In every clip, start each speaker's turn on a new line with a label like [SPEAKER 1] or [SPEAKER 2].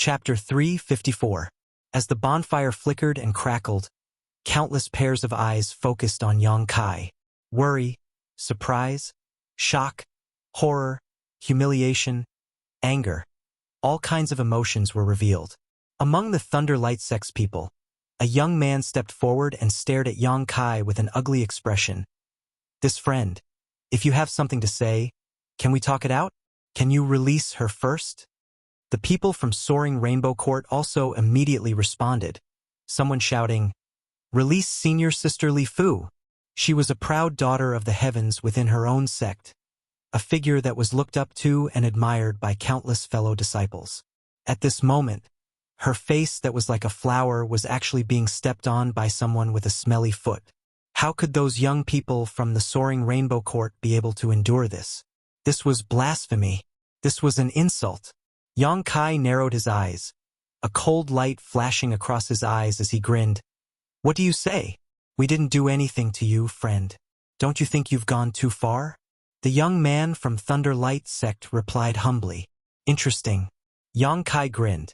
[SPEAKER 1] Chapter 354. As the bonfire flickered and crackled, countless pairs of eyes focused on Yang Kai. Worry, surprise, shock, horror, humiliation, anger. All kinds of emotions were revealed. Among the Thunder Light Sect's people, a young man stepped forward and stared at Yang Kai with an ugly expression. "This friend, if you have something to say, can we talk it out? Can you release her first?" The people from Soaring Rainbow Court also immediately responded, someone shouting, "Release Senior Sister Li Fu." She was a proud daughter of the heavens within her own sect, a figure that was looked up to and admired by countless fellow disciples. At this moment, her face that was like a flower was actually being stepped on by someone with a smelly foot. How could those young people from the Soaring Rainbow Court be able to endure this? This was blasphemy. This was an insult. Yang Kai narrowed his eyes, a cold light flashing across his eyes as he grinned. "What do you say? We didn't do anything to you, friend. Don't you think you've gone too far?" The young man from Thunder Light Sect replied humbly. "Interesting." Yang Kai grinned,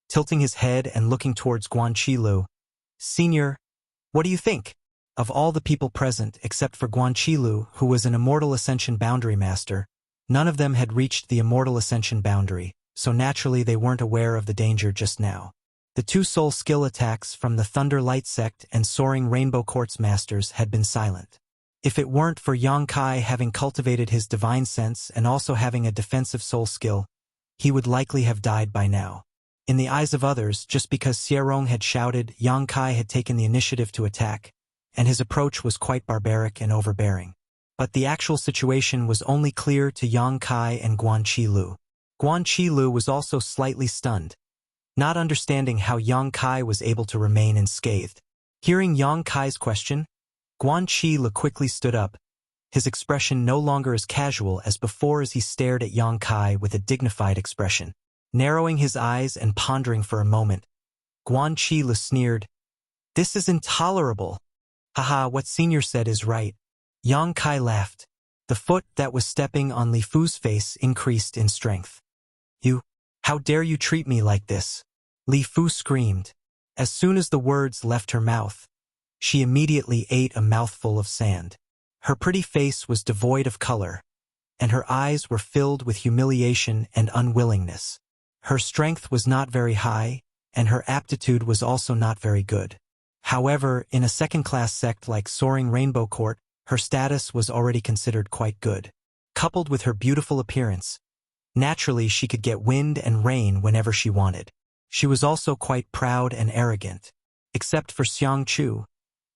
[SPEAKER 1] tilting his head and looking towards Guan Qilu. "Senior, what do you think?" Of all the people present except for Guan Qilu, who was an Immortal Ascension Boundary Master, none of them had reached the Immortal Ascension boundary, so naturally they weren't aware of the danger just now. The two soul skill attacks from the Thunder Light Sect and Soaring Rainbow Court's masters had been silent. If it weren't for Yang Kai having cultivated his divine sense and also having a defensive soul skill, he would likely have died by now. In the eyes of others, just because Xierong had shouted, Yang Kai had taken the initiative to attack, and his approach was quite barbaric and overbearing. But the actual situation was only clear to Yang Kai and Guan Qilu. Guan Qilu was also slightly stunned, not understanding how Yang Kai was able to remain unscathed. Hearing Yang Kai's question, Guan Qilu quickly stood up, his expression no longer as casual as before as he stared at Yang Kai with a dignified expression. Narrowing his eyes and pondering for a moment, Guan Qilu sneered, "This is intolerable." "Haha, what Senior said is right." Yang Kai laughed. The foot that was stepping on Li Fu's face increased in strength. "You, how dare you treat me like this?" Li Fu screamed. As soon as the words left her mouth, she immediately ate a mouthful of sand. Her pretty face was devoid of color, and her eyes were filled with humiliation and unwillingness. Her strength was not very high, and her aptitude was also not very good. However, in a second-class sect like Soaring Rainbow Court, her status was already considered quite good. Coupled with her beautiful appearance, naturally she could get wind and rain whenever she wanted. She was also quite proud and arrogant. Except for Xiang Chu,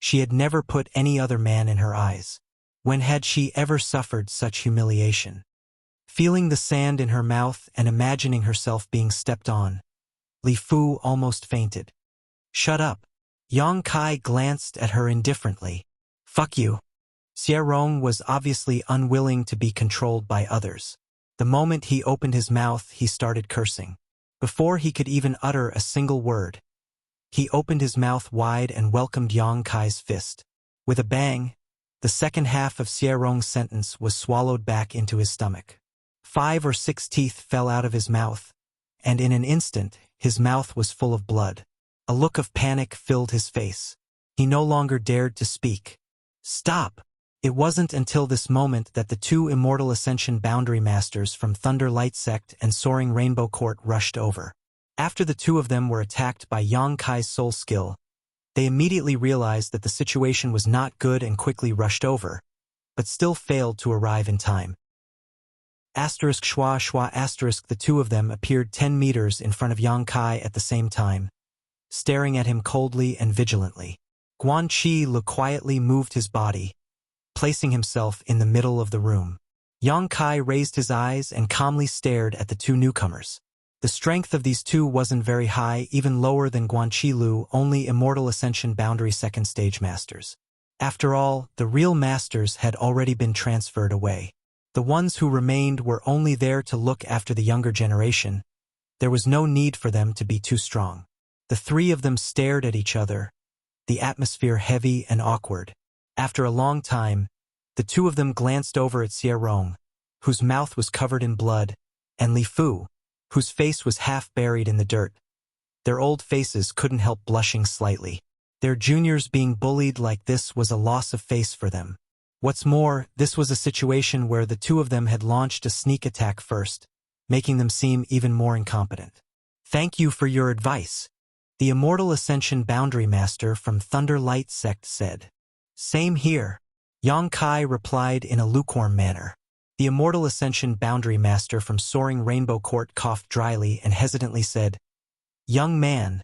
[SPEAKER 1] she had never put any other man in her eyes. When had she ever suffered such humiliation? Feeling the sand in her mouth and imagining herself being stepped on, Li Fu almost fainted. "Shut up." Yang Kai glanced at her indifferently. "Fuck you." Xierong was obviously unwilling to be controlled by others. The moment he opened his mouth, he started cursing. Before he could even utter a single word, he opened his mouth wide and welcomed Yang Kai's fist. With a bang, the second half of Xierong's sentence was swallowed back into his stomach. 5 or 6 teeth fell out of his mouth, and in an instant, his mouth was full of blood. A look of panic filled his face. He no longer dared to speak. "Stop!" It wasn't until this moment that the two Immortal Ascension Boundary Masters from Thunder Light Sect and Soaring Rainbow Court rushed over. After the two of them were attacked by Yang Kai's soul skill, they immediately realized that the situation was not good and quickly rushed over, but still failed to arrive in time. Asterisk schwa schwa asterisk the two of them appeared 10 meters in front of Yang Kai at the same time, staring at him coldly and vigilantly. Guan Qilu quietly moved his body, placing himself in the middle of the room. Yang Kai raised his eyes and calmly stared at the two newcomers. The strength of these two wasn't very high, even lower than Guan Qilu, only Immortal Ascension Boundary Second Stage Masters. After all, the real masters had already been transferred away. The ones who remained were only there to look after the younger generation. There was no need for them to be too strong. The three of them stared at each other, the atmosphere heavy and awkward. After a long time, the two of them glanced over at Xierong, whose mouth was covered in blood, and Li Fu, whose face was half buried in the dirt. Their old faces couldn't help blushing slightly. Their juniors being bullied like this was a loss of face for them. What's more, this was a situation where the two of them had launched a sneak attack first, making them seem even more incompetent. "Thank you for your advice," the Immortal Ascension Boundary Master from Thunder Light Sect said. "Same here," Yang Kai replied in a lukewarm manner. The Immortal Ascension Boundary Master from Soaring Rainbow Court coughed dryly and hesitantly said, "Young man,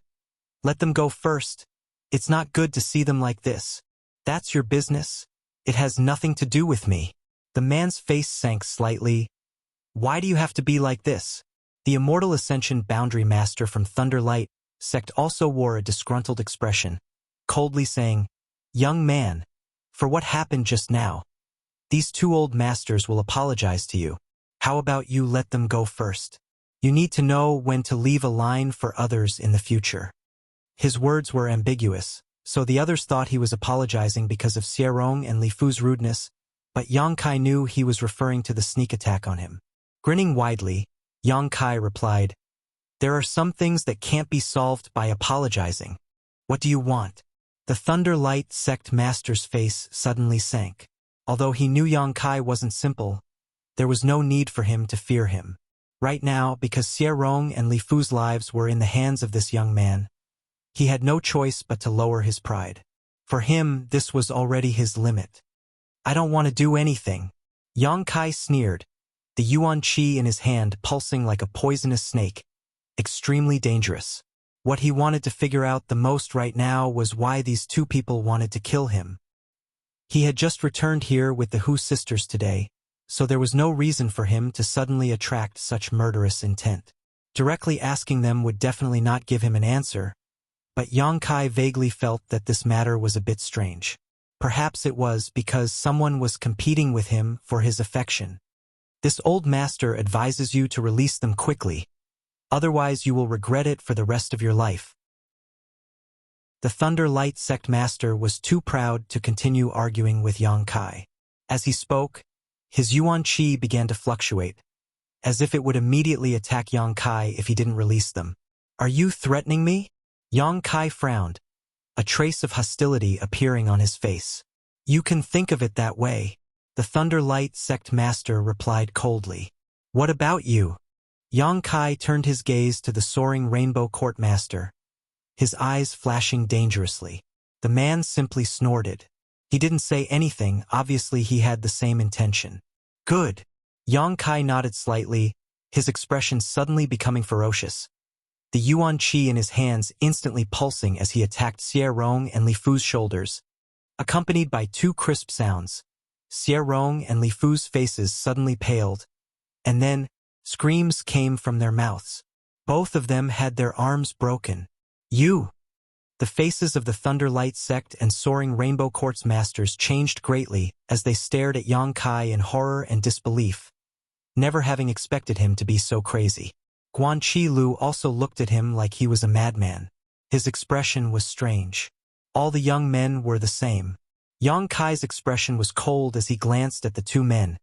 [SPEAKER 1] let them go first. It's not good to see them like this. That's your business. It has nothing to do with me." The man's face sank slightly. "Why do you have to be like this?" The Immortal Ascension Boundary Master from Thunder Light Sect also wore a disgruntled expression, coldly saying, "Young man, for what happened just now, these two old masters will apologize to you. How about you let them go first? You need to know when to leave a line for others in the future." His words were ambiguous, so the others thought he was apologizing because of Xierong and Li Fu's rudeness, but Yang Kai knew he was referring to the sneak attack on him. Grinning widely, Yang Kai replied, "There are some things that can't be solved by apologizing. What do you want?" The Thunder Light Sect Master's face suddenly sank. Although he knew Yang Kai wasn't simple, there was no need for him to fear him. Right now, because Xierong and Li Fu's lives were in the hands of this young man, he had no choice but to lower his pride. For him, this was already his limit. "I don't want to do anything," Yang Kai sneered, the Yuan Qi in his hand pulsing like a poisonous snake. Extremely dangerous. What he wanted to figure out the most right now was why these two people wanted to kill him. He had just returned here with the Hu sisters today, so there was no reason for him to suddenly attract such murderous intent. Directly asking them would definitely not give him an answer, but Yang Kai vaguely felt that this matter was a bit strange. Perhaps it was because someone was competing with him for his affection. "This old master advises you to release them quickly. Otherwise you will regret it for the rest of your life." The Thunder Light Sect Master was too proud to continue arguing with Yang Kai. As he spoke, his Yuan Qi began to fluctuate, as if it would immediately attack Yang Kai if he didn't release them. "Are you threatening me?" Yang Kai frowned, a trace of hostility appearing on his face. "You can think of it that way," the Thunder Light Sect Master replied coldly. "What about you?" Yang Kai turned his gaze to the Soaring Rainbow Court Master, his eyes flashing dangerously. The man simply snorted. He didn't say anything, obviously he had the same intention. "Good." Yang Kai nodded slightly, his expression suddenly becoming ferocious. The Yuan Qi in his hands instantly pulsing as he attacked Xierong and Li Fu's shoulders. Accompanied by two crisp sounds, Xierong and Li Fu's faces suddenly paled, and then screams came from their mouths. Both of them had their arms broken. "You!" The faces of the Thunder Light Sect and Soaring Rainbow Court's masters changed greatly as they stared at Yang Kai in horror and disbelief, never having expected him to be so crazy. Guan Qi Lu also looked at him like he was a madman. His expression was strange. All the young men were the same. Yang Kai's expression was cold as he glanced at the two men,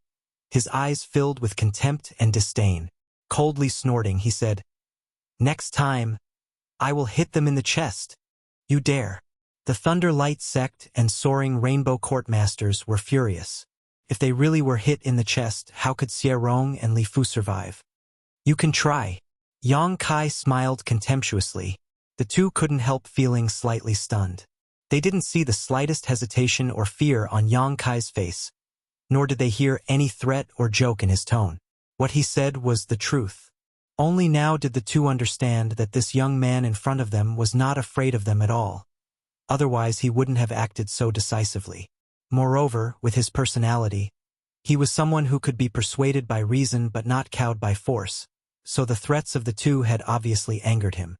[SPEAKER 1] his eyes filled with contempt and disdain. Coldly snorting, he said, "Next time, I will hit them in the chest. You dare." The Thunder Light Sect and Soaring Rainbow Court Masters were furious. If they really were hit in the chest, how could Xierong and Li Fu survive? "You can try." Yang Kai smiled contemptuously. The two couldn't help feeling slightly stunned. They didn't see the slightest hesitation or fear on Yang Kai's face, nor did they hear any threat or joke in his tone. What he said was the truth. Only now did the two understand that this young man in front of them was not afraid of them at all. Otherwise he wouldn't have acted so decisively. Moreover, with his personality, he was someone who could be persuaded by reason but not cowed by force, so the threats of the two had obviously angered him.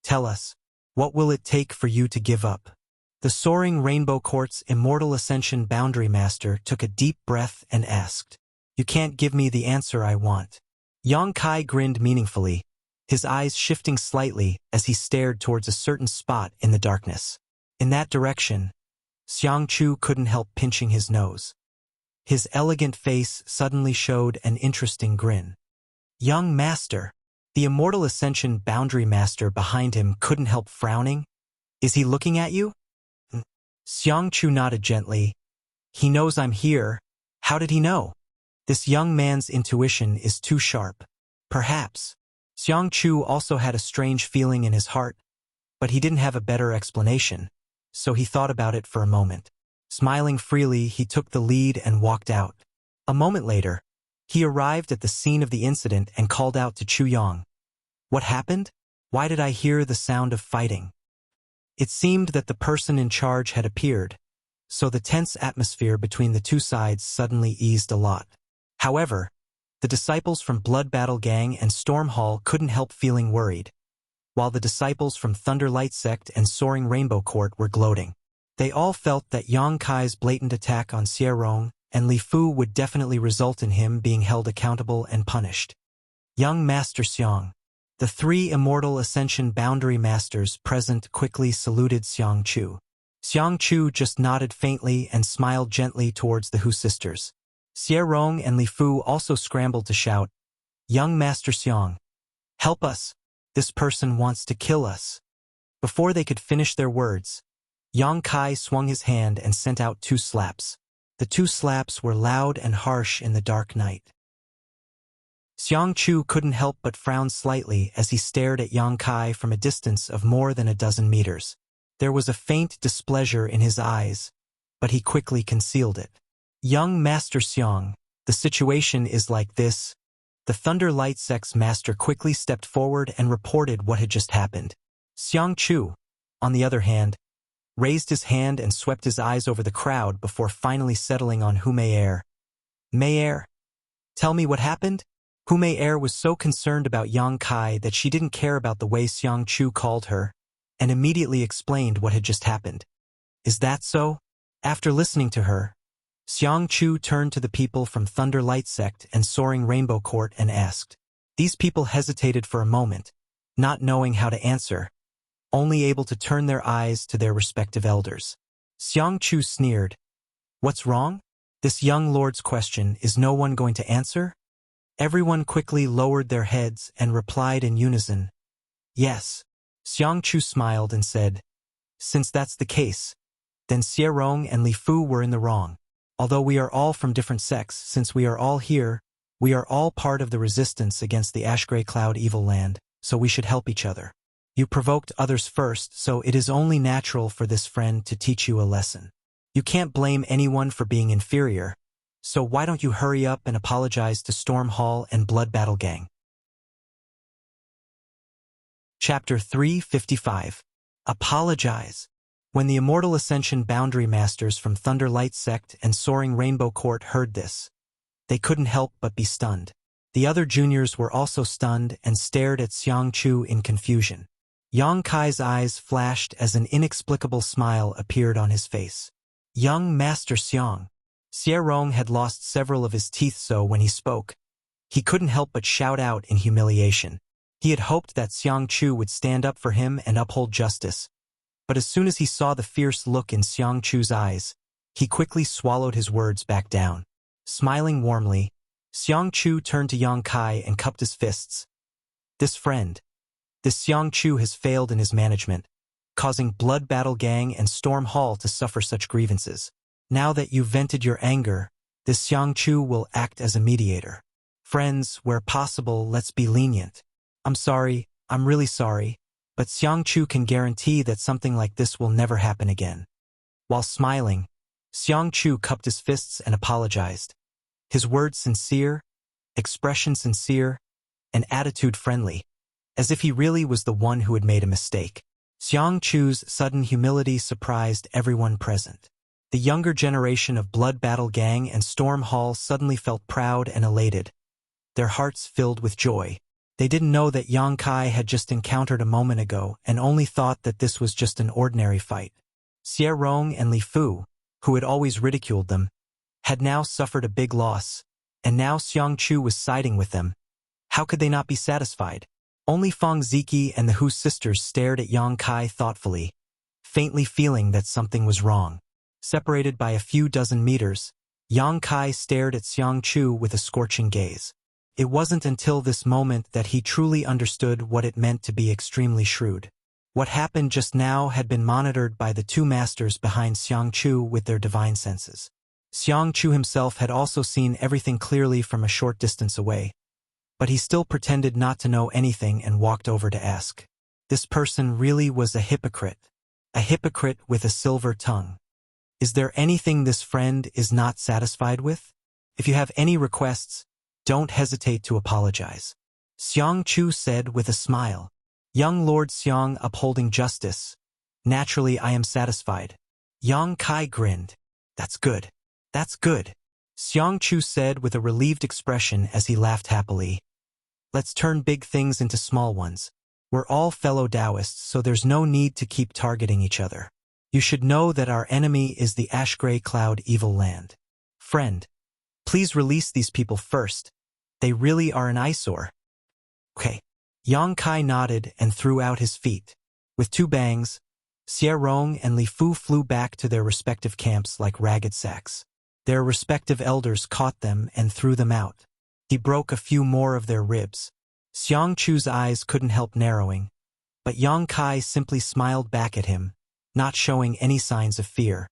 [SPEAKER 1] "Tell us, what will it take for you to give up?" The Soaring Rainbow Court's Immortal Ascension Boundary Master took a deep breath and asked, "You can't give me the answer I want." Yang Kai grinned meaningfully, his eyes shifting slightly as he stared towards a certain spot in the darkness. In that direction, Xiang Chu couldn't help pinching his nose. His elegant face suddenly showed an interesting grin. "Young master, The Immortal Ascension Boundary Master behind him couldn't help frowning. Is he looking at you? Xiangchu nodded gently. He knows I'm here. How did he know? This young man's intuition is too sharp. Perhaps. Xiangchu also had a strange feeling in his heart, but he didn't have a better explanation, so he thought about it for a moment. Smiling freely, he took the lead and walked out. A moment later, he arrived at the scene of the incident and called out to Chu Yang. What happened? Why did I hear the sound of fighting? It seemed that the person in charge had appeared, so the tense atmosphere between the two sides suddenly eased a lot. However, the disciples from Blood Battle Gang and Storm Hall couldn't help feeling worried, while the disciples from Thunderlight Sect and Soaring Rainbow Court were gloating. They all felt that Yang Kai's blatant attack on Xierong and Li Fu would definitely result in him being held accountable and punished. Young Master Xiang. The three Immortal Ascension Boundary Masters present quickly saluted Xiangchu. Xiangchu just nodded faintly and smiled gently towards the Hu sisters. Xierong and Li Fu also scrambled to shout, Young Master Xiang, help us! This person wants to kill us. Before they could finish their words, Yang Kai swung his hand and sent out 2 slaps. The 2 slaps were loud and harsh in the dark night. Xiangchu couldn't help but frown slightly as he stared at Yang Kai from a distance of more than a dozen meters. There was a faint displeasure in his eyes, but he quickly concealed it. Young Master Xiang, the situation is like this. The Thunder Light Sect's master quickly stepped forward and reported what had just happened. Xiangchu, on the other hand, raised his hand and swept his eyes over the crowd before finally settling on Hu Mei-er. Mei-er, tell me what happened? Hu Mei-er was so concerned about Yang Kai that she didn't care about the way Xiangchu called her, and immediately explained what had just happened. Is that so? After listening to her, Xiangchu turned to the people from Thunder Light Sect and Soaring Rainbow Court and asked. These people hesitated for a moment, not knowing how to answer, only able to turn their eyes to their respective elders. Xiangchu sneered. What's wrong? This young lord's question, is no one going to answer? Everyone quickly lowered their heads and replied in unison. Yes. Xiangchu smiled and said, since that's the case, then Xierong and Li Fu were in the wrong. Although we are all from different sects, since we are all here, we are all part of the resistance against the Ashgrey Cloud Evil Land, so we should help each other. You provoked others first, so it is only natural for this friend to teach you a lesson. You can't blame anyone for being inferior, so why don't you hurry up and apologize to Storm Hall and Blood Battle Gang? Chapter 355. Apologize. When the Immortal Ascension Boundary Masters from Thunder Light Sect and Soaring Rainbow Court heard this, they couldn't help but be stunned. The other juniors were also stunned and stared at Xiangchu in confusion. Yang Kai's eyes flashed as an inexplicable smile appeared on his face. Young Master Xiang. Xierong had lost several of his teeth, so when he spoke, he couldn't help but shout out in humiliation. He had hoped that Xiangchu would stand up for him and uphold justice, but as soon as he saw the fierce look in Xiangchu's eyes, he quickly swallowed his words back down. Smiling warmly, Xiangchu turned to Yang Kai and cupped his fists. This Xiangchu has failed in his management, causing Blood Battle Gang and Storm Hall to suffer such grievances. Now that you've vented your anger, this Xiangchu will act as a mediator. Friends, where possible, let's be lenient. I'm sorry, I'm really sorry, but Xiangchu can guarantee that something like this will never happen again. While smiling, Xiangchu cupped his fists and apologized. His words sincere, expression sincere, and attitude friendly, as if he really was the one who had made a mistake. Xiangchu's sudden humility surprised everyone present. The younger generation of Blood Battle Gang and Storm Hall suddenly felt proud and elated, their hearts filled with joy. They didn't know that Yang Kai had just encountered a moment ago and only thought that this was just an ordinary fight. Xierong and Li Fu, who had always ridiculed them, had now suffered a big loss, and now Xiangchu was siding with them. How could they not be satisfied? Only Feng Ziki and the Hu sisters stared at Yang Kai thoughtfully, faintly feeling that something was wrong. Separated by a few dozen meters, Yang Kai stared at Xiangchu with a scorching gaze. It wasn't until this moment that he truly understood what it meant to be extremely shrewd. What happened just now had been monitored by the two masters behind Xiang Chu with their divine senses. Xiang Chu himself had also seen everything clearly from a short distance away, but he still pretended not to know anything and walked over to ask. This person really was a hypocrite with a silver tongue. Is there anything this friend is not satisfied with? If you have any requests, don't hesitate to apologize. Xiang Chu said with a smile. Young Lord Xiang upholding justice. Naturally I am satisfied. Yang Kai grinned. That's good. That's good. Xiang Chu said with a relieved expression as he laughed happily. Let's turn big things into small ones. We're all fellow Taoists, so there's no need to keep targeting each other. You should know that our enemy is the ash-gray cloud evil land. Friend, please release these people first. They really are an eyesore. Okay. Yang Kai nodded and threw out his feet. With two bangs, Xie Rong and Li Fu flew back to their respective camps like ragged sacks. Their respective elders caught them and threw them out. He broke a few more of their ribs. Xiang Chu's eyes couldn't help narrowing, but Yang Kai simply smiled back at him, not showing any signs of fear.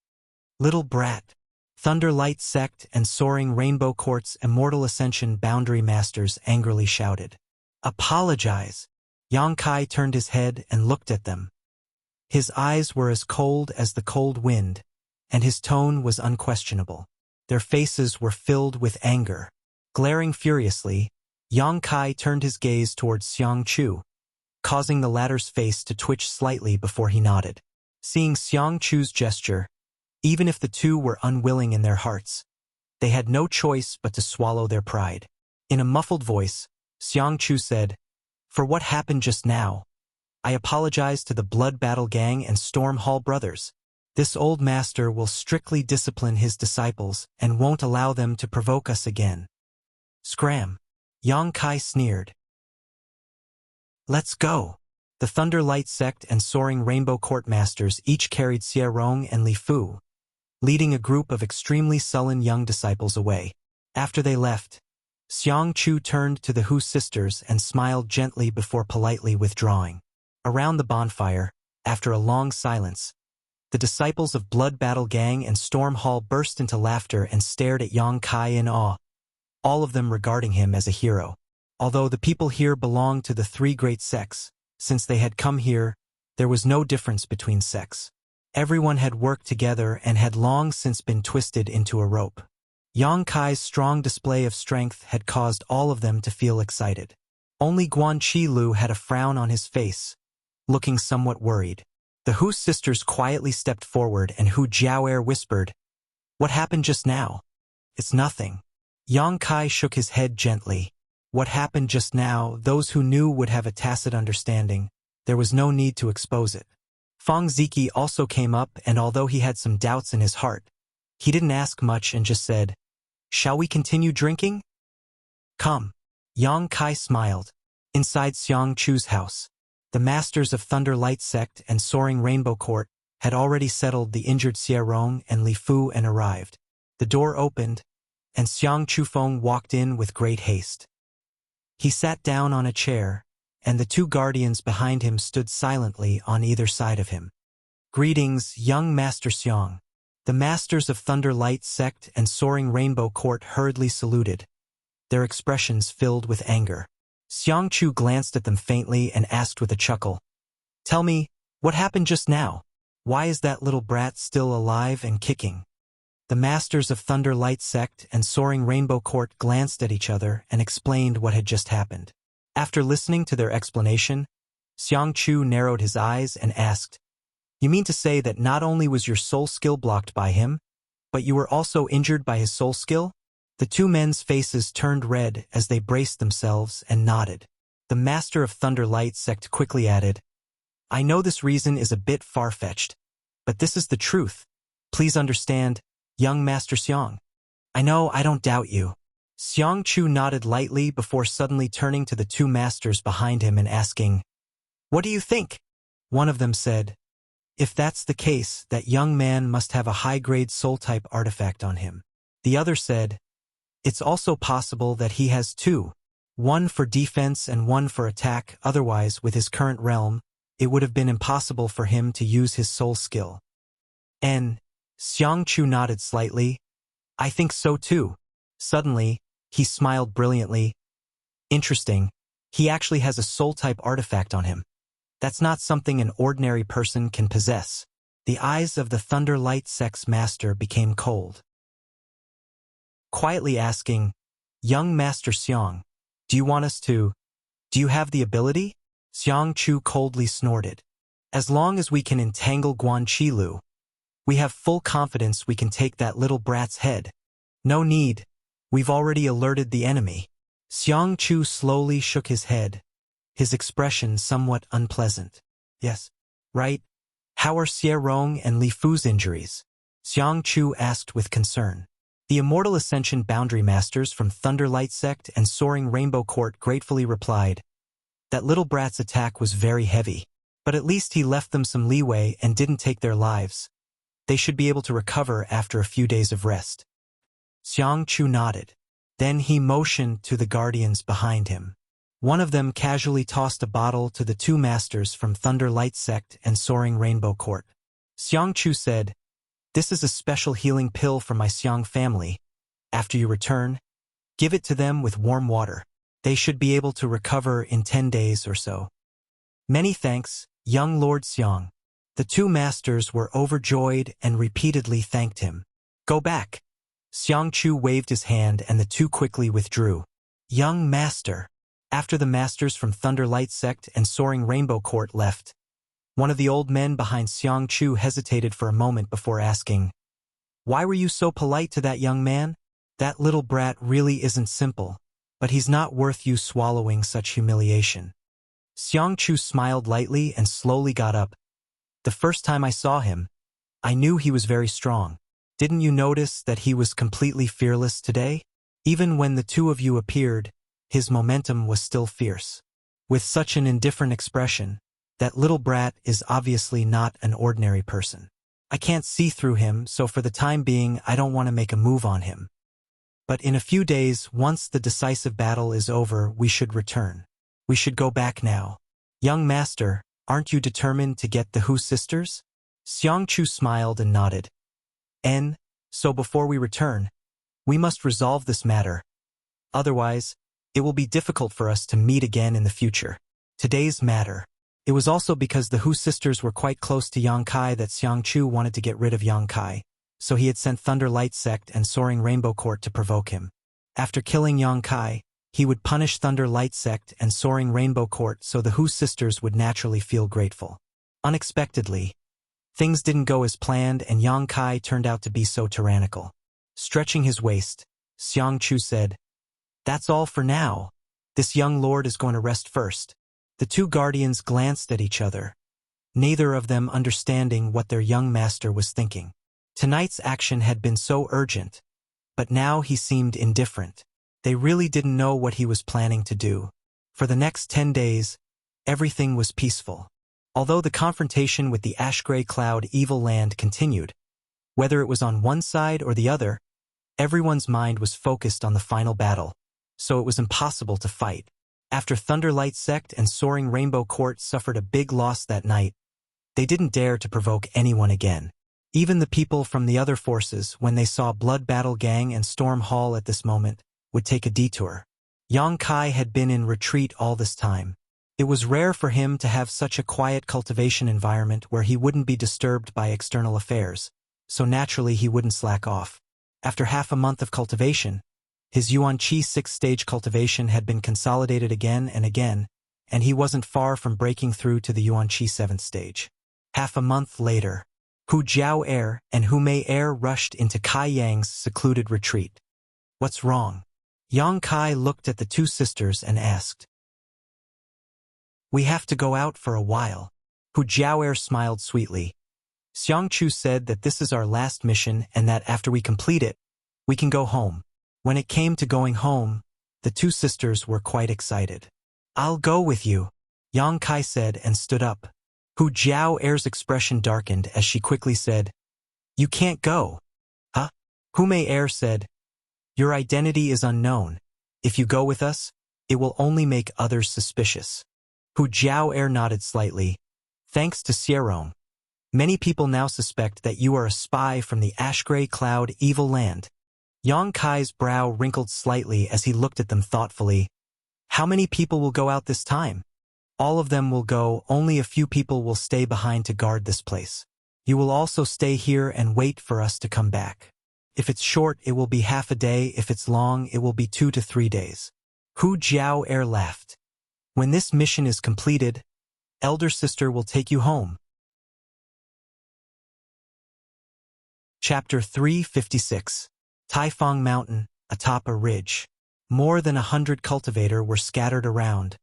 [SPEAKER 1] Little brat. Thunderlight Sect and Soaring Rainbow Court's Immortal Ascension Boundary Masters angrily shouted. Apologize. Yang Kai turned his head and looked at them. His eyes were as cold as the cold wind, and his tone was unquestionable. Their faces were filled with anger. Glaring furiously, Yang Kai turned his gaze towards Xiang Chu, causing the latter's face to twitch slightly before he nodded. Seeing Xiang Chu's gesture, even if the two were unwilling in their hearts, they had no choice but to swallow their pride. In a muffled voice, Xiang Chu said, For what happened just now, I apologize to the Blood Battle Gang and Storm Hall brothers. This old master will strictly discipline his disciples and won't allow them to provoke us again. Scram. Yang Kai sneered. Let's go. The Thunderlight Sect and Soaring Rainbow Court masters each carried Xie Rong and Li Fu, leading a group of extremely sullen young disciples away. After they left, Xiang Chu turned to the Hu sisters and smiled gently before politely withdrawing. Around the bonfire, after a long silence, the disciples of Blood Battle Gang and Storm Hall burst into laughter and stared at Yang Kai in awe, all of them regarding him as a hero. Although the people here belonged to the three great sects, since they had come here, there was no difference between sects. Everyone had worked together and had long since been twisted into a rope. Yang Kai's strong display of strength had caused all of them to feel excited. Only Guan Chi Lu had a frown on his face, looking somewhat worried. The Hu sisters quietly stepped forward and Hu Jiaoer whispered, What happened just now? It's nothing. Yang Kai shook his head gently. What happened just now, those who knew would have a tacit understanding. There was no need to expose it. Feng Ziki also came up, and although he had some doubts in his heart, he didn't ask much and just said, Shall we continue drinking? Come. Yang Kai smiled. Inside Xiang Chu's house, the masters of Thunderlight Sect and Soaring Rainbow Court had already settled the injured Xie Rong and Li Fu and arrived. The door opened, and Xiang Chufeng walked in with great haste. He sat down on a chair, and the two guardians behind him stood silently on either side of him. Greetings, young Master Xiang. The masters of Thunderlight Sect and Soaring Rainbow Court hurriedly saluted, their expressions filled with anger. Xiang Chu glanced at them faintly and asked with a chuckle, Tell me, what happened just now? Why is that little brat still alive and kicking? The masters of Thunderlight Sect and Soaring Rainbow Court glanced at each other and explained what had just happened. After listening to their explanation, Xiang Chu narrowed his eyes and asked, You mean to say that not only was your soul skill blocked by him, but you were also injured by his soul skill? The two men's faces turned red as they braced themselves and nodded. The master of Thunderlight Sect quickly added, I know this reason is a bit far-fetched, but this is the truth. Please understand, young Master Xiang. I know I don't doubt you. Xiang Chu nodded lightly before suddenly turning to the two masters behind him and asking, What do you think? One of them said, If that's the case, that young man must have a high-grade soul-type artifact on him. The other said, It's also possible that he has too, One for defense and one for attack, otherwise, with his current realm, it would have been impossible for him to use his soul skill. Xiangqiu nodded slightly. I think so too. Suddenly, he smiled brilliantly. Interesting, he actually has a soul-type artifact on him. That's not something an ordinary person can possess. The eyes of the Thunder Light Sect's master became cold. Quietly asking, Young Master Xiang, do you have the ability? Xiangqiu coldly snorted. As long as we can entangle Guanqilu, we have full confidence we can take that little brat's head. No need, we've already alerted the enemy. Xiangqiu slowly shook his head, his expression somewhat unpleasant. Yes, right. How are Xie Rong and Li Fu's injuries? Xiangqiu asked with concern. The Immortal Ascension Boundary Masters from Thunderlight Sect and Soaring Rainbow Court gratefully replied, that little brat's attack was very heavy, but at least he left them some leeway and didn't take their lives. They should be able to recover after a few days of rest. Xiangqiu nodded. Then he motioned to the guardians behind him. One of them casually tossed a bottle to the two masters from Thunderlight Sect and Soaring Rainbow Court. Xiangqiu said, This is a special healing pill for my Xiang family. After you return, give it to them with warm water. They should be able to recover in 10 days or so. Many thanks, young Lord Xiang. The two masters were overjoyed and repeatedly thanked him. Go back. Xiangqiu waved his hand and the two quickly withdrew. Young master. After the masters from Thunderlight Sect and Soaring Rainbow Court left, one of the old men behind Xiangqiu hesitated for a moment before asking, Why were you so polite to that young man? That little brat really isn't simple, but he's not worth you swallowing such humiliation. Xiangqiu smiled lightly and slowly got up. The first time I saw him, I knew he was very strong. Didn't you notice that he was completely fearless today? Even when the two of you appeared, his momentum was still fierce. With such an indifferent expression, that little brat is obviously not an ordinary person. I can't see through him, so for the time being I don't want to make a move on him. But in a few days, once the decisive battle is over, we should return. We should go back now. Young master, aren't you determined to get the Hu sisters? Xiangqiu smiled and nodded. So before we return, we must resolve this matter. Otherwise, it will be difficult for us to meet again in the future. Today's matter. It was also because the Hu sisters were quite close to Yang Kai that Xiangqiu wanted to get rid of Yang Kai, so he had sent Thunderlight Sect and Soaring Rainbow Court to provoke him. After killing Yang Kai, he would punish Thunderlight Sect and Soaring Rainbow Court so the Hu sisters would naturally feel grateful. Unexpectedly, things didn't go as planned and Yang Kai turned out to be so tyrannical. Stretching his waist, Xiangqiu said, That's all for now. This young lord is going to rest first. The two guardians glanced at each other, neither of them understanding what their young master was thinking. Tonight's action had been so urgent, but now he seemed indifferent. They really didn't know what he was planning to do. For the next 10 days, everything was peaceful. Although the confrontation with the ash-gray cloud evil land continued, whether it was on one side or the other, everyone's mind was focused on the final battle, so it was impossible to fight. After Thunderlight Sect and Soaring Rainbow Court suffered a big loss that night, they didn't dare to provoke anyone again. Even the people from the other forces, when they saw Blood Battle Gang and Storm Hall at this moment, would take a detour. Yang Kai had been in retreat all this time. It was rare for him to have such a quiet cultivation environment where he wouldn't be disturbed by external affairs, so naturally he wouldn't slack off. After half a month of cultivation, his Yuan-Chi 6th-stage cultivation had been consolidated again and again, and he wasn't far from breaking through to the Yuan-Chi 7th stage. Half a month later, Hu Jiao-er and Hu Mei-er rushed into Kai Yang's secluded retreat. What's wrong? Yang Kai looked at the two sisters and asked. We have to go out for a while. Hu Jiao-er smiled sweetly. Xiangqiu said that this is our last mission and that after we complete it, we can go home. When it came to going home, the two sisters were quite excited. I'll go with you, Yang Kai said and stood up. Hu Jiao-er's expression darkened as she quickly said, You can't go. Huh? Hu Mei-er said, Your identity is unknown. If you go with us, It will only make others suspicious. Hu Jiao nodded slightly. Thanks to Xierong, many people now suspect that you are a spy from the ash-gray cloud evil land. Yang Kai's brow wrinkled slightly as he looked at them thoughtfully. How many people will go out this time? All of them will go, only a few people will stay behind to guard this place. You will also stay here and wait for us to come back. If it's short, it will be half a day. If it's long, it will be 2 to 3 days. Hu Jiao laughed. When this mission is completed, elder sister will take you home. Chapter 356. Taifang Mountain, atop a ridge. More than 100 cultivators were scattered around,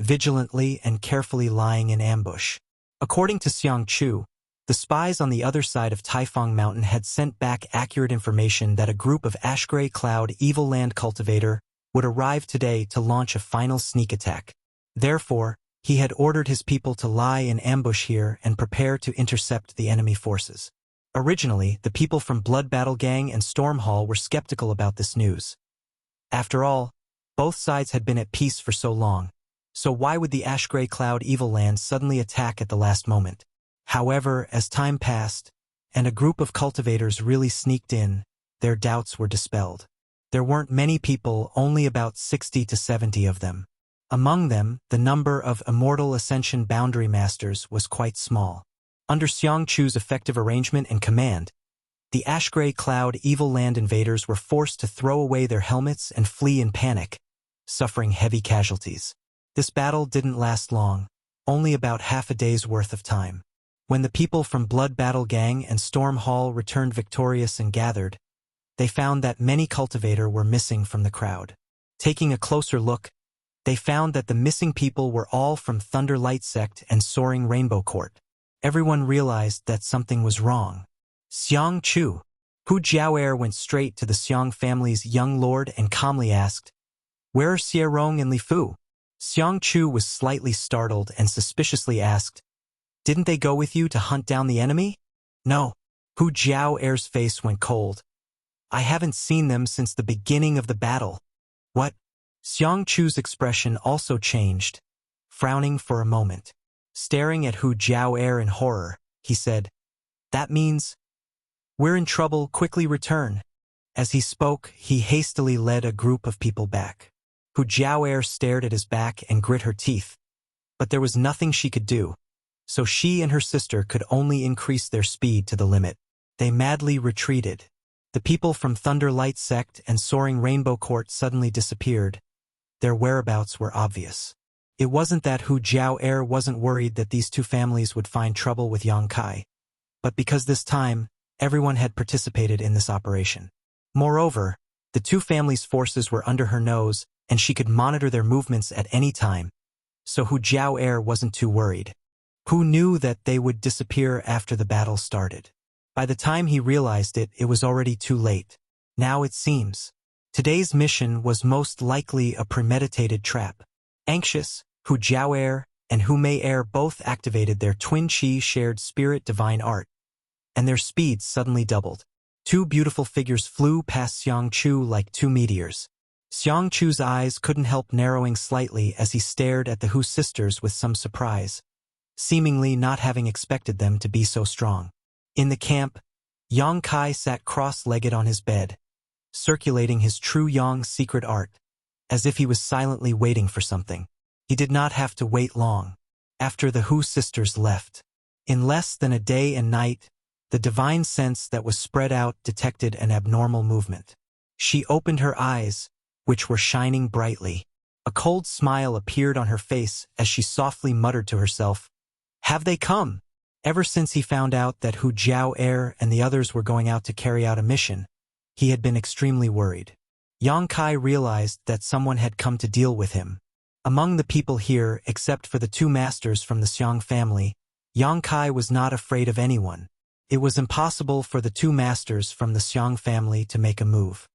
[SPEAKER 1] vigilantly and carefully lying in ambush. According to Xiang Chu, the spies on the other side of Taifang Mountain had sent back accurate information that a group of ash-gray cloud evil land cultivator would arrive today to launch a final sneak attack. Therefore, he had ordered his people to lie in ambush here and prepare to intercept the enemy forces. Originally, the people from Blood Battle Gang and Storm Hall were skeptical about this news. After all, both sides had been at peace for so long, so why would the ash-gray cloud evil land suddenly attack at the last moment? However, as time passed, and a group of cultivators really sneaked in, their doubts were dispelled. There weren't many people, only about 60 to 70 of them. Among them, the number of Immortal Ascension Boundary Masters was quite small. Under Xiang Chu's effective arrangement and command, the ash-gray cloud evil land invaders were forced to throw away their helmets and flee in panic, suffering heavy casualties. This battle didn't last long, only about half a day's worth of time. When the people from Blood Battle Gang and Storm Hall returned victorious and gathered, they found that many cultivators were missing from the crowd. Taking a closer look, they found that the missing people were all from Thunder Light Sect and Soaring Rainbow Court. Everyone realized that something was wrong. Xiang Chu. Hu Jiao went straight to the Xiang family's young lord and calmly asked, "Where are Xierong and Li Fu?" Xiang Chu was slightly startled and suspiciously asked, "Didn't they go with you to hunt down the enemy?" "No." Hu Jiao's face went cold. "I haven't seen them since the beginning of the battle." "What?" Xiang Chu's expression also changed, frowning for a moment. Staring at Hu Jiao in horror, he said, "That means we're in trouble, quickly return." As he spoke, he hastily led a group of people back. Hu Jiao stared at his back and grit her teeth. But there was nothing she could do, so she and her sister could only increase their speed to the limit. They madly retreated. The people from Thunder Light Sect and Soaring Rainbow Court suddenly disappeared. Their whereabouts were obvious. It wasn't that Hu Jiao wasn't worried that these two families would find trouble with Yang Kai, but because this time, everyone had participated in this operation. Moreover, the two families' forces were under her nose, and she could monitor their movements at any time, so Hu Jiao wasn't too worried. Hu knew that they would disappear after the battle started. By the time he realized it, it was already too late. Now it seems, today's mission was most likely a premeditated trap. Anxious, Hu Jiao and Hu Mei both activated their twin chi shared spirit divine art, and their speeds suddenly doubled. Two beautiful figures flew past Xiang Chu like two meteors. Xiang Chu's eyes couldn't help narrowing slightly as he stared at the Hu sisters with some surprise, seemingly not having expected them to be so strong. In the camp, Yang Kai sat cross-legged on his bed, circulating his true Yang secret art, as if he was silently waiting for something. He did not have to wait long. After the Hu sisters left, in less than a day and night, the divine sense that was spread out detected an abnormal movement. She opened her eyes, which were shining brightly. A cold smile appeared on her face as she softly muttered to herself, "Have they come?" Ever since he found out that Hu Jiao and the others were going out to carry out a mission, he had been extremely worried. Yang Kai realized that someone had come to deal with him. Among the people here, except for the two masters from the Xiang family, Yang Kai was not afraid of anyone. It was impossible for the two masters from the Xiang family to make a move.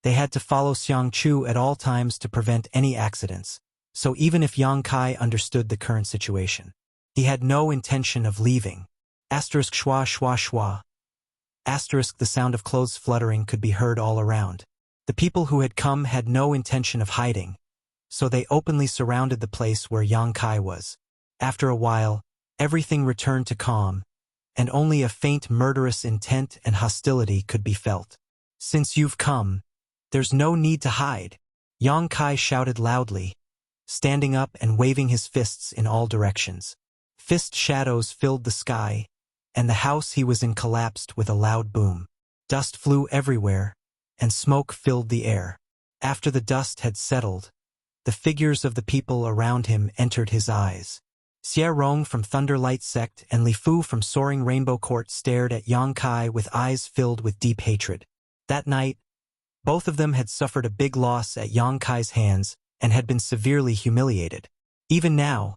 [SPEAKER 1] They had to follow Xiang Chu at all times to prevent any accidents, so even if Yang Kai understood the current situation, he had no intention of leaving. Asterisk schwa schwa schwa. Asterisk the sound of clothes fluttering could be heard all around. The people who had come had no intention of hiding, so they openly surrounded the place where Yang Kai was. After a while, everything returned to calm, and only a faint murderous intent and hostility could be felt. "Since you've come, there's no need to hide," Yang Kai shouted loudly, standing up and waving his fists in all directions. Fist shadows filled the sky, and the house he was in collapsed with a loud boom. Dust flew everywhere, and smoke filled the air. After the dust had settled, the figures of the people around him entered his eyes. Xie Rong from Thunderlight Sect and Li Fu from Soaring Rainbow Court stared at Yang Kai with eyes filled with deep hatred. That night, both of them had suffered a big loss at Yang Kai's hands and had been severely humiliated. Even now,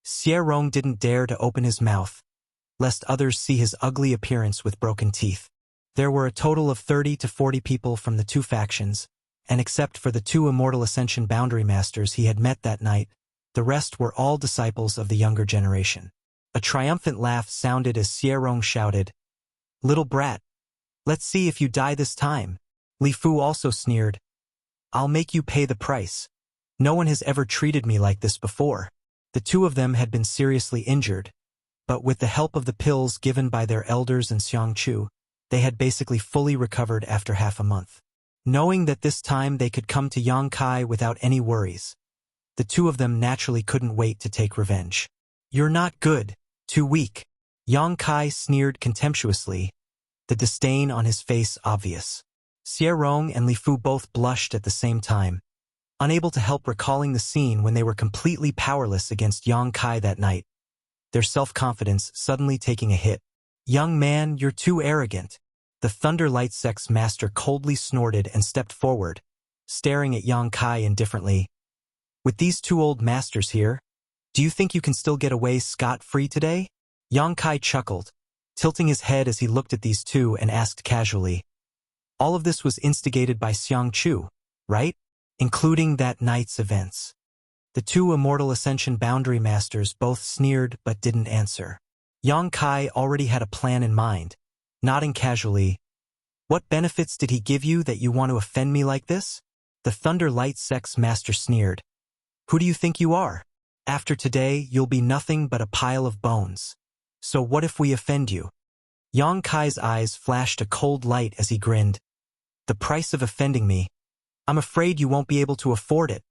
[SPEAKER 1] Xie Rong didn't dare to open his mouth, lest others see his ugly appearance with broken teeth. There were a total of 30 to 40 people from the two factions, and except for the two Immortal Ascension Boundary Masters he had met that night, the rest were all disciples of the younger generation. A triumphant laugh sounded as Xie Rong shouted, "Little brat, let's see if you die this time." Li Fu also sneered, "I'll make you pay the price. No one has ever treated me like this before." The two of them had been seriously injured, but with the help of the pills given by their elders and Xiang Chu, they had basically fully recovered after half a month. Knowing that this time they could come to Yang Kai without any worries, the two of them naturally couldn't wait to take revenge. "You're not good, too weak." Yang Kai sneered contemptuously, the disdain on his face obvious. Xie Rong and Li Fu both blushed at the same time, unable to help recalling the scene when they were completely powerless against Yang Kai that night, their self-confidence suddenly taking a hit. "Young man, you're too arrogant." The Thunderlight Sect's master coldly snorted and stepped forward, staring at Yang Kai indifferently. "With these two old masters here, do you think you can still get away scot-free today?" Yang Kai chuckled, tilting his head as he looked at these two and asked casually, "All of this was instigated by Xiang Chu, right? Including that night's events." The two Immortal Ascension Boundary Masters both sneered but didn't answer. Yang Kai already had a plan in mind, nodding casually. "What benefits did he give you that you want to offend me like this?" The Thunderlight Sect's master sneered. "Who do you think you are? After today, you'll be nothing but a pile of bones. So what if we offend you?" Yang Kai's eyes flashed a cold light as he grinned. "The price of offending me? I'm afraid you won't be able to afford it."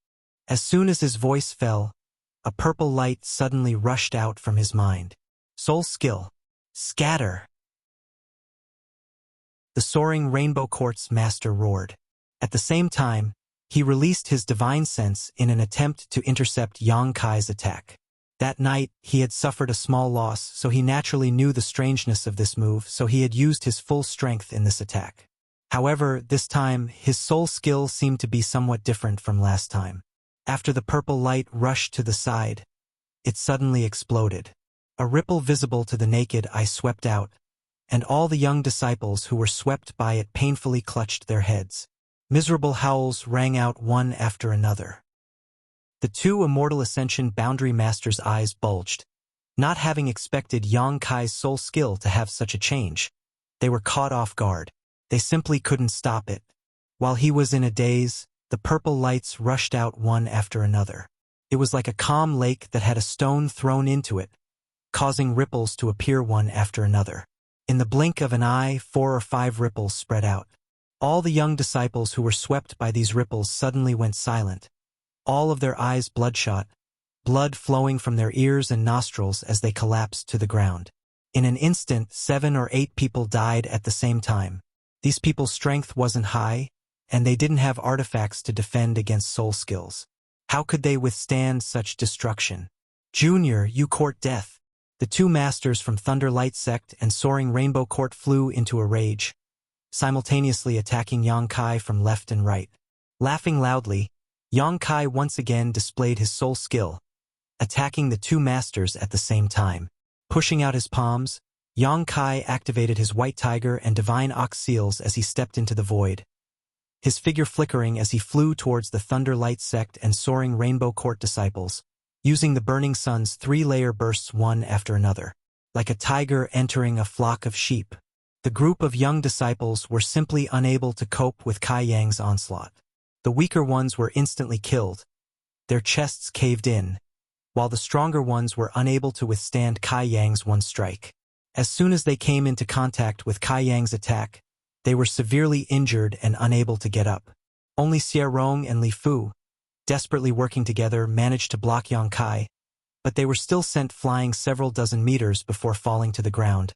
[SPEAKER 1] As soon as his voice fell, a purple light suddenly rushed out from his mind. Soul skill. Scatter. The Soaring Rainbow Court's master roared. At the same time, he released his divine sense in an attempt to intercept Yang Kai's attack. That night, he had suffered a small loss, so he naturally knew the strangeness of this move, so he had used his full strength in this attack. However, this time, his soul skill seemed to be somewhat different from last time. After the purple light rushed to the side, it suddenly exploded. A ripple visible to the naked eye swept out, and all the young disciples who were swept by it painfully clutched their heads. Miserable howls rang out one after another. The two Immortal Ascension Boundary Masters' eyes bulged, not having expected Yang Kai's soul skill to have such a change. They were caught off guard. They simply couldn't stop it. While he was in a daze, the purple lights rushed out one after another. It was like a calm lake that had a stone thrown into it, causing ripples to appear one after another. In the blink of an eye, 4 or 5 ripples spread out. All the young disciples who were swept by these ripples suddenly went silent, all of their eyes bloodshot, blood flowing from their ears and nostrils as they collapsed to the ground. In an instant, 7 or 8 people died at the same time. These people's strength wasn't high, and they didn't have artifacts to defend against soul skills. How could they withstand such destruction? "Junior, you court death." The two masters from Thunderlight Sect and Soaring Rainbow Court flew into a rage, simultaneously attacking Yang Kai from left and right. Laughing loudly, Yang Kai once again displayed his soul skill, attacking the two masters at the same time. Pushing out his palms, Yang Kai activated his White Tiger and Divine Ox Seals as he stepped into the void, his figure flickering as he flew towards the Thunderlight Sect and Soaring Rainbow Court disciples, using the Burning Sun's 3-layer bursts one after another, like a tiger entering a flock of sheep. The group of young disciples were simply unable to cope with Kai Yang's onslaught. The weaker ones were instantly killed. Their chests caved in, while the stronger ones were unable to withstand Kai Yang's one strike. As soon as they came into contact with Kai Yang's attack, they were severely injured and unable to get up. Only Xie Rong and Li Fu, desperately working together, managed to block Yang Kai, but they were still sent flying several dozen meters before falling to the ground,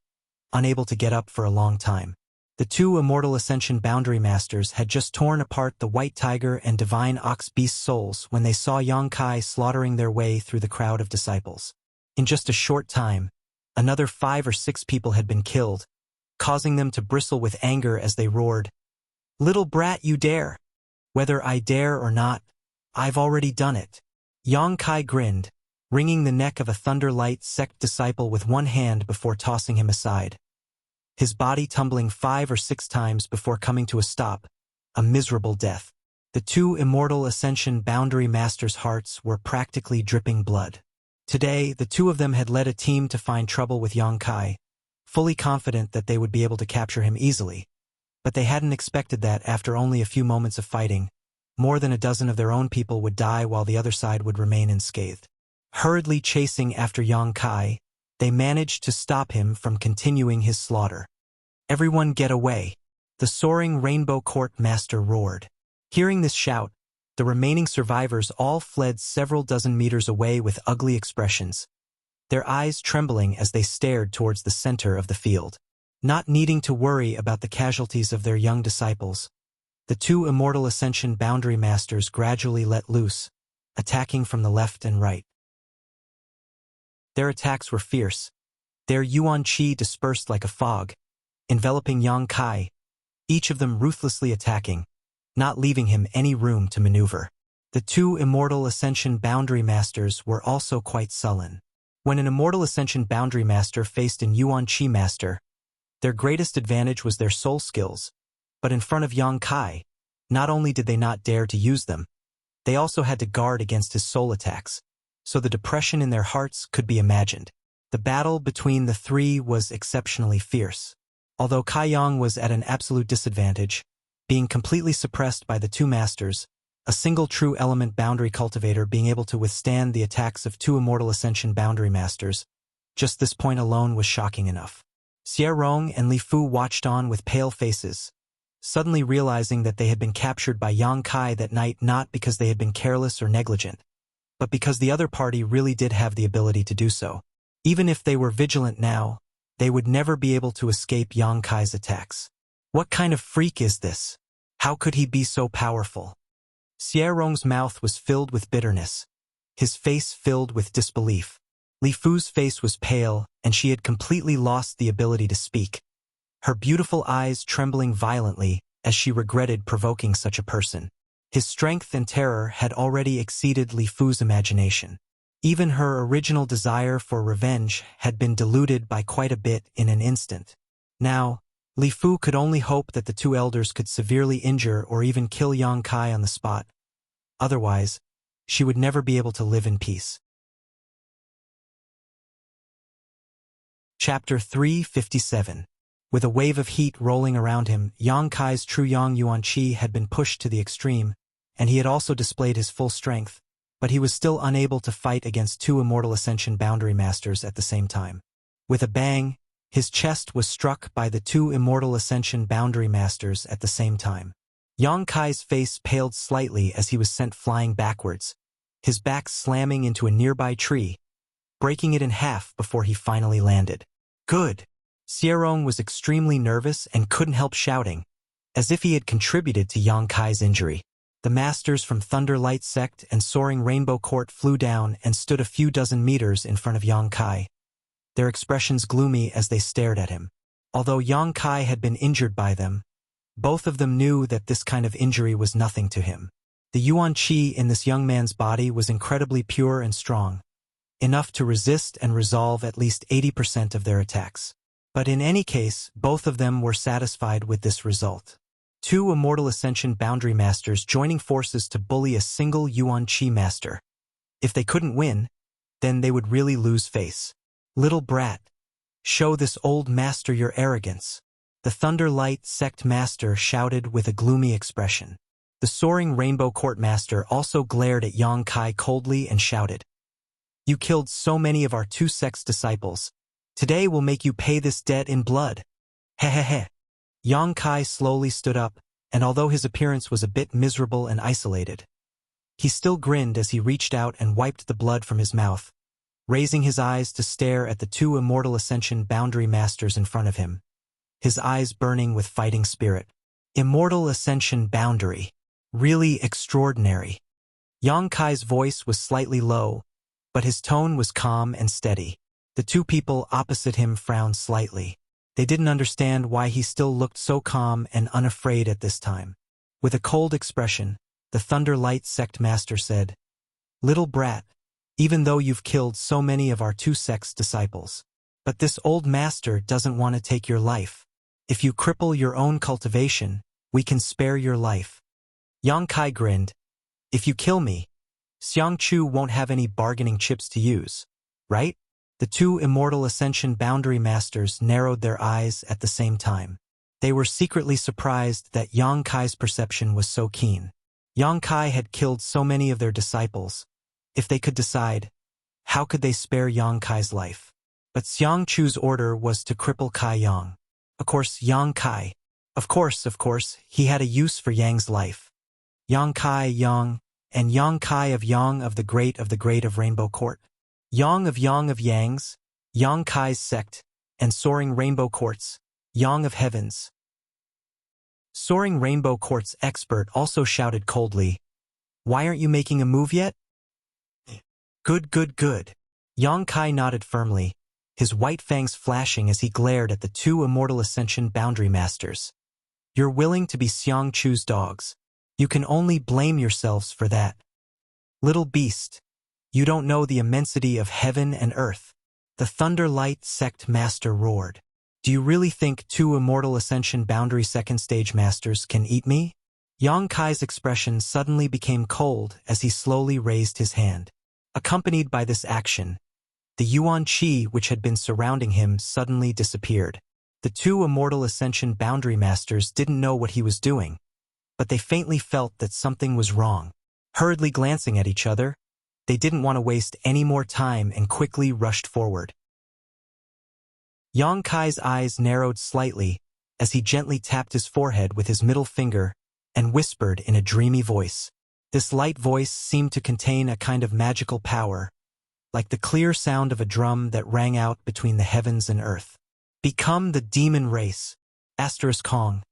[SPEAKER 1] unable to get up for a long time. The two Immortal Ascension Boundary Masters had just torn apart the White Tiger and Divine Ox Beast souls when they saw Yang Kai slaughtering their way through the crowd of disciples. In just a short time, another 5 or 6 people had been killed, causing them to bristle with anger as they roared, "Little brat, you dare! Whether I dare or not, I've already done it." Yang Kai grinned, wringing the neck of a Thunderlight sect disciple with one hand before tossing him aside. His body tumbling 5 or 6 times before coming to a stop, a miserable death. The two Immortal Ascension Boundary Masters' hearts were practically dripping blood. Today, the two of them had led a team to find trouble with Yang Kai, fully confident that they would be able to capture him easily. But they hadn't expected that after only a few moments of fighting, more than a dozen of their own people would die while the other side would remain unscathed. Hurriedly chasing after Yang Kai, they managed to stop him from continuing his slaughter. "Everyone get away!" the soaring Rainbow Court Master roared. Hearing this shout, the remaining survivors all fled several dozen meters away with ugly expressions, their eyes trembling as they stared towards the center of the field. Not needing to worry about the casualties of their young disciples, the two Immortal Ascension Boundary Masters gradually let loose, attacking from the left and right. Their attacks were fierce, their Yuan Qi dispersed like a fog, enveloping Yang Kai, each of them ruthlessly attacking, not leaving him any room to maneuver. The two Immortal Ascension Boundary Masters were also quite sullen. When an Immortal Ascension Boundary Master faced an Yuan Qi Master, their greatest advantage was their soul skills, but in front of Yang Kai, not only did they not dare to use them, they also had to guard against his soul attacks, so the depression in their hearts could be imagined. The battle between the three was exceptionally fierce. Although Kai Yang was at an absolute disadvantage, being completely suppressed by the two masters, a single true element boundary cultivator being able to withstand the attacks of two Immortal Ascension Boundary Masters, just this point alone was shocking enough. Xie Rong and Li Fu watched on with pale faces, suddenly realizing that they had been captured by Yang Kai that night not because they had been careless or negligent, but because the other party really did have the ability to do so. Even if they were vigilant now, they would never be able to escape Yang Kai's attacks. What kind of freak is this? How could he be so powerful? Xie Rong's mouth was filled with bitterness, his face filled with disbelief. Li Fu's face was pale, and she had completely lost the ability to speak, her beautiful eyes trembling violently as she regretted provoking such a person. His strength and terror had already exceeded Li Fu's imagination. Even her original desire for revenge had been diluted by quite a bit in an instant. Now, Li Fu could only hope that the two elders could severely injure or even kill Yang Kai on the spot. Otherwise, she would never be able to live in peace. Chapter 357. With a wave of heat rolling around him, Yang Kai's true Yang Yuan Qi had been pushed to the extreme, and he had also displayed his full strength, but he was still unable to fight against two Immortal Ascension Boundary Masters at the same time. With a bang, his chest was struck by the two Immortal Ascension Boundary Masters at the same time. Yang Kai's face paled slightly as he was sent flying backwards, his back slamming into a nearby tree, breaking it in half before he finally landed. Good! Xie Rong was extremely nervous and couldn't help shouting, as if he had contributed to Yang Kai's injury. The masters from Thunderlight Sect and Soaring Rainbow Court flew down and stood a few dozen meters in front of Yang Kai, their expressions gloomy as they stared at him. Although Yang Kai had been injured by them, both of them knew that this kind of injury was nothing to him. The Yuan Qi in this young man's body was incredibly pure and strong, enough to resist and resolve at least 80% of their attacks. But in any case, both of them were satisfied with this result. Two Immortal Ascension Boundary Masters joining forces to bully a single Yuan Qi Master. If they couldn't win, then they would really lose face. "Little brat, show this old master your arrogance," The Thunder Light Sect Master shouted with a gloomy expression. The Soaring Rainbow Court Master also glared at Yang Kai coldly and shouted, "You killed so many of our two sect's disciples. Today we'll make you pay this debt in blood." Hehehe. Yang Kai slowly stood up, and although his appearance was a bit miserable and isolated, he still grinned as he reached out and wiped the blood from his mouth, raising his eyes to stare at the two Immortal Ascension Boundary Masters in front of him, his eyes burning with fighting spirit. Immortal Ascension Boundary. Really extraordinary. Yang Kai's voice was slightly low, but his tone was calm and steady. The two people opposite him frowned slightly. They didn't understand why he still looked so calm and unafraid at this time. With a cold expression, the Thunder Light Sect Master said, "Little brat, even though you've killed so many of our two sect's disciples, but this old master doesn't want to take your life. If you cripple your own cultivation, we can spare your life." Yang Kai grinned. "If you kill me, Xiang Chu won't have any bargaining chips to use, right?" The two Immortal Ascension Boundary Masters narrowed their eyes at the same time. They were secretly surprised that Yang Kai's perception was so keen. Yang Kai had killed so many of their disciples. If they could decide, how could they spare Yang Kai's life? But Xiang Chu's order was to cripple Kai Yang. Of course, Yang Kai. Of course, he had a use for Yang's life. Yang Kai Yang, and Yang Kai of Yang of the Great of Rainbow Court. Yang of Yang's, Yang Kai's sect, and Soaring Rainbow Court's, Yang of Heaven's. Soaring Rainbow Court's expert also shouted coldly, "Why aren't you making a move yet?" Good. Yang Kai nodded firmly, his white fangs flashing as he glared at the two Immortal Ascension Boundary Masters. "You're willing to be Xiang Chu's dogs. You can only blame yourselves for that. Little beast, you don't know the immensity of heaven and earth." The Thunder Light Sect Master roared. "Do you really think two Immortal Ascension Boundary Second Stage Masters can eat me?" Yang Kai's expression suddenly became cold as he slowly raised his hand. Accompanied by this action, the Yuan Qi which had been surrounding him suddenly disappeared. The two Immortal Ascension Boundary Masters didn't know what he was doing, but they faintly felt that something was wrong. Hurriedly glancing at each other, they didn't want to waste any more time and quickly rushed forward. Yang Kai's eyes narrowed slightly as he gently tapped his forehead with his middle finger and whispered in a dreamy voice. This light voice seemed to contain a kind of magical power, like the clear sound of a drum that rang out between the heavens and earth. "Become the demon race. Kong.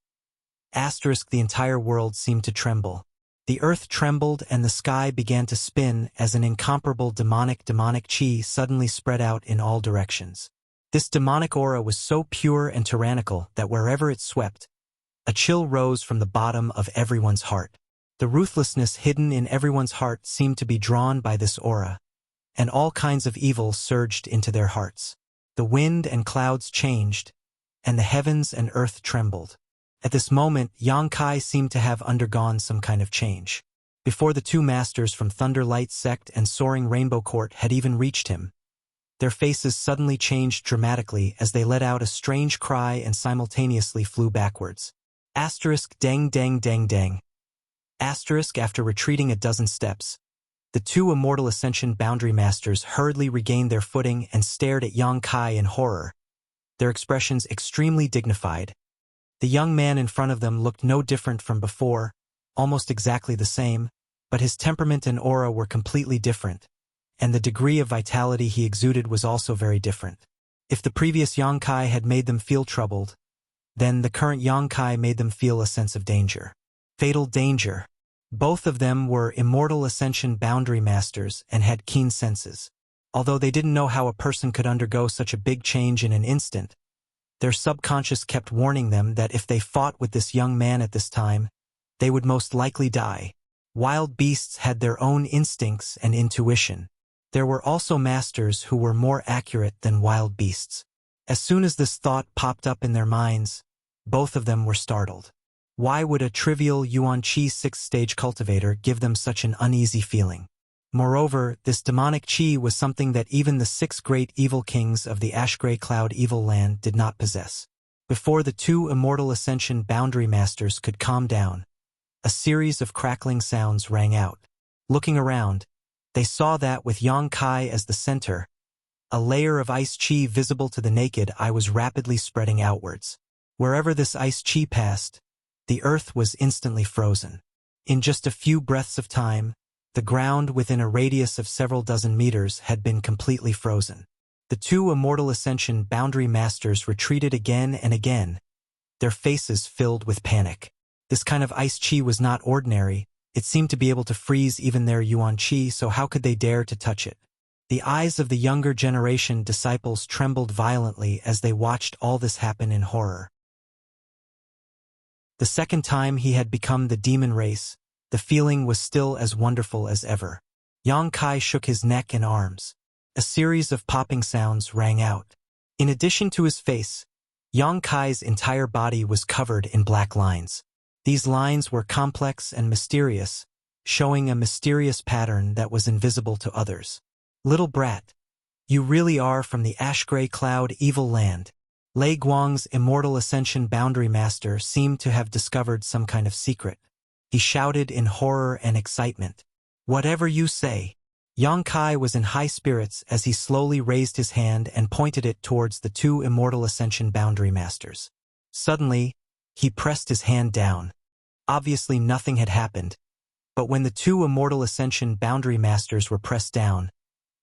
[SPEAKER 1] The entire world seemed to tremble. The earth trembled and the sky began to spin as an incomparable demonic chi suddenly spread out in all directions. This demonic aura was so pure and tyrannical that wherever it swept, a chill rose from the bottom of everyone's heart. The ruthlessness hidden in everyone's heart seemed to be drawn by this aura, and all kinds of evil surged into their hearts. The wind and clouds changed, and the heavens and earth trembled. At this moment, Yang Kai seemed to have undergone some kind of change. Before the two masters from Thunder Light Sect and Soaring Rainbow Court had even reached him, their faces suddenly changed dramatically as they let out a strange cry and simultaneously flew backwards. Dang dang. After retreating a dozen steps, the two Immortal Ascension Boundary Masters hurriedly regained their footing and stared at Yang Kai in horror, their expressions extremely dignified. The young man in front of them looked no different from before, almost exactly the same, but his temperament and aura were completely different, and the degree of vitality he exuded was also very different. If the previous Yang Kai had made them feel troubled, then the current Yang Kai made them feel a sense of danger. Fatal danger. Both of them were Immortal Ascension Boundary Masters and had keen senses. Although they didn't know how a person could undergo such a big change in an instant, their subconscious kept warning them that if they fought with this young man at this time, they would most likely die. Wild beasts had their own instincts and intuition. There were also masters who were more accurate than wild beasts. As soon as this thought popped up in their minds, both of them were startled. Why would a trivial Yuan Qi 6th stage cultivator give them such an uneasy feeling? Moreover, this demonic chi was something that even the 6 great evil kings of the Ash Grey Cloud Evil Land did not possess. Before the two immortal Ascension Boundary Masters could calm down, a series of crackling sounds rang out. Looking around, they saw that, with Yang Kai as the center, a layer of ice chi visible to the naked eye was rapidly spreading outwards. Wherever this ice chi passed, the earth was instantly frozen. In just a few breaths of time, the ground within a radius of several dozen meters had been completely frozen. The two immortal Ascension Boundary Masters retreated again and again, their faces filled with panic. This kind of ice chi was not ordinary. It seemed to be able to freeze even their yuan chi, so how could they dare to touch it? The eyes of the younger generation disciples trembled violently as they watched all this happen in horror. The second time he had become the demon race, the feeling was still as wonderful as ever. Yang Kai shook his neck and arms. A series of popping sounds rang out. In addition to his face, Yang Kai's entire body was covered in black lines. These lines were complex and mysterious, showing a mysterious pattern that was invisible to others. Little brat, you really are from the ash-gray cloud evil land. Lei Guang's immortal Ascension Boundary Master seemed to have discovered some kind of secret. He shouted in horror and excitement. Whatever you say. Yang Kai was in high spirits as he slowly raised his hand and pointed it towards the two immortal Ascension Boundary Masters. Suddenly, he pressed his hand down. Obviously nothing had happened, but when the two immortal Ascension Boundary Masters were pressed down,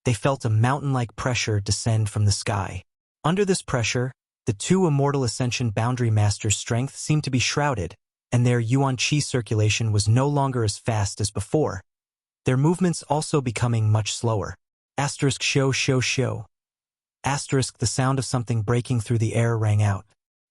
[SPEAKER 1] they felt a mountain-like pressure descend from the sky. Under this pressure, the two immortal Ascension Boundary Masters' strength seemed to be shrouded, and their yuan chi circulation was no longer as fast as before, their movements also becoming much slower. Asterisk show show show. Asterisk the sound of something breaking through the air rang out.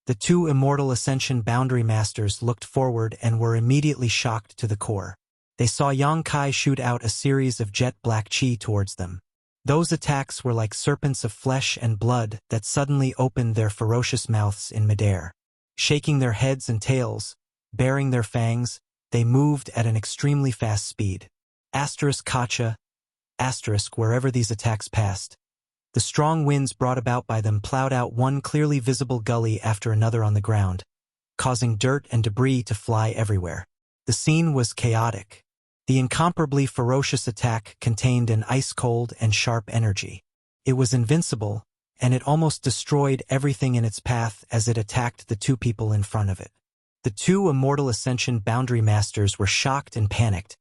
[SPEAKER 1] The two immortal Ascension Boundary Masters looked forward and were immediately shocked to the core. They saw Yang Kai shoot out a series of jet black chi towards them. Those attacks were like serpents of flesh and blood that suddenly opened their ferocious mouths in midair. Shaking their heads and tails, baring their fangs, they moved at an extremely fast speed. Asterisk kacha. Asterisk wherever these attacks passed. The strong winds brought about by them plowed out one clearly visible gully after another on the ground, causing dirt and debris to fly everywhere. The scene was chaotic. The incomparably ferocious attack contained an ice-cold and sharp energy. It was invincible, and it almost destroyed everything in its path as it attacked the two people in front of it. The two immortal Ascension Boundary Masters were shocked and panicked,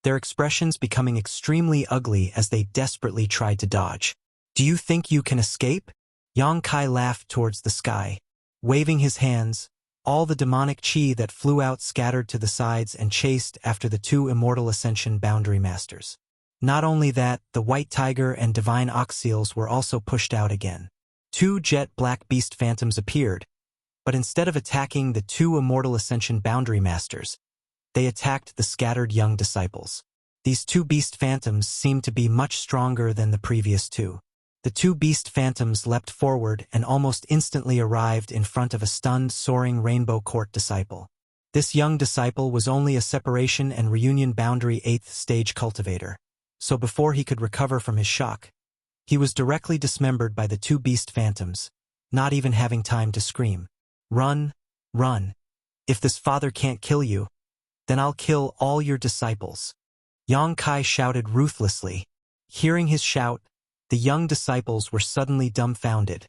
[SPEAKER 1] their expressions becoming extremely ugly as they desperately tried to dodge. Do you think you can escape? Yang Kai laughed towards the sky. Waving his hands, all the demonic chi that flew out scattered to the sides and chased after the two immortal Ascension Boundary Masters. Not only that, the White Tiger and Divine Oxeals were also pushed out again. Two jet black beast phantoms appeared, but instead of attacking the two immortal Ascension Boundary Masters, they attacked the scattered young disciples. These two beast phantoms seemed to be much stronger than the previous two. The two beast phantoms leapt forward and almost instantly arrived in front of a stunned, soaring Rainbow Court disciple. This young disciple was only a separation and reunion boundary 8th stage cultivator, so before he could recover from his shock, he was directly dismembered by the two beast phantoms, not even having time to scream. Run, run. If this father can't kill you, then I'll kill all your disciples. Yang Kai shouted ruthlessly. Hearing his shout, the young disciples were suddenly dumbfounded,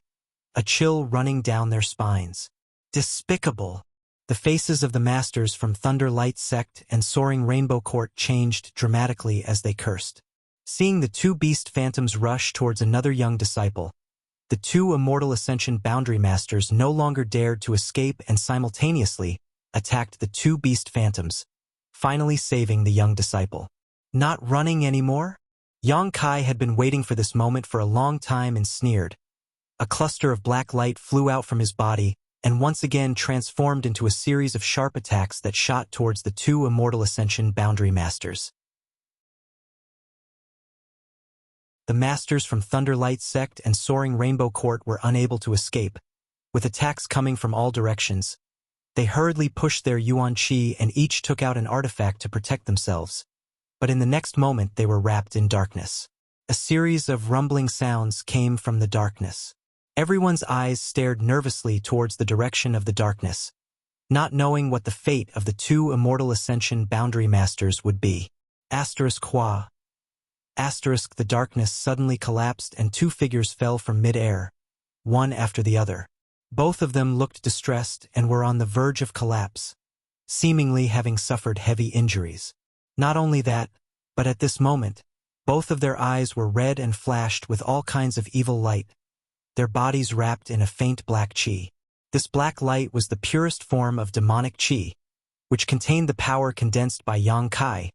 [SPEAKER 1] a chill running down their spines. Despicable! The faces of the masters from Thunder Light Sect and Soaring Rainbow Court changed dramatically as they cursed. Seeing the two beast phantoms rush towards another young disciple, the two immortal Ascension Boundary Masters no longer dared to escape and simultaneously attacked the two beast phantoms, finally saving the young disciple. Not running anymore? Yang Kai had been waiting for this moment for a long time and sneered. A cluster of black light flew out from his body and once again transformed into a series of sharp attacks that shot towards the two immortal Ascension Boundary Masters. The masters from Thunder Light Sect and Soaring Rainbow Court were unable to escape, with attacks coming from all directions. They hurriedly pushed their yuan chi and each took out an artifact to protect themselves. But in the next moment they were wrapped in darkness. A series of rumbling sounds came from the darkness. Everyone's eyes stared nervously towards the direction of the darkness, not knowing what the fate of the two immortal ascension boundary masters would be. Qua. The darkness suddenly collapsed and two figures fell from mid-air, one after the other. Both of them looked distressed and were on the verge of collapse, seemingly having suffered heavy injuries. Not only that, but at this moment, both of their eyes were red and flashed with all kinds of evil light, their bodies wrapped in a faint black qi. This black light was the purest form of demonic qi, which contained the power condensed by Yang Kai,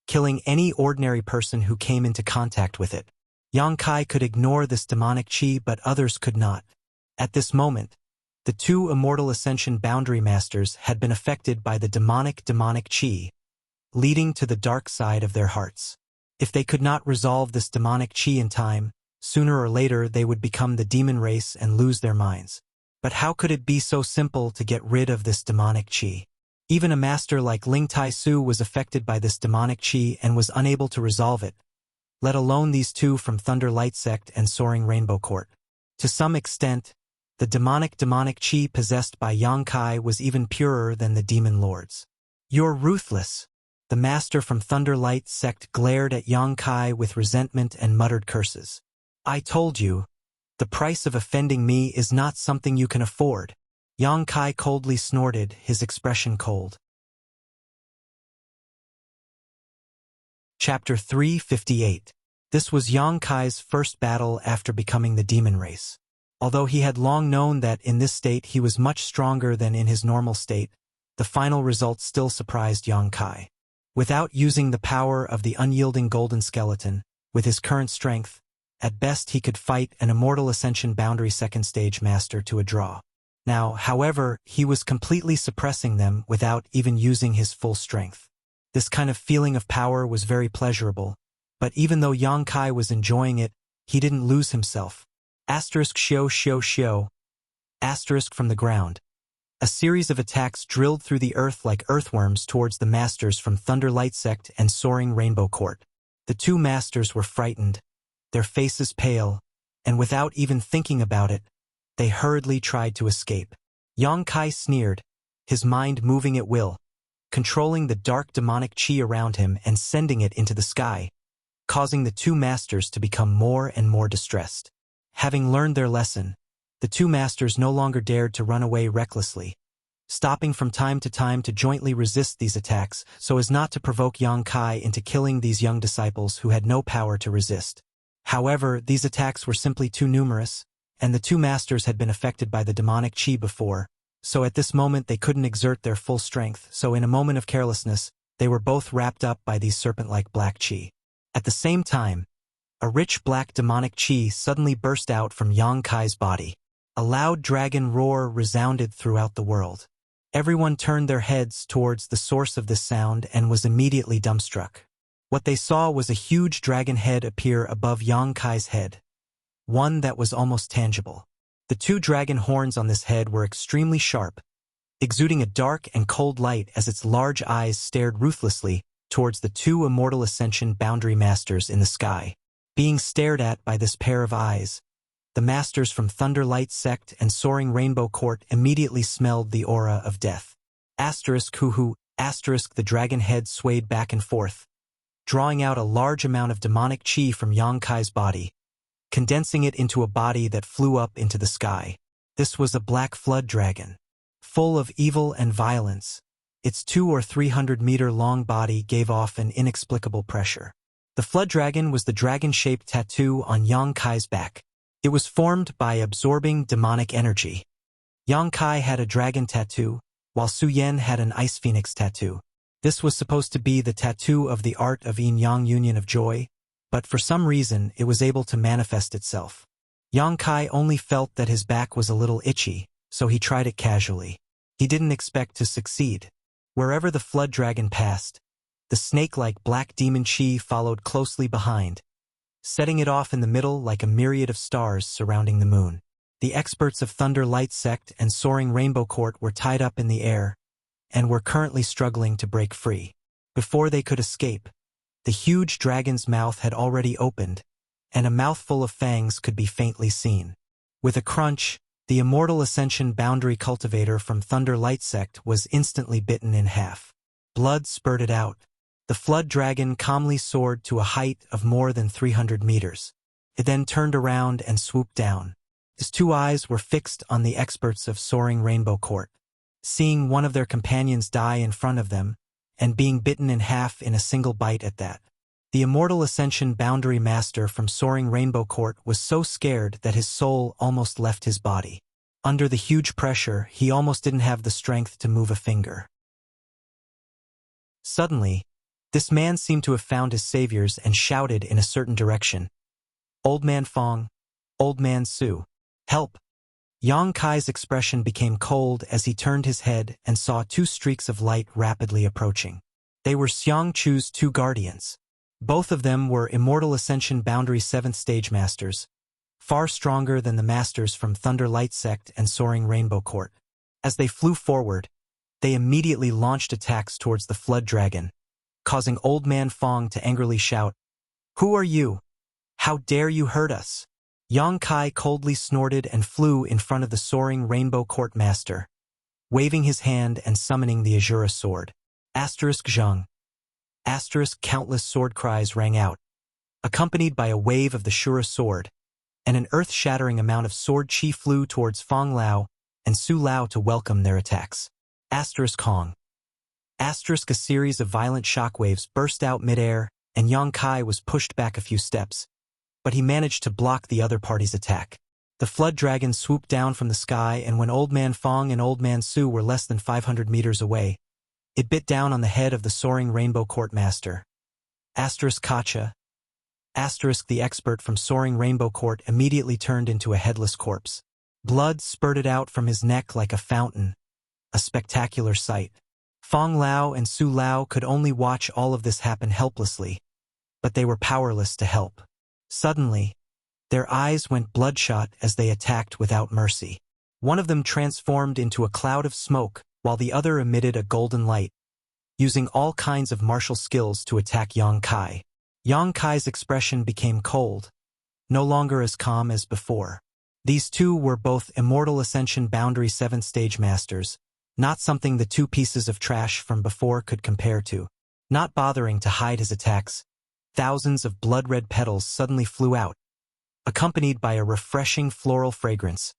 [SPEAKER 1] killing any ordinary person who came into contact with it. Yang Kai could ignore this demonic qi, but others could not. At this moment, the two immortal ascension boundary masters had been affected by the demonic qi, leading to the dark side of their hearts. If they could not resolve this demonic qi in time, sooner or later they would become the demon race and lose their minds. But how could it be so simple to get rid of this demonic qi? Even a master like Ling Tai Su was affected by this demonic qi and was unable to resolve it, let alone these two from Thunder Light Sect and Soaring Rainbow Court. To some extent, the demonic qi possessed by Yang Kai was even purer than the demon lords. "You're ruthless." The master from Thunder Light Sect glared at Yang Kai with resentment and muttered curses. "I told you, the price of offending me is not something you can afford." Yang Kai coldly snorted, his expression cold. Chapter 358. This was Yang Kai's first battle after becoming the demon race. Although he had long known that in this state he was much stronger than in his normal state, the final result still surprised Yang Kai. Without using the power of the unyielding golden skeleton, with his current strength, at best he could fight an immortal ascension boundary second stage master to a draw. Now, however, he was completely suppressing them without even using his full strength. This kind of feeling of power was very pleasurable, but even though Yang Kai was enjoying it, he didn't lose himself. Shio. From the ground. A series of attacks drilled through the earth like earthworms towards the masters from Thunder Light Sect and Soaring Rainbow Court. The two masters were frightened, their faces pale, and without even thinking about it, they hurriedly tried to escape. Yang Kai sneered, his mind moving at will, controlling the dark demonic qi around him and sending it into the sky, causing the two masters to become more and more distressed. Having learned their lesson, the two masters no longer dared to run away recklessly, stopping from time to jointly resist these attacks so as not to provoke Yang Kai into killing these young disciples who had no power to resist. However, these attacks were simply too numerous, and the two masters had been affected by the demonic qi before, so at this moment they couldn't exert their full strength, so in a moment of carelessness, they were both wrapped up by these serpent-like black qi. At the same time, a rich black demonic qi suddenly burst out from Yang Kai's body. A loud dragon roar resounded throughout the world. Everyone turned their heads towards the source of this sound and was immediately dumbstruck. What they saw was a huge dragon head appear above Yang Kai's head, one that was almost tangible. The two dragon horns on this head were extremely sharp, exuding a dark and cold light as its large eyes stared ruthlessly towards the two immortal ascension boundary masters in the sky. Being stared at by this pair of eyes, the masters from Thunder Light Sect and Soaring Rainbow Court immediately smelled the aura of death. The dragon head swayed back and forth, drawing out a large amount of demonic qi from Yang Kai's body, condensing it into a body that flew up into the sky. This was a black flood dragon, full of evil and violence. Its 200 or 300 meter long body gave off an inexplicable pressure. The flood dragon was the dragon-shaped tattoo on Yang Kai's back. It was formed by absorbing demonic energy. Yang Kai had a dragon tattoo, while Su Yen had an ice phoenix tattoo. This was supposed to be the tattoo of the art of yin-yang union of joy, but for some reason it was able to manifest itself. Yang Kai only felt that his back was a little itchy, so he tried it casually. He didn't expect to succeed. Wherever the flood dragon passed, the snake-like black demon qi followed closely behind, setting it off in the middle like a myriad of stars surrounding the moon. The experts of Thunder Light Sect and Soaring Rainbow Court were tied up in the air, and were currently struggling to break free. Before they could escape, the huge dragon's mouth had already opened, and a mouthful of fangs could be faintly seen. With a crunch, the immortal ascension boundary cultivator from Thunder Light Sect was instantly bitten in half. Blood spurted out. The flood dragon calmly soared to a height of more than 300 meters. It then turned around and swooped down. His two eyes were fixed on the experts of Soaring Rainbow Court. Seeing one of their companions die in front of them, and being bitten in half in a single bite at that. The immortal ascension boundary master from Soaring Rainbow Court was so scared that his soul almost left his body. Under the huge pressure, he almost didn't have the strength to move a finger. Suddenly, this man seemed to have found his saviors and shouted in a certain direction. "Old Man Fong, Old Man Su, help!" Yang Kai's expression became cold as he turned his head and saw two streaks of light rapidly approaching. They were Xiang Chu's two guardians. Both of them were Immortal Ascension Boundary 7th Stage Masters, far stronger than the masters from Thunder Light Sect and Soaring Rainbow Court. As they flew forward, they immediately launched attacks towards the Flood Dragon, causing Old Man Fong to angrily shout, "Who are you? How dare you hurt us?" Yang Kai coldly snorted and flew in front of the Soaring Rainbow Court Master, waving his hand and summoning the Azura sword. Zhang. Countless sword cries rang out, accompanied by a wave of the Shura sword, and an earth-shattering amount of sword chi flew towards Fong Lao and Su Lao to welcome their attacks. Hong. A series of violent shockwaves burst out midair, and Yang Kai was pushed back a few steps, but he managed to block the other party's attack. The Flood Dragon swooped down from the sky, and when Old Man Fong and Old Man Su were less than 500 meters away, it bit down on the head of the Soaring Rainbow Court Master. Kacha. The expert from Soaring Rainbow Court immediately turned into a headless corpse. Blood spurted out from his neck like a fountain, a spectacular sight. Fong Lao and Su Lao could only watch all of this happen helplessly, but they were powerless to help. Suddenly, their eyes went bloodshot as they attacked without mercy. One of them transformed into a cloud of smoke, while the other emitted a golden light, using all kinds of martial skills to attack Yang Kai. Yang Kai's expression became cold, no longer as calm as before. These two were both Immortal Ascension Boundary 7th Stage Masters, not something the two pieces of trash from before could compare to. Not bothering to hide his attacks, thousands of blood-red petals suddenly flew out, accompanied by a refreshing floral fragrance,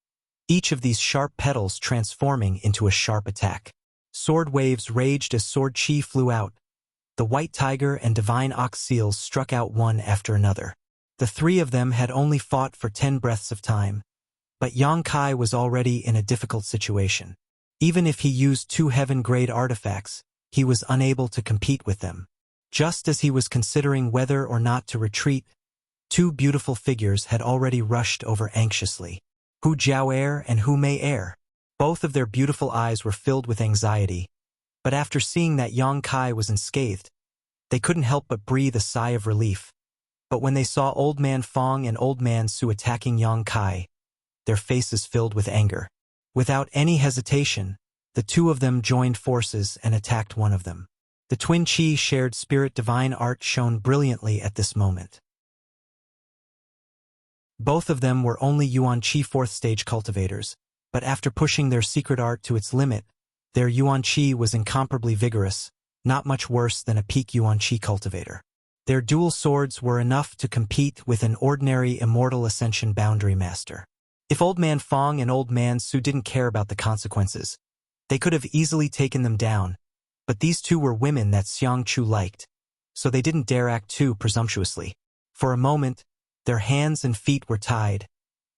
[SPEAKER 1] each of these sharp petals transforming into a sharp attack. Sword waves raged as sword chi flew out. The White Tiger and Divine Ox Seals struck out one after another. The three of them had only fought for 10 breaths of time, but Yang Kai was already in a difficult situation. Even if he used 2 heaven-grade artifacts, he was unable to compete with them. Just as he was considering whether or not to retreat, 2 beautiful figures had already rushed over anxiously. Hu Jiao'er and Hu Mei-er. Both of their beautiful eyes were filled with anxiety, but after seeing that Yang Kai was unscathed, they couldn't help but breathe a sigh of relief. But when they saw Old Man Fong and Old Man Su attacking Yang Kai, their faces filled with anger. Without any hesitation, the two of them joined forces and attacked one of them. The twin chi shared spirit divine art shone brilliantly at this moment. Both of them were only Yuan Chi 4th stage cultivators, but after pushing their secret art to its limit, their Yuan Chi was incomparably vigorous, not much worse than a peak Yuan Chi cultivator. Their dual swords were enough to compete with an ordinary Immortal Ascension Boundary Master. If Old Man Fong and Old Man Su didn't care about the consequences, they could have easily taken them down, but these two were women that Xiang Chu liked, so they didn't dare act too presumptuously. For a moment, their hands and feet were tied,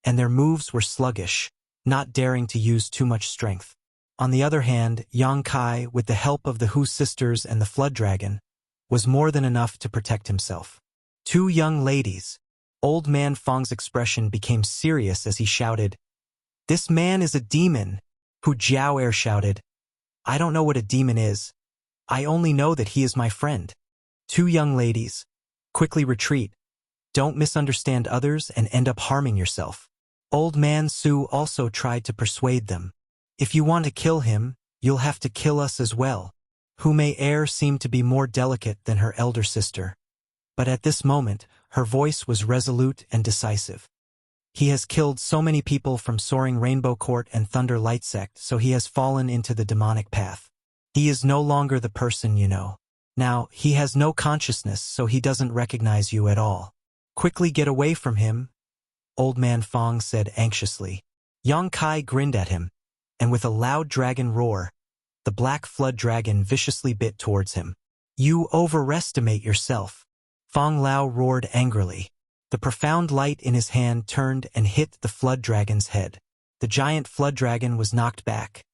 [SPEAKER 1] and their moves were sluggish, not daring to use too much strength. On the other hand, Yang Kai, with the help of the Hu sisters and the Flood Dragon, was more than enough to protect himself. 2 young ladies. Old Man Fong's expression became serious as he shouted, "This man is a demon!" Hu Jiao'er shouted, "I don't know what a demon is. I only know that he is my friend." 2 young ladies. Quickly retreat. Don't misunderstand others and end up harming yourself. Old Man Su also tried to persuade them. If you want to kill him, you'll have to kill us as well. Hu Mei-er seemed to be more delicate than her elder sister, but at this moment, her voice was resolute and decisive. He has killed so many people from Soaring Rainbow Court and Thunder Light Sect, so he has fallen into the demonic path. He is no longer the person you know. Now, he has no consciousness, so he doesn't recognize you at all. Quickly get away from him, Old Man Fong said anxiously. Yang Kai grinned at him, and with a loud dragon roar, the black flood dragon viciously bit towards him. You overestimate yourself. Fong Lao roared angrily. The profound light in his hand turned and hit the flood dragon's head. The giant flood dragon was knocked back,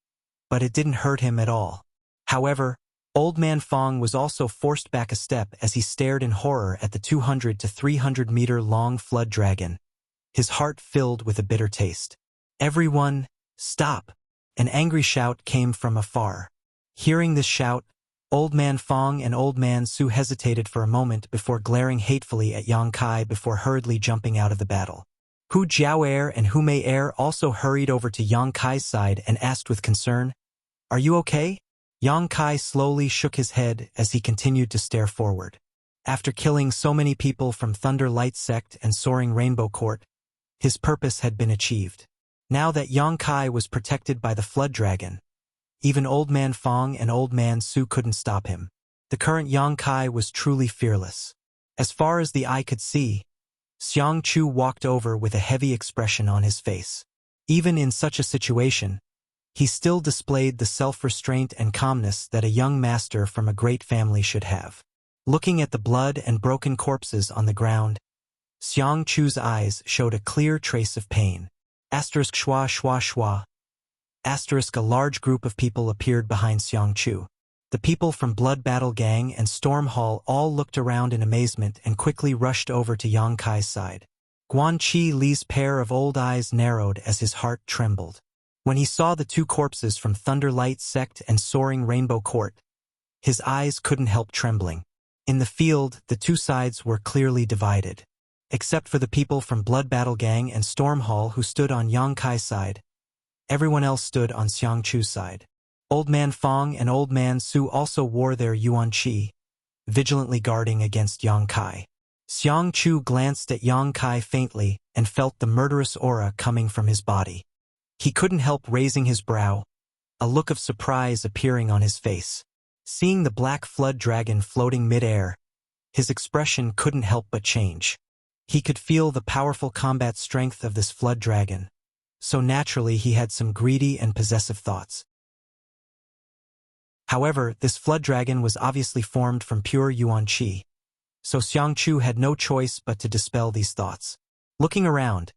[SPEAKER 1] but it didn't hurt him at all. However, Old Man Fong was also forced back a step as he stared in horror at the 200 to 300 meter long flood dragon. His heart filled with a bitter taste. Everyone, stop! An angry shout came from afar. Hearing this shout, Old Man Fong and Old Man Su hesitated for a moment before glaring hatefully at Yang Kai before hurriedly jumping out of the battle. Hu Jiao'er and Hu Mei-er also hurried over to Yang Kai's side and asked with concern, Are you okay? Yang Kai slowly shook his head as he continued to stare forward. After killing so many people from Thunder Light Sect and Soaring Rainbow Court, his purpose had been achieved. Now that Yang Kai was protected by the Flood Dragon, even Old Man Fong and Old Man Su couldn't stop him. The current Yang Kai was truly fearless. As far as the eye could see, Xiang Chu walked over with a heavy expression on his face. Even in such a situation, he still displayed the self-restraint and calmness that a young master from a great family should have. Looking at the blood and broken corpses on the ground, Xiang Chu's eyes showed a clear trace of pain. Asterisk schwa schwa schwa. Asterisk a large group of people appeared behind Xiang Chu. The people from Blood Battle Gang and Storm Hall all looked around in amazement and quickly rushed over to Yang Kai's side. Guan Chi Li's pair of old eyes narrowed as his heart trembled. When he saw the two corpses from Thunder Light Sect and Soaring Rainbow Court, his eyes couldn't help trembling. In the field, the two sides were clearly divided. Except for the people from Blood Battle Gang and Storm Hall who stood on Yang Kai's side, everyone else stood on Xiang Chu's side. Old Man Fong and Old Man Su also wore their Yuan Qi, vigilantly guarding against Yang Kai. Xiang Chu glanced at Yang Kai faintly and felt the murderous aura coming from his body. He couldn't help raising his brow, a look of surprise appearing on his face. Seeing the black flood dragon floating mid-air, his expression couldn't help but change. He could feel the powerful combat strength of this flood dragon, so naturally he had some greedy and possessive thoughts. However, this flood dragon was obviously formed from pure Yuan Qi, so Xiang Chu had no choice but to dispel these thoughts. Looking around,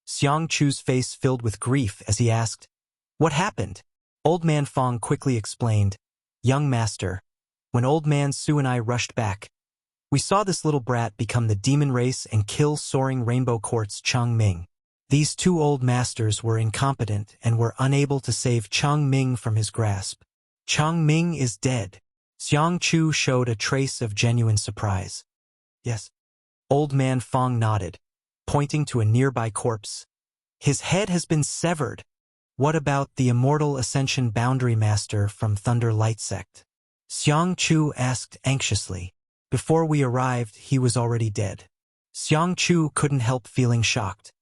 [SPEAKER 1] Xiang Chu's face filled with grief as he asked, What happened? Old Man Fong quickly explained, Young master, when Old Man Su and I rushed back, we saw this little brat become the demon race and kill Soaring Rainbow Court's Chang Ming. These two old masters were incompetent and were unable to save Chang Ming from his grasp. Chang Ming is dead. Xiang Chu showed a trace of genuine surprise. Yes. Old Man Fong nodded, pointing to a nearby corpse. His head has been severed. What about the immortal Ascension Boundary Master from Thunder Light Sect? Xiang Chu asked anxiously. Before we arrived, he was already dead. Xiang Chu couldn't help feeling shocked.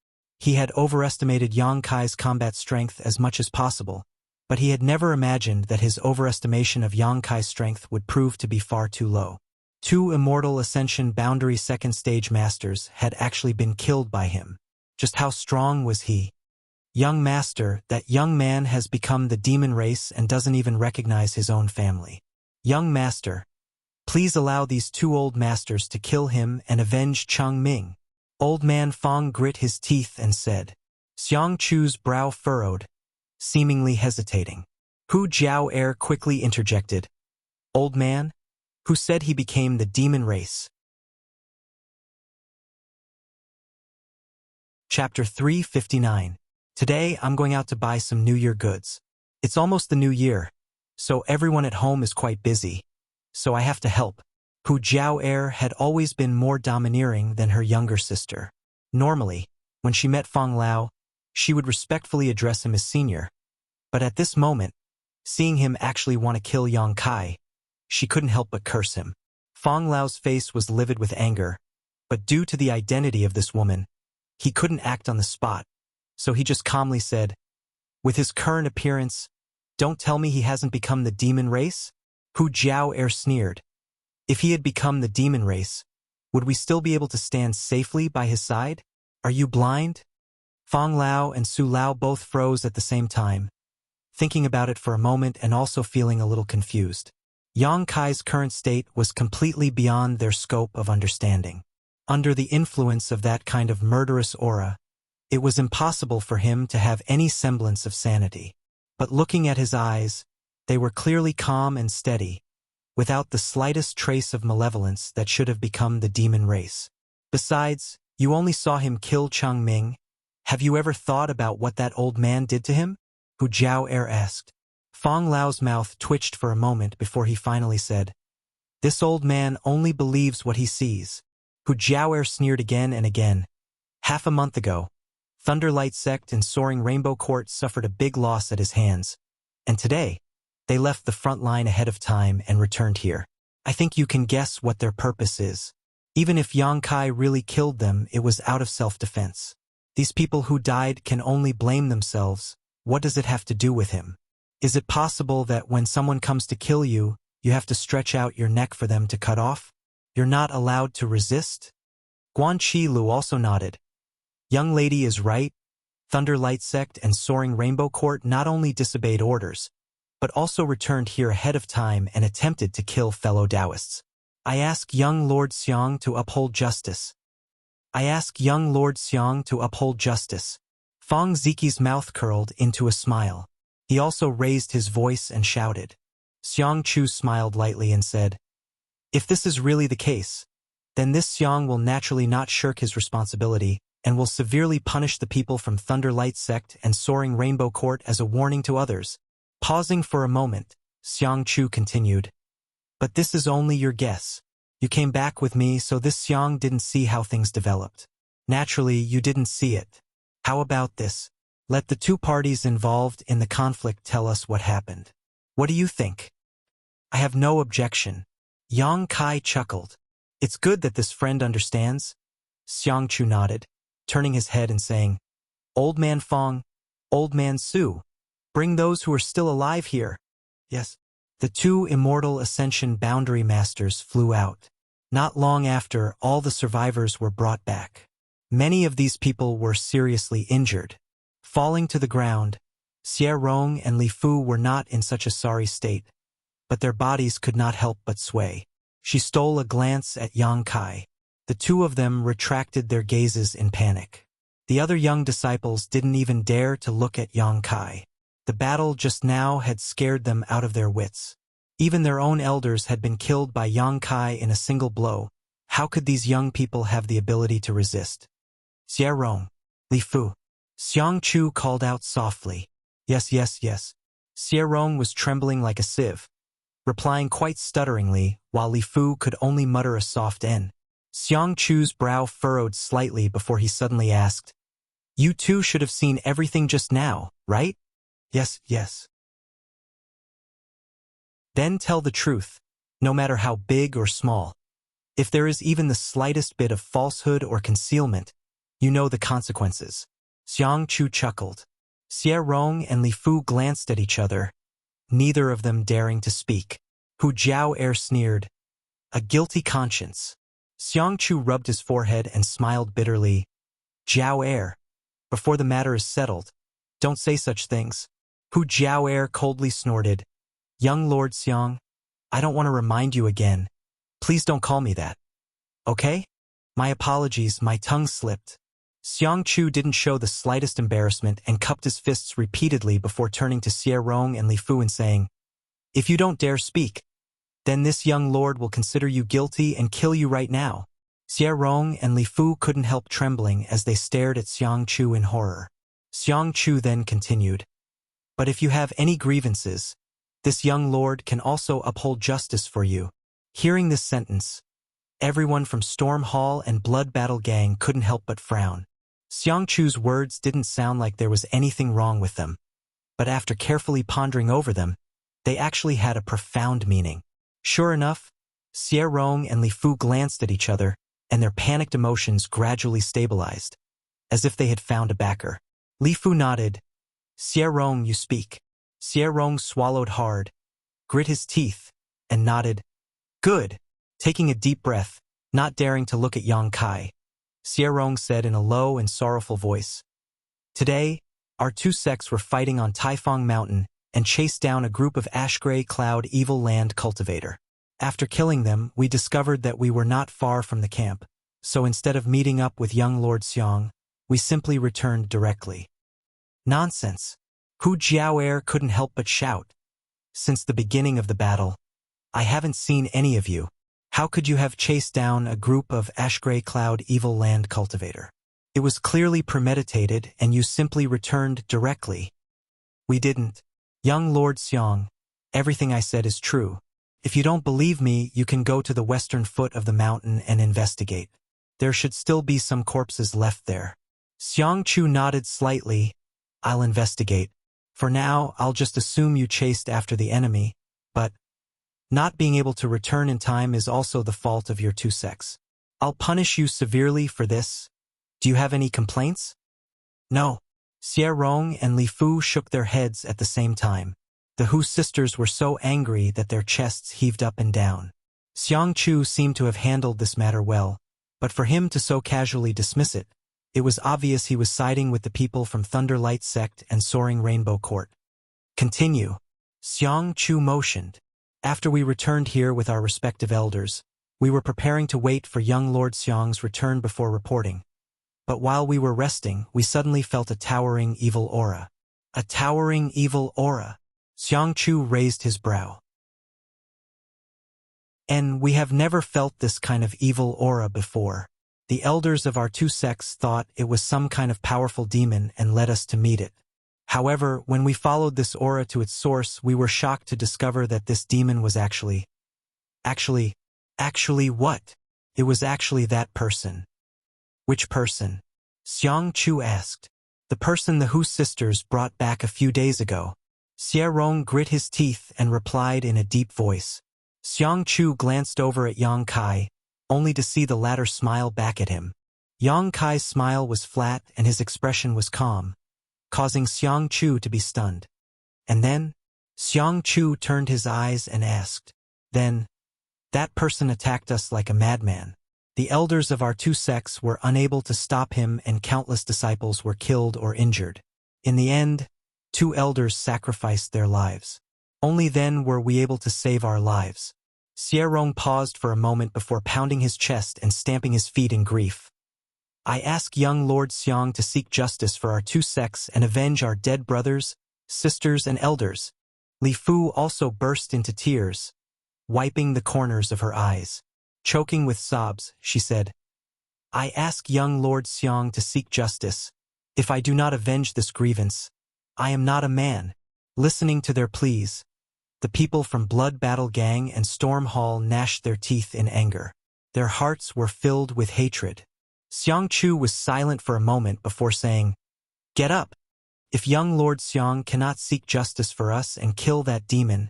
[SPEAKER 1] He had overestimated Yang Kai's combat strength as much as possible, but he had never imagined that his overestimation of Yang Kai's strength would prove to be far too low. Two immortal Ascension Boundary second stage masters had actually been killed by him. Just how strong was he? Young master, that young man has become the demon race and doesn't even recognize his own family. Young master, please allow these two old masters to kill him and avenge Chang Ming. Old Man Fong grit his teeth and said. Xiang Chu's brow furrowed, seemingly hesitating. Hu Jiao'er quickly interjected. Old man? Who said he became the demon race? Chapter 359. Today I'm going out to buy some New Year goods. It's almost the new year, so everyone at home is quite busy. So I have to help. Hu Jiao'er had always been more domineering than her younger sister. Normally, when she met Fong Lao, she would respectfully address him as senior. But at this moment, seeing him actually want to kill Yang Kai, she couldn't help but curse him. Fong Lao's face was livid with anger, but due to the identity of this woman, He couldn't act on the spot, so he just calmly said, "With his current appearance, don't tell me he hasn't become the demon race?" Hu Jiao sneered. If he had become the demon race, would we still be able to stand safely by his side? Are you blind? Fong Lao and Su Lao both froze at the same time, thinking about it for a moment and also feeling a little confused. Yang Kai's current state was completely beyond their scope of understanding. Under the influence of that kind of murderous aura, it was impossible for him to have any semblance of sanity. But looking at his eyes, they were clearly calm and steady, without the slightest trace of malevolence that should have become the demon race. Besides, you only saw him kill Chang Ming. Have you ever thought about what that old man did to him? Hu Jiao asked. Fong Lao's mouth twitched for a moment before he finally said, "This old man only believes what he sees." Hu Jiao sneered again and again. Half a month ago, Thunderlight Sect and Soaring Rainbow Court suffered a big loss at his hands, and today, they left the front line ahead of time and returned here. I think you can guess what their purpose is. Even if Yang Kai really killed them, it was out of self-defense. These people who died can only blame themselves. What does it have to do with him? Is it possible that when someone comes to kill you, you have to stretch out your neck for them to cut off? You're not allowed to resist? Guan Chi Lu also nodded. Young lady is right. Thunderlight Sect and Soaring Rainbow Court not only disobeyed orders, but also returned here ahead of time and attempted to kill fellow Taoists. I ask young Lord Xiang to uphold justice. I ask young Lord Xiang to uphold justice. Fong Ziqi's mouth curled into a smile. He also raised his voice and shouted. Xiang Chu smiled lightly and said, "If this is really the case, then this Xiang will naturally not shirk his responsibility and will severely punish the people from Thunderlight Sect and Soaring Rainbow Court as a warning to others." Pausing for a moment, Xiang Chu continued, "But this is only your guess. You came back with me, so this Xiang didn't see how things developed. Naturally, you didn't see it. How about this? Let the two parties involved in the conflict tell us what happened. What do you think?" "I have no objection." Yang Kai chuckled. "It's good that this friend understands." Xiang Chu nodded, turning his head and saying, "Old man Fong, Old man Su, bring those who are still alive here." Yes. The two immortal Ascension Boundary Masters flew out. Not long after, all the survivors were brought back. Many of these people were seriously injured. Falling to the ground, Xie Rong and Li Fu were not in such a sorry state, but their bodies could not help but sway. She stole a glance at Yang Kai. The two of them retracted their gazes in panic. The other young disciples didn't even dare to look at Yang Kai. The battle just now had scared them out of their wits. Even their own elders had been killed by Yang Kai in a single blow. How could these young people have the ability to resist? "Xie Rong, Li Fu." Xiang Chu called out softly. "Yes, yes, yes." Xie Rong was trembling like a sieve, replying quite stutteringly, while Li Fu could only mutter a soft N. Xiang Chu's brow furrowed slightly before he suddenly asked, "You two should have seen everything just now, right?" "Yes, yes." "Then tell the truth, no matter how big or small. If there is even the slightest bit of falsehood or concealment, you know the consequences." Xiang Chu chuckled. Xie Rong and Li Fu glanced at each other, neither of them daring to speak. Hu Jiao sneered. "A guilty conscience." Xiang Chu rubbed his forehead and smiled bitterly. "Jiao before the matter is settled, don't say such things." Hu Jiao coldly snorted. "Young Lord Xiang, I don't want to remind you again. Please don't call me that. Okay? My apologies, my tongue slipped." Xiang Chu didn't show the slightest embarrassment and cupped his fists repeatedly before turning to Xie Rong and Li Fu and saying, "If you don't dare speak, then this young lord will consider you guilty and kill you right now." Xie Rong and Li Fu couldn't help trembling as they stared at Xiang Chu in horror. Xiang Chu then continued, "But if you have any grievances, this young lord can also uphold justice for you." Hearing this sentence, everyone from Storm Hall and Blood Battle Gang couldn't help but frown. Xiang Chu's words didn't sound like there was anything wrong with them, but after carefully pondering over them, they actually had a profound meaning. Sure enough, Xie Rong and Li Fu glanced at each other, and their panicked emotions gradually stabilized. as if they had found a backer. Li Fu nodded. Xie Rong, you speak. Xie Rong swallowed hard, grit his teeth, and nodded. Good. Taking a deep breath, not daring to look at Yang Kai, Xie Rong said in a low and sorrowful voice. Today, our two sects were fighting on Taifang Mountain and chased down a group of ash-gray cloud evil land cultivator. After killing them, we discovered that we were not far from the camp, so instead of meeting up with young Lord Xiang, we simply returned directly. Nonsense. Hu Jiaoer couldn't help but shout. Since the beginning of the battle, I haven't seen any of you. How could you have chased down a group of ash-gray cloud evil land cultivator? It was clearly premeditated and you simply returned directly. We didn't. Young Lord Xiang, everything I said is true. If you don't believe me, you can go to the western foot of the mountain and investigate. There should still be some corpses left there. Xiang Chu nodded slightly. I'll investigate. For now, I'll just assume you chased after the enemy, but not being able to return in time is also the fault of your two sects. I'll punish you severely for this. Do you have any complaints? No. Xie Rong and Li Fu shook their heads at the same time. The Hu sisters were so angry that their chests heaved up and down. Xiang Chu seemed to have handled this matter well, but for him to so casually dismiss it, it was obvious he was siding with the people from Thunderlight Sect and Soaring Rainbow Court. Continue. Xiang Chu motioned. After we returned here with our respective elders, we were preparing to wait for young Lord Xiang's return before reporting. But while we were resting, we suddenly felt a towering evil aura. A towering evil aura. Xiang Chu raised his brow. And we have never felt this kind of evil aura before. The elders of our two sects thought it was some kind of powerful demon and led us to meet it. However, when we followed this aura to its source, we were shocked to discover that this demon was actually what? It was actually that person. Which person? Xiang Chu asked. The person the Hu sisters brought back a few days ago. Xie Rong grit his teeth and replied in a deep voice. Xiang Chu glanced over at Yang Kai, only to see the latter smile back at him. Yang Kai's smile was flat and his expression was calm, causing Xiang Chu to be stunned. And then, Xiang Chu turned his eyes and asked, Then, that person attacked us like a madman. The elders of our two sects were unable to stop him and countless disciples were killed or injured. In the end, 2 elders sacrificed their lives. Only then were we able to save our lives. Xie Rong paused for a moment before pounding his chest and stamping his feet in grief. I ask young Lord Xiang to seek justice for our two sects and avenge our dead brothers, sisters, and elders. Li Fu also burst into tears, wiping the corners of her eyes. Choking with sobs, she said, I ask young Lord Xiang to seek justice. If I do not avenge this grievance, I am not a man. Listening to their pleas, the people from Blood Battle Gang and Storm Hall gnashed their teeth in anger. Their hearts were filled with hatred. Xiang Chu was silent for a moment before saying, Get up. If young Lord Xiang cannot seek justice for us and kill that demon,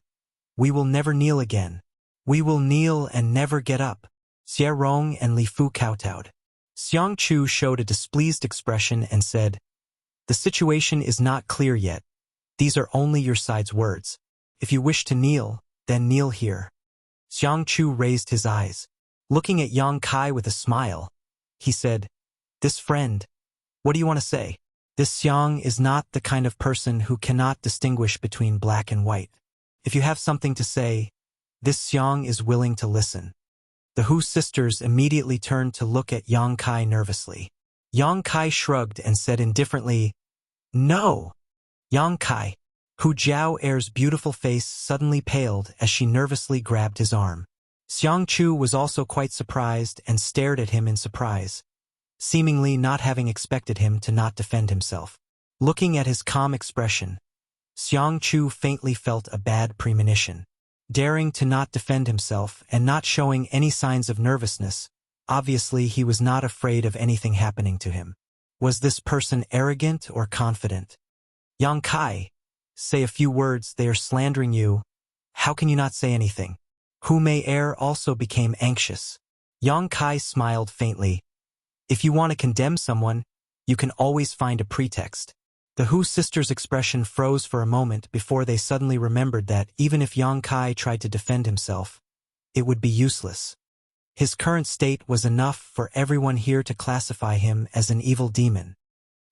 [SPEAKER 1] we will never kneel again. We will kneel and never get up. Xie Rong and Li Fu kowtowed. Xiang Chu showed a displeased expression and said, The situation is not clear yet. These are only your side's words. If you wish to kneel, then kneel here. Xiang Chu raised his eyes. Looking at Yang Kai with a smile, he said, This friend, what do you want to say? This Xiang is not the kind of person who cannot distinguish between black and white. If you have something to say, this Xiang is willing to listen. The Hu sisters immediately turned to look at Yang Kai nervously. Yang Kai shrugged and said indifferently, No. Yang Kai. Hu Jiaoer's beautiful face suddenly paled as she nervously grabbed his arm. Xiang Chu was also quite surprised and stared at him in surprise, seemingly not having expected him to not defend himself. Looking at his calm expression, Xiang Chu faintly felt a bad premonition. Daring to not defend himself and not showing any signs of nervousness, obviously he was not afraid of anything happening to him. Was this person arrogant or confident? Yang Kai, say a few words, they are slandering you. How can you not say anything? Hu Mei-er also became anxious. Yang Kai smiled faintly. If you want to condemn someone, You can always find a pretext. The Hu sisters' expression froze for a moment before they suddenly remembered that even if Yang Kai tried to defend himself, it would be useless. His current state was enough for everyone here to classify him as an evil demon.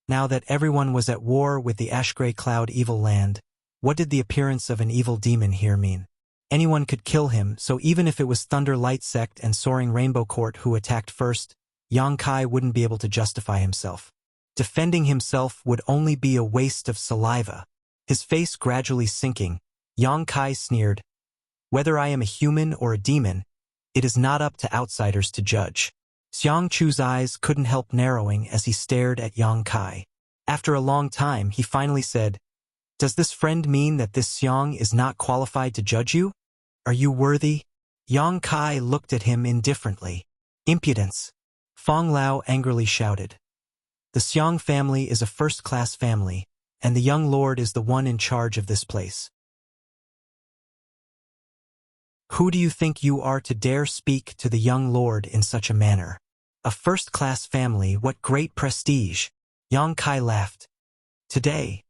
[SPEAKER 1] Now that everyone was at war with the ash-gray cloud evil land, what did the appearance of an evil demon here mean? Anyone could kill him, so even if it was Thunder Light Sect and Soaring Rainbow Court who attacked first, Yang Kai wouldn't be able to justify himself. Defending himself would only be a waste of saliva. His face gradually sinking, Yang Kai sneered, "Whether I am a human or a demon, it is not up to outsiders to judge." Xiang Chu's eyes couldn't help narrowing as he stared at Yang Kai. After a long time, he finally said, "Does this friend mean that this Xiang is not qualified to judge you? Are you worthy?" Yang Kai looked at him indifferently. "Impudence!" Fong Lao angrily shouted. "The Xiang family is a first-class family, and the young lord is the one in charge of this place. Who do you think you are to dare speak to the young lord in such a manner? A first-class family, what great prestige!" Yang Kai laughed. "Today,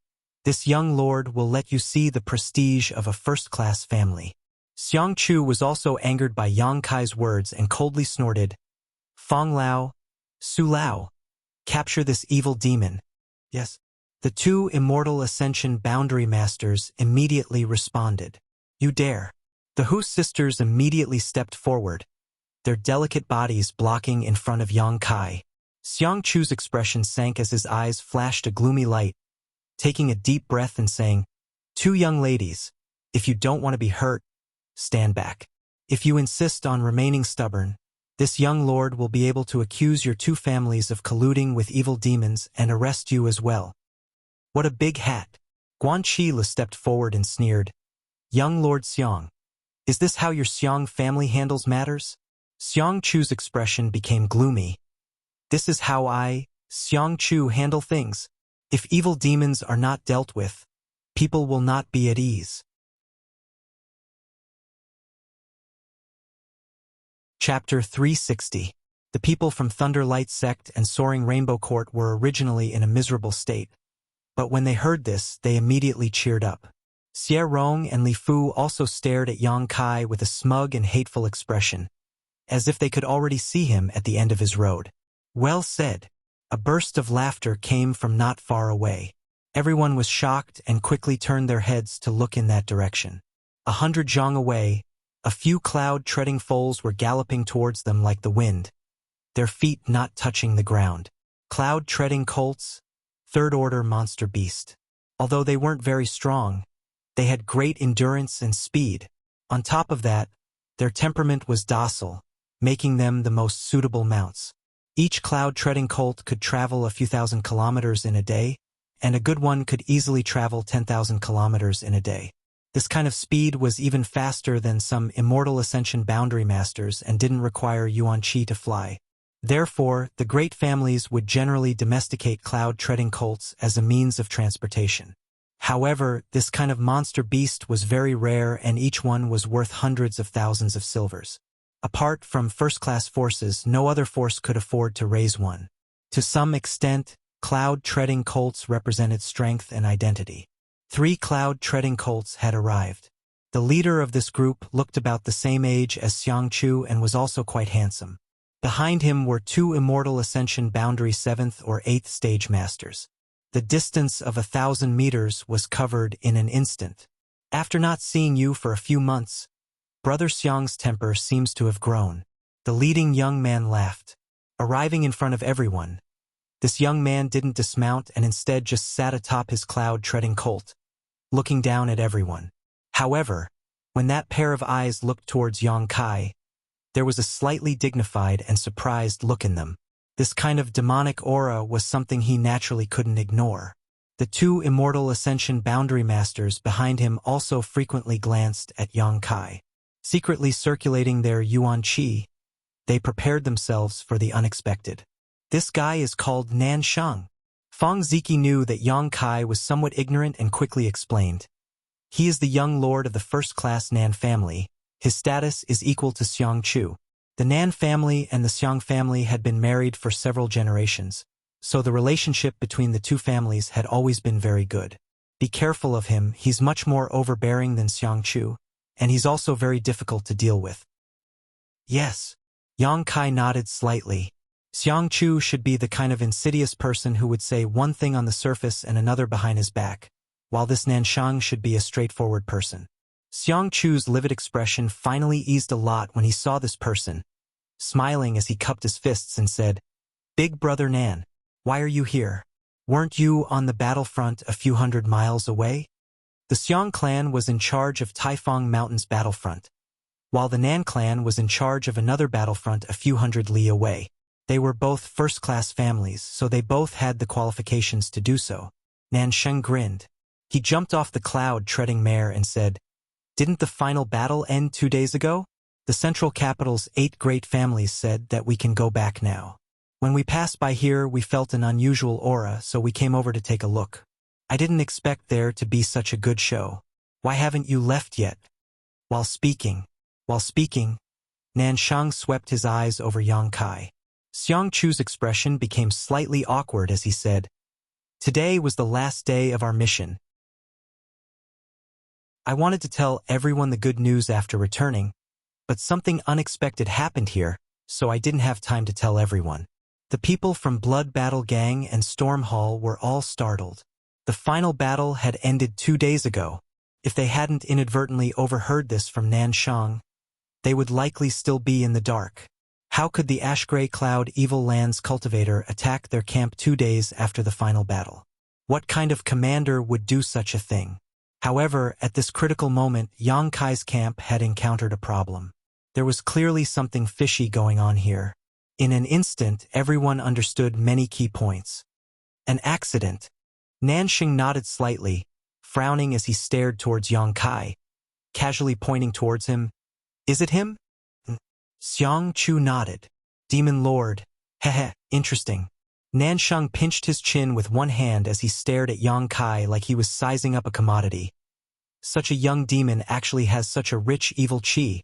[SPEAKER 1] this young lord will let you see the prestige of a first-class family." Xiang Chu was also angered by Yang Kai's words and coldly snorted, "Fong Lao, Su Lao, capture this evil demon." "Yes." The two immortal Ascension Boundary Masters immediately responded. "You dare." The Hu sisters immediately stepped forward, their delicate bodies blocking in front of Yang Kai. Xiang Chu's expression sank as his eyes flashed a gloomy light, taking a deep breath and saying, "Two young ladies, if you don't want to be hurt, stand back. If you insist on remaining stubborn, this young lord will be able to accuse your two families of colluding with evil demons and arrest you as well." "What a big hat!" Guan Qi stepped forward and sneered, "Young Lord Xiang, is this how your Xiang family handles matters?" Xiang Chu's expression became gloomy. "This is how I, Xiang Chu, handle things. If evil demons are not dealt with, people will not be at ease." Chapter 360. The people from Thunder Light Sect and Soaring Rainbow Court were originally in a miserable state, but when they heard this, they immediately cheered up. Xie Rong and Li Fu also stared at Yang Kai with a smug and hateful expression, as if they could already see him at the end of his road. "Well said." A burst of laughter came from not far away. Everyone was shocked and quickly turned their heads to look in that direction. 100 zhang away, a few cloud-treading foals were galloping towards them like the wind, their feet not touching the ground. Cloud-treading colts, third-order monster beast. Although they weren't very strong, they had great endurance and speed. On top of that, their temperament was docile, making them the most suitable mounts. Each cloud-treading colt could travel a few thousand kilometers in a day, and a good one could easily travel 10,000 kilometers in a day. This kind of speed was even faster than some immortal Ascension Boundary Masters and didn't require Yuan Qi to fly. Therefore, the great families would generally domesticate cloud-treading colts as a means of transportation. However, this kind of monster beast was very rare and each one was worth hundreds of thousands of silvers. Apart from first-class forces, no other force could afford to raise one. To some extent, cloud-treading colts represented strength and identity. 3 cloud-treading colts had arrived. The leader of this group looked about the same age as Xiang Chu and was also quite handsome. Behind him were 2 immortal Ascension Boundary 7th or 8th stage masters. The distance of 1,000 meters was covered in an instant. "After not seeing you for a few months, Brother Xiang's temper seems to have grown." The leading young man laughed. Arriving in front of everyone, this young man didn't dismount and instead just sat atop his cloud-treading colt, looking down at everyone. However, when that pair of eyes looked towards Yang Kai, there was a slightly dignified and surprised look in them. This kind of demonic aura was something he naturally couldn't ignore. The 2 immortal Ascension Boundary Masters behind him also frequently glanced at Yang Kai. Secretly circulating their Yuan Qi, they prepared themselves for the unexpected. "This guy is called Nan Sheng." Fong Ziki knew that Yang Kai was somewhat ignorant and quickly explained. "He is the young lord of the first-class Nan family. His status is equal to Xiang Chu." The Nan family and the Xiang family had been married for several generations, so the relationship between the two families had always been very good. Be careful of him, he's much more overbearing than Xiangchu, and he's also very difficult to deal with. Yes. Yang Kai nodded slightly. Xiangchu should be the kind of insidious person who would say one thing on the surface and another behind his back, while this Nanshang should be a straightforward person. Xiangchu's livid expression finally eased a lot when he saw this person, smiling as he cupped his fists and said, "Big brother Nan, why are you here? Weren't you on the battlefront a few hundred miles away?" The Xiang clan was in charge of Taifang Mountain's battlefront, while the Nan clan was in charge of another battlefront a few hundred li away. They were both first-class families, so they both had the qualifications to do so. Nansheng grinned. He jumped off the cloud treading mare and said, "Didn't the final battle end 2 days ago? The central capital's 8 great families said that we can go back now. When we passed by here, we felt an unusual aura, so we came over to take a look. I didn't expect there to be such a good show. Why haven't you left yet?" While speaking, Nanshang swept his eyes over Yang Kai. Xiangchu's expression became slightly awkward as he said, "Today was the last day of our mission. I wanted to tell everyone the good news after returning, but something unexpected happened here, so I didn't have time to tell everyone." The people from Blood Battle Gang and Storm Hall were all startled. The final battle had ended 2 days ago. If they hadn't inadvertently overheard this from Nanshang, they would likely still be in the dark. How could the Ash-Gray Cloud Evil Lands cultivator attack their camp 2 days after the final battle? What kind of commander would do such a thing? However, at this critical moment, Yang Kai's camp had encountered a problem. There was clearly something fishy going on here. In an instant, everyone understood many key points. An accident. Nansheng nodded slightly, frowning as he stared towards Yang Kai, casually pointing towards him. "Is it him?" Xiangchu nodded. "Demon Lord. Heh, interesting." Nansheng pinched his chin with one hand as he stared at Yang Kai like he was sizing up a commodity. Such a young demon actually has such a rich evil chi.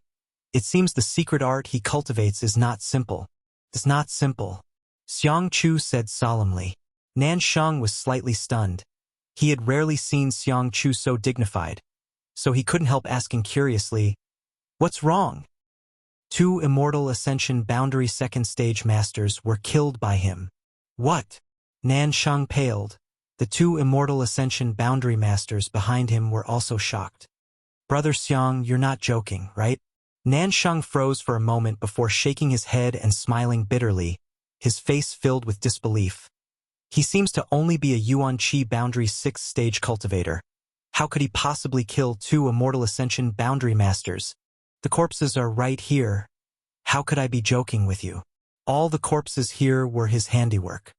[SPEAKER 1] It seems the secret art he cultivates is not simple. It's not simple, Xiangchu said solemnly. Nansheng was slightly stunned. He had rarely seen Xiangchu so dignified, so he couldn't help asking curiously, "What's wrong?" 2 Immortal Ascension Boundary Second Stage Masters were killed by him. What? Nansheng paled. The 2 Immortal Ascension Boundary Masters behind him were also shocked. "Brother Xiang, you're not joking, right?" Nansheng froze for a moment before shaking his head and smiling bitterly, his face filled with disbelief. He seems to only be a Yuan Qi Boundary 6th Stage cultivator. How could he possibly kill 2 Immortal Ascension Boundary Masters? The corpses are right here. How could I be joking with you? All the corpses here were his handiwork.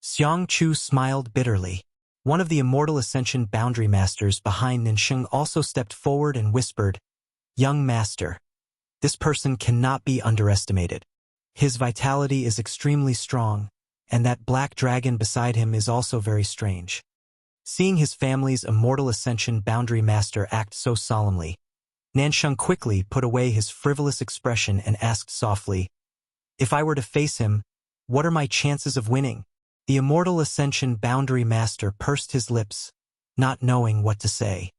[SPEAKER 1] Xiangchu smiled bitterly. One of the Immortal Ascension Boundary Masters behind Nansheng also stepped forward and whispered, "Young Master, this person cannot be underestimated. His vitality is extremely strong, and that black dragon beside him is also very strange." Seeing his family's Immortal Ascension Boundary Master act so solemnly, Nansheng quickly put away his frivolous expression and asked softly, "If I were to face him, what are my chances of winning?" The Immortal Ascension Boundary Master pursed his lips, not knowing what to say.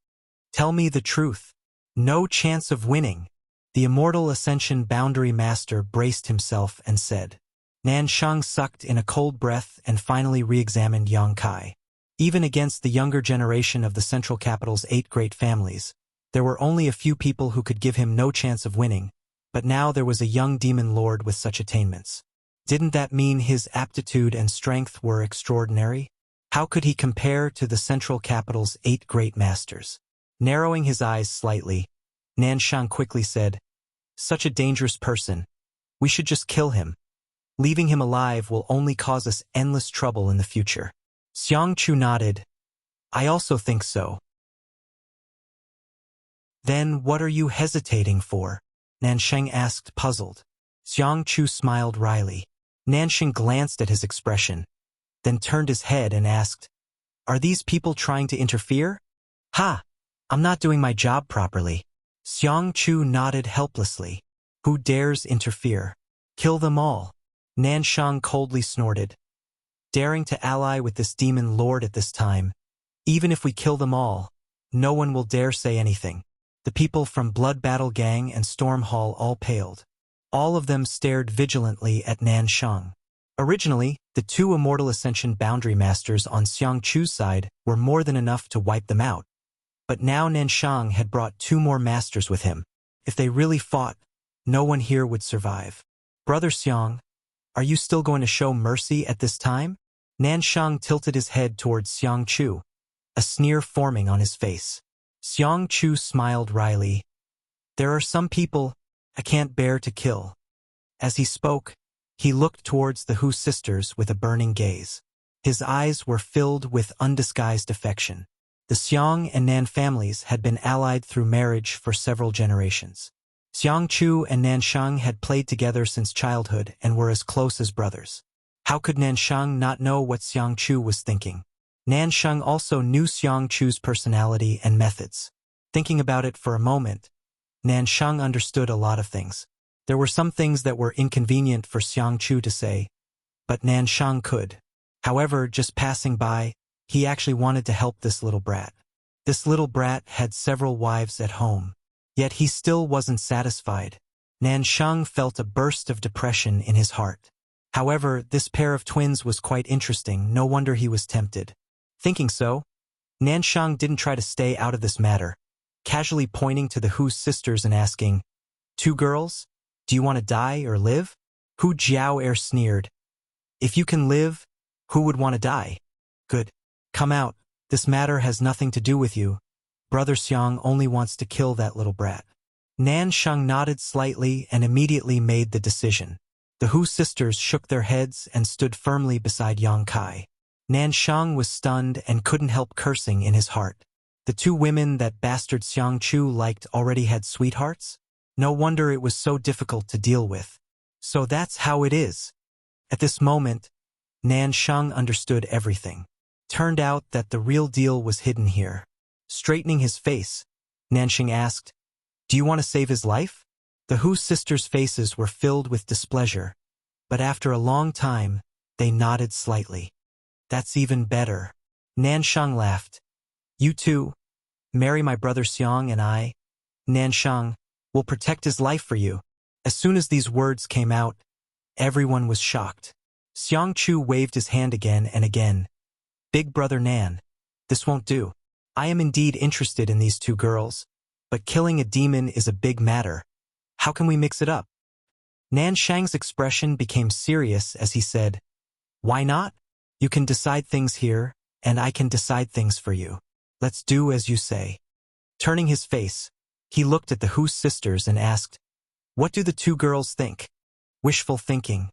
[SPEAKER 1] "Tell me the truth." "No chance of winning." The Immortal Ascension Boundary Master braced himself and said. Nansheng sucked in a cold breath and finally re-examined Yang Kai. Even against the younger generation of the Central Capital's 8 great families, there were only a few people who could give him no chance of winning, but now there was a young demon lord with such attainments. Didn't that mean his aptitude and strength were extraordinary? How could he compare to the Central Capital's 8 great masters? Narrowing his eyes slightly, Nansheng quickly said, "Such a dangerous person. We should just kill him. Leaving him alive will only cause us endless trouble in the future." Xiangchu nodded. "I also think so." "Then what are you hesitating for?" Nansheng asked, puzzled. Xiangchu smiled wryly. Nansheng glanced at his expression, then turned his head and asked, "Are these people trying to interfere?" "Ha! I'm not doing my job properly." Xiangchu nodded helplessly. "Who dares interfere? Kill them all." Nansheng coldly snorted. daring to ally with this demon lord at this time. Even if we kill them all, no one will dare say anything. The people from Blood Battle Gang and Storm Hall all paled. All of them stared vigilantly at Nan Shang. Originally, the two Immortal Ascension Boundary Masters on Xiang Chu's side were more than enough to wipe them out. But now Nan Shang had brought two more masters with him. If they really fought, no one here would survive. Brother Xiang, are you still going to show mercy at this time? Nan Shang tilted his head towards Xiang Chu, a sneer forming on his face. Xiang Chu smiled wryly. There are some people I can't bear to kill. As he spoke, he looked towards the Hu sisters with a burning gaze. His eyes were filled with undisguised affection. The Xiang and Nan families had been allied through marriage for several generations. Xiang Chu and Nan Shang had played together since childhood and were as close as brothers. How could Nan Shang not know what Xiang Chu was thinking? Nan Shang also knew Xiang Chu's personality and methods. Thinking about it for a moment, Nan Shang understood a lot of things. There were some things that were inconvenient for Xiang Chu to say, but Nan Shang could. However, just passing by, he actually wanted to help this little brat. This little brat had several wives at home, yet he still wasn't satisfied. Nan Shang felt a burst of depression in his heart. However, this pair of twins was quite interesting, no wonder he was tempted. Thinking so, Nan Shang didn't try to stay out of this matter, casually pointing to the Hu sisters and asking, "Two girls? Do you want to die or live?" Hu Jiao'er sneered. "If you can live, who would want to die? Good. Come out, this matter has nothing to do with you. Brother Xiang only wants to kill that little brat." Nan Shang nodded slightly and immediately made the decision. The Hu sisters shook their heads and stood firmly beside Yang Kai. Nan Shang was stunned and couldn't help cursing in his heart. The two women that bastard Xiang Chu liked already had sweethearts? No wonder it was so difficult to deal with. So that's how it is. At this moment, Nan Shang understood everything. Turned out that the real deal was hidden here. Straightening his face, Nanxing asked, "Do you want to save his life?" The Hu sisters' faces were filled with displeasure, but after a long time, they nodded slightly. "That's even better." Nan Shang laughed. "You two, marry my brother Xiang and I, Nan Shang, will protect his life for you." As soon as these words came out, everyone was shocked. Xiang Chu waved his hand again and again. "Big brother Nan, this won't do. I am indeed interested in these two girls, but killing a demon is a big matter. How can we mix it up?" Nan Shang's expression became serious as he said, "Why not? You can decide things here, and I can decide things for you. Let's do as you say." Turning his face, he looked at the Hu sisters and asked, "What do the two girls think?" Wishful thinking.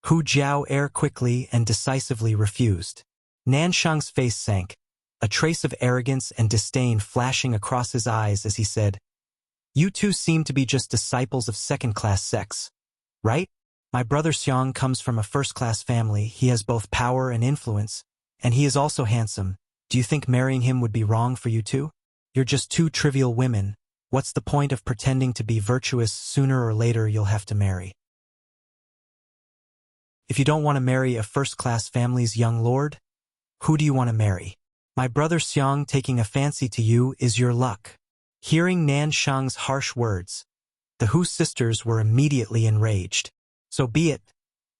[SPEAKER 1] Hu Jiao'er quickly and decisively refused. Nan Shang's face sank, a trace of arrogance and disdain flashing across his eyes as he said, "You two seem to be just disciples of second-class sex, right? My brother Xiang comes from a first-class family, he has both power and influence, and he is also handsome. Do you think marrying him would be wrong for you two? You're just two trivial women. What's the point of pretending to be virtuous? Sooner or later you'll have to marry. If you don't want to marry a first-class family's young lord, who do you want to marry? My brother Xiang taking a fancy to you is your luck." Hearing Nan Shang's harsh words, the Hu sisters were immediately enraged. "So be it.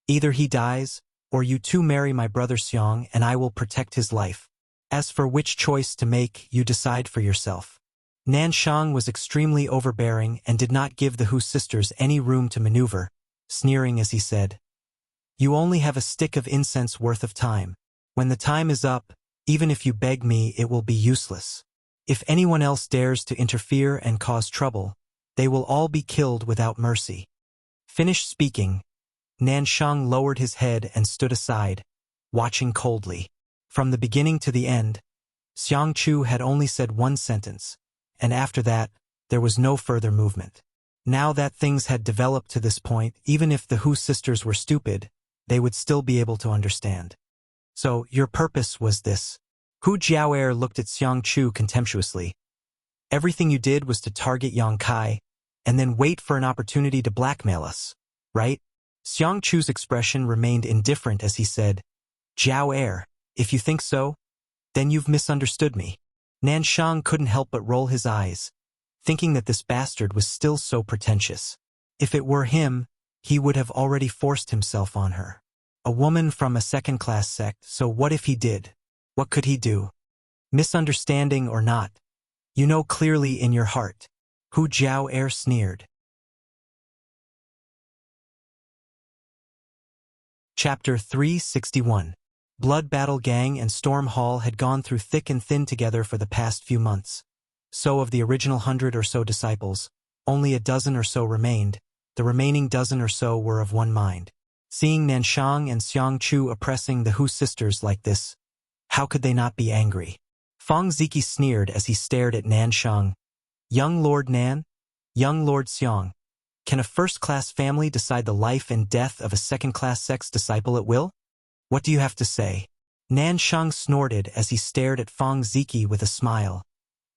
[SPEAKER 1] Either he dies, or you two marry my brother Xiang and I will protect his life. As for which choice to make, you decide for yourself." Nan Shang was extremely overbearing and did not give the Hu sisters any room to maneuver, sneering as he said, "You only have a stick of incense worth of time. When the time is up, even if you beg me, it will be useless. If anyone else dares to interfere and cause trouble, they will all be killed without mercy." Finished speaking, Nan Shang lowered his head and stood aside, watching coldly. From the beginning to the end, Xiang Chu had only said one sentence, and after that, there was no further movement. Now that things had developed to this point, even if the Hu sisters were stupid, they would still be able to understand. "So, your purpose was this?" Hu Jiao'er looked at Xiang Chu contemptuously. "Everything you did was to target Yang Kai, and then wait for an opportunity to blackmail us, right?" Xiang Chu's expression remained indifferent as he said, Jiao Air, if you think so, then you've misunderstood me. Nanshang couldn't help but roll his eyes, thinking that this bastard was still so pretentious. If it were him, he would have already forced himself on her. A woman from a second-class sect, so what if he did? What could he do? Misunderstanding or not, you know clearly in your heart. Hu Jiao Air sneered. Chapter 361. Blood Battle Gang and Storm Hall had gone through thick and thin together for the past few months. So of the original 100 or so disciples, only a dozen or so remained. The remaining dozen or so were of one mind. Seeing Nanshang and Xiang Chu oppressing the Hu sisters like this, how could they not be angry? Fang Ziki sneered as he stared at Nanshang. Young Lord Nan? Young Lord Xiang? Can a first-class family decide the life and death of a second-class sex disciple at will? What do you have to say? Nanshang snorted as he stared at Fang Ziki with a smile,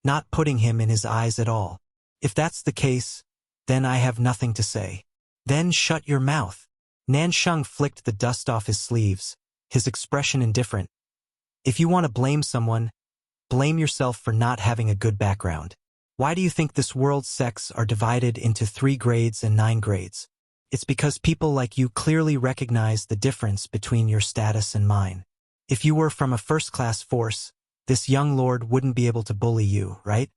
[SPEAKER 1] not putting him in his eyes at all. If that's the case, then I have nothing to say. Then shut your mouth. Nanshang flicked the dust off his sleeves, his expression indifferent. If you want to blame someone, blame yourself for not having a good background. Why do you think this world's sects are divided into 3 grades and 9 grades? It's because people like you clearly recognize the difference between your status and mine. If you were from a first-class force, this young lord wouldn't be able to bully you, right?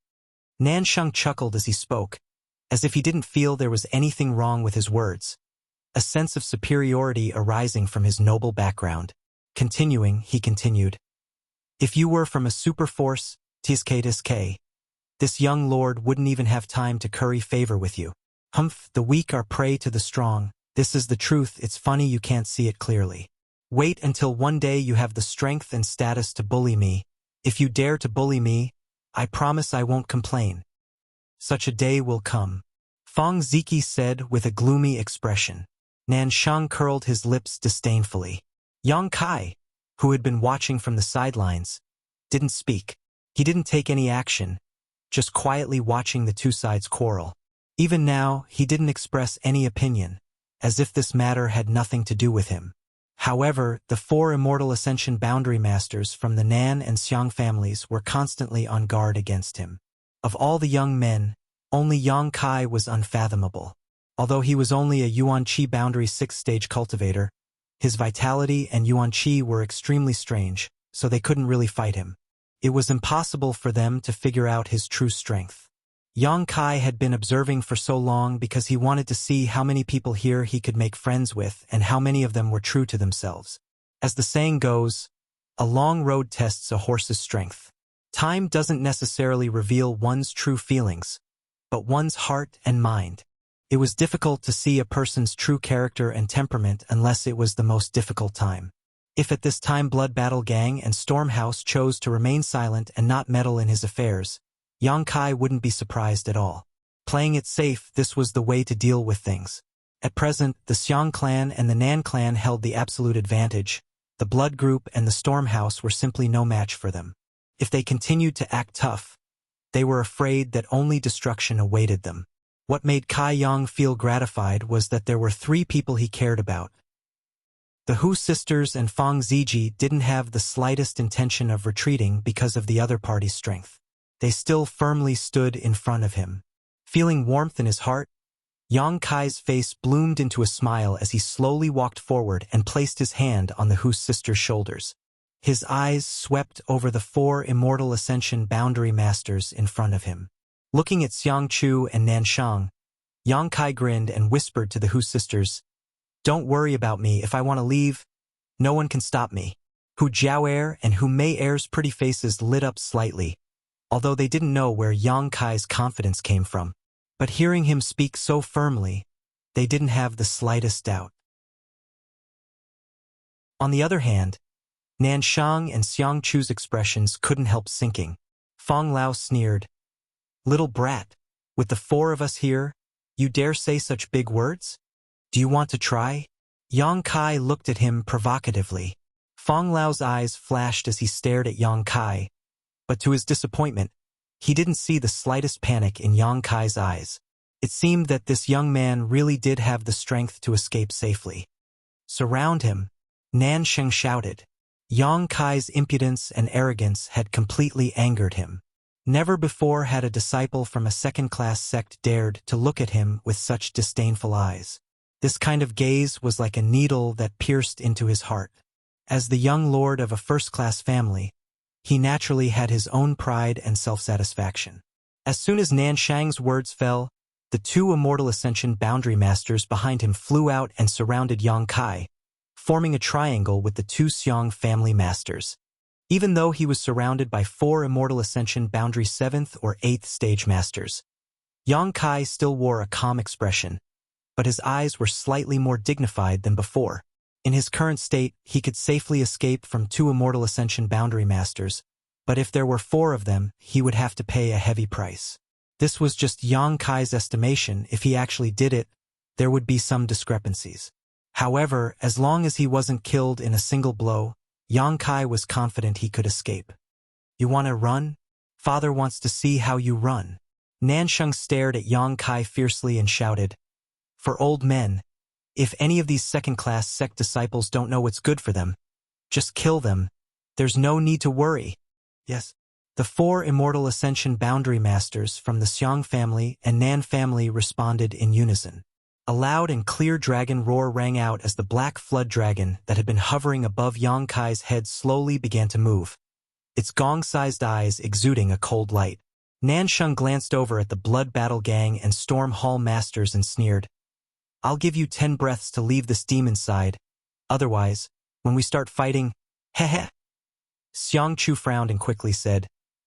[SPEAKER 1] Nanshang chuckled as he spoke, as if he didn't feel there was anything wrong with his words, a sense of superiority arising from his noble background. Continuing, he continued, if you were from a super force, TSK, this young lord wouldn't even have time to curry favor with you. Humph, the weak are prey to the strong. This is the truth. It's funny you can't see it clearly. Wait until one day you have the strength and status to bully me. If you dare to bully me, I promise I won't complain. Such a day will come. Fang Ziki said with a gloomy expression. Nanshang curled his lips disdainfully. Yang Kai, who had been watching from the sidelines, didn't speak. He didn't take any action, just quietly watching the two sides quarrel. Even now, he didn't express any opinion, as if this matter had nothing to do with him. However, the 4 immortal Ascension Boundary Masters from the Nan and Xiang families were constantly on guard against him. Of all the young men, only Yang Kai was unfathomable. Although he was only a Yuan Qi Boundary 6th-stage cultivator, his vitality and Yuan Qi were extremely strange, so they couldn't really fight him. It was impossible for them to figure out his true strength. Yang Kai had been observing for so long because he wanted to see how many people here he could make friends with and how many of them were true to themselves. As the saying goes, a long road tests a horse's strength. Time doesn't necessarily reveal one's true feelings, but one's heart and mind. It was difficult to see a person's true character and temperament unless it was the most difficult time. If at this time Blood Battle Gang and Stormhouse chose to remain silent and not meddle in his affairs, Yang Kai wouldn't be surprised at all. Playing it safe, this was the way to deal with things. At present, the Xiang clan and the Nan clan held the absolute advantage. The Blood Group and the Stormhouse were simply no match for them. If they continued to act tough, they were afraid that only destruction awaited them. What made Kai Yang feel gratified was that there were 3 people he cared about. The Hu sisters and Fang Ziji didn't have the slightest intention of retreating because of the other party's strength. They still firmly stood in front of him. Feeling warmth in his heart, Yang Kai's face bloomed into a smile as he slowly walked forward and placed his hand on the Hu sisters' shoulders. His eyes swept over the 4 immortal Ascension Boundary Masters in front of him. Looking at Xiang Chu and Nanshang, Yang Kai grinned and whispered to the Hu sisters, "Don't worry about me. If I want to leave, no one can stop me." Hu Jiaoer and Hu Mei Er's pretty faces lit up slightly, although they didn't know where Yang Kai's confidence came from. But hearing him speak so firmly, they didn't have the slightest doubt. On the other hand, Nanshang and Xiang Chu's expressions couldn't help sinking. Fang Lao sneered, "Little brat, with the 4 of us here, you dare say such big words? Do you want to try?" Yang Kai looked at him provocatively. Fang Lao's eyes flashed as he stared at Yang Kai, but to his disappointment, he didn't see the slightest panic in Yang Kai's eyes. It seemed that this young man really did have the strength to escape safely. "Surround him," Nansheng shouted. Yang Kai's impudence and arrogance had completely angered him. Never before had a disciple from a second-class sect dared to look at him with such disdainful eyes. This kind of gaze was like a needle that pierced into his heart. As the young lord of a first-class family, he naturally had his own pride and self-satisfaction. As soon as Nanshang's words fell, the two Immortal Ascension Boundary Masters behind him flew out and surrounded Yang Kai, forming a triangle with the two Xiong family masters. Even though he was surrounded by 4 Immortal Ascension Boundary 7th or 8th stage masters, Yang Kai still wore a calm expression, but his eyes were slightly more dignified than before. In his current state, he could safely escape from 2 Immortal Ascension Boundary Masters, but if there were 4 of them, he would have to pay a heavy price. This was just Yang Kai's estimation. If he actually did it, there would be some discrepancies. However, as long as he wasn't killed in a single blow, Yang Kai was confident he could escape. "You want to run? Father wants to see how you run." Nansheng stared at Yang Kai fiercely and shouted, "For old men, if any of these second-class sect disciples don't know what's good for them, just kill them. There's no need to worry." Yes. The 4 Immortal Ascension Boundary Masters from the Xiong family and Nan family responded in unison. A loud and clear dragon roar rang out as the black flood dragon that had been hovering above Yang Kai's head slowly began to move, its gong-sized eyes exuding a cold light. Nansheng glanced over at the Blood Battle Gang and Storm Hall Masters and sneered, "I'll give you 10 breaths to leave this demon side. Otherwise, when we start fighting, heh." Xiang Chu frowned and quickly said,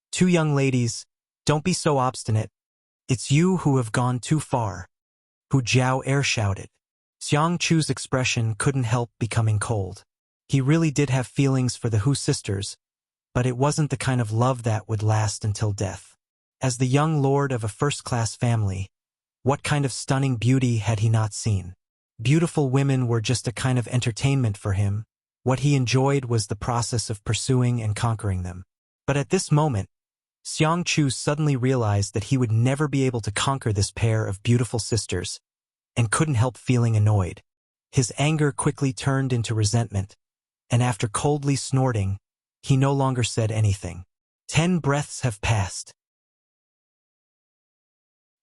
[SPEAKER 1] "Two young ladies, don't be so obstinate. It's you who have gone too far." Hu Jiao air shouted. Xiang Chu's expression couldn't help becoming cold. He really did have feelings for the Hu sisters, but it wasn't the kind of love that would last until death. As the young lord of a first-class family, what kind of stunning beauty had he not seen? Beautiful women were just a kind of entertainment for him. What he enjoyed was the process of pursuing and conquering them. But at this moment, Xiang Chu suddenly realized that he would never be able to conquer this pair of beautiful sisters, and couldn't help feeling annoyed. His anger quickly turned into resentment, and after coldly snorting, he no longer said anything. 10 breaths have passed.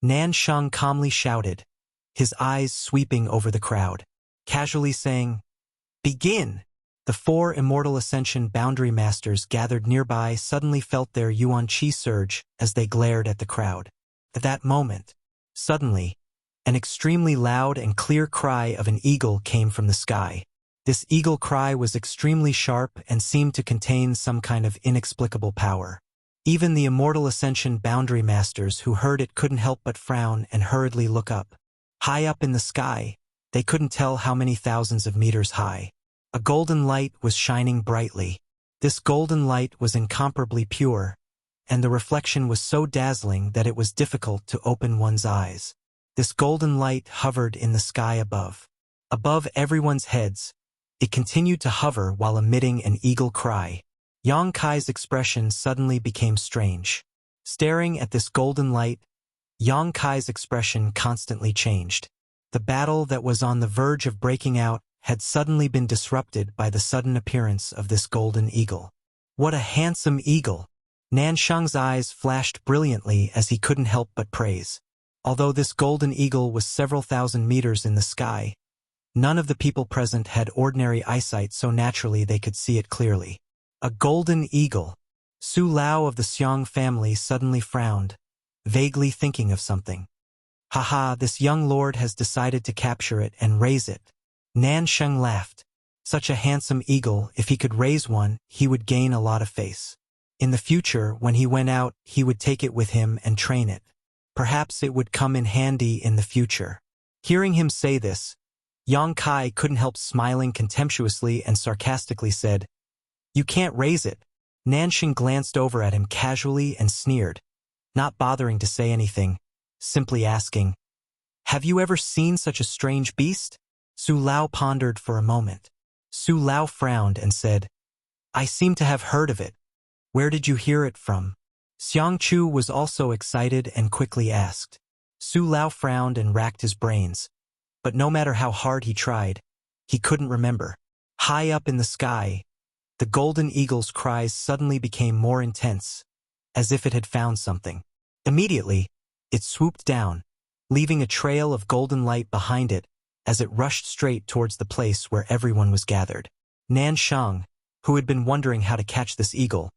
[SPEAKER 1] Nansheng calmly shouted, his eyes sweeping over the crowd, casually saying, "Begin!" The 4 Immortal Ascension Boundary Masters gathered nearby suddenly felt their Yuan Qi surge as they glared at the crowd. At that moment, suddenly, an extremely loud and clear cry of an eagle came from the sky. This eagle cry was extremely sharp and seemed to contain some kind of inexplicable power. Even the Immortal Ascension Boundary Masters who heard it couldn't help but frown and hurriedly look up. High up in the sky, they couldn't tell how many thousands of meters high. A golden light was shining brightly. This golden light was incomparably pure, and the reflection was so dazzling that it was difficult to open one's eyes. This golden light hovered in the sky above. Above everyone's heads, it continued to hover while emitting an eagle cry. Yang Kai's expression suddenly became strange. Staring at this golden light, Yang Kai's expression constantly changed. The battle that was on the verge of breaking out had suddenly been disrupted by the sudden appearance of this golden eagle. What a handsome eagle! Nansheng's eyes flashed brilliantly as he couldn't help but praise. Although this golden eagle was several thousand meters in the sky, none of the people present had ordinary eyesight, so naturally they could see it clearly. A golden eagle! Su Lao of the Xiong family suddenly frowned, vaguely thinking of something. "Haha, this young lord has decided to capture it and raise it." Nansheng laughed. Such a handsome eagle, if he could raise one, he would gain a lot of face. In the future, when he went out, he would take it with him and train it. Perhaps it would come in handy in the future. Hearing him say this, Yang Kai couldn't help smiling contemptuously and sarcastically said, "You can't raise it." Nansheng glanced over at him casually and sneered, not bothering to say anything, simply asking, "Have you ever seen such a strange beast?" Su Lao pondered for a moment. Su Lao frowned and said, "I seem to have heard of it. Where did you hear it from?" Xiang Chu was also excited and quickly asked. Su Lao frowned and racked his brains, but no matter how hard he tried, he couldn't remember. High up in the sky, The golden eagle's cries suddenly became more intense, as if it had found something. Immediately, it swooped down, leaving a trail of golden light behind it as it rushed straight towards the place where everyone was gathered. Nan Shang, who had been wondering how to catch this eagle,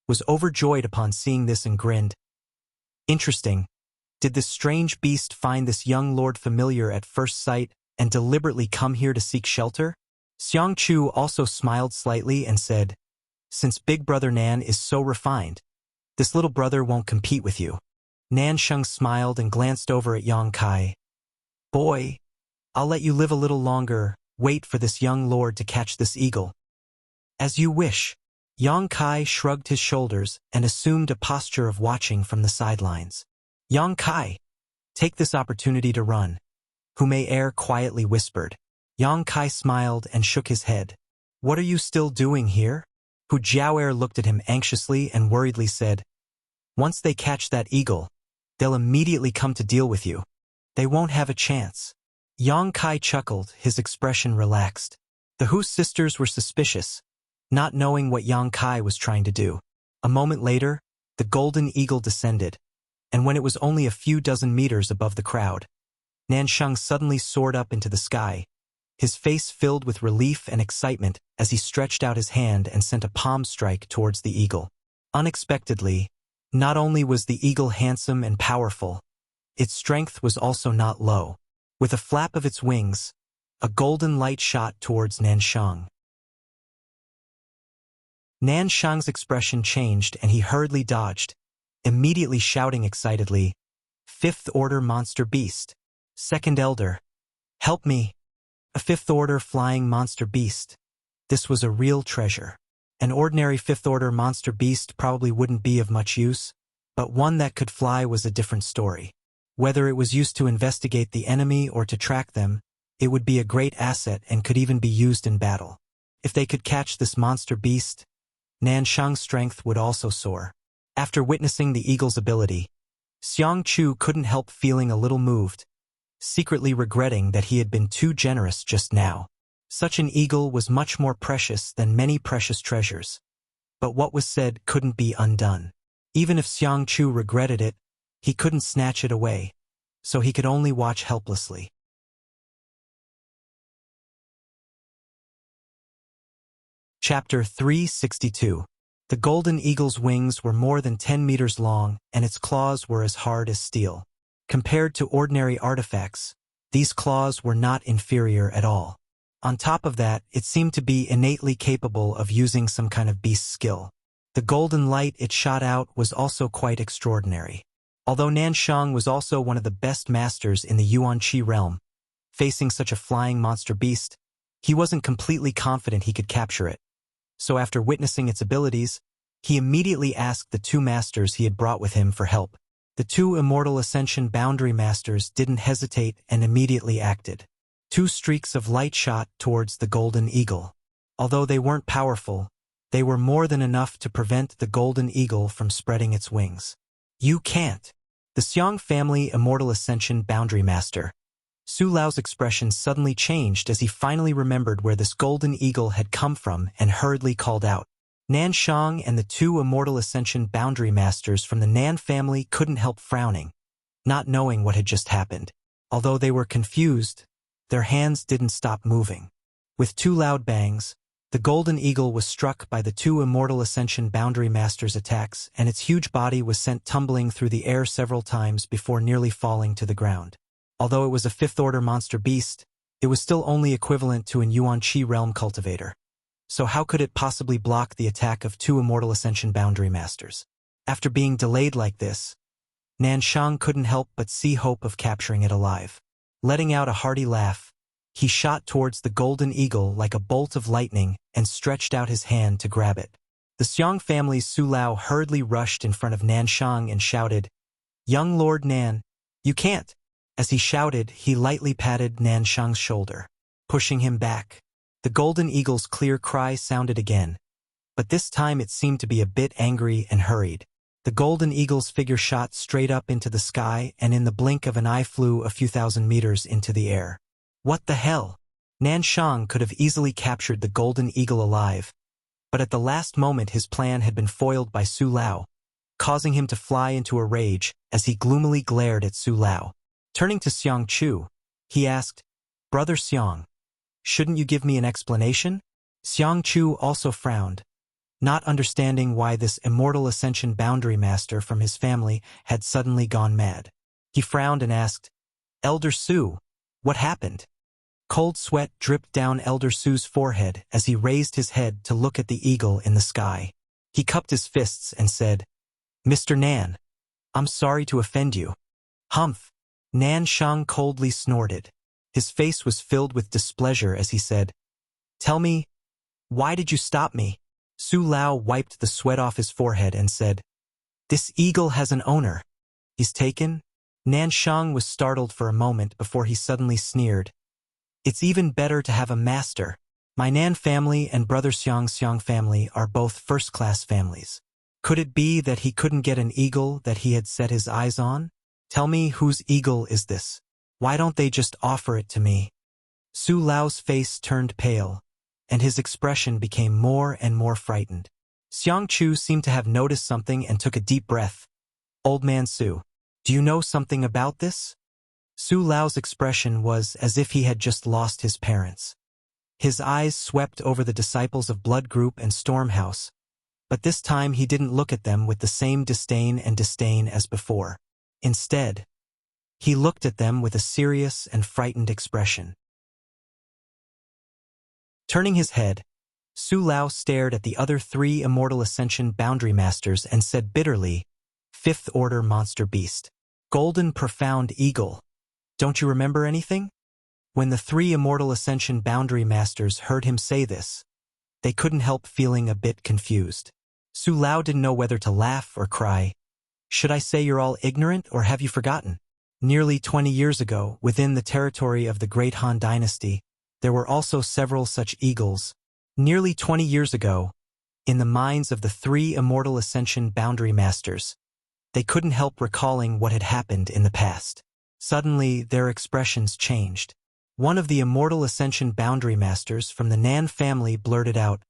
[SPEAKER 1] was overjoyed upon seeing this and grinned. Interesting. Did this strange beast find this young lord familiar at first sight and deliberately come here to seek shelter? Xiang Chu also smiled slightly and said, "Since Big Brother Nan is so refined, this little brother won't compete with you." Nan Shang smiled and glanced over at Yang Kai. "Boy, I'll let you live a little longer. Wait for this young lord to catch this eagle." "As you wish." Yang Kai shrugged his shoulders and assumed a posture of watching from the sidelines. "Yang Kai, take this opportunity to run," Hu Mei Er quietly whispered. Yang Kai smiled and shook his head. "What are you still doing here?" Hu Jiaoer looked at him anxiously and worriedly said, "Once they catch that eagle, they'll immediately come to deal with you. They won't have a chance." Yang Kai chuckled, his expression relaxed. The Hu sisters were suspicious, not knowing what Yang Kai was trying to do. A moment later, the golden eagle descended, and when it was only a few dozen meters above the crowd, Nanshang suddenly soared up into the sky, his face filled with relief and excitement as he stretched out his hand and sent a palm strike towards the eagle. Unexpectedly, not only was the eagle handsome and powerful, its strength was also not low. With a flap of its wings, a golden light shot towards Nanshang. Nanshang's expression changed and he hurriedly dodged, immediately shouting excitedly, "Fifth Order Monster Beast! Second Elder! Help me!" A Fifth Order flying monster beast. This was a real treasure. An ordinary Fifth Order monster beast probably wouldn't be of much use, but one that could fly was a different story. Whether it was used to investigate the enemy or to track them, it would be a great asset and could even be used in battle. If they could catch this monster beast, Nanshang's strength would also soar. After witnessing the eagle's ability, Xiang Chu couldn't help feeling a little moved, secretly regretting that he had been too generous just now. Such an eagle was much more precious than many precious treasures. But what was said couldn't be undone. Even if Xiang Chu regretted it, he couldn't snatch it away, so he could only watch helplessly. Chapter 362. The golden eagle's wings were more than 10 meters long, and its claws were as hard as steel. Compared to ordinary artifacts, these claws were not inferior at all. On top of that, it seemed to be innately capable of using some kind of beast skill. The golden light it shot out was also quite extraordinary. Although Nanshang was also one of the best masters in the Yuan-Chi realm, facing such a flying monster beast, he wasn't completely confident he could capture it. So after witnessing its abilities, he immediately asked the two masters he had brought with him for help. The two Immortal Ascension Boundary Masters didn't hesitate and immediately acted. Two streaks of light shot towards the golden eagle. Although they weren't powerful, they were more than enough to prevent the golden eagle from spreading its wings. "You can't." The Xiang family Immortal Ascension Boundary Master, Su Lao's expression suddenly changed as he finally remembered where this golden eagle had come from and hurriedly called out. Nanshang and the two Immortal Ascension Boundary Masters from the Nan family couldn't help frowning, not knowing what had just happened. Although they were confused, their hands didn't stop moving. With two loud bangs, the golden eagle was struck by the two Immortal Ascension Boundary Masters' attacks, and its huge body was sent tumbling through the air several times before nearly falling to the ground. Although it was a fifth-order monster beast, it was still only equivalent to an Yuan-Chi realm cultivator. So how could it possibly block the attack of two Immortal Ascension Boundary Masters? After being delayed like this, Nanshang couldn't help but see hope of capturing it alive. Letting out a hearty laugh, he shot towards the golden eagle like a bolt of lightning and stretched out his hand to grab it. The Xiang family's Su Lao hurriedly rushed in front of Nanshang and shouted, "Young Lord Nan, you can't!" As he shouted, he lightly patted Nanshang's shoulder, pushing him back. The golden eagle's clear cry sounded again, but this time it seemed to be a bit angry and hurried. The golden eagle's figure shot straight up into the sky and in the blink of an eye flew a few thousand meters into the air. What the hell? Nanshang could have easily captured the golden eagle alive, But at the last moment his plan had been foiled by Su Lao, causing him to fly into a rage as he gloomily glared at Su Lao. Turning to Xiang Chu, he asked, "Brother Xiang, shouldn't you give me an explanation?" Xiang Chu also frowned, not understanding why this immortal ascension boundary master from his family had suddenly gone mad. He frowned and asked, "Elder Su, what happened?" Cold sweat dripped down Elder Su's forehead as he raised his head to look at the eagle in the sky. He cupped his fists and said, "Mr. Nan, I'm sorry to offend you." "Humph." Nan Shang coldly snorted. His face was filled with displeasure as he said, "Tell me, why did you stop me?" Su Lao wiped the sweat off his forehead and said, "This eagle has an owner. He's taken?" Nan Shang was startled for a moment before he suddenly sneered, "It's even better to have a master. My Nan family and brother Xiang family are both first-class families. Could it be that he couldn't get an eagle that he had set his eyes on? Tell me, whose eagle is this? Why don't they just offer it to me?" Su Lao's face turned pale, and his expression became more and more frightened. Xiang Chu seemed to have noticed something and took a deep breath. "Old man Su, do you know something about this?" Su Lao's expression was as if he had just lost his parents. His eyes swept over the disciples of Blood Group and Stormhouse, but this time he didn't look at them with the same disdain as before. Instead, he looked at them with a serious and frightened expression. Turning his head, Su Lao stared at the other three Immortal Ascension Boundary Masters and said bitterly, "Fifth Order Monster Beast. Golden Profound Eagle. Don't you remember anything?" When the three Immortal Ascension Boundary Masters heard him say this, they couldn't help feeling a bit confused. Su Lao didn't know whether to laugh or cry. "Should I say you're all ignorant, or have you forgotten? Nearly 20 years ago, within the territory of the Great Han Dynasty, there were also several such eagles. Nearly 20 years ago, in the minds of the three Immortal Ascension Boundary Masters, they couldn't help recalling what had happened in the past. Suddenly, their expressions changed. One of the Immortal Ascension Boundary Masters from the Nan family blurted out,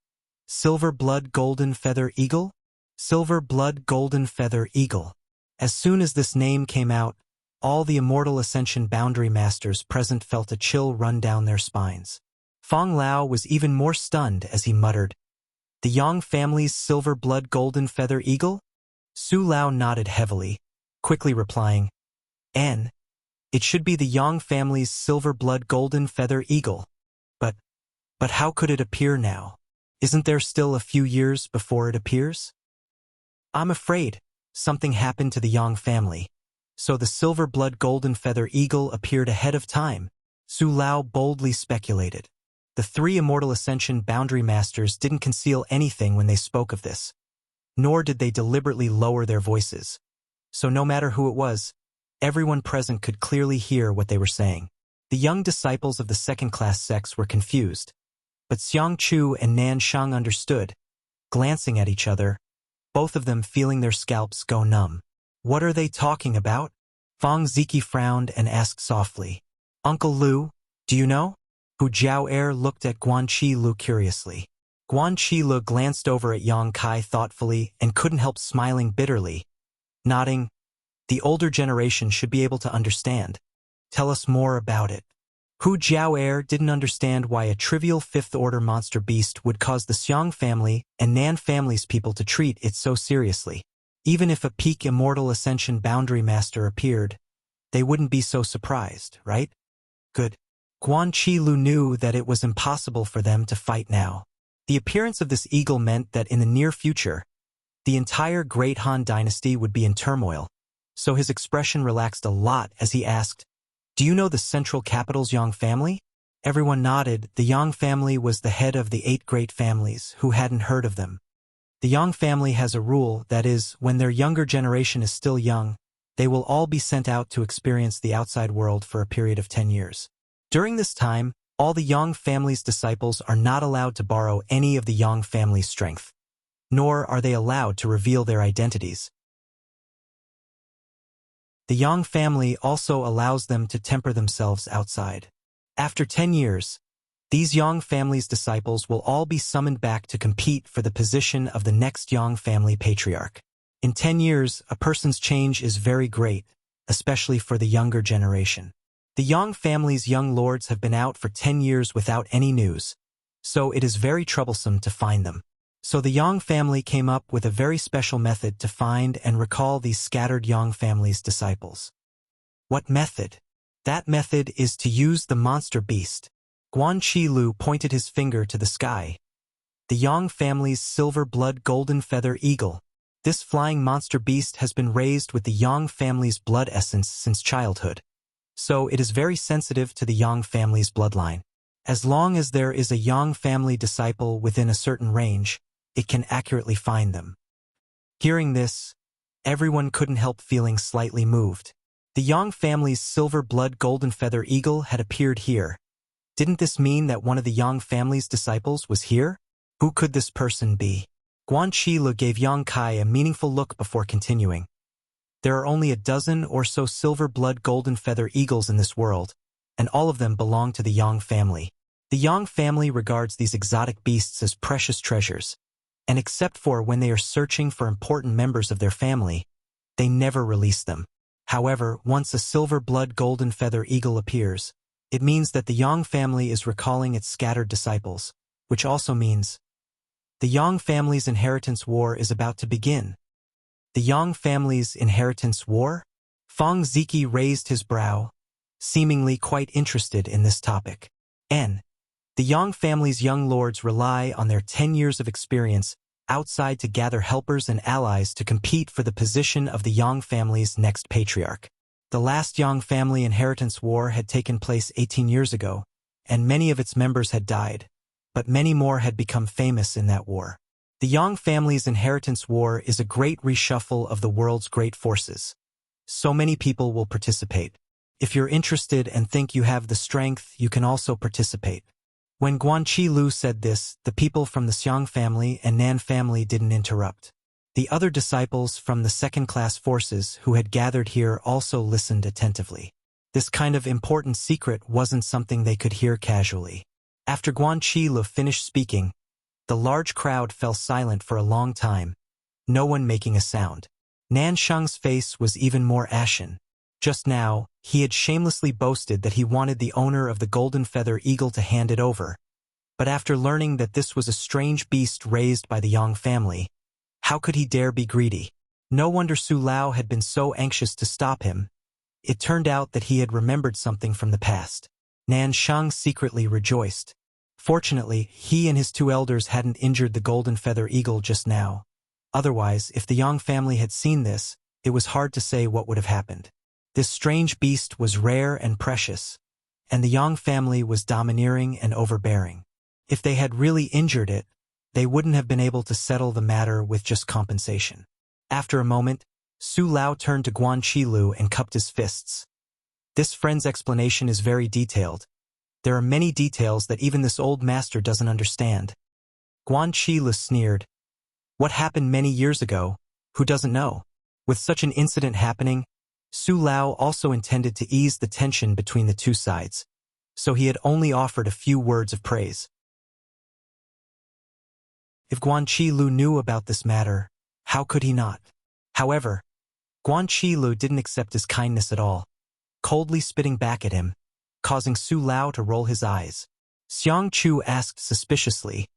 [SPEAKER 1] "Silver Blood Golden Feather Eagle? Silver Blood Golden Feather Eagle." As soon as this name came out, all the Immortal Ascension Boundary Masters present felt a chill run down their spines. Fong Lao was even more stunned as he muttered, "The Yang family's Silver Blood Golden Feather Eagle?" Su Lao nodded heavily, quickly replying, "N. It should be the Yang family's Silver Blood Golden Feather Eagle. But how could it appear now? Isn't there still a few years before it appears?" "I'm afraid something happened to the Yang family, so the Silver Blood Golden Feather Eagle appeared ahead of time," Su Lao boldly speculated. The three Immortal Ascension Boundary Masters didn't conceal anything when they spoke of this, nor did they deliberately lower their voices. So no matter who it was, everyone present could clearly hear what they were saying. The young disciples of the second-class sects were confused, but Xiang Chu and Nan Shang understood, glancing at each other, both of them feeling their scalps go numb. "What are they talking about?" Fang Ziki frowned and asked softly, "Uncle Lu, do you know?" Hu Jiao looked at Guan Qi Lu curiously. Guan Qi Lu glanced over at Yang Kai thoughtfully and couldn't help smiling bitterly, nodding, "The older generation should be able to understand. Tell us more about it." Hu Jiao didn't understand why a trivial fifth-order monster beast would cause the Xiang family and Nan family's people to treat it so seriously. Even if a peak Immortal Ascension Boundary Master appeared, they wouldn't be so surprised, right? Good. Guan Qi Lu knew that it was impossible for them to fight now. The appearance of this eagle meant that in the near future, the entire Great Han Dynasty would be in turmoil, so his expression relaxed a lot as he asked, "Do you know the central capital's Yang family?" Everyone nodded. The Yang family was the head of the 8 great families. Who hadn't heard of them? The Yang family has a rule, that is, when their younger generation is still young, they will all be sent out to experience the outside world for a period of 10 years. During this time, all the Yang family's disciples are not allowed to borrow any of the Yang family's strength, nor are they allowed to reveal their identities. The Yang family also allows them to temper themselves outside. After 10 years, These Yang family's disciples will all be summoned back to compete for the position of the next Yang family patriarch. In 10 years, a person's change is very great, especially for the younger generation. The Yang family's young lords have been out for 10 years without any news, so it is very troublesome to find them. So the Yang family came up with a very special method to find and recall these scattered Yang family's disciples. What method? That method is to use the monster beast. Guan Qilu pointed his finger to the sky. The Yang family's silver blood golden feather eagle. This flying monster beast has been raised with the Yang family's blood essence since childhood. So it is very sensitive to the Yang family's bloodline. As long as there is a Yang family disciple within a certain range, it can accurately find them. Hearing this, everyone couldn't help feeling slightly moved. The Yang family's silver blood golden feather eagle had appeared here. Didn't this mean that one of the Yang family's disciples was here? Who could this person be? Guan Qilu gave Yang Kai a meaningful look before continuing. There are only a dozen or so silver blood golden feather eagles in this world, and all of them belong to the Yang family. The Yang family regards these exotic beasts as precious treasures, and except for when they are searching for important members of their family, they never release them. However, once a silver blood golden feather eagle appears, it means that the Yang family is recalling its scattered disciples, which also means the Yang family's inheritance war is about to begin. The Yang family's inheritance war? Fang Ziki raised his brow, seemingly quite interested in this topic. The Yang family's young lords rely on their 10 years of experience outside to gather helpers and allies to compete for the position of the Yang family's next patriarch. The last Yang family inheritance war had taken place 18 years ago, and many of its members had died, but many more had become famous in that war. The Yang family's inheritance war is a great reshuffle of the world's great forces. So many people will participate. If you're interested and think you have the strength, you can also participate. When Guan Qilu said this, the people from the Xiang family and Nan family didn't interrupt. The other disciples from the second-class forces who had gathered here also listened attentively. This kind of important secret wasn't something they could hear casually. After Guan Qilu finished speaking, the large crowd fell silent for a long time, no one making a sound. Nan Sheng's face was even more ashen. Just now, he had shamelessly boasted that he wanted the owner of the golden feather eagle to hand it over. But after learning that this was a strange beast raised by the Yang family, how could he dare be greedy? No wonder Su Lao had been so anxious to stop him. It turned out that he had remembered something from the past. Nan Sheng secretly rejoiced. Fortunately, he and his two elders hadn't injured the golden feather eagle just now. Otherwise, if the Yang family had seen this, it was hard to say what would have happened. This strange beast was rare and precious, and the Yang family was domineering and overbearing. If they had really injured it, they wouldn't have been able to settle the matter with just compensation. After a moment, Su Lao turned to Guan Qilu and cupped his fists. This friend's explanation is very detailed. There are many details that even this old master doesn't understand. Guan Qilu sneered. What happened many years ago? Who doesn't know? With such an incident happening, Su Lao also intended to ease the tension between the two sides, so he had only offered a few words of praise. If Guan Qilu knew about this matter, how could he not? However, Guan Qilu didn't accept his kindness at all, coldly spitting back at him, causing Su Lao to roll his eyes. Xiang Chu asked suspiciously,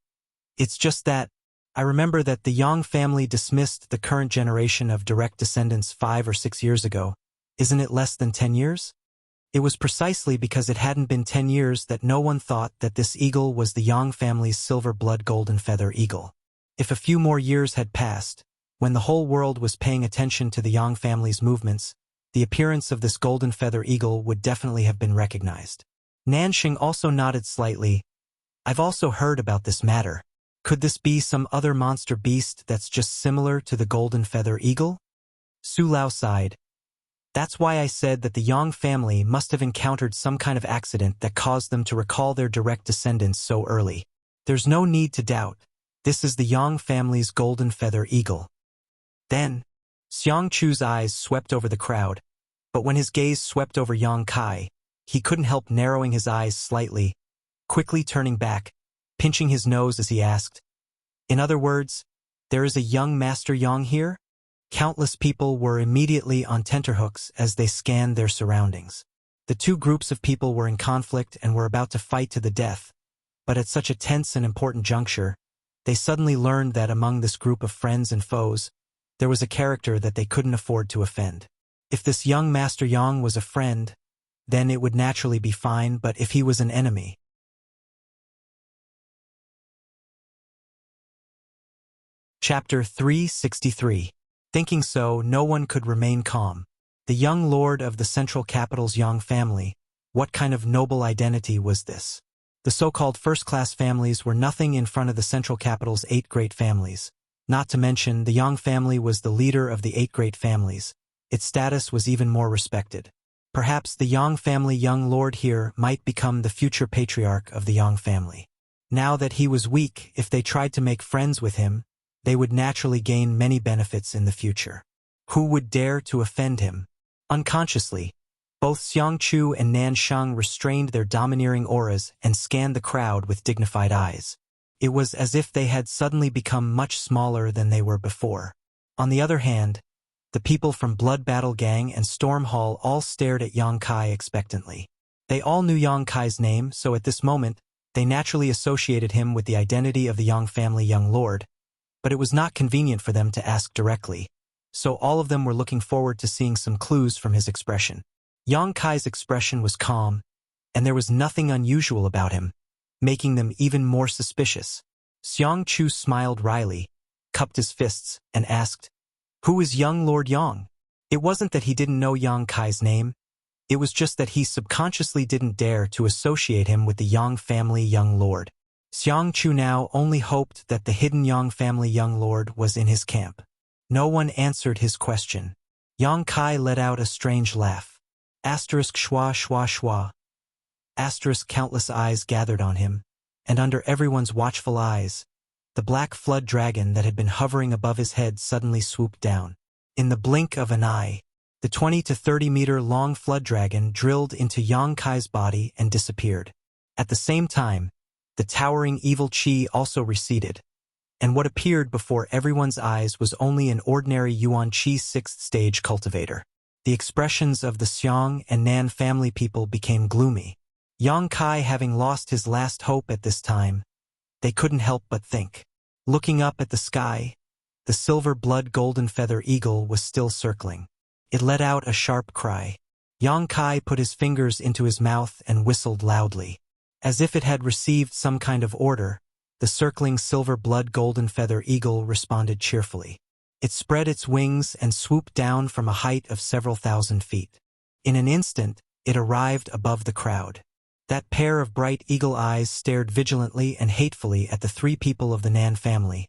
[SPEAKER 1] "It's just that, I remember that the Yang family dismissed the current generation of direct descendants 5 or 6 years ago. Isn't it less than 10 years? It was precisely because it hadn't been 10 years that no one thought that this eagle was the Yang family's silver blood golden feather eagle. If a few more years had passed, when the whole world was paying attention to the Yang family's movements, the appearance of this golden feather eagle would definitely have been recognized." Nanxing also nodded slightly. "I've also heard about this matter. Could this be some other monster beast that's just similar to the golden feather eagle?" Su Lao sighed. "That's why I said that the Yang family must have encountered some kind of accident that caused them to recall their direct descendants so early. There's no need to doubt. This is the Yang family's golden feather eagle." Then, Xiang Chu's eyes swept over the crowd, but when his gaze swept over Yang Kai, he couldn't help narrowing his eyes slightly. quickly turning back, pinching his nose as he asked, "In other words, there is a young Master Yang here?" Countless people were immediately on tenterhooks as they scanned their surroundings. The two groups of people were in conflict and were about to fight to the death, but at such a tense and important juncture, they suddenly learned that among this group of friends and foes, there was a character that they couldn't afford to offend. If this young Master Yang was a friend, then it would naturally be fine, but if he was an enemy... Chapter 363. Thinking so, no one could remain calm. The young lord of the central capital's Yang family, what kind of noble identity was this? The so-called first-class families were nothing in front of the central capital's 8 great families. Not to mention, the Yang family was the leader of the 8 great families. Its status was even more respected. Perhaps the Yang family young lord here might become the future patriarch of the Yang family. Now that he was weak, if they tried to make friends with him, they would naturally gain many benefits in the future. Who would dare to offend him? Unconsciously, both Xiang Chu and Nan Sheng restrained their domineering auras and scanned the crowd with dignified eyes. It was as if they had suddenly become much smaller than they were before. On the other hand, the people from Blood Battle Gang and Storm Hall all stared at Yang Kai expectantly. They all knew Yang Kai's name, so at this moment, they naturally associated him with the identity of the Yang family young lord, but it was not convenient for them to ask directly, so all of them were looking forward to seeing some clues from his expression. Yang Kai's expression was calm, and there was nothing unusual about him, making them even more suspicious. Xiang Chu smiled wryly, cupped his fists, and asked, "Who is young Lord Yang?" It wasn't that he didn't know Yang Kai's name, it was just that he subconsciously didn't dare to associate him with the Yang family young lord. Xiang Chu now only hoped that the hidden Yang family young lord was in his camp. No one answered his question. Yang Kai let out a strange laugh. Asterisk schwa schwa schwa. Asterisk countless eyes gathered on him, and under everyone's watchful eyes, the black flood dragon that had been hovering above his head suddenly swooped down. In the blink of an eye, the 20 to 30 meter long flood dragon drilled into Yang Kai's body and disappeared. At the same time, the towering evil chi also receded, and what appeared before everyone's eyes was only an ordinary Yuan Chi 6th stage cultivator. The expressions of the Xiang and Nan family people became gloomy. Yang Kai having lost his last hope at this time, they couldn't help but think. Looking up at the sky, the silver blood golden feather eagle was still circling. It let out a sharp cry. Yang Kai put his fingers into his mouth and whistled loudly. As if it had received some kind of order, the circling silver blood golden feather eagle responded cheerfully. It spread its wings and swooped down from a height of several thousand feet. In an instant, it arrived above the crowd. That pair of bright eagle eyes stared vigilantly and hatefully at the 3 people of the Nan family,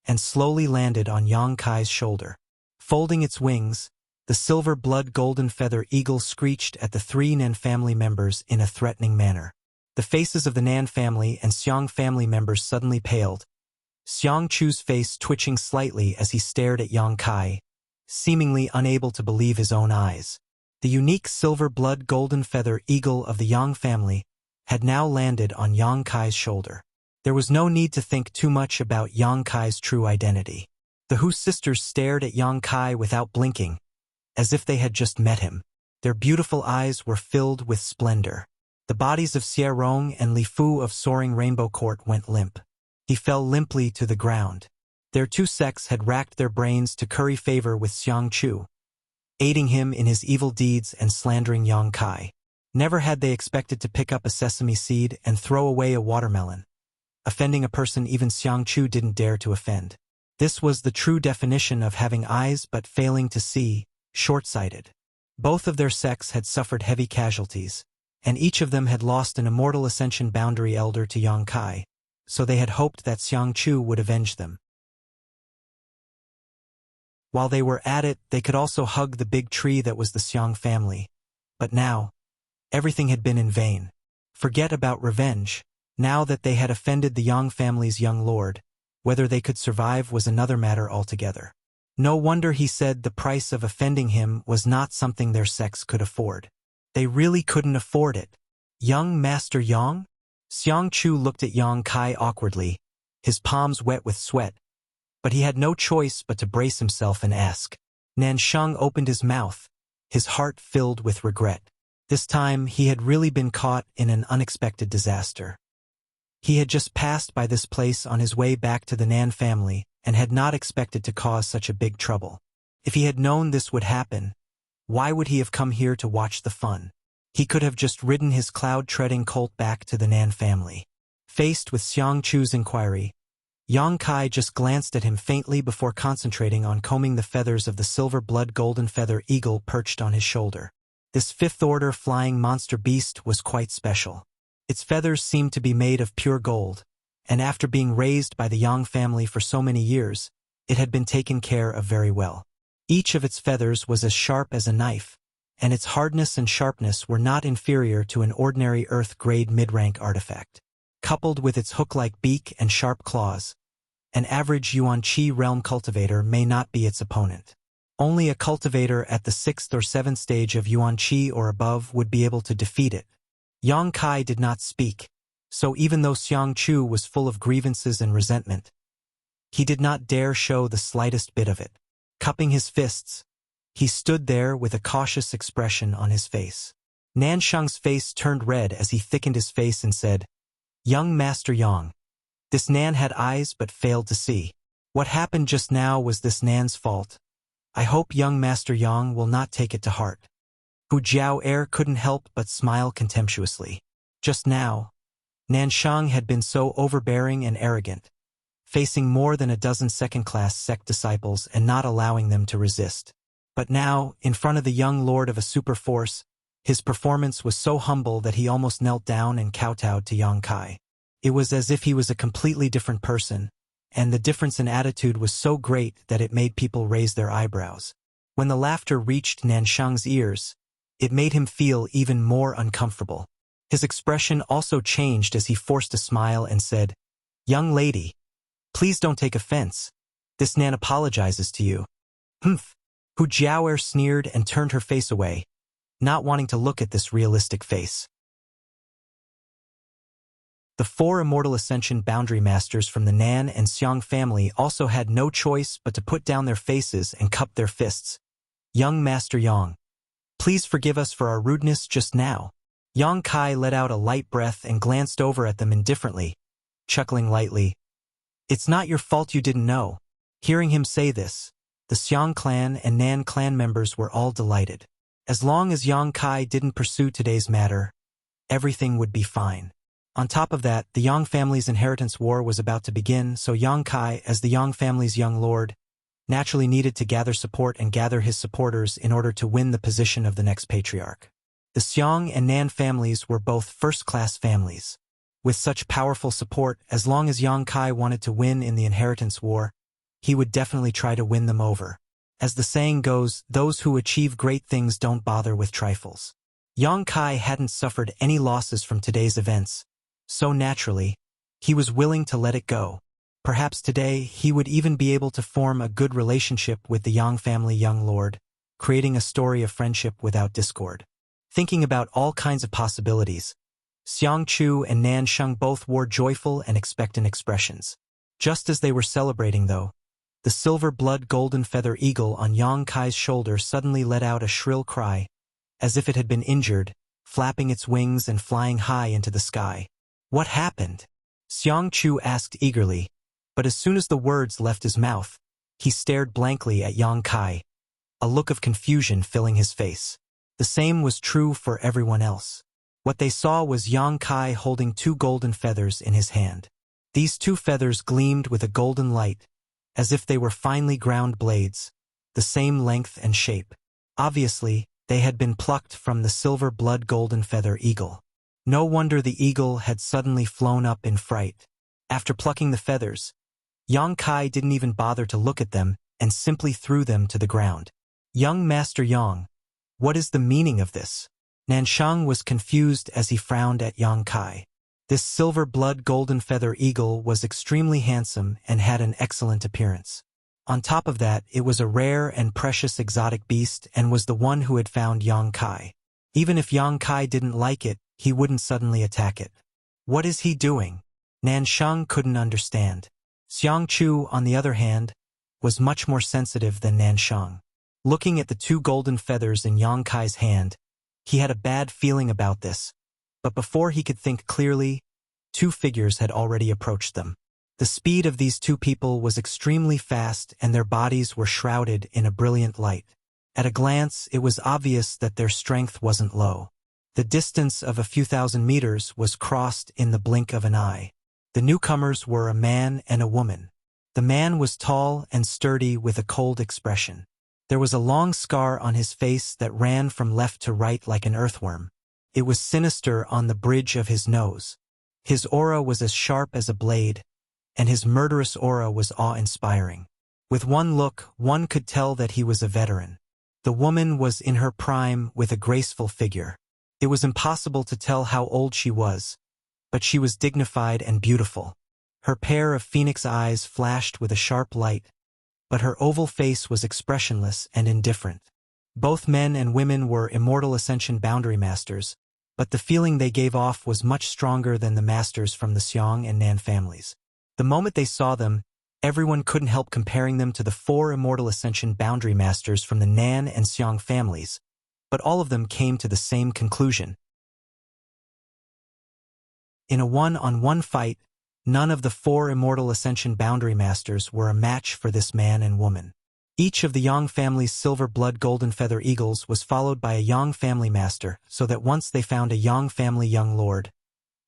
[SPEAKER 1] and slowly landed on Yang Kai's shoulder. Folding its wings, the silver blood golden feather eagle screeched at the 3 Nan family members in a threatening manner. The faces of the Nan family and Xiang family members suddenly paled, Xiang Chu's face twitching slightly as he stared at Yang Kai, seemingly unable to believe his own eyes. The unique silver blood golden feather eagle of the Yang family had now landed on Yang Kai's shoulder. There was no need to think too much about Yang Kai's true identity. The Hu sisters stared at Yang Kai without blinking, as if they had just met him. Their beautiful eyes were filled with splendor. The bodies of Xie Rong and Li Fu of Soaring Rainbow Court went limp. He fell limply to the ground. Their 2 sects had racked their brains to curry favor with Xiang Chu, aiding him in his evil deeds and slandering Yang Kai. Never had they expected to pick up a sesame seed and throw away a watermelon, offending a person even Xiang Chu didn't dare to offend. This was the true definition of having eyes but failing to see, short-sighted. Both of their sects had suffered heavy casualties, and each of them had lost an immortal ascension boundary elder to Yang Kai, so they had hoped that Xiang Chu would avenge them. While they were at it, they could also hug the big tree that was the Xiang family. But now, everything had been in vain. Forget about revenge. Now that they had offended the Yang family's young lord, whether they could survive was another matter altogether. No wonder he said the price of offending him was not something their sects could afford. They really couldn't afford it. Young Master Yang? Xiang Chu looked at Yang Kai awkwardly, his palms wet with sweat, but he had no choice but to brace himself and ask. Nansheng opened his mouth, his heart filled with regret. This time he had really been caught in an unexpected disaster. He had just passed by this place on his way back to the Nan family and had not expected to cause such a big trouble. If he had known this would happen, why would he have come here to watch the fun? He could have just ridden his cloud-treading colt back to the Nan family. Faced with Xiang Chu's inquiry, Yang Kai just glanced at him faintly before concentrating on combing the feathers of the silver-blood golden feather eagle perched on his shoulder. This fifth-order flying monster beast was quite special. Its feathers seemed to be made of pure gold, and after being raised by the Yang family for so many years, it had been taken care of very well. Each of its feathers was as sharp as a knife, and its hardness and sharpness were not inferior to an ordinary Earth-grade mid-rank artifact. Coupled with its hook-like beak and sharp claws, an average Yuan-Chi realm cultivator may not be its opponent. Only a cultivator at the 6th or 7th stage of Yuan-Chi or above would be able to defeat it. Yang Kai did not speak, so even though Xiang Chu was full of grievances and resentment, he did not dare show the slightest bit of it. Cupping his fists, he stood there with a cautious expression on his face. Nansheng's face turned red as he thickened his face and said, "Young Master Yang." This Nan had eyes but failed to see. What happened just now was this Nan's fault. I hope young Master Yang will not take it to heart. Hu Jiao couldn't help but smile contemptuously. Just now, Nansheng had been so overbearing and arrogant, facing more than a dozen second-class sect disciples and not allowing them to resist. But now, in front of the young lord of a super force, his performance was so humble that he almost knelt down and kowtowed to Yang Kai. It was as if he was a completely different person, and the difference in attitude was so great that it made people raise their eyebrows. When the laughter reached Nansheng's ears, it made him feel even more uncomfortable. His expression also changed as he forced a smile and said, "Young lady, please don't take offense. This Nan apologizes to you." "Humph." Hu Jiao sneered and turned her face away, not wanting to look at this realistic face. The 4 Immortal Ascension Boundary Masters from the Nan and Xiang family also had no choice but to put down their faces and cup their fists. "Young Master Yang, please forgive us for our rudeness just now." Yang Kai let out a light breath and glanced over at them indifferently, chuckling lightly. "It's not your fault you didn't know." Hearing him say this, the Xiang clan and Nan clan members were all delighted. As long as Yang Kai didn't pursue today's matter, everything would be fine. On top of that, the Yang family's inheritance war was about to begin, so Yang Kai, as the Yang family's young lord, naturally needed to gather support and gather his supporters in order to win the position of the next patriarch. The Xiang and Nan families were both first-class families. With such powerful support, as long as Yang Kai wanted to win in the inheritance war, he would definitely try to win them over. As the saying goes, those who achieve great things don't bother with trifles. Yang Kai hadn't suffered any losses from today's events, so naturally, he was willing to let it go. Perhaps today he would even be able to form a good relationship with the Yang family young lord, creating a story of friendship without discord. Thinking about all kinds of possibilities, Xiang Chu and Nan Sheng both wore joyful and expectant expressions. Just as they were celebrating though, the silver-blood golden feather eagle on Yang Kai's shoulder suddenly let out a shrill cry, as if it had been injured, flapping its wings and flying high into the sky. "What happened?" Xiang Chu asked eagerly, but as soon as the words left his mouth, he stared blankly at Yang Kai, a look of confusion filling his face. The same was true for everyone else. What they saw was Yang Kai holding 2 golden feathers in his hand. These 2 feathers gleamed with a golden light, as if they were finely ground blades, the same length and shape. Obviously, they had been plucked from the silver-blood golden feather eagle. No wonder the eagle had suddenly flown up in fright. After plucking the feathers, Yang Kai didn't even bother to look at them and simply threw them to the ground. "Young Master Yang, what is the meaning of this?" Nansheng was confused as he frowned at Yang Kai. This silver-blood golden feather eagle was extremely handsome and had an excellent appearance. On top of that, it was a rare and precious exotic beast and was the one who had found Yang Kai. Even if Yang Kai didn't like it, he wouldn't suddenly attack it. What is he doing? Nansheng couldn't understand. Xiang Chu, on the other hand, was much more sensitive than Nansheng. Looking at the two golden feathers in Yang Kai's hand, he had a bad feeling about this. But before he could think clearly, two figures had already approached them. The speed of these two people was extremely fast, and their bodies were shrouded in a brilliant light. At a glance, it was obvious that their strength wasn't low. The distance of a few thousand meters was crossed in the blink of an eye. The newcomers were a man and a woman. The man was tall and sturdy with a cold expression. There was a long scar on his face that ran from left to right like an earthworm. It was sinister on the bridge of his nose. His aura was as sharp as a blade, and his murderous aura was awe-inspiring. With one look, one could tell that he was a veteran. The woman was in her prime with a graceful figure. It was impossible to tell how old she was, but she was dignified and beautiful. Her pair of phoenix eyes flashed with a sharp light, but her oval face was expressionless and indifferent. Both men and women were immortal ascension boundary masters, but the feeling they gave off was much stronger than the masters from the Xiong and Nan families. The moment they saw them, everyone couldn't help comparing them to the four immortal ascension boundary masters from the Nan and Xiong families, but all of them came to the same conclusion. In a one-on-one fight, none of the four immortal ascension boundary masters were a match for this man and woman. Each of the Yang family's silver blood golden feather eagles was followed by a Yang family master, so that once they found a Yang family young lord,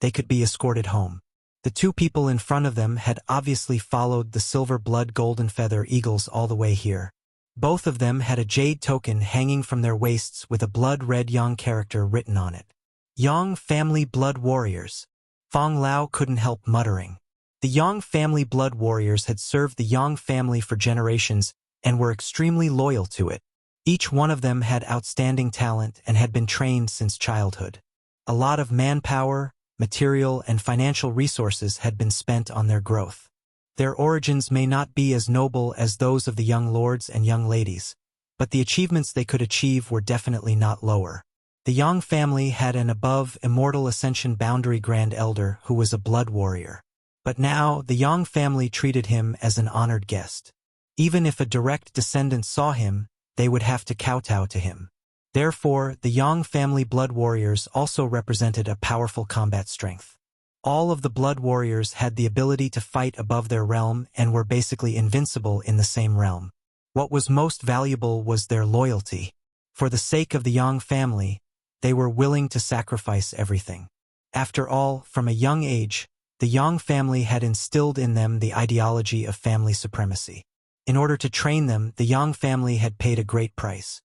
[SPEAKER 1] they could be escorted home. The two people in front of them had obviously followed the silver blood golden feather eagles all the way here. Both of them had a jade token hanging from their waists with a blood-red Yang character written on it. Yang family blood warriors. Fong Lao couldn't help muttering. The Yang family blood warriors had served the Yang family for generations and were extremely loyal to it. Each one of them had outstanding talent and had been trained since childhood. A lot of manpower, material, and financial resources had been spent on their growth. Their origins may not be as noble as those of the young lords and young ladies, but the achievements they could achieve were definitely not lower. The Yang family had an above immortal ascension boundary grand elder who was a blood warrior. But now the Yang family treated him as an honored guest. Even if a direct descendant saw him, they would have to kowtow to him. Therefore, the Yang family blood warriors also represented a powerful combat strength. All of the blood warriors had the ability to fight above their realm and were basically invincible in the same realm. What was most valuable was their loyalty. For the sake of the Yang family, they were willing to sacrifice everything. After all, from a young age, the Yang family had instilled in them the ideology of family supremacy. In order to train them, the Yang family had paid a great price.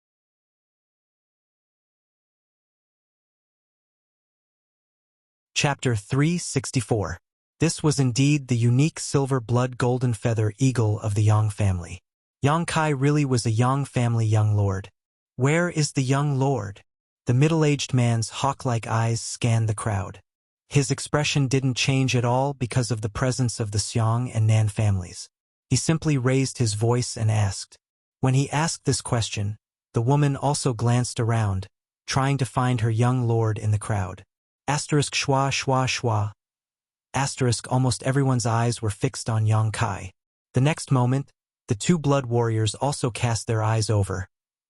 [SPEAKER 1] Chapter 364. This was indeed the unique silver blood golden feather eagle of the Yang family. Yang Kai really was a Yang family young lord. Where is the young lord? The middle-aged man's hawk-like eyes scanned the crowd. His expression didn't change at all because of the presence of the Xiong and Nan families. He simply raised his voice and asked. When he asked this question, the woman also glanced around, trying to find her young lord in the crowd. Asterisk schwa schwa schwa. Asterisk almost everyone's eyes were fixed on Yang Kai. The next moment, the two blood warriors also cast their eyes over,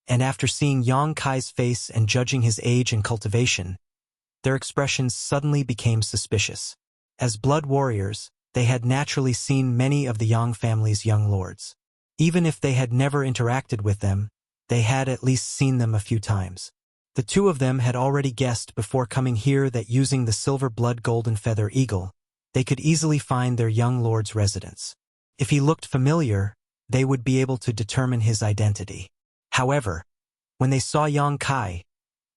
[SPEAKER 1] and after seeing Yang Kai's face and judging his age and cultivation, their expressions suddenly became suspicious. As blood warriors, they had naturally seen many of the Yang family's young lords. Even if they had never interacted with them, they had at least seen them a few times. The two of them had already guessed before coming here that using the silver blood golden feather eagle, they could easily find their young lord's residence. If he looked familiar, they would be able to determine his identity. However, when they saw Yang Kai,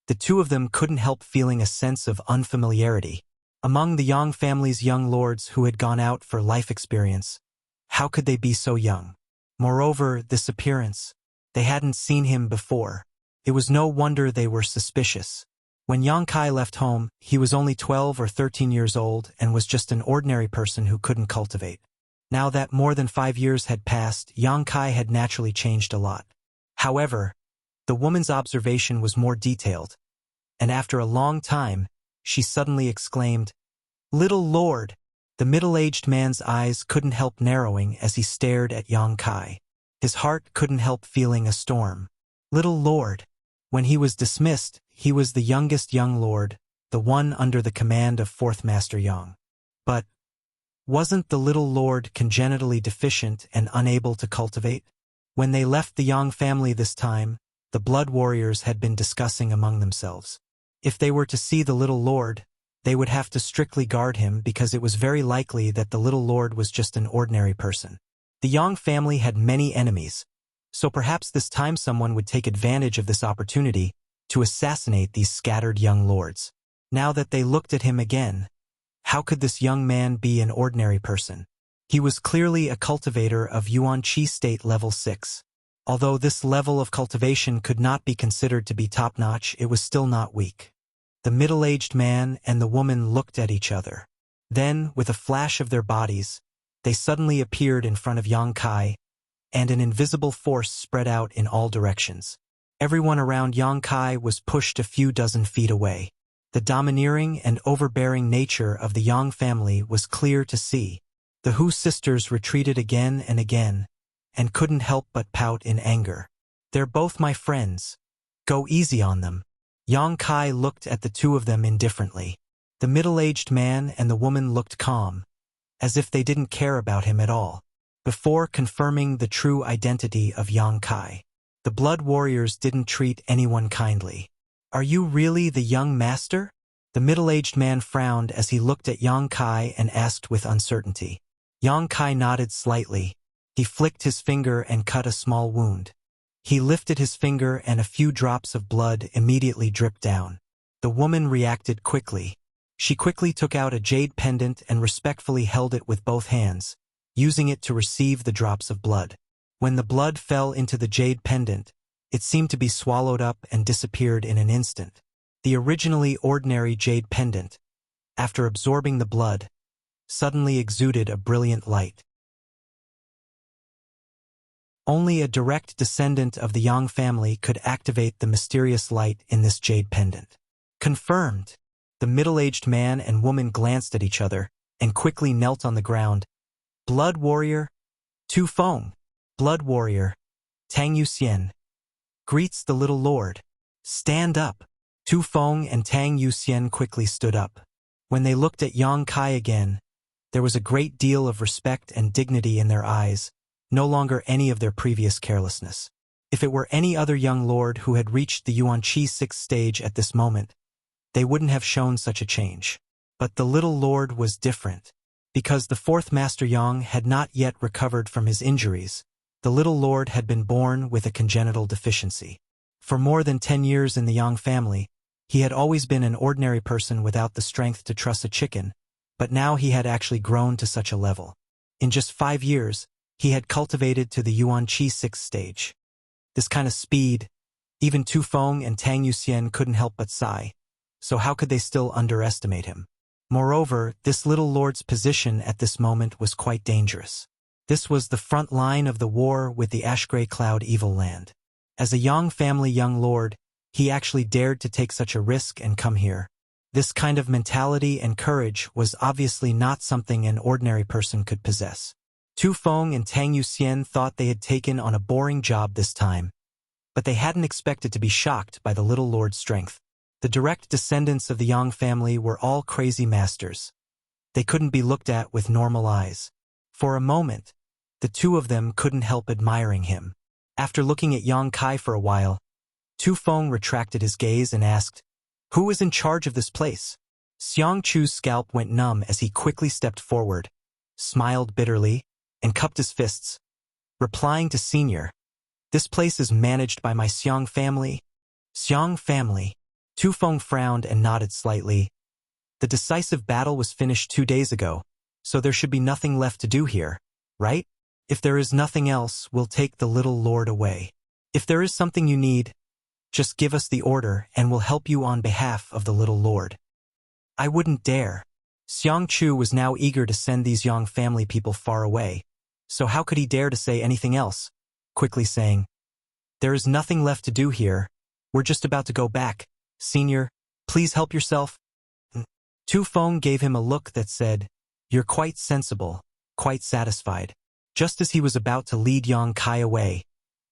[SPEAKER 1] the two of them couldn't help feeling a sense of unfamiliarity. Among the Yang family's young lords who had gone out for life experience, how could they be so young? Moreover, this appearance, they hadn't seen him before. It was no wonder they were suspicious. When Yang Kai left home, he was only 12 or 13 years old and was just an ordinary person who couldn't cultivate. Now that more than 5 years had passed, Yang Kai had naturally changed a lot. However, the woman's observation was more detailed, and after a long time, she suddenly exclaimed, Little Lord! The middle-aged man's eyes couldn't help narrowing as he stared at Yang Kai. His heart couldn't help feeling a storm. Little Lord! When he was dismissed, he was the youngest young lord, the one under the command of Fourth Master Yang. But wasn't the little lord congenitally deficient and unable to cultivate? When they left the Yang family this time, the blood warriors had been discussing among themselves. If they were to see the little lord, they would have to strictly guard him because it was very likely that the little lord was just an ordinary person. The Yang family had many enemies, so perhaps this time someone would take advantage of this opportunity to assassinate these scattered young lords. Now that they looked at him again, how could this young man be an ordinary person? He was clearly a cultivator of Yuan Qi State Level 6. Although this level of cultivation could not be considered to be top-notch, it was still not weak. The middle-aged man and the woman looked at each other. Then, with a flash of their bodies, they suddenly appeared in front of Yang Kai, and an invisible force spread out in all directions. Everyone around Yang Kai was pushed a few dozen feet away. The domineering and overbearing nature of the Yang family was clear to see. The Hu sisters retreated again and couldn't help but pout in anger. They're both my friends. Go easy on them. Yang Kai looked at the two of them indifferently. The middle-aged man and the woman looked calm, as if they didn't care about him at all. Before confirming the true identity of Yang Kai, the blood warriors didn't treat anyone kindly. Are you really the young master? The middle-aged man frowned as he looked at Yang Kai and asked with uncertainty. Yang Kai nodded slightly. He flicked his finger and cut a small wound. He lifted his finger and a few drops of blood immediately dripped down. The woman reacted quickly. She quickly took out a jade pendant and respectfully held it with both hands, using it to receive the drops of blood. When the blood fell into the jade pendant, it seemed to be swallowed up and disappeared in an instant. The originally ordinary jade pendant, after absorbing the blood, suddenly exuded a brilliant light. Only a direct descendant of the Yang family could activate the mysterious light in this jade pendant. Confirmed. The middle-aged man and woman glanced at each other and quickly knelt on the ground. Blood warrior, Tu Feng. Blood warrior, Tang Yuxian. Greets the little lord. Stand up. Tu Feng and Tang Yuxian quickly stood up. When they looked at Yang Kai again, there was a great deal of respect and dignity in their eyes, no longer any of their previous carelessness. If it were any other young lord who had reached the Yuan Qi 6th stage at this moment, they wouldn't have shown such a change. But the little lord was different. Because the Fourth Master Yang had not yet recovered from his injuries, the little lord had been born with a congenital deficiency. For more than 10 years in the Yang family, he had always been an ordinary person without the strength to truss a chicken, but now he had actually grown to such a level. In just 5 years, he had cultivated to the Yuan Qi 6th stage. This kind of speed, even Tu Feng and Tang Yuxian couldn't help but sigh. So how could they still underestimate him? Moreover, this little lord's position at this moment was quite dangerous. This was the front line of the war with the Ash-Gray Cloud Evil Land. As a Yang family young lord, he actually dared to take such a risk and come here. This kind of mentality and courage was obviously not something an ordinary person could possess. Tu Feng and Tang Yuxian thought they had taken on a boring job this time, but they hadn't expected to be shocked by the little lord's strength. The direct descendants of the Yang family were all crazy masters. They couldn't be looked at with normal eyes. For a moment, the two of them couldn't help admiring him. After looking at Yang Kai for a while, Tu Feng retracted his gaze and asked, "Who is in charge of this place?" Xiang Chu's scalp went numb as he quickly stepped forward, smiled bitterly, and cupped his fists, replying to Senior, "This place is managed by my Xiang family." Xiang family. Tu Feng frowned and nodded slightly. The decisive battle was finished 2 days ago, so there should be nothing left to do here, right? If there is nothing else, we'll take the little lord away. If there is something you need, just give us the order and we'll help you on behalf of the little lord. I wouldn't dare. Xiang Chu was now eager to send these Yang family people far away, so how could he dare to say anything else? Quickly saying, "There is nothing left to do here. We're just about to go back. Senior, please help yourself." Tu Feng gave him a look that said, "You're quite sensible, quite satisfied." Just as he was about to lead Yang Kai away,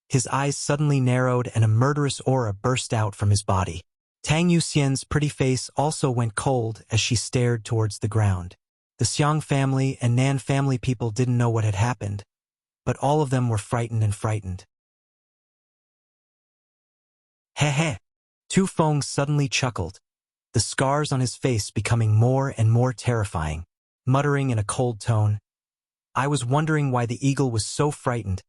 [SPEAKER 1] his eyes suddenly narrowed and a murderous aura burst out from his body. Tang Yuxian's pretty face also went cold as she stared towards the ground. The Xiang family and Nan family people didn't know what had happened, but all of them were frightened. Heh. Tu Feng suddenly chuckled, the scars on his face becoming more and more terrifying, muttering in a cold tone, "I was wondering why the eagle was so frightened,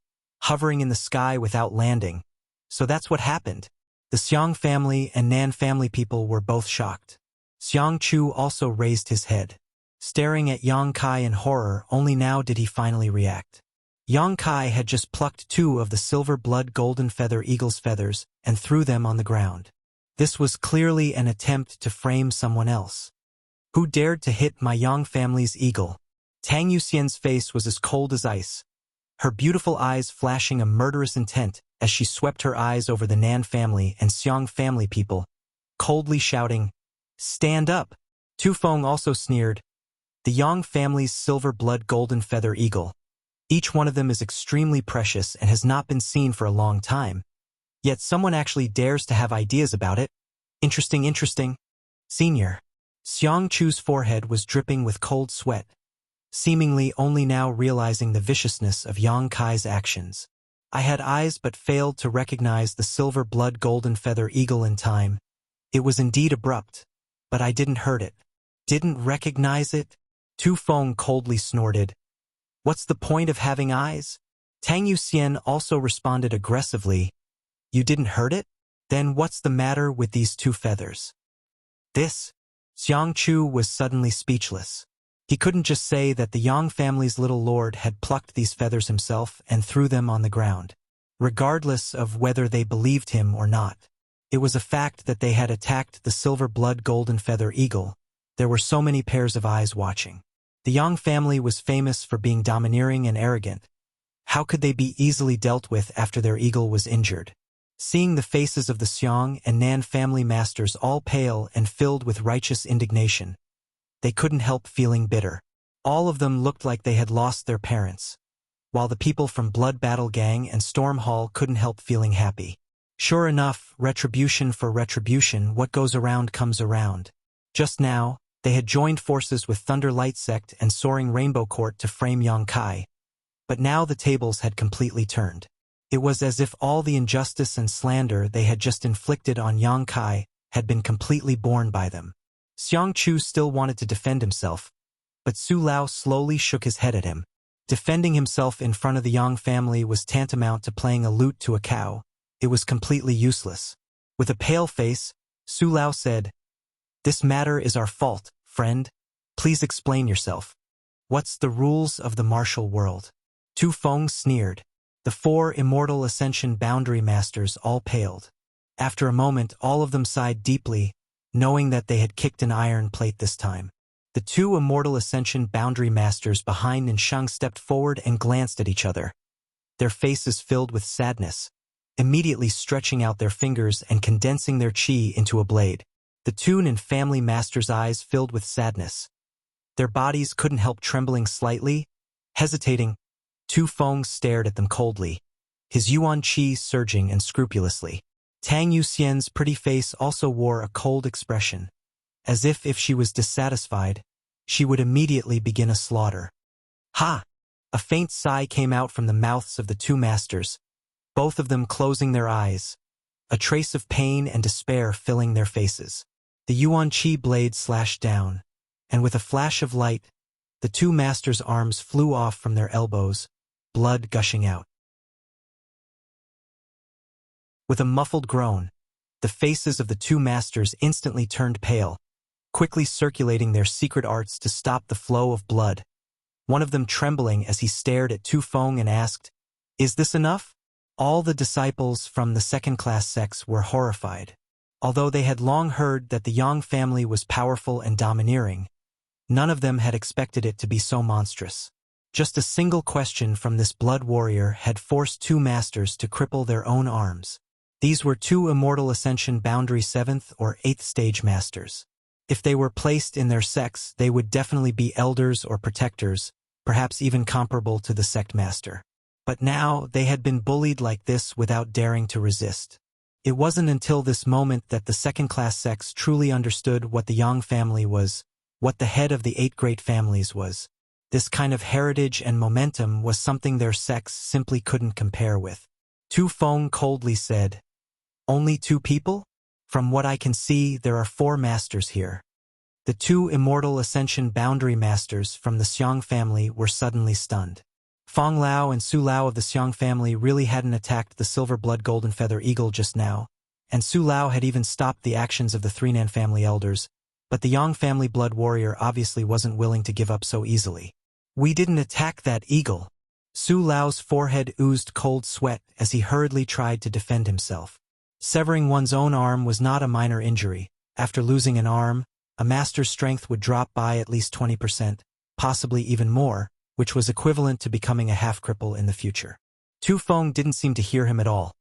[SPEAKER 1] hovering in the sky without landing. So that's what happened." The Xiang family and Nan family people were both shocked. Xiang Chu also raised his head, staring at Yang Kai in horror. Only now did he finally react. Yang Kai had just plucked 2 of the silver blood golden feather eagle's feathers and threw them on the ground. This was clearly an attempt to frame someone else. Who dared to hit my Yang family's eagle? Tang Yuxian's face was as cold as ice, her beautiful eyes flashing a murderous intent as she swept her eyes over the Nan family and Xiang family people, coldly shouting, "Stand up!" Tu Feng also sneered, "The Yang family's silver blood golden feather eagle. Each one of them is extremely precious and has not been seen for a long time. Yet someone actually dares to have ideas about it. Interesting. Senior." Xiang Chu's forehead was dripping with cold sweat, seemingly only now realizing the viciousness of Yang Kai's actions. "I had eyes but failed to recognize the silver blood golden feather eagle in time. It was indeed abrupt, but I didn't hurt it." "Didn't recognize it?" Tu Feng coldly snorted. "What's the point of having eyes?" Tang Yuxian also responded aggressively. "You didn't hurt it? Then what's the matter with these 2 feathers?" "This?" Xiang Chu was suddenly speechless. He couldn't just say that the Yang family's little lord had plucked these feathers himself and threw them on the ground. Regardless of whether they believed him or not, it was a fact that they had attacked the silver blood golden feather eagle. There were so many pairs of eyes watching. The Yang family was famous for being domineering and arrogant. How could they be easily dealt with after their eagle was injured? Seeing the faces of the Xiang and Nan family masters all pale and filled with righteous indignation, they couldn't help feeling bitter. All of them looked like they had lost their parents, while the people from Blood Battle Gang and Storm Hall couldn't help feeling happy. Sure enough, retribution for retribution, what goes around comes around. Just now, they had joined forces with Thunder Light Sect and Soaring Rainbow Court to frame Yang Kai, but now the tables had completely turned. It was as if all the injustice and slander they had just inflicted on Yang Kai had been completely borne by them. Xiang Chu still wanted to defend himself, but Su Lao slowly shook his head at him. Defending himself in front of the Yang family was tantamount to playing a lute to a cow. It was completely useless. With a pale face, Su Lao said, "This matter is our fault, friend. Please explain yourself. What's the rules of the martial world?" Tu Feng sneered. The 4 immortal Ascension Boundary Masters all paled. After a moment, all of them sighed deeply, knowing that they had kicked an iron plate this time. The 2 immortal Ascension Boundary Masters behind Nishang stepped forward and glanced at each other, their faces filled with sadness, immediately stretching out their fingers and condensing their chi into a blade. The 2 Nin family masters' eyes filled with sadness. Their bodies couldn't help trembling slightly. Hesitating, Tu Feng stared at them coldly, his yuan chi surging unscrupulously. Tang Yuxian's pretty face also wore a cold expression, as if she was dissatisfied, she would immediately begin a slaughter. "Ha!" A faint sigh came out from the mouths of the 2 masters, both of them closing their eyes, a trace of pain and despair filling their faces. The yuan chi blade slashed down, and with a flash of light, the 2 masters' arms flew off from their elbows, blood gushing out. With a muffled groan, the faces of the 2 masters instantly turned pale, quickly circulating their secret arts to stop the flow of blood. One of them trembling as he stared at Tu Feng and asked, "Is this enough?" All the disciples from the second-class sects were horrified. Although they had long heard that the Yang family was powerful and domineering, none of them had expected it to be so monstrous. Just a single question from this blood warrior had forced 2 masters to cripple their own arms. These were 2 immortal Ascension Boundary 7th or 8th stage masters. If they were placed in their sects, they would definitely be elders or protectors, perhaps even comparable to the sect master. But now, they had been bullied like this without daring to resist. It wasn't until this moment that the second-class sects truly understood what the Yang family was, what the head of the 8 great families was. This kind of heritage and momentum was something their sects simply couldn't compare with. Tu Feng coldly said, "Only 2 people? From what I can see, there are 4 masters here." The 2 immortal ascension boundary masters from the Xiang family were suddenly stunned. Fong Lao and Su Lao of the Xiang family really hadn't attacked the silver blood golden feather eagle just now, and Su Lao had even stopped the actions of the 3 Nan family elders, but the Yang family blood warrior obviously wasn't willing to give up so easily. "We didn't attack that eagle." Su Lao's forehead oozed cold sweat as he hurriedly tried to defend himself. Severing one's own arm was not a minor injury. After losing an arm, a master's strength would drop by at least 20%, possibly even more, which was equivalent to becoming a half-cripple in the future. Tu Feng didn't seem to hear him at all.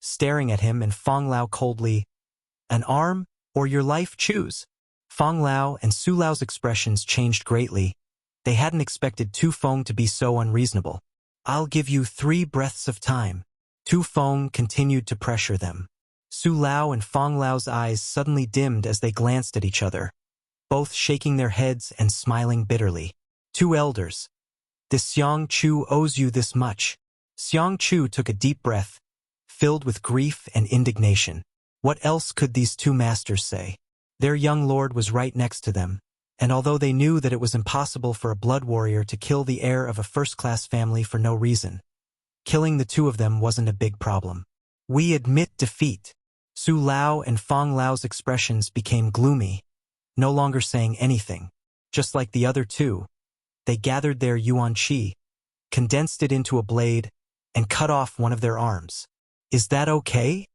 [SPEAKER 1] Staring at him and Fong Lao coldly, "An arm, or your life, choose." Fong Lao and Su Lao's expressions changed greatly. They hadn't expected Tu Feng to be so unreasonable. "I'll give you 3 breaths of time." Tu Feng continued to pressure them. Su Lao and Fong Lao's eyes suddenly dimmed as they glanced at each other, both shaking their heads and smiling bitterly. "2 elders. This Xiang Chu owes you this much." Xiang Chu took a deep breath, filled with grief and indignation. What else could these 2 masters say? Their young lord was right next to them, and although they knew that it was impossible for a blood warrior to kill the heir of a first-class family for no reason, killing the 2 of them wasn't a big problem. "We admit defeat." Su Lao and Fong Lao's expressions became gloomy, no longer saying anything. Just like the other 2, they gathered their yuan qi, condensed it into a blade, and cut off one of their arms. "Is that okay?"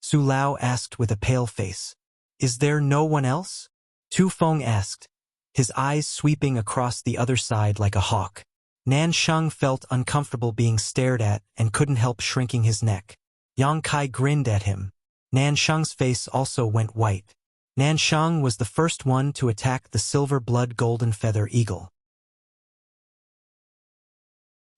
[SPEAKER 1] Su Lao asked with a pale face. "Is there no one else?" Tu Feng asked, his eyes sweeping across the other side like a hawk. Nan Sheng felt uncomfortable being stared at and couldn't help shrinking his neck. Yang Kai grinned at him. Nan Sheng's face also went white. Nan Sheng was the first one to attack the silver blood golden feather eagle.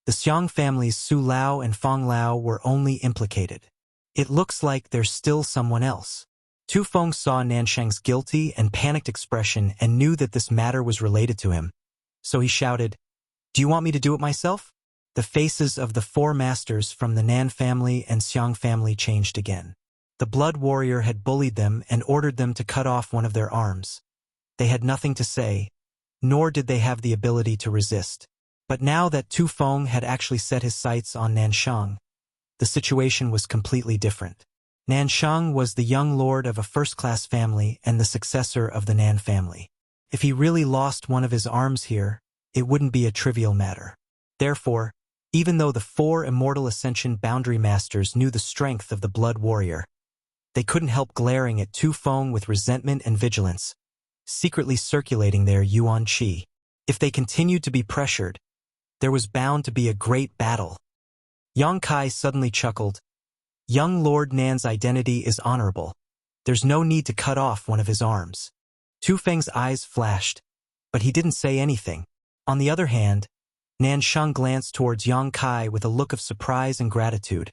[SPEAKER 1] The Xiang family's Su Lao and Fong Lao were only implicated. It looks like there's still someone else. Tu Feng saw Nan Sheng's guilty and panicked expression and knew that this matter was related to him. So he shouted, "Do you want me to do it myself?" The faces of the 4 masters from the Nan family and Xiang family changed again. The blood warrior had bullied them and ordered them to cut off one of their arms. They had nothing to say, nor did they have the ability to resist. But now that Tu Feng had actually set his sights on Nan Sheng, the situation was completely different. Nan Sheng was the young lord of a first-class family and the successor of the Nan family. If he really lost one of his arms here, it wouldn't be a trivial matter. Therefore, even though the 4 immortal ascension boundary masters knew the strength of the blood warrior, they couldn't help glaring at Tu Feng with resentment and vigilance, secretly circulating their yuan qi. If they continued to be pressured, there was bound to be a great battle. Yang Kai suddenly chuckled. "Young Lord Nan's identity is honorable. There's no need to cut off one of his arms." Tu Feng's eyes flashed, but he didn't say anything. On the other hand, Nan Sheng glanced towards Yang Kai with a look of surprise and gratitude,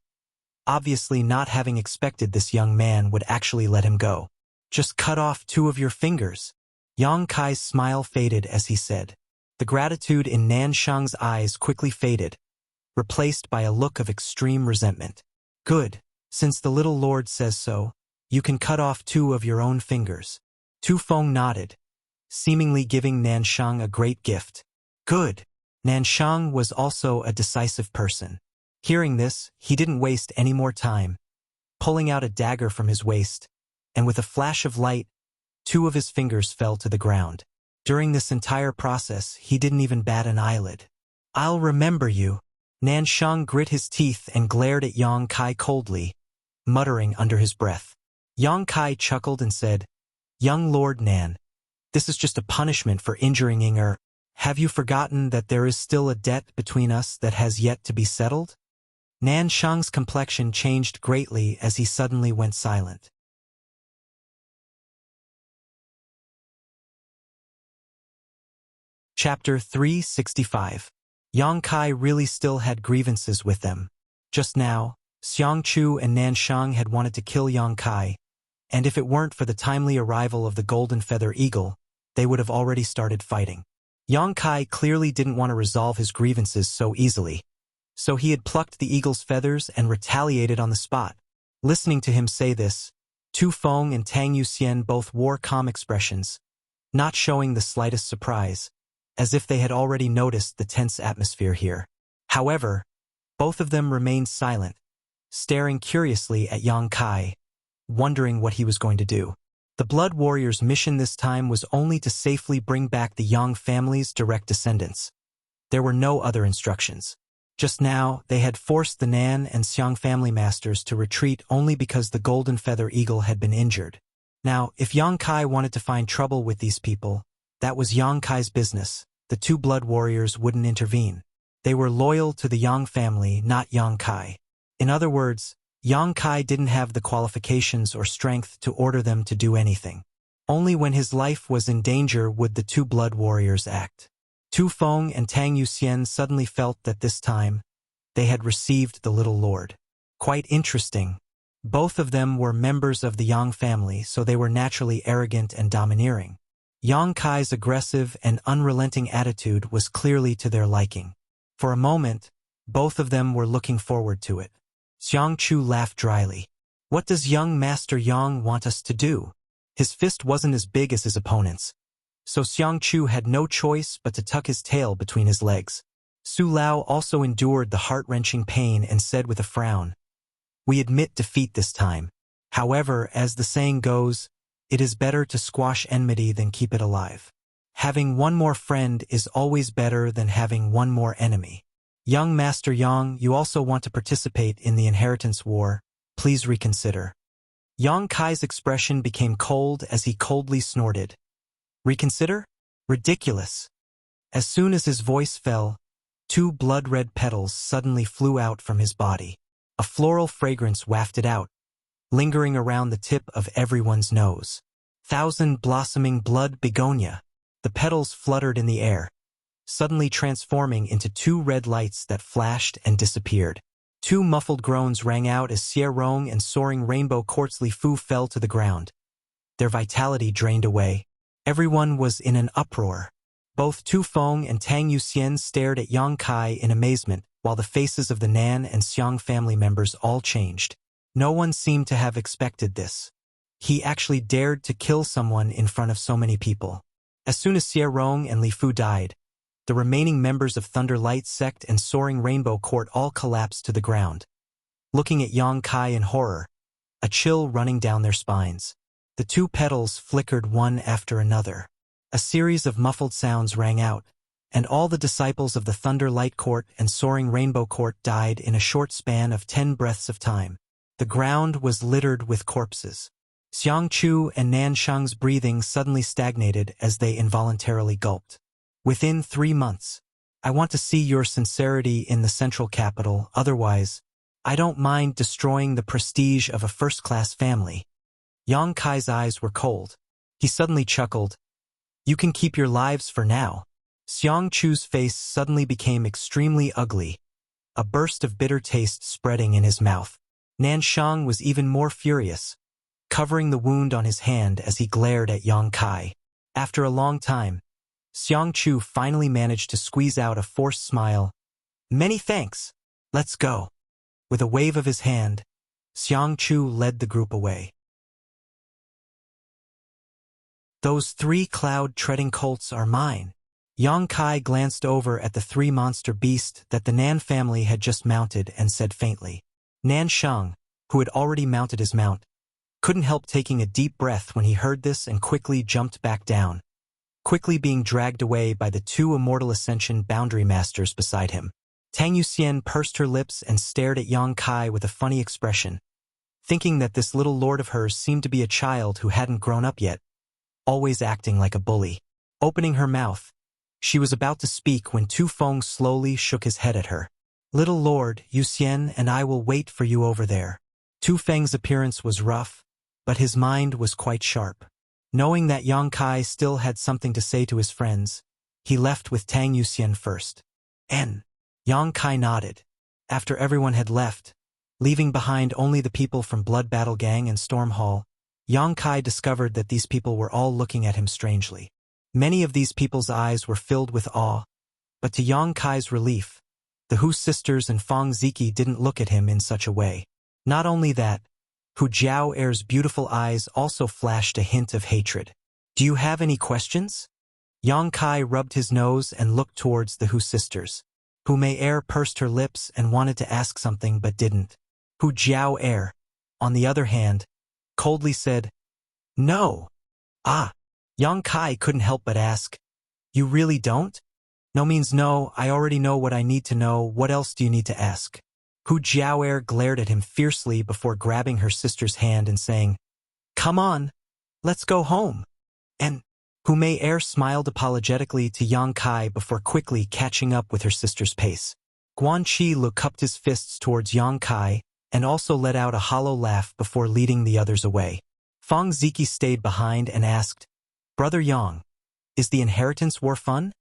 [SPEAKER 1] obviously not having expected this young man would actually let him go. "Just cut off 2 of your fingers." Yang Kai's smile faded as he said. The gratitude in Nan Sheng's eyes quickly faded, replaced by a look of extreme resentment. "Good. Since the little lord says so, you can cut off 2 of your own fingers." Tu Feng nodded, seemingly giving Nan Sheng a great gift. "Good." Nan Sheng was also a decisive person. Hearing this, he didn't waste any more time, pulling out a dagger from his waist, and with a flash of light, 2 of his fingers fell to the ground. During this entire process, he didn't even bat an eyelid. "I'll remember you." Nan Sheng grit his teeth and glared at Yang Kai coldly, muttering under his breath. Yang Kai chuckled and said, "Young Lord Nan, this is just a punishment for injuring Inger. Have you forgotten that there is still a debt between us that has yet to be settled?" Nan Sheng's complexion changed greatly as he suddenly went silent. Chapter 365. Yang Kai really still had grievances with them. Just now, Xiang Chu and Nan Shang had wanted to kill Yang Kai, and if it weren't for the timely arrival of the Golden Feather Eagle, they would have already started fighting. Yang Kai clearly didn't want to resolve his grievances so easily, so he had plucked the eagle's feathers and retaliated on the spot. Listening to him say this, Tu Feng and Tang Yuxian both wore calm expressions, not showing the slightest surprise, as if they had already noticed the tense atmosphere here. However, both of them remained silent, staring curiously at Yang Kai, wondering what he was going to do. The Blood Warrior's mission this time was only to safely bring back the Yang family's direct descendants. There were no other instructions. Just now, they had forced the Nan and Xiang family masters to retreat only because the Golden Feather Eagle had been injured. Now, if Yang Kai wanted to find trouble with these people, that was Yang Kai's business. The two Blood Warriors wouldn't intervene. They were loyal to the Yang family, not Yang Kai. In other words, Yang Kai didn't have the qualifications or strength to order them to do anything. Only when his life was in danger would the two Blood Warriors act. Tu Feng and Tang Yuxian suddenly felt that this time, they had received the Little Lord. Quite interesting. Both of them were members of the Yang family, so they were naturally arrogant and domineering. Yang Kai's aggressive and unrelenting attitude was clearly to their liking. For a moment, both of them were looking forward to it. Xiang Chu laughed dryly. What does young Master Yang want us to do? His fist wasn't as big as his opponent's, so Xiang Chu had no choice but to tuck his tail between his legs. Su Lao also endured the heart-wrenching pain and said with a frown, We admit defeat this time. However, as the saying goes, it is better to squash enmity than keep it alive. Having one more friend is always better than having one more enemy. Young Master Yang, you also want to participate in the inheritance war. Please reconsider. Yang Kai's expression became cold as he coldly snorted. Reconsider? Ridiculous. As soon as his voice fell, two blood-red petals suddenly flew out from his body. A floral fragrance wafted out, lingering around the tip of everyone's nose. Thousand-blossoming blood begonia. The petals fluttered in the air, suddenly transforming into two red lights that flashed and disappeared. Two muffled groans rang out as Xie Rong and soaring rainbow quartz Li Fu fell to the ground. Their vitality drained away. Everyone was in an uproar. Both Tu Feng and Tang Yuxian stared at Yang Kai in amazement, while the faces of the Nan and Xiang family members all changed. No one seemed to have expected this. He actually dared to kill someone in front of so many people. As soon as Xie Rong and Li Fu died, the remaining members of Thunder Light Sect and Soaring Rainbow Court all collapsed to the ground. Looking at Yang Kai in horror, a chill running down their spines. The two petals flickered one after another. A series of muffled sounds rang out, and all the disciples of the Thunder Light Court and Soaring Rainbow Court died in a short span of 10 breaths of time. The ground was littered with corpses. Xiang Chu and Nan Shang's breathing suddenly stagnated as they involuntarily gulped. Within 3 months. I want to see your sincerity in the central capital, otherwise, I don't mind destroying the prestige of a first-class family. Yang Kai's eyes were cold. He suddenly chuckled. You can keep your lives for now. Xiang Chu's face suddenly became extremely ugly, a burst of bitter taste spreading in his mouth. Nan Shang was even more furious, covering the wound on his hand as he glared at Yang Kai. After a long time, Xiang Chu finally managed to squeeze out a forced smile. Many thanks. Let's go. With a wave of his hand, Xiang Chu led the group away. Those 3 cloud-treading colts are mine. Yang Kai glanced over at the 3 monster beasts that the Nan family had just mounted and said faintly. Nan Shang, who had already mounted his mount, couldn't help taking a deep breath when he heard this and quickly jumped back down, quickly being dragged away by the 2 Immortal Ascension boundary masters beside him. Tang Yuxian pursed her lips and stared at Yang Kai with a funny expression, thinking that this little lord of hers seemed to be a child who hadn't grown up yet, always acting like a bully. Opening her mouth, she was about to speak when Tu Feng slowly shook his head at her. Little Lord, Yuxian and I will wait for you over there. Tu Feng's appearance was rough, but his mind was quite sharp. Knowing that Yang Kai still had something to say to his friends, He left with Tang Yuxian first. N. Yang Kai nodded. After everyone had left, leaving behind only the people from Blood Battle Gang and Storm Hall, Yang Kai discovered that these people were all looking at him strangely. Many of these people's eyes were filled with awe, but to Yang Kai's relief, the Hu sisters and Fang Ziki didn't look at him in such a way. Not only that, Hu Jiao'er's beautiful eyes also flashed a hint of hatred. Do you have any questions? Yang Kai rubbed his nose and looked towards the Hu sisters. Hu Mei-er pursed her lips and wanted to ask something but didn't. Hu Jiao'er, on the other hand, coldly said, "No." Ah. Yang Kai couldn't help but ask, "You really don't?" "No means no, I already know what I need to know, what else do you need to ask?" Hu Jiao'er glared at him fiercely before grabbing her sister's hand and saying, "Come on, let's go home." And Hu Mei-er smiled apologetically to Yang Kai before quickly catching up with her sister's pace. Guan Qi cupped his fists towards Yang Kai and also let out a hollow laugh before leading the others away. Fang Ziki stayed behind and asked, "Brother Yang, is the inheritance war fun?"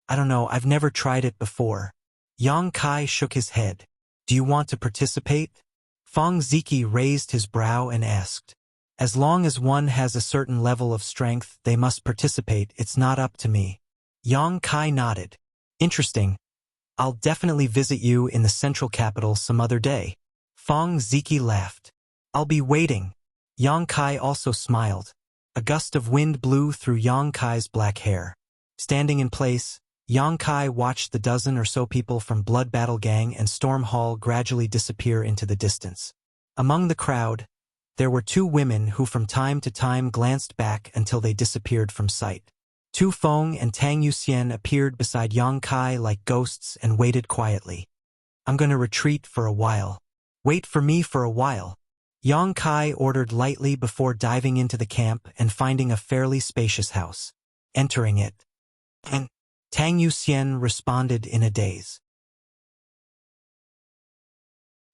[SPEAKER 1] "I don't know, I've never tried it before." Yang Kai shook his head. "Do you want to participate?" Fang Ziki raised his brow and asked. "As long as one has a certain level of strength, they must participate, it's not up to me." Yang Kai nodded. "Interesting. I'll definitely visit you in the central capital some other day." Fang Ziki laughed. "I'll be waiting." Yang Kai also smiled. A gust of wind blew through Yang Kai's black hair. Standing in place, Yang Kai watched the dozen or so people from Blood Battle Gang and Storm Hall gradually disappear into the distance. Among the crowd, there were two women who from time to time glanced back until they disappeared from sight. Tu Feng and Tang Yuxian appeared beside Yang Kai like ghosts and waited quietly. "I'm going to retreat for a while. Wait for me for a while." Yang Kai ordered lightly before diving into the camp and finding a fairly spacious house. Entering it, and Tang Yuxian responded in a daze.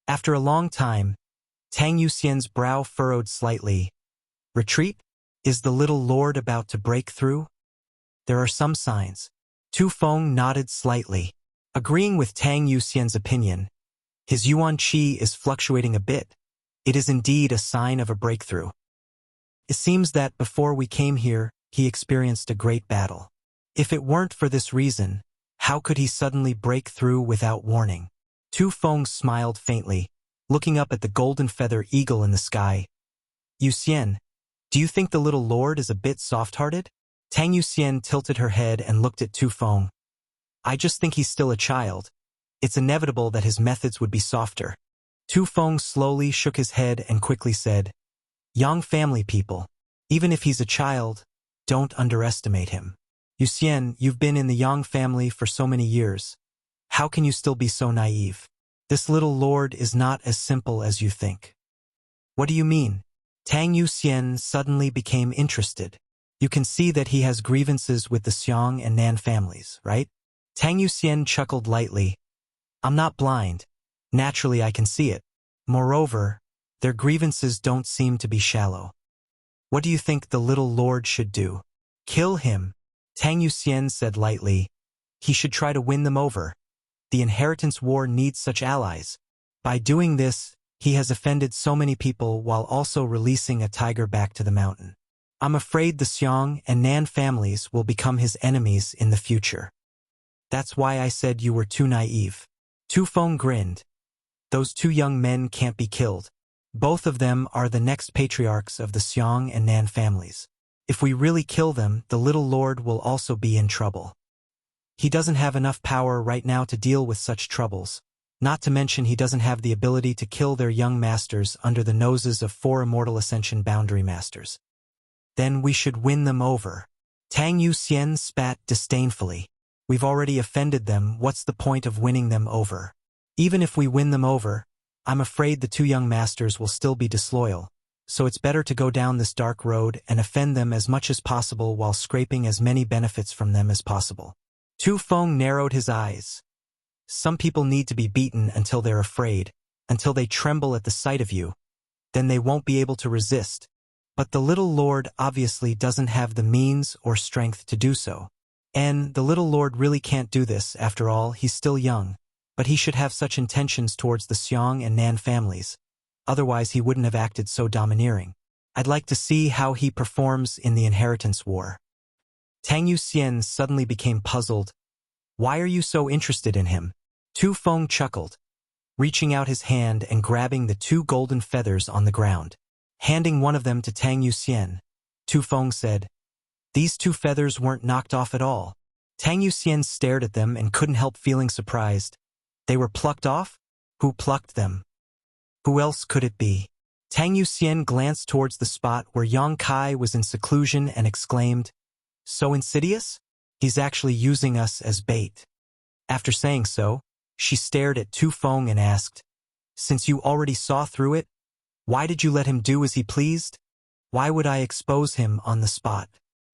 [SPEAKER 1] After a long time, Tang Yuxian's brow furrowed slightly. "Retreat? Is the little lord about to break through?" "There are some signs." Tu Feng nodded slightly, agreeing with Tang Yuxian's opinion. "His yuan qi is fluctuating a bit. It is indeed a sign of a breakthrough. It seems that before we came here, he experienced a great battle. If it weren't for this reason, how could he suddenly break through without warning?" Tu Feng smiled faintly, looking up at the golden feather eagle in the sky. "Yuxian, do you think the little lord is a bit soft-hearted?" Tang Yuxian tilted her head and looked at Tu Feng. "I just think he's still a child. It's inevitable that his methods would be softer." Tu Feng slowly shook his head and quickly said, "Yang family people, even if he's a child, don't underestimate him. Yuxian, you've been in the Yang family for so many years. How can you still be so naive? This little lord is not as simple as you think." "What do you mean?" Tang Yuxian suddenly became interested. "You can see that he has grievances with the Xiang and Nan families, right?" Tang Yuxian chuckled lightly. "I'm not blind. Naturally I can see it. Moreover, their grievances don't seem to be shallow. What do you think the little lord should do?" "Kill him," Tang Yuxian said lightly. "He should try to win them over. The inheritance war needs such allies. By doing this, he has offended so many people while also releasing a tiger back to the mountain. I'm afraid the Xiang and Nan families will become his enemies in the future. That's why I said you were too naive." Tu Feng grinned. "Those two young men can't be killed. Both of them are the next patriarchs of the Xiang and Nan families. If we really kill them, the little lord will also be in trouble. He doesn't have enough power right now to deal with such troubles. Not to mention he doesn't have the ability to kill their young masters under the noses of 4 Immortal Ascension boundary masters. Then we should win them over." Tang Yuxian spat disdainfully. "We've already offended them, what's the point of winning them over? Even if we win them over, I'm afraid the 2 young masters will still be disloyal, so it's better to go down this dark road and offend them as much as possible while scraping as many benefits from them as possible." Tu Feng narrowed his eyes. "Some people need to be beaten until they're afraid, until they tremble at the sight of you. Then they won't be able to resist. But the little lord obviously doesn't have the means or strength to do so. And the little lord really can't do this, after all, he's still young. But he should have such intentions towards the Xiong and Nan families. Otherwise he wouldn't have acted so domineering. I'd like to see how he performs in the inheritance war. Tang Yuxian suddenly became puzzled. Why are you so interested in him? Tu Feng chuckled, reaching out his hand and grabbing the 2 golden feathers on the ground. Handing one of them to Tang Yuxian, Tu Feng said, "These 2 feathers weren't knocked off at all." Tang Yuxian stared at them and couldn't help feeling surprised. They were plucked off? Who plucked them? Who else could it be? Tang Yuxian glanced towards the spot where Yang Kai was in seclusion and exclaimed, "So insidious? He's actually using us as bait." After saying so, she stared at Tu Feng and asked, "Since you already saw through it, why did you let him do as he pleased? Why would I expose him on the spot?"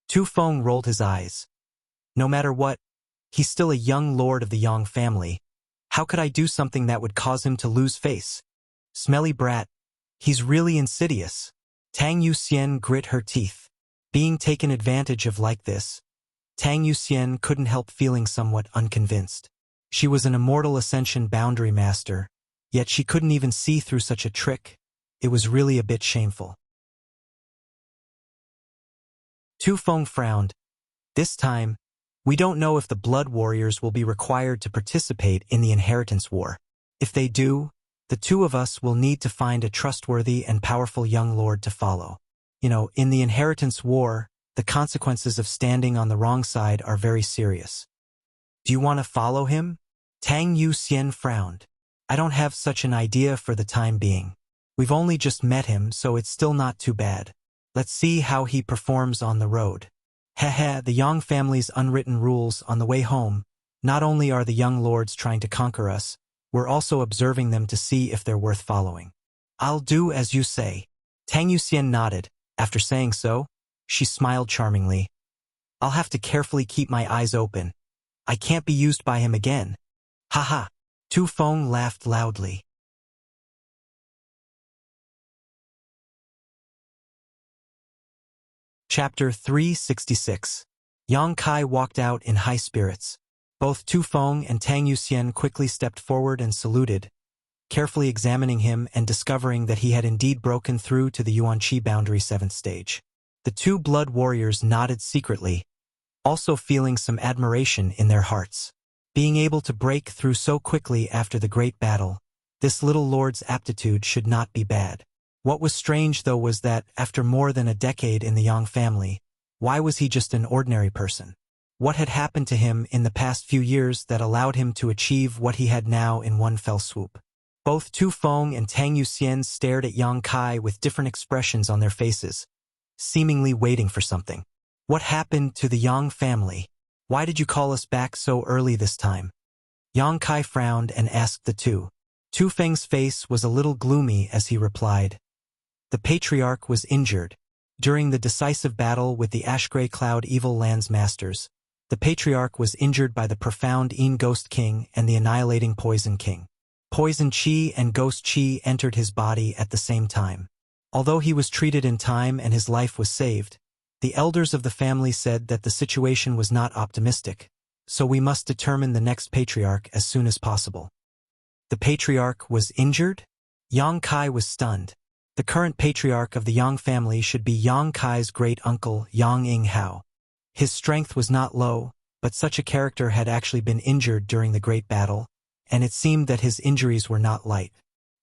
[SPEAKER 1] Tu Feng rolled his eyes. "No matter what, he's still a young lord of the Yang family. How could I do something that would cause him to lose face? Smelly brat. He's really insidious." Tang Yuxian grit her teeth. Being taken advantage of like this, Tang Yuxian couldn't help feeling somewhat unconvinced. She was an immortal Ascension boundary master, yet she couldn't even see through such a trick. It was really a bit shameful. Tu Feng frowned. "This time, we don't know if the Blood Warriors will be required to participate in the inheritance war. If they do, the 2 of us will need to find a trustworthy and powerful young lord to follow. In the inheritance war, the consequences of standing on the wrong side are very serious." "Do you want to follow him?" Tang Yuxian frowned. "I don't have such an idea for the time being. We've only just met him, so it's still not too bad. Let's see how he performs on the road." Heh, the Yang family's unwritten rules on the way home. Not only are the young lords trying to conquer us, we're also observing them to see if they're worth following. "I'll do as you say." Tang Yuxian nodded. After saying so, she smiled charmingly. "I'll have to carefully keep my eyes open. I can't be used by him again." "Ha." Tu Feng laughed loudly. Chapter 366. Yang Kai walked out in high spirits. Both Tu Feng and Tang Yuxian quickly stepped forward and saluted, carefully examining him and discovering that he had indeed broken through to the Yuanqi boundary 7th stage. The 2 blood warriors nodded secretly, also feeling some admiration in their hearts. Being able to break through so quickly after the great battle, this little lord's aptitude should not be bad. What was strange though was that, after more than a decade in the Yang family, why was he just an ordinary person? What had happened to him in the past few years that allowed him to achieve what he had now in one fell swoop? Both Tu Feng and Tang Yuxian stared at Yang Kai with different expressions on their faces, seemingly waiting for something. "What happened to the Yang family? Why did you call us back so early this time?" Yang Kai frowned and asked the 2. Tu Feng's face was a little gloomy as he replied, "The patriarch was injured. During the decisive battle with the Ash-Gray Cloud Evil Lands Masters, the patriarch was injured by the profound Yin Ghost King and the annihilating Poison King. Poison Chi and Ghost Chi entered his body at the same time. Although he was treated in time and his life was saved, the elders of the family said that the situation was not optimistic, so we must determine the next patriarch as soon as possible." "The patriarch was injured?" Yang Kai was stunned. The current patriarch of the Yang family should be Yang Kai's great-uncle, Yang Ing Hao. His strength was not low, but such a character had actually been injured during the Great Battle, and it seemed that his injuries were not light.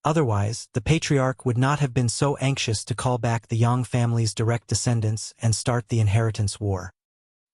[SPEAKER 1] Otherwise, the patriarch would not have been so anxious to call back the Yang family's direct descendants and start the inheritance war.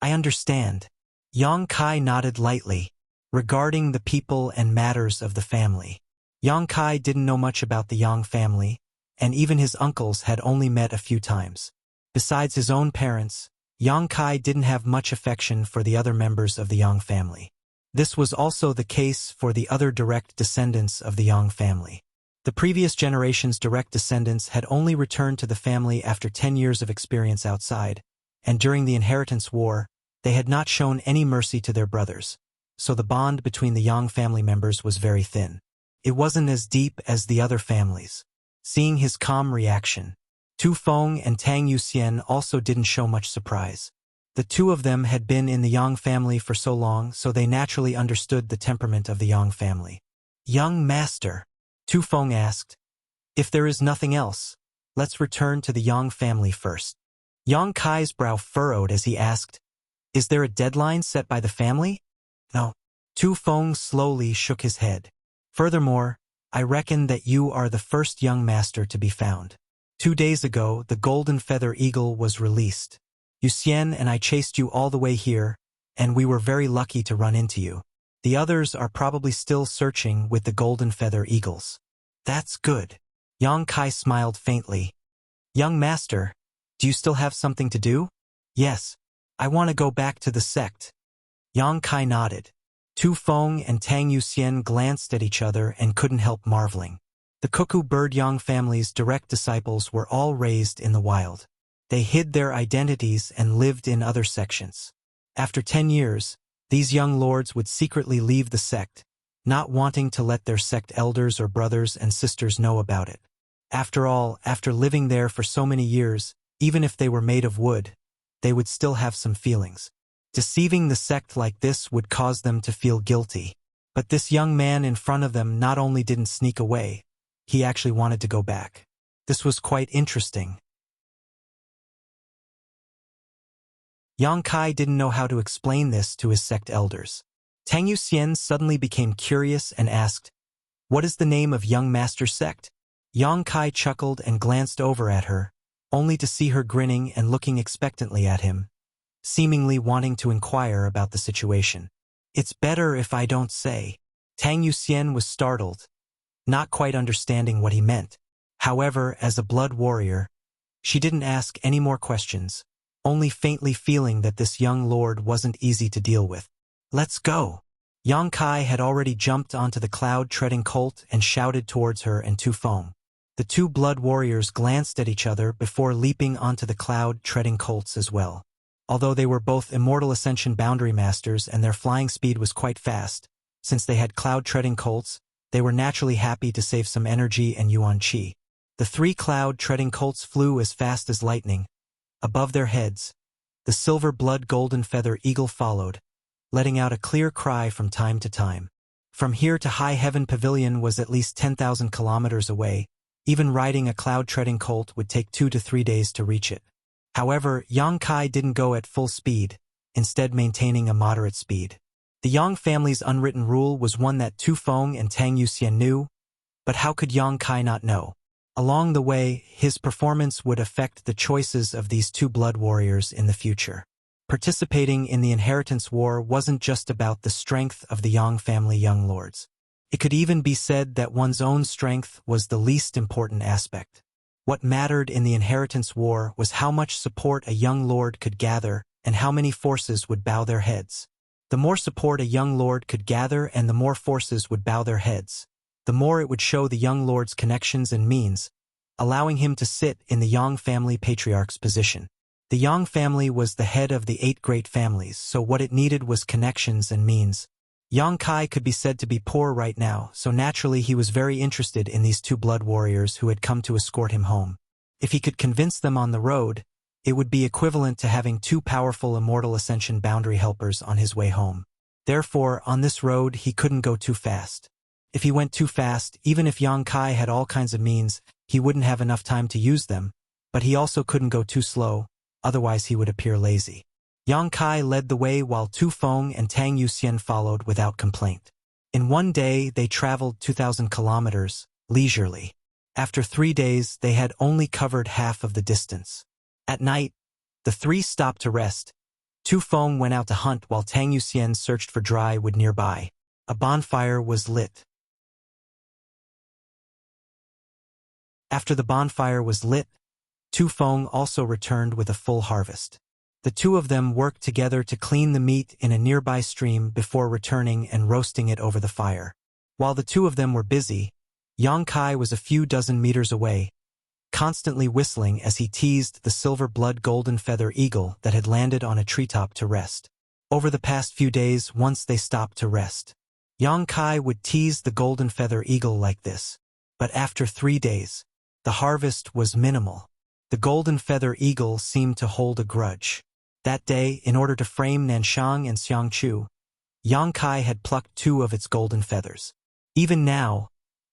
[SPEAKER 1] "I understand." Yang Kai nodded lightly, regarding the people and matters of the family. Yang Kai didn't know much about the Yang family, and even his uncles had only met a few times. Besides his own parents, Yang Kai didn't have much affection for the other members of the Yang family. This was also the case for the other direct descendants of the Yang family. The previous generation's direct descendants had only returned to the family after 10 years of experience outside, and during the inheritance war, they had not shown any mercy to their brothers, so the bond between the Yang family members was very thin. It wasn't as deep as the other families. Seeing his calm reaction, Tu Feng and Tang Yuxian also didn't show much surprise. The two of them had been in the Yang family for so long, so they naturally understood the temperament of the Yang family. "Young master," Tu Feng asked, "if there is nothing else, let's return to the Yang family first." Yang Kai's brow furrowed as he asked, "Is there a deadline set by the family?" "No." Tu Feng slowly shook his head. "Furthermore, I reckon that you are the first young master to be found. 2 days ago, the golden feather eagle was released. Yuxian and I chased you all the way here, and we were very lucky to run into you. The others are probably still searching with the golden feather eagles." "That's good." Yang Kai smiled faintly. "Young master, do you still have something to do?" "Yes. I want to go back to the sect." Yang Kai nodded. Tu Feng and Tang Yuxian glanced at each other and couldn't help marveling. The cuckoo bird Yang family's direct disciples were all raised in the wild. They hid their identities and lived in other sections. After 10 years, these young lords would secretly leave the sect, not wanting to let their sect elders or brothers and sisters know about it. After all, after living there for so many years, even if they were made of wood, they would still have some feelings. Deceiving the sect like this would cause them to feel guilty. But this young man in front of them not only didn't sneak away, he actually wanted to go back. This was quite interesting. Yang Kai didn't know how to explain this to his sect elders. Tang Yuxian suddenly became curious and asked, "What is the name of young master's sect?" Yang Kai chuckled and glanced over at her, only to see her grinning and looking expectantly at him, seemingly wanting to inquire about the situation. "It's better if I don't say." Tang Yuxian was startled, not quite understanding what he meant. However, as a blood warrior, she didn't ask any more questions, only faintly feeling that this young lord wasn't easy to deal with. "Let's go." Yang Kai had already jumped onto the cloud-treading colt and shouted towards her and Tu Feng. The two blood warriors glanced at each other before leaping onto the cloud-treading colts as well. Although they were both Immortal Ascension Boundary Masters and their flying speed was quite fast, since they had cloud-treading colts, they were naturally happy to save some energy and yuan qi. The 3 cloud-treading colts flew as fast as lightning. Above their heads, the silver blood golden feather eagle followed, letting out a clear cry from time to time. From here to High Heaven Pavilion was at least 10,000 kilometers away. Even riding a cloud-treading colt would take 2 to 3 days to reach it. However, Yang Kai didn't go at full speed, instead maintaining a moderate speed. The Yang family's unwritten rule was one that Tu Feng and Tang Yuxian knew, but how could Yang Kai not know? Along the way, his performance would affect the choices of these two blood warriors in the future. Participating in the inheritance war wasn't just about the strength of the Yang family young lords. It could even be said that one's own strength was the least important aspect. What mattered in the inheritance war was how much support a young lord could gather and how many forces would bow their heads. The more support a young lord could gather and the more forces would bow their heads, the more it would show the young lord's connections and means, allowing him to sit in the Yang family patriarch's position. The Yang family was the head of the 8 great families, so what it needed was connections and means. Yang Kai could be said to be poor right now, so naturally he was very interested in these 2 blood warriors who had come to escort him home. If he could convince them on the road, it would be equivalent to having 2 powerful Immortal Ascension boundary helpers on his way home. Therefore, on this road he couldn't go too fast. If he went too fast, even if Yang Kai had all kinds of means, he wouldn't have enough time to use them, but he also couldn't go too slow, otherwise he would appear lazy. Yang Kai led the way while Tu Feng and Tang Yuxian followed without complaint. In one day they traveled 2,000 kilometers, leisurely. After 3 days they had only covered half of the distance. At night, the 3 stopped to rest. Tu Feng went out to hunt while Tang Yuxian searched for dry wood nearby. A bonfire was lit. After the bonfire was lit, Tu Feng also returned with a full harvest. The 2 of them worked together to clean the meat in a nearby stream before returning and roasting it over the fire. While the 2 of them were busy, Yang Kai was a few dozen meters away, constantly whistling as he teased the silver blood golden feather eagle that had landed on a treetop to rest. Over the past few days, once they stopped to rest, Yang Kai would tease the golden feather eagle like this. But after 3 days, the harvest was minimal. The golden feather eagle seemed to hold a grudge. That day, in order to frame Nanshang and Xiangchu, Yang Kai had plucked 2 of its golden feathers. Even now,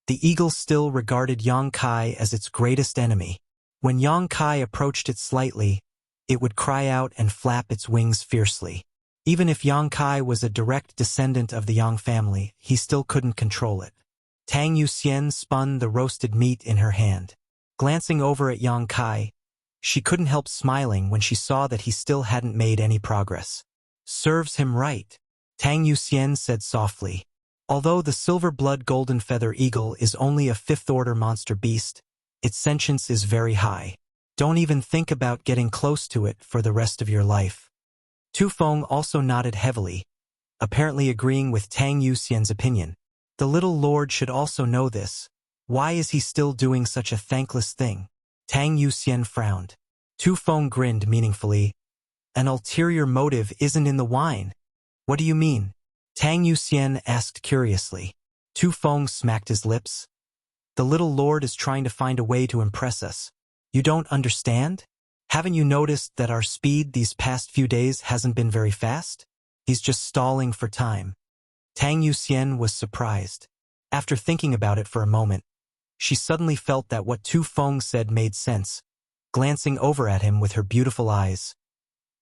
[SPEAKER 1] the eagle still regarded Yang Kai as its greatest enemy. When Yang Kai approached it slightly, it would cry out and flap its wings fiercely. Even if Yang Kai was a direct descendant of the Yang family, he still couldn't control it. Tang Yuxian spun the roasted meat in her hand. Glancing over at Yang Kai, she couldn't help smiling when she saw that he still hadn't made any progress. Serves him right, Tang Yuxian said softly. Although the silver-blood golden feather eagle is only a 5th-order monster beast, its sentience is very high. Don't even think about getting close to it for the rest of your life. Tu Feng also nodded heavily, apparently agreeing with Tang Yuxian's opinion. The little lord should also know this. Why is he still doing such a thankless thing? Tang Yuxian frowned. Tu Feng grinned meaningfully. An ulterior motive isn't in the wine. What do you mean? Tang Yuxian asked curiously. Tu Feng smacked his lips. The little lord is trying to find a way to impress us. You don't understand? Haven't you noticed that our speed these past few days hasn't been very fast? He's just stalling for time. Tang Yuxian was surprised. After thinking about it for a moment, she suddenly felt that what Tu Feng said made sense, glancing over at him with her beautiful eyes.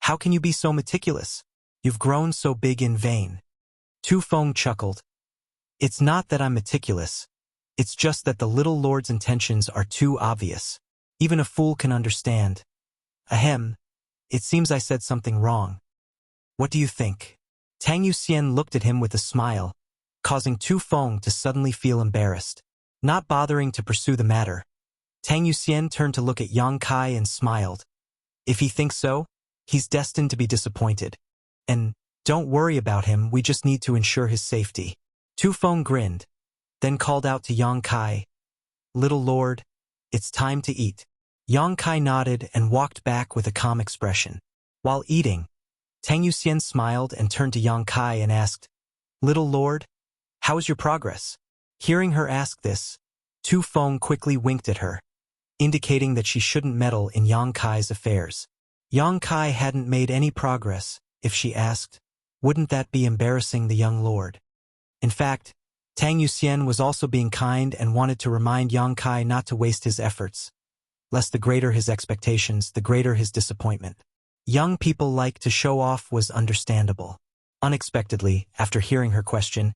[SPEAKER 1] How can you be so meticulous? You've grown so big in vain. Tu Feng chuckled. It's not that I'm meticulous. It's just that the little lord's intentions are too obvious. Even a fool can understand. Ahem. It seems I said something wrong. What do you think? Tang Yuxian looked at him with a smile, causing Tu Feng to suddenly feel embarrassed. Not bothering to pursue the matter, Tang Yuxian turned to look at Yang Kai and smiled. If he thinks so, he's destined to be disappointed. And don't worry about him, we just need to ensure his safety. Tu Feng grinned, then called out to Yang Kai, Little Lord, it's time to eat. Yang Kai nodded and walked back with a calm expression. While eating, Tang Yuxian smiled and turned to Yang Kai and asked, Little Lord, how is your progress? Hearing her ask this, Tu Feng quickly winked at her, indicating that she shouldn't meddle in Yang Kai's affairs. Yang Kai hadn't made any progress. If she asked, wouldn't that be embarrassing the young lord? In fact, Tang Yuxian was also being kind and wanted to remind Yang Kai not to waste his efforts, lest the greater his expectations, the greater his disappointment. Young people like to show off was understandable. Unexpectedly, after hearing her question,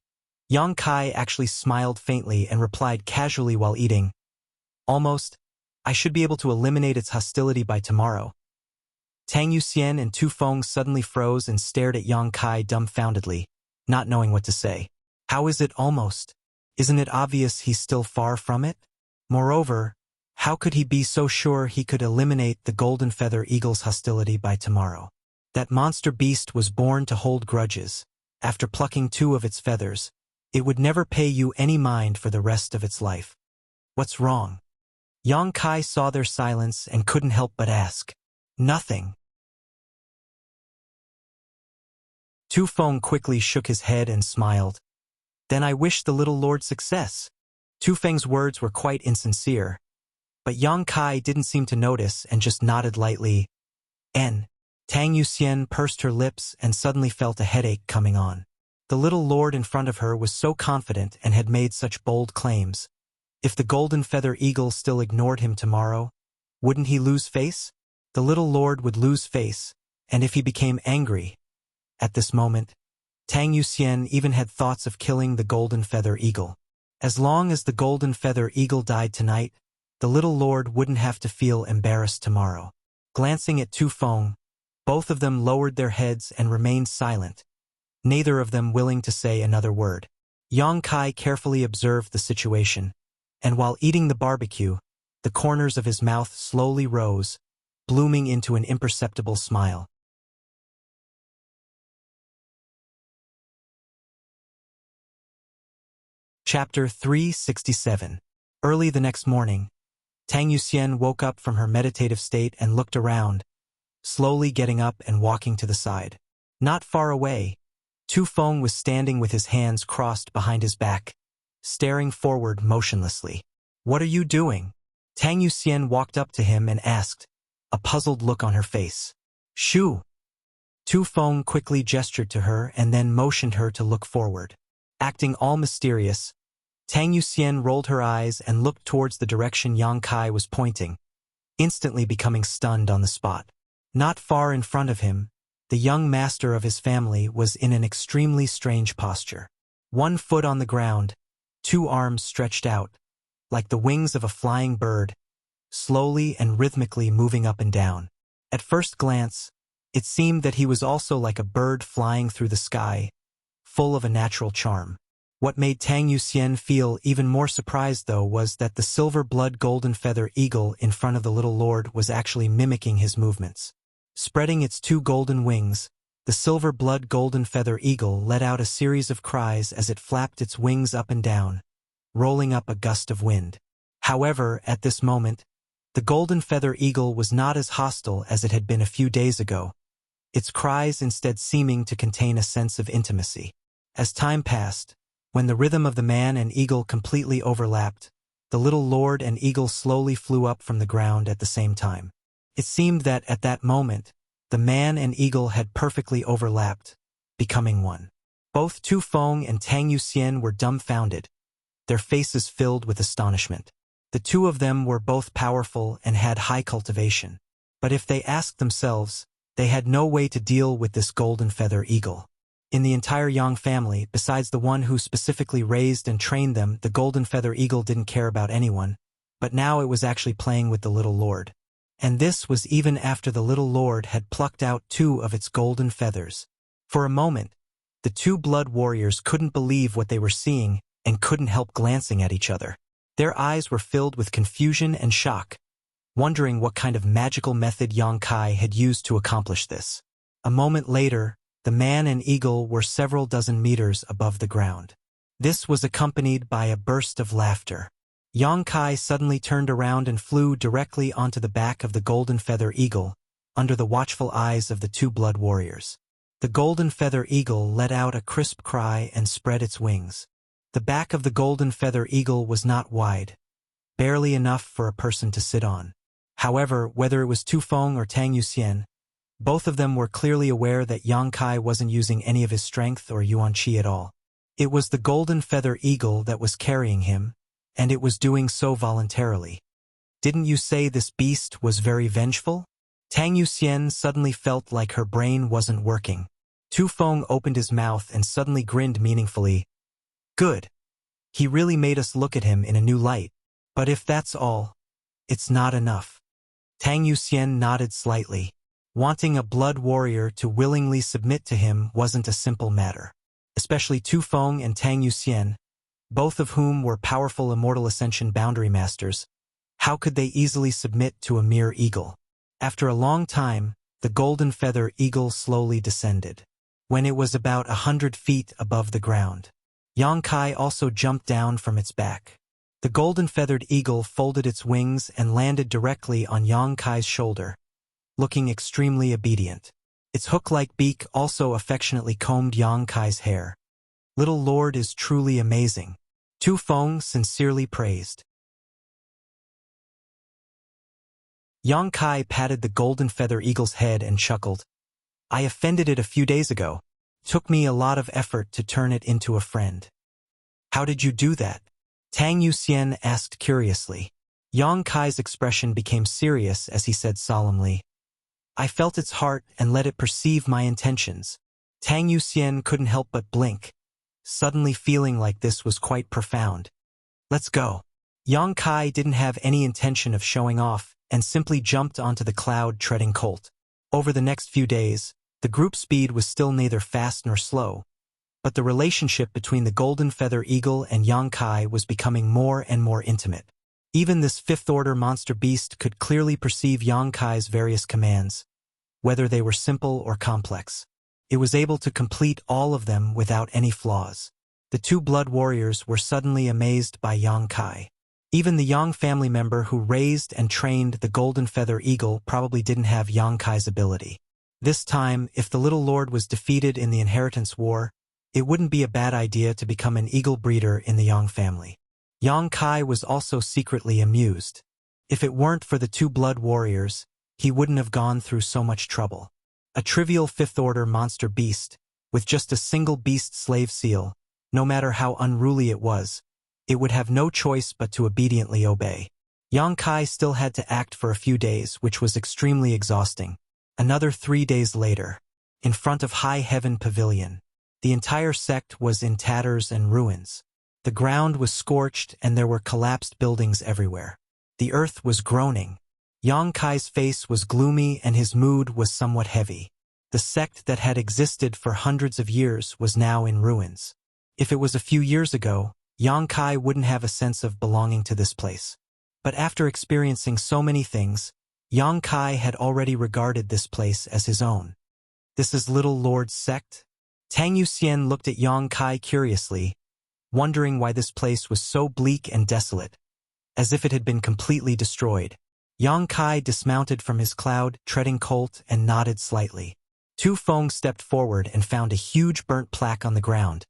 [SPEAKER 1] Yang Kai actually smiled faintly and replied casually while eating, Almost, I should be able to eliminate its hostility by tomorrow. Tang Yuxian and Tu Feng suddenly froze and stared at Yang Kai dumbfoundedly, not knowing what to say. How is it almost? Isn't it obvious he's still far from it? Moreover, how could he be so sure he could eliminate the golden feather eagle's hostility by tomorrow? That monster beast was born to hold grudges. After plucking 2 of its feathers, it would never pay you any mind for the rest of its life. What's wrong? Yang Kai saw their silence and couldn't help but ask. Nothing. Tu Feng quickly shook his head and smiled. Then I wish the little lord success. Tu Feng's words were quite insincere, but Yang Kai didn't seem to notice and just nodded lightly. N. Tang Yuxian pursed her lips and suddenly felt a headache coming on. The little lord in front of her was so confident and had made such bold claims. If the golden feather eagle still ignored him tomorrow, wouldn't he lose face? The little lord would lose face, and if he became angry. At this moment, Tang Yuxian even had thoughts of killing the golden feather eagle. As long as the golden feather eagle died tonight, the little lord wouldn't have to feel embarrassed tomorrow. Glancing at Tu Feng, both of them lowered their heads and remained silent, neither of them willing to say another word. Yang Kai carefully observed the situation, and while eating the barbecue, the corners of his mouth slowly rose, blooming into an imperceptible smile. Chapter 367. Early the next morning, Tang Yuxian woke up from her meditative state and looked around, slowly getting up and walking to the side. Not far away, Tu Feng was standing with his hands crossed behind his back, staring forward motionlessly. What are you doing? Tang Yuxian walked up to him and asked, a puzzled look on her face. Shoo! Tu Feng quickly gestured to her and then motioned her to look forward. Acting all mysterious, Tang Yuxian rolled her eyes and looked towards the direction Yang Kai was pointing, instantly becoming stunned on the spot. Not far in front of him, the young master of his family was in an extremely strange posture. One foot on the ground, two arms stretched out, like the wings of a flying bird, slowly and rhythmically moving up and down. At first glance, it seemed that he was also like a bird flying through the sky, full of a natural charm. What made Tang Yuxian feel even more surprised, though, was that the silver blood golden feather eagle in front of the little lord was actually mimicking his movements. Spreading its two golden wings, the silver blood golden feather eagle let out a series of cries as it flapped its wings up and down, rolling up a gust of wind. However, at this moment, the golden feather eagle was not as hostile as it had been a few days ago, its cries instead seeming to contain a sense of intimacy. As time passed, when the rhythm of the man and eagle completely overlapped, the little lord and eagle slowly flew up from the ground at the same time. It seemed that at that moment, the man and eagle had perfectly overlapped, becoming one. Both Tu Feng and Tang Yuxian were dumbfounded, their faces filled with astonishment. The two of them were both powerful and had high cultivation. But if they asked themselves, they had no way to deal with this golden feather eagle. In the entire Yang family, besides the one who specifically raised and trained them, the golden feather eagle didn't care about anyone, but now it was actually playing with the little lord. And this was even after the little lord had plucked out two of its golden feathers. For a moment, the two blood warriors couldn't believe what they were seeing and couldn't help glancing at each other. Their eyes were filled with confusion and shock, wondering what kind of magical method Yang Kai had used to accomplish this. A moment later, the man and eagle were several dozen meters above the ground. This was accompanied by a burst of laughter. Yang Kai suddenly turned around and flew directly onto the back of the golden feather eagle, under the watchful eyes of the two blood warriors. The golden feather eagle let out a crisp cry and spread its wings. The back of the golden feather eagle was not wide, barely enough for a person to sit on. However, whether it was Tu Feng or Tang Yuxian, both of them were clearly aware that Yang Kai wasn't using any of his strength or yuan qi at all. It was the golden feather eagle that was carrying him, and it was doing so voluntarily. Didn't you say this beast was very vengeful? Tang Yuxian suddenly felt like her brain wasn't working. Tu Feng opened his mouth and suddenly grinned meaningfully. Good. He really made us look at him in a new light. But if that's all, it's not enough. Tang Yuxian nodded slightly. Wanting a blood warrior to willingly submit to him wasn't a simple matter. Especially Tu Feng and Tang Yuxian, both of whom were powerful Immortal Ascension boundary masters. How could they easily submit to a mere eagle? After a long time, the golden feather eagle slowly descended. When it was about 100 feet above the ground, Yang Kai also jumped down from its back. The golden-feathered eagle folded its wings and landed directly on Yang Kai's shoulder, looking extremely obedient. Its hook-like beak also affectionately combed Yang Kai's hair. Little Lord is truly amazing, Tu Feng sincerely praised. Yang Kai patted the golden feather eagle's head and chuckled. I offended it a few days ago. Took me a lot of effort to turn it into a friend. How did you do that? Tang Yuxian asked curiously. Yang Kai's expression became serious as he said solemnly, I felt its heart and let it perceive my intentions. Tang Yuxian couldn't help but blink, suddenly feeling like this was quite profound. Let's go. Yang Kai didn't have any intention of showing off and simply jumped onto the cloud-treading colt. Over the next few days, the group speed was still neither fast nor slow, but the relationship between the golden feather eagle and Yang Kai was becoming more and more intimate. Even this fifth-order monster beast could clearly perceive Yang Kai's various commands, whether they were simple or complex. It was able to complete all of them without any flaws. The two blood warriors were suddenly amazed by Yang Kai. Even the Yang family member who raised and trained the golden feather eagle probably didn't have Yang Kai's ability. This time, if the little lord was defeated in the inheritance war, it wouldn't be a bad idea to become an eagle breeder in the Yang family. Yang Kai was also secretly amused. If it weren't for the two blood warriors, he wouldn't have gone through so much trouble. A trivial fifth-order monster beast, with just a single beast slave seal, no matter how unruly it would have no choice but to obediently obey. Yang Kai still had to act for a few days, which was extremely exhausting. Another 3 days later, in front of High Heaven Pavilion, the entire sect was in tatters and ruins. The ground was scorched and there were collapsed buildings everywhere. The earth was groaning. Yang Kai's face was gloomy and his mood was somewhat heavy. The sect that had existed for hundreds of years was now in ruins. If it was a few years ago, Yang Kai wouldn't have a sense of belonging to this place. But after experiencing so many things, Yang Kai had already regarded this place as his own. This is Little Lord's sect? Tang Yuxian looked at Yang Kai curiously, wondering why this place was so bleak and desolate, as if it had been completely destroyed. Yang Kai dismounted from his cloud, treading colt, and nodded slightly. Tu Feng stepped forward and found a huge burnt plaque on the ground.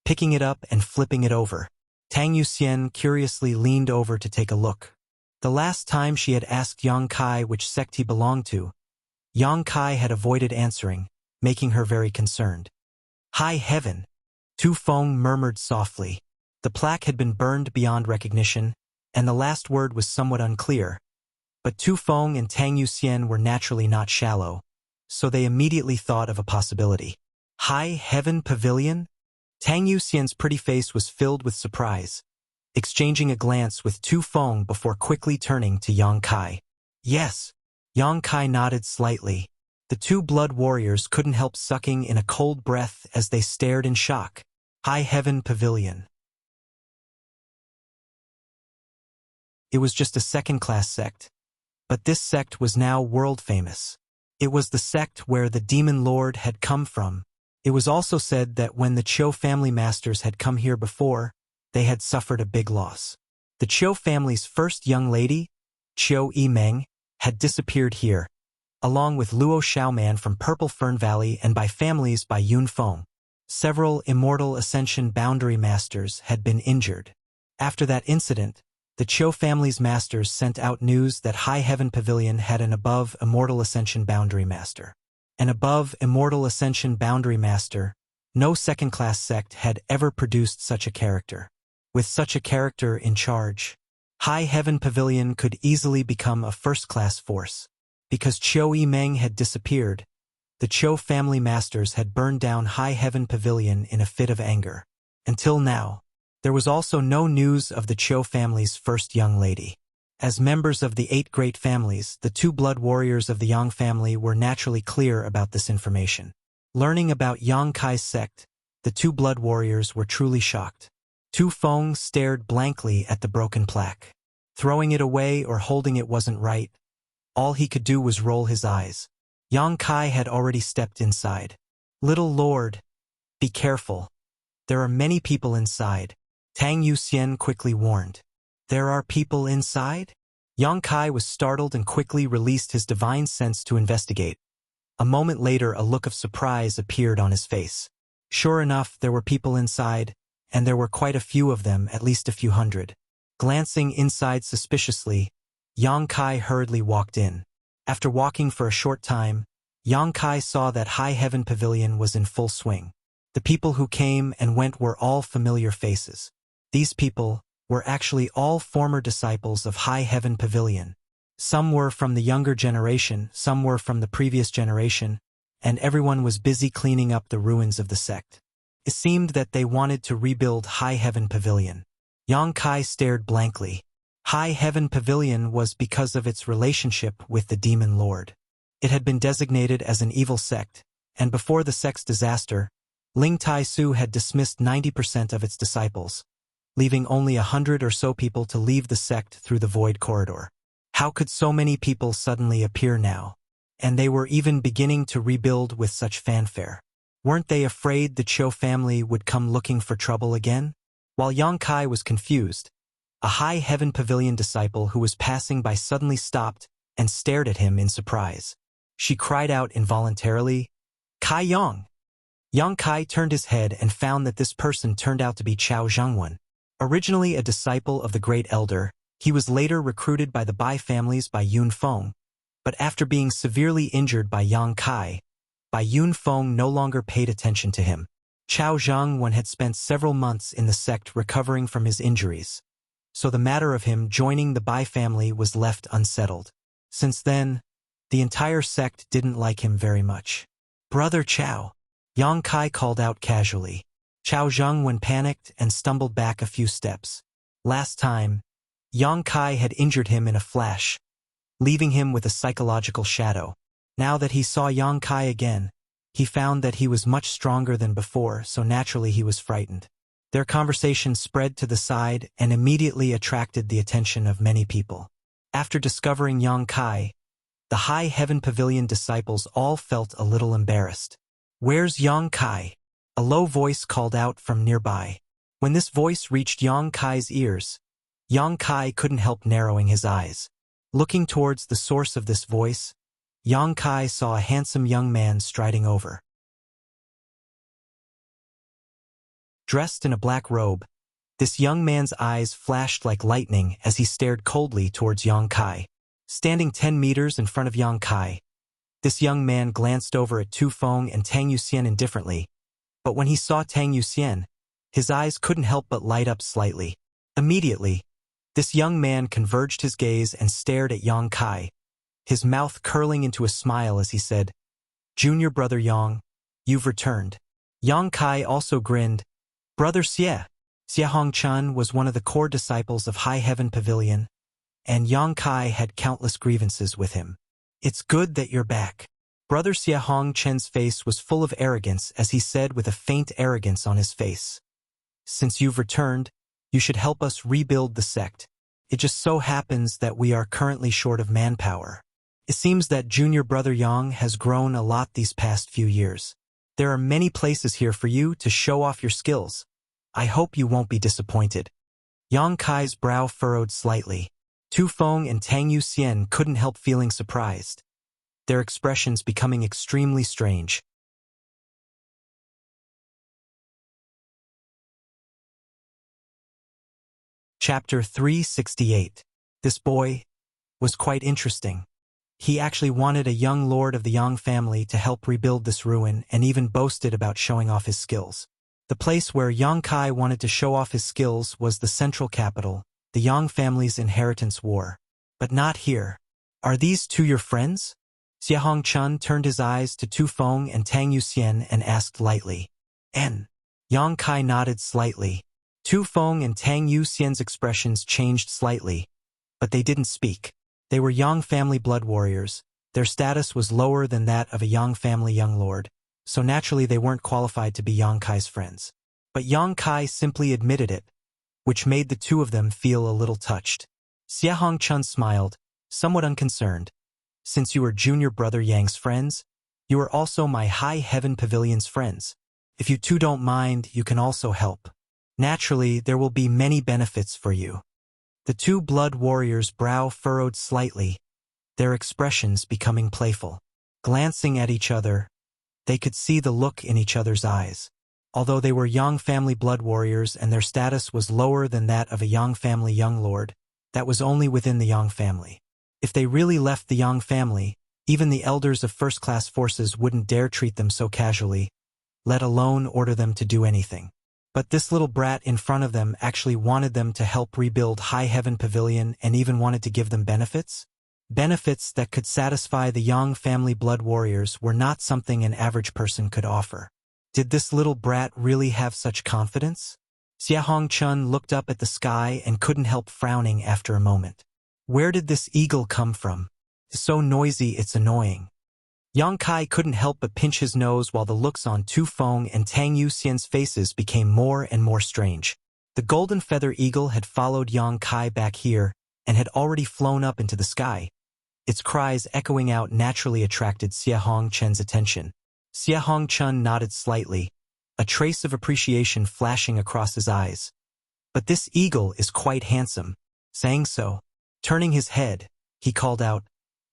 [SPEAKER 1] Picking it up and flipping it over, Tang Yuxian curiously leaned over to take a look. The last time she had asked Yang Kai which sect he belonged to, Yang Kai had avoided answering, making her very concerned. High Heaven, Tu Feng murmured softly. The plaque had been burned beyond recognition, and the last word was somewhat unclear. But Tu Feng and Tang Yuxian were naturally not shallow, so they immediately thought of a possibility. High Heaven Pavilion? Tang Yuxian's pretty face was filled with surprise, exchanging a glance with Tu Feng before quickly turning to Yang Kai. Yes. Yang Kai nodded slightly. The two blood warriors couldn't help sucking in a cold breath as they stared in shock. High Heaven Pavilion. It was just a second-class sect, but this sect was now world-famous. It was the sect where the Demon Lord had come from. It was also said that when the Chiu family masters had come here before, they had suffered a big loss. The Chiu family's first young lady, Chiu Yimeng, had disappeared here, along with Luo Xiaoman from Purple Fern Valley and by families by Yun Feng. Several Immortal Ascension Boundary Masters had been injured. After that incident, the Chiu family's masters sent out news that High Heaven Pavilion had an above Immortal Ascension Boundary Master. An above Immortal Ascension Boundary Master, no second-class sect had ever produced such a character. With such a character in charge, High Heaven Pavilion could easily become a first-class force. Because Chiu Yimeng had disappeared, the Chiu family masters had burned down High Heaven Pavilion in a fit of anger. Until now, there was also no news of the Chiu family's first young lady. As members of the 8 great families, the 2 blood warriors of the Yang family were naturally clear about this information. Learning about Yang Kai's sect, the 2 blood warriors were truly shocked. Tu Feng stared blankly at the broken plaque. Throwing it away or holding it wasn't right. All he could do was roll his eyes. Yang Kai had already stepped inside. Little Lord, be careful. There are many people inside. Tang Yuxian quickly warned. There are people inside? Yang Kai was startled and quickly released his divine sense to investigate. A moment later, a look of surprise appeared on his face. Sure enough, there were people inside, and there were quite a few of them, at least a few hundred. Glancing inside suspiciously, Yang Kai hurriedly walked in. After walking for a short time, Yang Kai saw that High Heaven Pavilion was in full swing. The people who came and went were all familiar faces. These people were actually all former disciples of High Heaven Pavilion. Some were from the younger generation, some were from the previous generation, and everyone was busy cleaning up the ruins of the sect. It seemed that they wanted to rebuild High Heaven Pavilion. Yang Kai stared blankly. High Heaven Pavilion was because of its relationship with the Demon Lord. It had been designated as an evil sect, and before the sect's disaster, Ling Tai Su had dismissed 90% of its disciples, leaving only 100 or so people to leave the sect through the Void Corridor. How could so many people suddenly appear now? And they were even beginning to rebuild with such fanfare. Weren't they afraid the Chiu family would come looking for trouble again? While Yang Kai was confused, a High Heaven Pavilion disciple who was passing by suddenly stopped and stared at him in surprise. She cried out involuntarily, "Kai Yang!" Yang Kai turned his head and found that this person turned out to be Chao Zhengwen. Originally a disciple of the Great Elder, he was later recruited by the Bai families by Yun Feng, but after being severely injured by Yang Kai, Bai Yunfeng no longer paid attention to him. Chao Zhang had spent several months in the sect recovering from his injuries, so the matter of him joining the Bai family was left unsettled. Since then, the entire sect didn't like him very much. "Brother Chao," Yang Kai called out casually. Chao Zhang panicked and stumbled back a few steps. Last time, Yang Kai had injured him in a flash, leaving him with a psychological shadow. Now that he saw Yang Kai again, he found that he was much stronger than before, so naturally he was frightened. Their conversation spread to the side and immediately attracted the attention of many people. After discovering Yang Kai, the High Heaven Pavilion disciples all felt a little embarrassed. "Where's Yang Kai?" A low voice called out from nearby. When this voice reached Yang Kai's ears, Yang Kai couldn't help narrowing his eyes. Looking towards the source of this voice, Yang Kai saw a handsome young man striding over. Dressed in a black robe, this young man's eyes flashed like lightning as he stared coldly towards Yang Kai. Standing 10 meters in front of Yang Kai, this young man glanced over at Tu Feng and Tang Yuxian indifferently, but when he saw Tang Yuxian, his eyes couldn't help but light up slightly. Immediately, this young man converged his gaze and stared at Yang Kai, his mouth curling into a smile as he said, "Junior brother Yang, you've returned." Yang Kai also grinned. "Brother Xie." Xie Hongchun was one of the core disciples of High Heaven Pavilion, and Yang Kai had countless grievances with him. "It's good that you're back." Brother Xie Hongchen's face was full of arrogance as he said with a faint arrogance on his face, "Since you've returned, you should help us rebuild the sect. It just so happens that we are currently short of manpower. It seems that junior brother Yang has grown a lot these past few years. There are many places here for you to show off your skills. I hope you won't be disappointed." Yang Kai's brow furrowed slightly. Tu Feng and Tang Yuxian couldn't help feeling surprised, their expressions becoming extremely strange. Chapter 368. This boy was quite interesting. He actually wanted a young lord of the Yang family to help rebuild this ruin and even boasted about showing off his skills. The place where Yang Kai wanted to show off his skills was the central capital, the Yang family's inheritance war. But not here. "Are these two your friends?" Xie Hongchun turned his eyes to Tu Feng and Tang Yuxian and asked lightly. "N." Yang Kai nodded slightly. Tu Feng and Tang Yuxian's expressions changed slightly, but they didn't speak. They were Yang family blood warriors. Their status was lower than that of a Yang family young lord, so naturally they weren't qualified to be Yang Kai's friends. But Yang Kai simply admitted it, which made the two of them feel a little touched. Xie Hongchun smiled, somewhat unconcerned. "Since you are junior brother Yang's friends, you are also my High Heaven Pavilion's friends. If you two don't mind, you can also help. Naturally, there will be many benefits for you." The two blood warriors' brow furrowed slightly, their expressions becoming playful. Glancing at each other, they could see the look in each other's eyes. Although they were Yang family blood warriors and their status was lower than that of a Yang family young lord, that was only within the Yang family. If they really left the Yang family, even the elders of first-class forces wouldn't dare treat them so casually, let alone order them to do anything. But this little brat in front of them actually wanted them to help rebuild High Heaven Pavilion and even wanted to give them benefits? Benefits that could satisfy the Yang family blood warriors were not something an average person could offer. Did this little brat really have such confidence? Xie Hongchun looked up at the sky and couldn't help frowning after a moment. Where did this eagle come from? It's so noisy it's annoying. Yang Kai couldn't help but pinch his nose while the looks on Tu Feng and Tang Yuxian's faces became more and more strange. The golden feather eagle had followed Yang Kai back here and had already flown up into the sky. Its cries echoing out naturally attracted Xie Hongchun's attention. Xie Hongchun nodded slightly, a trace of appreciation flashing across his eyes. "But this eagle is quite handsome." Saying so, turning his head, he called out,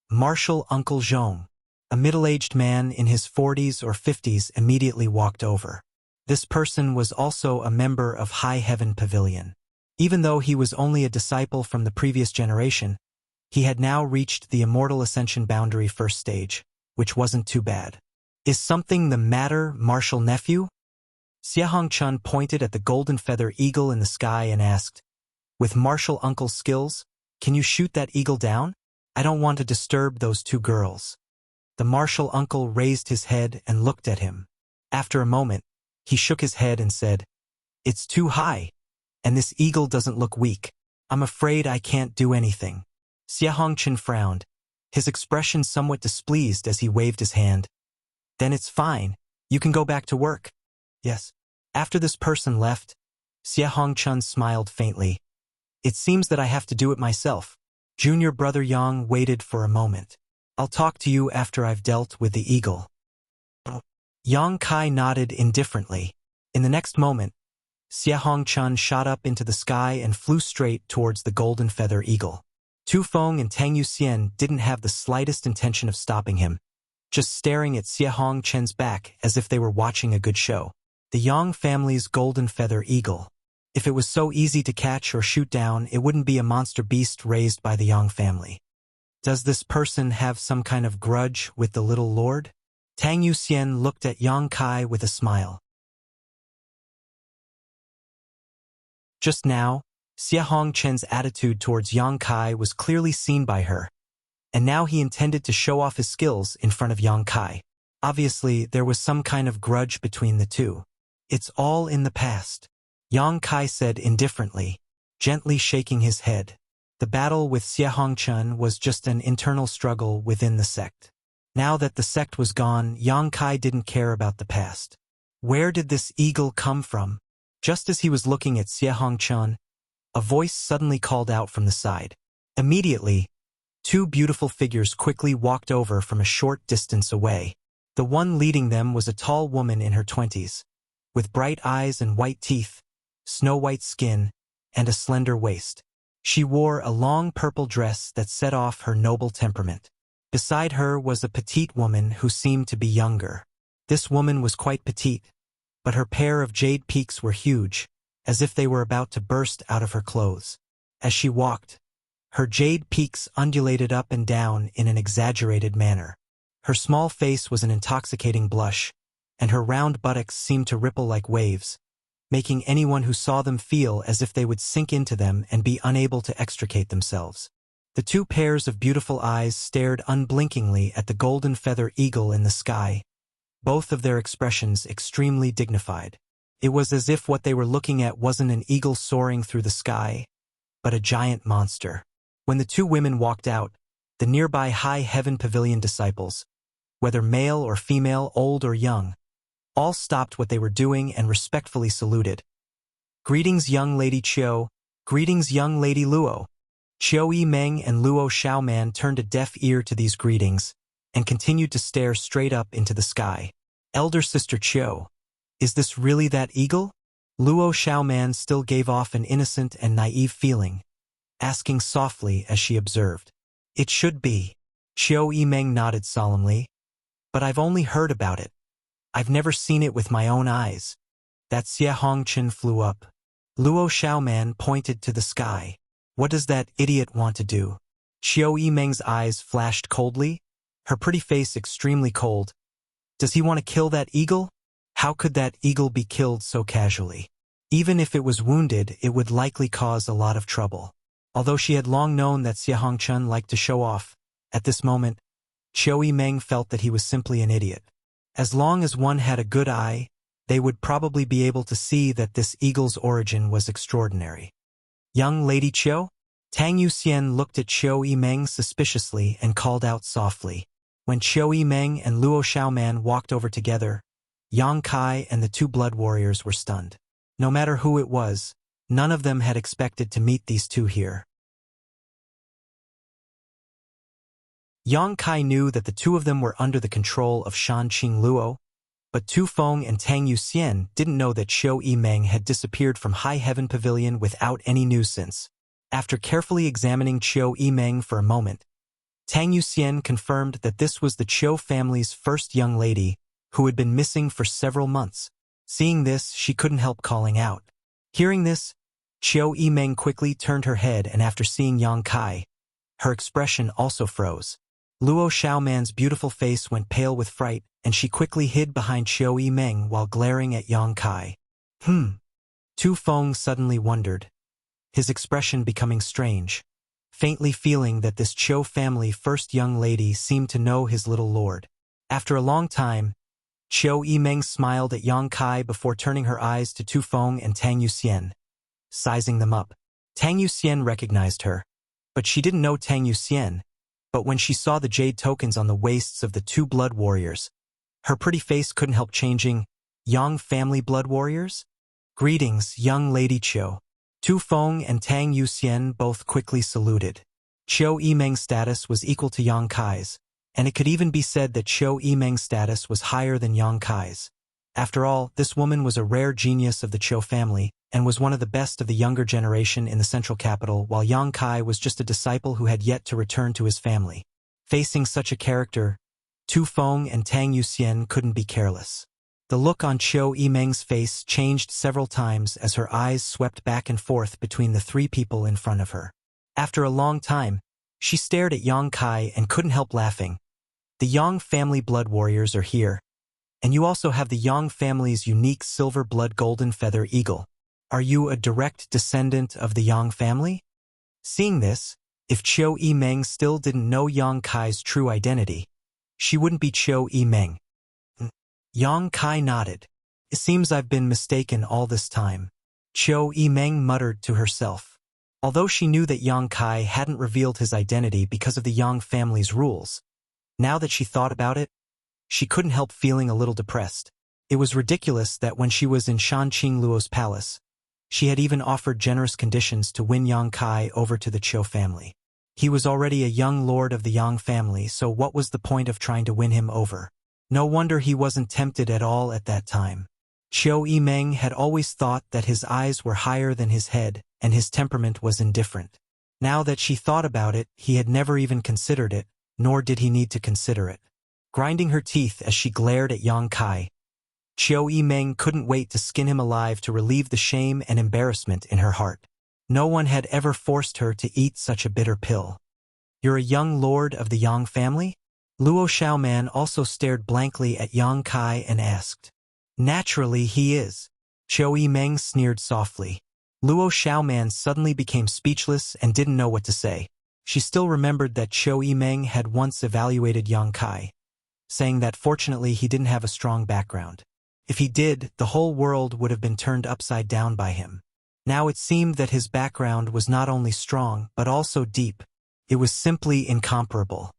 [SPEAKER 1] "Marshal Uncle Zhong." A middle-aged man in his 40s or 50s immediately walked over. This person was also a member of High Heaven Pavilion. Even though he was only a disciple from the previous generation, he had now reached the Immortal Ascension boundary first stage, which wasn't too bad. Is something the matter, martial nephew? Xia Hongchun pointed at the golden feather eagle in the sky and asked, with martial uncle's skills, can you shoot that eagle down? I don't want to disturb those two girls. The martial uncle raised his head and looked at him. After a moment, he shook his head and said, it's too high, and this eagle doesn't look weak. I'm afraid I can't do anything. Xia Hongchun frowned, his expression somewhat displeased as he waved his hand. Then it's fine. You can go back to work. Yes. After this person left, Xia Hongchun smiled faintly. It seems that I have to do it myself. Junior brother Yang waited for a moment. I'll talk to you after I've dealt with the eagle. Yang Kai nodded indifferently. In the next moment, Xia Hongchun shot up into the sky and flew straight towards the golden feather eagle. Tu Feng and Tang Yuxian didn't have the slightest intention of stopping him, just staring at Xia Hongchun's back as if they were watching a good show. The Yang family's golden feather eagle. If it was so easy to catch or shoot down, it wouldn't be a monster beast raised by the Yang family. Does this person have some kind of grudge with the little lord? Tang Yuxian looked at Yang Kai with a smile. Just now, Xia Hongchun's attitude towards Yang Kai was clearly seen by her, and now he intended to show off his skills in front of Yang Kai. Obviously, there was some kind of grudge between the two. It's all in the past, Yang Kai said indifferently, gently shaking his head. The battle with Xia Hongchun was just an internal struggle within the sect. Now that the sect was gone, Yang Kai didn't care about the past. Where did this eagle come from? Just as he was looking at Xia Hongchun, a voice suddenly called out from the side. Immediately, two beautiful figures quickly walked over from a short distance away. The one leading them was a tall woman in her 20s, with bright eyes and white teeth, snow-white skin, and a slender waist. She wore a long purple dress that set off her noble temperament. Beside her was a petite woman who seemed to be younger. This woman was quite petite, but her pair of jade peaks were huge, as if they were about to burst out of her clothes. As she walked, her jade peaks undulated up and down in an exaggerated manner. Her small face was an intoxicating blush, and her round buttocks seemed to ripple like waves, making anyone who saw them feel as if they would sink into them and be unable to extricate themselves. The two pairs of beautiful eyes stared unblinkingly at the golden feather eagle in the sky, both of their expressions extremely dignified. It was as if what they were looking at wasn't an eagle soaring through the sky, but a giant monster. When the two women walked out, the nearby High Heaven Pavilion disciples, whether male or female, old or young, all stopped what they were doing and respectfully saluted. Greetings, young Lady Qiu. Greetings, young Lady Luo. Qiu Yimeng and Luo Xiaoman turned a deaf ear to these greetings and continued to stare straight up into the sky. Elder Sister Qiu, is this really that eagle? Luo Xiaoman still gave off an innocent and naive feeling, asking softly as she observed. It should be. Qiu Yimeng nodded solemnly. But I've only heard about it. I've never seen it with my own eyes. That Xia Hongchun flew up. Luo Xiaoman pointed to the sky. What does that idiot want to do? Qiu Yimeng's eyes flashed coldly, her pretty face extremely cold. Does he want to kill that eagle? How could that eagle be killed so casually? Even if it was wounded, it would likely cause a lot of trouble. Although she had long known that Xia Hongchun liked to show off, at this moment, Qiu Yimeng felt that he was simply an idiot. As long as one had a good eye, they would probably be able to see that this eagle's origin was extraordinary. Young Lady Qiu? Tang Yuxian looked at Qiu Yimeng suspiciously and called out softly. When Qiu Yimeng and Luo Xiaoman walked over together, Yang Kai and the two blood warriors were stunned. No matter who it was, none of them had expected to meet these two here. Yang Kai knew that the two of them were under the control of Shan Qing Luo, but Tu Feng and Tang Yuxian didn't know that Qiu Yimeng had disappeared from High Heaven Pavilion without any news since. After carefully examining Qiu Yimeng for a moment, Tang Yuxian confirmed that this was the Qiu family's first young lady who had been missing for several months. Seeing this, she couldn't help calling out. Hearing this, Qiu Yimeng quickly turned her head, and after seeing Yang Kai, her expression also froze. Luo Xiaoman's beautiful face went pale with fright, and she quickly hid behind Qiu Yimeng while glaring at Yang Kai. Tu Feng suddenly wondered, his expression becoming strange, faintly feeling that this Qiu family first young lady seemed to know his little lord. After a long time, Qiu Yimeng smiled at Yang Kai before turning her eyes to Tu Feng and Tang Yuxian, sizing them up. Tang Yuxian recognized her, but she didn't know Tang Yuxian. But when she saw the jade tokens on the waists of the two blood warriors, her pretty face couldn't help changing. Yang family blood warriors? Greetings, young lady Qiu. Tu Feng and Tang Yuxian both quickly saluted. Qiu Yimeng's status was equal to Yang Kai's, and it could even be said that Qiu Yimeng's status was higher than Yang Kai's. After all, this woman was a rare genius of the Qiu family, and was one of the best of the younger generation in the central capital, while Yang Kai was just a disciple who had yet to return to his family. Facing such a character, Tu Feng and Tang Yuxian couldn't be careless. The look on Qiu Yimeng's face changed several times as her eyes swept back and forth between the three people in front of her. After a long time, she stared at Yang Kai and couldn't help laughing. The Yang family blood warriors are here, and you also have the Yang family's unique silver blood golden feather eagle. Are you a direct descendant of the Yang family? Seeing this, if Qiu Yimeng still didn't know Yang Kai's true identity, she wouldn't be Qiu Yimeng. Yang Kai nodded. It seems I've been mistaken all this time, Qiu Yimeng muttered to herself. Although she knew that Yang Kai hadn't revealed his identity because of the Yang family's rules, now that she thought about it, she couldn't help feeling a little depressed. It was ridiculous that when she was in Shan Qingluo's palace, she had even offered generous conditions to win Yang Kai over to the Qiu family. He was already a young lord of the Yang family, so what was the point of trying to win him over? No wonder he wasn't tempted at all at that time. Qiu Yimeng had always thought that his eyes were higher than his head, and his temperament was indifferent. Now that she thought about it, he had never even considered it, nor did he need to consider it. Grinding her teeth as she glared at Yang Kai, Qiu Yimeng couldn't wait to skin him alive to relieve the shame and embarrassment in her heart. No one had ever forced her to eat such a bitter pill. You're a young lord of the Yang family? Luo Xiaoman also stared blankly at Yang Kai and asked. Naturally he is. Qiu Yimeng sneered softly. Luo Xiaoman suddenly became speechless and didn't know what to say. She still remembered that Qiu Yimeng had once evaluated Yang Kai, saying that fortunately he didn't have a strong background. If he did, the whole world would have been turned upside down by him. Now it seemed that his background was not only strong, but also deep. It was simply incomparable.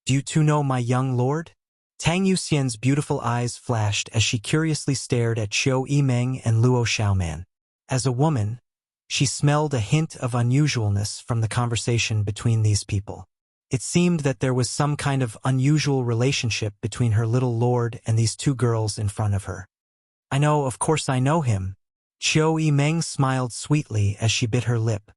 [SPEAKER 1] Do you two know my young lord? Tang Yuxian's beautiful eyes flashed as she curiously stared at Qiu Yimeng and Luo Xiaoman. As a woman, she smelled a hint of unusualness from the conversation between these people. It seemed that there was some kind of unusual relationship between her little lord and these two girls in front of her. I know, of course I know him. Qiu Yimeng smiled sweetly as she bit her lip.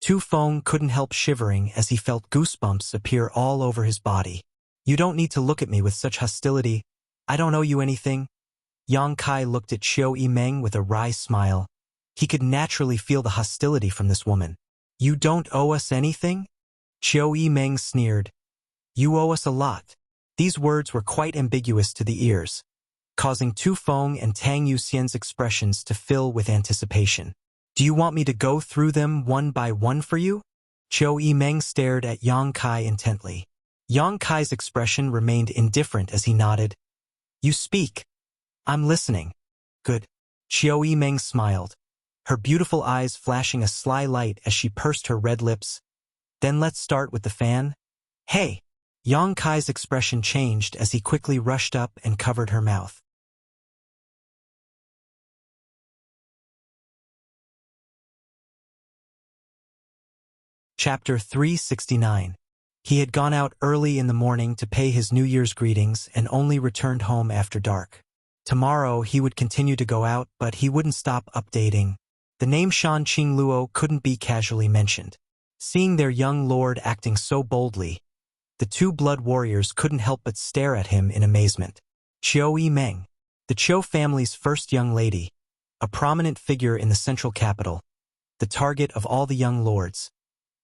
[SPEAKER 1] Tu Feng couldn't help shivering as he felt goosebumps appear all over his body. You don't need to look at me with such hostility. I don't owe you anything. Yang Kai looked at Qiu Yimeng with a wry smile. He could naturally feel the hostility from this woman. You don't owe us anything? Qiu Yimeng sneered. You owe us a lot. These words were quite ambiguous to the ears, causing Tu Feng and Tang Yuxian's expressions to fill with anticipation. Do you want me to go through them one by one for you? Qiu Yimeng stared at Yang Kai intently. Yang Kai's expression remained indifferent as he nodded. You speak. I'm listening. Good. Qiu Yimeng smiled, her beautiful eyes flashing a sly light as she pursed her red lips. Then let's start with the fan. Hey! Yang Kai's expression changed as he quickly rushed up and covered her mouth. Chapter 369. He had gone out early in the morning to pay his New Year's greetings and only returned home after dark. Tomorrow he would continue to go out, but he wouldn't stop updating. The name Shan Qingluo couldn't be casually mentioned. Seeing their young lord acting so boldly, the two blood warriors couldn't help but stare at him in amazement. Qiu Yimeng, the Qiu family's first young lady, a prominent figure in the central capital, the target of all the young lords.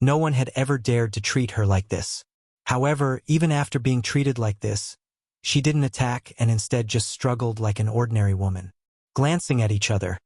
[SPEAKER 1] No one had ever dared to treat her like this. However, even after being treated like this, she didn't attack and instead just struggled like an ordinary woman. Glancing at each other,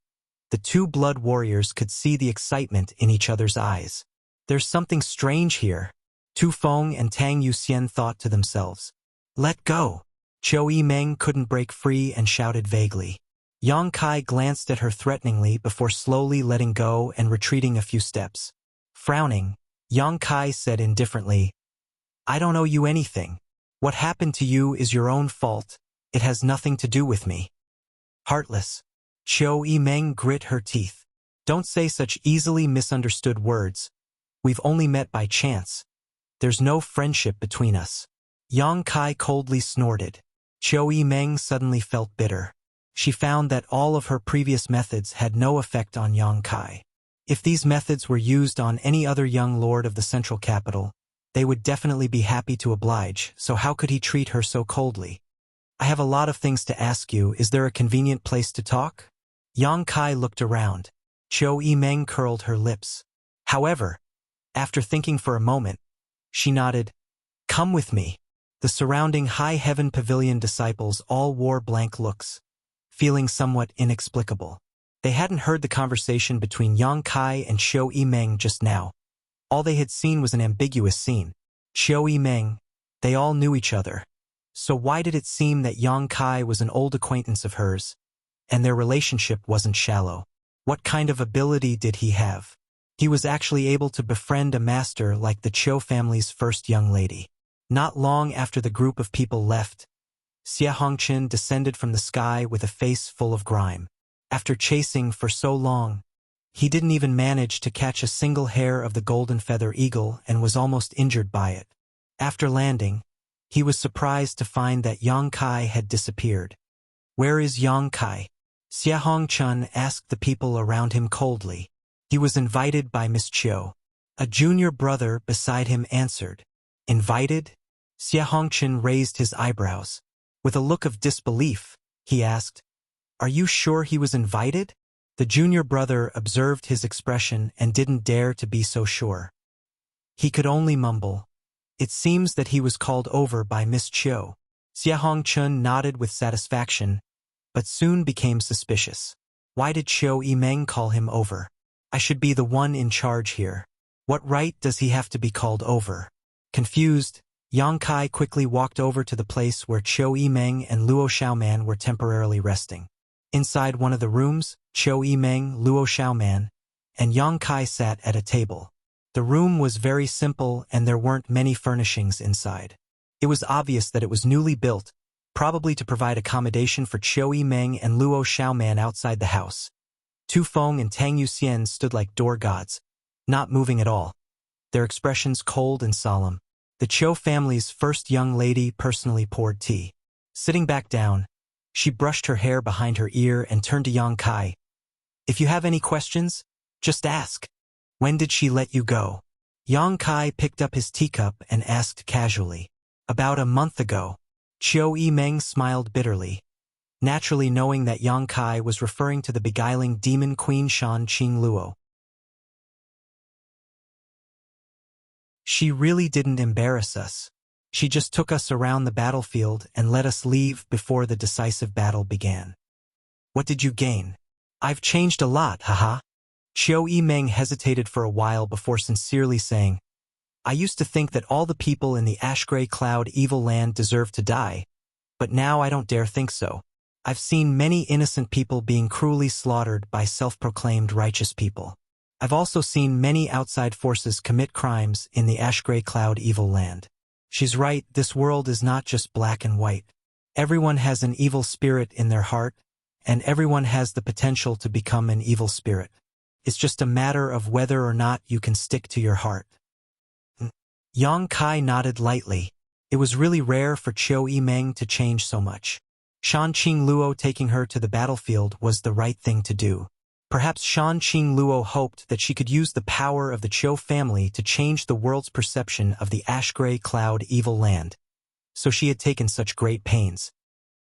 [SPEAKER 1] the two blood warriors could see the excitement in each other's eyes. There's something strange here, Tu Feng and Tang Yuxian thought to themselves. Let go. Qiu Yimeng couldn't break free and shouted vaguely. Yang Kai glanced at her threateningly before slowly letting go and retreating a few steps. Frowning, Yang Kai said indifferently, I don't owe you anything. What happened to you is your own fault. It has nothing to do with me. Heartless. Qiu Yimeng grit her teeth. Don't say such easily misunderstood words. We've only met by chance. There's no friendship between us. Yang Kai coldly snorted. Qiu Yimeng suddenly felt bitter. She found that all of her previous methods had no effect on Yang Kai. If these methods were used on any other young lord of the central capital, they would definitely be happy to oblige, so how could he treat her so coldly? I have a lot of things to ask you. Is there a convenient place to talk? Yang Kai looked around. Qiu Yimeng curled her lips. However, after thinking for a moment, she nodded. Come with me. The surrounding high heaven pavilion disciples all wore blank looks, feeling somewhat inexplicable. They hadn't heard the conversation between Yang Kai and Qiu Yimeng just now. All they had seen was an ambiguous scene. Qiu Yimeng, they all knew each other. So why did it seem that Yang Kai was an old acquaintance of hers, and their relationship wasn't shallow? What kind of ability did he have? He was actually able to befriend a master like the Qiu family's first young lady. Not long after the group of people left, Xie Hongqin descended from the sky with a face full of grime. After chasing for so long, he didn't even manage to catch a single hair of the golden feather eagle and was almost injured by it. After landing, he was surprised to find that Yang Kai had disappeared. Where is Yang Kai? Xie Hongqin asked the people around him coldly. He was invited by Miss Qiu. A junior brother beside him answered. Invited? Xie Hongqin raised his eyebrows. With a look of disbelief, he asked, Are you sure he was invited? The junior brother observed his expression and didn't dare to be so sure. He could only mumble. It seems that he was called over by Miss Qiu. Xie Hongqin nodded with satisfaction, but soon became suspicious. Why did Qiu Yimeng call him over? I should be the one in charge here. What right does he have to be called over? Confused, Yang Kai quickly walked over to the place where Qiu Yimeng and Luo Xiaoman were temporarily resting. Inside one of the rooms, Qiu Yimeng, Luo Xiaoman, and Yang Kai sat at a table. The room was very simple and there weren't many furnishings inside. It was obvious that it was newly built, probably to provide accommodation for Qiu Yimeng and Luo Xiaoman outside the house. Tu Feng and Tang Yuxian stood like door gods, not moving at all, their expressions cold and solemn. The Qiu family's first young lady personally poured tea. Sitting back down, she brushed her hair behind her ear and turned to Yang Kai. If you have any questions, just ask. When did she let you go? Yang Kai picked up his teacup and asked casually. About a month ago. Qiu Yimeng smiled bitterly, naturally knowing that Yang Kai was referring to the beguiling demon queen Shan Qing Luo. She really didn't embarrass us. She just took us around the battlefield and let us leave before the decisive battle began. What did you gain? I've changed a lot, haha. Qiu Yimeng hesitated for a while before sincerely saying, I used to think that all the people in the ash-gray cloud evil land deserved to die, but now I don't dare think so. I've seen many innocent people being cruelly slaughtered by self-proclaimed righteous people. I've also seen many outside forces commit crimes in the ash-gray cloud evil land. She's right, this world is not just black and white. Everyone has an evil spirit in their heart, and everyone has the potential to become an evil spirit. It's just a matter of whether or not you can stick to your heart. Yang Kai nodded lightly. It was really rare for Qiu Yimeng to change so much. Shan Qing Luo taking her to the battlefield was the right thing to do. Perhaps Shan Qing Luo hoped that she could use the power of the Qiu family to change the world's perception of the ash-gray cloud evil land. So she had taken such great pains.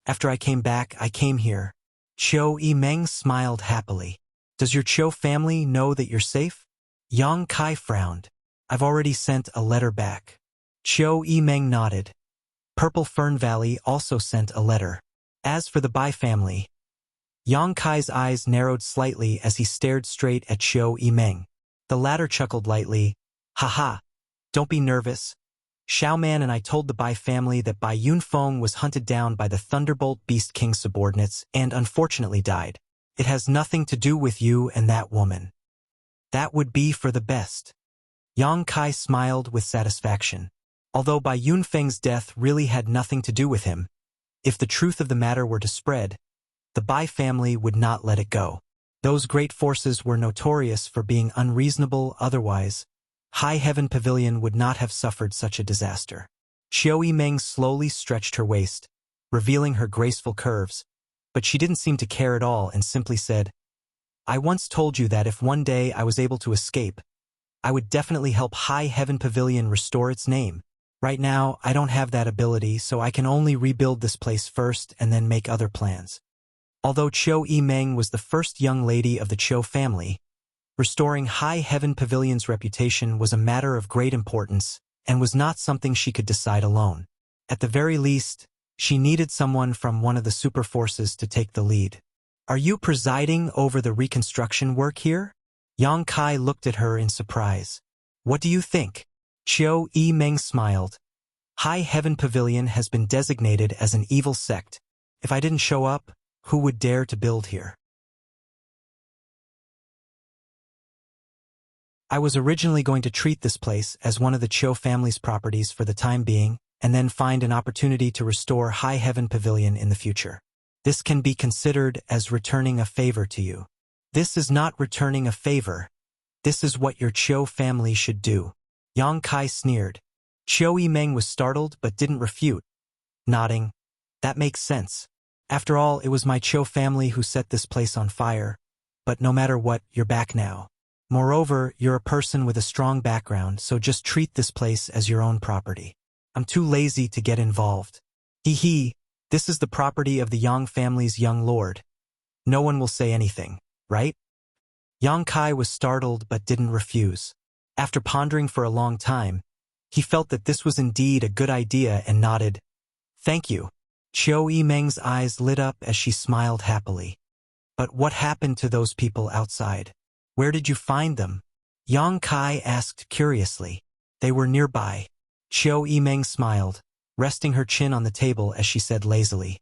[SPEAKER 1] After I came back, I came here. Qiu Yimeng smiled happily. Does your Qiu family know that you're safe? Yang Kai frowned. I've already sent a letter back. Chiu Yimeng nodded. Purple Fern Valley also sent a letter. As for the Bai family, Yang Kai's eyes narrowed slightly as he stared straight at Chiu Yimeng. The latter chuckled lightly. Haha, don't be nervous. Xiaoman and I told the Bai family that Bai Yunfeng was hunted down by the Thunderbolt Beast King's subordinates and unfortunately died. It has nothing to do with you and that woman. That would be for the best. Yang Kai smiled with satisfaction. Although Bai Yunfeng's death really had nothing to do with him, if the truth of the matter were to spread, the Bai family would not let it go. Those great forces were notorious for being unreasonable otherwise. High Heaven Pavilion would not have suffered such a disaster. Chiu Yimeng slowly stretched her waist, revealing her graceful curves, but she didn't seem to care at all and simply said, I once told you that if one day I was able to escape, I would definitely help High Heaven Pavilion restore its name. Right now, I don't have that ability, so I can only rebuild this place first and then make other plans. Although Chiu Yimeng was the first young lady of the Chiu family, restoring High Heaven Pavilion's reputation was a matter of great importance and was not something she could decide alone. At the very least, she needed someone from one of the super forces to take the lead. Are you presiding over the reconstruction work here? Yang Kai looked at her in surprise. What do you think? Chiu Yimeng smiled. High Heaven Pavilion has been designated as an evil sect. If I didn't show up, who would dare to build here? I was originally going to treat this place as one of the Chiu family's properties for the time being, and then find an opportunity to restore High Heaven Pavilion in the future. This can be considered as returning a favor to you. This is not returning a favor. This is what your Chiu family should do. Yang Kai sneered. Chiu Yimeng was startled but didn't refute, nodding. That makes sense. After all, it was my Chiu family who set this place on fire, but no matter what, you're back now. Moreover, you're a person with a strong background, so just treat this place as your own property. I'm too lazy to get involved. Hee, this is the property of the Yang family's young lord. No one will say anything, right? Yang Kai was startled but didn't refuse. After pondering for a long time, he felt that this was indeed a good idea and nodded. Thank you. Chiu Yimeng's eyes lit up as she smiled happily. But what happened to those people outside? Where did you find them? Yang Kai asked curiously. They were nearby. Chiu Yimeng smiled, resting her chin on the table as she said lazily.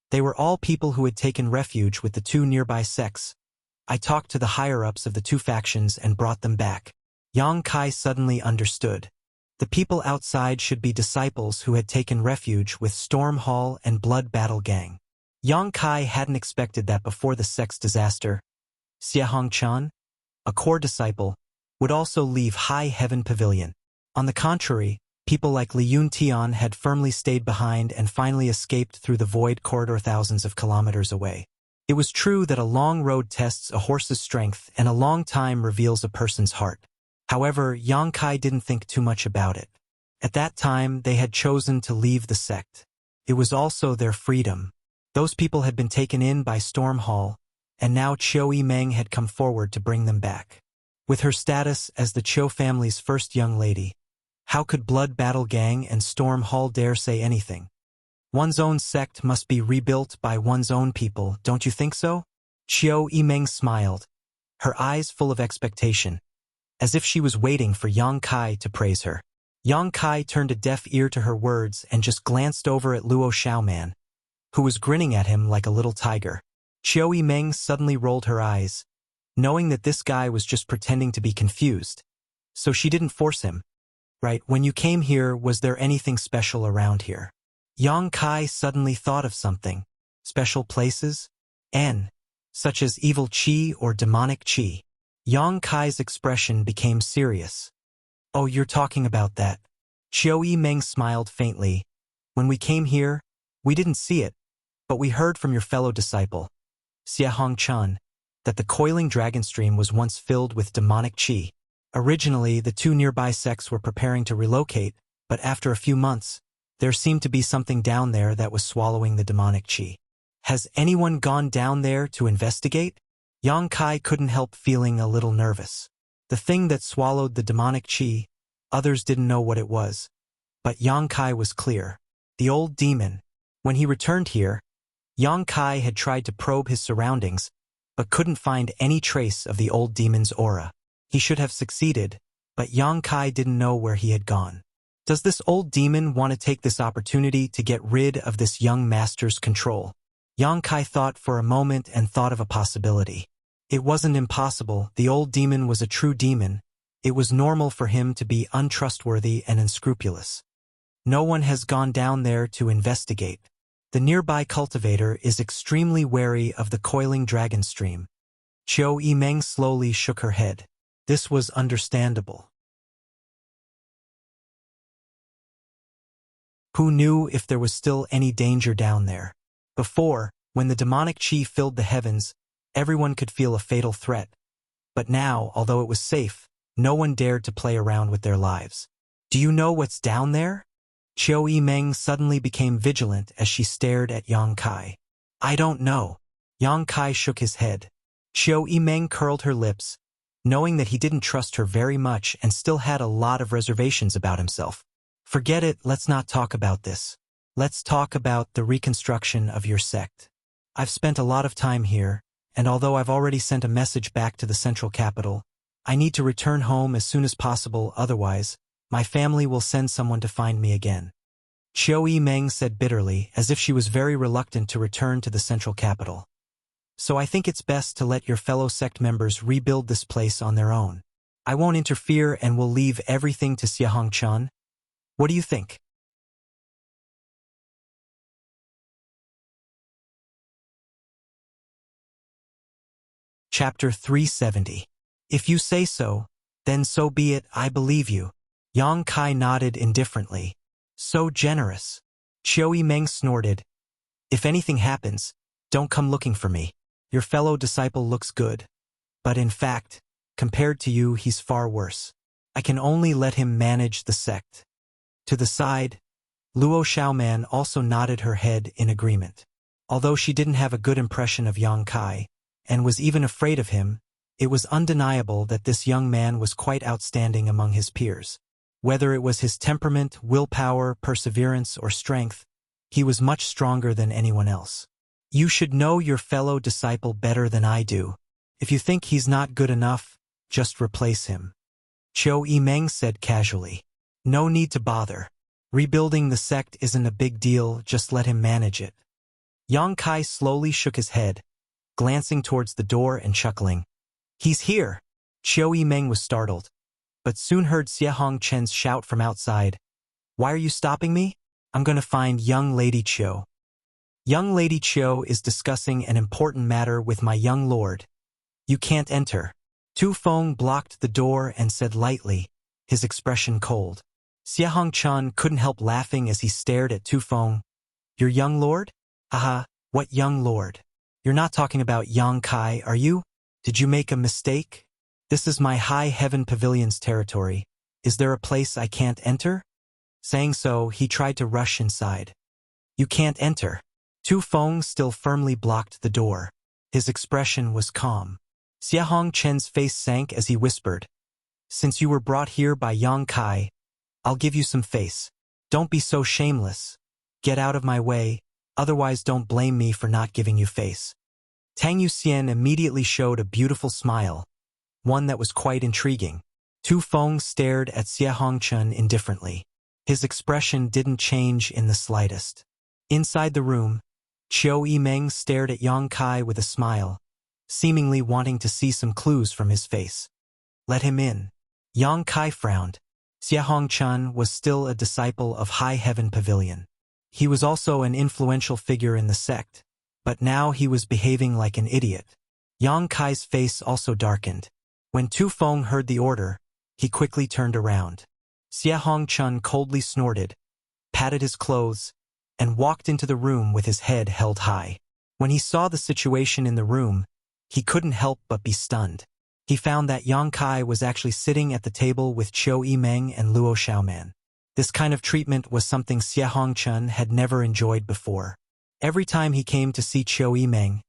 [SPEAKER 1] They were all people who had taken refuge with the two nearby sects. I talked to the higher-ups of the two factions and brought them back. Yang Kai suddenly understood. The people outside should be disciples who had taken refuge with Storm Hall and Blood Battle Gang. Yang Kai hadn't expected that before the sect's disaster. Xia Hongchan, a core disciple, would also leave High Heaven Pavilion. On the contrary, people like Li Yuntian had firmly stayed behind and finally escaped through the void corridor thousands of kilometers away. It was true that a long road tests a horse's strength and a long time reveals a person's heart. However, Yang Kai didn't think too much about it. At that time, they had chosen to leave the sect. It was also their freedom. Those people had been taken in by Storm Hall, and now Chiu Yimeng had come forward to bring them back. With her status as the Chiu family's first young lady, how could Blood Battle Gang and Storm Hall dare say anything? One's own sect must be rebuilt by one's own people, don't you think so? Chiu Yimeng smiled, her eyes full of expectation, as if she was waiting for Yang Kai to praise her. Yang Kai turned a deaf ear to her words and just glanced over at Luo Xiaoman, who was grinning at him like a little tiger. Chiu Yimeng suddenly rolled her eyes, knowing that this guy was just pretending to be confused. So she didn't force him. Right, when you came here, was there anything special around here? Yang Kai suddenly thought of something. Special places? Such as evil qi or demonic qi. Yang Kai's expression became serious. Oh, you're talking about that. Chiu Yimeng smiled faintly. When we came here, we didn't see it, but we heard from your fellow disciple, Xia Hongchan, that the coiling dragon stream was once filled with demonic qi. Originally, the two nearby sects were preparing to relocate, but after a few months, there seemed to be something down there that was swallowing the demonic qi. Has anyone gone down there to investigate? Yang Kai couldn't help feeling a little nervous. The thing that swallowed the demonic qi, others didn't know what it was. But Yang Kai was clear. The old demon. When he returned here, Yang Kai had tried to probe his surroundings, but couldn't find any trace of the old demon's aura. He should have succeeded, but Yang Kai didn't know where he had gone. Does this old demon want to take this opportunity to get rid of this young master's control? Yang Kai thought for a moment and thought of a possibility. It wasn't impossible. The old demon was a true demon. It was normal for him to be untrustworthy and unscrupulous. No one has gone down there to investigate. The nearby cultivator is extremely wary of the coiling dragon stream. Qiu Yimeng slowly shook her head. This was understandable. Who knew if there was still any danger down there? Before, when the demonic chi filled the heavens, everyone could feel a fatal threat. But now, although it was safe, no one dared to play around with their lives. Do you know what's down there? Qiu Yimeng suddenly became vigilant as she stared at Yang Kai. I don't know. Yang Kai shook his head. Qiu Yimeng curled her lips, knowing that he didn't trust her very much and still had a lot of reservations about himself. Forget it, let's not talk about this. Let's talk about the reconstruction of your sect. I've spent a lot of time here, and although I've already sent a message back to the central capital, I need to return home as soon as possible, otherwise, my family will send someone to find me again. Qiu Yimeng said bitterly, as if she was very reluctant to return to the central capital. So I think it's best to let your fellow sect members rebuild this place on their own. I won't interfere and will leave everything to Xiahongchen. What do you think? Chapter 370. If you say so, then so be it, I believe you. Yang Kai nodded indifferently. So generous. Qiu Yimeng snorted. If anything happens, don't come looking for me. Your fellow disciple looks good. But in fact, compared to you, he's far worse. I can only let him manage the sect. To the side, Luo Xiaoman also nodded her head in agreement. Although she didn't have a good impression of Yang Kai, and was even afraid of him, it was undeniable that this young man was quite outstanding among his peers. Whether it was his temperament, willpower, perseverance, or strength, he was much stronger than anyone else. You should know your fellow disciple better than I do. If you think he's not good enough, just replace him. Qiu Yimeng said casually. No need to bother. Rebuilding the sect isn't a big deal, just let him manage it. Yang Kai slowly shook his head, glancing towards the door and chuckling. He's here! Qiu Yimeng was startled, but soon heard Xiahongchen's shout from outside. Why are you stopping me? I'm going to find young Lady Qiu. Young Lady Qiu is discussing an important matter with my young lord. You can't enter. Tu Feng blocked the door and said lightly, his expression cold. Xiahongchen couldn't help laughing as he stared at Tu Feng. Your young lord? Aha, what young lord? You're not talking about Yang Kai, are you? Did you make a mistake? This is my High Heaven Pavilion's territory. Is there a place I can't enter? Saying so, he tried to rush inside. You can't enter. Tu Feng still firmly blocked the door. His expression was calm. Xiahongchen's face sank as he whispered, Since you were brought here by Yang Kai, I'll give you some face. Don't be so shameless. Get out of my way, otherwise don't blame me for not giving you face. Tang Yuxian immediately showed a beautiful smile, one that was quite intriguing. Tu Feng stared at Xiahongchen indifferently. His expression didn't change in the slightest. Inside the room, Qiu Yimeng stared at Yang Kai with a smile, seemingly wanting to see some clues from his face. Let him in. Yang Kai frowned. Xiahongchen was still a disciple of High Heaven Pavilion. He was also an influential figure in the sect, but now he was behaving like an idiot. Yang Kai's face also darkened. When Tu Feng heard the order, he quickly turned around. Xiahongchen coldly snorted, patted his clothes, and walked into the room with his head held high. When he saw the situation in the room, he couldn't help but be stunned. He found that Yang Kai was actually sitting at the table with Qiu Yimeng and Luo Xiaoman. This kind of treatment was something Xiahongchen had never enjoyed before. Every time he came to see Qiu Yimeng,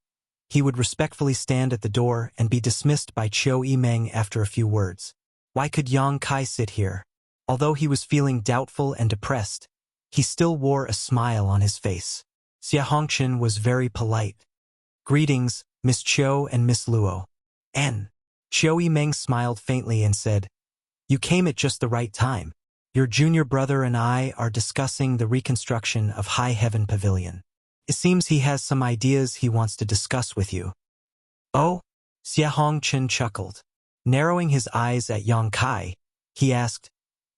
[SPEAKER 1] he would respectfully stand at the door and be dismissed by Qiu Yimeng after a few words. Why could Yang Kai sit here? Although he was feeling doubtful and depressed, he still wore a smile on his face. Xia Hongchen was very polite. "Greetings, Miss Chiu and Miss Luo." N. Chiu Yimeng smiled faintly and said, "You came at just the right time. Your junior brother and I are discussing the reconstruction of High Heaven Pavilion. It seems he has some ideas he wants to discuss with you." "Oh?" Xia Hongchen chuckled. Narrowing his eyes at Yang Kai, he asked,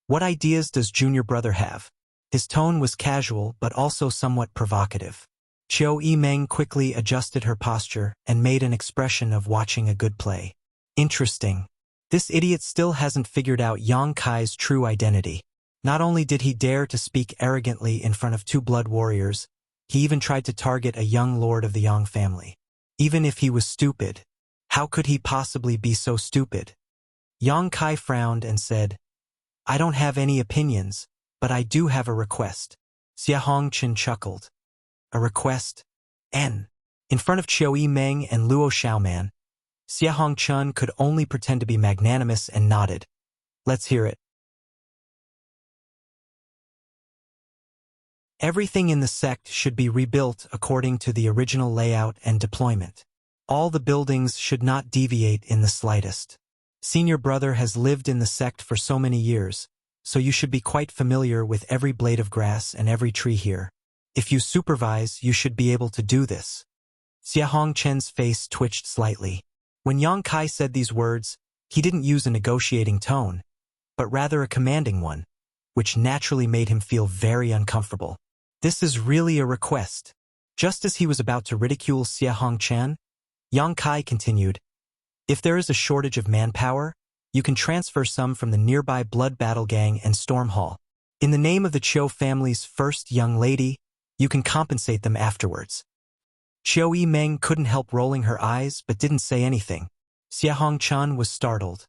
[SPEAKER 1] "What ideas does junior brother have?" His tone was casual but also somewhat provocative. Chiu Yimeng quickly adjusted her posture and made an expression of watching a good play. "Interesting. This idiot still hasn't figured out Yang Kai's true identity. Not only did he dare to speak arrogantly in front of two blood warriors, he even tried to target a young lord of the Yang family. Even if he was stupid, how could he possibly be so stupid?" Yang Kai frowned and said, "I don't have any opinions, but I do have a request." Xia Hongchen chuckled. "A request? N." In front of Chiu Yimeng and Luo Xiaoman, Xia Hongchen could only pretend to be magnanimous and nodded. "Let's hear it." Everything in the sect should be rebuilt according to the original layout and deployment. All the buildings should not deviate in the slightest. Senior brother has lived in the sect for so many years, so you should be quite familiar with every blade of grass and every tree here. If you supervise, you should be able to do this. Xia Hongchen's face twitched slightly. When Yang Kai said these words, he didn't use a negotiating tone, but rather a commanding one, which naturally made him feel very uncomfortable. This is really a request. Just as he was about to ridicule Xia Hongchen, Yang Kai continued, "If there is a shortage of manpower, you can transfer some from the nearby Blood Battle Gang and Storm Hall. In the name of the Chiu family's first young lady, you can compensate them afterwards." Chiu Yimeng couldn't help rolling her eyes but didn't say anything. Xia Hongchen was startled,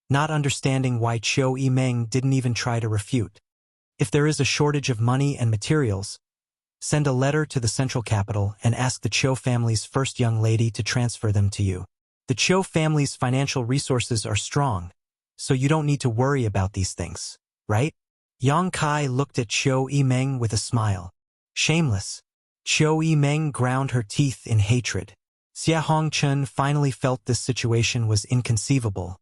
[SPEAKER 1] not understanding why Chiu Yimeng didn't even try to refute. "If there is a shortage of money and materials, send a letter to the central capital and ask the Chiu family's first young lady to transfer them to you. The Chiu family's financial resources are strong, so you don't need to worry about these things, right?" Yang Kai looked at Chiu Yimeng with a smile. Shameless. Chiu Yimeng ground her teeth in hatred. Xia Hongchen finally felt this situation was inconceivable,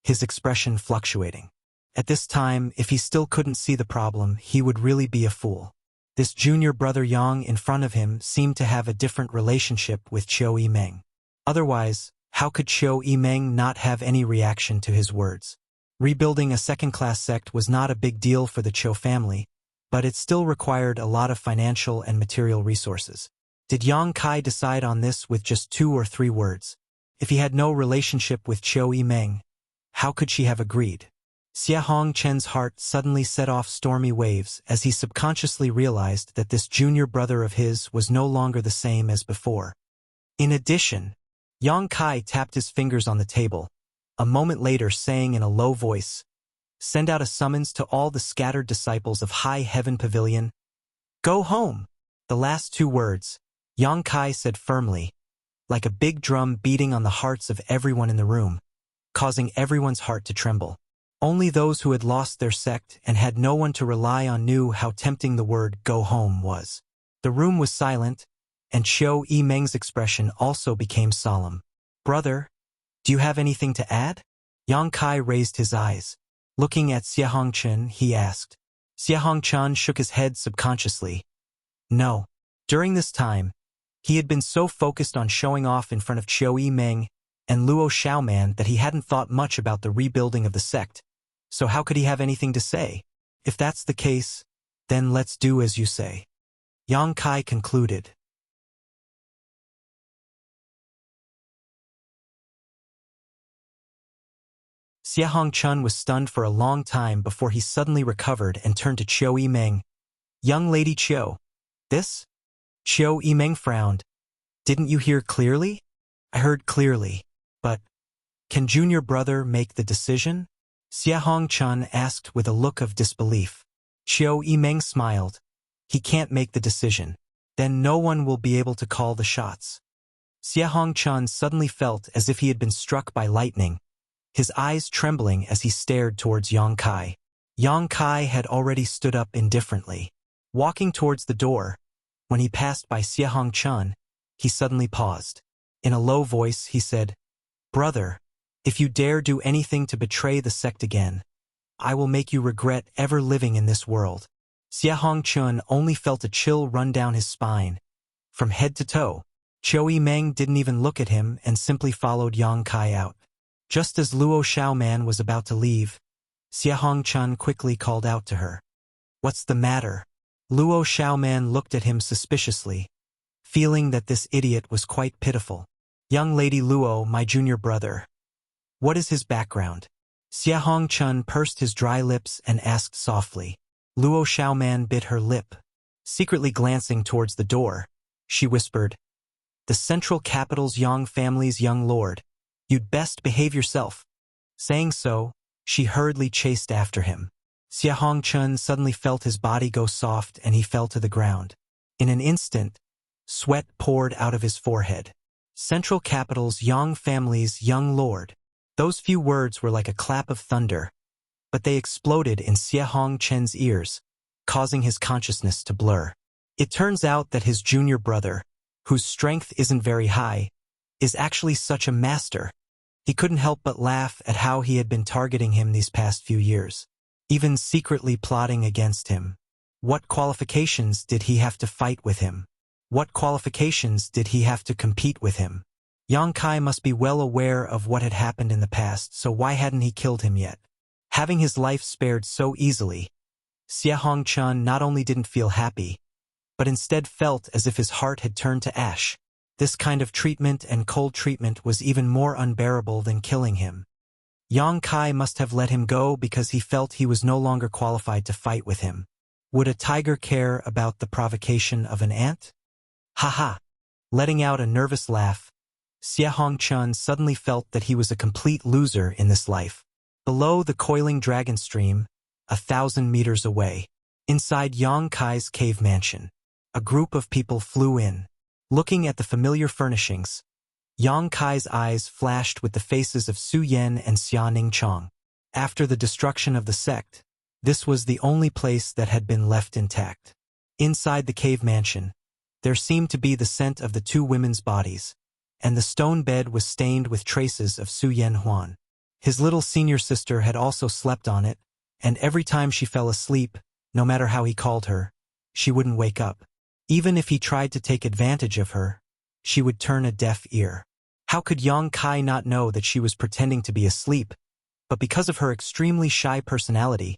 [SPEAKER 1] his expression fluctuating. At this time, if he still couldn't see the problem, he would really be a fool. This junior brother Yang in front of him seemed to have a different relationship with Chiu Yimeng. Otherwise, how could Chiu Yimeng not have any reaction to his words? Rebuilding a second-class sect was not a big deal for the Chiu family, but it still required a lot of financial and material resources. Did Yang Kai decide on this with just 2 or 3 words? If he had no relationship with Chiu Yimeng, how could she have agreed? Xia Hongchen's heart suddenly set off stormy waves as he subconsciously realized that this junior brother of his was no longer the same as before. In addition, Yang Kai tapped his fingers on the table, a moment later saying in a low voice, "Send out a summons to all the scattered disciples of High Heaven Pavilion. Go home." The last 2 words, Yang Kai said firmly, like a big drum beating on the hearts of everyone in the room, causing everyone's heart to tremble. Only those who had lost their sect and had no one to rely on knew how tempting the word "go home" was. The room was silent, and Chiu Yimeng's expression also became solemn. "Brother, do you have anything to add?" Yang Kai raised his eyes. Looking at Xia Hongchen, he asked. Xia Hongchen shook his head subconsciously. No. During this time, he had been so focused on showing off in front of Chiu Yimeng and Luo Xiaoman that he hadn't thought much about the rebuilding of the sect. So how could he have anything to say? If that's the case, then let's do as you say. Yang Kai concluded. Xia Hongchen was stunned for a long time before he suddenly recovered and turned to Chiu Yimeng. "Young Lady Chiu, this?" Chiu Yimeng frowned. "Didn't you hear clearly?" "I heard clearly, but can junior brother make the decision?" Xia Hongchen asked with a look of disbelief. Chiu Yimeng smiled. "He can't make the decision. Then no one will be able to call the shots." Xia Hongchen suddenly felt as if he had been struck by lightning, his eyes trembling as he stared towards Yang Kai. Yang Kai had already stood up indifferently. Walking towards the door, when he passed by Xiahong Chun, he suddenly paused. In a low voice, he said, "Brother, if you dare do anything to betray the sect again, I will make you regret ever living in this world." Xiahong Chun only felt a chill run down his spine. From head to toe, Chou Meng didn't even look at him and simply followed Yang Kai out. Just as Luo Xiaoman was about to leave, Xiahong Chun quickly called out to her. "What's the matter?" Luo Xiaoman looked at him suspiciously, feeling that this idiot was quite pitiful. "Young lady Luo, my junior brother. What is his background?" Xiahong Chun pursed his dry lips and asked softly. Luo Xiaoman bit her lip. Secretly glancing towards the door, she whispered, "The Central Capital's Yang family's young lord. You'd best behave yourself." Saying so, she hurriedly chased after him. Xiahong Chun suddenly felt his body go soft and he fell to the ground. In an instant, sweat poured out of his forehead. Central Capital's Yang family's young lord. Those few words were like a clap of thunder, but they exploded in Xiahong Chun's ears, causing his consciousness to blur. It turns out that his junior brother, whose strength isn't very high, is actually such a master. He couldn't help but laugh at how he had been targeting him these past few years, even secretly plotting against him. What qualifications did he have to fight with him? What qualifications did he have to compete with him? Yang Kai must be well aware of what had happened in the past, so why hadn't he killed him yet? Having his life spared so easily, Xiahong Chun not only didn't feel happy, but instead felt as if his heart had turned to ash. This kind of treatment and cold treatment was even more unbearable than killing him. Yang Kai must have let him go because he felt he was no longer qualified to fight with him. Would a tiger care about the provocation of an ant? Ha! Letting out a nervous laugh, Xiahong Chun suddenly felt that he was a complete loser in this life. Below the coiling dragon stream, 1,000 meters away, inside Yang Kai's cave mansion, a group of people flew in. Looking at the familiar furnishings, Yang Kai's eyes flashed with the faces of Su Yan and Xia Ningchong. After the destruction of the sect, this was the only place that had been left intact. Inside the cave mansion, there seemed to be the scent of the two women's bodies, and the stone bed was stained with traces of Su Yan Huan. His little senior sister had also slept on it, and every time she fell asleep, no matter how he called her, she wouldn't wake up. Even if he tried to take advantage of her, she would turn a deaf ear. How could Yang Kai not know that she was pretending to be asleep? But because of her extremely shy personality,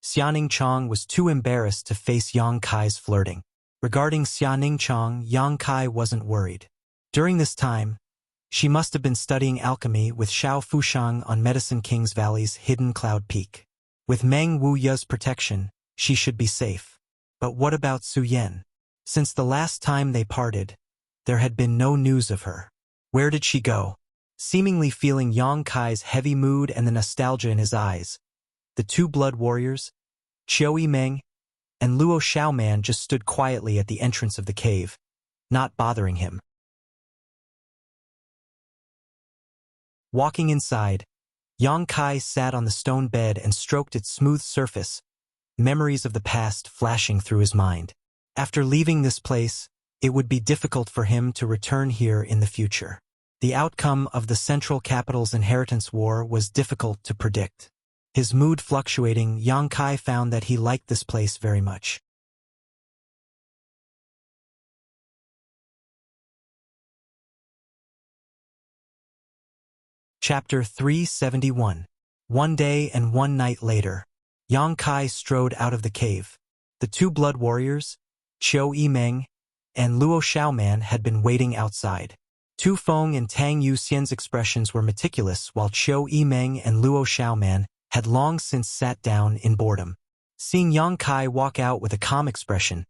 [SPEAKER 1] Xia Ningchong was too embarrassed to face Yang Kai's flirting. Regarding Xia Ningchong, Yang Kai wasn't worried. During this time, she must have been studying alchemy with Xiao Fushang on Medicine King's Valley's hidden cloud peak. With Meng Wuya's protection, she should be safe. But what about Su Yan? Since the last time they parted, there had been no news of her. Where did she go? Seemingly feeling Yang Kai's heavy mood and the nostalgia in his eyes, the two blood warriors, Chou Meng and Luo Xiaoman, just stood quietly at the entrance of the cave, not bothering him. Walking inside, Yang Kai sat on the stone bed and stroked its smooth surface, memories of the past flashing through his mind. After leaving this place, it would be difficult for him to return here in the future. The outcome of the Central Capital's inheritance war was difficult to predict. His mood fluctuating, Yang Kai found that he liked this place very much. Chapter 371. One day and one night later, Yang Kai strode out of the cave. The two blood warriors, Chou Meng and Luo Xiaoman, had been waiting outside. Tu Feng and Tang Yuxian's expressions were meticulous, while Chou Meng and Luo Xiaoman had long since sat down in boredom. Seeing Yang Kai walk out with a calm expression,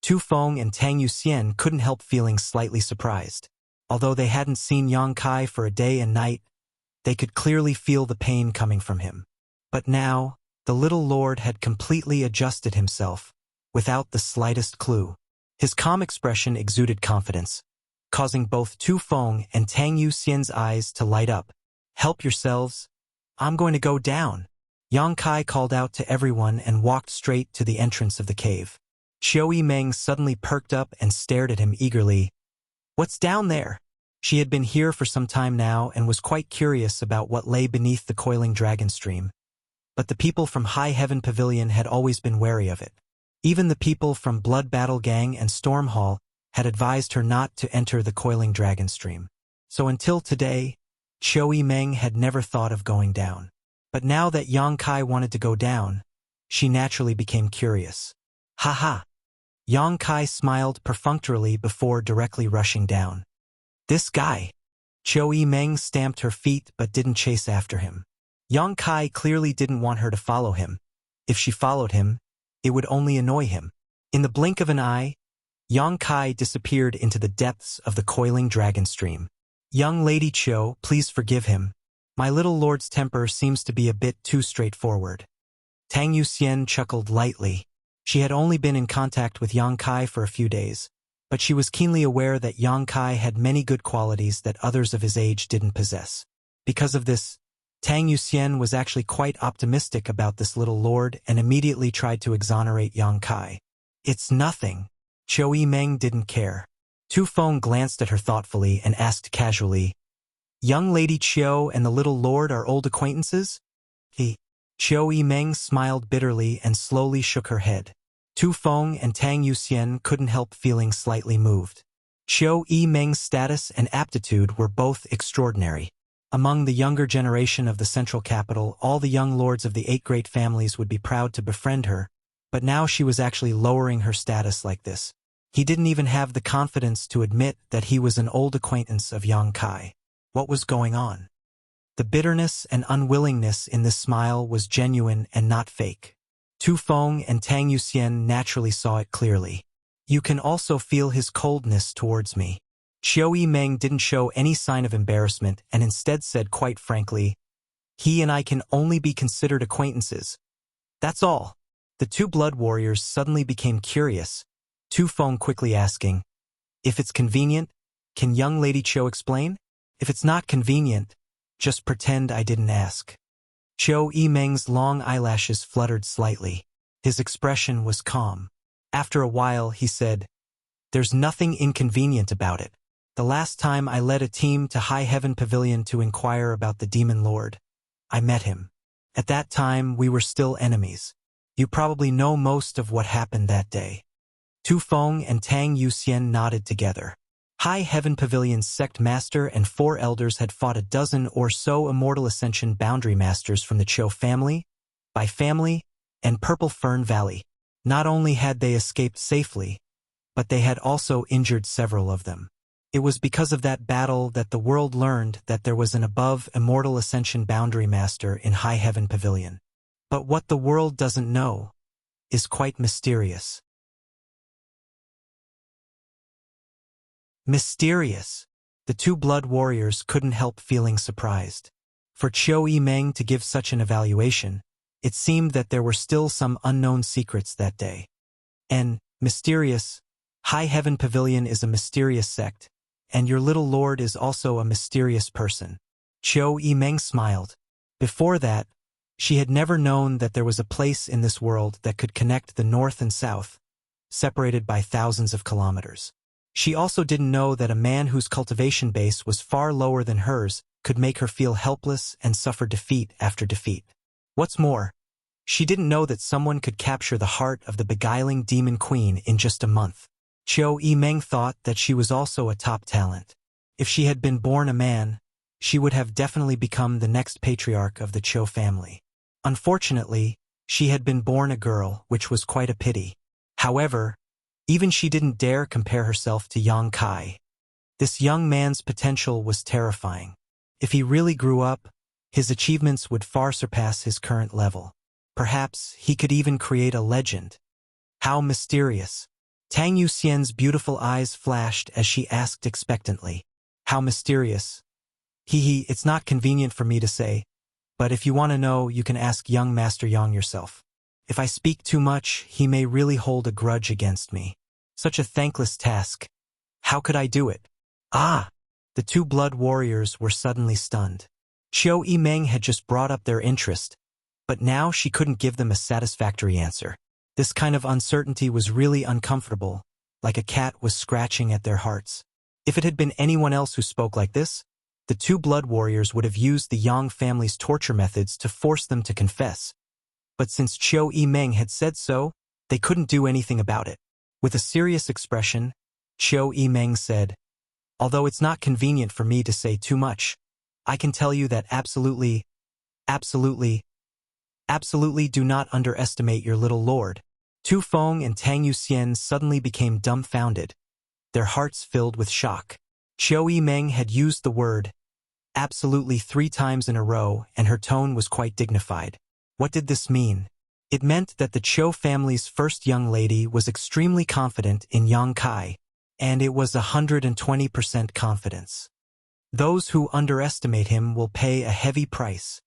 [SPEAKER 1] Tu Feng and Tang Yuxian couldn't help feeling slightly surprised. Although they hadn't seen Yang Kai for a day and night, they could clearly feel the pain coming from him. But now, the little lord had completely adjusted himself, without the slightest clue. His calm expression exuded confidence, causing both Tu Feng and Tang Yuxian's eyes to light up. "Help yourselves. I'm going to go down." Yang Kai called out to everyone and walked straight to the entrance of the cave. Qiu Yimeng suddenly perked up and stared at him eagerly. What's down there? She had been here for some time now and was quite curious about what lay beneath the coiling dragon stream. But the people from High Heaven Pavilion had always been wary of it. Even the people from Blood Battle Gang and Storm Hall had advised her not to enter the coiling dragon stream. So until today, Qiu Yimeng had never thought of going down. But now that Yang Kai wanted to go down, she naturally became curious. Ha ha! Yang Kai smiled perfunctorily before directly rushing down. This guy! Qiu Yimeng stamped her feet but didn't chase after him. Yang Kai clearly didn't want her to follow him. If she followed him, it would only annoy him. In the blink of an eye, Yang Kai disappeared into the depths of the coiling dragon stream. Young Lady Qiu, please forgive him. My little lord's temper seems to be a bit too straightforward. Tang Yuxian chuckled lightly. She had only been in contact with Yang Kai for a few days, but she was keenly aware that Yang Kai had many good qualities that others of his age didn't possess. Because of this, Tang Yuxian was actually quite optimistic about this little lord and immediately tried to exonerate Yang Kai. It's nothing. Qiu Yimeng didn't care. Tu Feng glanced at her thoughtfully and asked casually, Young Lady Qiu and the little lord are old acquaintances? Qiu Yimeng smiled bitterly and slowly shook her head. Tu Feng and Tang Yuxian couldn't help feeling slightly moved. Qiu Yimeng's status and aptitude were both extraordinary. Among the younger generation of the central capital, all the young lords of the 8 great families would be proud to befriend her, but now she was actually lowering her status like this. He didn't even have the confidence to admit that he was an old acquaintance of Yang Kai. What was going on? The bitterness and unwillingness in this smile was genuine and not fake. Tu Feng and Tang Yuxian naturally saw it clearly. You can also feel his coldness towards me. Qiu Yimeng didn't show any sign of embarrassment and instead said quite frankly, he and I can only be considered acquaintances. That's all. The 2 blood warriors suddenly became curious, Tu Feng quickly asking, if it's convenient, can young Lady Qiu explain? If it's not convenient, just pretend I didn't ask. Qiu Yimeng's long eyelashes fluttered slightly. His expression was calm. After a while, he said, there's nothing inconvenient about it. The last time I led a team to High Heaven Pavilion to inquire about the Demon Lord, I met him. At that time, we were still enemies. You probably know most of what happened that day. Tu Feng and Tang Yuxian nodded together. High Heaven Pavilion's sect master and 4 elders had fought a dozen or so Immortal Ascension boundary masters from the Qiu family, Bai family, and Purple Fern Valley. Not only had they escaped safely, but they had also injured several of them. It was because of that battle that the world learned that there was an above Immortal Ascension boundary master in High Heaven Pavilion. But what the world doesn't know is quite mysterious. Mysterious. The 2 blood warriors couldn't help feeling surprised. For Qiu Yimeng to give such an evaluation, it seemed that there were still some unknown secrets that day. And, mysterious, High Heaven Pavilion is a mysterious sect, and your little lord is also a mysterious person. Qiu Yimeng smiled. Before that, she had never known that there was a place in this world that could connect the north and south, separated by thousands of kilometers. She also didn't know that a man whose cultivation base was far lower than hers could make her feel helpless and suffer defeat after defeat. What's more, she didn't know that someone could capture the heart of the beguiling demon queen in just a month. Qiu Yimeng thought that she was also a top talent. If she had been born a man, she would have definitely become the next patriarch of the Qiu family. Unfortunately, she had been born a girl, which was quite a pity. However, even she didn't dare compare herself to Yang Kai. This young man's potential was terrifying. If he really grew up, his achievements would far surpass his current level. Perhaps he could even create a legend. How mysterious. Tang Yuxian's beautiful eyes flashed as she asked expectantly. How mysterious. It's not convenient for me to say, but if you want to know, you can ask young Master Yang yourself. If I speak too much, he may really hold a grudge against me. Such a thankless task. How could I do it? Ah! The 2 blood warriors were suddenly stunned. Qiu Yimeng had just brought up their interest, But now she couldn't give them a satisfactory answer. This kind of uncertainty was really uncomfortable, like a cat was scratching at their hearts. If it had been anyone else who spoke like this, the two blood warriors would have used the Yang family's torture methods to force them to confess. But since Qiu Yimeng had said so, they couldn't do anything about it. With a serious expression, Qiu Yimeng said, "Although it's not convenient for me to say too much, I can tell you that absolutely do not underestimate your little lord." Tu Feng and Tang Yuxian suddenly became dumbfounded, their hearts filled with shock. Qiu Yimeng had used the word absolutely 3 times in a row, and her tone was quite dignified. What did this mean? It meant that the Qiu family's first young lady was extremely confident in Yang Kai, and it was 120% confidence. Those who underestimate him will pay a heavy price.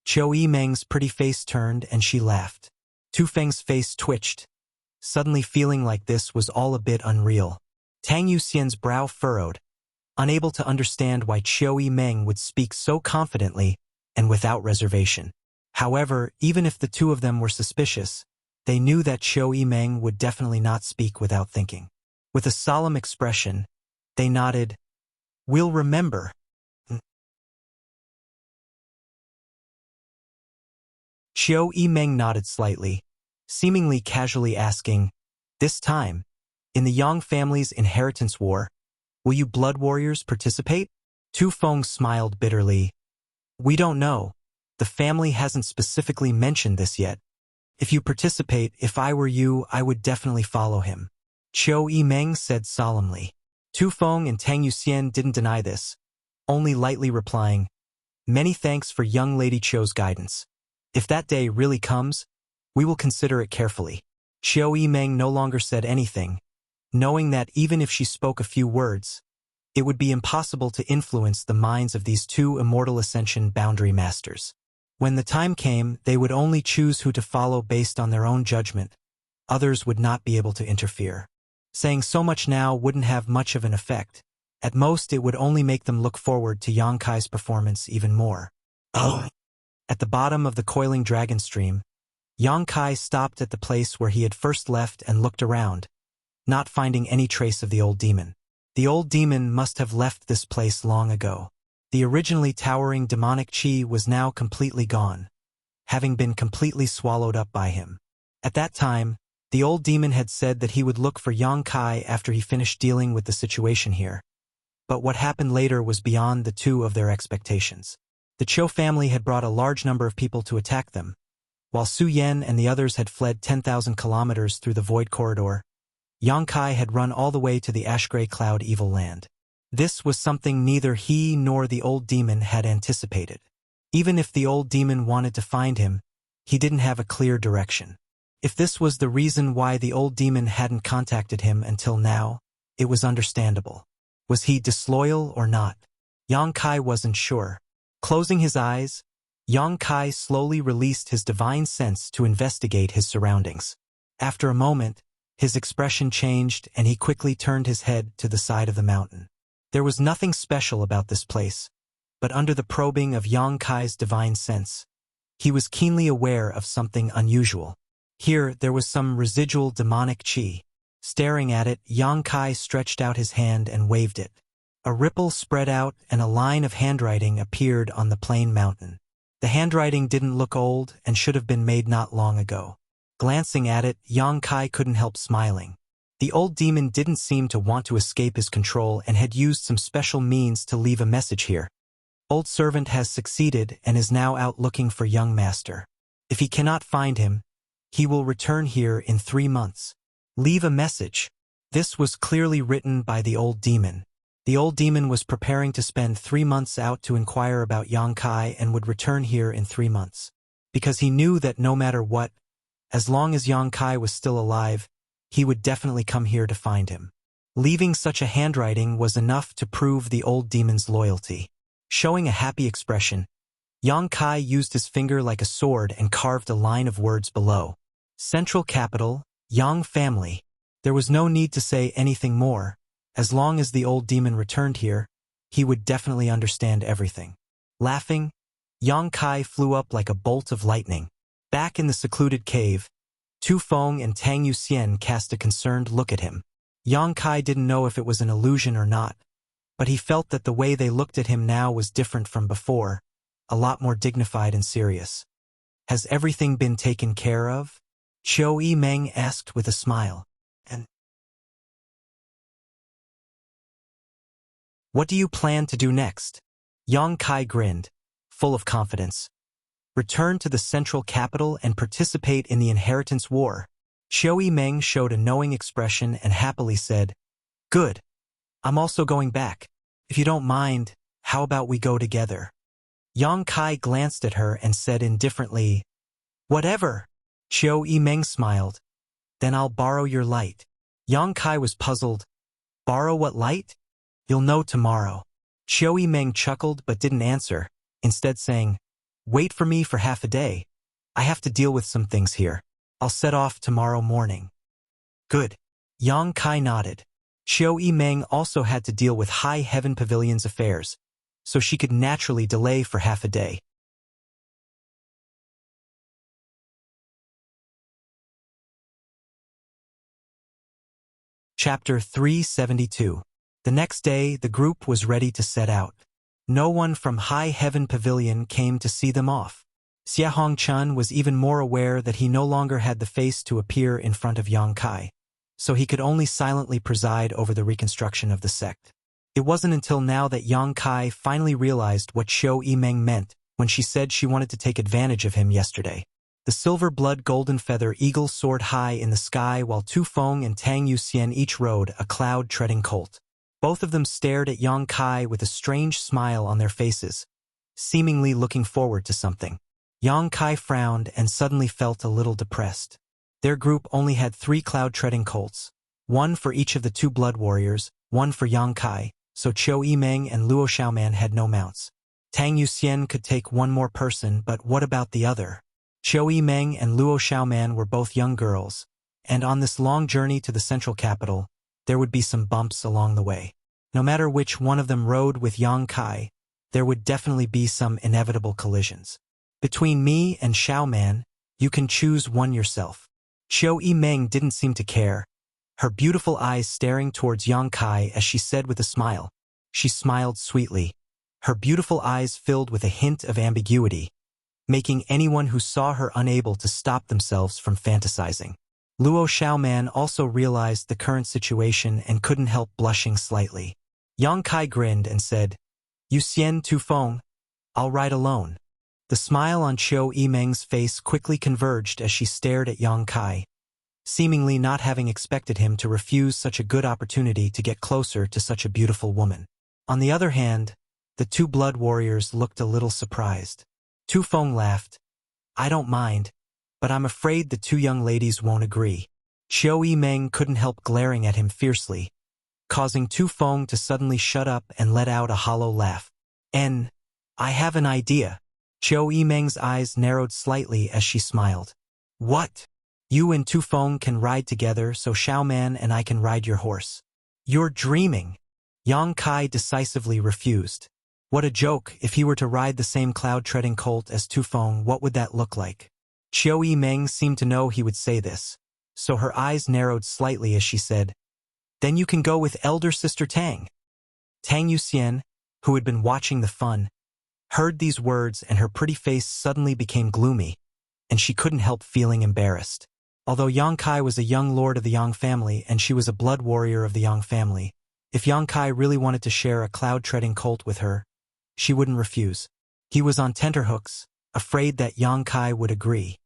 [SPEAKER 1] Qiu Yimeng's pretty face turned and she laughed. Tu Feng's face twitched, suddenly feeling like this was all a bit unreal. Tang Yuxian's brow furrowed, unable to understand why Qiu Yimeng would speak so confidently and without reservation. However, even if the two of them were suspicious, they knew that Qiu Yimeng would definitely not speak without thinking. With a solemn expression, they nodded. "We'll remember." Qiu Yimeng nodded slightly, seemingly casually asking, "This time, in the Yang family's inheritance war, will you blood warriors participate?" Tu Feng smiled bitterly. "We don't know. The family hasn't specifically mentioned this yet. If you participate, if I were you, I would definitely follow him," Qiu Yimeng said solemnly. Tu Feng and Tang Yuxian didn't deny this, only lightly replying, "Many thanks for young Lady Qiu's guidance. If that day really comes, we will consider it carefully." Qiu Yimeng no longer said anything, knowing that even if she spoke a few words, it would be impossible to influence the minds of these two immortal ascension boundary masters. When the time came, they would only choose who to follow based on their own judgment. Others would not be able to interfere. Saying so much now wouldn't have much of an effect. At most, it would only make them look forward to Yang Kai's performance even more. Oh! At the bottom of the coiling dragon stream, Yang Kai stopped at the place where he had first left and looked around, not finding any trace of the old demon. The old demon must have left this place long ago. The originally towering demonic chi was now completely gone, having been completely swallowed up by him. At that time, the old demon had said that he would look for Yang Kai after he finished dealing with the situation here. But what happened later was beyond the two of their expectations. The Qiu family had brought a large number of people to attack them, while Su Yan and the others had fled 10,000 kilometers through the void corridor. Yang Kai had run all the way to the ash-gray cloud evil land. This was something neither he nor the old demon had anticipated. Even if the old demon wanted to find him, he didn't have a clear direction. If this was the reason why the old demon hadn't contacted him until now, it was understandable. Was he disloyal or not? Yang Kai wasn't sure. Closing his eyes, Yang Kai slowly released his divine sense to investigate his surroundings. After a moment, his expression changed and he quickly turned his head to the side of the mountain. There was nothing special about this place, but under the probing of Yang Kai's divine sense, he was keenly aware of something unusual. Here, there was some residual demonic chi. Staring at it, Yang Kai stretched out his hand and waved it. A ripple spread out and a line of handwriting appeared on the plain mountain. The handwriting didn't look old and should have been made not long ago. Glancing at it, Yang Kai couldn't help smiling. The old demon didn't seem to want to escape his control and had used some special means to leave a message here. Old servant has succeeded and is now out looking for young master. If he cannot find him, he will return here in 3 months. Leave a message. This was clearly written by the old demon. The old demon was preparing to spend 3 months out to inquire about Yang Kai and would return here in 3 months. Because he knew that no matter what, as long as Yang Kai was still alive, he would definitely come here to find him. Leaving such a handwriting was enough to prove the old demon's loyalty. Showing a happy expression, Yang Kai used his finger like a sword and carved a line of words below. Central Capital, Yang Family. There was no need to say anything more. As long as the old demon returned here, he would definitely understand everything. Laughing, Yang Kai flew up like a bolt of lightning. Back in the secluded cave, Tu Feng and Tang Yuxian cast a concerned look at him. Yang Kai didn't know if it was an illusion or not, but he felt that the way they looked at him now was different from before, a lot more dignified and serious. Has everything been taken care of? Qiu Yimeng asked with a smile. And what do you plan to do next? Yang Kai grinned, full of confidence. Return to the central capital and participate in the inheritance war. Qiu Yimeng showed a knowing expression and happily said, Good. I'm also going back. If you don't mind, how about we go together? Yang Kai glanced at her and said indifferently, Whatever. Qiu Yimeng smiled. Then I'll borrow your light. Yang Kai was puzzled. Borrow what light? You'll know tomorrow. Qiu Yimeng chuckled but didn't answer, instead saying, Wait for me for half a day. I have to deal with some things here. I'll set off tomorrow morning. Good. Yang Kai nodded. Qiu Yimeng also had to deal with High Heaven Pavilion's affairs, so she could naturally delay for half a day. Chapter 372. The next day, the group was ready to set out. No one from High Heaven Pavilion came to see them off. Xia Hongchun was even more aware that he no longer had the face to appear in front of Yang Kai, so he could only silently preside over the reconstruction of the sect. It wasn't until now that Yang Kai finally realized what Qiu Yimeng meant when she said she wanted to take advantage of him yesterday. The silver blood golden feather eagle soared high in the sky while Tu Feng and Tang Yuxian each rode a cloud-treading colt. Both of them stared at Yang Kai with a strange smile on their faces, seemingly looking forward to something. Yang Kai frowned and suddenly felt a little depressed. Their group only had 3 cloud-treading colts, one for each of the 2 blood warriors, one for Yang Kai, so Qiu Yimeng and Luo Xiaoman had no mounts. Tang Yuxian could take one more person, but what about the other? Qiu Yimeng and Luo Xiaoman were both young girls, and on this long journey to the central capital, there would be some bumps along the way. No matter which one of them rode with Yang Kai, there would definitely be some inevitable collisions. Between me and Xiaoman, you can choose one yourself. Qiu Yimeng didn't seem to care, her beautiful eyes staring towards Yang Kai as she said with a smile. She smiled sweetly, her beautiful eyes filled with a hint of ambiguity, making anyone who saw her unable to stop themselves from fantasizing. Luo Xiaoman also realized the current situation and couldn't help blushing slightly. Yang Kai grinned and said, Yuxian Tu Feng, I'll ride alone. The smile on Qiu Yimeng's face quickly converged as she stared at Yang Kai, seemingly not having expected him to refuse such a good opportunity to get closer to such a beautiful woman. On the other hand, the 2 blood warriors looked a little surprised. Tu Feng laughed. I don't mind, but I'm afraid the 2 young ladies won't agree. Qiu Yimeng couldn't help glaring at him fiercely, causing Tu Feng to suddenly shut up and let out a hollow laugh. I have an idea. Qiu Yimeng's eyes narrowed slightly as she smiled. What? You and Tu Feng can ride together so Xiaoman and I can ride your horse. You're dreaming. Yang Kai decisively refused. What a joke, if he were to ride the same cloud-treading colt as Tu Feng, what would that look like? Qiu Yimeng seemed to know he would say this, so her eyes narrowed slightly as she said, Then you can go with elder sister Tang. Tang Yuxian, who had been watching the fun, heard these words and her pretty face suddenly became gloomy, and she couldn't help feeling embarrassed. Although Yang Kai was a young lord of the Yang family and she was a blood warrior of the Yang family, if Yang Kai really wanted to share a cloud-treading colt with her, she wouldn't refuse. He was on tenterhooks, afraid that Yang Kai would agree.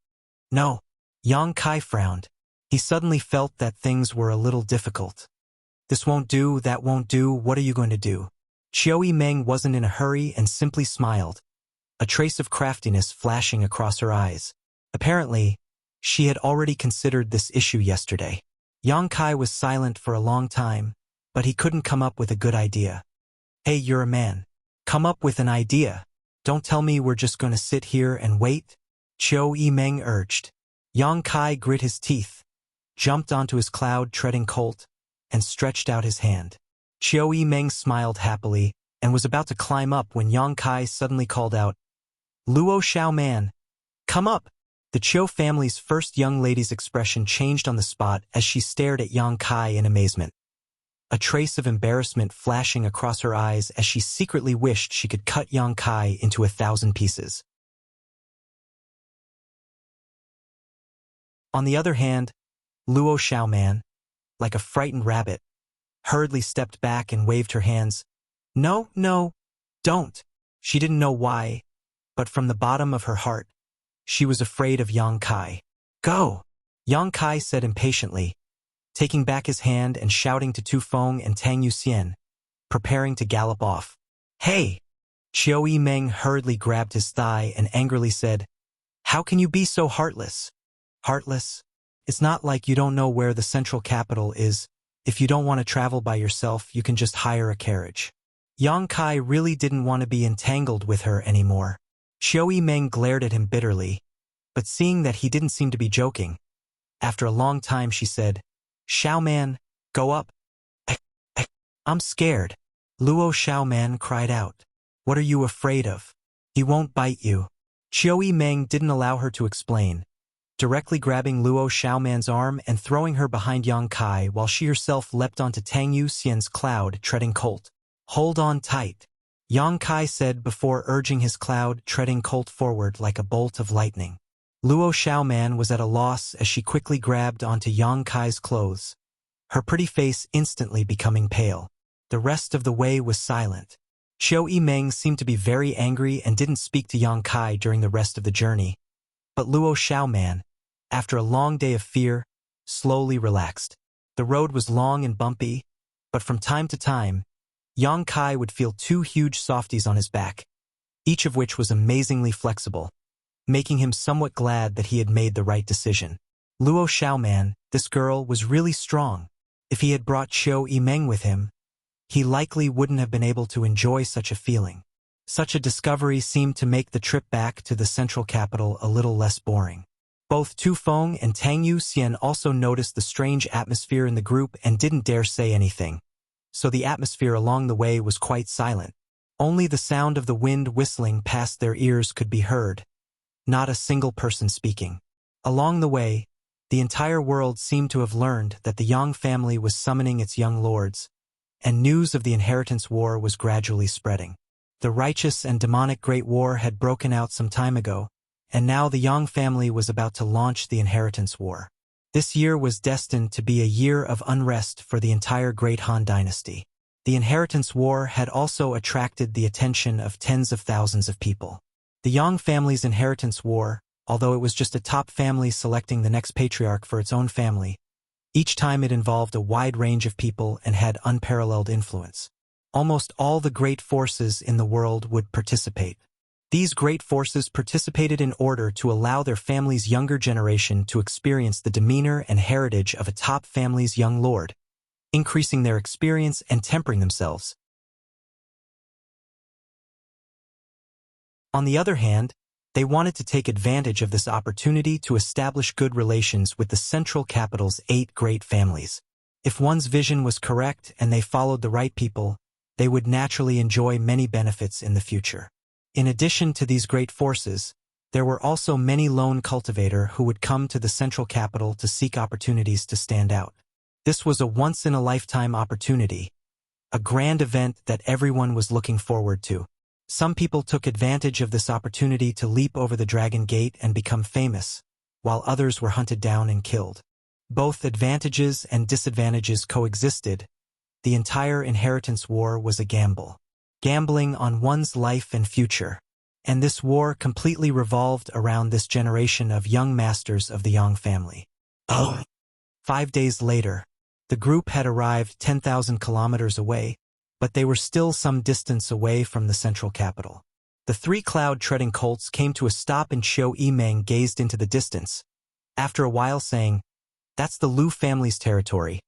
[SPEAKER 1] No. Yang Kai frowned. He suddenly felt that things were a little difficult. This won't do, that won't do, what are you going to do? Qiu Yimeng wasn't in a hurry and simply smiled, a trace of craftiness flashing across her eyes. Apparently, she had already considered this issue yesterday. Yang Kai was silent for a long time, but he couldn't come up with a good idea. Hey, you're a man. Come up with an idea. Don't tell me we're just going to sit here and wait. Qiu Yimeng urged. Yang Kai grit his teeth, jumped onto his cloud-treading colt, and stretched out his hand. Qiu Yimeng smiled happily and was about to climb up when Yang Kai suddenly called out, Luo Xiaoman, come up. The Chiu family's first young lady's expression changed on the spot as she stared at Yang Kai in amazement, a trace of embarrassment flashing across her eyes as she secretly wished she could cut Yang Kai into 1,000 pieces. On the other hand, Luo Xiaoman, like a frightened rabbit, hurriedly stepped back and waved her hands. No, no, don't. She didn't know why, but from the bottom of her heart, she was afraid of Yang Kai. Go! Yang Kai said impatiently, taking back his hand and shouting to Tu Feng and Tang Yuxian, preparing to gallop off. Hey! Chiu Yimeng hurriedly grabbed his thigh and angrily said, How can you be so heartless? Heartless? It's not like you don't know where the central capital is. If you don't want to travel by yourself, you can just hire a carriage. Yang Kai really didn't want to be entangled with her anymore. Chiu Yimeng glared at him bitterly, but seeing that he didn't seem to be joking, after a long time she said, Xiaoman, go up. I'm scared. Luo Xiaoman cried out. What are you afraid of? He won't bite you. Chiu Yimeng didn't allow her to explain, directly grabbing Luo Xiaoman's arm and throwing her behind Yang Kai while she herself leapt onto Tang Yuxian's cloud-treading colt. Hold on tight, Yang Kai said before urging his cloud-treading colt forward like a bolt of lightning. Luo Xiaoman was at a loss as she quickly grabbed onto Yang Kai's clothes, her pretty face instantly becoming pale. The rest of the way was silent. Chiu Yimeng seemed to be very angry and didn't speak to Yang Kai during the rest of the journey, but Luo Xiaoman, after a long day of fear, slowly relaxed. The road was long and bumpy, but from time to time, Yang Kai would feel 2 huge softies on his back, each of which was amazingly flexible, making him somewhat glad that he had made the right decision. Luo Xiaoman, this girl, was really strong. If he had brought Chiu Yimeng with him, he likely wouldn't have been able to enjoy such a feeling. Such a discovery seemed to make the trip back to the central capital a little less boring. Both Tu Feng and Tang Yuxian also noticed the strange atmosphere in the group and didn't dare say anything, so the atmosphere along the way was quite silent. Only the sound of the wind whistling past their ears could be heard, not a single person speaking. Along the way, the entire world seemed to have learned that the Yang family was summoning its young lords, and news of the inheritance war was gradually spreading. The righteous and demonic Great War had broken out some time ago, and now the Yang family was about to launch the inheritance war. This year was destined to be a year of unrest for the entire Great Han dynasty. The inheritance war had also attracted the attention of tens of thousands of people. The Yang family's inheritance war, although it was just a top family selecting the next patriarch for its own family, each time it involved a wide range of people and had unparalleled influence. Almost all the great forces in the world would participate. These great forces participated in order to allow their family's younger generation to experience the demeanor and heritage of a top family's young lord, increasing their experience and tempering themselves. On the other hand, they wanted to take advantage of this opportunity to establish good relations with the central capital's 8 great families. If one's vision was correct and they followed the right people, they would naturally enjoy many benefits in the future. In addition to these great forces, there were also many lone cultivators who would come to the central capital to seek opportunities to stand out. This was a once-in-a-lifetime opportunity, a grand event that everyone was looking forward to. Some people took advantage of this opportunity to leap over the Dragon Gate and become famous, while others were hunted down and killed. Both advantages and disadvantages coexisted. The entire inheritance war was a gamble. Gambling on one's life and future. And this war completely revolved around this generation of young masters of the Yang family. 5 days later, the group had arrived 10,000 kilometers away, but they were still some distance away from the central capital. The 3 cloud-treading colts came to a stop and Chiu Yimeng gazed into the distance, after a while saying, "That's the Lu family's territory.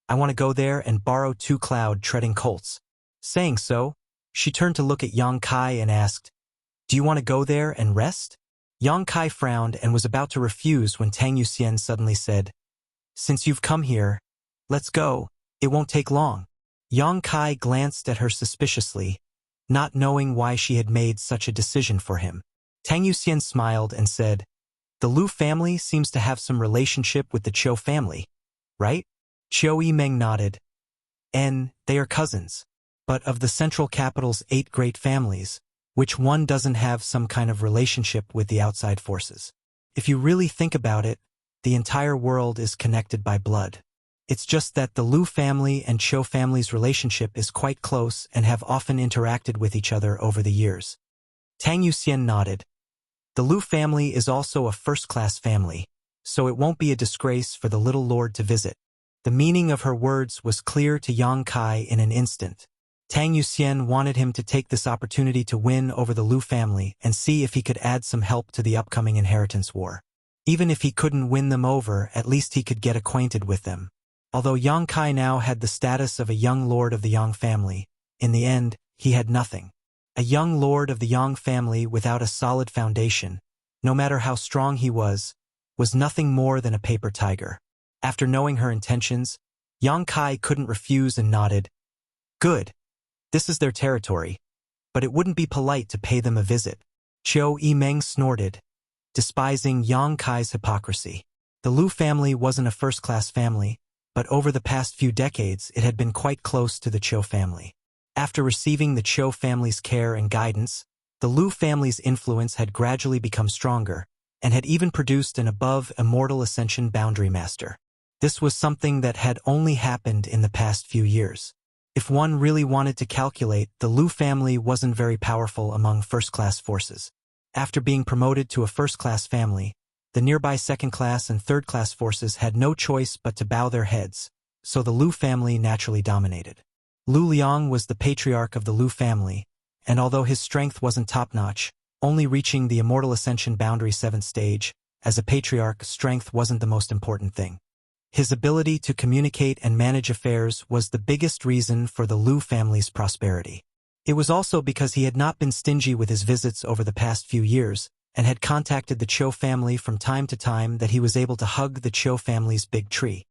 [SPEAKER 1] I want to go there and borrow 2 cloud-treading colts." Saying so, she turned to look at Yang Kai and asked, "Do you want to go there and rest?" Yang Kai frowned and was about to refuse when Tang Yuxian suddenly said, "Since you've come here, let's go. It won't take long." Yang Kai glanced at her suspiciously, not knowing why she had made such a decision for him. Tang Yuxian smiled and said, The Lu family seems to have some relationship with the Qiu family, right? Qiu Yimeng nodded. They are cousins. But of the central capital's 8 great families, which one doesn't have some kind of relationship with the outside forces? If you really think about it, the entire world is connected by blood. It's just that the Lu family and Qiu family's relationship is quite close and have often interacted with each other over the years. Tang Yuxian nodded. The Lu family is also a first-class family, so it won't be a disgrace for the little lord to visit. The meaning of her words was clear to Yang Kai in an instant. Tang Yuxian wanted him to take this opportunity to win over the Lu family and see if he could add some help to the upcoming inheritance war. Even if he couldn't win them over, at least he could get acquainted with them. Although Yang Kai now had the status of a young lord of the Yang family, in the end, he had nothing. A young lord of the Yang family without a solid foundation, no matter how strong he was nothing more than a paper tiger. After knowing her intentions, Yang Kai couldn't refuse and nodded. Good. This is their territory, but it wouldn't be polite to pay them a visit. Qiu Yimeng snorted, despising Yang Kai's hypocrisy. The Lu family wasn't a first-class family, but over the past few decades it had been quite close to the Qiu family. After receiving the Qiu family's care and guidance, the Lu family's influence had gradually become stronger, and had even produced an above-immortal ascension boundary master. This was something that had only happened in the past few years. If one really wanted to calculate, the Lu family wasn't very powerful among first-class forces. After being promoted to a first-class family, the nearby second-class and third-class forces had no choice but to bow their heads, so the Lu family naturally dominated. Lu Liang was the patriarch of the Lu family, and although his strength wasn't top-notch, only reaching the Immortal Ascension Boundary 7th stage, as a patriarch, strength wasn't the most important thing. His ability to communicate and manage affairs was the biggest reason for the Lu family's prosperity. It was also because he had not been stingy with his visits over the past few years, and had contacted the Qiu family from time to time that he was able to hug the Qiu family's big tree.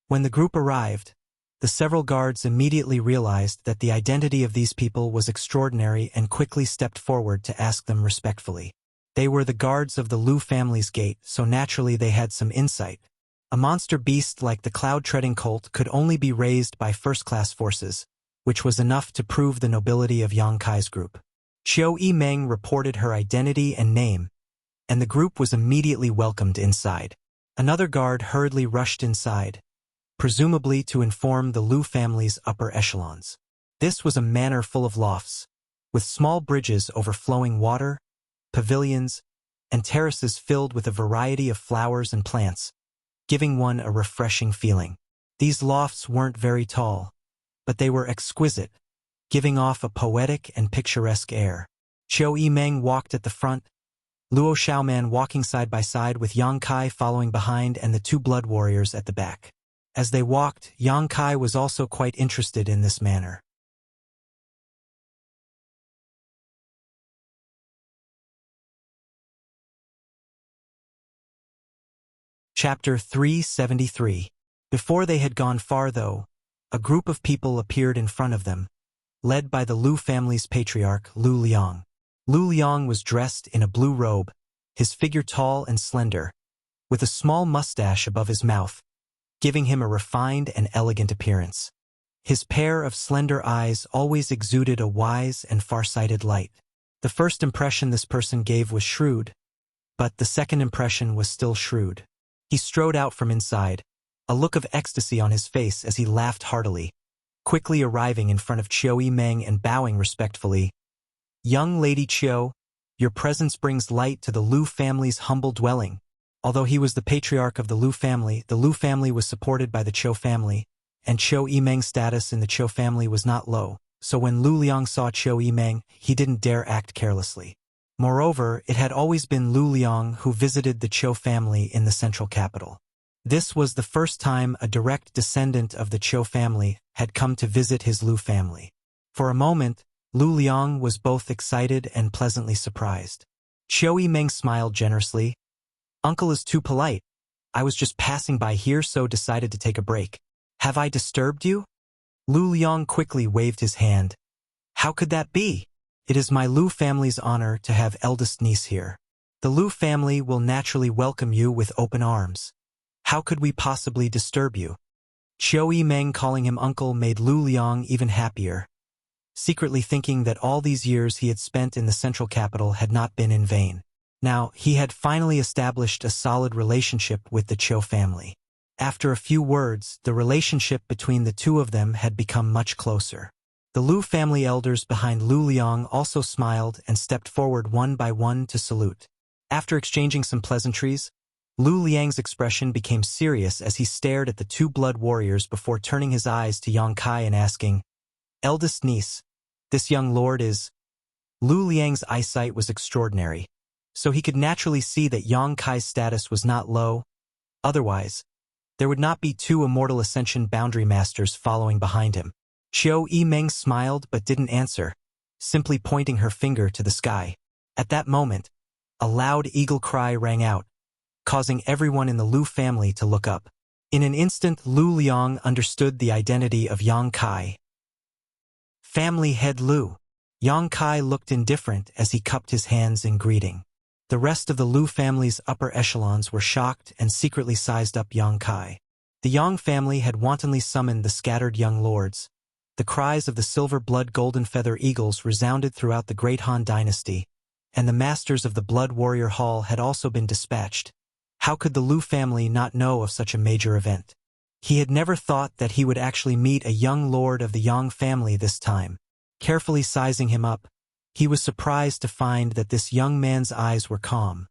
[SPEAKER 1] When the group arrived, the several guards immediately realized that the identity of these people was extraordinary and quickly stepped forward to ask them respectfully. They were the guards of the Lu family's gate, so naturally they had some insight. A monster beast like the cloud-treading colt could only be raised by first-class forces, which was enough to prove the nobility of Yang Kai's group. Qiu Yimeng reported her identity and name, and the group was immediately welcomed inside. Another guard hurriedly rushed inside, presumably to inform the Lu family's upper echelons. This was a manor full of lofts, with small bridges overflowing water, pavilions, and terraces filled with a variety of flowers and plants, giving one a refreshing feeling. These lofts weren't very tall, but they were exquisite, giving off a poetic and picturesque air. Qiu Yimeng walked at the front, Luo Xiaoman walking side by side with Yang Kai following behind and the 2 blood warriors at the back. As they walked, Yang Kai was also quite interested in this manor. Chapter 373. Before they had gone far, though, a group of people appeared in front of them, led by the Lu family's patriarch, Lu Liang. Lu Liang was dressed in a blue robe, his figure tall and slender, with a small mustache above his mouth, giving him a refined and elegant appearance. His pair of slender eyes always exuded a wise and far-sighted light. The first impression this person gave was shrewd, but the second impression was still shrewd. He strode out from inside, a look of ecstasy on his face as he laughed heartily, quickly arriving in front of Qiu Yimeng and bowing respectfully. "Young Lady Qiu, your presence brings light to the Lu family's humble dwelling." Although he was the patriarch of the Lu family was supported by the Qiu family, and Qiu Yimeng's status in the Qiu family was not low, so when Lu Liang saw Qiu Yimeng, he didn't dare act carelessly. Moreover, it had always been Lu Liang who visited the Qiu family in the central capital. This was the first time a direct descendant of the Qiu family had come to visit his Lu family. For a moment, Lu Liang was both excited and pleasantly surprised. Qiu Yimeng smiled generously. "Uncle is too polite. I was just passing by here, so decided to take a break. Have I disturbed you?" Lu Liang quickly waved his hand. "How could that be? It is my Lu family's honor to have eldest niece here. The Lu family will naturally welcome you with open arms. How could we possibly disturb you? Qiu Yimeng calling him uncle made Lu Liang even happier, secretly thinking that all these years he had spent in the central capital had not been in vain. Now, he had finally established a solid relationship with the Qiu family. After a few words, the relationship between the two of them had become much closer. The Lu family elders behind Lu Liang also smiled and stepped forward one by one to salute. After exchanging some pleasantries, Lu Liang's expression became serious as he stared at the two blood warriors before turning his eyes to Yang Kai and asking, "Eldest niece, this young lord is..." Lu Liang's eyesight was extraordinary, so he could naturally see that Yang Kai's status was not low. Otherwise, there would not be two immortal ascension boundary masters following behind him. Qiu Yimeng smiled but didn't answer, simply pointing her finger to the sky. At that moment, a loud eagle cry rang out, causing everyone in the Lu family to look up. In an instant, Lu Liang understood the identity of Yang Kai. Family head Lu. Yang Kai looked indifferent as he cupped his hands in greeting. The rest of the Lu family's upper echelons were shocked and secretly sized up Yang Kai. The Yang family had wantonly summoned the scattered young lords. The cries of the silver-blood golden feather eagles resounded throughout the Great Han dynasty, and the masters of the Blood Warrior Hall had also been dispatched. How could the Lu family not know of such a major event? He had never thought that he would actually meet a young lord of the Yang family this time. Carefully sizing him up, he was surprised to find that this young man's eyes were calm,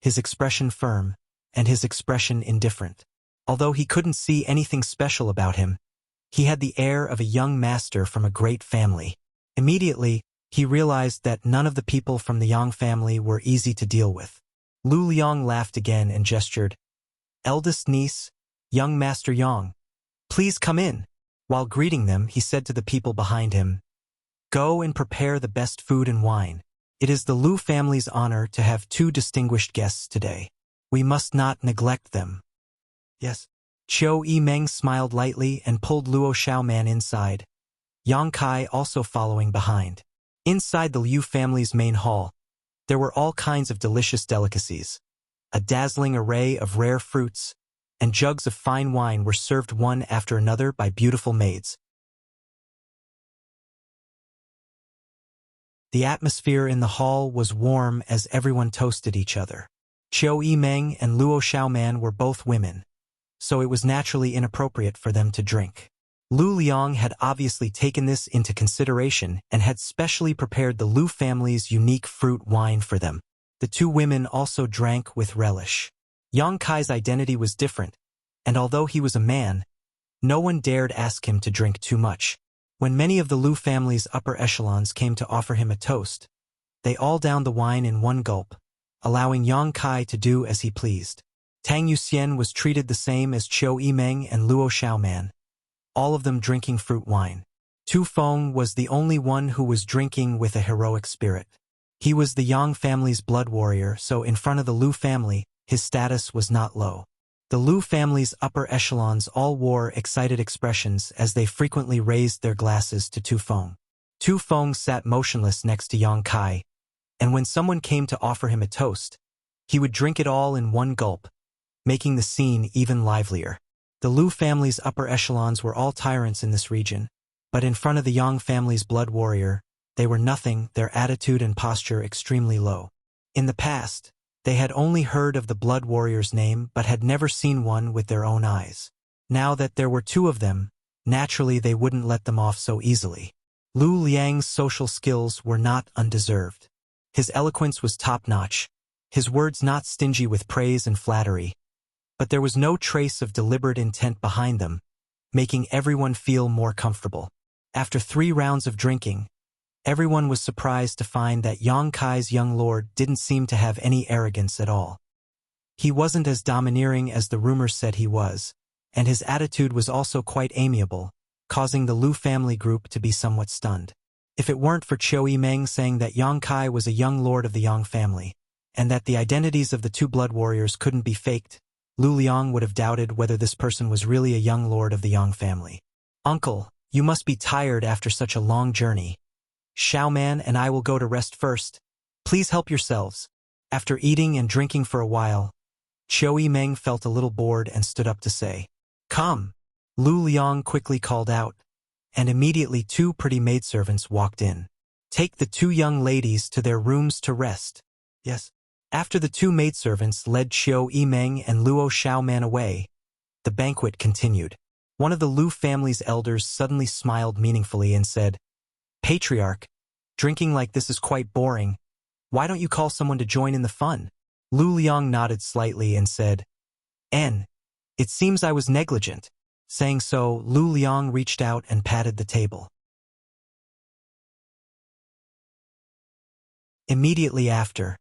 [SPEAKER 1] his expression firm, and his expression indifferent. Although he couldn't see anything special about him, he had the air of a young master from a great family. Immediately, he realized that none of the people from the Yang family were easy to deal with. Lu Liang laughed again and gestured, "Eldest niece, young Master Yang, please come in." While greeting them, he said to the people behind him, "Go and prepare the best food and wine. It is the Lu family's honor to have two distinguished guests today. We must not neglect them." "Yes." Qiu Yimeng smiled lightly and pulled Luo Xiaoman inside, Yang Kai also following behind. Inside the Liu family's main hall, there were all kinds of delicious delicacies. A dazzling array of rare fruits and jugs of fine wine were served one after another by beautiful maids. The atmosphere in the hall was warm as everyone toasted each other. Qiu Yimeng and Luo Xiaoman were both women, so it was naturally inappropriate for them to drink. Lu Liang had obviously taken this into consideration and had specially prepared the Lu family's unique fruit wine for them. The two women also drank with relish. Yang Kai's identity was different, and although he was a man, no one dared ask him to drink too much. When many of the Lu family's upper echelons came to offer him a toast, they all downed the wine in one gulp, allowing Yang Kai to do as he pleased. Tang Yuxian was treated the same as Qiu Yimeng and Luo Xiaoman, all of them drinking fruit wine. Tu Feng was the only one who was drinking with a heroic spirit. He was the Yang family's blood warrior, so in front of the Lu family, his status was not low. The Lu family's upper echelons all wore excited expressions as they frequently raised their glasses to Tu Feng. Tu Feng sat motionless next to Yang Kai, and when someone came to offer him a toast, he would drink it all in one gulp, making the scene even livelier. The Lu family's upper echelons were all tyrants in this region, but in front of the Yang family's blood warrior, they were nothing, their attitude and posture extremely low. In the past, they had only heard of the blood warrior's name but had never seen one with their own eyes. Now that there were two of them, naturally they wouldn't let them off so easily. Lu Liang's social skills were not undeserved. His eloquence was top-notch, his words not stingy with praise and flattery, but there was no trace of deliberate intent behind them, making everyone feel more comfortable. After 3 rounds of drinking, everyone was surprised to find that Yang Kai's young lord didn't seem to have any arrogance at all. He wasn't as domineering as the rumors said he was, and his attitude was also quite amiable, causing the Lu family group to be somewhat stunned. If it weren't for Qiu Yimeng saying that Yang Kai was a young lord of the Yang family, and that the identities of the two blood warriors couldn't be faked, Lu Liang would have doubted whether this person was really a young lord of the Yang family. "Uncle, you must be tired after such a long journey," Xiaoman and I will go to rest first. Please help yourselves." After eating and drinking for a while, Qiu Yimeng felt a little bored and stood up to say, "Come." Lu Liang quickly called out, and immediately 2 pretty maidservants walked in. "Take the 2 young ladies to their rooms to rest." "Yes." After the 2 maidservants led Qiu Yimeng and Luo Xiaoman away, the banquet continued. One of the Lu family's elders suddenly smiled meaningfully and said, "Patriarch, drinking like this is quite boring. Why don't you call someone to join in the fun?" Lu Liang nodded slightly and said, "It seems I was negligent." Saying so, Lu Liang reached out and patted the table. Immediately after,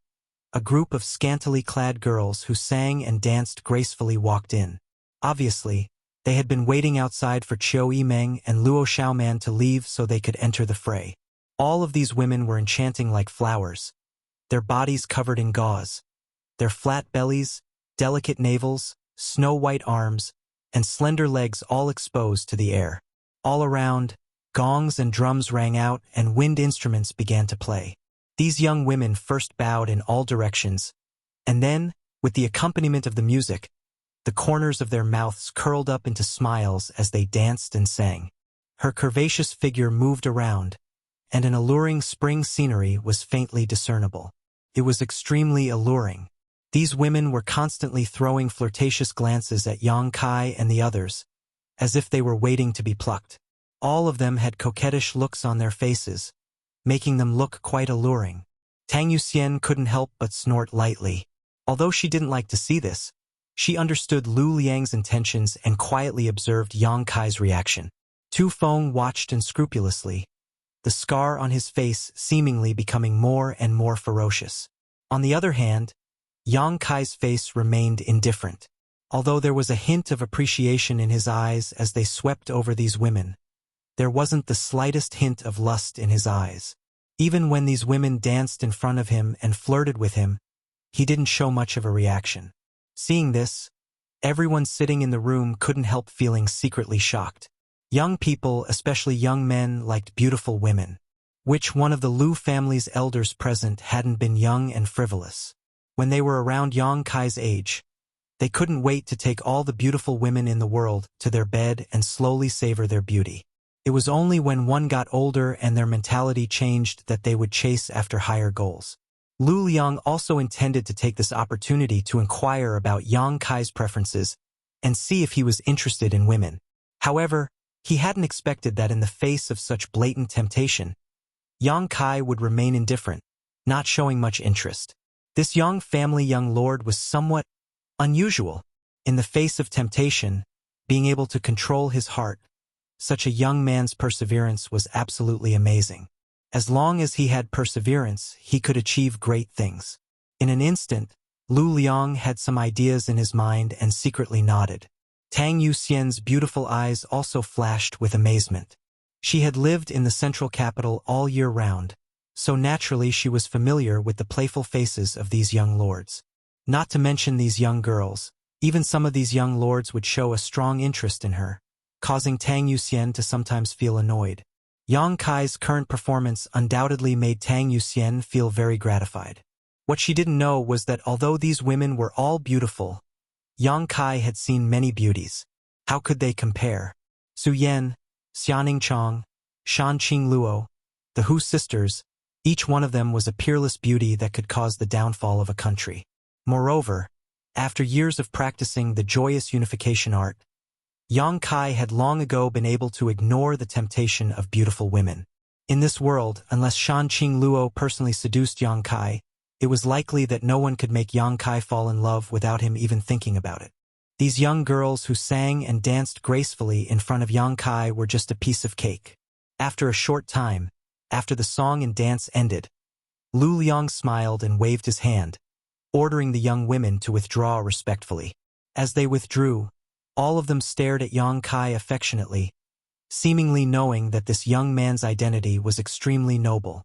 [SPEAKER 1] a group of scantily clad girls who sang and danced gracefully walked in. Obviously, they had been waiting outside for Qiu Yimeng and Luo Xiaoman to leave so they could enter the fray. All of these women were enchanting like flowers, their bodies covered in gauze, their flat bellies, delicate navels, snow-white arms, and slender legs all exposed to the air. All around, gongs and drums rang out and wind instruments began to play. These young women first bowed in all directions, and then, with the accompaniment of the music, the corners of their mouths curled up into smiles as they danced and sang. Her curvaceous figure moved around, and an alluring spring scenery was faintly discernible. It was extremely alluring. These women were constantly throwing flirtatious glances at Yang Kai and the others, as if they were waiting to be plucked. All of them had coquettish looks on their faces, making them look quite alluring. Tang Yuxian couldn't help but snort lightly. Although she didn't like to see this, she understood Lu Liang's intentions and quietly observed Yang Kai's reaction. Tu Feng watched unscrupulously, the scar on his face seemingly becoming more and more ferocious. On the other hand, Yang Kai's face remained indifferent. Although there was a hint of appreciation in his eyes as they swept over these women, there wasn't the slightest hint of lust in his eyes. Even when these women danced in front of him and flirted with him, he didn't show much of a reaction. Seeing this, everyone sitting in the room couldn't help feeling secretly shocked. Young people, especially young men, liked beautiful women. Which one of the Lu family's elders present hadn't been young and frivolous? When they were around Yang Kai's age, they couldn't wait to take all the beautiful women in the world to their bed and slowly savor their beauty. It was only when one got older and their mentality changed that they would chase after higher goals. Lu Liang also intended to take this opportunity to inquire about Yang Kai's preferences and see if he was interested in women. However, he hadn't expected that in the face of such blatant temptation, Yang Kai would remain indifferent, not showing much interest. This young lord was somewhat unusual. In the face of temptation, being able to control his heart, such a young man's perseverance was absolutely amazing. As long as he had perseverance, he could achieve great things. In an instant, Lu Liang had some ideas in his mind and secretly nodded. Tang Yuxian's beautiful eyes also flashed with amazement. She had lived in the central capital all year round, so naturally she was familiar with the playful faces of these young lords. Not to mention these young girls, even some of these young lords would show a strong interest in her, causing Tang Yuxian to sometimes feel annoyed. Yang Kai's current performance undoubtedly made Tang Yuxian feel very gratified. What she didn't know was that although these women were all beautiful, Yang Kai had seen many beauties. How could they compare? Su Yan, Xianing Chong, Shan Qing Luo, the Hu sisters, each one of them was a peerless beauty that could cause the downfall of a country. Moreover, after years of practicing the joyous unification art, Yang Kai had long ago been able to ignore the temptation of beautiful women. In this world, unless Shan Qing Luo personally seduced Yang Kai, it was likely that no one could make Yang Kai fall in love without him even thinking about it. These young girls who sang and danced gracefully in front of Yang Kai were just a piece of cake. After a short time, after the song and dance ended, Lu Liang smiled and waved his hand, ordering the young women to withdraw respectfully. As they withdrew, all of them stared at Yang Kai affectionately, seemingly knowing that this young man's identity was extremely noble.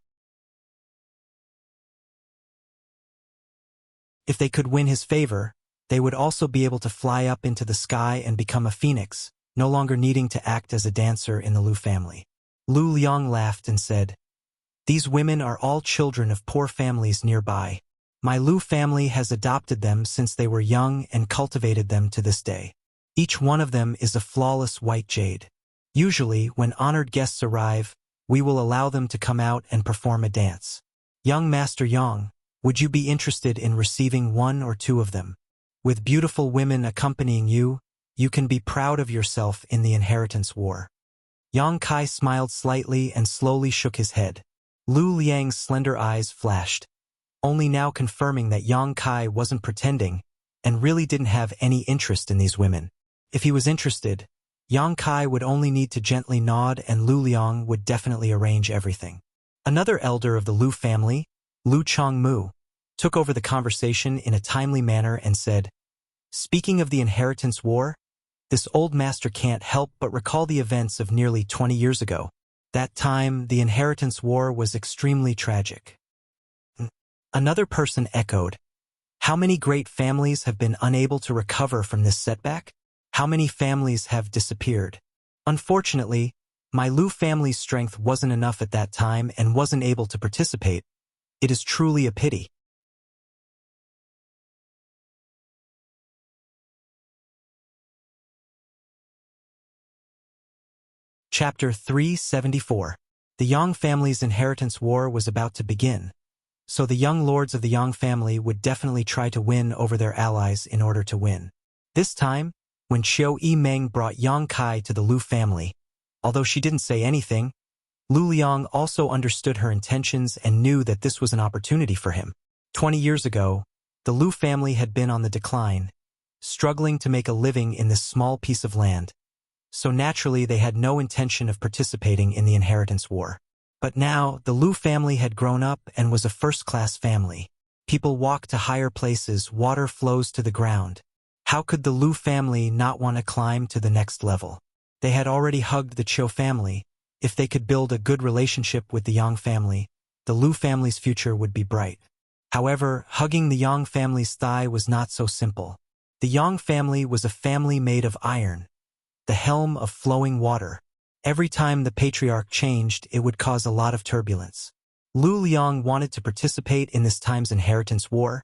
[SPEAKER 1] If they could win his favor, they would also be able to fly up into the sky and become a phoenix, no longer needing to act as a dancer in the Lu family. Lu Liang laughed and said, These women are all children of poor families nearby. My Lu family has adopted them since they were young and cultivated them to this day. Each one of them is a flawless white jade. Usually, when honored guests arrive, we will allow them to come out and perform a dance. Young Master Yang, would you be interested in receiving one or two of them? With beautiful women accompanying you, you can be proud of yourself in the inheritance war. Yang Kai smiled slightly and slowly shook his head. Lu Liang's slender eyes flashed, only now confirming that Yang Kai wasn't pretending and really didn't have any interest in these women. If he was interested, Yang Kai would only need to gently nod and Lu Liang would definitely arrange everything. Another elder of the Lu family, Lu Chongmu, took over the conversation in a timely manner and said, "Speaking of the inheritance war, this old master can't help but recall the events of nearly 20 years ago. That time, the inheritance war was extremely tragic." Another person echoed, "How many great families have been unable to recover from this setback? How many families have disappeared? Unfortunately, my Lu family's strength wasn't enough at that time and wasn't able to participate. It is truly a pity." Chapter 374. The Yang family's inheritance war was about to begin, so the young lords of the Yang family would definitely try to win over their allies in order to win. This time, when Qiu Yimeng brought Yang Kai to the Lu family, although she didn't say anything, Lu Liang also understood her intentions and knew that this was an opportunity for him. 20 years ago, the Lu family had been on the decline, struggling to make a living in this small piece of land, so naturally they had no intention of participating in the inheritance war. But now, the Lu family had grown up and was a first-class family. People walk to higher places, water flows to the ground. How could the Lu family not want to climb to the next level? They had already hugged the Qiu family. If they could build a good relationship with the Yang family, the Lu family's future would be bright. However, hugging the Yang family's thigh was not so simple. The Yang family was a family made of iron, the helm of flowing water. Every time the patriarch changed, it would cause a lot of turbulence. Lu Liang wanted to participate in this time's inheritance war,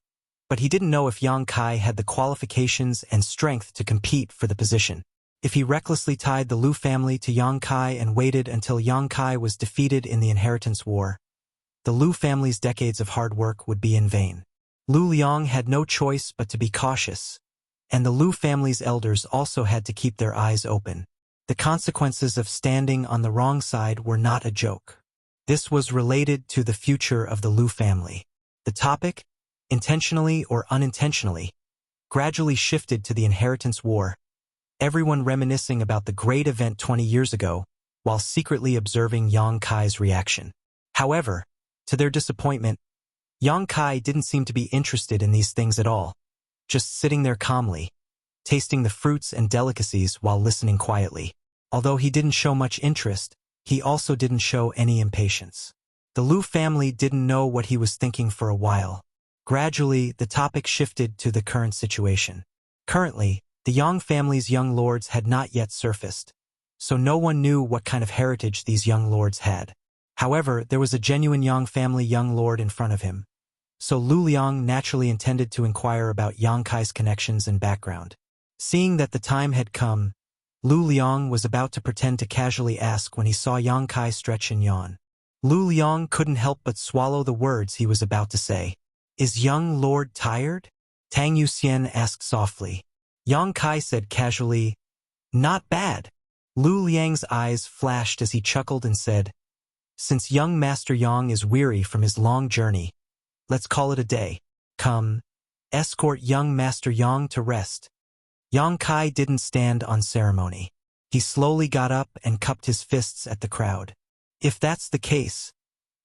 [SPEAKER 1] but he didn't know if Yang Kai had the qualifications and strength to compete for the position. If he recklessly tied the Lu family to Yang Kai and waited until Yang Kai was defeated in the inheritance war, the Lu family's decades of hard work would be in vain. Lu Liang had no choice but to be cautious, and the Lu family's elders also had to keep their eyes open. The consequences of standing on the wrong side were not a joke. This was related to the future of the Lu family. The topic, intentionally or unintentionally, gradually shifted to the inheritance war, everyone reminiscing about the great event 20 years ago, while secretly observing Yang Kai's reaction. However, to their disappointment, Yang Kai didn't seem to be interested in these things at all, just sitting there calmly, tasting the fruits and delicacies while listening quietly. Although he didn't show much interest, he also didn't show any impatience. The Lu family didn't know what he was thinking for a while. Gradually, the topic shifted to the current situation. Currently, the Yang family's young lords had not yet surfaced, so no one knew what kind of heritage these young lords had. However, there was a genuine Yang family young lord in front of him, so Lu Liang naturally intended to inquire about Yang Kai's connections and background. Seeing that the time had come, Lu Liang was about to pretend to casually ask when he saw Yang Kai stretch and yawn. Lu Liang couldn't help but swallow the words he was about to say. "Is young lord tired?" Tang Yuxian asked softly. Yang Kai said casually, "Not bad." Lu Liang's eyes flashed as he chuckled and said, "Since young Master Yang is weary from his long journey, let's call it a day. Come, escort young Master Yang to rest." Yang Kai didn't stand on ceremony. He slowly got up and cupped his fists at the crowd. "If that's the case,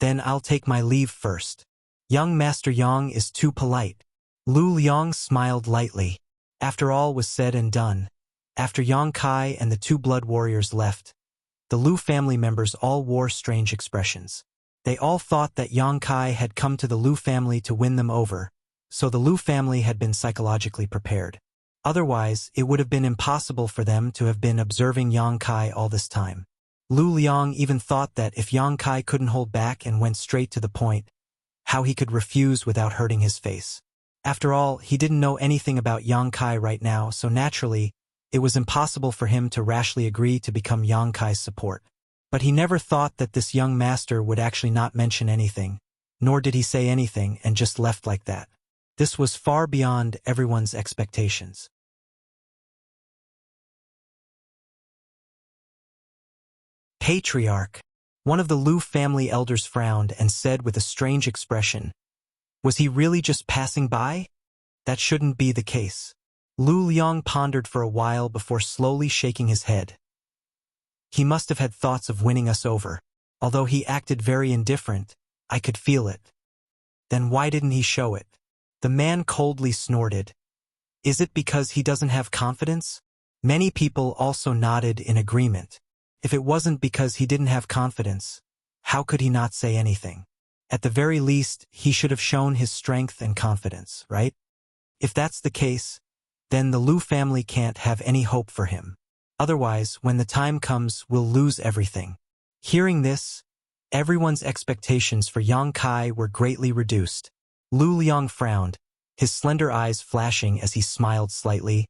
[SPEAKER 1] then I'll take my leave first. Young Master Yang is too polite." Lu Liang smiled lightly. After all was said and done, after Yang Kai and the two blood warriors left, the Lu family members all wore strange expressions. They all thought that Yang Kai had come to the Lu family to win them over, so the Lu family had been psychologically prepared. Otherwise, it would have been impossible for them to have been observing Yang Kai all this time. Lu Liang even thought that if Yang Kai couldn't hold back and went straight to the point, how he could refuse without hurting his face. After all, he didn't know anything about Yang Kai right now, so naturally, it was impossible for him to rashly agree to become Yang Kai's support. But he never thought that this young master would actually not mention anything, nor did he say anything and just left like that. This was far beyond everyone's expectations. Patriarch. One of the Lu family elders frowned and said with a strange expression, "Was he really just passing by? That shouldn't be the case." Lu Liang pondered for a while before slowly shaking his head. He must have had thoughts of winning us over. Although he acted very indifferent, I could feel it. Then why didn't he show it? The man coldly snorted. Is it because he doesn't have confidence? Many people also nodded in agreement. If it wasn't because he didn't have confidence, how could he not say anything? At the very least, he should have shown his strength and confidence, right? If that's the case, then the Lu family can't have any hope for him. Otherwise, when the time comes, we'll lose everything. Hearing this, everyone's expectations for Yang Kai were greatly reduced. Lu Liang frowned, his slender eyes flashing as he smiled slightly.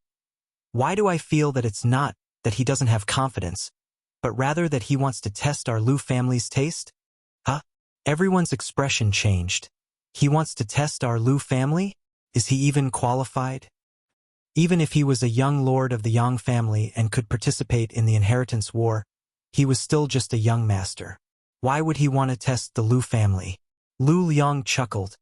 [SPEAKER 1] Why do I feel that it's not that he doesn't have confidence, but rather that he wants to test our Lu family's taste? Huh? Everyone's expression changed. He wants to test our Lu family? Is he even qualified? Even if he was a young lord of the Yang family and could participate in the inheritance war, he was still just a young master. Why would he want to test the Lu family? Lu Liang chuckled.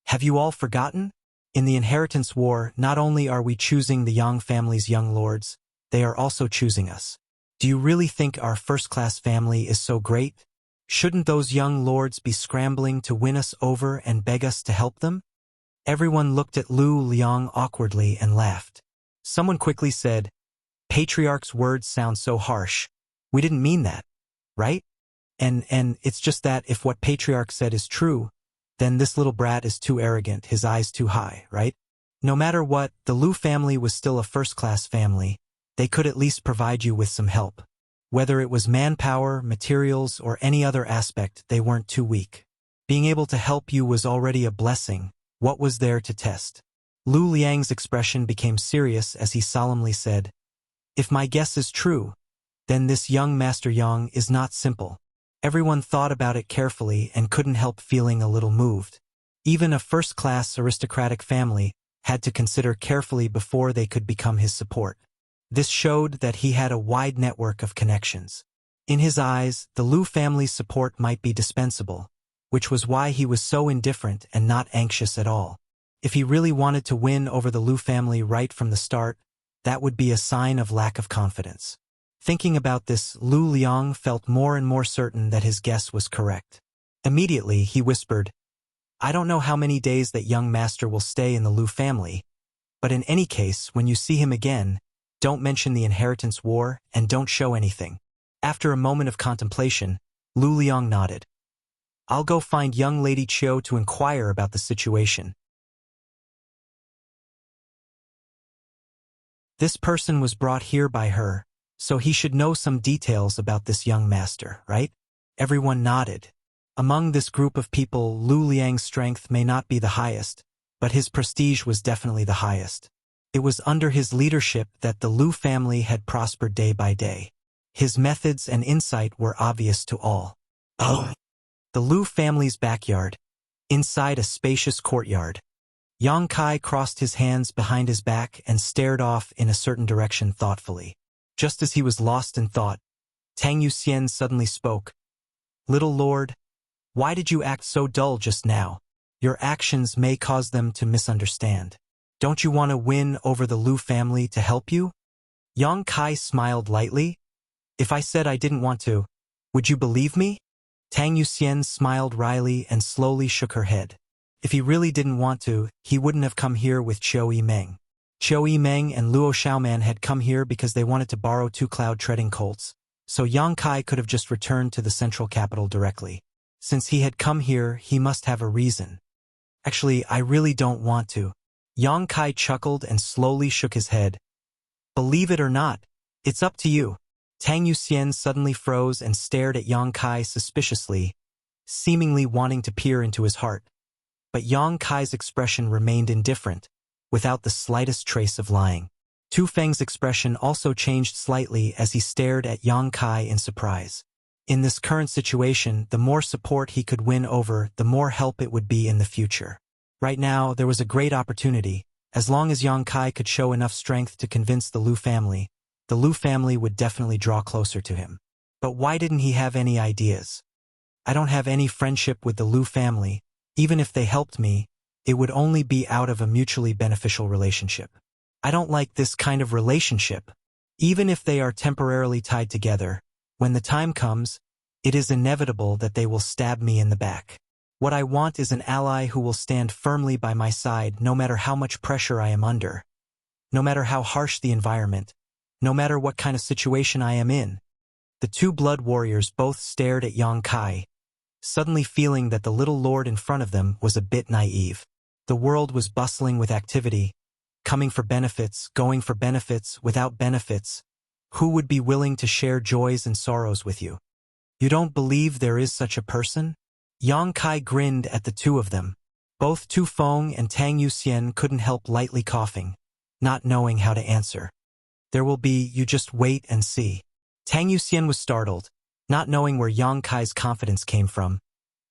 [SPEAKER 1] Have you all forgotten? In the inheritance war, not only are we choosing the Yang family's young lords, they are also choosing us. Do you really think our first-class family is so great? Shouldn't those young lords be scrambling to win us over and beg us to help them? Everyone looked at Lu Liang awkwardly and laughed. Someone quickly said, Patriarch's words sound so harsh. We didn't mean that, right? And it's just that if what Patriarch said is true, then this little brat is too arrogant, his eyes too high, right? No matter what, the Lu family was still a first-class family. They could at least provide you with some help. Whether it was manpower, materials, or any other aspect, they weren't too weak. Being able to help you was already a blessing. What was there to test? Lu Liang's expression became serious as he solemnly said, If my guess is true, then this young Master Yang is not simple. Everyone thought about it carefully and couldn't help feeling a little moved. Even a first-class aristocratic family had to consider carefully before they could become his support. This showed that he had a wide network of connections. In his eyes, the Lu family's support might be dispensable, which was why he was so indifferent and not anxious at all. If he really wanted to win over the Lu family right from the start, that would be a sign of lack of confidence. Thinking about this, Lu Liang felt more and more certain that his guess was correct. Immediately, he whispered, I don't know how many days that young master will stay in the Lu family, but in any case, when you see him again, don't mention the inheritance war and don't show anything. After a moment of contemplation, Lu Liang nodded. I'll go find young Lady Chiu to inquire about the situation. This person was brought here by her, so he should know some details about this young master, right? Everyone nodded. Among this group of people, Lu Liang's strength may not be the highest, but his prestige was definitely the highest. It was under his leadership that the Lu family had prospered day by day. His methods and insight were obvious to all. Oh! The Lu family's backyard. Inside a spacious courtyard. Yang Kai crossed his hands behind his back and stared off in a certain direction thoughtfully. Just as he was lost in thought, Tang Yuxian suddenly spoke. Little lord, why did you act so dull just now? Your actions may cause them to misunderstand. Don't you want to win over the Lu family to help you? Yang Kai smiled lightly. If I said I didn't want to, would you believe me? Tang Yuxian smiled wryly and slowly shook her head. If he really didn't want to, he wouldn't have come here with Qiu Yimeng. Qiu Yimeng and Luo Xiaoman had come here because they wanted to borrow 2 cloud-treading colts, so Yang Kai could have just returned to the central capital directly. Since he had come here, he must have a reason. Actually, I really don't want to. Yang Kai chuckled and slowly shook his head. Believe it or not, it's up to you. Tang Yuxian suddenly froze and stared at Yang Kai suspiciously, seemingly wanting to peer into his heart. But Yang Kai's expression remained indifferent, without the slightest trace of lying. Tu Feng's expression also changed slightly as he stared at Yang Kai in surprise. In this current situation, the more support he could win over, the more help it would be in the future. Right now, there was a great opportunity. As long as Yang Kai could show enough strength to convince the Lu family would definitely draw closer to him. But why didn't he have any ideas? I don't have any friendship with the Lu family. Even if they helped me, it would only be out of a mutually beneficial relationship. I don't like this kind of relationship. Even if they are temporarily tied together, when the time comes, it is inevitable that they will stab me in the back. What I want is an ally who will stand firmly by my side no matter how much pressure I am under, no matter how harsh the environment, no matter what kind of situation I am in. The two blood warriors both stared at Yang Kai, suddenly feeling that the little lord in front of them was a bit naive. The world was bustling with activity, coming for benefits, going for benefits, without benefits. Who would be willing to share joys and sorrows with you? You don't believe there is such a person? Yang Kai grinned at the two of them. Both Tu Feng and Tang Yuxian couldn't help lightly coughing, not knowing how to answer. There will be, you just wait and see. Tang Yuxian was startled, not knowing where Yang Kai's confidence came from,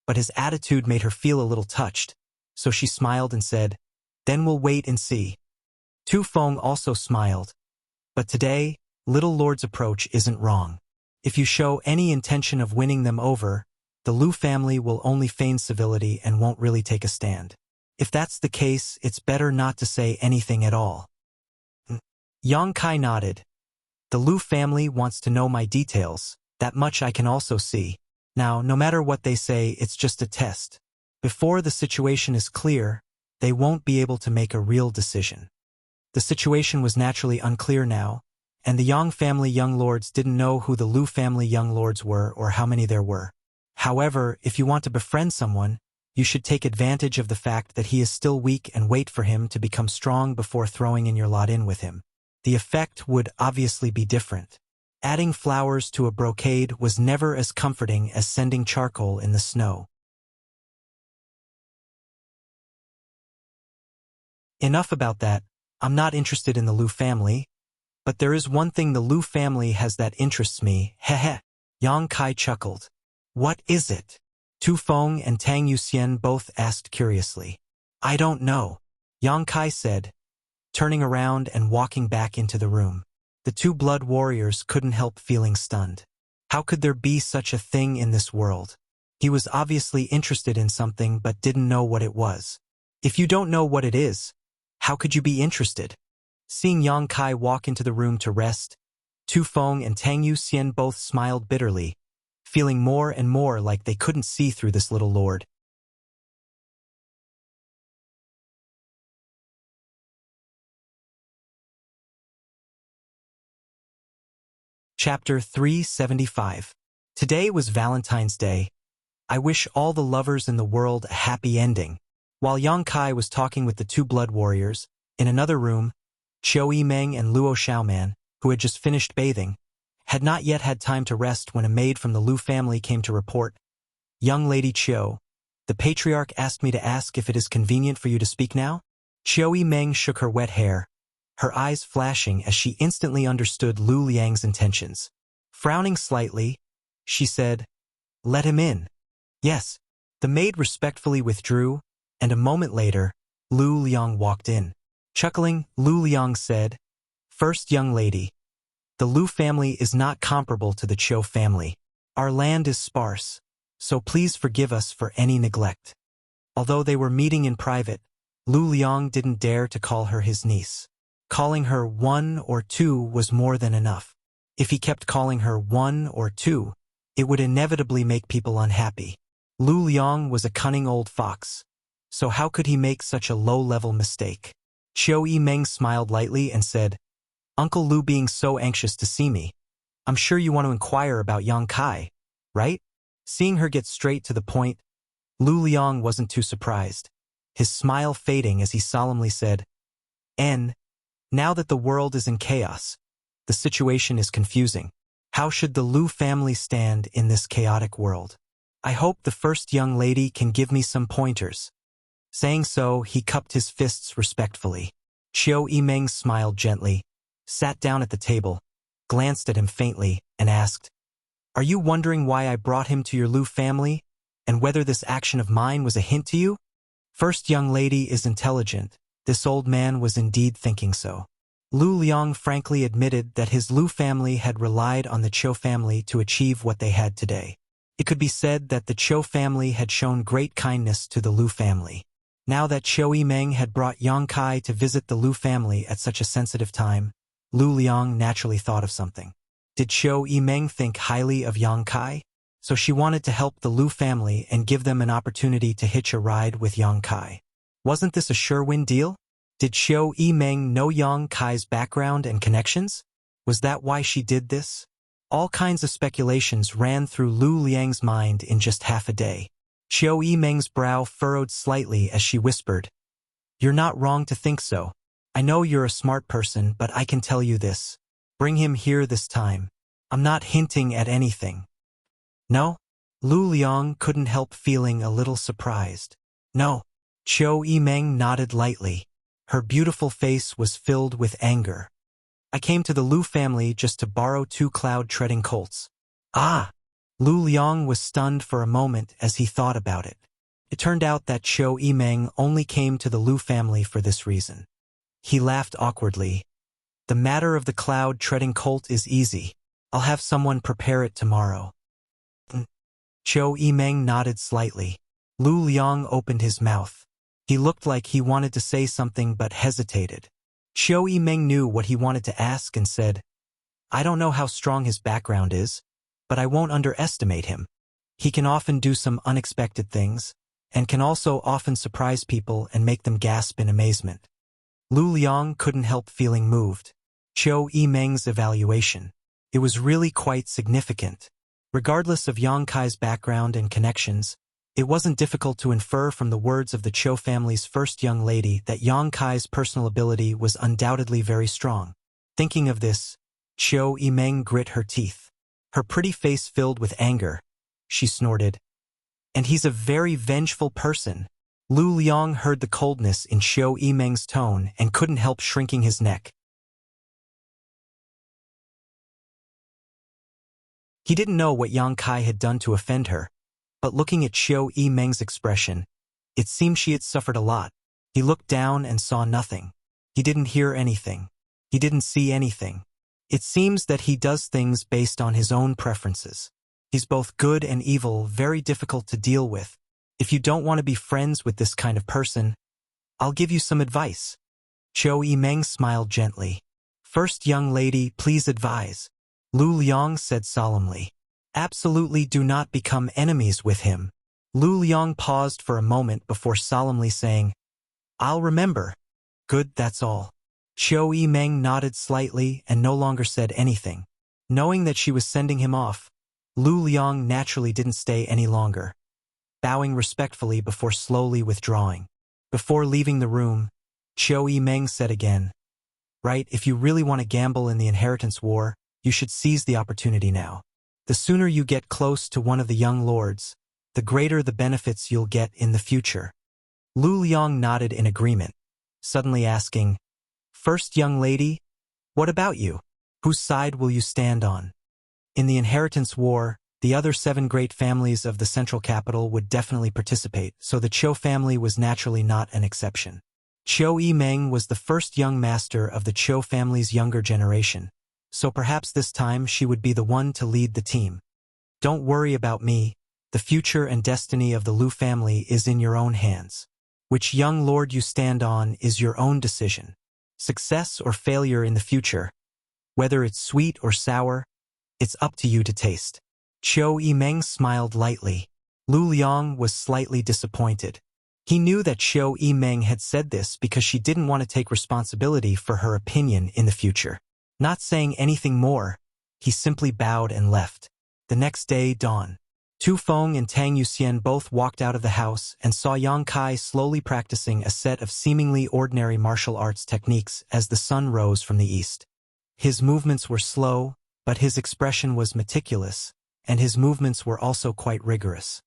[SPEAKER 1] but his attitude made her feel a little touched, so she smiled and said, "Then we'll wait and see." Tu Feng also smiled. But today, Little Lord's approach isn't wrong. If you show any intention of winning them over, the Lu family will only feign civility and won't really take a stand. If that's the case, it's better not to say anything at all. Yang Kai nodded. The Lu family wants to know my details, that much I can also see. Now, no matter what they say, it's just a test. Before the situation is clear, they won't be able to make a real decision. The situation was naturally unclear now, and the Yang family young lords didn't know who the Lu family young lords were or how many there were. However, if you want to befriend someone, you should take advantage of the fact that he is still weak and wait for him to become strong before throwing in your lot in with him. The effect would obviously be different. Adding flowers to a brocade was never as comforting as sending charcoal in the snow. Enough about that. I'm not interested in the Lu family. But there is one thing the Lu family has that interests me, heh. Yang Kai chuckled. What is it? Tu Feng and Tang Yuxian both asked curiously. I don't know, Yang Kai said, turning around and walking back into the room. The two blood warriors couldn't help feeling stunned. How could there be such a thing in this world? He was obviously interested in something but didn't know what it was. If you don't know what it is, how could you be interested? Seeing Yang Kai walk into the room to rest, Tu Feng and Tang Yuxian both smiled bitterly, feeling more and more like they couldn't see through this little lord. Chapter 375. Today was Valentine's Day. I wish all the lovers in the world a happy ending. While Yang Kai was talking with the two blood warriors, in another room, Qiu Yimeng and Luo Xiaoman, who had just finished bathing, had not yet had time to rest when a maid from the Lu family came to report. Young Lady Qiu, the patriarch asked me to ask if it is convenient for you to speak now? Qiu Yimeng shook her wet hair, her eyes flashing as she instantly understood Lu Liang's intentions. Frowning slightly, she said, Let him in. Yes. The maid respectfully withdrew, and a moment later, Lu Liang walked in. Chuckling, Lu Liang said, First, young lady, the Lu family is not comparable to the Qiu family. Our land is sparse, so please forgive us for any neglect. Although they were meeting in private, Lu Liang didn't dare to call her his niece. Calling her 1 or 2 was more than enough. If he kept calling her 1 or 2, it would inevitably make people unhappy. Lu Liang was a cunning old fox, so how could he make such a low-level mistake? Qiu Yimeng smiled lightly and said, Uncle Lu being so anxious to see me. I'm sure you want to inquire about Yang Kai, right? Seeing her get straight to the point, Lu Liang wasn't too surprised, his smile fading as he solemnly said, Now that the world is in chaos, the situation is confusing. How should the Lu family stand in this chaotic world? I hope the first young lady can give me some pointers. Saying so, he cupped his fists respectfully. Qiu Yimeng smiled gently, sat down at the table, glanced at him faintly, and asked, "Are you wondering why I brought him to your Lu family, and whether this action of mine was a hint to you?" First young lady is intelligent. This old man was indeed thinking so. Lu Liang frankly admitted that his Lu family had relied on the Qiu family to achieve what they had today. It could be said that the Qiu family had shown great kindness to the Lu family. Now that Qiu Yimeng had brought Yang Kai to visit the Lu family at such a sensitive time, Lu Liang naturally thought of something. Did Qiu Yimeng think highly of Yang Kai? So she wanted to help the Lu family and give them an opportunity to hitch a ride with Yang Kai. Wasn't this a sure-win deal? Did Qiu Yimeng know Yang Kai's background and connections? Was that why she did this? All kinds of speculations ran through Lu Liang's mind in just half a day. Qiu Yimeng's brow furrowed slightly as she whispered, "You're not wrong to think so. I know you're a smart person, but I can tell you this. Bring him here this time. I'm not hinting at anything." "No?" Lu Liang couldn't help feeling a little surprised. "No." Qiu Yimeng nodded lightly. Her beautiful face was filled with anger. "I came to the Lu family just to borrow 2 cloud-treading colts." "Ah!" Lu Liang was stunned for a moment as he thought about it. It turned out that Qiu Yimeng only came to the Lu family for this reason. He laughed awkwardly. "The matter of the cloud-treading colt is easy. I'll have someone prepare it tomorrow." Qiu Yimeng nodded slightly. Lu Liang opened his mouth. He looked like he wanted to say something but hesitated. Qiu Yimeng knew what he wanted to ask and said, "I don't know how strong his background is, but I won't underestimate him. He can often do some unexpected things, and can also often surprise people and make them gasp in amazement." Lu Liang couldn't help feeling moved. Qiu Yimeng's evaluation. It was really quite significant. Regardless of Yang Kai's background and connections, it wasn't difficult to infer from the words of the Qiu family's first young lady that Yang Kai's personal ability was undoubtedly very strong. Thinking of this, Qiu Yimeng grit her teeth. Her pretty face filled with anger. She snorted, "And he's a very vengeful person." Lu Liang heard the coldness in Qiu Yimeng's tone and couldn't help shrinking his neck. He didn't know what Yang Kai had done to offend her, but looking at Qiu Yimeng's expression, it seemed she had suffered a lot. He looked down and saw nothing. He didn't hear anything. He didn't see anything. It seems that he does things based on his own preferences. He's both good and evil, very difficult to deal with. If you don't want to be friends with this kind of person, I'll give you some advice. Qiu Yimeng smiled gently. "First young lady, please advise." Lu Liang said solemnly. "Absolutely do not become enemies with him." Lu Liang paused for a moment before solemnly saying, "I'll remember." "Good, that's all." Qiu Yimeng nodded slightly and no longer said anything. Knowing that she was sending him off, Lu Liang naturally didn't stay any longer, bowing respectfully before slowly withdrawing. Before leaving the room, Qiu Yimeng said again, "Right, if you really want to gamble in the inheritance war, you should seize the opportunity now. The sooner you get close to one of the young lords, the greater the benefits you'll get in the future." Lu Liang nodded in agreement, suddenly asking, "First young lady, what about you? Whose side will you stand on?" In the inheritance war, the other 7 great families of the central capital would definitely participate, so the Qiu family was naturally not an exception. Qiu Yimeng was the first young master of the Qiu family's younger generation, so perhaps this time she would be the one to lead the team. "Don't worry about me. The future and destiny of the Lu family is in your own hands. Which young lord you stand on is your own decision. Success or failure in the future, whether it's sweet or sour, it's up to you to taste." Qiu Yimeng smiled lightly. Lu Liang was slightly disappointed. He knew that Qiu Yimeng had said this because she didn't want to take responsibility for her opinion in the future. Not saying anything more, he simply bowed and left. The next day dawned. Tu Feng and Tang Yuxian both walked out of the house and saw Yang Kai slowly practicing a set of seemingly ordinary martial arts techniques as the sun rose from the east. His movements were slow, but his expression was meticulous, and his movements were also quite rigorous.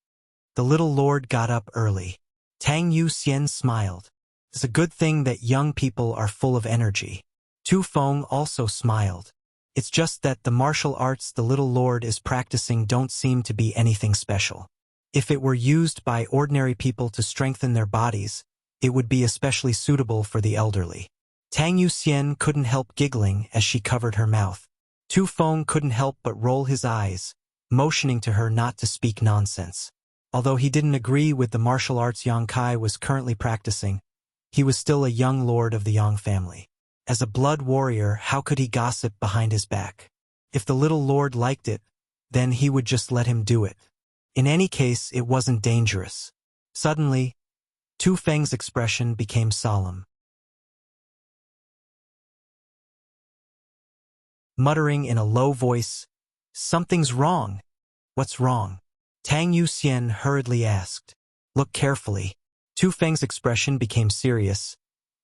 [SPEAKER 1] The little lord got up early. Tang Yuxian smiled. It's a good thing that young people are full of energy. Tu Feng also smiled. It's just that the martial arts the little lord is practicing don't seem to be anything special. If it were used by ordinary people to strengthen their bodies, it would be especially suitable for the elderly. Tang Yuxian couldn't help giggling as she covered her mouth. Tu Feng couldn't help but roll his eyes, motioning to her not to speak nonsense. Although he didn't agree with the martial arts Yang Kai was currently practicing, he was still a young lord of the Yang family. As a blood warrior, how could he gossip behind his back? If the little lord liked it, then he would just let him do it. In any case, it wasn't dangerous. Suddenly, Tu Feng's expression became solemn. Muttering in a low voice, "Something's wrong." "What's wrong?" Tang Yuxian hurriedly asked. "Look carefully." Tu Feng's expression became serious,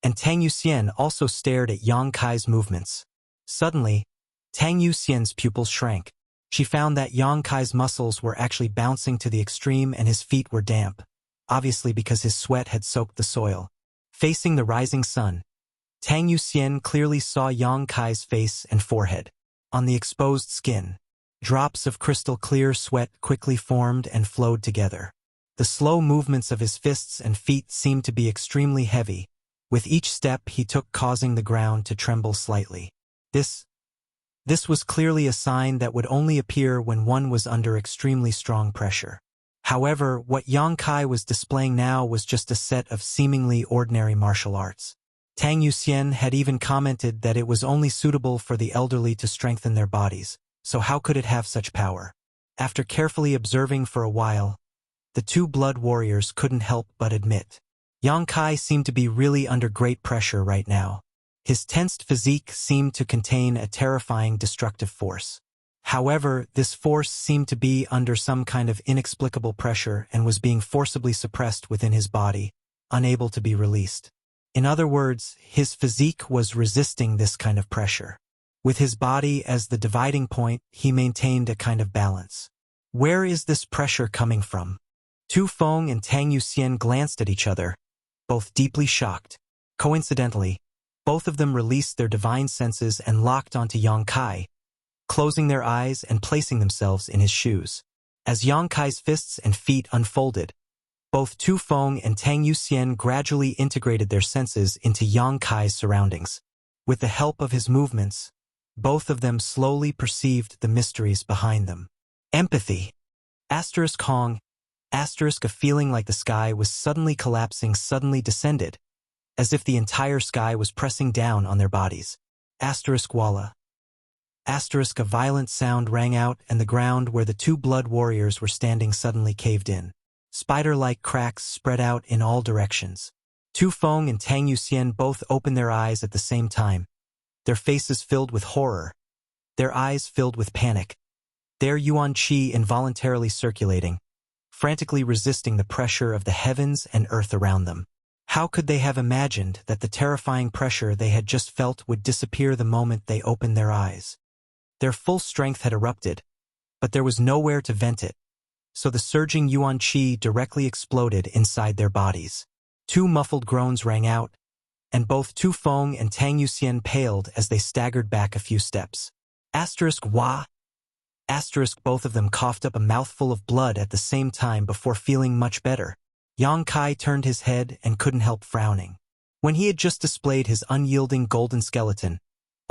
[SPEAKER 1] and Tang Yuxian also stared at Yang Kai's movements. Suddenly, Tang Yuxian's pupils shrank. She found that Yang Kai's muscles were actually bouncing to the extreme and his feet were damp, obviously because his sweat had soaked the soil. Facing the rising sun, Tang Yuxian clearly saw Yang Kai's face and forehead. On the exposed skin, drops of crystal clear sweat quickly formed and flowed together. The slow movements of his fists and feet seemed to be extremely heavy, with each step he took causing the ground to tremble slightly. This was clearly a sign that would only appear when one was under extremely strong pressure. However, what Yang Kai was displaying now was just a set of seemingly ordinary martial arts. Tang Yuxian had even commented that it was only suitable for the elderly to strengthen their bodies, so how could it have such power? After carefully observing for a while, the two blood warriors couldn't help but admit. Yang Kai seemed to be really under great pressure right now. His tensed physique seemed to contain a terrifying destructive force. However, this force seemed to be under some kind of inexplicable pressure and was being forcibly suppressed within his body, unable to be released. In other words, his physique was resisting this kind of pressure. With his body as the dividing point, he maintained a kind of balance. Where is this pressure coming from? Tu Feng and Tang Yuxian glanced at each other, both deeply shocked. Coincidentally, both of them released their divine senses and locked onto Yang Kai, closing their eyes and placing themselves in his shoes. As Yang Kai's fists and feet unfolded, both Tu Feng and Tang Yuxian gradually integrated their senses into Yang Kai's surroundings. With the help of his movements, both of them slowly perceived the mysteries behind them. Empathy. Hong. A feeling like the sky was suddenly collapsing suddenly descended, as if the entire sky was pressing down on their bodies. Walla. A violent sound rang out and the ground where the two blood warriors were standing suddenly caved in. Spider-like cracks spread out in all directions. Tu Feng and Tang Yuxian both opened their eyes at the same time, their faces filled with horror, their eyes filled with panic, their yuan qi involuntarily circulating, frantically resisting the pressure of the heavens and earth around them. How could they have imagined that the terrifying pressure they had just felt would disappear the moment they opened their eyes? Their full strength had erupted, but there was nowhere to vent it, so the surging yuan qi directly exploded inside their bodies. Two muffled groans rang out, and both Tu Feng and Tang Yuxian paled as they staggered back a few steps. Wah. Both of them coughed up a mouthful of blood at the same time before feeling much better. Yang Kai turned his head and couldn't help frowning. When he had just displayed his unyielding golden skeleton,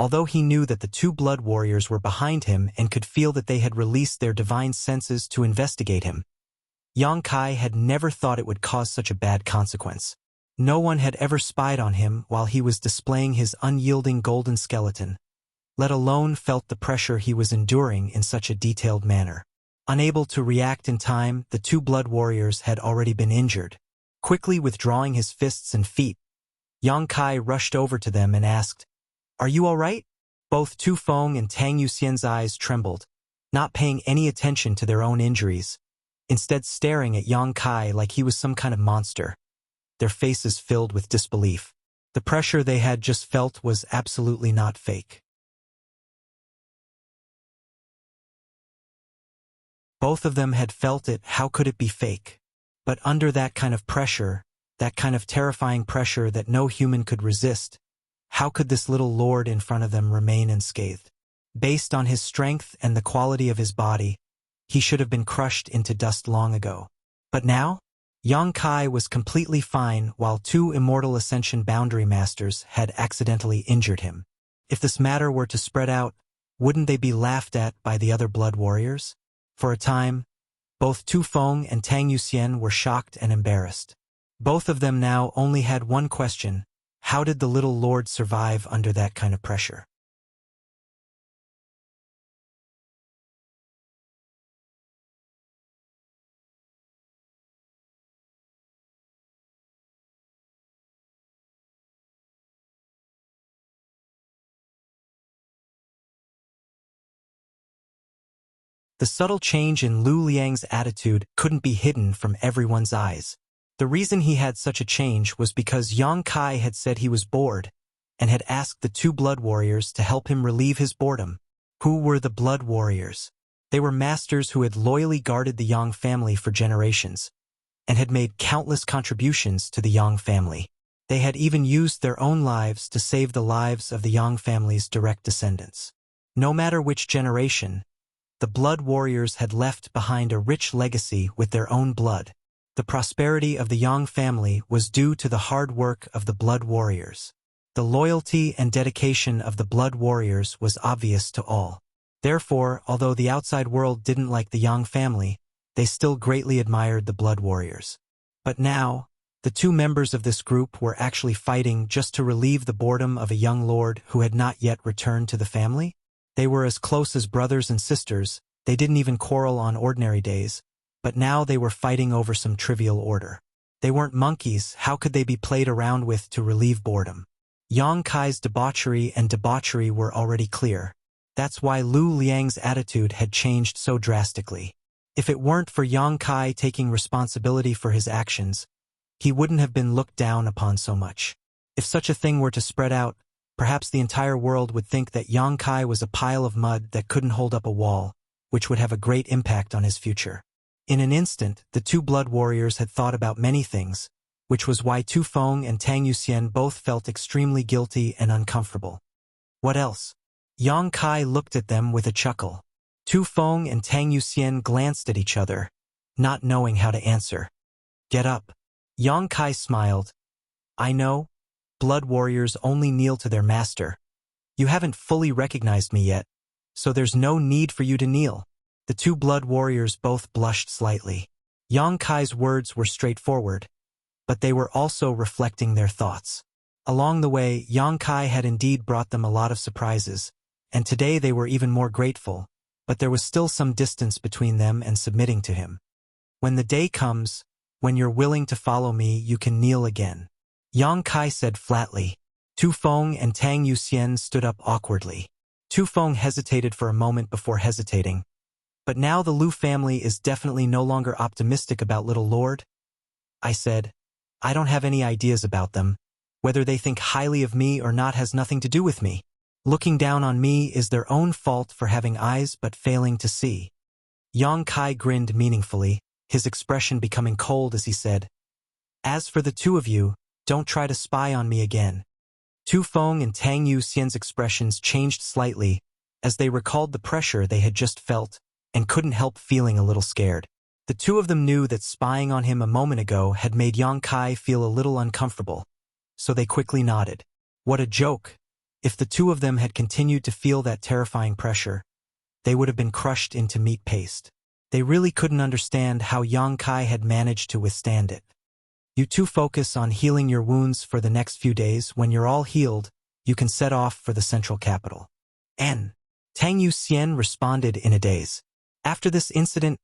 [SPEAKER 1] although he knew that the two blood warriors were behind him and could feel that they had released their divine senses to investigate him, Yang Kai had never thought it would cause such a bad consequence. No one had ever spied on him while he was displaying his unyielding golden skeleton, let alone felt the pressure he was enduring in such a detailed manner. Unable to react in time, the two blood warriors had already been injured. Quickly withdrawing his fists and feet, Yang Kai rushed over to them and asked, "Are you all right?" Both Tu Feng and Tang Yuxian's eyes trembled, not paying any attention to their own injuries, instead staring at Yang Kai like he was some kind of monster, their faces filled with disbelief. The pressure they had just felt was absolutely not fake. Both of them had felt it. How could it be fake? But under that kind of pressure, that kind of terrifying pressure that no human could resist, how could this little lord in front of them remain unscathed? Based on his strength and the quality of his body, he should have been crushed into dust long ago. But now, Yang Kai was completely fine while two immortal Ascension Boundary Masters had accidentally injured him. If this matter were to spread out, wouldn't they be laughed at by the other blood warriors? For a time, both Tu Feng and Tang Yuxian were shocked and embarrassed. Both of them now only had one question: how did the little lord survive under that kind of pressure? The subtle change in Lu Liang's attitude couldn't be hidden from everyone's eyes. The reason he had such a change was because Yang Kai had said he was bored and had asked the two blood warriors to help him relieve his boredom. Who were the blood warriors? They were masters who had loyally guarded the Yang family for generations and had made countless contributions to the Yang family. They had even used their own lives to save the lives of the Yang family's direct descendants. No matter which generation, the blood warriors had left behind a rich legacy with their own blood. The prosperity of the Yang family was due to the hard work of the blood warriors. The loyalty and dedication of the blood warriors was obvious to all. Therefore, although the outside world didn't like the Yang family, they still greatly admired the blood warriors. But now, the two members of this group were actually fighting just to relieve the boredom of a young lord who had not yet returned to the family. They were as close as brothers and sisters. They didn't even quarrel on ordinary days, but now they were fighting over some trivial order. They weren't monkeys. How could they be played around with to relieve boredom? Yang Kai's debauchery were already clear. That's why Lu Liang's attitude had changed so drastically. If it weren't for Yang Kai taking responsibility for his actions, he wouldn't have been looked down upon so much. If such a thing were to spread out, perhaps the entire world would think that Yang Kai was a pile of mud that couldn't hold up a wall, which would have a great impact on his future. In an instant, the two blood warriors had thought about many things, which was why Tu Feng and Tang Yuxian both felt extremely guilty and uncomfortable. What else? Yang Kai looked at them with a chuckle. Tu Feng and Tang Yuxian glanced at each other, not knowing how to answer. Get up. Yang Kai smiled. I know. Blood warriors only kneel to their master. You haven't fully recognized me yet, so there's no need for you to kneel. The two blood warriors both blushed slightly. Yang Kai's words were straightforward, but they were also reflecting their thoughts. Along the way, Yang Kai had indeed brought them a lot of surprises, and today they were even more grateful, but there was still some distance between them and submitting to him. When the day comes, when you're willing to follow me, you can kneel again. Yang Kai said flatly. Tu Feng and Tang Yuxian stood up awkwardly. Tu Feng hesitated for a moment before hesitating. But now the Lu family is definitely no longer optimistic about little lord. I said, I don't have any ideas about them. Whether they think highly of me or not has nothing to do with me. Looking down on me is their own fault for having eyes but failing to see. Yang Kai grinned meaningfully, his expression becoming cold as he said, As for the two of you, don't try to spy on me again. Tu Feng and Tang Yuxian's expressions changed slightly as they recalled the pressure they had just felt and couldn't help feeling a little scared. The two of them knew that spying on him a moment ago had made Yang Kai feel a little uncomfortable, so they quickly nodded. What a joke! If the two of them had continued to feel that terrifying pressure, they would have been crushed into meat paste. They really couldn't understand how Yang Kai had managed to withstand it. You two focus on healing your wounds for the next few days. When you're all healed, you can set off for the central capital. Tang Yuxian responded in a daze. After this incident,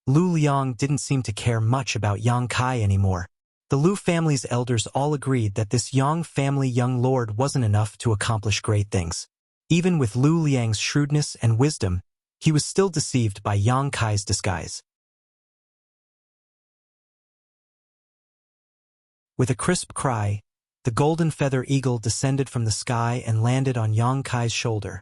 [SPEAKER 1] Lu Liang didn't seem to care much about Yang Kai anymore. The Lu family's elders all agreed that this Yang family young lord wasn't enough to accomplish great things. Even with Lu Liang's shrewdness and wisdom, he was still deceived by Yang Kai's disguise. With a crisp cry, the golden feather eagle descended from the sky and landed on Yang Kai's shoulder,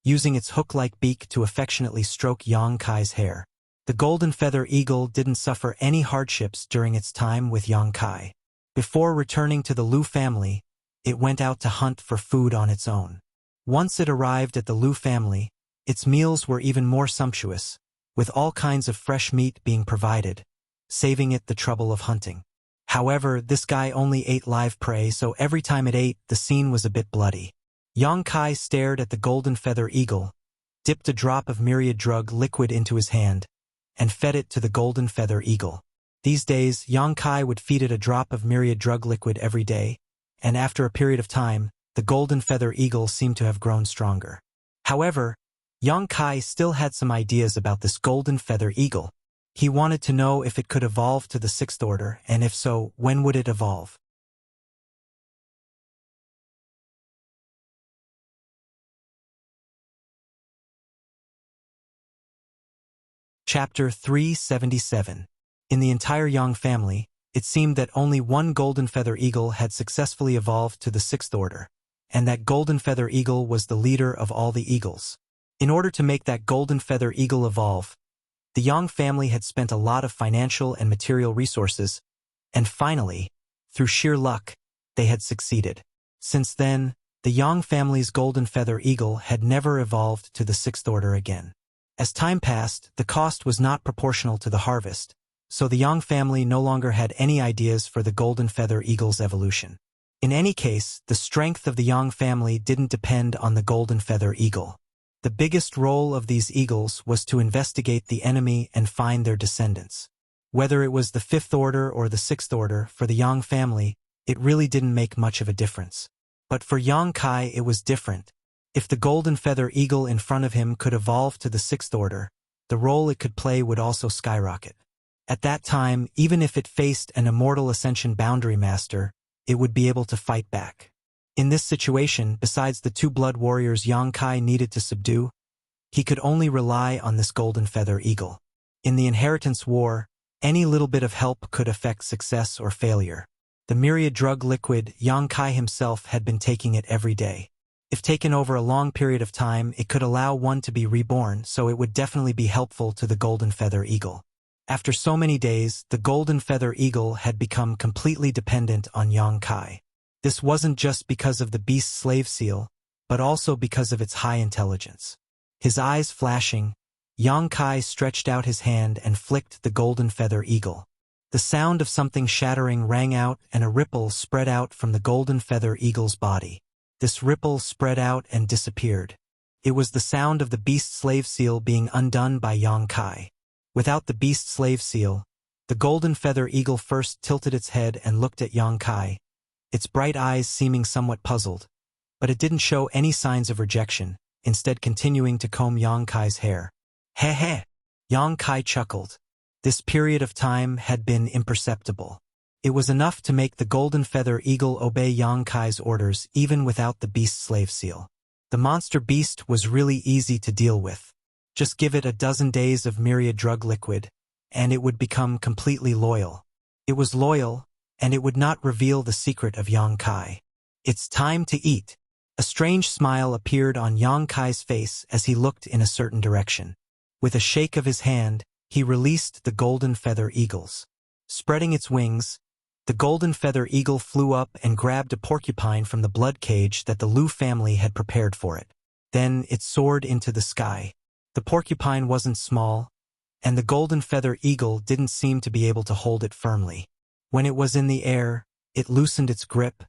[SPEAKER 1] using its hook-like beak to affectionately stroke Yang Kai's hair. The golden feather eagle didn't suffer any hardships during its time with Yang Kai. Before returning to the Lu family, it went out to hunt for food on its own. Once it arrived at the Lu family, its meals were even more sumptuous, with all kinds of fresh meat being provided, saving it the trouble of hunting. However, this guy only ate live prey, so every time it ate, the scene was a bit bloody. Yang Kai stared at the golden feather eagle, dipped a drop of myriad drug liquid into his hand, and fed it to the golden feather eagle. These days, Yang Kai would feed it a drop of myriad drug liquid every day, and after a period of time, the golden feather eagle seemed to have grown stronger. However, Yang Kai still had some ideas about this golden feather eagle. He wanted to know if it could evolve to the sixth order, and if so, when would it evolve? Chapter 377. In the entire Yang family, it seemed that only one golden feather eagle had successfully evolved to the sixth order, and that golden feather eagle was the leader of all the eagles. In order to make that golden feather eagle evolve, the Yang family had spent a lot of financial and material resources, and finally, through sheer luck, they had succeeded. Since then, the Yang family's golden feather eagle had never evolved to the sixth order again. As time passed, the cost was not proportional to the harvest, so the Yang family no longer had any ideas for the golden feather eagle's evolution. In any case, the strength of the Yang family didn't depend on the golden feather eagle. The biggest role of these eagles was to investigate the enemy and find their descendants. Whether it was the fifth order or the sixth order, for the Yang family, it really didn't make much of a difference. But for Yang Kai it was different. If the golden feather eagle in front of him could evolve to the sixth order, the role it could play would also skyrocket. At that time, even if it faced an immortal ascension boundary master, it would be able to fight back. In this situation, besides the two blood warriors Yang Kai needed to subdue, he could only rely on this golden feather eagle. In the inheritance war, any little bit of help could affect success or failure. The myriad drug liquid, Yang Kai himself had been taking it every day. If taken over a long period of time, it could allow one to be reborn, so it would definitely be helpful to the golden feather eagle. After so many days, the golden feather eagle had become completely dependent on Yang Kai. This wasn't just because of the beast slave seal, but also because of its high intelligence. His eyes flashing, Yang Kai stretched out his hand and flicked the golden feather eagle. The sound of something shattering rang out, and a ripple spread out from the golden feather eagle's body. This ripple spread out and disappeared. It was the sound of the beast slave seal being undone by Yang Kai. Without the beast slave seal, the golden feather eagle first tilted its head and looked at Yang Kai, its bright eyes seeming somewhat puzzled, but it didn't show any signs of rejection, instead continuing to comb Yang Kai's hair. Heh heh! Yang Kai chuckled. This period of time had been imperceptible. It was enough to make the golden feather eagle obey Yang Kai's orders even without the beast slave seal. The monster beast was really easy to deal with. Just give it a dozen days of myriad drug liquid, and it would become completely loyal. It was loyal, and it would not reveal the secret of Yang Kai. It's time to eat. A strange smile appeared on Yang Kai's face as he looked in a certain direction. With a shake of his hand, he released the golden feather eagles. Spreading its wings, the golden feather eagle flew up and grabbed a porcupine from the blood cage that the Lu family had prepared for it. Then it soared into the sky. The porcupine wasn't small, and the golden feather eagle didn't seem to be able to hold it firmly. When it was in the air, it loosened its grip,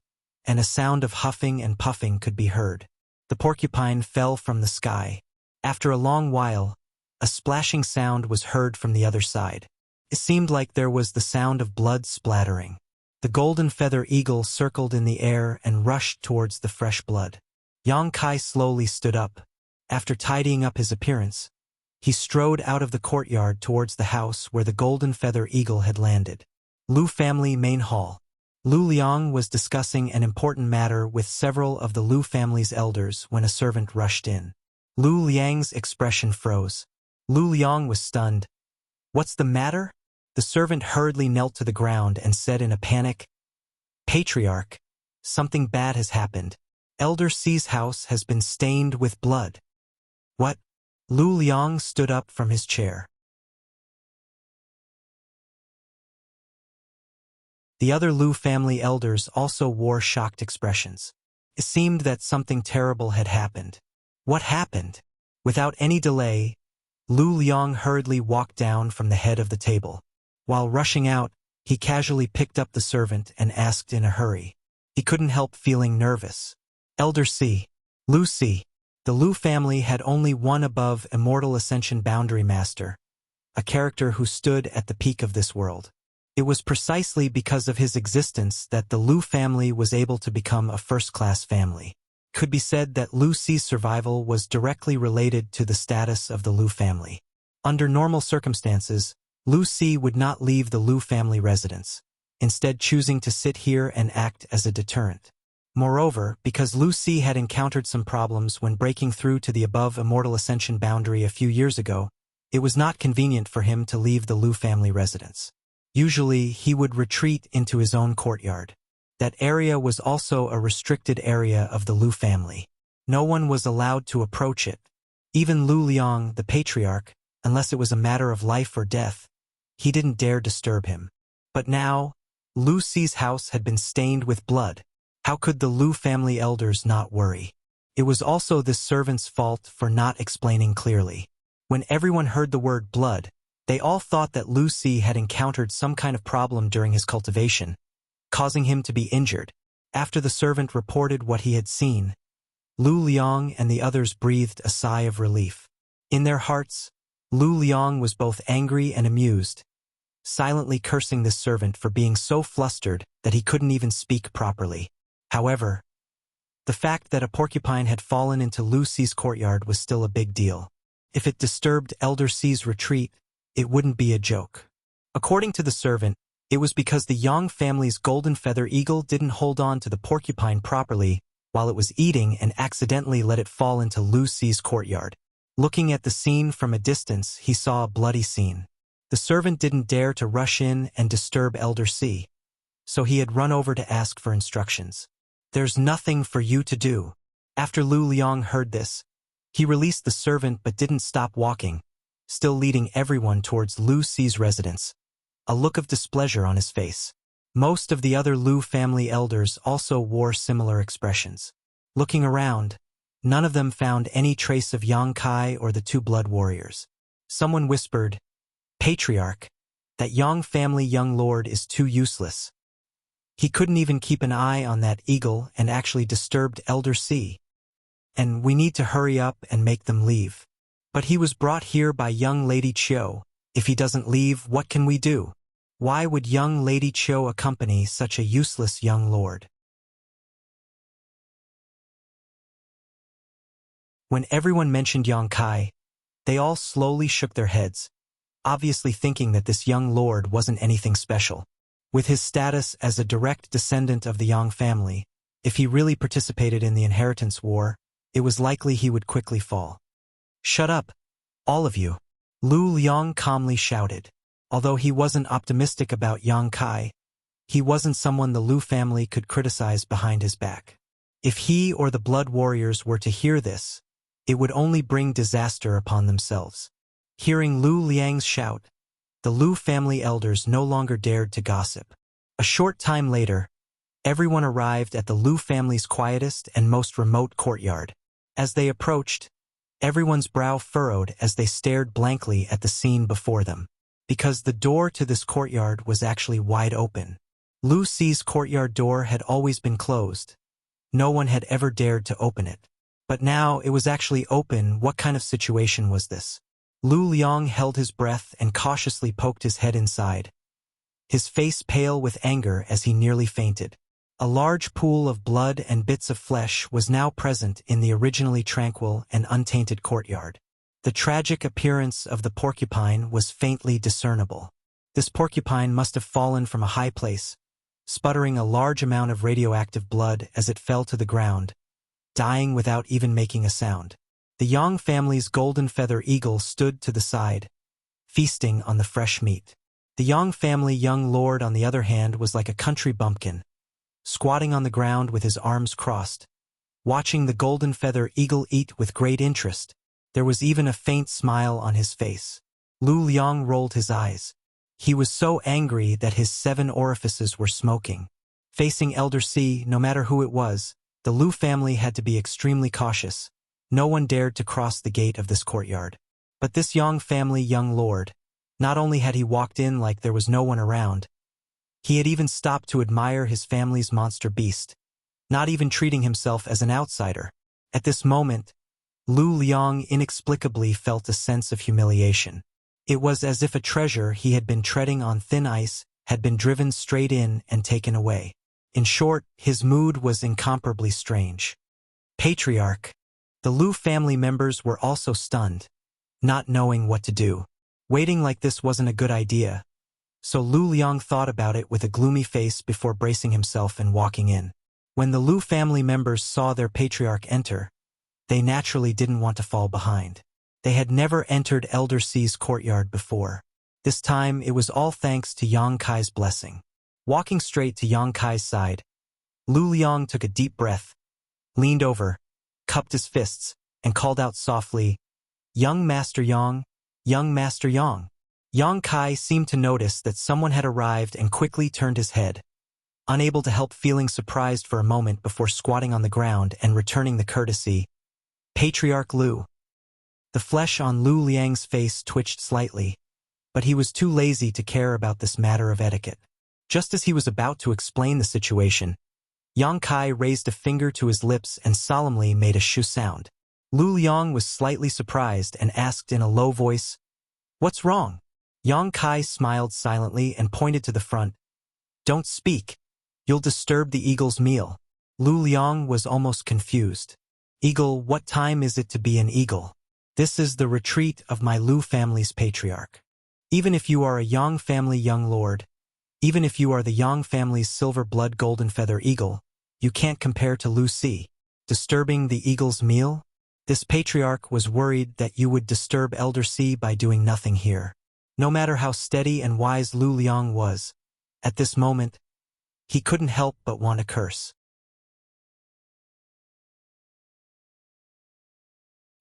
[SPEAKER 1] and a sound of huffing and puffing could be heard. The porcupine fell from the sky. After a long while, a splashing sound was heard from the other side. It seemed like there was the sound of blood splattering. The golden feather eagle circled in the air and rushed towards the fresh blood. Yang Kai slowly stood up. After tidying up his appearance, he strode out of the courtyard towards the house where the golden feather eagle had landed. Lu family main hall. Lu Liang was discussing an important matter with several of the Lu family's elders when a servant rushed in. Lu Liang's expression froze. Lu Liang was stunned. "What's the matter?" The servant hurriedly knelt to the ground and said in a panic, "Patriarch, something bad has happened. Elder C's house has been stained with blood." "What?" Lu Liang stood up from his chair. The other Lu family elders also wore shocked expressions. It seemed that something terrible had happened. What happened? Without any delay, Lu Liang hurriedly walked down from the head of the table. While rushing out, he casually picked up the servant and asked in a hurry. He couldn't help feeling nervous. Elder C. Lu C. The Lu family had only one above Immortal Ascension Boundary Master, a character who stood at the peak of this world. It was precisely because of his existence that the Lu family was able to become a first-class family. Could be said that Lu Ci's survival was directly related to the status of the Lu family. Under normal circumstances, Lu Ci would not leave the Lu family residence, instead choosing to sit here and act as a deterrent. Moreover, because Lu Ci had encountered some problems when breaking through to the above Immortal Ascension boundary a few years ago, it was not convenient for him to leave the Lu family residence. Usually, he would retreat into his own courtyard. That area was also a restricted area of the Lu family. No one was allowed to approach it. Even Lu Liang, the patriarch, unless it was a matter of life or death, he didn't dare disturb him. But now, Lu Ci's house had been stained with blood. How could the Lu family elders not worry? It was also this servant's fault for not explaining clearly. When everyone heard the word blood, they all thought that Lu Ci had encountered some kind of problem during his cultivation, causing him to be injured. After the servant reported what he had seen, Lu Liang and the others breathed a sigh of relief. In their hearts, Lu Liang was both angry and amused, silently cursing this servant for being so flustered that he couldn't even speak properly. However, the fact that a porcupine had fallen into Lu Ci's courtyard was still a big deal. If it disturbed Elder Ci's retreat, it wouldn't be a joke. According to the servant, it was because the Yang family's golden feather eagle didn't hold on to the porcupine properly while it was eating and accidentally let it fall into Lu Ci's courtyard. Looking at the scene from a distance, he saw a bloody scene. The servant didn't dare to rush in and disturb Elder C, so he had run over to ask for instructions. "There's nothing for you to do." After Lu Liang heard this, he released the servant but didn't stop walking, still leading everyone towards Lu Ci's residence, a look of displeasure on his face. Most of the other Lu family elders also wore similar expressions. Looking around, none of them found any trace of Yang Kai or the two blood warriors. Someone whispered, "Patriarch, that Yang family young lord is too useless. He couldn't even keep an eye on that eagle and actually disturbed Elder C. And we need to hurry up and make them leave. But he was brought here by young Lady Chiu. If he doesn't leave, what can we do? Why would young Lady Chiu accompany such a useless young lord?" When everyone mentioned Yang Kai, they all slowly shook their heads, obviously thinking that this young lord wasn't anything special. With his status as a direct descendant of the Yang family, if he really participated in the inheritance war, it was likely he would quickly fall. "Shut up, all of you," Lu Liang calmly shouted. Although he wasn't optimistic about Yang Kai, he wasn't someone the Lu family could criticize behind his back. If he or the blood warriors were to hear this, it would only bring disaster upon themselves. Hearing Lu Liang's shout, the Lu family elders no longer dared to gossip. A short time later, everyone arrived at the Lu family's quietest and most remote courtyard. As they approached, everyone's brow furrowed as they stared blankly at the scene before them. Because the door to this courtyard was actually wide open. Lu Ci's courtyard door had always been closed. No one had ever dared to open it. But now it was actually open. What kind of situation was this? Lu Liang held his breath and cautiously poked his head inside, his face pale with anger as he nearly fainted. A large pool of blood and bits of flesh was now present in the originally tranquil and untainted courtyard. The tragic appearance of the porcupine was faintly discernible. This porcupine must have fallen from a high place, sputtering a large amount of radioactive blood as it fell to the ground, dying without even making a sound. The Yang family's golden feather eagle stood to the side, feasting on the fresh meat. The Yang family young lord, on the other hand, was like a country bumpkin, squatting on the ground with his arms crossed, watching the golden feather eagle eat with great interest. There was even a faint smile on his face. Lu Liang rolled his eyes. He was so angry that his 7 orifices were smoking. Facing Elder C, no matter who it was, the Lu family had to be extremely cautious. No one dared to cross the gate of this courtyard. But this Yang family young lord, not only had he walked in like there was no one around, he had even stopped to admire his family's monster beast, not even treating himself as an outsider. At this moment, Lu Liang inexplicably felt a sense of humiliation. It was as if a treasure he had been treading on thin ice had been driven straight in and taken away. In short, his mood was incomparably strange. Patriarch. The Lu family members were also stunned, not knowing what to do. Waiting like this wasn't a good idea, so Lu Liang thought about it with a gloomy face before bracing himself and walking in. When the Lu family members saw their patriarch enter, they naturally didn't want to fall behind. They had never entered Elder C's courtyard before. This time it was all thanks to Yang Kai's blessing. Walking straight to Yang Kai's side, Lu Liang took a deep breath, leaned over, cupped his fists, and called out softly, "Young Master Yang, young Master Yang." Yang Kai seemed to notice that someone had arrived and quickly turned his head, unable to help feeling surprised for a moment before squatting on the ground and returning the courtesy. "Patriarch Lu." The flesh on Lu Liang's face twitched slightly, but he was too lazy to care about this matter of etiquette. Just as he was about to explain the situation, Yang Kai raised a finger to his lips and solemnly made a shu sound. Lu Liang was slightly surprised and asked in a low voice, "What's wrong?" Yang Kai smiled silently and pointed to the front. "Don't speak. You'll disturb the eagle's meal." Lu Liang was almost confused. "Eagle, what time is it to be an eagle? This is the retreat of my Lu family's patriarch. Even if you are a Yang family young lord, even if you are the Yang family's silver blood golden feather eagle, you can't compare to Lu Si. Disturbing the eagle's meal? This patriarch was worried that you would disturb Elder C by doing nothing here." No matter how steady and wise Lu Liang was, at this moment, he couldn't help but want to curse.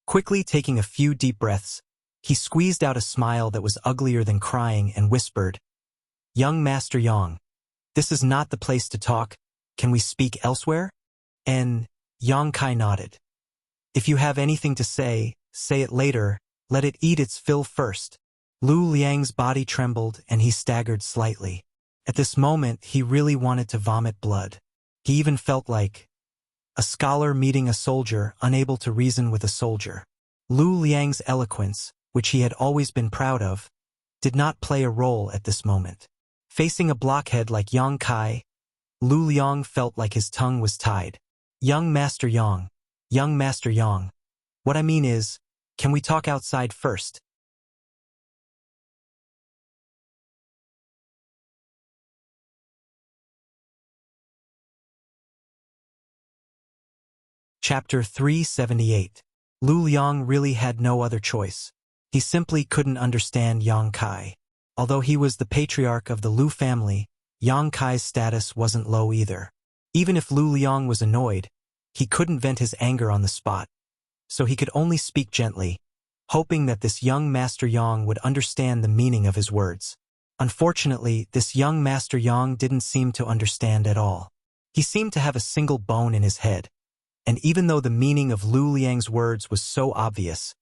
[SPEAKER 1] Quickly taking a few deep breaths, he squeezed out a smile that was uglier than crying and whispered, "Young Master Yang, this is not the place to talk. Can we speak elsewhere?" And Yang Kai nodded. "If you have anything to say it later. Let it eat its fill first." Lu Liang's body trembled and he staggered slightly. At this moment, he really wanted to vomit blood. He even felt like a scholar meeting a soldier unable to reason with a soldier. Lu Liang's eloquence, which he had always been proud of, did not play a role at this moment. Facing a blockhead like Yang Kai, Lu Liang felt like his tongue was tied. "Young Master Yang, young Master Yang. What I mean is, can we talk outside first?" Chapter 378. Lu Liang really had no other choice. He simply couldn't understand Yang Kai. Although he was the patriarch of the Lu family, Yang Kai's status wasn't low either. Even if Lu Liang was annoyed, he couldn't vent his anger on the spot, so he could only speak gently, hoping that this young Master Yang would understand the meaning of his words. Unfortunately, this young Master Yang didn't seem to understand at all. He seemed to have a single bone in his head, and even though the meaning of Lu Liang's words was so obvious,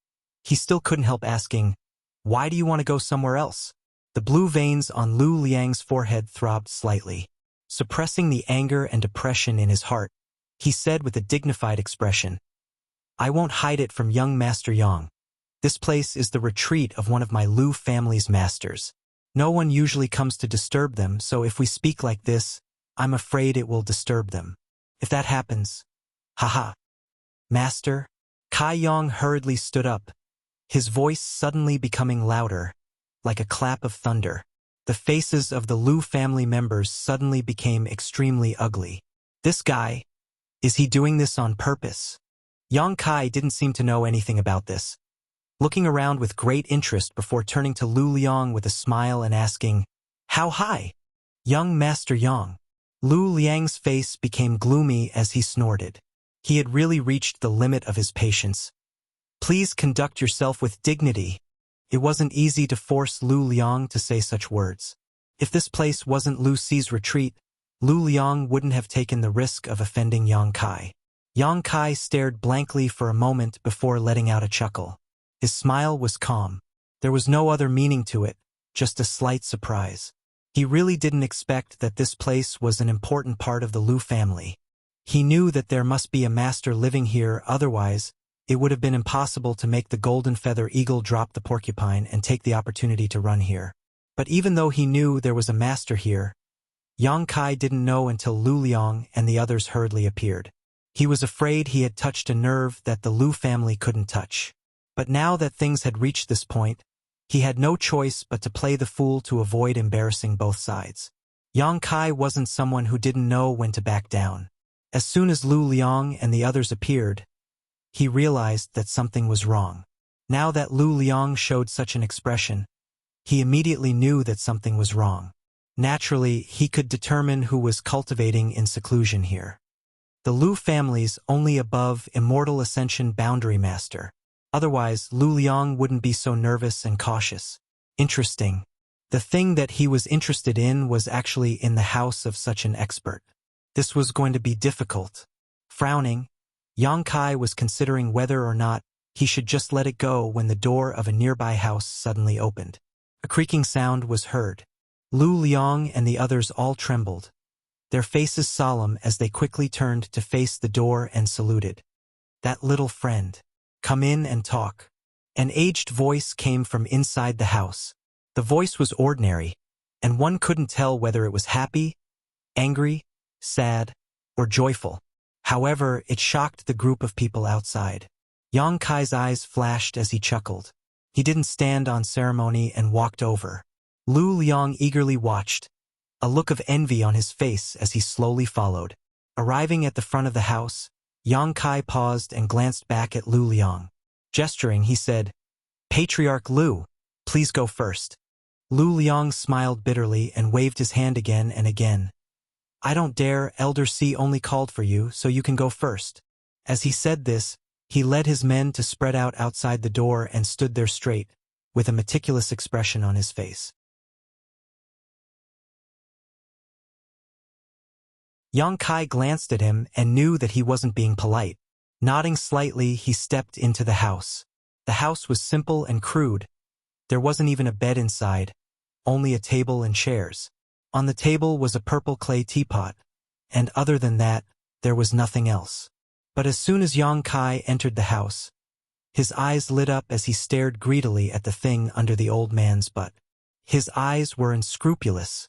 [SPEAKER 1] he still couldn't help asking, "Why do you want to go somewhere else?" The blue veins on Lu Liang's forehead throbbed slightly. Suppressing the anger and depression in his heart, he said with a dignified expression, "I won't hide it from young Master Yang. This place is the retreat of one of my Lu family's masters. No one usually comes to disturb them, so if we speak like this, I'm afraid it will disturb them. If that happens, haha." "Master?" Kai Yang hurriedly stood up, his voice suddenly becoming louder, like a clap of thunder. The faces of the Lu family members suddenly became extremely ugly. "This guy, is he doing this on purpose?" Yang Kai didn't seem to know anything about this, looking around with great interest before turning to Lu Liang with a smile and asking, "How high?" "Young Master Yang." Lu Liang's face became gloomy as he snorted. He had really reached the limit of his patience. "Please conduct yourself with dignity. It wasn't easy to force Lu Liang to say such words. If this place wasn't Lu Ci's retreat, Lu Liang wouldn't have taken the risk of offending Yang Kai. Yang Kai stared blankly for a moment before letting out a chuckle. His smile was calm. There was no other meaning to it, just a slight surprise. He really didn't expect that this place was an important part of the Lu family. He knew that there must be a master living here, otherwise, it would have been impossible to make the golden feather eagle drop the porcupine and take the opportunity to run here. But even though he knew there was a master here, Yang Kai didn't know until Lu Liang and the others hurriedly appeared. He was afraid he had touched a nerve that the Lu family couldn't touch. But now that things had reached this point, he had no choice but to play the fool to avoid embarrassing both sides. Yang Kai wasn't someone who didn't know when to back down. As soon as Lu Liang and the others appeared, he realized that something was wrong. Now that Lu Liang showed such an expression, he immediately knew that something was wrong. Naturally, he could determine who was cultivating in seclusion here. The Lu family's only above Immortal Ascension Boundary Master. Otherwise, Lu Liang wouldn't be so nervous and cautious. Interesting. The thing that he was interested in was actually in the house of such an expert. This was going to be difficult. Frowning, Yang Kai was considering whether or not he should just let it go when the door of a nearby house suddenly opened. A creaking sound was heard. Lu Liang and the others all trembled, their faces solemn as they quickly turned to face the door and saluted. "That little friend. Come in and talk." An aged voice came from inside the house. The voice was ordinary, and one couldn't tell whether it was happy, angry, sad, or joyful. However, it shocked the group of people outside. Yang Kai's eyes flashed as he chuckled. He didn't stand on ceremony and walked over. Lu Liang eagerly watched, a look of envy on his face as he slowly followed. Arriving at the front of the house, Yang Kai paused and glanced back at Lu Liang. Gesturing, he said, "Patriarch Lu, please go first." Lu Liang smiled bitterly and waved his hand again and again. "I don't dare, Elder C only called for you, so you can go first." As he said this, he led his men to spread out outside the door and stood there straight, with a meticulous expression on his face. Yang Kai glanced at him and knew that he wasn't being polite. Nodding slightly, he stepped into the house. The house was simple and crude. There wasn't even a bed inside, only a table and chairs. On the table was a purple clay teapot, and other than that, there was nothing else. But as soon as Yang Kai entered the house, his eyes lit up as he stared greedily at the thing under the old man's butt. His eyes were unscrupulous,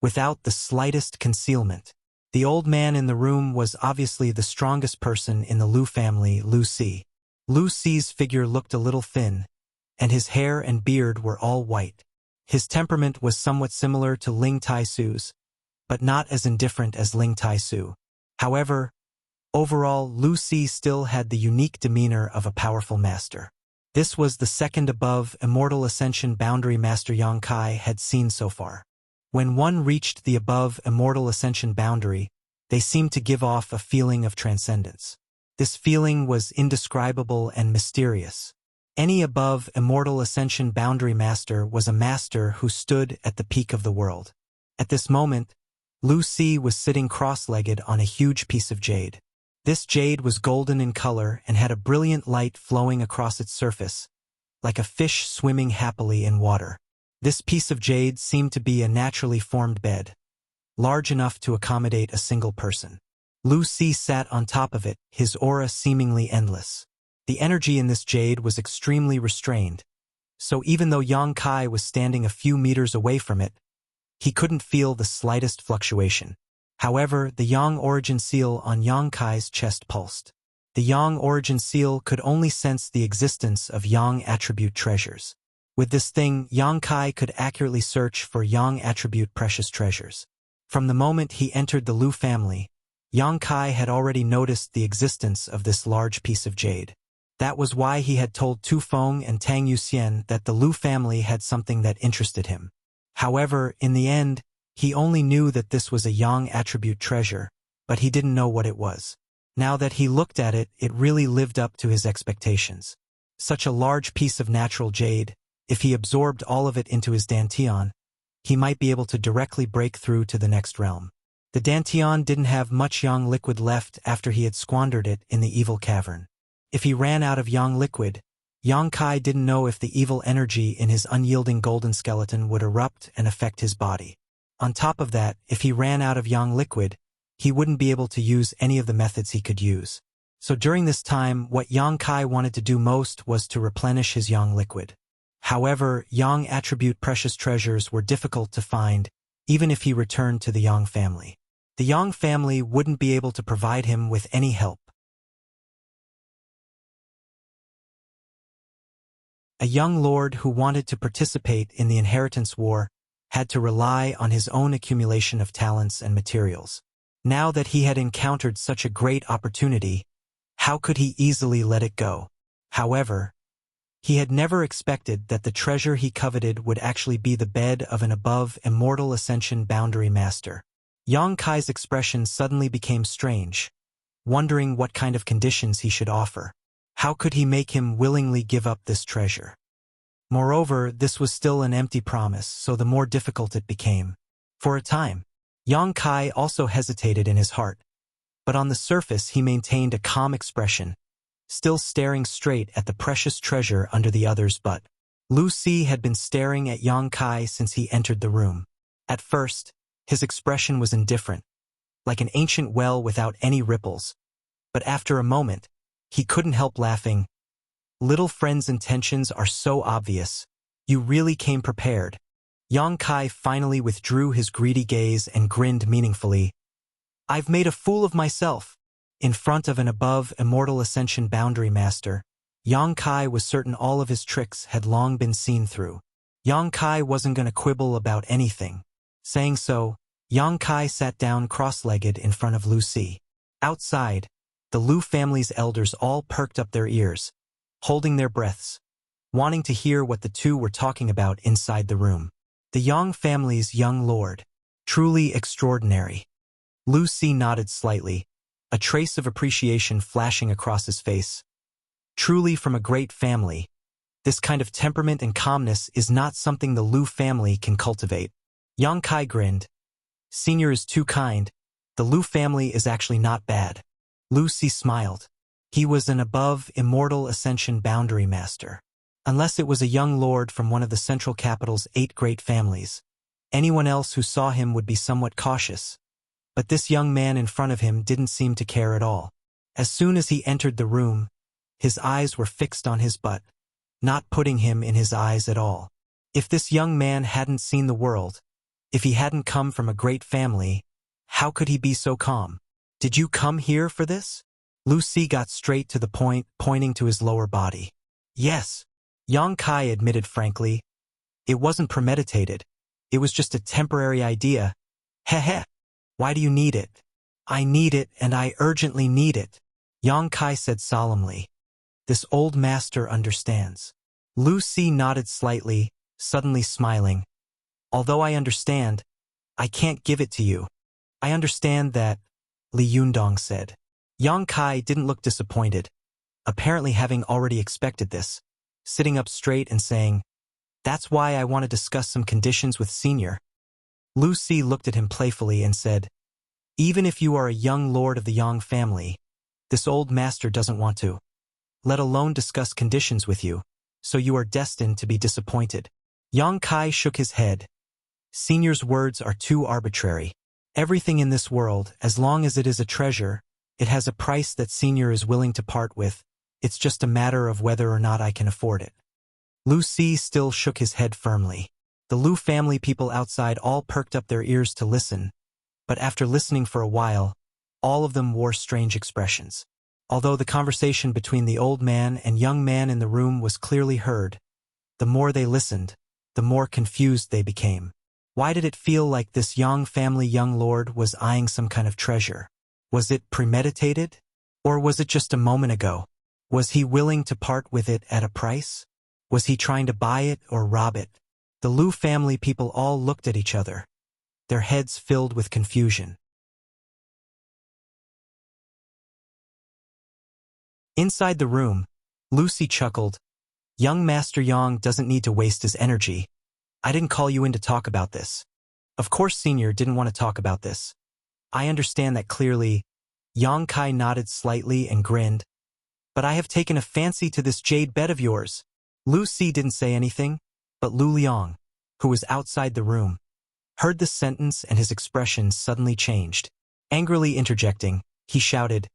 [SPEAKER 1] without the slightest concealment. The old man in the room was obviously the strongest person in the Lu family, Lu Si. Lu Si's figure looked a little thin, and his hair and beard were all white. His temperament was somewhat similar to Ling Tai-Su's, but not as indifferent as Ling Tai-Su. However, overall, Lu Si still had the unique demeanor of a powerful master. This was the second above Immortal Ascension Boundary Master Yang Kai had seen so far. When one reached the above Immortal Ascension boundary, they seemed to give off a feeling of transcendence. This feeling was indescribable and mysterious. Any above Immortal Ascension Boundary Master was a master who stood at the peak of the world. At this moment, Lu Si was sitting cross-legged on a huge piece of jade. This jade was golden in color and had a brilliant light flowing across its surface, like a fish swimming happily in water. This piece of jade seemed to be a naturally formed bed, large enough to accommodate a single person. Lu Si sat on top of it, his aura seemingly endless. The energy in this jade was extremely restrained, so even though Yang Kai was standing a few meters away from it, he couldn't feel the slightest fluctuation. However, the Yang origin seal on Yang Kai's chest pulsed. The Yang origin seal could only sense the existence of Yang attribute treasures. With this thing, Yang Kai could accurately search for Yang attribute precious treasures. From the moment he entered the Lu family, Yang Kai had already noticed the existence of this large piece of jade. That was why he had told Tu Feng and Tang Yuxian that the Lu family had something that interested him. However, in the end, he only knew that this was a Yang attribute treasure, but he didn't know what it was. Now that he looked at it, it really lived up to his expectations. Such a large piece of natural jade, If he absorbed all of it into his dantian, he might be able to directly break through to the next realm. The dantian didn't have much yang liquid left after he had squandered it in the evil cavern. If he ran out of yang liquid, Yang Kai didn't know if the evil energy in his unyielding golden skeleton would erupt and affect his body. On top of that, if he ran out of yang liquid, he wouldn't be able to use any of the methods he could use. So during this time, what Yang Kai wanted to do most was to replenish his yang liquid. However, yang attribute precious treasures were difficult to find, even if he returned to the Yang family. The Yang family wouldn't be able to provide him with any help. A young lord who wanted to participate in the inheritance war had to rely on his own accumulation of talents and materials. Now that he had encountered such a great opportunity, how could he easily let it go? However, he had never expected that the treasure he coveted would actually be the bed of an above immortal ascension boundary master. Yang Kai's expression suddenly became strange, wondering what kind of conditions he should offer. How could he make him willingly give up this treasure? Moreover, this was still an empty promise, so the more difficult it became. For a time, Yang Kai also hesitated in his heart, but on the surface he maintained a calm expression, still staring straight at the precious treasure under the other's butt. Lu Si had been staring at Yang Kai since he entered the room. At first, his expression was indifferent, like an ancient well without any ripples. But after a moment, he couldn't help laughing. Little friend's intentions are so obvious. You really came prepared. Yang Kai finally withdrew his greedy gaze and grinned meaningfully. I've made a fool of myself. In front of an above immortal ascension boundary master, Yang Kai was certain all of his tricks had long been seen through. Yang Kai wasn't going to quibble about anything. Saying so, Yang Kai sat down cross-legged in front of Lu Si. Outside, the Lu family's elders all perked up their ears, holding their breaths, wanting to hear what the two were talking about inside the room. The Yang family's young lord. Truly extraordinary. Lu Si nodded slightly, a trace of appreciation flashing across his face. Truly from a great family. This kind of temperament and calmness is not something the Lu family can cultivate. Yang Kai grinned. Senior is too kind. The Lu family is actually not bad. Lu Si smiled. He was an above immortal ascension boundary master. Unless it was a young lord from one of the central capital's 8 great families, anyone else who saw him would be somewhat cautious. But this young man in front of him didn't seem to care at all. As soon as he entered the room, his eyes were fixed on his butt, not putting him in his eyes at all. If this young man hadn't seen the world, if he hadn't come from a great family, how could he be so calm? Did you come here for this? Lu Si got straight to the point, pointing to his lower body. Yes, Yang Kai admitted frankly. It wasn't premeditated. It was just a temporary idea. Heh. Why do you need it? I need it, and I urgently need it. Yang Kai said solemnly. This old master understands. Lu Si nodded slightly, suddenly smiling. Although I understand, I can't give it to you. I understand that, Li Yundong said. Yang Kai didn't look disappointed, apparently having already expected this, sitting up straight and saying, That's why I want to discuss some conditions with Senior. Lu Si looked at him playfully and said, Even if you are a young lord of the Yang family, this old master doesn't want to, let alone discuss conditions with you, so you are destined to be disappointed. Yang Kai shook his head. Senior's words are too arbitrary. Everything in this world, as long as it is a treasure, it has a price that Senior is willing to part with. It's just a matter of whether or not I can afford it. Lu Si still shook his head firmly. The Lu family people outside all perked up their ears to listen, but after listening for a while, all of them wore strange expressions. Although the conversation between the old man and young man in the room was clearly heard, the more they listened, the more confused they became. Why did it feel like this Yang family young lord was eyeing some kind of treasure? Was it premeditated? Or was it just a moment ago? Was he willing to part with it at a price? Was he trying to buy it or rob it? The Lu family people all looked at each other, their heads filled with confusion. Inside the room, Lucy chuckled. Young Master Yang doesn't need to waste his energy. I didn't call you in to talk about this. Of course Senior didn't want to talk about this. I understand that clearly. Yang Kai nodded slightly and grinned. But I have taken a fancy to this jade bed of yours. Lu Si didn't say anything, but Lu Liang, who was outside the room, heard this sentence and his expression suddenly changed. Angrily interjecting, he shouted,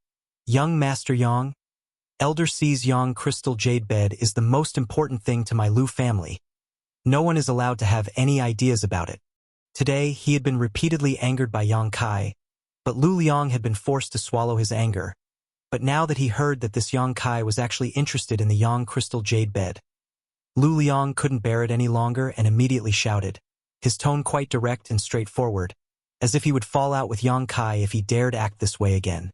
[SPEAKER 1] Young Master Yang, Elder Si's Yang crystal jade bed is the most important thing to my Lu family. No one is allowed to have any ideas about it. Today, he had been repeatedly angered by Yang Kai, but Lu Liang had been forced to swallow his anger. But now that he heard that this Yang Kai was actually interested in the Yang crystal jade bed, Lu Liang couldn't bear it any longer and immediately shouted, his tone quite direct and straightforward, as if he would fall out with Yang Kai if he dared act this way again.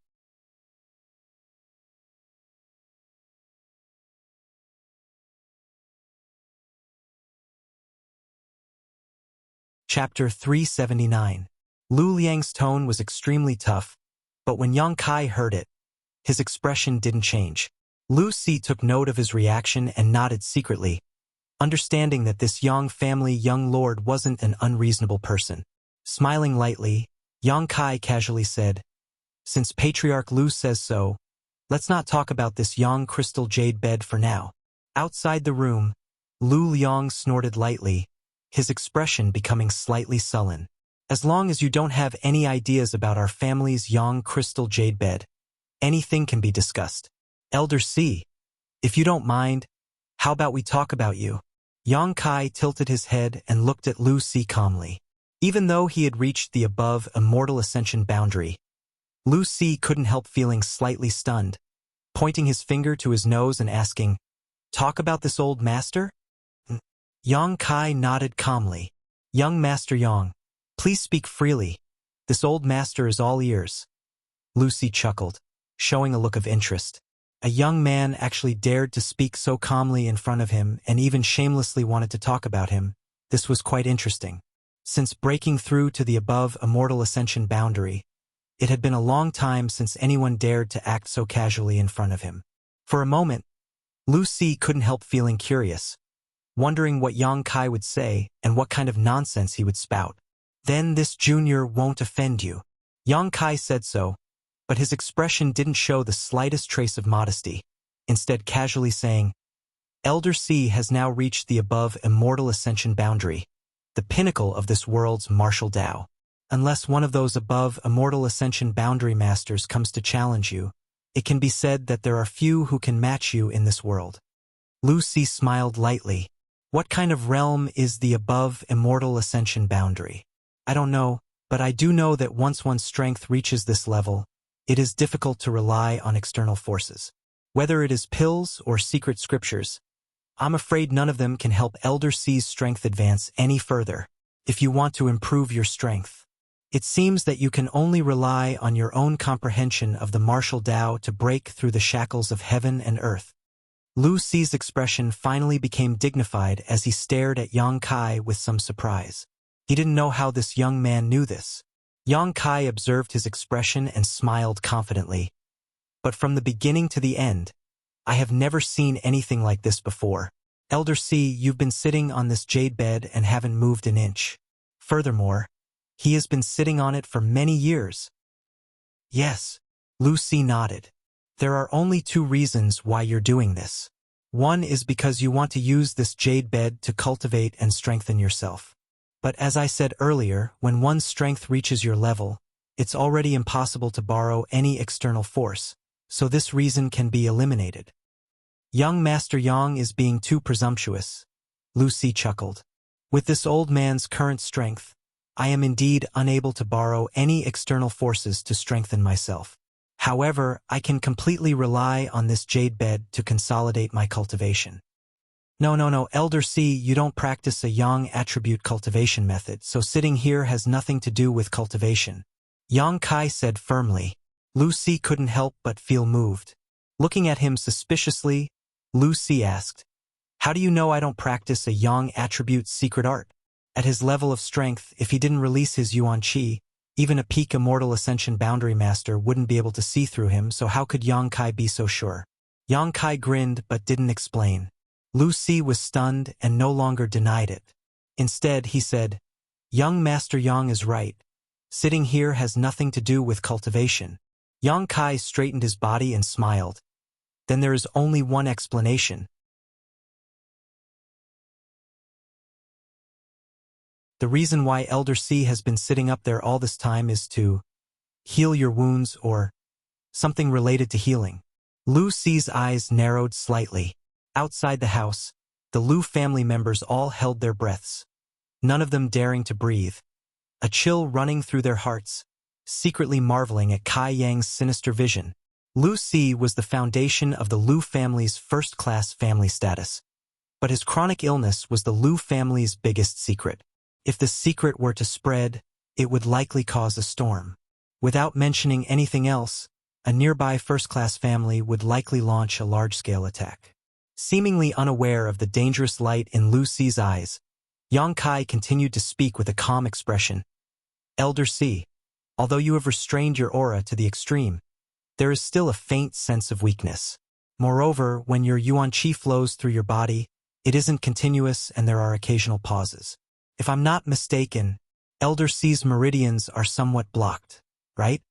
[SPEAKER 1] Chapter 379. Lu Liang's tone was extremely tough, but when Yang Kai heard it, his expression didn't change. Lu Si took note of his reaction and nodded secretly, understanding that this Yang family young lord wasn't an unreasonable person. Smiling lightly, Yang Kai casually said, Since Patriarch Lu says so, let's not talk about this Yang crystal jade bed for now. Outside the room, Lu Liang snorted lightly, his expression becoming slightly sullen. As long as you don't have any ideas about our family's Yang crystal jade bed, anything can be discussed. Elder Si, if you don't mind, how about we talk about you? Yang Kai tilted his head and looked at Lu Si calmly. Even though he had reached the above immortal ascension boundary, Lu Si couldn't help feeling slightly stunned, pointing his finger to his nose and asking, Talk about this old master? Yang Kai nodded calmly. Young Master Yang, please speak freely. This old master is all ears. Lu Si chuckled, showing a look of interest. A young man actually dared to speak so calmly in front of him and even shamelessly wanted to talk about him. This was quite interesting. Since breaking through to the above immortal ascension boundary, it had been a long time since anyone dared to act so casually in front of him. For a moment, Lu Si couldn't help feeling curious, wondering what Yang Kai would say and what kind of nonsense he would spout. Then this junior won't offend you. Yang Kai said so, but his expression didn't show the slightest trace of modesty, instead casually saying, Elder Si has now reached the above immortal ascension boundary, the pinnacle of this world's martial Tao. Unless one of those above immortal ascension boundary masters comes to challenge you, it can be said that there are few who can match you in this world. Lu Si smiled lightly. What kind of realm is the above immortal ascension boundary? I don't know, but I do know that once one's strength reaches this level, it is difficult to rely on external forces. Whether it is pills or secret scriptures, I'm afraid none of them can help Elder Si's strength advance any further. If you want to improve your strength, it seems that you can only rely on your own comprehension of the martial Tao to break through the shackles of heaven and earth. Lu Si's expression finally became dignified as he stared at Yang Kai with some surprise. He didn't know how this young man knew this. Yang Kai observed his expression and smiled confidently. But from the beginning to the end, I have never seen anything like this before. Elder Si, you've been sitting on this jade bed and haven't moved an inch. Furthermore, he has been sitting on it for many years. Yes, Lu Si nodded. There are only two reasons why you're doing this. One is because you want to use this jade bed to cultivate and strengthen yourself. But as I said earlier, when one's strength reaches your level, it's already impossible to borrow any external force, so this reason can be eliminated. Young Master Yang is being too presumptuous. Lu Si chuckled. With this old man's current strength, I am indeed unable to borrow any external forces to strengthen myself. However, I can completely rely on this jade bed to consolidate my cultivation. No, Elder Si, you don't practice a Yang attribute cultivation method, so sitting here has nothing to do with cultivation. Yang Kai said firmly. Lu Si couldn't help but feel moved. Looking at him suspiciously, Lu Si asked, How do you know I don't practice a Yang attribute secret art? At his level of strength, if he didn't release his Yuan Qi, even a peak immortal ascension boundary master wouldn't be able to see through him, so how could Yang Kai be so sure? Yang Kai grinned but didn't explain. Lu Si was stunned and no longer denied it. Instead, he said, "Young Master Yang is right. Sitting here has nothing to do with cultivation." Yang Kai straightened his body and smiled. "Then there is only one explanation. The reason why Elder C has been sitting up there all this time is to heal your wounds or something related to healing." Lu Si's eyes narrowed slightly. Outside the house, the Lu family members all held their breaths, none of them daring to breathe, a chill running through their hearts, secretly marveling at Kai Yang's sinister vision. Lu Si was the foundation of the Lu family's first-class family status, but his chronic illness was the Lu family's biggest secret. If the secret were to spread, it would likely cause a storm. Without mentioning anything else, a nearby first-class family would likely launch a large-scale attack. Seemingly unaware of the dangerous light in Lu Si's eyes, Yang Kai continued to speak with a calm expression. "Elder C, although you have restrained your aura to the extreme, there is still a faint sense of weakness. Moreover, when your Yuan Qi flows through your body, it isn't continuous and there are occasional pauses. If I'm not mistaken, Elder C's meridians are somewhat blocked, right?"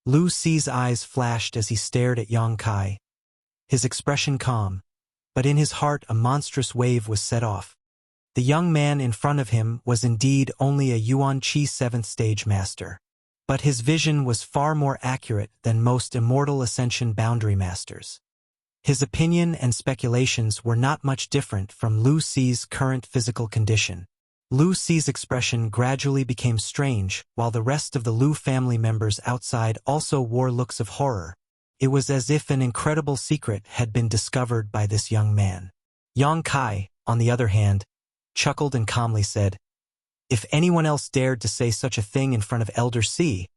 [SPEAKER 1] Lu Si's eyes flashed as he stared at Yang Kai, his expression calm, but in his heart a monstrous wave was set off. The young man in front of him was indeed only a Yuan Qi 7th stage master, but his vision was far more accurate than most immortal ascension boundary masters. His opinion and speculations were not much different from Lu Si's current physical condition. Lu Si's expression gradually became strange, while the rest of the Lu family members outside also wore looks of horror. It was as if an incredible secret had been discovered by this young man. Yang Kai, on the other hand, chuckled and calmly said, "If anyone else dared to say such a thing in front of Elder C,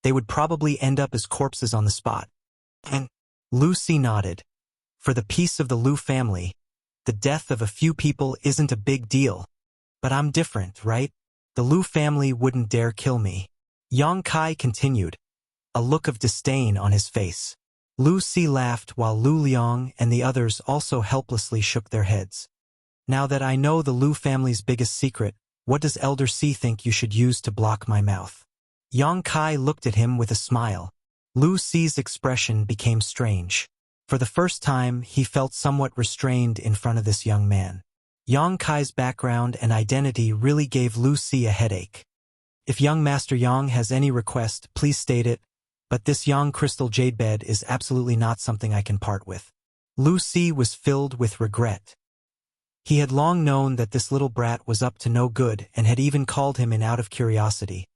[SPEAKER 1] they would probably end up as corpses on the spot." And Lu Si nodded. For the peace of the Lu family, the death of a few people isn't a big deal. But I'm different, right? The Lu family wouldn't dare kill me. Yang Kai continued, a look of disdain on his face. Lu Si laughed while Lu Liang and the others also helplessly shook their heads. "Now that I know the Lu family's biggest secret, what does Elder C think you should use to block my mouth?" Yang Kai looked at him with a smile. Lu Si's expression became strange. For the first time, he felt somewhat restrained in front of this young man. Yang Kai's background and identity really gave Lu Si a headache. "If young Master Yang has any request, please state it, but this Yang crystal jade bed is absolutely not something I can part with." Lu Si was filled with regret. He had long known that this little brat was up to no good and had even called him in out of curiosity.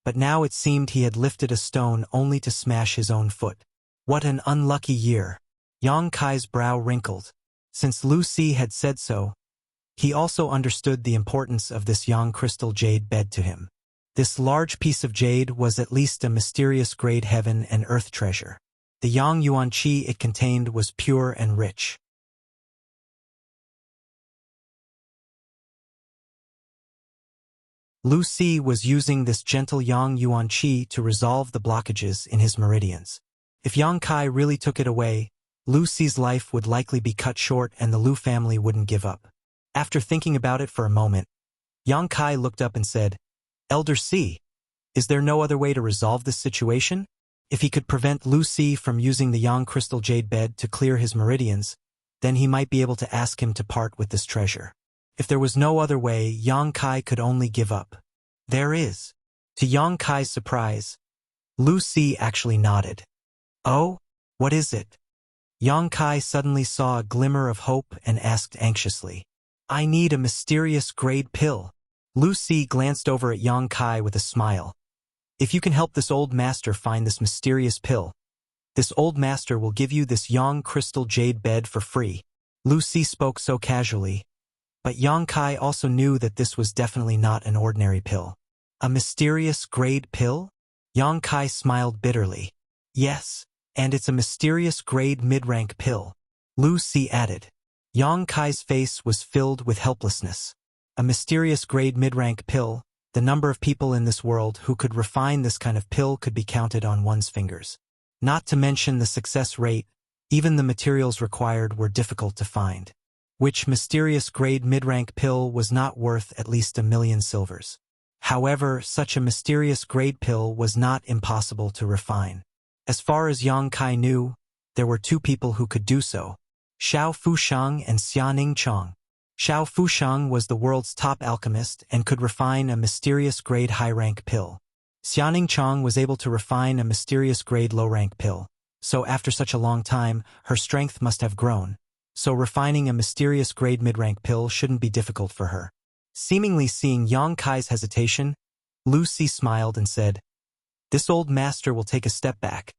[SPEAKER 1] But now it seemed he had lifted a stone only to smash his own foot. What an unlucky year. Yang Kai's brow wrinkled. Since Lu Si had said so, he also understood the importance of this Yang crystal jade bed to him. This large piece of jade was at least a mysterious grade heaven and earth treasure. The Yang Yuan Qi it contained was pure and rich. Lu Si was using this gentle Yang Yuan Qi to resolve the blockages in his meridians. If Yang Kai really took it away, Lu Si's life would likely be cut short and the Lu family wouldn't give up. After thinking about it for a moment, Yang Kai looked up and said, "Elder C, is there no other way to resolve this situation?" If he could prevent Lu Si from using the Yang crystal jade bed to clear his meridians, then he might be able to ask him to part with this treasure. If there was no other way, Yang Kai could only give up. "There is." To Yang Kai's surprise, Lu Si actually nodded. "Oh, what is it?" Yang Kai suddenly saw a glimmer of hope and asked anxiously, "I need a mysterious grade pill." Lu Si glanced over at Yang Kai with a smile. "If you can help this old master find this mysterious pill, this old master will give you this Yang crystal jade bed for free." Lu Si spoke so casually, but Yang Kai also knew that this was definitely not an ordinary pill. A mysterious grade pill? Yang Kai smiled bitterly. "Yes, and it's a mysterious grade mid-rank pill," Lu Si added. Yang Kai's face was filled with helplessness. A mysterious grade mid-rank pill, the number of people in this world who could refine this kind of pill could be counted on one's fingers. Not to mention the success rate, even the materials required were difficult to find. which mysterious grade mid-rank pill was not worth at least 1,000,000 silvers. However, such a mysterious grade pill was not impossible to refine. As far as Yang Kai knew, there were two people who could do so: Xiao Fusheng and Xianing Chong. Xiao Fusheng was the world's top alchemist and could refine a mysterious grade high-rank pill. Xianing Chong was able to refine a mysterious grade low-rank pill. So after such a long time, her strength must have grown. So refining a mysterious grade mid-rank pill shouldn't be difficult for her. Seemingly seeing Yang Kai's hesitation, Lu Si smiled and said, "This old master will take a step back.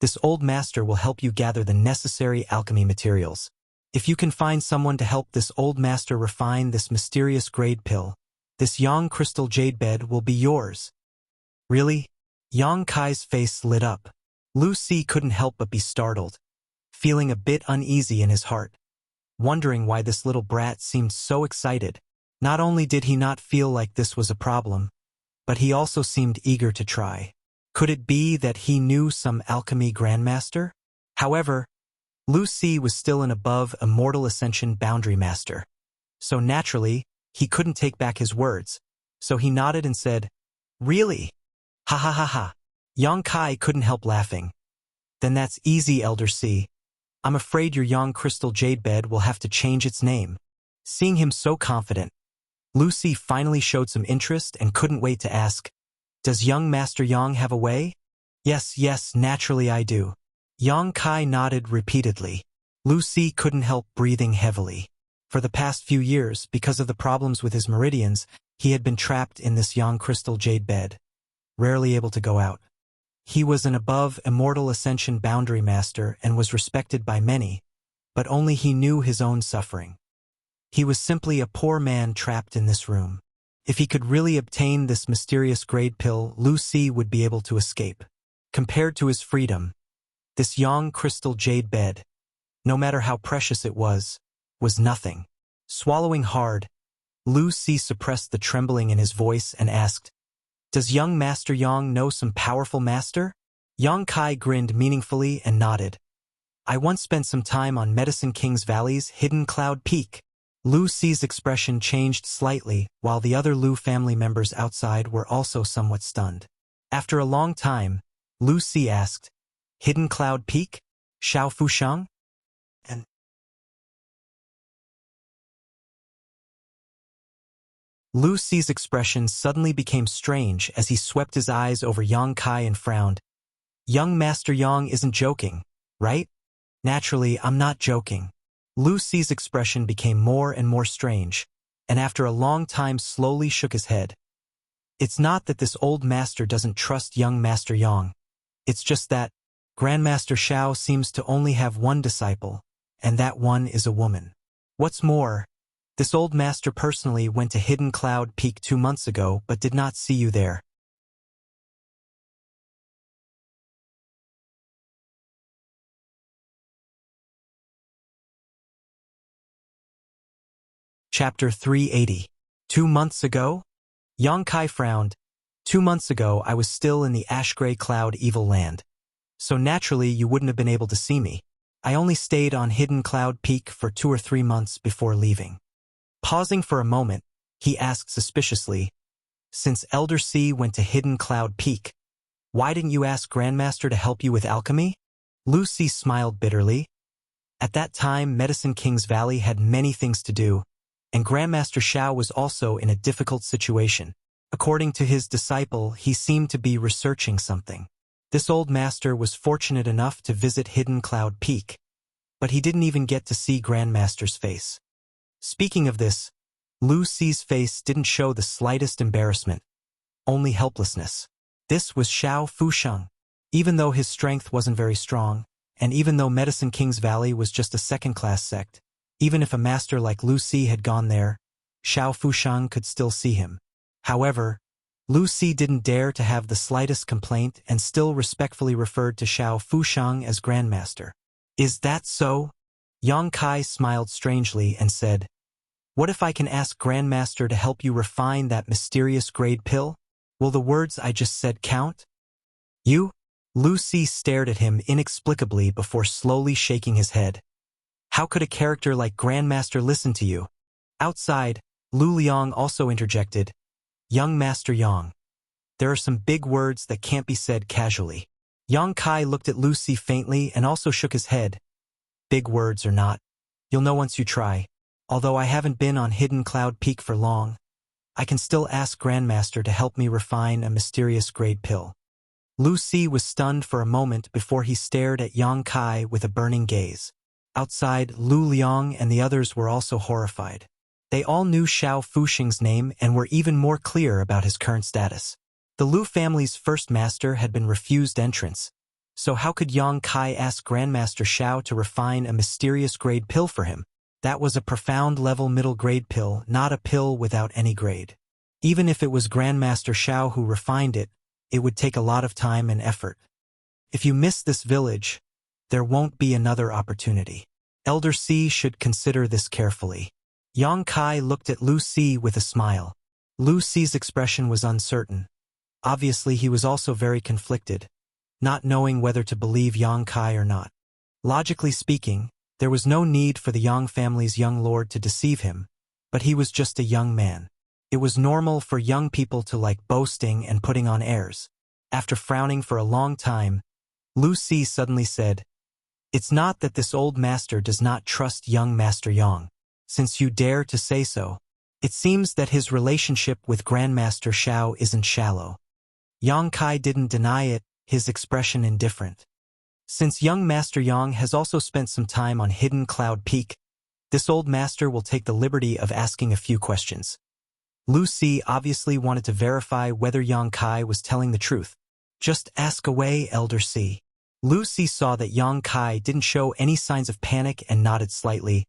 [SPEAKER 1] This old master will help you gather the necessary alchemy materials. If you can find someone to help this old master refine this mysterious grade pill, this Yang crystal jade bed will be yours." Really? Yang Kai's face lit up. Lu Si couldn't help but be startled, feeling a bit uneasy in his heart, wondering why this little brat seemed so excited. Not only did he not feel like this was a problem, but he also seemed eager to try. Could it be that he knew some alchemy grandmaster? However, Lu Si was still an above immortal ascension boundary master. So naturally, he couldn't take back his words. So he nodded and said, "Really? Ha ha ha ha." Yang Kai couldn't help laughing. "Then that's easy, Elder Si. I'm afraid your Yang crystal jade bed will have to change its name." Seeing him so confident, Lu Si finally showed some interest and couldn't wait to ask, "Does young Master Yang have a way?" Yes, naturally I do." Yang Kai nodded repeatedly. Lu Si couldn't help breathing heavily. For the past few years, because of the problems with his meridians, he had been trapped in this Yang crystal jade bed, rarely able to go out. He was an above immortal ascension boundary master and was respected by many, but only he knew his own suffering. He was simply a poor man trapped in this room. If he could really obtain this mysterious grade pill, Lu Si would be able to escape. Compared to his freedom, this Yang crystal jade bed, no matter how precious it was nothing. Swallowing hard, Lu Si suppressed the trembling in his voice and asked, "Does young Master Yang know some powerful master?" Yang Kai grinned meaningfully and nodded. "I once spent some time on Medicine King's Valley's hidden cloud peak." Lu Si's expression changed slightly, while the other Lu family members outside were also somewhat stunned. After a long time, Lu Si asked, "Hidden Cloud Peak? Xiao Fusheng?" And Lu Si's expression suddenly became strange as he swept his eyes over Yang Kai and frowned. "Young Master Yang isn't joking, right?" "Naturally, I'm not joking." Lu Si's expression became more and more strange, and after a long time slowly shook his head. "It's not that this old master doesn't trust young Master Yang. It's just that Grandmaster Xiao seems to only have one disciple, and that one is a woman. What's more, this old master personally went to Hidden Cloud Peak 2 months ago but did not see you there." Chapter 380. 2 months ago? Yang Kai frowned. 2 months ago I was still in the ash-gray cloud evil land. So naturally you wouldn't have been able to see me. I only stayed on Hidden Cloud Peak for 2 or 3 months before leaving. Pausing for a moment, he asked suspiciously, "Since Elder Si went to Hidden Cloud Peak, why didn't you ask Grandmaster to help you with alchemy?" Lu Si smiled bitterly. At that time, Medicine King's Valley had many things to do, and Grandmaster Xiao was also in a difficult situation. According to his disciple, he seemed to be researching something. This old master was fortunate enough to visit Hidden Cloud Peak, but he didn't even get to see Grandmaster's face. Speaking of this, Lu Si's face didn't show the slightest embarrassment, only helplessness. This was Xiao Fusheng. Even though his strength wasn't very strong, and even though Medicine King's Valley was just a second-class sect, even if a master like Lu Si had gone there, Xiao Fusheng could still see him. However, Lu Si didn't dare to have the slightest complaint and still respectfully referred to Xiao Fusheng as Grandmaster. "Is that so?" Yang Kai smiled strangely and said, "What if I can ask Grandmaster to help you refine that mysterious grade pill? Will the words I just said count?" "You?" Lu Si stared at him inexplicably before slowly shaking his head. How could a character like Grandmaster listen to you? Outside, Lu Liang also interjected, Young Master Yang. There are some big words that can't be said casually. Yang Kai looked at Lu Si faintly and also shook his head. Big words or not, you'll know once you try. Although I haven't been on Hidden Cloud Peak for long, I can still ask Grandmaster to help me refine a mysterious grade pill. Lu Si was stunned for a moment before he stared at Yang Kai with a burning gaze. Outside, Lu Liang and the others were also horrified. They all knew Xiao Fuxing's name and were even more clear about his current status. The Lu family's first master had been refused entrance, so how could Yang Kai ask Grandmaster Xiao to refine a mysterious grade pill for him? That was a profound level middle grade pill, not a pill without any grade. Even if it was Grandmaster Xiao who refined it, it would take a lot of time and effort. If you miss this village, there won't be another opportunity. Elder Si should consider this carefully. Yang Kai looked at Lu Si with a smile. Lu Si's expression was uncertain. Obviously, he was also very conflicted, not knowing whether to believe Yang Kai or not. Logically speaking, there was no need for the Yang family's young lord to deceive him, but he was just a young man. It was normal for young people to like boasting and putting on airs. After frowning for a long time, Lu Si suddenly said, It's not that this old master does not trust young Master Yang. Since you dare to say so, it seems that his relationship with Grandmaster Xiao isn't shallow. Yang Kai didn't deny it, his expression indifferent. Since young Master Yang has also spent some time on Hidden Cloud Peak, this old master will take the liberty of asking a few questions. Lu Si obviously wanted to verify whether Yang Kai was telling the truth. Just ask away, Elder Si. Lu Si saw that Yang Kai didn't show any signs of panic and nodded slightly,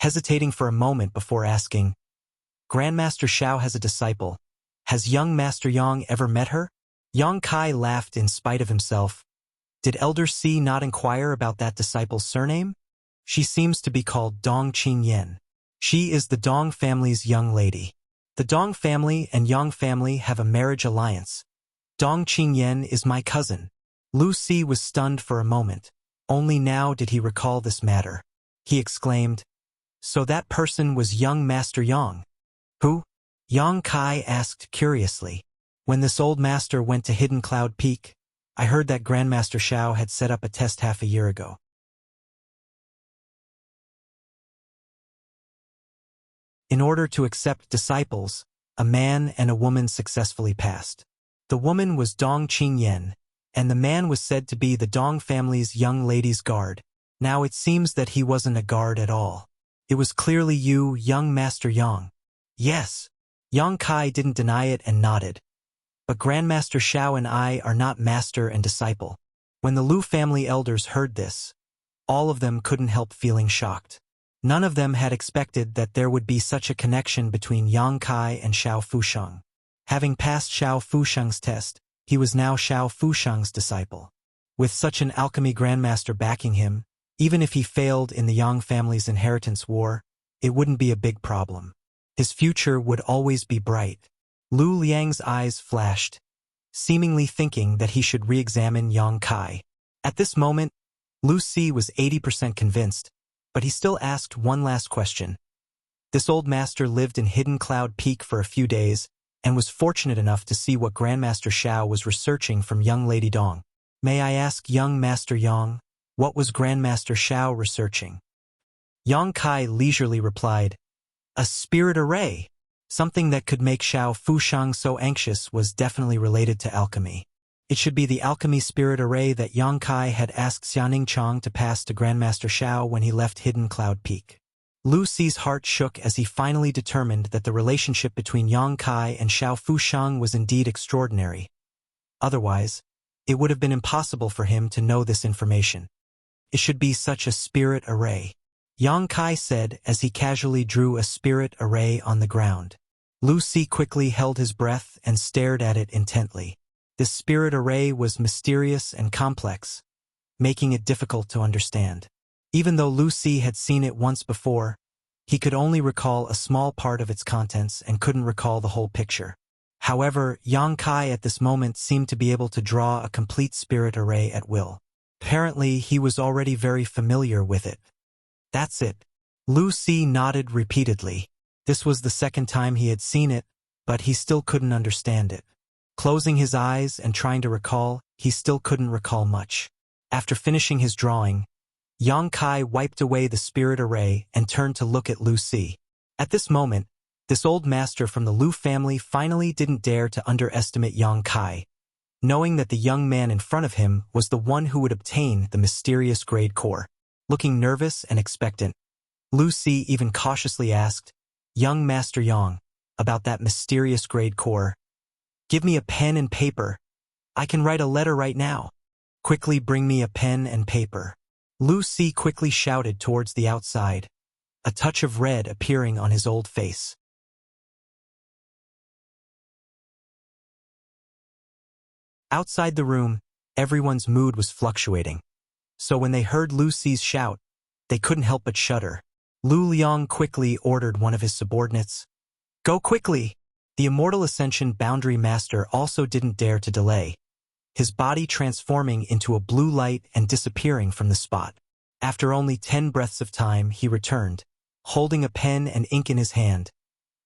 [SPEAKER 1] hesitating for a moment before asking, Grandmaster Xiao has a disciple. Has young Master Yang ever met her? Yang Kai laughed in spite of himself. Did Elder Si not inquire about that disciple's surname? She seems to be called Dong Qingyan. She is the Dong family's young lady. The Dong family and Yang family have a marriage alliance. Dong Qingyan is my cousin. Lu Si was stunned for a moment. Only now did he recall this matter. He exclaimed, So that person was young Master Yang. Who? Yang Kai asked curiously. When this old master went to Hidden Cloud Peak, I heard that Grandmaster Xiao had set up a test half a year ago. In order to accept disciples, a man and a woman successfully passed. The woman was Dong Qingyan, and the man was said to be the Dong family's young lady's guard. Now it seems that he wasn't a guard at all. It was clearly you, young Master Yang. Yes. Yang Kai didn't deny it and nodded. But Grandmaster Xiao and I are not master and disciple. When the Lu family elders heard this, all of them couldn't help feeling shocked. None of them had expected that there would be such a connection between Yang Kai and Xiao Fusheng. Having passed Xiao Fusheng's test, he was now Xiao Fusheng's disciple. With such an alchemy grandmaster backing him, even if he failed in the Yang family's inheritance war, it wouldn't be a big problem. His future would always be bright. Lu Liang's eyes flashed, seemingly thinking that he should re-examine Yang Kai. At this moment, Lu Si was 80% convinced, but he still asked one last question. This old master lived in Hidden Cloud Peak for a few days, and was fortunate enough to see what Grandmaster Xiao was researching from young Lady Dong. May I ask young Master Yang, what was Grandmaster Xiao researching? Yang Kai leisurely replied, A spirit array. Something that could make Xiao Fusheng so anxious was definitely related to alchemy. It should be the alchemy spirit array that Yang Kai had asked Xianing Chang to pass to Grandmaster Xiao when he left Hidden Cloud Peak. Lu Si's heart shook as he finally determined that the relationship between Yang Kai and Xiao Fusheng was indeed extraordinary. Otherwise, it would have been impossible for him to know this information. It should be such a spirit array. Yang Kai said as he casually drew a spirit array on the ground. Lu Si quickly held his breath and stared at it intently. This spirit array was mysterious and complex, making it difficult to understand. Even though Lu Si had seen it once before, he could only recall a small part of its contents and couldn't recall the whole picture. However, Yang Kai at this moment seemed to be able to draw a complete spirit array at will. Apparently, he was already very familiar with it. That's it. Lu Si nodded repeatedly. This was the second time he had seen it, but he still couldn't understand it. Closing his eyes and trying to recall, he still couldn't recall much. After finishing his drawing, Yang Kai wiped away the spirit array and turned to look at Lu Si. At this moment, this old master from the Lu family finally didn't dare to underestimate Yang Kai, knowing that the young man in front of him was the one who would obtain the mysterious grade core. Looking nervous and expectant, Lu Si even cautiously asked, "Young Master Yang, about that mysterious grade core. Give me a pen and paper. I can write a letter right now. Quickly bring me a pen and paper." Lu Si quickly shouted towards the outside, a touch of red appearing on his old face. Outside the room, everyone's mood was fluctuating. So when they heard Lu Si's shout, they couldn't help but shudder. Lu Liang quickly ordered one of his subordinates, "Go quickly!" The Immortal Ascension Boundary Master also didn't dare to delay, his body transforming into a blue light and disappearing from the spot. After only 10 breaths of time, he returned, holding a pen and ink in his hand,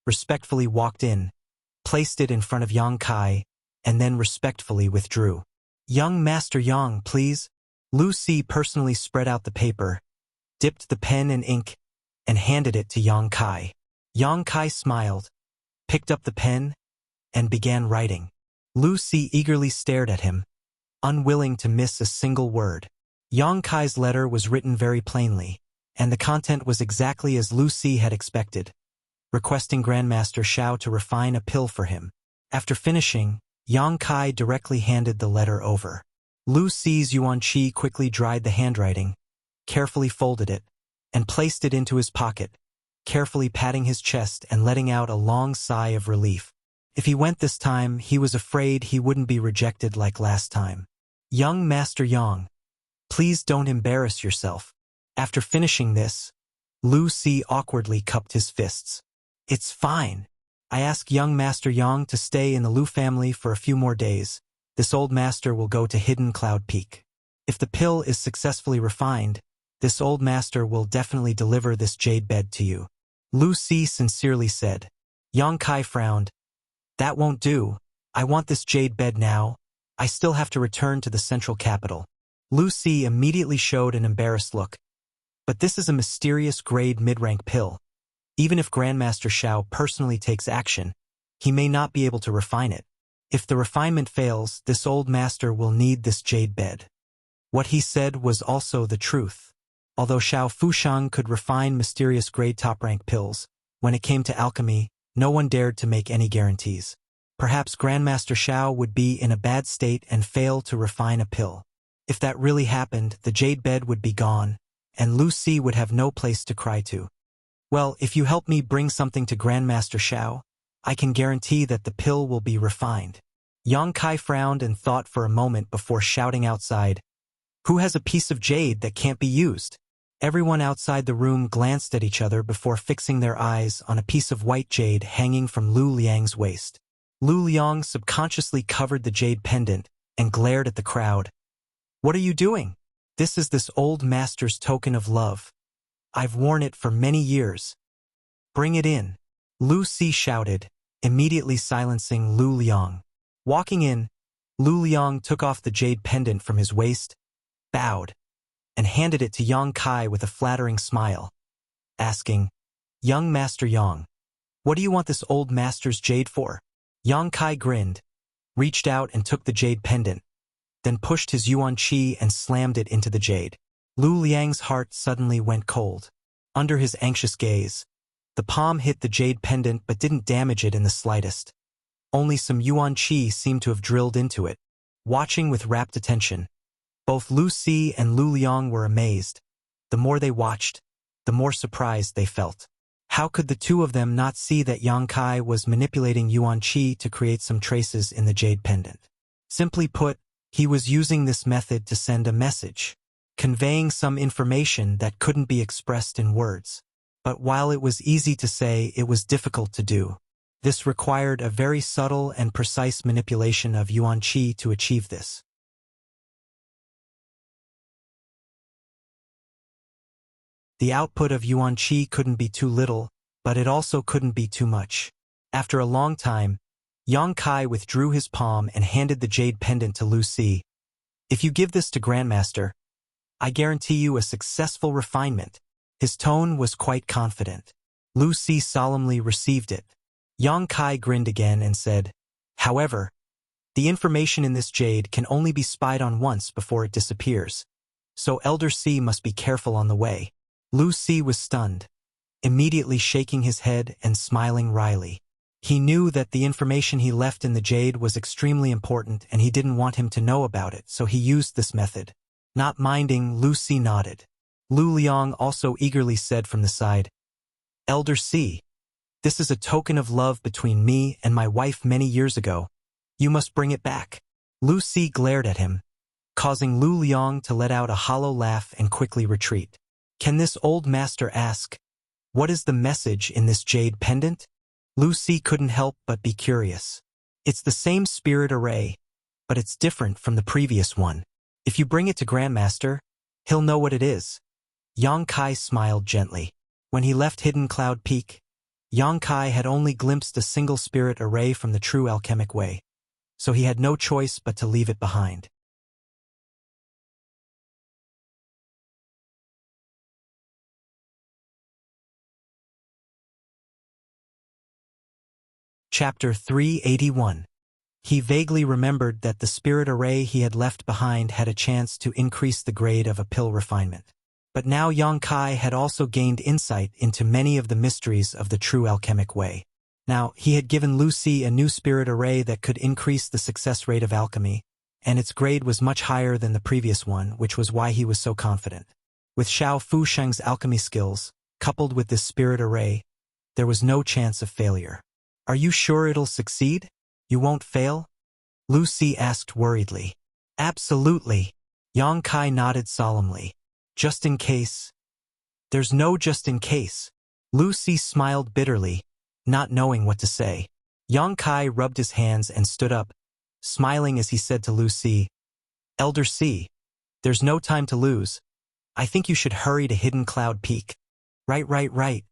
[SPEAKER 1] respectfully walked in, placed it in front of Yang Kai, and then respectfully withdrew. "Young Master Yang, please." Lu Si personally spread out the paper, dipped the pen in ink, and handed it to Yang Kai. Yang Kai smiled, picked up the pen, and began writing. Lu Si eagerly stared at him, unwilling to miss a single word. Yang Kai's letter was written very plainly, and the content was exactly as Lu Si had expected, requesting Grandmaster Shao to refine a pill for him. After finishing, Yang Kai directly handed the letter over. Lu Si's Yuan Qi quickly dried the handwriting, carefully folded it, and placed it into his pocket, carefully patting his chest and letting out a long sigh of relief. If he went this time, he was afraid he wouldn't be rejected like last time. "Young Master Yang, please don't embarrass yourself." After finishing this, Lu Si awkwardly cupped his fists. "It's fine. I ask young Master Yang to stay in the Lu family for a few more days. This old master will go to Hidden Cloud Peak. If the pill is successfully refined, this old master will definitely deliver this jade bed to you," Lu Si sincerely said. Yang Kai frowned. "That won't do. I want this jade bed now. I still have to return to the central capital." Lu Si immediately showed an embarrassed look. "But this is a mysterious grade mid-rank pill. Even if Grandmaster Shao personally takes action, he may not be able to refine it. If the refinement fails, this old master will need this jade bed." What he said was also the truth. Although Shao Fushang could refine mysterious grade top-rank pills, when it came to alchemy, no one dared to make any guarantees. Perhaps Grandmaster Shao would be in a bad state and fail to refine a pill. If that really happened, the jade bed would be gone, and Lu Si would have no place to cry to. "Well, if you help me bring something to Grandmaster Shao, I can guarantee that the pill will be refined." Yang Kai frowned and thought for a moment before shouting outside, "Who has a piece of jade that can't be used?" Everyone outside the room glanced at each other before fixing their eyes on a piece of white jade hanging from Lu Liang's waist. Lu Liang subconsciously covered the jade pendant and glared at the crowd. "What are you doing?" "This is this old master's token of love. I've worn it for many years. Bring it in." Lu Si shouted, immediately silencing Lu Liang. Walking in, Lu Liang took off the jade pendant from his waist, bowed, and handed it to Yang Kai with a flattering smile, asking, "Young Master Yang, what do you want this old master's jade for?" Yang Kai grinned, reached out and took the jade pendant, then pushed his Yuan Qi and slammed it into the jade. Lu Liang's heart suddenly went cold. Under his anxious gaze, the palm hit the jade pendant but didn't damage it in the slightest. Only some Yuan Qi seemed to have drilled into it. Watching with rapt attention, both Lu Si and Lu Liang were amazed. The more they watched, the more surprised they felt. How could the two of them not see that Yang Kai was manipulating Yuan Qi to create some traces in the jade pendant? Simply put, he was using this method to send a message, conveying some information that couldn't be expressed in words. But while it was easy to say, it was difficult to do. This required a very subtle and precise manipulation of Yuan Qi to achieve this. The output of Yuan Qi couldn't be too little, but it also couldn't be too much. After a long time, Yang Kai withdrew his palm and handed the jade pendant to Lu Si. If you give this to Grandmaster, I guarantee you a successful refinement. His tone was quite confident. Lu Si solemnly received it. Yang Kai grinned again and said, however, the information in this jade can only be spied on once before it disappears. So Elder Si must be careful on the way. Lu Si was stunned, immediately shaking his head and smiling wryly. He knew that the information he left in the jade was extremely important and he didn't want him to know about it, so he used this method. Not minding, Lu Si nodded. Lu Liang also eagerly said from the side, Elder Si, this is a token of love between me and my wife many years ago. You must bring it back. Lu Si glared at him, causing Lu Liang to let out a hollow laugh and quickly retreat. Can this old master ask, what is the message in this jade pendant? Lu Si couldn't help but be curious. It's the same spirit array, but it's different from the previous one. If you bring it to Grandmaster, he'll know what it is. Yang Kai smiled gently. When he left Hidden Cloud Peak, Yang Kai had only glimpsed a single spirit array from the true alchemic way, so he had no choice but to leave it behind. Chapter 381. He vaguely remembered that the spirit array he had left behind had a chance to increase the grade of a pill refinement. But now Yang Kai had also gained insight into many of the mysteries of the true alchemic way. Now, he had given Lu Si a new spirit array that could increase the success rate of alchemy, and its grade was much higher than the previous one, which was why he was so confident. With Xiao Fusheng's alchemy skills, coupled with this spirit array, there was no chance of failure. Are you sure it'll succeed? You won't fail? Lu Si asked worriedly. Absolutely. Yang Kai nodded solemnly. Just in case. There's no just in case. Lu Si smiled bitterly, not knowing what to say. Yang Kai rubbed his hands and stood up, smiling as he said to Lu Si, Elder Si, there's no time to lose. I think you should hurry to Hidden Cloud Peak. Right.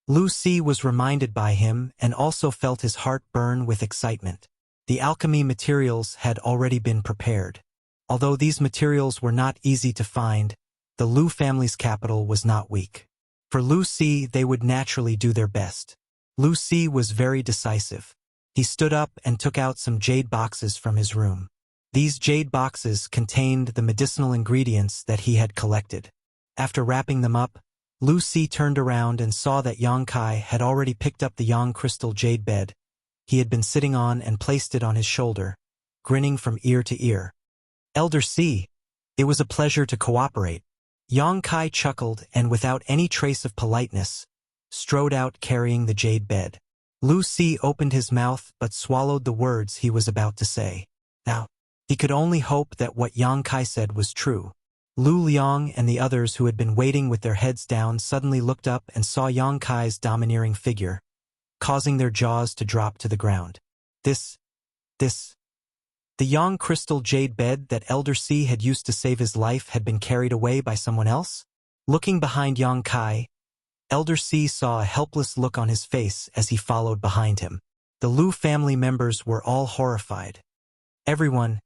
[SPEAKER 1] Lu Si was reminded by him and also felt his heart burn with excitement. The alchemy materials had already been prepared. Although these materials were not easy to find, the Lu family's capital was not weak. For Lu Si, they would naturally do their best. Lu Si was very decisive. He stood up and took out some jade boxes from his room. These jade boxes contained the medicinal ingredients that he had collected. After wrapping them up, Lu Si turned around and saw that Yang Kai had already picked up the Yang crystal jade bed he had been sitting on and placed it on his shoulder, grinning from ear to ear. Elder Si, it was a pleasure to cooperate. Yang Kai chuckled and without any trace of politeness, strode out carrying the jade bed. Lu Si opened his mouth but swallowed the words he was about to say. Now, he could only hope that what Yang Kai said was true. Lu Liang and the others who had been waiting with their heads down suddenly looked up and saw Yang Kai's domineering figure, causing their jaws to drop to the ground. This. The Yang crystal jade bed that Elder Si had used to save his life had been carried away by someone else? Looking behind Yang Kai, Elder Si saw a helpless look on his face as he followed behind him. The Lu family members were all horrified. Everyone,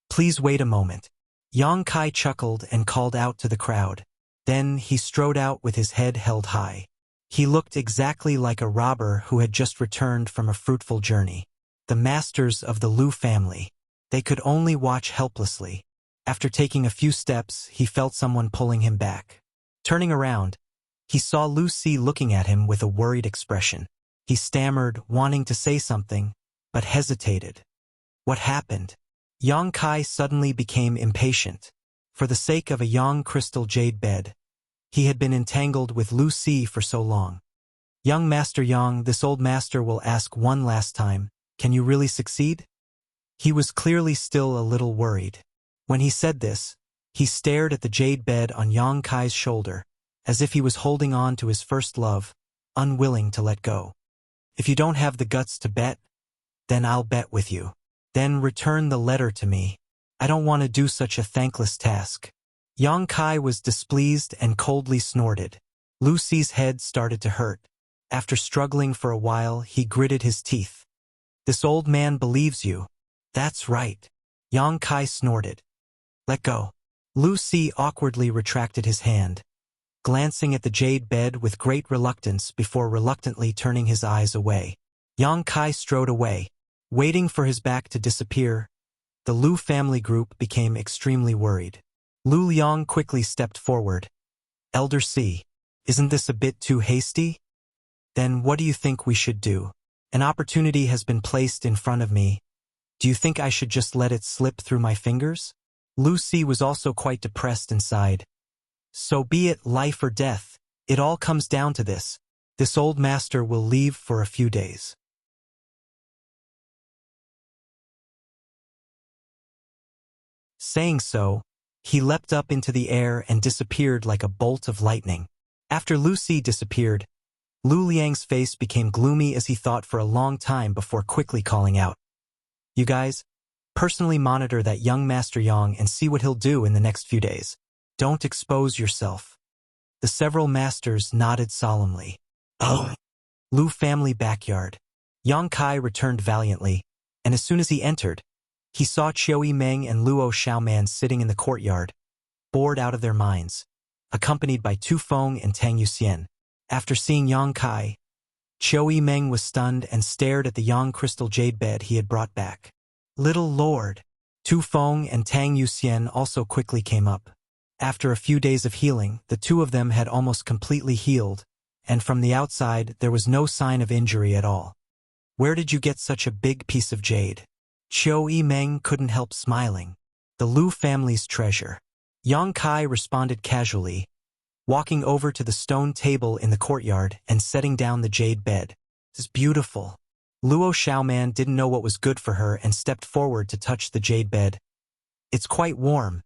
[SPEAKER 1] please wait a moment. Yang Kai chuckled and called out to the crowd. Then he strode out with his head held high. He looked exactly like a robber who had just returned from a fruitful journey. The masters of the Lu family. They could only watch helplessly. After taking a few steps, he felt someone pulling him back. Turning around, he saw Lu Si looking at him with a worried expression. He stammered, wanting to say something, but hesitated. What happened? Yang Kai suddenly became impatient. For the sake of a Yang crystal jade bed, he had been entangled with Lu Si for so long. Young Master Yang, this old master will ask one last time, can you really succeed? He was clearly still a little worried. When he said this, he stared at the jade bed on Yang Kai's shoulder, as if he was holding on to his first love, unwilling to let go. If you don't have the guts to bet, then I'll bet with you. Then return the letter to me. I don't want to do such a thankless task. Yang Kai was displeased and coldly snorted. Lucy's head started to hurt. After struggling for a while, he gritted his teeth. This old man believes you. That's right. Yang Kai snorted. Let go. Lucy awkwardly retracted his hand, glancing at the jade bed with great reluctance before reluctantly turning his eyes away. Yang Kai strode away, waiting for his back to disappear. The Lu family group became extremely worried. Lu Liang quickly stepped forward. Elder C, isn't this a bit too hasty? Then what do you think we should do? An opportunity has been placed in front of me. Do you think I should just let it slip through my fingers? Lucy was also quite depressed inside. So be it, life or death. It all comes down to this. This old master will leave for a few days. Saying so, he leapt up into the air and disappeared like a bolt of lightning. After Lucy disappeared, Lu Liang's face became gloomy as he thought for a long time before quickly calling out. You guys, personally monitor that young Master Yang and see what he'll do in the next few days. Don't expose yourself. The several masters nodded solemnly. Oh. Lu family backyard. Yang Kai returned valiantly, and as soon as he entered, he saw Chiu Meng and Luo Xiaoman sitting in the courtyard, bored out of their minds, accompanied by Tu Feng and Tang Yuxian. After seeing Yang Kai, Chiu Meng was stunned and stared at the Yang crystal jade bed he had brought back. Little Lord. Tu Feng and Tang Yuxian also quickly came up. After a few days of healing, the two of them had almost completely healed, and from the outside there was no sign of injury at all. Where did you get such a big piece of jade? Chiu Meng couldn't help smiling. The Lu family's treasure. Yang Kai responded casually, walking over to the stone table in the courtyard and setting down the jade bed. It's beautiful. Luo Xiaoman didn't know what was good for her and stepped forward to touch the jade bed. It's quite warm.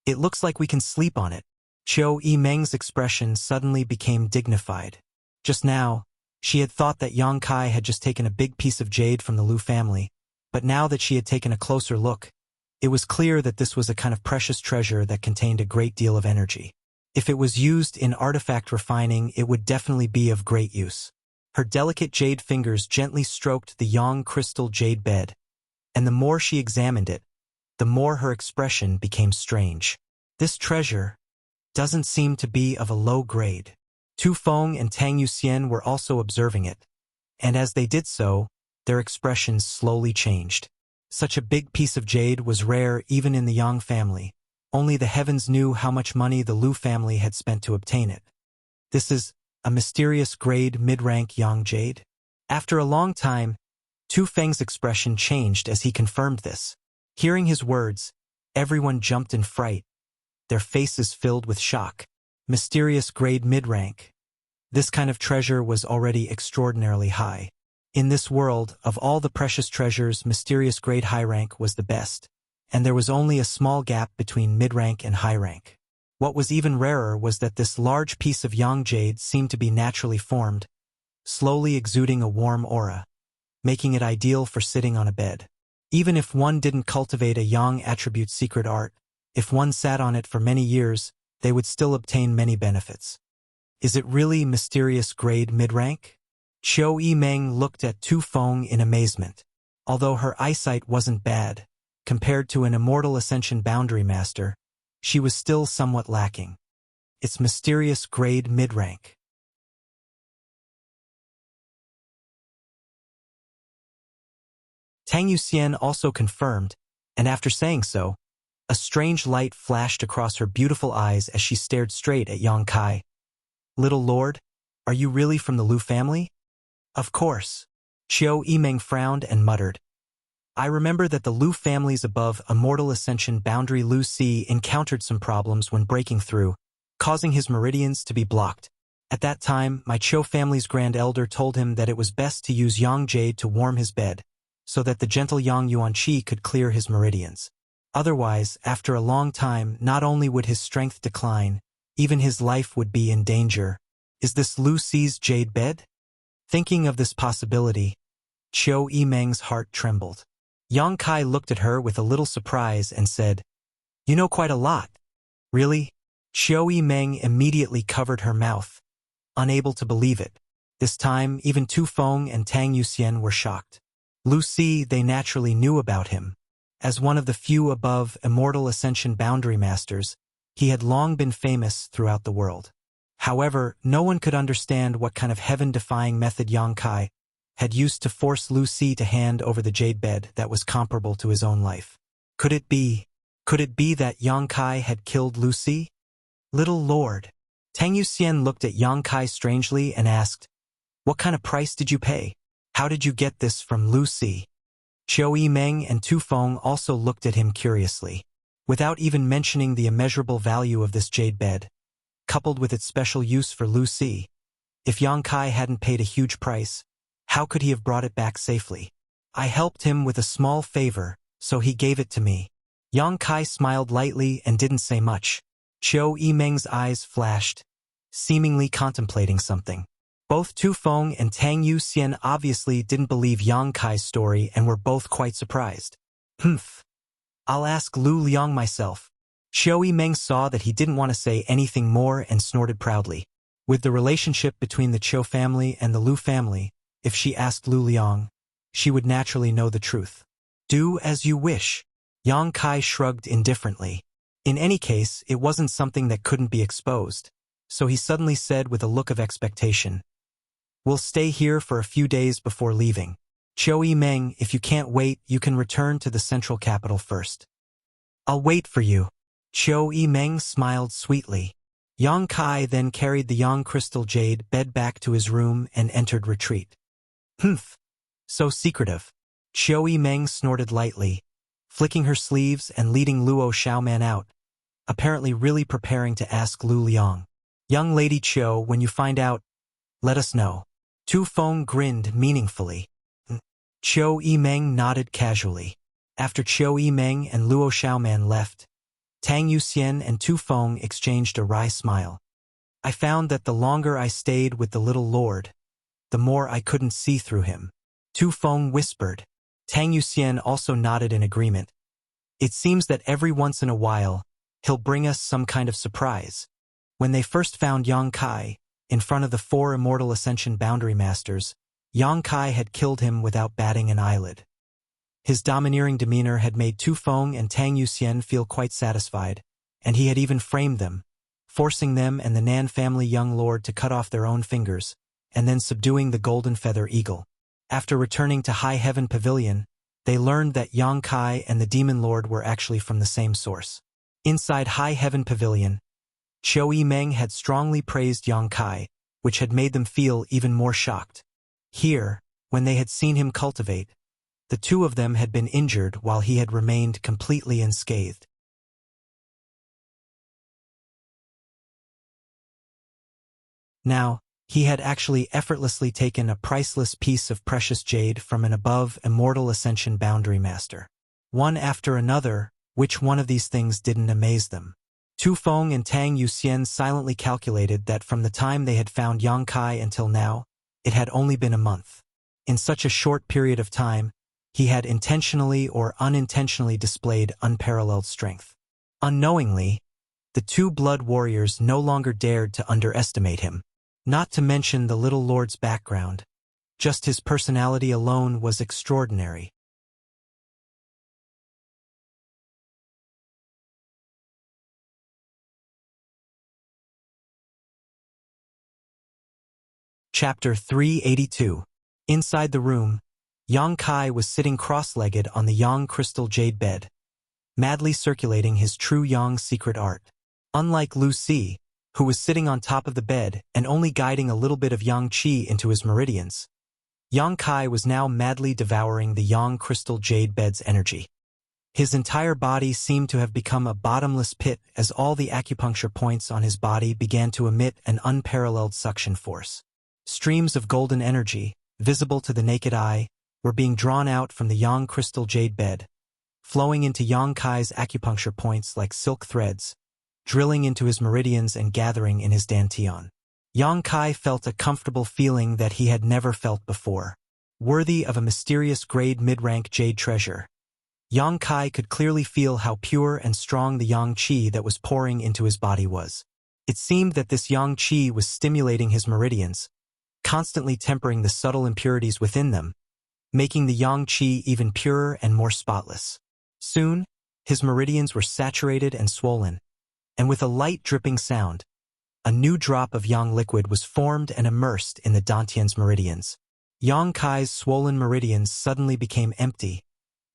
[SPEAKER 1] It looks like we can sleep on it. Chiu Meng's expression suddenly became dignified. Just now, she had thought that Yang Kai had just taken a big piece of jade from the Lu family, but now that she had taken a closer look, it was clear that this was a kind of precious treasure that contained a great deal of energy. If it was used in artifact refining, it would definitely be of great use. Her delicate jade fingers gently stroked the Yang crystal jade bed, and the more she examined it, the more her expression became strange. This treasure doesn't seem to be of a low grade. Tu Feng and Tang Yuxian were also observing it, and as they did so, their expressions slowly changed. Such a big piece of jade was rare even in the Yang family. Only the heavens knew how much money the Lu family had spent to obtain it. This is a mysterious grade mid-rank Yang jade? After a long time, Tu Feng's expression changed as he confirmed this. Hearing his words, everyone jumped in fright, their faces filled with shock. Mysterious grade mid-rank. This kind of treasure was already extraordinarily high. In this world, of all the precious treasures, mysterious grade high rank was the best, and there was only a small gap between mid-rank and high rank. What was even rarer was that this large piece of Yang jade seemed to be naturally formed, slowly exuding a warm aura, making it ideal for sitting on a bed. Even if one didn't cultivate a Yang attribute secret art, if one sat on it for many years, they would still obtain many benefits. Is it really mysterious grade mid-rank? Chiu Meng looked at Tu Feng in amazement. Although her eyesight wasn't bad, compared to an immortal ascension boundary master, she was still somewhat lacking. It's mysterious grade mid-rank. Tang Yuxian also confirmed, and after saying so, a strange light flashed across her beautiful eyes as she stared straight at Yang Kai. Little Lord, are you really from the Lu family? Of course. Chiu Meng frowned and muttered. I remember that the Lu families above Immortal Ascension boundary Lu Si encountered some problems when breaking through, causing his meridians to be blocked. At that time, my Chiu family's grand elder told him that it was best to use Yang jade to warm his bed, so that the gentle Yang Yuan Qi could clear his meridians. Otherwise, after a long time, not only would his strength decline, even his life would be in danger. Is this Lu Si's jade bed? Thinking of this possibility, Chiu Meng's heart trembled. Yang Kai looked at her with a little surprise and said, You know quite a lot. Really? Chiu Meng immediately covered her mouth, unable to believe it. This time, even Tu Feng and Tang Yuxian were shocked. Lu Si, they naturally knew about him. As one of the few above immortal ascension boundary masters, he had long been famous throughout the world. However, no one could understand what kind of heaven-defying method Yang Kai had used to force Lu Si to hand over the jade bed that was comparable to his own life. Could it be that Yang Kai had killed Lu Si? Little Lord. Tang Yuxian looked at Yang Kai strangely and asked, "What kind of price did you pay? How did you get this from Lu Si?" Qiu Yimeng and Tu Feng also looked at him curiously. Without even mentioning the immeasurable value of this jade bed, coupled with its special use for Lu Si, if Yang Kai hadn't paid a huge price, how could he have brought it back safely? I helped him with a small favor, so he gave it to me. Yang Kai smiled lightly and didn't say much. Qiu Yimeng's eyes flashed, seemingly contemplating something. Both Tu Feng and Tang Yuxian obviously didn't believe Yang Kai's story and were both quite surprised. "Humph. I'll ask Lu Liang myself." Qiu Yimeng saw that he didn't want to say anything more and snorted proudly. With the relationship between the Qiu family and the Lu family, if she asked Lu Liang, she would naturally know the truth. "Do as you wish." Yang Kai shrugged indifferently. In any case, it wasn't something that couldn't be exposed, so he suddenly said with a look of expectation, "We'll stay here for a few days before leaving. Qiu Yimeng, if you can't wait, you can return to the central capital first." "I'll wait for you." Qiu Yimeng smiled sweetly. Yang Kai then carried the Yang crystal jade bed back to his room and entered retreat. "Humph. So secretive." Qiu Yimeng snorted lightly, flicking her sleeves and leading Luo Xiaoman out, apparently really preparing to ask Lu Liang. "Young Lady Qiu, when you find out, let us know." Tu Feng grinned meaningfully. Qiu Yimeng nodded casually. After Qiu Yimeng and Luo Xiaoman left, Tang Yuxian and Tu Feng exchanged a wry smile. "I found that the longer I stayed with the little lord, the more I couldn't see through him," Tu Feng whispered. Tang Yuxian also nodded in agreement. "It seems that every once in a while, he'll bring us some kind of surprise." When they first found Yang Kai, in front of the 4 immortal ascension boundary masters, Yang Kai had killed him without batting an eyelid. His domineering demeanor had made Tu Feng and Tang Yuxian feel quite satisfied, and he had even framed them, forcing them and the Nan family young lord to cut off their own fingers, and then subduing the golden feather eagle. After returning to High Heaven Pavilion, they learned that Yang Kai and the demon lord were actually from the same source. Inside High Heaven Pavilion, Qiu Yimeng had strongly praised Yang Kai, which had made them feel even more shocked. Here, when they had seen him cultivate, the two of them had been injured while he had remained completely unscathed. Now, he had actually effortlessly taken a priceless piece of precious jade from an above immortal ascension boundary master. One after another, which one of these things didn't amaze them? Tu Feng and Tang Yuxian silently calculated that from the time they had found Yang Kai until now, it had only been a month. In such a short period of time, he had intentionally or unintentionally displayed unparalleled strength. Unknowingly, the 2 blood warriors no longer dared to underestimate him. Not to mention the little lord's background. Just his personality alone was extraordinary. Chapter 382. Inside the room, Yang Kai was sitting cross-legged on the Yang crystal jade bed, madly circulating his true Yang secret art. Unlike Lu Si, who was sitting on top of the bed and only guiding a little bit of Yang Qi into his meridians, Yang Kai was now madly devouring the Yang crystal jade bed's energy. His entire body seemed to have become a bottomless pit as all the acupuncture points on his body began to emit an unparalleled suction force. Streams of golden energy, visible to the naked eye, were being drawn out from the Yang crystal jade bed, flowing into Yang Kai's acupuncture points like silk threads, drilling into his meridians and gathering in his dantian. Yang Kai felt a comfortable feeling that he had never felt before. Worthy of a mysterious grade mid-rank jade treasure, Yang Kai could clearly feel how pure and strong the Yang Qi that was pouring into his body was. It seemed that this yang qi was stimulating his meridians, constantly tempering the subtle impurities within them, making the yang qi even purer and more spotless. Soon, his meridians were saturated and swollen, and with a light dripping sound, a new drop of yang liquid was formed and immersed in the dantian's meridians. Yang Kai's swollen meridians suddenly became empty,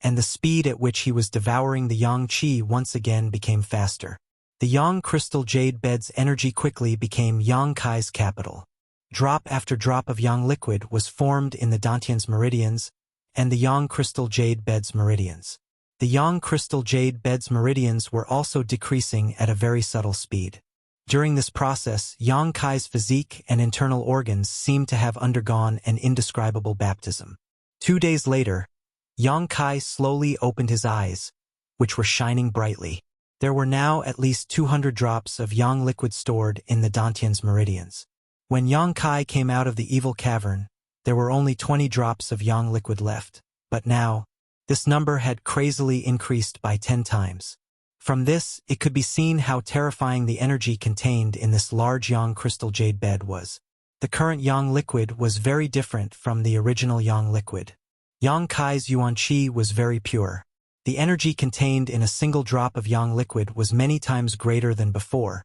[SPEAKER 1] and the speed at which he was devouring the yang qi once again became faster. The yang crystal jade bed's energy quickly became Yang Kai's capital. Drop after drop of yang liquid was formed in the dantian's meridians and the yang crystal jade bed's meridians. The yang crystal jade bed's meridians were also decreasing at a very subtle speed. During this process, Yang Kai's physique and internal organs seemed to have undergone an indescribable baptism. 2 days later, Yang Kai slowly opened his eyes, which were shining brightly. There were now at least 200 drops of yang liquid stored in the dantian's meridians. When Yang Kai came out of the evil cavern, there were only 20 drops of yang liquid left, but now, this number had crazily increased by 10 times. From this, it could be seen how terrifying the energy contained in this large yang crystal jade bed was. The current yang liquid was very different from the original yang liquid. Yang Kai's yuan qi was very pure. The energy contained in a single drop of yang liquid was many times greater than before,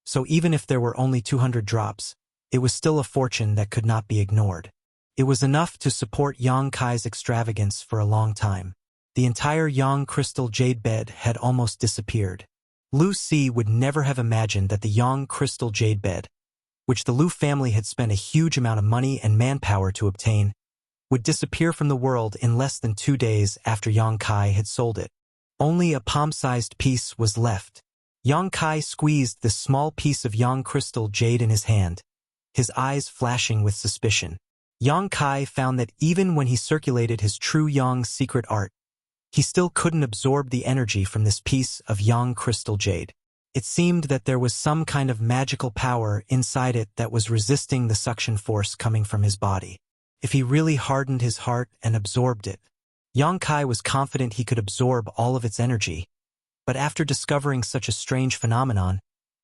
[SPEAKER 1] so even if there were only 200 drops, it was still a fortune that could not be ignored. It was enough to support Yang Kai's extravagance for a long time. The entire yang crystal jade bed had almost disappeared. Lu Si would never have imagined that the yang crystal jade bed, which the Lu family had spent a huge amount of money and manpower to obtain, would disappear from the world in less than 2 days after Yang Kai had sold it. Only a palm-sized piece was left. Yang Kai squeezed this small piece of yang crystal jade in his hand, his eyes flashing with suspicion. Yang Kai found that even when he circulated his true yang secret art, he still couldn't absorb the energy from this piece of yang crystal jade. It seemed that there was some kind of magical power inside it that was resisting the suction force coming from his body. If he really hardened his heart and absorbed it, Yang Kai was confident he could absorb all of its energy. But after discovering such a strange phenomenon,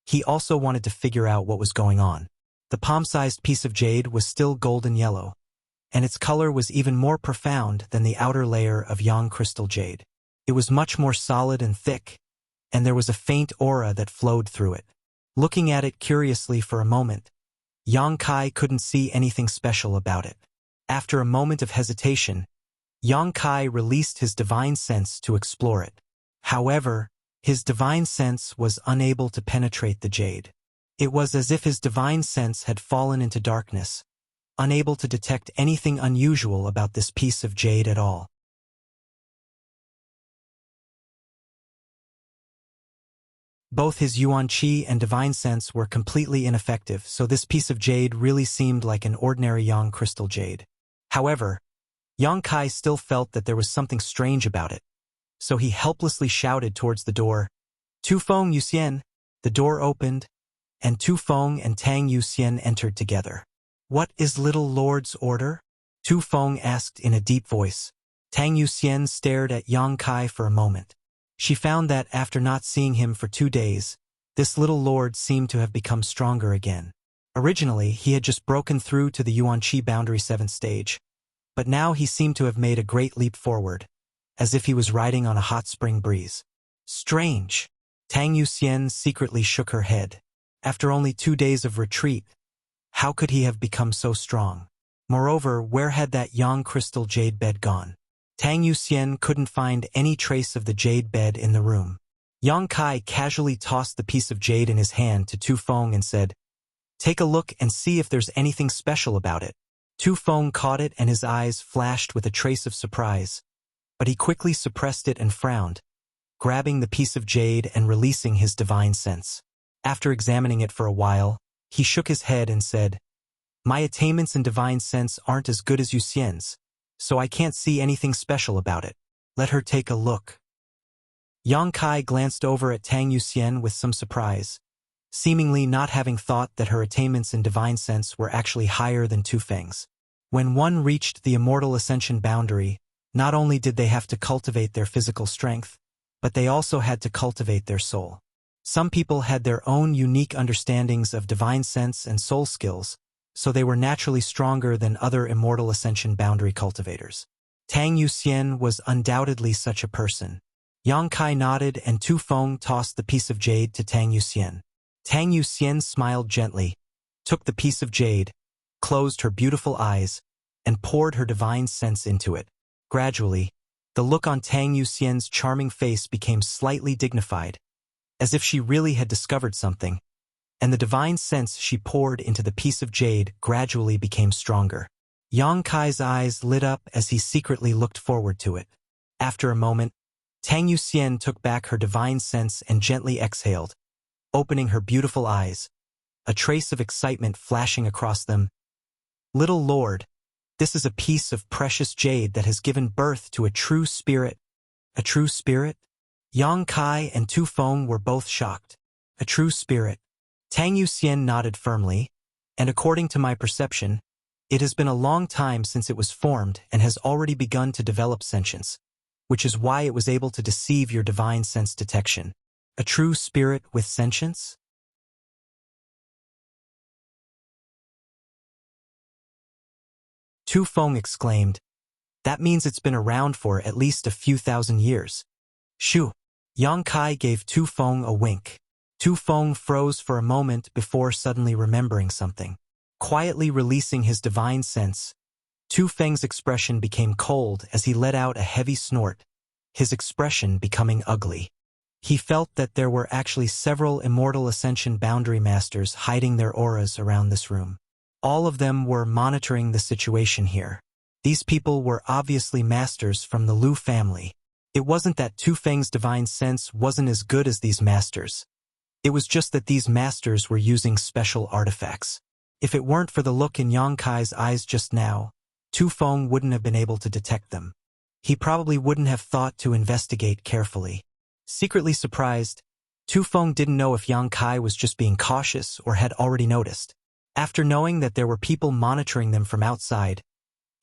[SPEAKER 1] he also wanted to figure out what was going on. The palm-sized piece of jade was still golden yellow, and its color was even more profound than the outer layer of yang crystal jade. It was much more solid and thick, and there was a faint aura that flowed through it. Looking at it curiously for a moment, Yang Kai couldn't see anything special about it. After a moment of hesitation, Yang Kai released his divine sense to explore it. However, his divine sense was unable to penetrate the jade. It was as if his divine sense had fallen into darkness, unable to detect anything unusual about this piece of jade at all. Both his yuan qi and divine sense were completely ineffective, so this piece of jade really seemed like an ordinary yang crystal jade. However, Yang Kai still felt that there was something strange about it, so he helplessly shouted towards the door, "Tu Feng Yuxian!" The door opened, and Tu Feng and Tang Yuxian entered together. "What is little lord's order?" Tu Feng asked in a deep voice. Tang Yuxian stared at Yang Kai for a moment. She found that after not seeing him for 2 days, this little lord seemed to have become stronger again. Originally, he had just broken through to the Yuan Qi Boundary 7th stage, but now he seemed to have made a great leap forward, as if he was riding on a hot spring breeze. Strange. Tang Yuxian secretly shook her head. After only 2 days of retreat, how could he have become so strong? Moreover, where had that yang crystal jade bed gone? Tang Yuxian couldn't find any trace of the jade bed in the room. Yang Kai casually tossed the piece of jade in his hand to Tu Feng and said, "Take a look and see if there's anything special about it." Tu Feng caught it and his eyes flashed with a trace of surprise, but he quickly suppressed it and frowned, grabbing the piece of jade and releasing his divine sense. After examining it for a while, he shook his head and said, "My attainments in divine sense aren't as good as Yuxian's, so I can't see anything special about it. Let her take a look." Yang Kai glanced over at Tang Yuxian with some surprise, seemingly not having thought that her attainments in divine sense were actually higher than Tu Feng's. When one reached the immortal ascension boundary, not only did they have to cultivate their physical strength, but they also had to cultivate their soul. Some people had their own unique understandings of divine sense and soul skills, so they were naturally stronger than other immortal ascension boundary cultivators. Tang Yuxian was undoubtedly such a person. Yang Kai nodded and Tu Feng tossed the piece of jade to Tang Yuxian. Tang Yuxian smiled gently, took the piece of jade, closed her beautiful eyes, and poured her divine sense into it. Gradually, the look on Tang Yuxian's charming face became slightly dignified, as if she really had discovered something, and the divine sense she poured into the piece of jade gradually became stronger. Yang Kai's eyes lit up as he secretly looked forward to it. After a moment, Tang Yuxian took back her divine sense and gently exhaled, opening her beautiful eyes, a trace of excitement flashing across them. "Little Lord, this is a piece of precious jade that has given birth to a true spirit." "A true spirit?" Yang Kai and Tu Feng were both shocked. "A true spirit." Tang Yuxian nodded firmly, "And according to my perception, it has been a long time since it was formed and has already begun to develop sentience, which is why it was able to deceive your divine sense detection." "A true spirit with sentience?" Tu Feng exclaimed. "That means it's been around for at least a few thousand years." "Shoo!" Yang Kai gave Tu Feng a wink. Tu Feng froze for a moment before suddenly remembering something. Quietly releasing his divine sense, Tu Feng's expression became cold as he let out a heavy snort, his expression becoming ugly. He felt that there were actually several immortal ascension boundary masters hiding their auras around this room. All of them were monitoring the situation here. These people were obviously masters from the Lu family. It wasn't that Tu Feng's divine sense wasn't as good as these masters. It was just that these masters were using special artifacts. If it weren't for the look in Yang Kai's eyes just now, Tu Feng wouldn't have been able to detect them. He probably wouldn't have thought to investigate carefully. Secretly surprised, Tu Feng didn't know if Yang Kai was just being cautious or had already noticed. After knowing that there were people monitoring them from outside,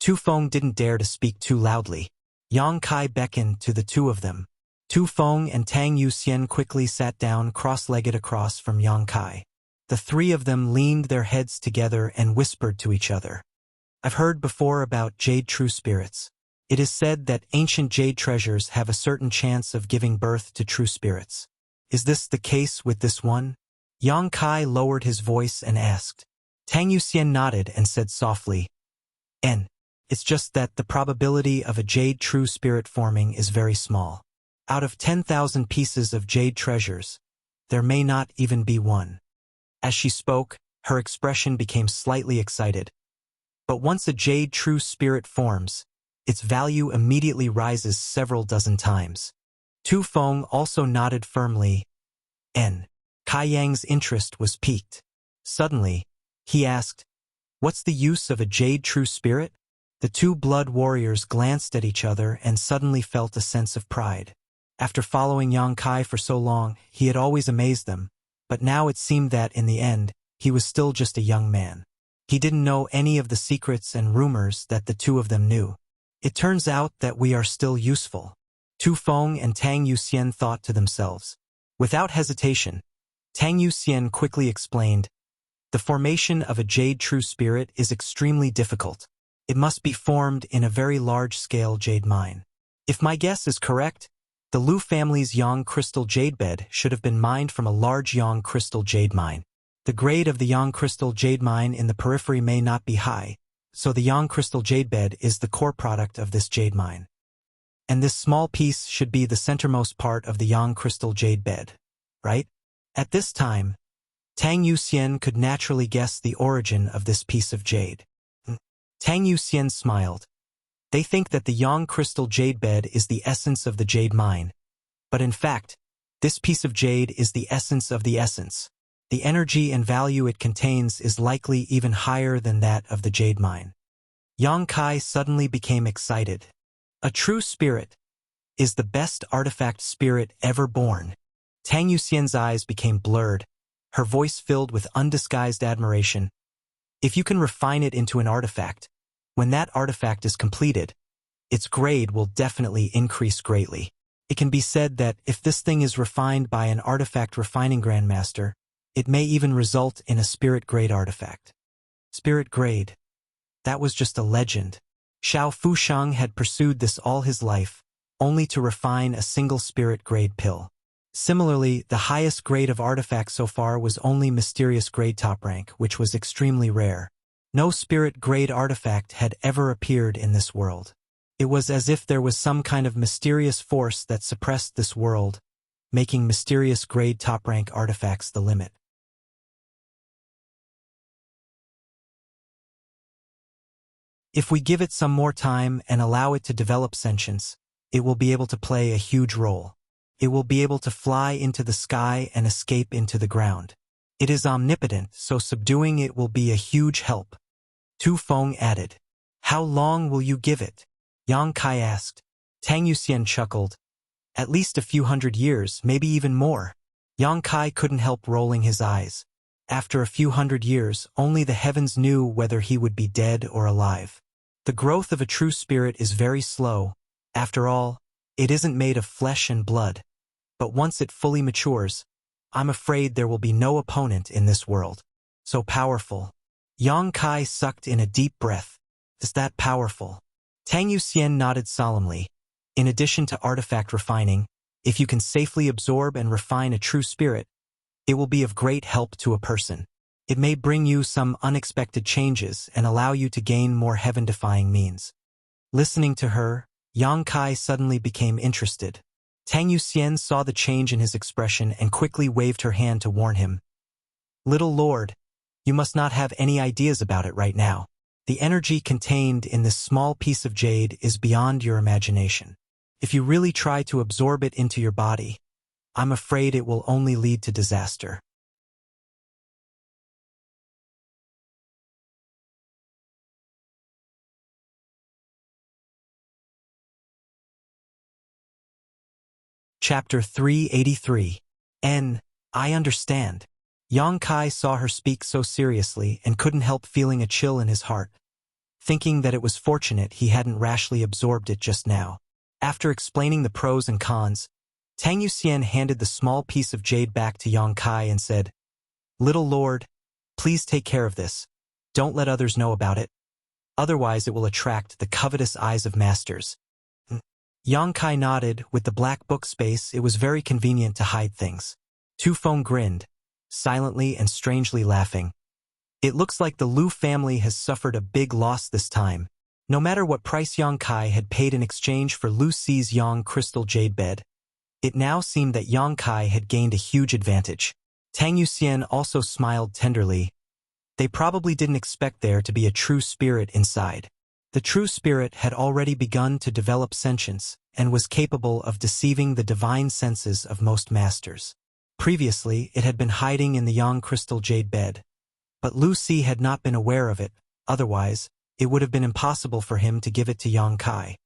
[SPEAKER 1] Tu Feng didn't dare to speak too loudly. Yang Kai beckoned to the two of them. Tu Feng and Tang Yuxian quickly sat down cross-legged across from Yang Kai. The three of them leaned their heads together and whispered to each other. "I've heard before about jade true spirits. It is said that ancient jade treasures have a certain chance of giving birth to true spirits. Is this the case with this one?" Yang Kai lowered his voice and asked. Tang Yuxian nodded and said softly, "It's just that the probability of a jade true spirit forming is very small. Out of 10,000 pieces of jade treasures, there may not even be one." As she spoke, her expression became slightly excited. "But once a jade true spirit forms, its value immediately rises several dozen times." Tu Feng also nodded firmly, and Kai Yang's interest was piqued. Suddenly, he asked, "What's the use of a jade true spirit?" The two blood warriors glanced at each other and suddenly felt a sense of pride. After following Yang Kai for so long, he had always amazed them, but now it seemed that, in the end, he was still just a young man. He didn't know any of the secrets and rumors that the two of them knew. "It turns out that we are still useful," Tu Feng and Tang Yuxian thought to themselves. Without hesitation, Tang Yuxian quickly explained, "The formation of a jade true spirit is extremely difficult. It must be formed in a very large-scale jade mine. If my guess is correct, the Lu family's Yang crystal jade bed should have been mined from a large Yang crystal jade mine. The grade of the Yang crystal jade mine in the periphery may not be high, so the Yang crystal jade bed is the core product of this jade mine. And this small piece should be the centermost part of the Yang crystal jade bed, right?" At this time, Tang Yuxian could naturally guess the origin of this piece of jade. Tang Yuxian smiled. "They think that the Yang crystal jade bed is the essence of the jade mine, but in fact, this piece of jade is the essence of the essence. The energy and value it contains is likely even higher than that of the jade mine." Yang Kai suddenly became excited. "A true spirit is the best artifact spirit ever born." Tang Yuxian's eyes became blurred, her voice filled with undisguised admiration. "If you can refine it into an artifact, when that artifact is completed, its grade will definitely increase greatly." It can be said that if this thing is refined by an artifact refining grandmaster, it may even result in a spirit-grade artifact. Spirit-grade. That was just a legend. Xiao Fusheng had pursued this all his life, only to refine a single spirit-grade pill. Similarly, the highest grade of artifact so far was only mysterious grade top rank, which was extremely rare. No spirit-grade artifact had ever appeared in this world. It was as if there was some kind of mysterious force that suppressed this world, making mysterious grade top rank artifacts the limit. If we give it some more time and allow it to develop sentience, it will be able to play a huge role. It will be able to fly into the sky and escape into the ground. It is omnipotent, so subduing it will be a huge help. Tu Feng added. How long will you give it? Yang Kai asked. Tang Yuxian chuckled. At least a few hundred years, maybe even more. Yang Kai couldn't help rolling his eyes. After a few hundred years, only the heavens knew whether he would be dead or alive. The growth of a true spirit is very slow. After all, it isn't made of flesh and blood. But once it fully matures, I'm afraid there will be no opponent in this world. So powerful. Yang Kai sucked in a deep breath. Is that powerful? Tang Yuxian nodded solemnly. In addition to artifact refining, if you can safely absorb and refine a true spirit, it will be of great help to a person. It may bring you some unexpected changes and allow you to gain more heaven-defying means. Listening to her, Yang Kai suddenly became interested. Tang Yuxian saw the change in his expression and quickly waved her hand to warn him. Little Lord, you must not have any ideas about it right now. The energy contained in this small piece of jade is beyond your imagination. If you really try to absorb it into your body, I'm afraid it will only lead to disaster. Chapter 383. I understand. Yang Kai saw her speak so seriously and couldn't help feeling a chill in his heart, thinking that it was fortunate he hadn't rashly absorbed it just now. After explaining the pros and cons, Tang Yuxian handed the small piece of jade back to Yang Kai and said, Little Lord, please take care of this. Don't let others know about it. Otherwise it will attract the covetous eyes of masters. Yang Kai nodded. With the black book space, it was very convenient to hide things. Tu Feng grinned, silently and strangely laughing. It looks like the Lu family has suffered a big loss this time. No matter what price Yang Kai had paid in exchange for Lu Si's Yang crystal jade bed, it now seemed that Yang Kai had gained a huge advantage. Tang Yuxian also smiled tenderly. They probably didn't expect there to be a true spirit inside. The true spirit had already begun to develop sentience and was capable of deceiving the divine senses of most masters. Previously, it had been hiding in the Yang crystal jade bed, but Lu Si had not been aware of it. Otherwise, it would have been impossible for him to give it to Yang Kai.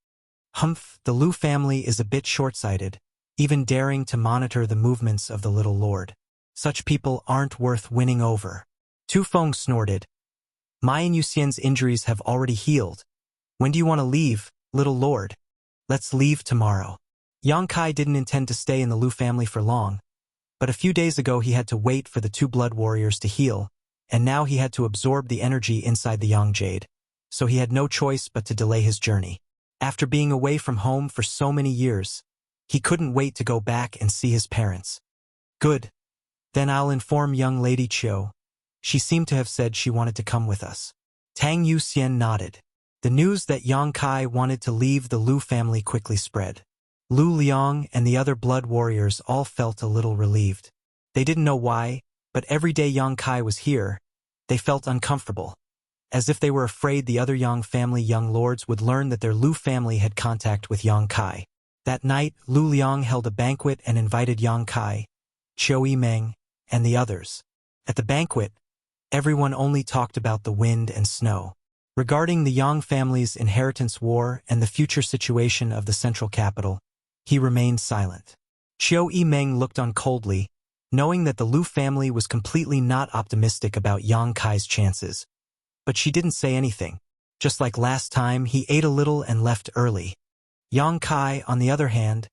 [SPEAKER 1] Humph, the Lu family is a bit short-sighted, even daring to monitor the movements of the little lord. Such people aren't worth winning over. Tu Feng snorted. Mayan Yuxian's injuries have already healed. When do you want to leave, little lord? Let's leave tomorrow. Yang Kai didn't intend to stay in the Lu family for long, but a few days ago he had to wait for the two blood warriors to heal, and now he had to absorb the energy inside the Yang Jade, so he had no choice but to delay his journey. After being away from home for so many years, he couldn't wait to go back and see his parents. Good. Then I'll inform young Lady Chiu. She seemed to have said she wanted to come with us. Tang Yuxian nodded. The news that Yang Kai wanted to leave the Lu family quickly spread. Lu Liang and the other blood warriors all felt a little relieved. They didn't know why, but every day Yang Kai was here, they felt uncomfortable, as if they were afraid the other Yang family young lords would learn that their Lu family had contact with Yang Kai. That night, Lu Liang held a banquet and invited Yang Kai, Chiu Yimeng, and the others. At the banquet, everyone only talked about the wind and snow. Regarding the Yang family's inheritance war and the future situation of the central capital, he remained silent. Chiu Yimeng looked on coldly, knowing that the Lu family was completely not optimistic about Yang Kai's chances. But she didn't say anything. Just like last time, he ate a little and left early. Yang Kai, on the other hand,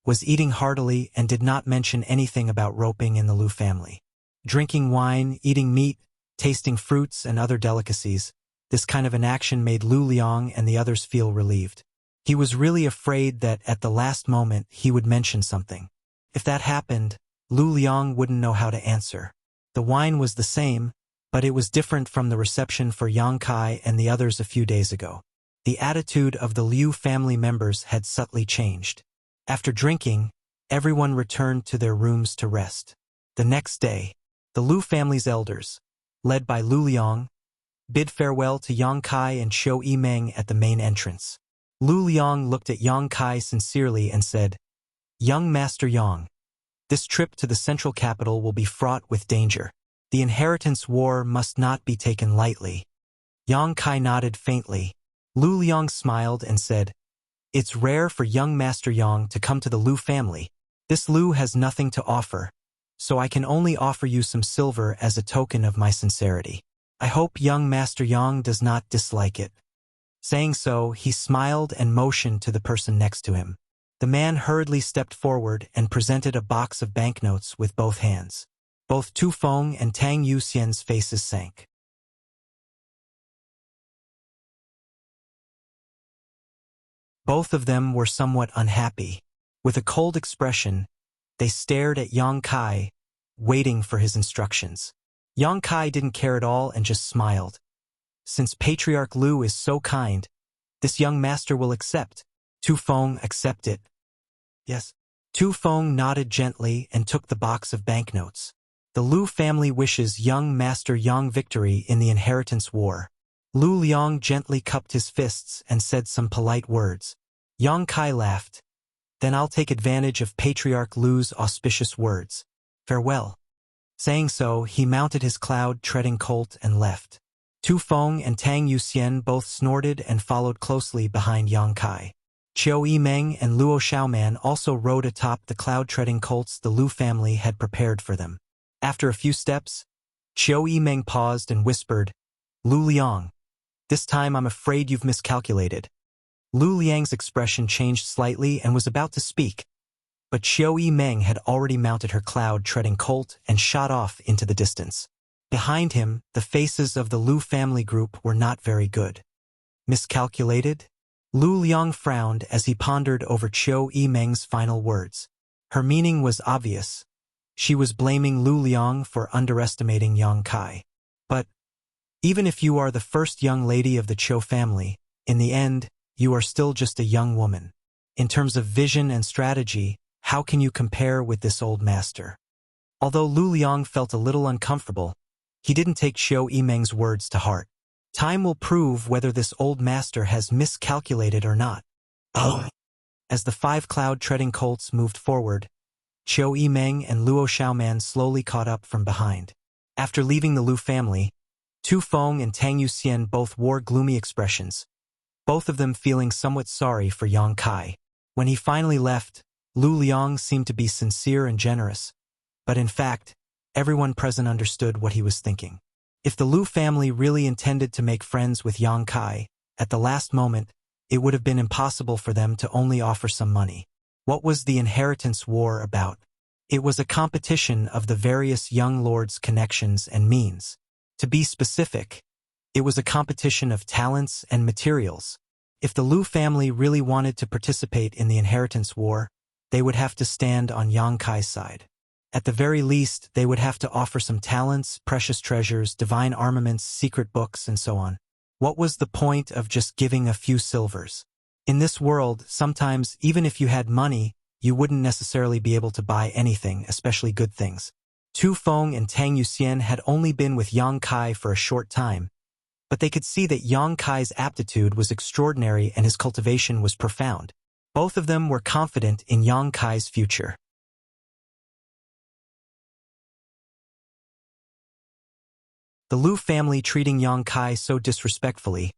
[SPEAKER 1] was eating heartily and did not mention anything about roping in the Lu family. Drinking wine, eating meat, tasting fruits and other delicacies, this kind of inaction made Lu Liang and the others feel relieved. He was really afraid that at the last moment he would mention something. If that happened, Lu Liang wouldn't know how to answer. The wine was the same, but it was different from the reception for Yang Kai and the others a few days ago. The attitude of the Liu family members had subtly changed. After drinking, everyone returned to their rooms to rest. The next day, the Liu family's elders, led by Lu Liang, bid farewell to Yang Kai and Qiu Yimeng at the main entrance. Lu Liang looked at Yang Kai sincerely and said, "Young Master Yang, this trip to the central capital will be fraught with danger. The inheritance war must not be taken lightly." Yang Kai nodded faintly. Lu Liang smiled and said, "It's rare for young Master Yang to come to the Lu family. This Lu has nothing to offer, so I can only offer you some silver as a token of my sincerity. I hope young Master Yang does not dislike it." Saying so, he smiled and motioned to the person next to him. The man hurriedly stepped forward and presented a box of banknotes with both hands. Both Tu Feng and Tang Yuxian's faces sank. Both of them were somewhat unhappy. With a cold expression, they stared at Yang Kai, waiting for his instructions. Yang Kai didn't care at all and just smiled. Since Patriarch Lu is so kind, this young master will accept. Tu Feng accepted. Yes. Tu Feng nodded gently and took the box of banknotes. The Lu family wishes young Master Yang victory in the inheritance war. Lu Liang gently cupped his fists and said some polite words. Yang Kai laughed. "Then I'll take advantage of Patriarch Lu's auspicious words. Farewell." Saying so, he mounted his cloud-treading colt and left. Tu Feng and Tang Yuxian both snorted and followed closely behind Yang Kai. Qiu Yimeng and Luo Xiaoman also rode atop the cloud-treading colts the Lu family had prepared for them. After a few steps, Qiu Yimeng paused and whispered, "Lu Liang, this time I'm afraid you've miscalculated." Lu Liang's expression changed slightly and was about to speak, but Qiu Yimeng had already mounted her cloud-treading colt and shot off into the distance. Behind him, the faces of the Lu family group were not very good. Miscalculated? Lu Liang frowned as he pondered over Qiu Yimeng's final words. Her meaning was obvious. She was blaming Lu Liang for underestimating Yang Kai. But even if you are the first young lady of the Qiu family, in the end, you are still just a young woman. In terms of vision and strategy, how can you compare with this old master? Although Lu Liang felt a little uncomfortable, he didn't take Qiu Yimeng's words to heart. Time will prove whether this old master has miscalculated or not. As the 5 cloud-treading colts moved forward, Qiu Yimeng and Luo Xiaoman slowly caught up from behind. After leaving the Lu family, Tu Feng and Tang Yuxian both wore gloomy expressions, both of them feeling somewhat sorry for Yang Kai. When he finally left, Lu Liang seemed to be sincere and generous, but in fact, everyone present understood what he was thinking. If the Lu family really intended to make friends with Yang Kai, at the last moment, it would have been impossible for them to only offer some money. What was the inheritance war about? It was a competition of the various young lords' connections and means. To be specific, it was a competition of talents and materials. If the Lu family really wanted to participate in the inheritance war, they would have to stand on Yang Kai's side. At the very least, they would have to offer some talents, precious treasures, divine armaments, secret books, and so on. What was the point of just giving a few silvers? In this world, sometimes, even if you had money, you wouldn't necessarily be able to buy anything, especially good things. Tu Feng and Tang Yuxian had only been with Yang Kai for a short time, but they could see that Yang Kai's aptitude was extraordinary and his cultivation was profound. Both of them were confident in Yang Kai's future. The Lu family treating Yang Kai so disrespectfully,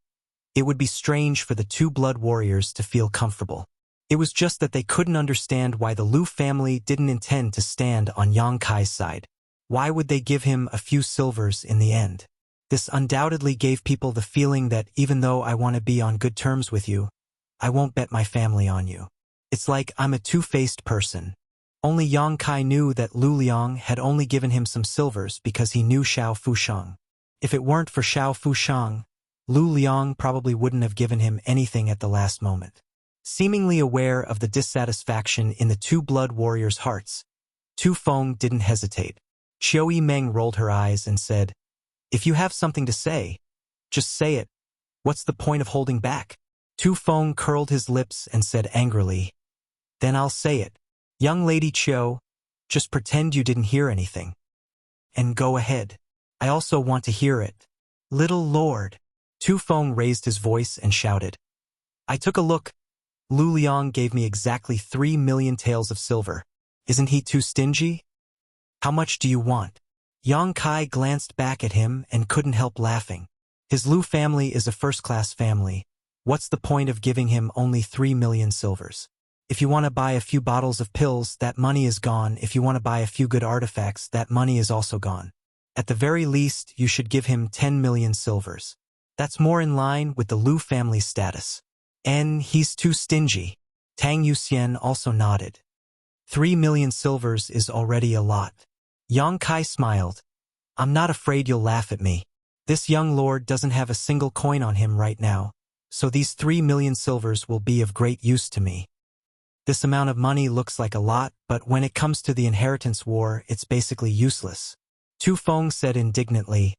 [SPEAKER 1] it would be strange for the 2 blood warriors to feel comfortable. It was just that they couldn't understand why the Lu family didn't intend to stand on Yang Kai's side. Why would they give him a few silvers in the end? This undoubtedly gave people the feeling that even though I want to be on good terms with you, I won't bet my family on you. It's like I'm a two-faced person. Only Yang Kai knew that Lu Liang had only given him some silvers because he knew Xiao Fushang. If it weren't for Xiao Fushang, Lu Liang probably wouldn't have given him anything at the last moment. Seemingly aware of the dissatisfaction in the two blood warriors' hearts, Tu Feng didn't hesitate. Qiu Yimeng rolled her eyes and said, "If you have something to say, just say it. What's the point of holding back?" Tu Feng curled his lips and said angrily, "Then I'll say it. Young Lady Qiu, just pretend you didn't hear anything. And go ahead. I also want to hear it." "Little Lord." Tu Feng raised his voice and shouted. "I took a look. Lu Liang gave me exactly 3 million taels of silver. Isn't he too stingy? How much do you want?" Yang Kai glanced back at him and couldn't help laughing. His Lu family is a first-class family. What's the point of giving him only 3 million silvers? If you want to buy a few bottles of pills, that money is gone. If you want to buy a few good artifacts, that money is also gone. At the very least, you should give him 10 million silvers. That's more in line with the Lu family's status. And he's too stingy. Tang Yuxian also nodded. 3 million silvers is already a lot. Yang Kai smiled. "I'm not afraid you'll laugh at me. This young lord doesn't have a single coin on him right now, so these 3 million silvers will be of great use to me. This amount of money looks like a lot, but when it comes to the inheritance war, it's basically useless." Tu Feng said indignantly.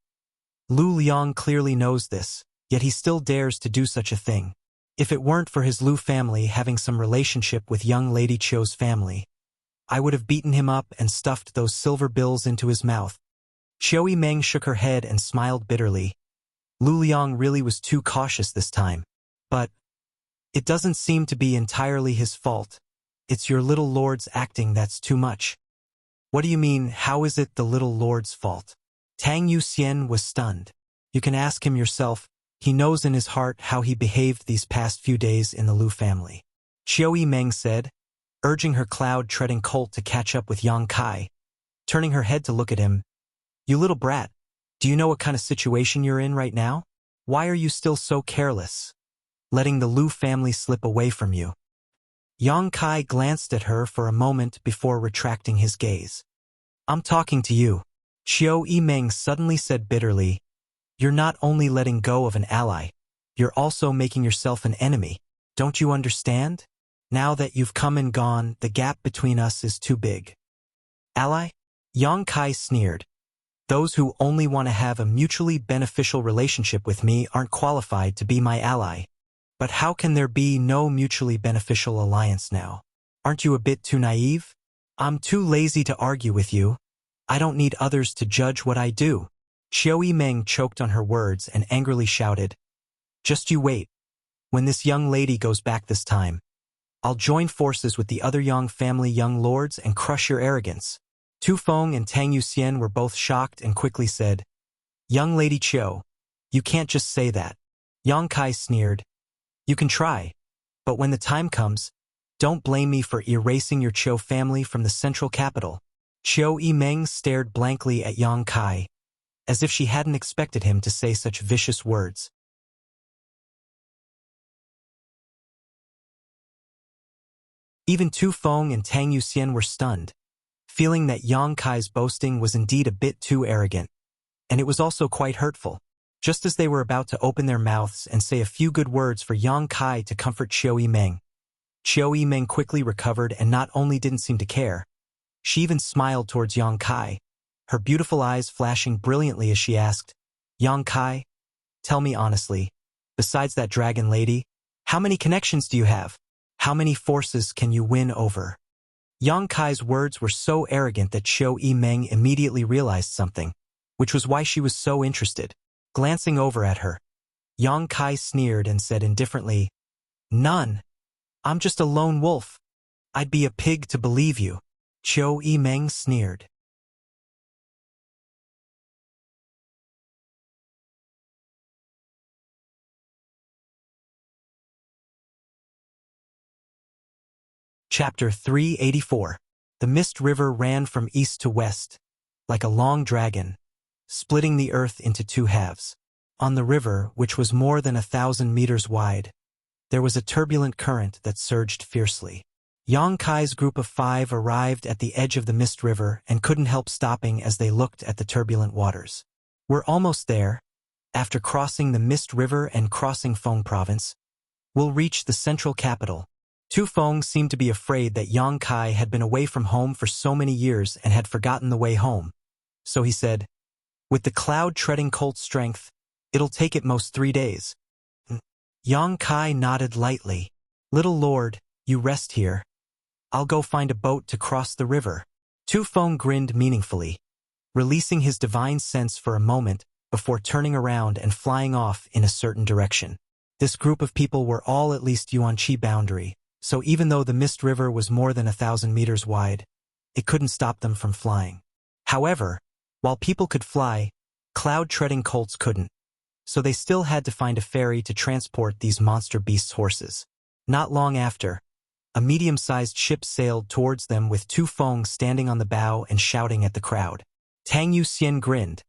[SPEAKER 1] Lu Liang clearly knows this, yet he still dares to do such a thing. If it weren't for his Lu family having some relationship with young Lady Qiu's family, I would have beaten him up and stuffed those silver bills into his mouth. Qiu Yimeng shook her head and smiled bitterly. Lu Liang really was too cautious this time. But it doesn't seem to be entirely his fault. It's your little lord's acting that's too much. What do you mean, how is it the little lord's fault? Tang Yuxian was stunned. You can ask him yourself. He knows in his heart how he behaved these past few days in the Lu family. Qiu Yimeng said, urging her cloud-treading colt to catch up with Yang Kai. Turning her head to look at him, "You little brat, do you know what kind of situation you're in right now? Why are you still so careless? Letting the Lu family slip away from you." Yang Kai glanced at her for a moment before retracting his gaze. "I'm talking to you." Qiu Yimeng suddenly said bitterly, "You're not only letting go of an ally, you're also making yourself an enemy. Don't you understand? Now that you've come and gone, the gap between us is too big." "Ally?" Yang Kai sneered. "Those who only want to have a mutually beneficial relationship with me aren't qualified to be my ally. But how can there be no mutually beneficial alliance now? Aren't you a bit too naive? I'm too lazy to argue with you. I don't need others to judge what I do." Qiu Yimeng choked on her words and angrily shouted, "Just you wait. When this young lady goes back this time, I'll join forces with the other Yang family young lords and crush your arrogance." Tu Feng and Tang Yuxian were both shocked and quickly said, "Young Lady Qiu, you can't just say that." Yang Kai sneered, "You can try, but when the time comes, don't blame me for erasing your Qiu family from the central capital." Qiu Yimeng stared blankly at Yang Kai, as if she hadn't expected him to say such vicious words. Even Tu Feng and Tang Yuxian were stunned, feeling that Yang Kai's boasting was indeed a bit too arrogant, and it was also quite hurtful. Just as they were about to open their mouths and say a few good words for Yang Kai to comfort Qiu Yimeng quickly recovered and not only didn't seem to care, she even smiled towards Yang Kai, her beautiful eyes flashing brilliantly as she asked, "Yang Kai, tell me honestly, besides that dragon lady, how many connections do you have? How many forces can you win over?" Yang Kai's words were so arrogant that Qiu Yimeng immediately realized something, which was why she was so interested. Glancing over at her, Yang Kai sneered and said indifferently, "None. I'm just a lone wolf. I'd be a pig to believe you." Qiu Yimeng sneered. Chapter 384. The Mist River ran from east to west, like a long dragon, splitting the earth into two halves. On the river, which was more than 1,000 meters wide, there was a turbulent current that surged fiercely. Yang Kai's group of 5 arrived at the edge of the Mist River and couldn't help stopping as they looked at the turbulent waters. We're almost there. After crossing the Mist River and crossing Feng Province, we'll reach the central capital. Tu Feng seemed to be afraid that Yang Kai had been away from home for so many years and had forgotten the way home. So he said, with the cloud-treading colt's strength, it'll take at most 3 days. Yang Kai nodded lightly. Little lord, you rest here. I'll go find a boat to cross the river. Tu Feng grinned meaningfully, releasing his divine sense for a moment before turning around and flying off in a certain direction. This group of people were all at least Yuanqi boundary, so even though the Mist River was more than 1,000 meters wide, it couldn't stop them from flying. However, while people could fly, cloud-treading colts couldn't, so they still had to find a ferry to transport these monster beasts' horses. Not long after, a medium-sized ship sailed towards them with Tu Feng standing on the bow and shouting at the crowd. Tang Yuxian grinned,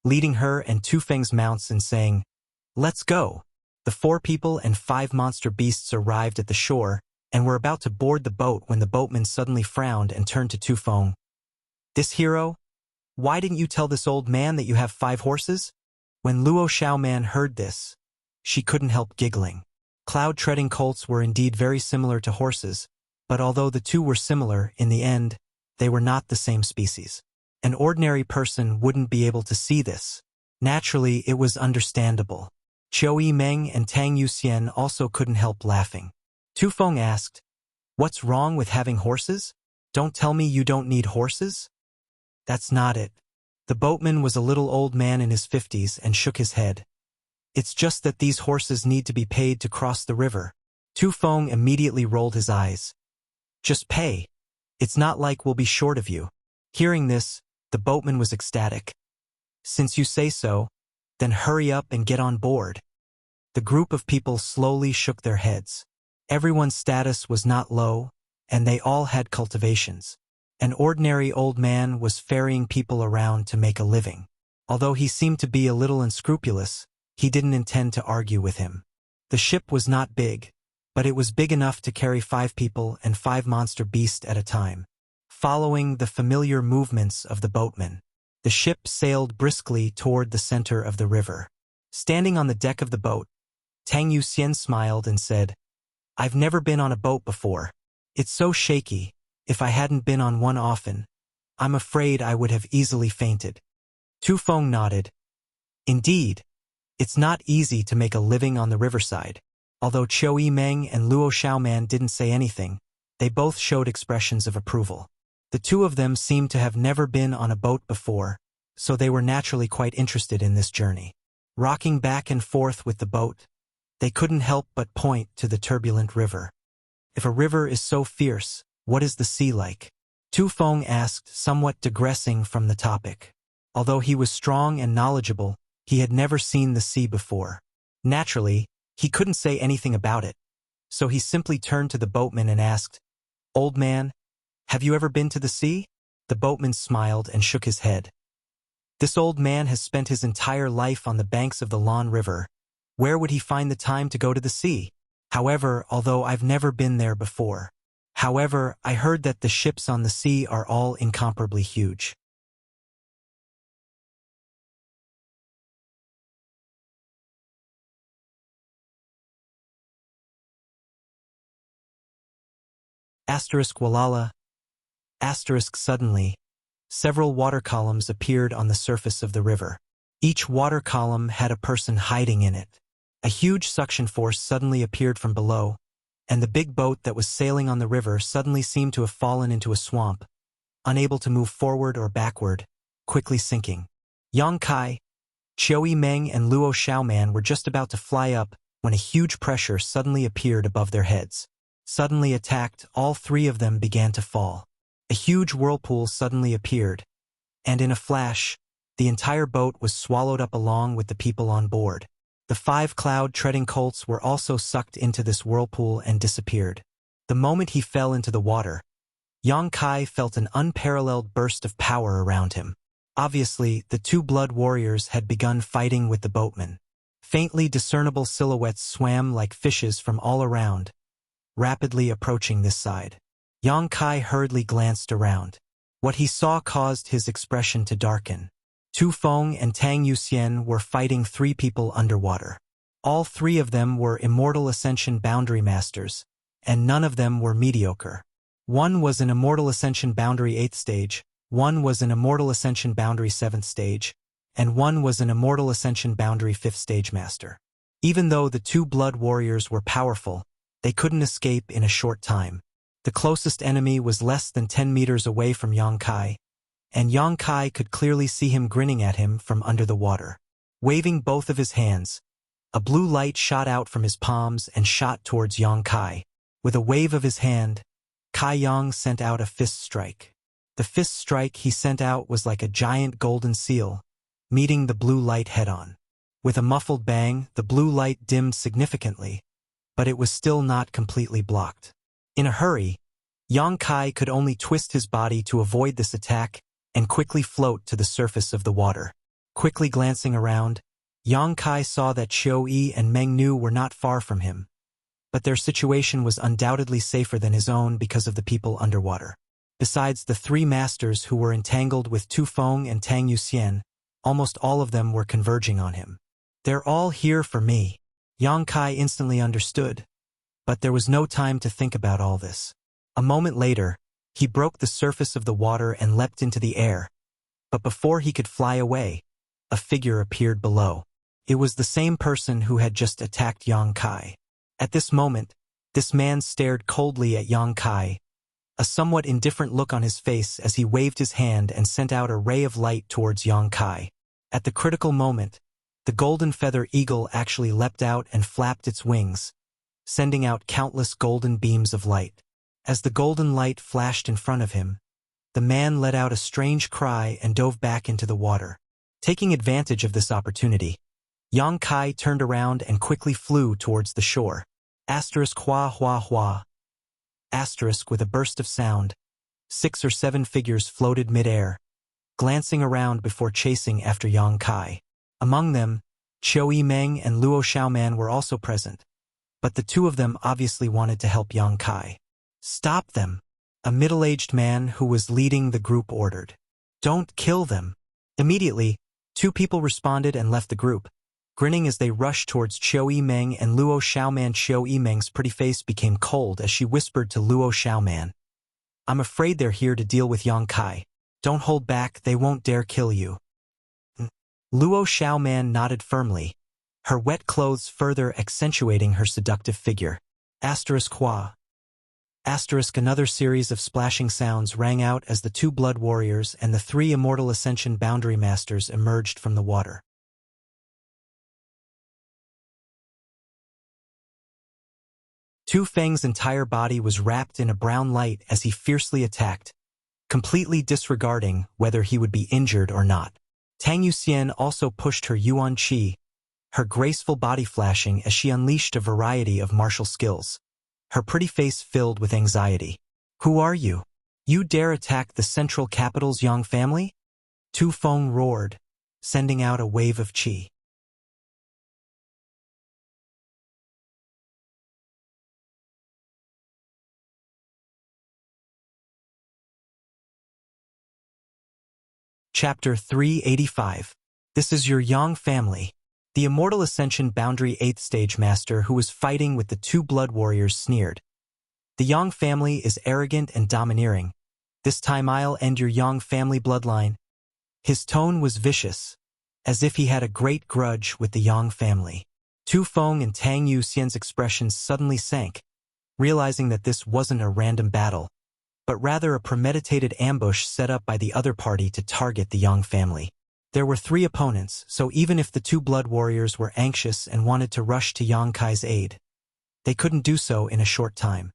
[SPEAKER 1] leading her and Tu Feng's mounts and saying, "Let's go." The 4 people and 5 monster beasts arrived at the shore and were about to board the boat when the boatman suddenly frowned and turned to Tu Feng. "This hero? Why didn't you tell this old man that you have 5 horses?" When Luo Xiaoman heard this, she couldn't help giggling. Cloud-treading colts were indeed very similar to horses, but although the two were similar, in the end, they were not the same species. An ordinary person wouldn't be able to see this. Naturally, it was understandable. Qiu Yimeng and Tang Yuxian also couldn't help laughing. Tu Feng asked, "What's wrong with having horses? Don't tell me you don't need horses?" "That's not it." The boatman was a little old man in his 50s and shook his head. "It's just that these horses need to be paid to cross the river." Tu Feng immediately rolled his eyes. "Just pay. It's not like we'll be short of you." Hearing this, the boatman was ecstatic. "Since you say so, then hurry up and get on board." The group of people slowly shook their heads. Everyone's status was not low, and they all had cultivations. An ordinary old man was ferrying people around to make a living. Although he seemed to be a little unscrupulous, he didn't intend to argue with him. The ship was not big, but it was big enough to carry 5 people and 5 monster beasts at a time. Following the familiar movements of the boatman, the ship sailed briskly toward the center of the river. Standing on the deck of the boat, Tang Yuxian smiled and said, "I've never been on a boat before. It's so shaky. If I hadn't been on one often, I'm afraid I would have easily fainted." Tu Feng nodded. Indeed, it's not easy to make a living on the riverside. Although Qiu Yimeng and Luo Xiaoman didn't say anything, they both showed expressions of approval. The two of them seemed to have never been on a boat before, so they were naturally quite interested in this journey. Rocking back and forth with the boat, they couldn't help but point to the turbulent river. If a river is so fierce, what is the sea like? Tu Feng asked, somewhat digressing from the topic. Although he was strong and knowledgeable, he had never seen the sea before. Naturally, he couldn't say anything about it, so he simply turned to the boatman and asked, "Old man, have you ever been to the sea?" The boatman smiled and shook his head. This old man has spent his entire life on the banks of the Lan River. Where would he find the time to go to the sea? However, although I've never been there before. However, I heard that the ships on the sea are all incomparably huge. Walala. Suddenly, several water columns appeared on the surface of the river. Each water column had a person hiding in it. A huge suction force suddenly appeared from below, and the big boat that was sailing on the river suddenly seemed to have fallen into a swamp, unable to move forward or backward, quickly sinking. Yang Kai, Qiu Yimeng and Luo Xiaoman were just about to fly up when a huge pressure suddenly appeared above their heads. Suddenly attacked, all 3 of them began to fall. A huge whirlpool suddenly appeared, and in a flash, the entire boat was swallowed up along with the people on board. The 5 cloud-treading colts were also sucked into this whirlpool and disappeared. The moment he fell into the water, Yang Kai felt an unparalleled burst of power around him. Obviously, the 2 blood warriors had begun fighting with the boatman. Faintly discernible silhouettes swam like fishes from all around, rapidly approaching this side. Yang Kai hurriedly glanced around. What he saw caused his expression to darken. Tu Feng and Tang Yuxian were fighting 3 people underwater. All 3 of them were Immortal Ascension Boundary Masters, and none of them were mediocre. One was an Immortal Ascension Boundary 8th stage, one was an Immortal Ascension Boundary 7th stage, and one was an Immortal Ascension Boundary 5th stage master. Even though the 2 blood warriors were powerful, they couldn't escape in a short time. The closest enemy was less than 10 meters away from Yang Kai, and Yang Kai could clearly see him grinning at him from under the water. Waving both of his hands, a blue light shot out from his palms and shot towards Yang Kai. With a wave of his hand, Kai Yang sent out a fist strike. The fist strike he sent out was like a giant golden seal, meeting the blue light head-on. With a muffled bang, the blue light dimmed significantly, but it was still not completely blocked. In a hurry, Yang Kai could only twist his body to avoid this attack and quickly float to the surface of the water. Quickly glancing around, Yang Kai saw that Qiu Yi and Meng Nu were not far from him, but their situation was undoubtedly safer than his own because of the people underwater. Besides the 3 masters who were entangled with Tu Feng and Tang Yuxian, almost all of them were converging on him. They're all here for me. Yang Kai instantly understood, but there was no time to think about all this. A moment later, he broke the surface of the water and leapt into the air, but before he could fly away, a figure appeared below. It was the same person who had just attacked Yang Kai. At this moment, this man stared coldly at Yang Kai, a somewhat indifferent look on his face as he waved his hand and sent out a ray of light towards Yang Kai. At the critical moment, the golden feather eagle actually leapt out and flapped its wings, sending out countless golden beams of light. As the golden light flashed in front of him, the man let out a strange cry and dove back into the water. Taking advantage of this opportunity, Yang Kai turned around and quickly flew towards the shore. Hua hua hua. With a burst of sound, 6 or 7 figures floated mid-air, glancing around before chasing after Yang Kai. Among them, Qiu Yi Meng and Luo Xiaoman were also present, but the 2 of them obviously wanted to help Yang Kai. "Stop them," a middle-aged man who was leading the group ordered. "Don't kill them." Immediately, 2 people responded and left the group, grinning as they rushed towards Qiu Yi Meng and Luo Xiaoman. Qiu Yi Meng's pretty face became cold as she whispered to Luo Xiaoman, "I'm afraid they're here to deal with Yang Kai. Don't hold back, they won't dare kill you." Luo Xiaoman nodded firmly, her wet clothes further accentuating her seductive figure. Qua. Another series of splashing sounds rang out as the 2 blood warriors and the 3 Immortal Ascension Boundary Masters emerged from the water. Tu Feng's entire body was wrapped in a brown light as he fiercely attacked, completely disregarding whether he would be injured or not. Tang Yuxian also pushed her Yuan Qi, her graceful body flashing as she unleashed a variety of martial skills, her pretty face filled with anxiety. "Who are you? You dare attack the central capital's Yang family?" Tu Feng roared, sending out a wave of qi. Chapter 385. This is your Yang family. The Immortal Ascension Boundary 8th Stage Master who was fighting with the 2 blood warriors sneered. "The Yang family is arrogant and domineering. This time I'll end your Yang family bloodline." His tone was vicious, as if he had a great grudge with the Yang family. Tu Feng and Tang Yuxian's expressions suddenly sank, realizing that this wasn't a random battle, but rather a premeditated ambush set up by the other party to target the Yang family. There were 3 opponents, so even if the 2 blood warriors were anxious and wanted to rush to Yang Kai's aid, they couldn't do so in a short time.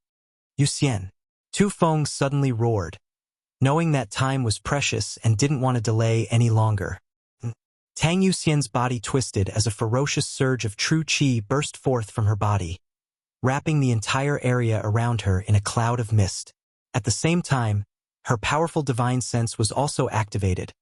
[SPEAKER 1] "Yuxian!" Tu Feng suddenly roared, knowing that time was precious and didn't want to delay any longer. Tang Yuxian's body twisted as a ferocious surge of true qi burst forth from her body, wrapping the entire area around her in a cloud of mist. At the same time, her powerful divine sense was also activated,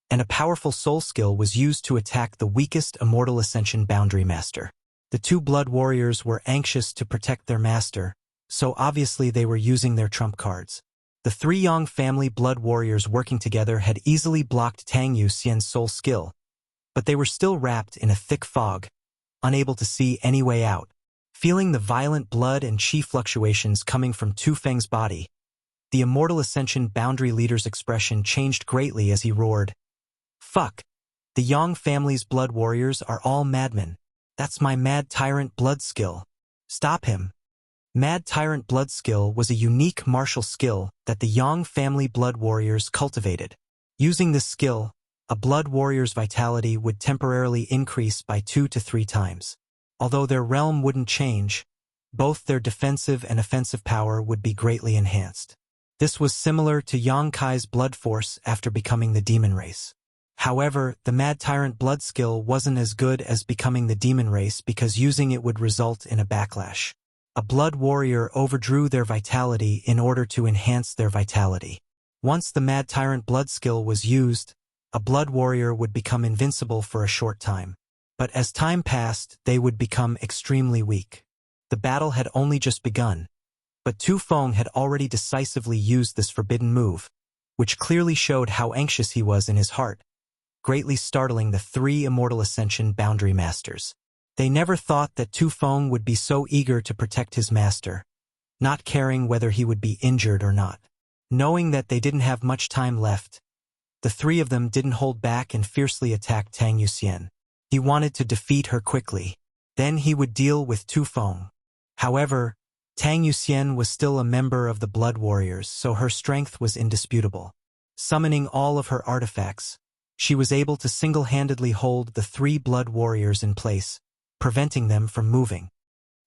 [SPEAKER 1] and a powerful soul skill was used to attack the weakest Immortal Ascension Boundary Master. The 2 blood warriors were anxious to protect their master, so obviously they were using their trump cards. The three Yang family blood warriors working together had easily blocked Tang Yuxian's soul skill, but they were still wrapped in a thick fog, unable to see any way out. Feeling the violent blood and chi fluctuations coming from Tu Feng's body, the Immortal Ascension Boundary Leader's expression changed greatly as he roared, "Fuck! The Yang family's blood warriors are all madmen. That's my Mad Tyrant blood skill. Stop him." Mad Tyrant blood skill was a unique martial skill that the Yang family blood warriors cultivated. Using this skill, a blood warrior's vitality would temporarily increase by 2 to 3 times. Although their realm wouldn't change, both their defensive and offensive power would be greatly enhanced. This was similar to Yang Kai's blood force after becoming the demon race. However, the Mad Tyrant blood skill wasn't as good as becoming the demon race because using it would result in a backlash. A blood warrior overdrew their vitality in order to enhance their vitality. Once the Mad Tyrant blood skill was used, a blood warrior would become invincible for a short time. But as time passed, they would become extremely weak. The battle had only just begun, but Tu Feng had already decisively used this forbidden move, which clearly showed how anxious he was in his heart, greatly startling the three Immortal Ascension Boundary Masters. They never thought that Tu Feng would be so eager to protect his master, not caring whether he would be injured or not. Knowing that they didn't have much time left, the three of them didn't hold back and fiercely attacked Tang Yuxian. He wanted to defeat her quickly. Then he would deal with Tu Feng. However, Tang Yuxian was still a member of the Blood Warriors, so her strength was indisputable. Summoning all of her artifacts, she was able to single-handedly hold the three Blood Warriors in place, preventing them from moving.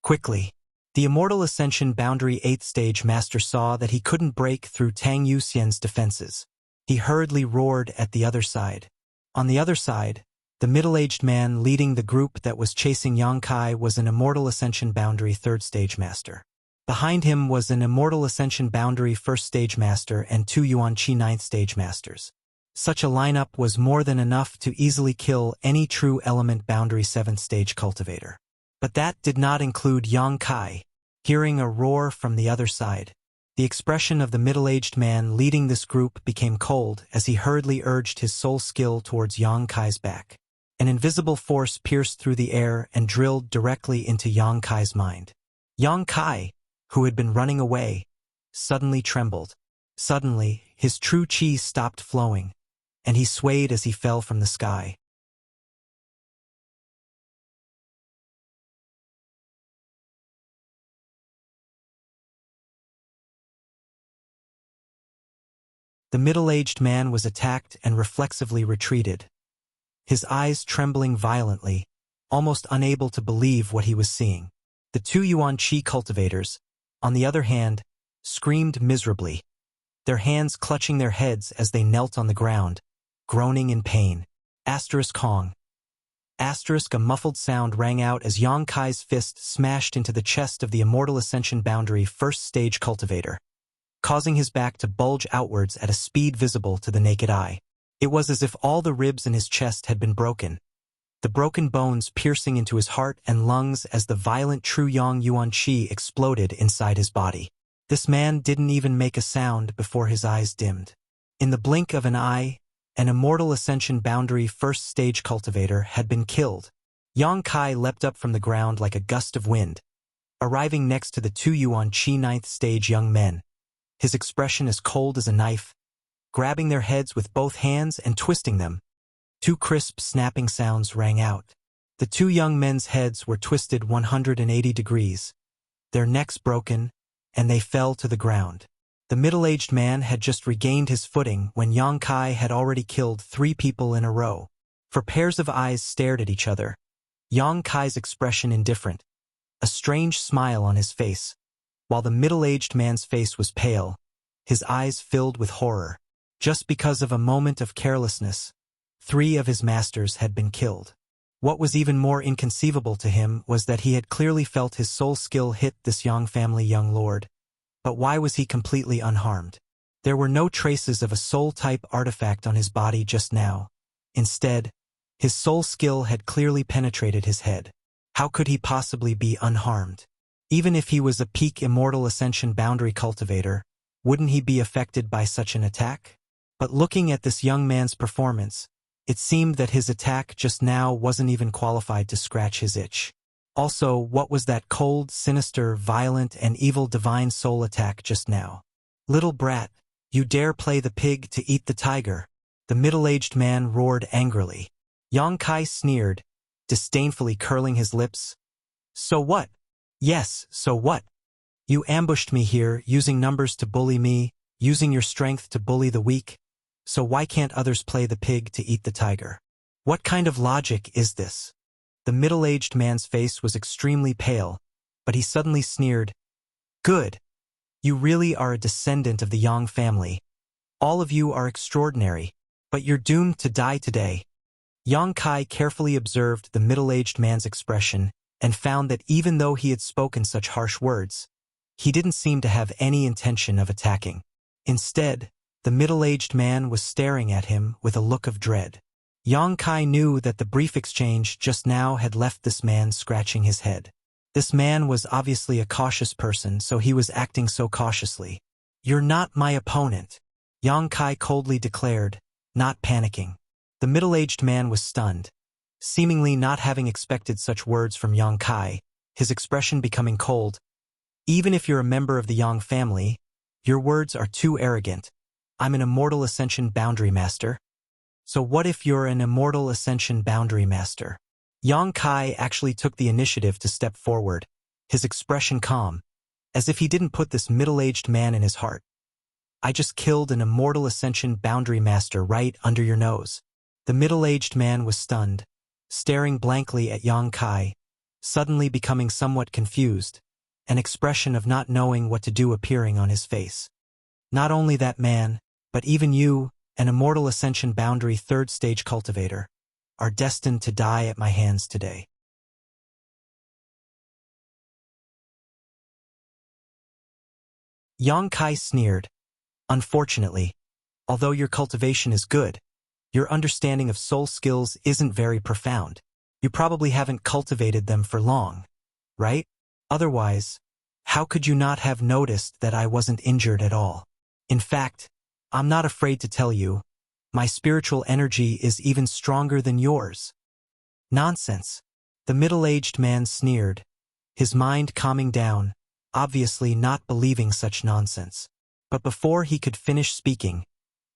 [SPEAKER 1] Quickly, the Immortal Ascension Boundary 8th Stage Master saw that he couldn't break through Tang Yuxian's defenses. He hurriedly roared at the other side. On the other side, the middle-aged man leading the group that was chasing Yang Kai was an Immortal Ascension Boundary 3rd Stage Master. Behind him was an Immortal Ascension Boundary 1st Stage Master and 2 Yuan Qi 9th Stage Masters. Such a lineup was more than enough to easily kill any true element Boundary 7th Stage cultivator. But that did not include Yang Kai. Hearing a roar from the other side, the expression of the middle-aged man leading this group became cold as he hurriedly urged his soul skill towards Yang Kai's back. An invisible force pierced through the air and drilled directly into Yang Kai's mind. Yang Kai, who had been running away, suddenly trembled. Suddenly, his true qi stopped flowing, and he swayed as he fell from the sky. The middle-aged man was attacked and reflexively retreated, his eyes trembling violently, almost unable to believe what he was seeing. The 2 Yuan Qi cultivators, on the other hand, screamed miserably, their hands clutching their heads as they knelt on the ground, groaning in pain. Kong. A muffled sound rang out as Yang Kai's fist smashed into the chest of the Immortal Ascension Boundary 1st Stage cultivator, causing his back to bulge outwards at a speed visible to the naked eye. It was as if all the ribs in his chest had been broken, the broken bones piercing into his heart and lungs as the violent true Yang Yuan Qi exploded inside his body. This man didn't even make a sound before his eyes dimmed. In the blink of an eye, an Immortal Ascension Boundary 1st Stage cultivator had been killed. Yang Kai leapt up from the ground like a gust of wind, arriving next to the 2 Yuan Qi 9th Stage young men, his expression as cold as a knife, grabbing their heads with both hands and twisting them. 2 crisp snapping sounds rang out. The 2 young men's heads were twisted 180 degrees, their necks broken, and they fell to the ground. The middle-aged man had just regained his footing when Yang Kai had already killed 3 people in a row. For pairs of eyes stared at each other, Yang Kai's expression indifferent, a strange smile on his face, while the middle-aged man's face was pale, his eyes filled with horror. Just because of a moment of carelessness, 3 of his masters had been killed. What was even more inconceivable to him was that he had clearly felt his soul skill hit this Yang family young lord. But why was he completely unharmed? There were no traces of a soul-type artifact on his body just now. Instead, his soul skill had clearly penetrated his head. How could he possibly be unharmed? Even if he was a peak immortal ascension boundary cultivator, wouldn't he be affected by such an attack? But looking at this young man's performance, it seemed that his attack just now wasn't even qualified to scratch his itch. Also, what was that cold, sinister, violent, and evil divine soul attack just now? Little brat, you dare play the pig to eat the tiger? The middle-aged man roared angrily. Yang Kai sneered, disdainfully curling his lips. So what? Yes, so what? You ambushed me here, using numbers to bully me, using your strength to bully the weak. So why can't others play the pig to eat the tiger? What kind of logic is this? The middle-aged man's face was extremely pale, but he suddenly sneered. Good. You really are a descendant of the Yang family. All of you are extraordinary, but you're doomed to die today. Yang Kai carefully observed the middle-aged man's expression and found that even though he had spoken such harsh words, he didn't seem to have any intention of attacking. Instead, the middle-aged man was staring at him with a look of dread. Yang Kai knew that the brief exchange just now had left this man scratching his head. This man was obviously a cautious person, so he was acting so cautiously. You're not my opponent, Yang Kai coldly declared, not panicking. The middle-aged man was stunned. Seemingly not having expected such words from Yang Kai, his expression becoming cold. Even if you're a member of the Yang family, your words are too arrogant. I'm an immortal ascension boundary master. So what if you're an immortal ascension boundary master? Yang Kai actually took the initiative to step forward, his expression calm, as if he didn't put this middle-aged man in his heart. I just killed an immortal ascension boundary master right under your nose. The middle-aged man was stunned, staring blankly at Yang Kai, suddenly becoming somewhat confused, an expression of not knowing what to do appearing on his face. Not only that man, but even you, an immortal ascension boundary third stage cultivator, are destined to die at my hands today. Yang Kai sneered. Unfortunately, although your cultivation is good, your understanding of soul skills isn't very profound. You probably haven't cultivated them for long, right? Otherwise, how could you not have noticed that I wasn't injured at all? In fact, I'm not afraid to tell you, my spiritual energy is even stronger than yours. Nonsense. The middle-aged man sneered, his mind calming down, obviously not believing such nonsense. But before he could finish speaking,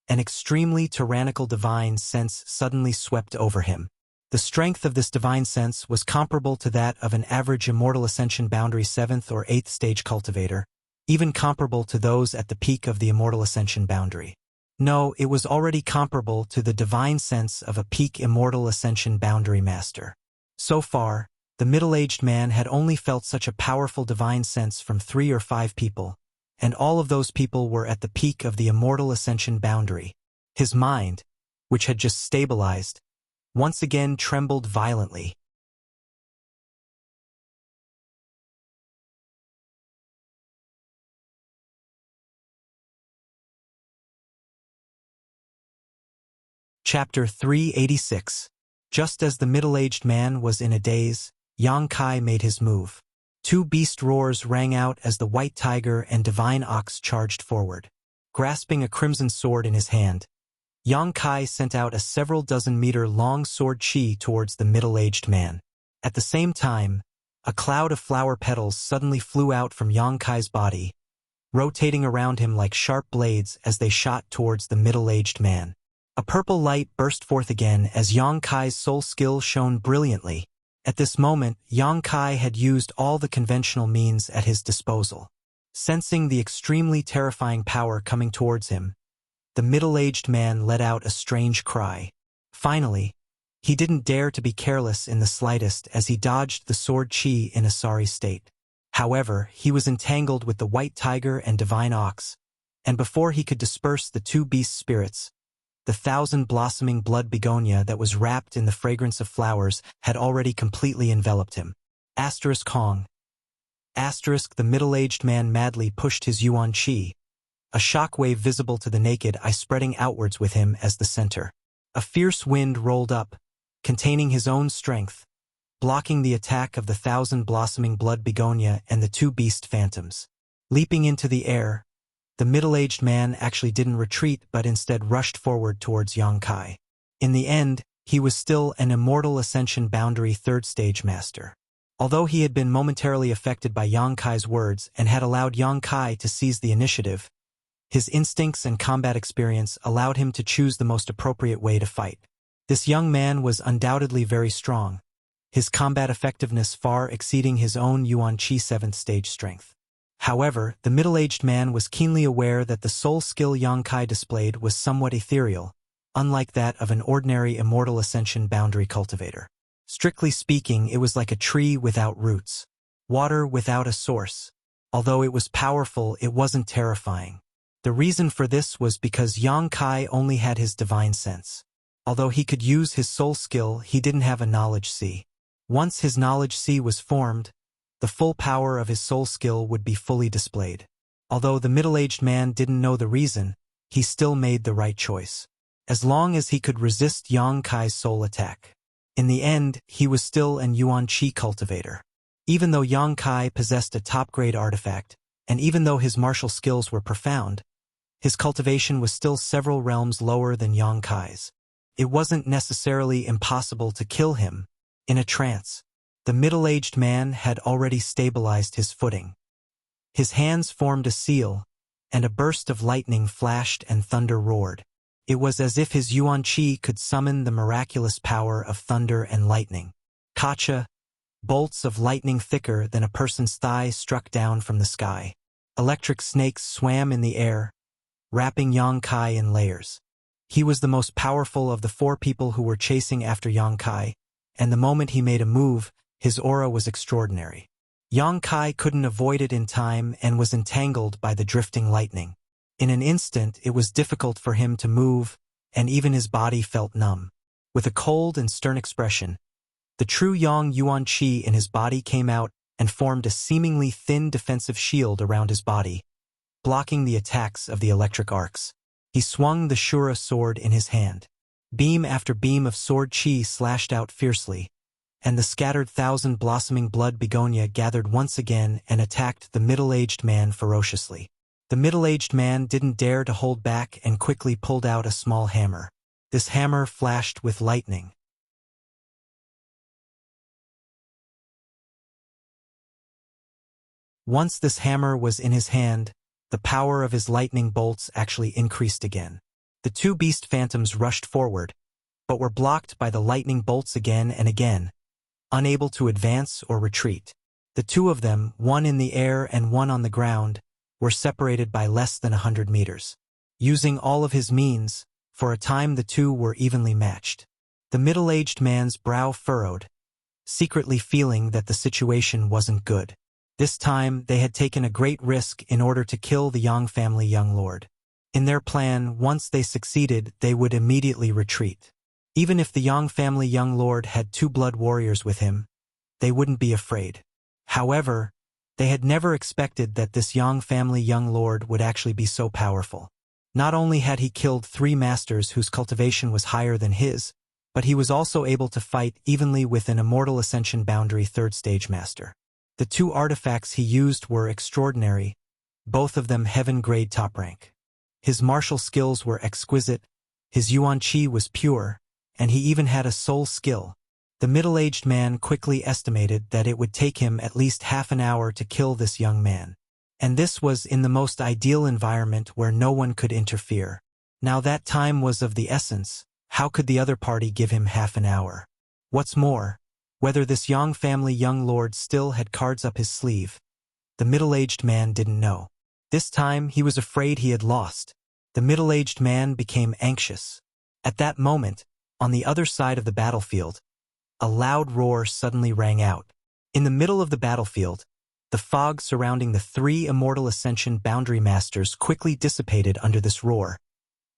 [SPEAKER 1] an extremely tyrannical divine sense suddenly swept over him. The strength of this divine sense was comparable to that of an average immortal ascension boundary 7th or 8th stage cultivator, even comparable to those at the peak of the immortal ascension boundary. No, it was already comparable to the divine sense of a peak immortal ascension boundary master. So far, the middle-aged man had only felt such a powerful divine sense from 3 or 5 people, and all of those people were at the peak of the immortal ascension boundary. His mind, which had just stabilized, once again trembled violently. Chapter 386. Just as the middle-aged man was in a daze, Yang Kai made his move. 2 beast roars rang out as the white tiger and divine ox charged forward. Grasping a crimson sword in his hand, Yang Kai sent out a several dozen meter long sword chi towards the middle-aged man. At the same time, a cloud of flower petals suddenly flew out from Yang Kai's body, rotating around him like sharp blades as they shot towards the middle-aged man. A purple light burst forth again as Yang Kai's soul skill shone brilliantly. At this moment, Yang Kai had used all the conventional means at his disposal. Sensing the extremely terrifying power coming towards him, the middle-aged man let out a strange cry. Finally, he didn't dare to be careless in the slightest as he dodged the sword chi in a sorry state. However, he was entangled with the white tiger and divine ox, and before he could disperse the 2 beast spirits, the 1,000-blossoming blood begonia that was wrapped in the fragrance of flowers had already completely enveloped him. Asterisk Hong. Asterisk the middle-aged man madly pushed his yuan chi, a shockwave visible to the naked eye spreading outwards with him as the center. A fierce wind rolled up, containing his own strength, blocking the attack of the 1,000 blossoming blood begonia and the two beast phantoms. Leaping into the air, the middle-aged man actually didn't retreat but instead rushed forward towards Yang Kai. In the end, he was still an immortal ascension boundary third stage master. Although he had been momentarily affected by Yang Kai's words and had allowed Yang Kai to seize the initiative, his instincts and combat experience allowed him to choose the most appropriate way to fight. This young man was undoubtedly very strong, his combat effectiveness far exceeding his own Yuan Qi 7th stage strength. However, the middle-aged man was keenly aware that the soul skill Yang Kai displayed was somewhat ethereal, unlike that of an ordinary immortal ascension boundary cultivator. Strictly speaking, it was like a tree without roots, water without a source. Although it was powerful, it wasn't terrifying. The reason for this was because Yang Kai only had his divine sense. Although he could use his soul skill, he didn't have a knowledge sea. Once his knowledge sea was formed, the full power of his soul skill would be fully displayed. Although the middle-aged man didn't know the reason, he still made the right choice. As long as he could resist Yang Kai's soul attack. In the end, he was still an Yuan Qi cultivator. Even though Yang Kai possessed a top-grade artifact, and even though his martial skills were profound, his cultivation was still several realms lower than Yang Kai's. It wasn't necessarily impossible to kill him. In a trance, the middle-aged man had already stabilized his footing. His hands formed a seal, and a burst of lightning flashed and thunder roared. It was as if his Yuan Qi could summon the miraculous power of thunder and lightning. Kacha, bolts of lightning thicker than a person's thigh struck down from the sky. Electric snakes swam in the air, wrapping Yang Kai in layers. He was the most powerful of the four people who were chasing after Yang Kai, and the moment he made a move, his aura was extraordinary. Yang Kai couldn't avoid it in time and was entangled by the drifting lightning. In an instant, it was difficult for him to move, and even his body felt numb. With a cold and stern expression, the true Yang Yuan Qi in his body came out and formed a seemingly thin defensive shield around his body, blocking the attacks of the electric arcs. He swung the Shura sword in his hand. Beam after beam of sword qi slashed out fiercely, and the scattered 1,000 blossoming blood begonia gathered once again and attacked the middle-aged man ferociously. The middle-aged man didn't dare to hold back and quickly pulled out a small hammer. This hammer flashed with lightning. Once this hammer was in his hand, the power of his lightning bolts actually increased again. The two beast phantoms rushed forward, but were blocked by the lightning bolts again and again, unable to advance or retreat. The two of them, one in the air and one on the ground, were separated by less than 100 meters. Using all of his means, for a time the two were evenly matched. The middle-aged man's brow furrowed, secretly feeling that the situation wasn't good. This time, they had taken a great risk in order to kill the Yang family young lord. In their plan, once they succeeded, they would immediately retreat. Even if the Yang family young lord had 2 blood warriors with him, they wouldn't be afraid. However, they had never expected that this Yang family young lord would actually be so powerful. Not only had he killed 3 masters whose cultivation was higher than his, but he was also able to fight evenly with an immortal ascension boundary 3rd stage master. The 2 artifacts he used were extraordinary, both of them heaven-grade top rank. His martial skills were exquisite, his Yuan Qi was pure, and he even had a soul skill. The middle-aged man quickly estimated that it would take him at least half an hour to kill this young man. And this was in the most ideal environment where no one could interfere. Now that time was of the essence. How could the other party give him half an hour? What's more, whether this Yang family young lord still had cards up his sleeve, the middle-aged man didn't know. This time he was afraid he had lost. The middle-aged man became anxious. At that moment, on the other side of the battlefield, a loud roar suddenly rang out. In the middle of the battlefield, the fog surrounding the 3 immortal ascension boundary masters quickly dissipated under this roar,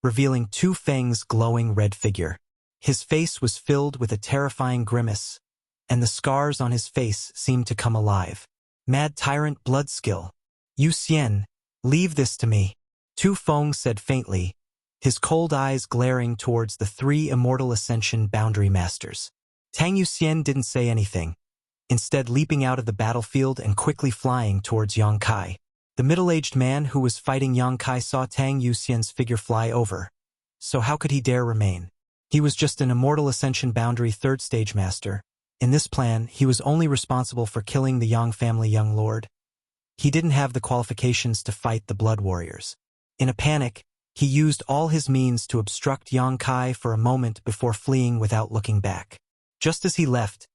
[SPEAKER 1] revealing Tu Feng's glowing red figure. His face was filled with a terrifying grimace, and the scars on his face seemed to come alive. Mad Tyrant blood skill. Yu Xian, leave this to me, Tu Feng said faintly, his cold eyes glaring towards the 3 immortal ascension boundary masters. Tang Yuxian didn't say anything, instead leaping out of the battlefield and quickly flying towards Yang Kai. The middle-aged man who was fighting Yang Kai saw Tang Yuxian's figure fly over, so how could he dare remain? He was just an Immortal Ascension Boundary 3rd Stage Master. In this plan, he was only responsible for killing the Yang family young lord. He didn't have the qualifications to fight the Blood Warriors. In a panic, he used all his means to obstruct Yang Kai for a moment before fleeing without looking back. Just as he left,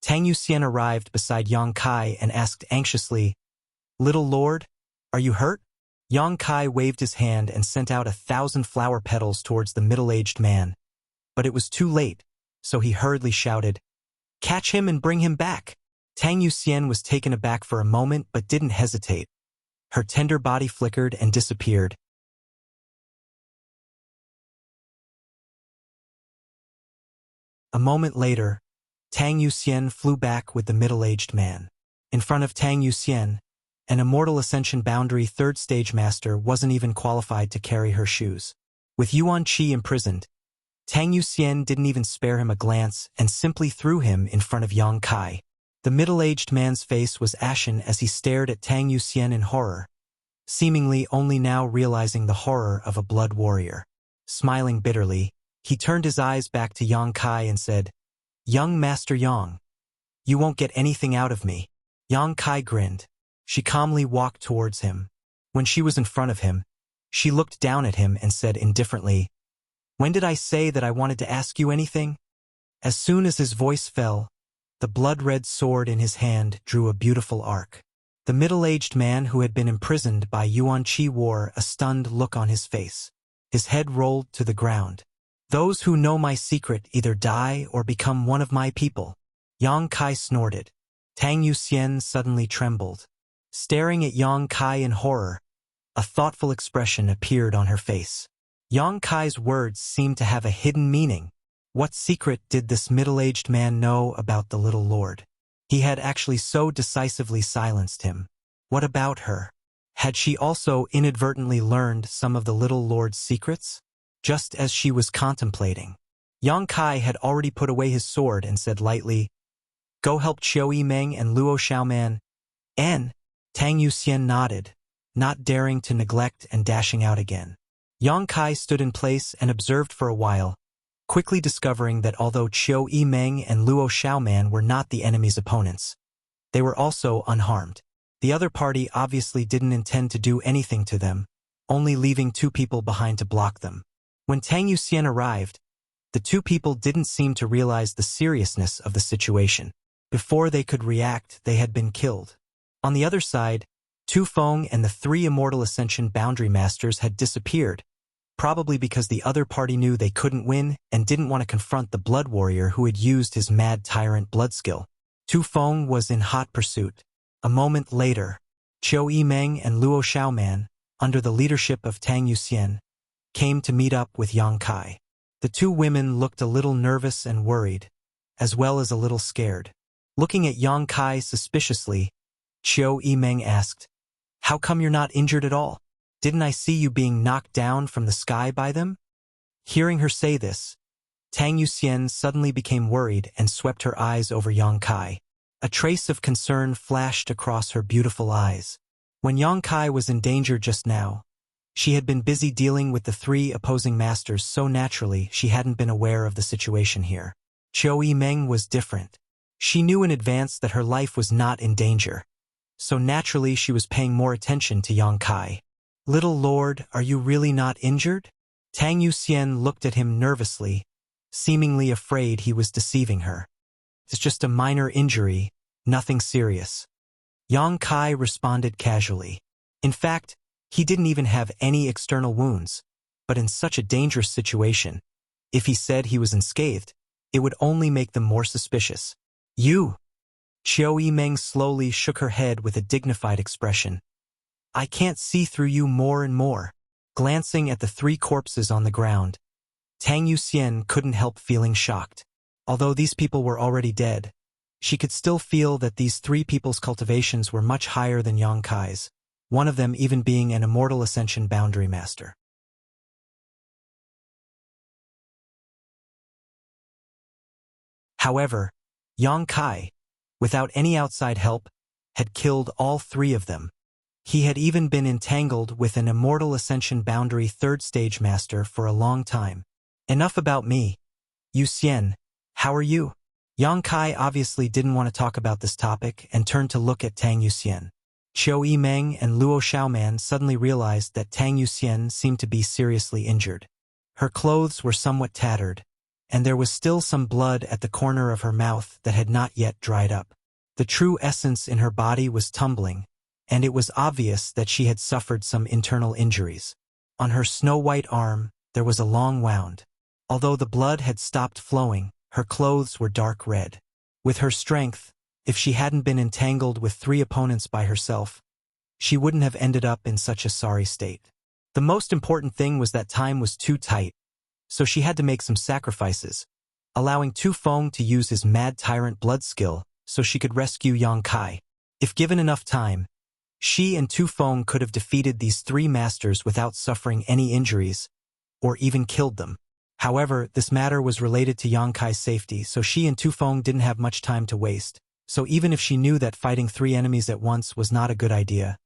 [SPEAKER 1] Tang Yuxian arrived beside Yang Kai and asked anxiously, "Little Lord, are you hurt?" Yang Kai waved his hand and sent out 1,000 flower petals towards the middle-aged man. But it was too late, so he hurriedly shouted, "Catch him and bring him back!" Tang Yuxian was taken aback for a moment but didn't hesitate. Her tender body flickered and disappeared. A moment later, Tang Yuxian flew back with the middle-aged man. In front of Tang Yuxian, an Immortal Ascension Boundary 3rd Stage Master wasn't even qualified to carry her shoes. With Yuan Qi imprisoned, Tang Yuxian didn't even spare him a glance and simply threw him in front of Yang Kai. The middle-aged man's face was ashen as he stared at Tang Yuxian in horror, seemingly only now realizing the horror of a blood warrior. Smiling bitterly, he turned his eyes back to Yang Kai and said, "Young Master Yang, you won't get anything out of me." Yang Kai grinned. She calmly walked towards him. When she was in front of him, she looked down at him and said indifferently, "When did I say that I wanted to ask you anything?" As soon as his voice fell, the blood-red sword in his hand drew a beautiful arc. The middle-aged man who had been imprisoned by Yuan Qi wore a stunned look on his face. His head rolled to the ground. "Those who know my secret either die or become one of my people." Yang Kai snorted. Tang Yuxian suddenly trembled. Staring at Yang Kai in horror, a thoughtful expression appeared on her face. Yang Kai's words seemed to have a hidden meaning. What secret did this middle-aged man know about the little lord? He had actually so decisively silenced him. What about her? Had she also inadvertently learned some of the little lord's secrets? Just as she was contemplating, Yang Kai had already put away his sword and said lightly, "Go help Qiu Yimeng and Luo Xiaoman." "N." Tang Yuxian nodded, not daring to neglect and dashing out again. Yang Kai stood in place and observed for a while, quickly discovering that although Qiu Yimeng and Luo Xiaoman were not the enemy's opponents, they were also unharmed. The other party obviously didn't intend to do anything to them, only leaving 2 people behind to block them. When Tang Yuxian arrived, the 2 people didn't seem to realize the seriousness of the situation. Before they could react, they had been killed. On the other side, Tu Feng and the 3 Immortal Ascension Boundary Masters had disappeared, probably because the other party knew they couldn't win and didn't want to confront the Blood Warrior who had used his mad tyrant blood skill. Tu Feng was in hot pursuit. A moment later, Qiu Yimeng and Luo Xiaoman, under the leadership of Tang Yuxian, came to meet up with Yang Kai. The 2 women looked a little nervous and worried, as well as a little scared. Looking at Yang Kai suspiciously, Qiu Yimeng asked, "How come you're not injured at all? Didn't I see you being knocked down from the sky by them?" Hearing her say this, Tang Yuxian suddenly became worried and swept her eyes over Yang Kai. A trace of concern flashed across her beautiful eyes. When Yang Kai was in danger just now, she had been busy dealing with the 3 opposing masters so naturally she hadn't been aware of the situation here. Qiu Yimeng was different. She knew in advance that her life was not in danger, so naturally she was paying more attention to Yang Kai. "Little Lord, are you really not injured?" Tang Yuxian looked at him nervously, seemingly afraid he was deceiving her. "It's just a minor injury, nothing serious." Yang Kai responded casually. In fact, he didn't even have any external wounds, but in such a dangerous situation, if he said he was unscathed, it would only make them more suspicious. "You!" Qiu Yimeng slowly shook her head with a dignified expression. "I can't see through you more and more." Glancing at the 3 corpses on the ground, Tang Yuxian couldn't help feeling shocked. Although these people were already dead, she could still feel that these 3 people's cultivations were much higher than Yang Kai's, one of them even being an Immortal Ascension Boundary Master. However, Yang Kai, without any outside help, had killed all three of them. He had even been entangled with an Immortal Ascension Boundary 3rd Stage Master for a long time. Enough about me. Yu Xian, how are you? Yang Kai obviously didn't want to talk about this topic and turned to look at Tang Yuxian. Qiu Yimeng and Luo Xiaoman suddenly realized that Tang Yuxian seemed to be seriously injured. Her clothes were somewhat tattered, and there was still some blood at the corner of her mouth that had not yet dried up. The true essence in her body was tumbling, and it was obvious that she had suffered some internal injuries. On her snow-white arm, there was a long wound. Although the blood had stopped flowing, her clothes were dark red. With her strength, if she hadn't been entangled with 3 opponents by herself, she wouldn't have ended up in such a sorry state. The most important thing was that time was too tight, so she had to make some sacrifices, allowing Tu Feng to use his Mad Tyrant blood skill so she could rescue Yang Kai. If given enough time, she and Tu Feng could have defeated these 3 masters without suffering any injuries, or even killed them. However, this matter was related to Yang Kai's safety, so she and Tu Feng didn't have much time to waste. So even if she knew that fighting 3 enemies at once was not a good idea,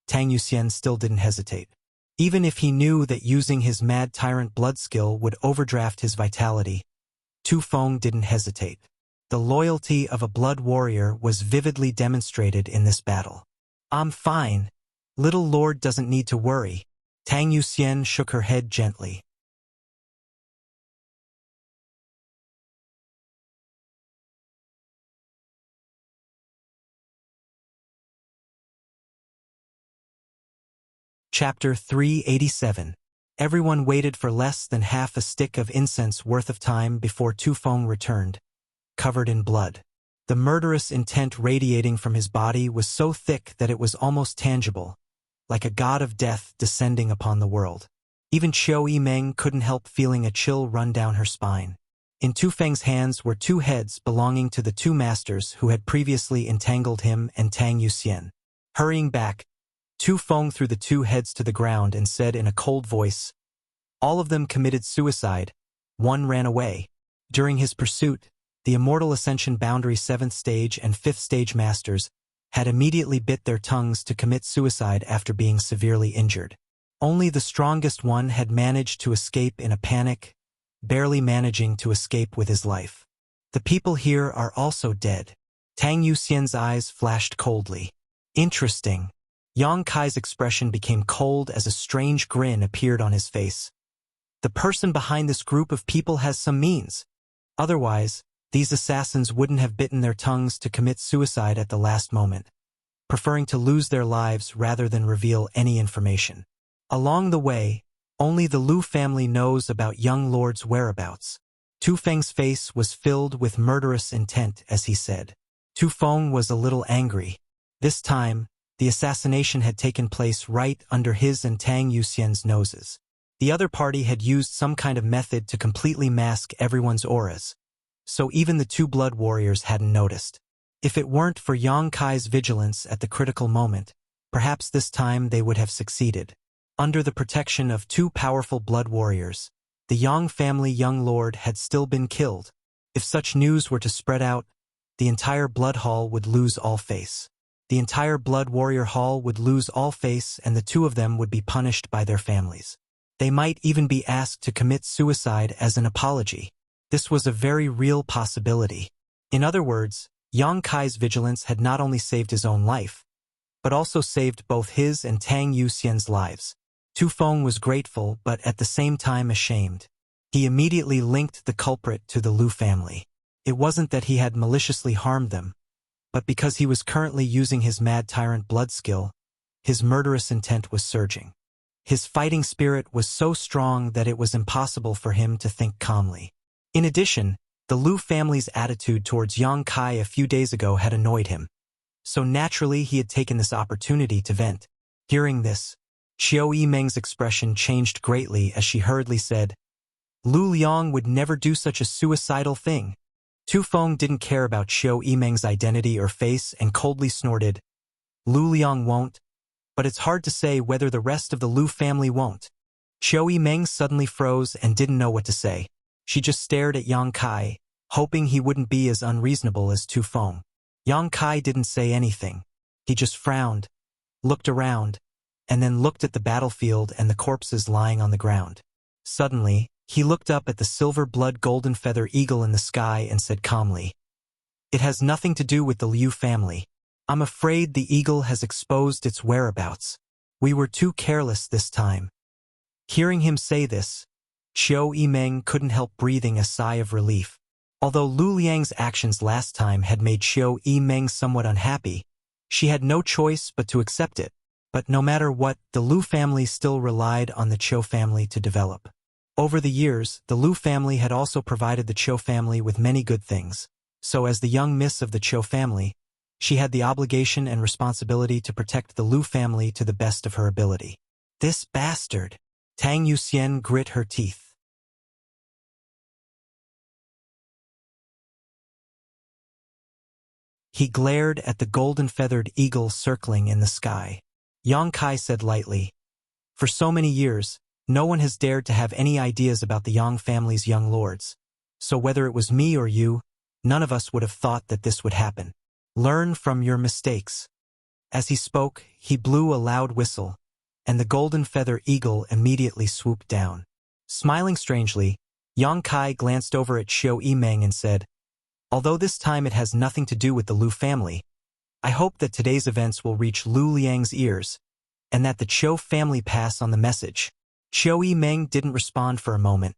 [SPEAKER 1] Tang Yuxian still didn't hesitate. Even if he knew that using his Mad Tyrant blood skill would overdraft his vitality, Tu Feng didn't hesitate. The loyalty of a blood warrior was vividly demonstrated in this battle. I'm fine. Little Lord doesn't need to worry. Tang Yuxian shook her head gently. Chapter 387. Everyone waited for less than half a stick of incense worth of time before Tu Feng returned, covered in blood. The murderous intent radiating from his body was so thick that it was almost tangible, like a god of death descending upon the world. Even Qiu Yimeng couldn't help feeling a chill run down her spine. In Tu Feng's hands were 2 heads belonging to the 2 masters who had previously entangled him and Tang Yuxian. Hurrying back, Tu Feng threw the 2 heads to the ground and said in a cold voice, "All of them committed suicide. 1 ran away." During his pursuit, the Immortal Ascension Boundary 7th Stage and 5th Stage Masters had immediately bit their tongues to commit suicide after being severely injured. Only the strongest one had managed to escape in a panic, barely managing to escape with his life. The people here are also dead. Tang Yuxian's eyes flashed coldly. Interesting. Yang Kai's expression became cold as a strange grin appeared on his face. The person behind this group of people has some means. Otherwise, these assassins wouldn't have bitten their tongues to commit suicide at the last moment, preferring to lose their lives rather than reveal any information. Along the way, only the Lu family knows about young Lord's whereabouts. Tu Feng's face was filled with murderous intent as he said. Tu Feng was a little angry. This time, the assassination had taken place right under his and Tang Yuxian's noses. The other party had used some kind of method to completely mask everyone's auras, so even the 2 blood warriors hadn't noticed. If it weren't for Yang Kai's vigilance at the critical moment, perhaps this time they would have succeeded. Under the protection of 2 powerful blood warriors, the Yang family young lord had still been killed. If such news were to spread out, the entire blood hall would lose all face. The entire blood warrior hall would lose all face, and the 2 of them would be punished by their families. They might even be asked to commit suicide as an apology. This was a very real possibility. In other words, Yang Kai's vigilance had not only saved his own life, but also saved both his and Tang Yuxian's lives. Tu Feng was grateful but at the same time ashamed. He immediately linked the culprit to the Lu family. It wasn't that he had maliciously harmed them, but because he was currently using his Mad Tyrant blood skill, his murderous intent was surging. His fighting spirit was so strong that it was impossible for him to think calmly. In addition, the Lu family's attitude towards Yang Kai a few days ago had annoyed him, so naturally he had taken this opportunity to vent. Hearing this, Qiu Yimeng's expression changed greatly as she hurriedly said, "Lu Liang would never do such a suicidal thing." Tu Feng didn't care about Qiu Yimeng's identity or face and coldly snorted, "Lu Liang won't, but it's hard to say whether the rest of the Lu family won't." Qiu Yimeng suddenly froze and didn't know what to say. She just stared at Yang Kai, hoping he wouldn't be as unreasonable as Tu Feng. Yang Kai didn't say anything. He just frowned, looked around, and then looked at the battlefield and the corpses lying on the ground. Suddenly, he looked up at the silver blood golden feather eagle in the sky and said calmly, "It has nothing to do with the Liu family. I'm afraid the eagle has exposed its whereabouts. We were too careless this time." Hearing him say this, Qiu Yimeng couldn't help breathing a sigh of relief. Although Lu Liang's actions last time had made Qiu Yimeng somewhat unhappy, she had no choice but to accept it. But no matter what, the Lu family still relied on the Qiu family to develop. Over the years, the Lu family had also provided the Qiu family with many good things. So as the young miss of the Qiu family, she had the obligation and responsibility to protect the Lu family to the best of her ability. This bastard! Tang Yuxian grit her teeth. He glared at the golden-feathered eagle circling in the sky. Yang Kai said lightly, "For so many years, no one has dared to have any ideas about the Yang family's young lords. So whether it was me or you, none of us would have thought that this would happen. Learn from your mistakes." As he spoke, he blew a loud whistle, and the golden feather eagle immediately swooped down. Smiling strangely, Yang Kai glanced over at Qiu Yimeng and said, "Although this time it has nothing to do with the Lu family, I hope that today's events will reach Lu Liang's ears, and that the Qiu family pass on the message." Qiu Yimeng didn't respond for a moment,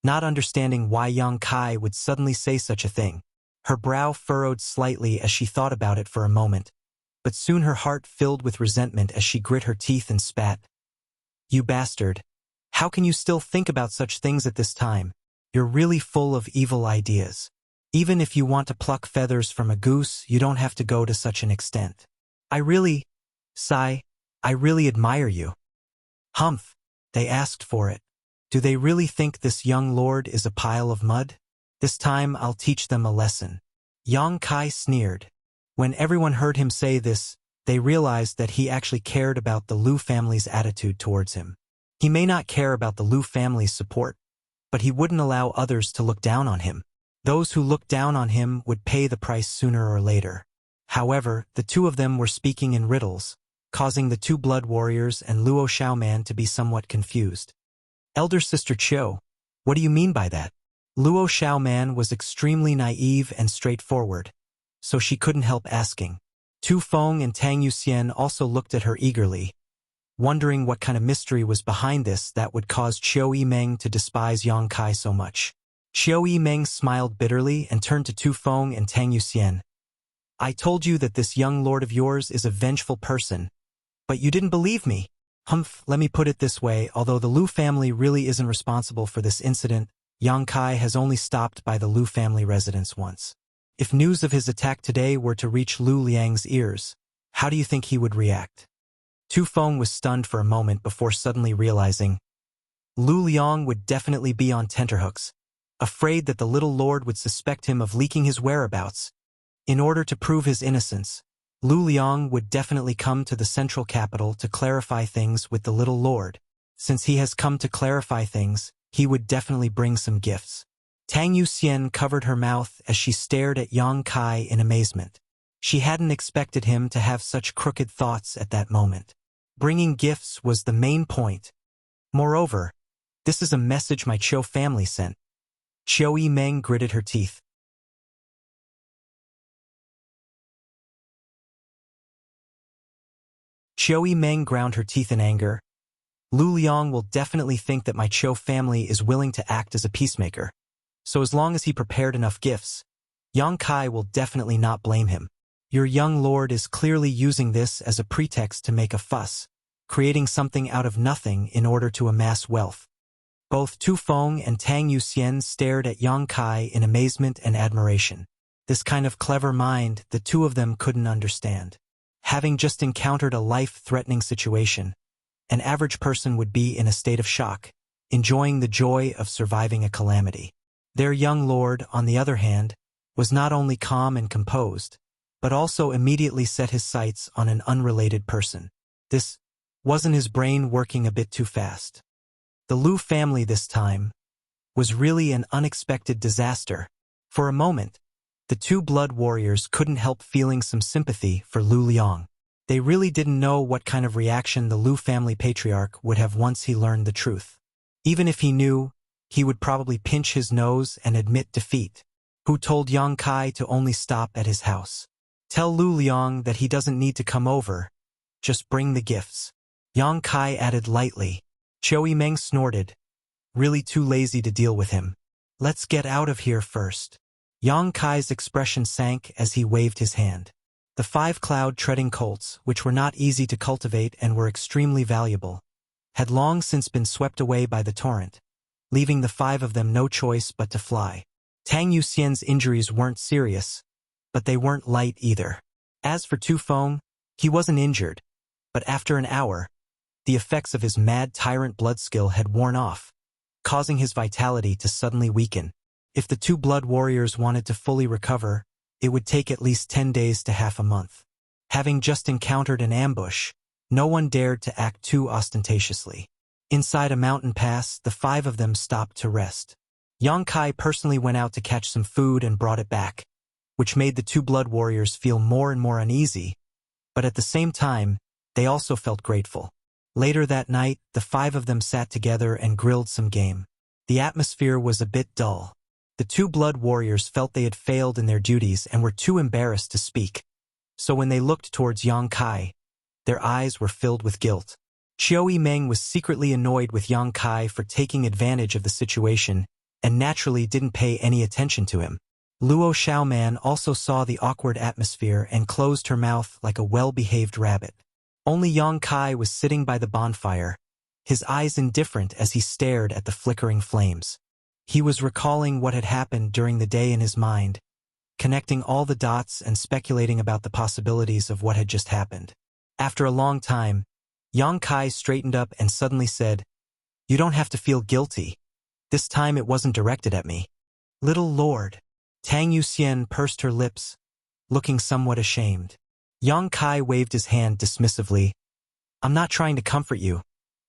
[SPEAKER 1] not understanding why Yang Kai would suddenly say such a thing. Her brow furrowed slightly as she thought about it for a moment, but soon her heart filled with resentment as she grit her teeth and spat. "You bastard! How can you still think about such things at this time? You're really full of evil ideas. Even if you want to pluck feathers from a goose, you don't have to go to such an extent. I really admire you." "Humph, they asked for it. Do they really think this young lord is a pile of mud? This time I'll teach them a lesson." Yang Kai sneered. When everyone heard him say this, they realized that he actually cared about the Lu family's attitude towards him. He may not care about the Lu family's support, but he wouldn't allow others to look down on him. Those who looked down on him would pay the price sooner or later. However, the two of them were speaking in riddles, causing the two blood warriors and Luo Xiaoman to be somewhat confused. "Elder Sister Qiu, what do you mean by that?" Luo Xiaoman was extremely naive and straightforward, so she couldn't help asking. Tu Feng and Tang Yuxian also looked at her eagerly, wondering what kind of mystery was behind this that would cause Qiu Yimeng to despise Yang Kai so much. Qiu Yimeng smiled bitterly and turned to Tu Feng and Tang Yuxian. "I told you that this young lord of yours is a vengeful person, but you didn't believe me. Humph, let me put it this way, although the Lu family really isn't responsible for this incident, Yang Kai has only stopped by the Lu family residence once. If news of his attack today were to reach Lu Liang's ears, how do you think he would react?" Tu Feng was stunned for a moment before suddenly realizing Lu Liang would definitely be on tenterhooks, afraid that the little lord would suspect him of leaking his whereabouts. In order to prove his innocence, Lu Liang would definitely come to the central capital to clarify things with the little lord. Since he has come to clarify things, he would definitely bring some gifts. Tang Yuxian covered her mouth as she stared at Yang Kai in amazement. She hadn't expected him to have such crooked thoughts at that moment. Bringing gifts was the main point. Moreover, this is a message my Qiu family sent. Qiu Yimeng gritted her teeth. Qiu Yimeng ground her teeth in anger. Lu Liang will definitely think that my Qiu family is willing to act as a peacemaker. So as long as he prepared enough gifts, Yang Kai will definitely not blame him. Your young lord is clearly using this as a pretext to make a fuss, creating something out of nothing in order to amass wealth. Both Tu Feng and Tang Yuxian stared at Yang Kai in amazement and admiration. This kind of clever mind the two of them couldn't understand. Having just encountered a life-threatening situation, an average person would be in a state of shock, enjoying the joy of surviving a calamity. Their young lord, on the other hand, was not only calm and composed, but also immediately set his sights on an unrelated person. This wasn't his brain working a bit too fast. The Lu family this time was really an unexpected disaster. For a moment, the two blood warriors couldn't help feeling some sympathy for Lu Liang. They really didn't know what kind of reaction the Lu family patriarch would have once he learned the truth. Even if he knew, he would probably pinch his nose and admit defeat. Who told Yang Kai to only stop at his house? Tell Lu Liang that he doesn't need to come over. Just bring the gifts. Yang Kai added lightly. Chou Meng snorted. Really too lazy to deal with him. Let's get out of here first. Yang Kai's expression sank as he waved his hand. The 5 cloud-treading colts, which were not easy to cultivate and were extremely valuable, had long since been swept away by the torrent, leaving the 5 of them no choice but to fly. Tang Yuxian's injuries weren't serious, but they weren't light either. As for Tu Feng, he wasn't injured, but after an hour, the effects of his mad tyrant blood skill had worn off, causing his vitality to suddenly weaken. If the 2 blood warriors wanted to fully recover, it would take at least 10 days to half a month. Having just encountered an ambush, no one dared to act too ostentatiously. Inside a mountain pass, the 5 of them stopped to rest. Yang Kai personally went out to catch some food and brought it back, which made the 2 blood warriors feel more and more uneasy, but at the same time, they also felt grateful. Later that night, the 5 of them sat together and grilled some game. The atmosphere was a bit dull. The 2 blood warriors felt they had failed in their duties and were too embarrassed to speak. So when they looked towards Yang Kai, their eyes were filled with guilt. Chou Meng was secretly annoyed with Yang Kai for taking advantage of the situation and naturally didn't pay any attention to him. Luo Xiaoman also saw the awkward atmosphere and closed her mouth like a well-behaved rabbit. Only Yang Kai was sitting by the bonfire, his eyes indifferent as he stared at the flickering flames. He was recalling what had happened during the day in his mind, connecting all the dots and speculating about the possibilities of what had just happened. After a long time, Yang Kai straightened up and suddenly said, "You don't have to feel guilty. This time it wasn't directed at me." "Little Lord." Tang Yuxian pursed her lips, looking somewhat ashamed. Yang Kai waved his hand dismissively. "I'm not trying to comfort you.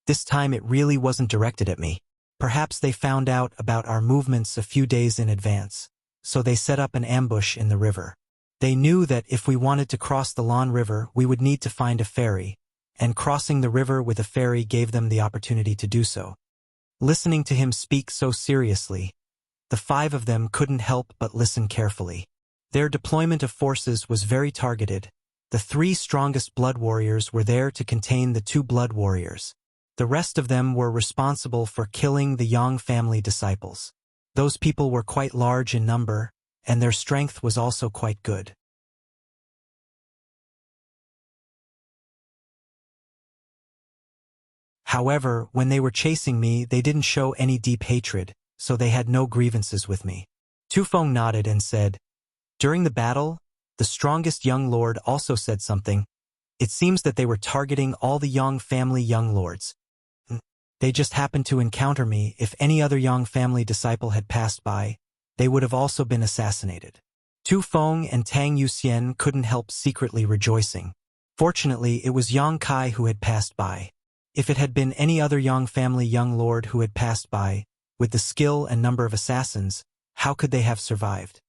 [SPEAKER 1] This time it really wasn't directed at me. Perhaps they found out about our movements a few days in advance, so they set up an ambush in the river. They knew that if we wanted to cross the Lan River, we would need to find a ferry, and crossing the river with a ferry gave them the opportunity to do so." Listening to him speak so seriously, the 5 of them couldn't help but listen carefully. Their deployment of forces was very targeted. The 3 strongest blood warriors were there to contain the 2 blood warriors. The rest of them were responsible for killing the Yang family disciples. Those people were quite large in number, and their strength was also quite good. However, when they were chasing me, they didn't show any deep hatred, so they had no grievances with me. Tu Feng nodded and said, "During the battle, the strongest young lord also said something. It seems that they were targeting all the Yang family young lords. They just happened to encounter me. If any other Yang family disciple had passed by, they would have also been assassinated." Tu Feng and Tang Yuxian couldn't help secretly rejoicing. Fortunately, it was Yang Kai who had passed by. If it had been any other Yang family young lord who had passed by, with the skill and number of assassins, how could they have survived?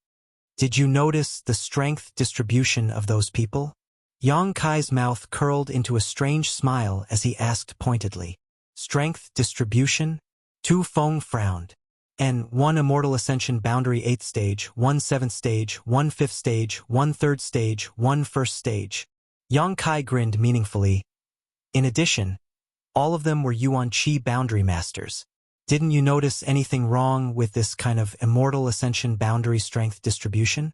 [SPEAKER 1] Did you notice the strength distribution of those people? Yang Kai's mouth curled into a strange smile as he asked pointedly. Strength distribution? Tu Feng frowned. And 1 Immortal Ascension Boundary 8th stage, 1 7th stage, 1 5th stage, 1 3rd stage, 1 1st stage. Yang Kai grinned meaningfully. In addition, all of them were Yuan Qi boundary masters. Didn't you notice anything wrong with this kind of Immortal Ascension boundary strength distribution?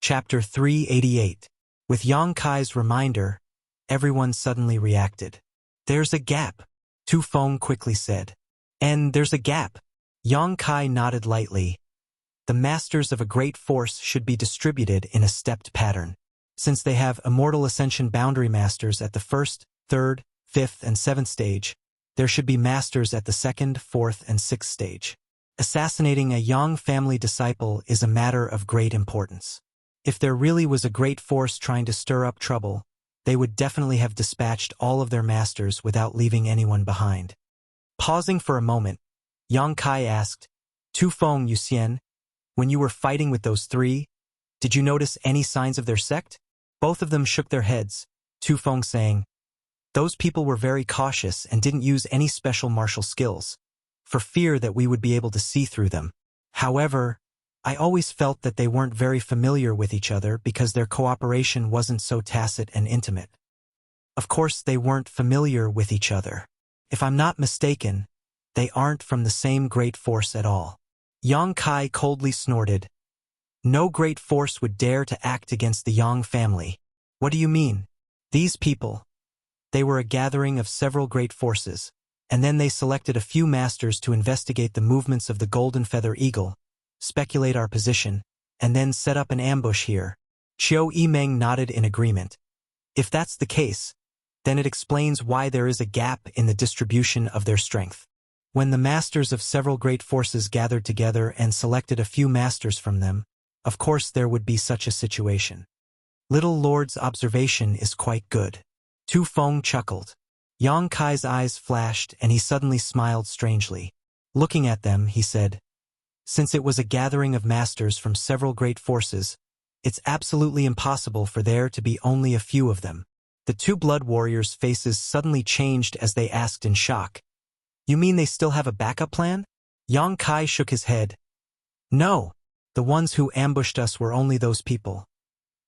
[SPEAKER 1] Chapter 388. With Yang Kai's reminder, everyone suddenly reacted. "There's a gap," Tu Feng quickly said. "And there's a gap." Yang Kai nodded lightly. The masters of a great force should be distributed in a stepped pattern. Since they have Immortal Ascension boundary masters at the 1st, 3rd, 5th, and 7th stage, there should be masters at the 2nd, 4th, and 6th stage. Assassinating a Yang family disciple is a matter of great importance. If there really was a great force trying to stir up trouble, they would definitely have dispatched all of their masters without leaving anyone behind. Pausing for a moment, Yang Kai asked, Tu Feng Yuxian, when you were fighting with those three, did you notice any signs of their sect? Both of them shook their heads, Tu Feng saying, those people were very cautious and didn't use any special martial skills, for fear that we would be able to see through them. However, I always felt that they weren't very familiar with each other because their cooperation wasn't so tacit and intimate. Of course, they weren't familiar with each other. If I'm not mistaken, they aren't from the same great force at all. Yang Kai coldly snorted. No great force would dare to act against the Yang family. What do you mean? These people. They were a gathering of several great forces, and then they selected a few masters to investigate the movements of the golden feather eagle, speculate our position, and then set up an ambush here. Qiu Yimeng nodded in agreement. If that's the case, then it explains why there is a gap in the distribution of their strength. When the masters of several great forces gathered together and selected a few masters from them, of course there would be such a situation. Little Lord's observation is quite good. Tu Feng chuckled. Yang Kai's eyes flashed and he suddenly smiled strangely. Looking at them, he said, since it was a gathering of masters from several great forces, it's absolutely impossible for there to be only a few of them. The two blood warriors' faces suddenly changed as they asked in shock. You mean they still have a backup plan? Yang Kai shook his head. No, the ones who ambushed us were only those people.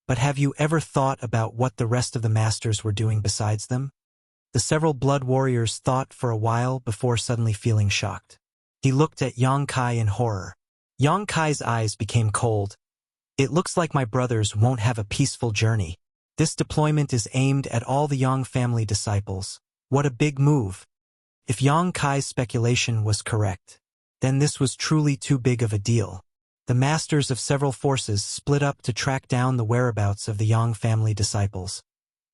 [SPEAKER 1] But have you ever thought about what the rest of the masters were doing besides them? The several blood warriors thought for a while before suddenly feeling shocked. He looked at Yang Kai in horror. Yang Kai's eyes became cold. It looks like my brothers won't have a peaceful journey. This deployment is aimed at all the Yang family disciples. What a big move. If Yang Kai's speculation was correct, then this was truly too big of a deal. The masters of several forces split up to track down the whereabouts of the Yang family disciples,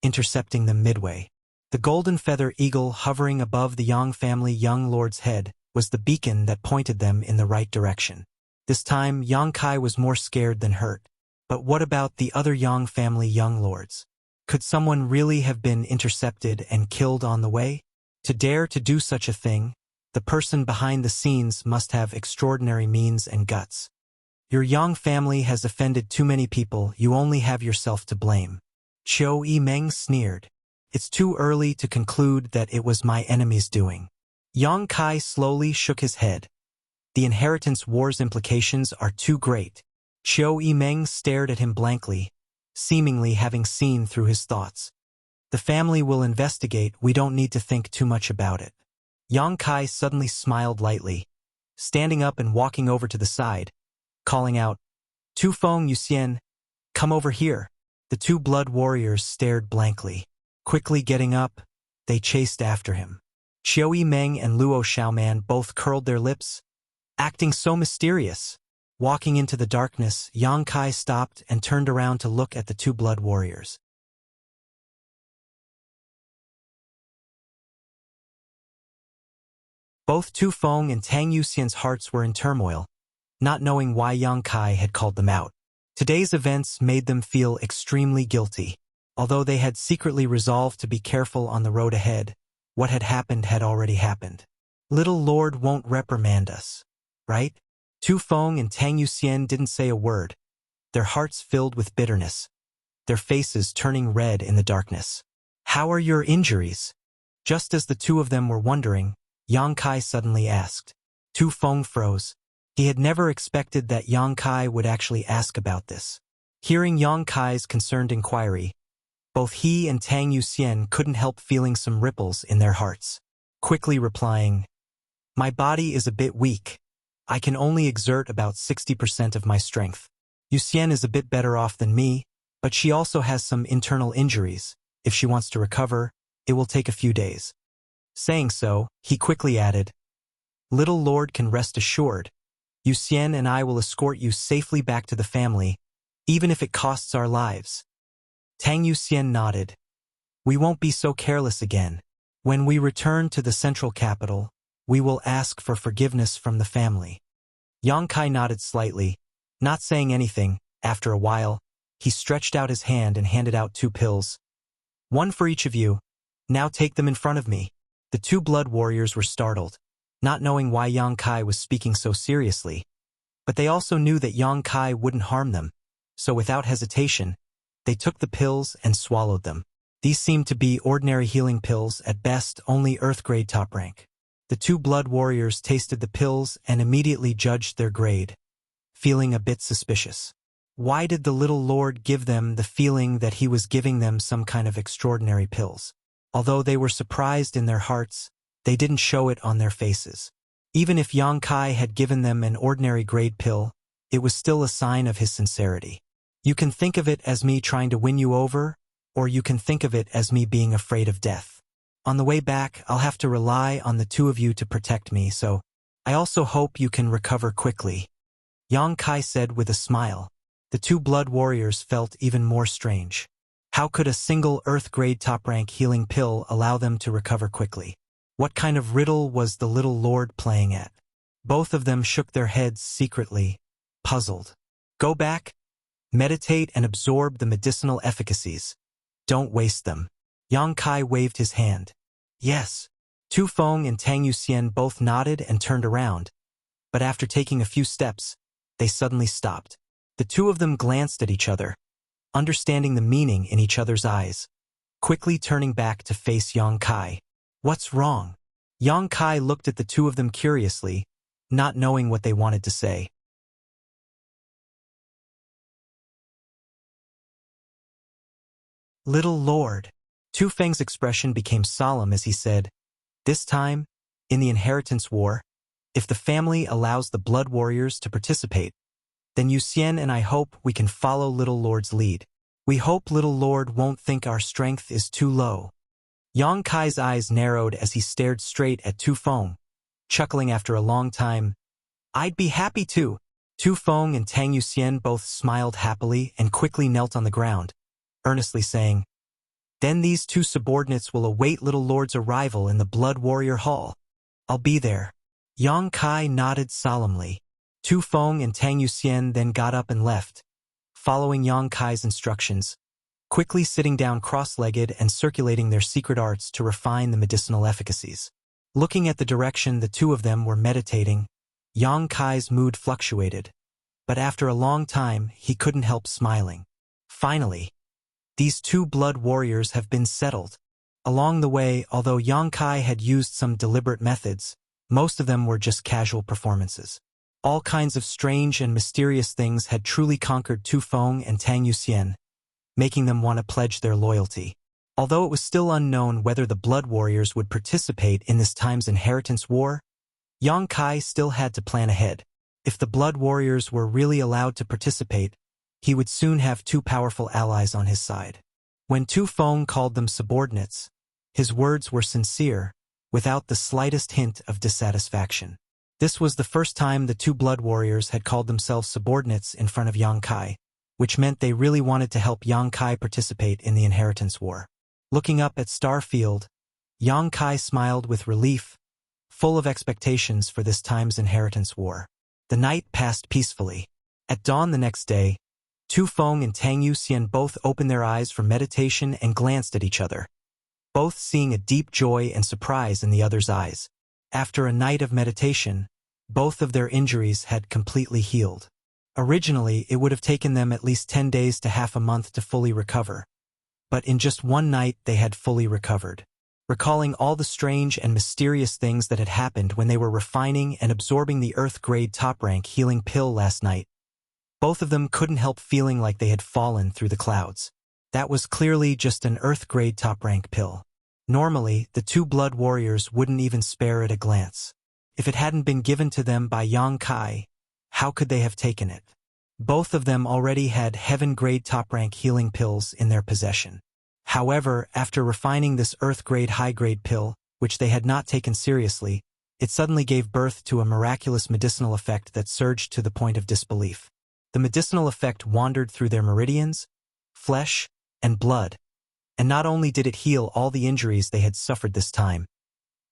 [SPEAKER 1] intercepting them midway. The golden feather eagle hovering above the Yang family young lord's head was the beacon that pointed them in the right direction. This time, Yang Kai was more scared than hurt. But what about the other Yang family young lords? Could someone really have been intercepted and killed on the way? To dare to do such a thing, the person behind the scenes must have extraordinary means and guts. Your Yang family has offended too many people, you only have yourself to blame. Qiu Yimeng sneered. It's too early to conclude that it was my enemy's doing. Yang Kai slowly shook his head. The inheritance war's implications are too great. Qiu Yimeng stared at him blankly, seemingly having seen through his thoughts. The family will investigate, we don't need to think too much about it. Yang Kai suddenly smiled lightly, standing up and walking over to the side, calling out, Tu Feng Yuxian, come over here. The two blood warriors stared blankly. Quickly getting up, they chased after him. Qiu Yimeng and Luo Xiaoman both curled their lips, acting so mysterious. Walking into the darkness, Yang Kai stopped and turned around to look at the two blood warriors. Both Tu Feng and Tang Yuxian's hearts were in turmoil, not knowing why Yang Kai had called them out. Today's events made them feel extremely guilty. Although they had secretly resolved to be careful on the road ahead, what had already happened. Little Lord won't reprimand us, right? Tu Feng and Tang Yuxian didn't say a word, their hearts filled with bitterness, their faces turning red in the darkness. How are your injuries? Just as the two of them were wondering, Yang Kai suddenly asked. Tu Feng froze. He had never expected that Yang Kai would actually ask about this. Hearing Yang Kai's concerned inquiry, both he and Tang Yuxian couldn't help feeling some ripples in their hearts. Quickly replying, my body is a bit weak. I can only exert about 60% of my strength. Yuxian is a bit better off than me, but she also has some internal injuries. If she wants to recover, it will take a few days. Saying so, he quickly added, Little Lord can rest assured. Yuxian and I will escort you safely back to the family, even if it costs our lives. Tang Yuxian nodded. We won't be so careless again. When we return to the central capital, we will ask for forgiveness from the family. Yang Kai nodded slightly, not saying anything. After a while, He stretched out his hand and handed out 2 pills. "One for each of you. Now take them in front of me." The 2 blood warriors were startled, not knowing why Yang Kai was speaking so seriously. But they also knew that Yang Kai wouldn't harm them, so without hesitation, they took the pills and swallowed them. These seemed to be ordinary healing pills, at best only Earth grade top rank. The 2 blood warriors tasted the pills and immediately judged their grade, feeling a bit suspicious. Why did the little lord give them the feeling that he was giving them some kind of extraordinary pills? Although they were surprised in their hearts, they didn't show it on their faces. Even if Yang Kai had given them an ordinary grade pill, it was still a sign of his sincerity. You can think of it as me trying to win you over, or you can think of it as me being afraid of death. On the way back, I'll have to rely on the 2 of you to protect me, so I also hope you can recover quickly," Yang Kai said with a smile. The 2 blood warriors felt even more strange. How could a single Earth-grade top-rank healing pill allow them to recover quickly? What kind of riddle was the little lord playing at? Both of them shook their heads secretly, puzzled. "Go back, meditate and absorb the medicinal efficacies. Don't waste them." Yang Kai waved his hand. "Yes." Tu Feng and Tang Yuxian both nodded and turned around, but after taking a few steps, they suddenly stopped. The 2 of them glanced at each other, understanding the meaning in each other's eyes, quickly turning back to face Yang Kai. "What's wrong?" Yang Kai looked at the 2 of them curiously, not knowing what they wanted to say. "Little Lord." Tu Feng's expression became solemn as he said, "This time, in the inheritance war, if the family allows the blood warriors to participate, then Yuxian and I hope we can follow Little Lord's lead. We hope Little Lord won't think our strength is too low." Yang Kai's eyes narrowed as he stared straight at Tu Feng, chuckling after a long time. "I'd be happy to." Tu Feng and Tang Yuxian both smiled happily and quickly knelt on the ground, earnestly saying, "Then these 2 subordinates will await Little Lord's arrival in the Blood Warrior Hall. I'll be there." Yang Kai nodded solemnly. Tu Feng and Tang Yuxian then got up and left, following Yang Kai's instructions, quickly sitting down cross-legged and circulating their secret arts to refine the medicinal efficacies. Looking at the direction the 2 of them were meditating, Yang Kai's mood fluctuated, but after a long time he couldn't help smiling. Finally, these 2 blood warriors have been settled. Along the way, although Yang Kai had used some deliberate methods, most of them were just casual performances. All kinds of strange and mysterious things had truly conquered Tu Feng and Tang Yuxian, making them want to pledge their loyalty. Although it was still unknown whether the blood warriors would participate in this time's inheritance war, Yang Kai still had to plan ahead. If the blood warriors were really allowed to participate, he would soon have 2 powerful allies on his side. When Tu Feng called them subordinates, his words were sincere, without the slightest hint of dissatisfaction. This was the first time the 2 blood warriors had called themselves subordinates in front of Yang Kai, which meant they really wanted to help Yang Kai participate in the inheritance war. Looking up at Starfield, Yang Kai smiled with relief, full of expectations for this time's inheritance war. The night passed peacefully. At dawn the next day, Tu Feng and Tang Yuxian both opened their eyes for meditation and glanced at each other, both seeing a deep joy and surprise in the other's eyes. After a night of meditation, both of their injuries had completely healed. Originally, it would have taken them at least 10 days to half a month to fully recover, but in just one night they had fully recovered. Recalling all the strange and mysterious things that had happened when they were refining and absorbing the Earth-grade top-rank healing pill last night, both of them couldn't help feeling like they had fallen through the clouds. That was clearly just an Earth-grade top-rank pill. Normally, the 2 blood warriors wouldn't even spare it a glance. If it hadn't been given to them by Yang Kai, how could they have taken it? Both of them already had heaven-grade top-rank healing pills in their possession. However, after refining this Earth-grade high-grade pill, which they had not taken seriously, it suddenly gave birth to a miraculous medicinal effect that surged to the point of disbelief. The medicinal effect wandered through their meridians, flesh, and blood, and not only did it heal all the injuries they had suffered this time,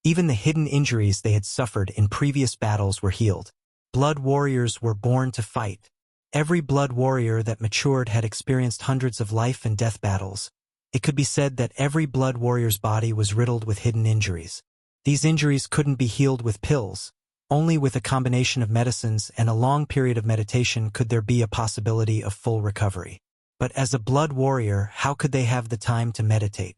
[SPEAKER 1] even the hidden injuries they had suffered in previous battles were healed. Blood warriors were born to fight. Every blood warrior that matured had experienced hundreds of life and death battles. It could be said that every blood warrior's body was riddled with hidden injuries. These injuries couldn't be healed with pills. Only with a combination of medicines and a long period of meditation could there be a possibility of full recovery. But as a blood warrior, how could they have the time to meditate?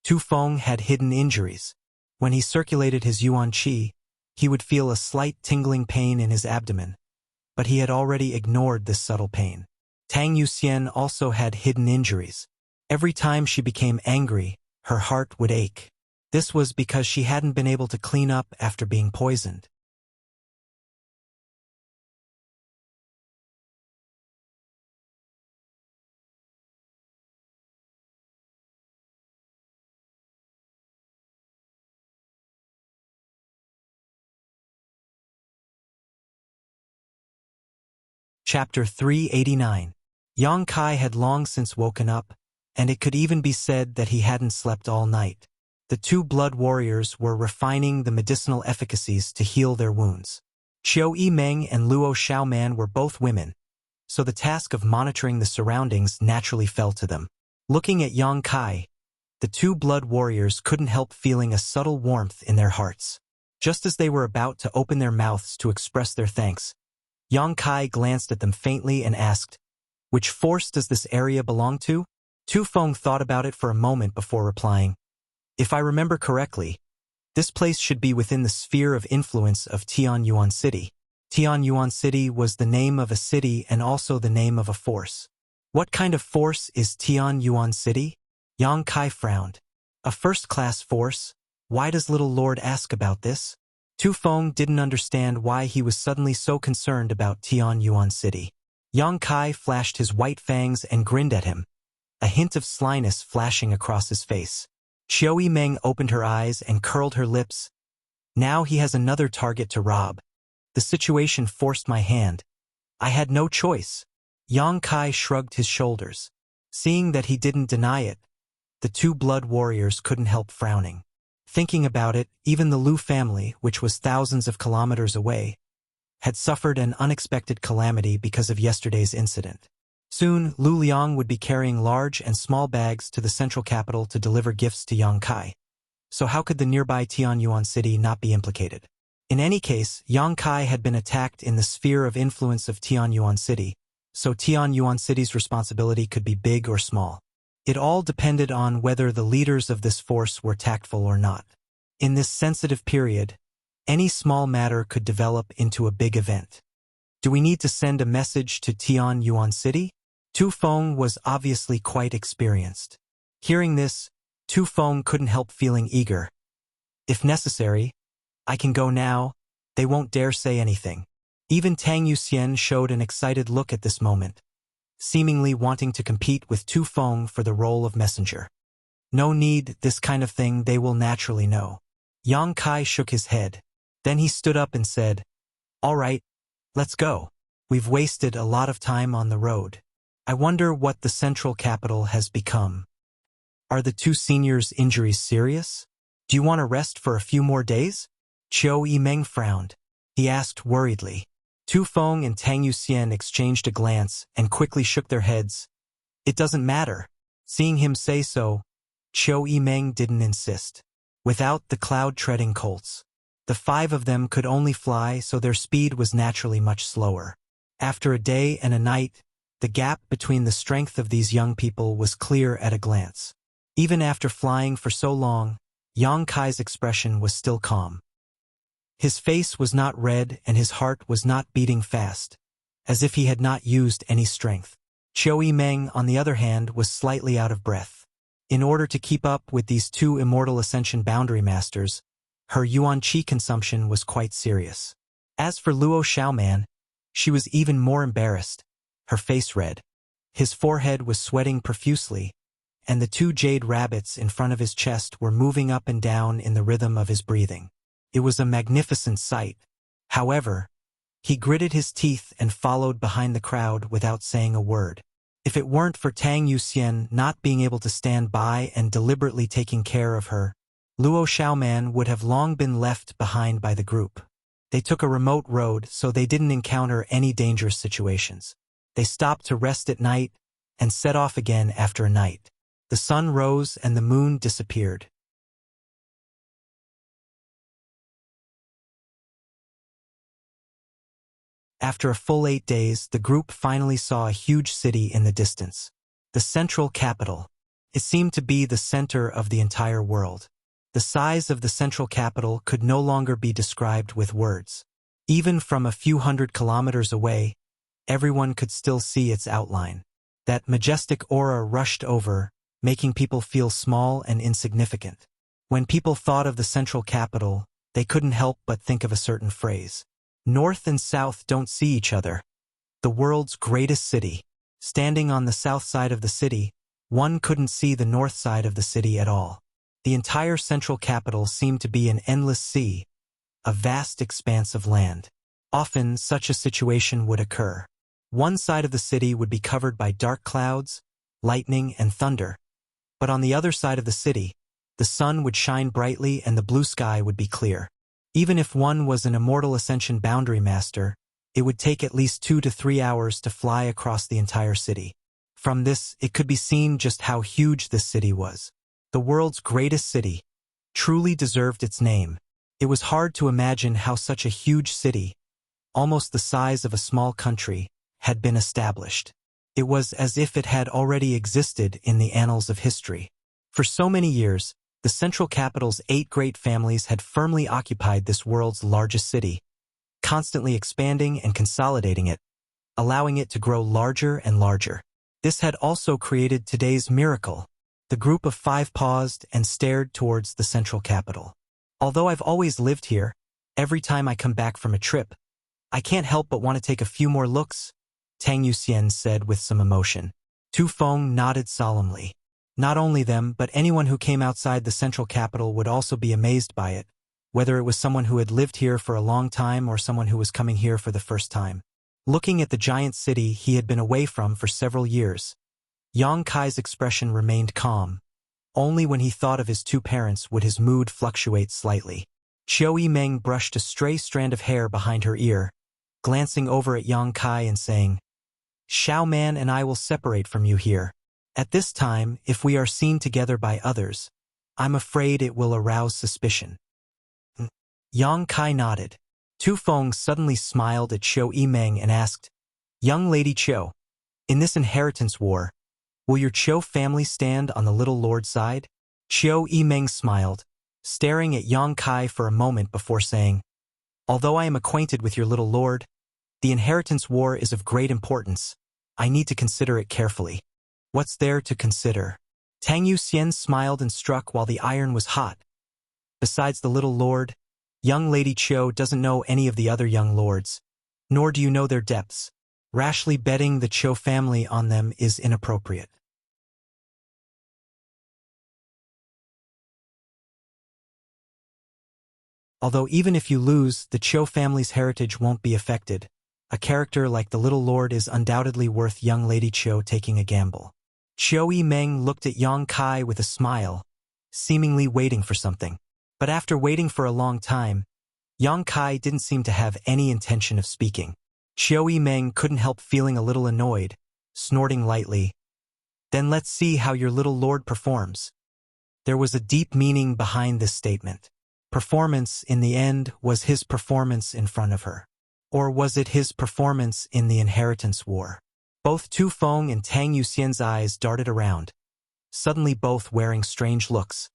[SPEAKER 1] Tu Feng had hidden injuries. When he circulated his yuan qi, he would feel a slight tingling pain in his abdomen, but he had already ignored this subtle pain. Tang Yuxian also had hidden injuries. Every time she became angry, her heart would ache. This was because she hadn't been able to clean up after being poisoned. Chapter 389. Yang Kai had long since woken up, and it could even be said that he hadn't slept all night. The two blood warriors were refining the medicinal efficacies to heal their wounds. Qiu Yimeng and Luo Xiaoman were both women, so the task of monitoring the surroundings naturally fell to them. Looking at Yang Kai, the two blood warriors couldn't help feeling a subtle warmth in their hearts. Just as they were about to open their mouths to express their thanks, Yang Kai glanced at them faintly and asked, "Which force does this area belong to?" Tu Feng thought about it for a moment before replying, "If I remember correctly, this place should be within the sphere of influence of Tianyuan City." Tianyuan City was the name of a city and also the name of a force. What kind of force is Tianyuan City? Yang Kai frowned. A first-class force? Why does little Lord ask about this? Tu Feng didn't understand why he was suddenly so concerned about Tianyuan City. Yang Kai flashed his white fangs and grinned at him, a hint of slyness flashing across his face. Qiu Yimeng opened her eyes and curled her lips. Now he has another target to rob. The situation forced my hand. I had no choice. Yang Kai shrugged his shoulders. Seeing that he didn't deny it, the two blood warriors couldn't help frowning. Thinking about it, even the Lu family, which was thousands of kilometers away, had suffered an unexpected calamity because of yesterday's incident. Soon, Lu Liang would be carrying large and small bags to the central capital to deliver gifts to Yang Kai. So how could the nearby Tianyuan City not be implicated? In any case, Yang Kai had been attacked in the sphere of influence of Tianyuan City, so Tianyuan City's responsibility could be big or small. It all depended on whether the leaders of this force were tactful or not. In this sensitive period, any small matter could develop into a big event. Do we need to send a message to Tianyuan City? Tu Feng was obviously quite experienced. Hearing this, Tu Feng couldn't help feeling eager. If necessary, I can go now. They won't dare say anything. Even Tang Yuxian showed an excited look at this moment, seemingly wanting to compete with Tu Feng for the role of messenger. No need, this kind of thing they will naturally know. Yang Kai shook his head. Then he stood up and said, "All right, let's go. We've wasted a lot of time on the road. I wonder what the central capital has become. Are the two seniors' injuries serious? Do you want to rest for a few more days?" Qiu Yimeng frowned. He asked worriedly. Tu Feng and Tang Yuxian exchanged a glance and quickly shook their heads. It doesn't matter. Seeing him say so, Qiu Yimeng didn't insist. Without the cloud-treading colts, the five of them could only fly, so their speed was naturally much slower. After a day and a night, the gap between the strength of these young people was clear at a glance. Even after flying for so long, Yang Kai's expression was still calm. His face was not red and his heart was not beating fast, as if he had not used any strength. Qiu Yimeng, on the other hand, was slightly out of breath. In order to keep up with these two immortal ascension boundary masters, her yuan qi consumption was quite serious. As for Luo Xiaoman, she was even more embarrassed, her face red. His forehead was sweating profusely, and the two jade rabbits in front of his chest were moving up and down in the rhythm of his breathing. It was a magnificent sight. However, he gritted his teeth and followed behind the crowd without saying a word. If it weren't for Tang Yuxian not being able to stand by and deliberately taking care of her, Luo Xiaoman would have long been left behind by the group. They took a remote road, so they didn't encounter any dangerous situations. They stopped to rest at night and set off again after a night. The sun rose and the moon disappeared. After a full 8 days, the group finally saw a huge city in the distance. The central capital. It seemed to be the center of the entire world. The size of the central capital could no longer be described with words. Even from a few hundred kilometers away, everyone could still see its outline. That majestic aura rushed over, making people feel small and insignificant. When people thought of the central capital, they couldn't help but think of a certain phrase. North and south don't see each other. The world's greatest city. Standing on the south side of the city, one couldn't see the north side of the city at all. The entire central capital seemed to be an endless sea, a vast expanse of land. Often, such a situation would occur. One side of the city would be covered by dark clouds, lightning, and thunder. But on the other side of the city, the sun would shine brightly and the blue sky would be clear. Even if one was an immortal ascension boundary master, it would take at least 2 to 3 hours to fly across the entire city. From this, it could be seen just how huge this city was. The world's greatest city truly deserved its name. It was hard to imagine how such a huge city, almost the size of a small country, had been established. It was as if it had already existed in the annals of history. For so many years, the central capital's 8 great families had firmly occupied this world's largest city, constantly expanding and consolidating it, allowing it to grow larger and larger. This had also created today's miracle. The group of 5 paused and stared towards the central capital. Although I've always lived here, every time I come back from a trip, I can't help but want to take a few more looks, Tang Yuxian said with some emotion. Tu Feng nodded solemnly. Not only them, but anyone who came outside the central capital would also be amazed by it, whether it was someone who had lived here for a long time or someone who was coming here for the first time. Looking at the giant city he had been away from for several years, Yang Kai's expression remained calm. Only when he thought of his 2 parents would his mood fluctuate slightly. Qiu Yimeng brushed a stray strand of hair behind her ear, glancing over at Yang Kai and saying, "Xiao Man and I will separate from you here. At this time, if we are seen together by others, I'm afraid it will arouse suspicion." Yang Kai nodded. Tu Feng suddenly smiled at Qiu Yimeng and asked, "Young Lady Qiu, in this inheritance war, will your Qiu family stand on the little lord's side?" Qiu Yimeng smiled, staring at Yang Kai for a moment before saying, "Although I am acquainted with your little lord, the inheritance war is of great importance. I need to consider it carefully." "What's there to consider?" Tang Yuxian smiled and struck while the iron was hot. "Besides the little lord, young Lady Qiu doesn't know any of the other young lords, nor do you know their depths. Rashly betting the Qiu family on them is inappropriate." Although even if you lose, the Qiu family's heritage won't be affected. A character like the little lord is undoubtedly worth young Lady Qiu taking a gamble. Qiu Yimeng looked at Yang Kai with a smile, seemingly waiting for something. But after waiting for a long time, Yang Kai didn't seem to have any intention of speaking. Qiu Yimeng couldn't help feeling a little annoyed, snorting lightly, "Then let's see how your little lord performs." There was a deep meaning behind this statement. Performance, in the end, was his performance in front of her. Or was it his performance in the inheritance war? Both Tu Feng and Tang Yuxian's eyes darted around, suddenly both wearing strange looks,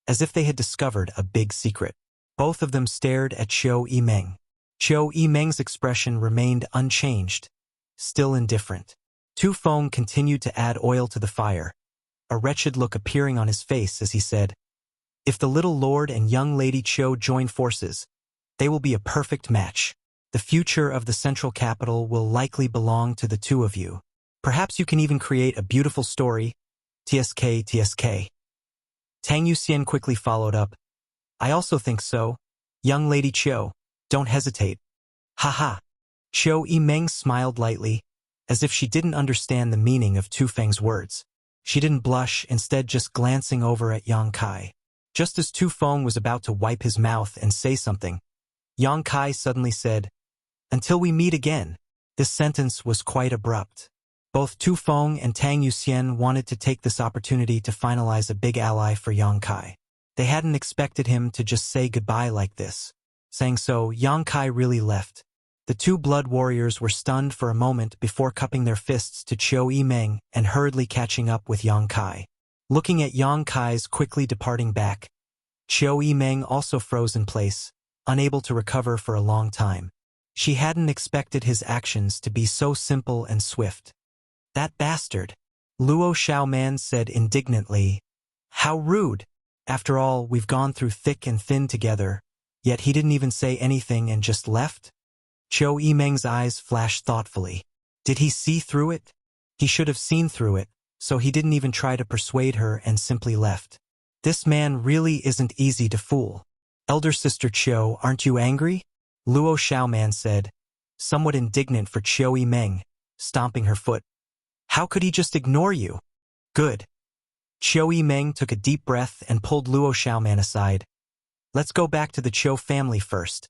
[SPEAKER 1] as if they had discovered a big secret. Both of them stared at Qiu Yimeng. Qiu Yimeng's expression remained unchanged, still indifferent. Tu Feng continued to add oil to the fire, a wretched look appearing on his face as he said, "If the little lord and young Lady Qiu join forces, they will be a perfect match. The future of the central capital will likely belong to the 2 of you. Perhaps you can even create a beautiful story. TSK, TSK. Tang Yuxian quickly followed up, "I also think so. Young Lady Qiu, don't hesitate." "Haha." Qiu Yimeng smiled lightly, as if she didn't understand the meaning of Tu Feng's words. She didn't blush, instead just glancing over at Yang Kai. Just as Tu Feng was about to wipe his mouth and say something, Yang Kai suddenly said, "Until we meet again." This sentence was quite abrupt. Both Tu Feng and Tang Yuxian wanted to take this opportunity to finalize a big ally for Yang Kai. They hadn't expected him to just say goodbye like this. Saying so, Yang Kai really left. The two blood warriors were stunned for a moment before cupping their fists to Qiu Yimeng and hurriedly catching up with Yang Kai. Looking at Yang Kai's quickly departing back, Qiu Yimeng also froze in place, unable to recover for a long time. She hadn't expected his actions to be so simple and swift. That bastard! Luo Xiaoman said indignantly. How rude! After all, we've gone through thick and thin together, yet he didn't even say anything and just left? Qiu Yimeng's eyes flashed thoughtfully. Did he see through it? He should have seen through it, so he didn't even try to persuade her and simply left. This man really isn't easy to fool. Elder sister Qiu, aren't you angry? Luo Xiaoman said, somewhat indignant for Qiu Yimeng, stomping her foot. How could he just ignore you? Good. Qiu Yimeng took a deep breath and pulled Luo Xiaoman aside. Let's go back to the Qiu family first.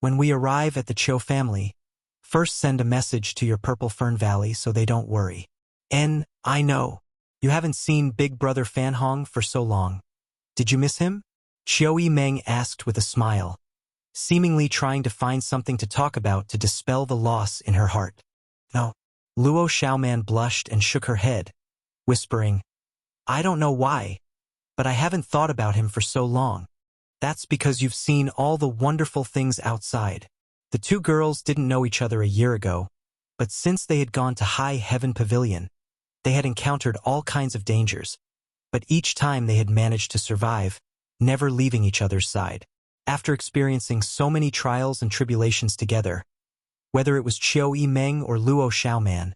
[SPEAKER 1] When we arrive at the Qiu family, first send a message to your Purple Fern Valley so they don't worry. I know. You haven't seen Big Brother Fan Hong for so long. Did you miss him? Qiu Yimeng asked with a smile, seemingly trying to find something to talk about to dispel the loss in her heart. No. Luo Xiaoman blushed and shook her head, whispering, I don't know why, but I haven't thought about him for so long. That's because you've seen all the wonderful things outside. The two girls didn't know each other a year ago, but since they had gone to High Heaven Pavilion, they had encountered all kinds of dangers, but each time they had managed to survive, never leaving each other's side. After experiencing so many trials and tribulations together, whether it was Qiu Yimeng or Luo Xiaoman,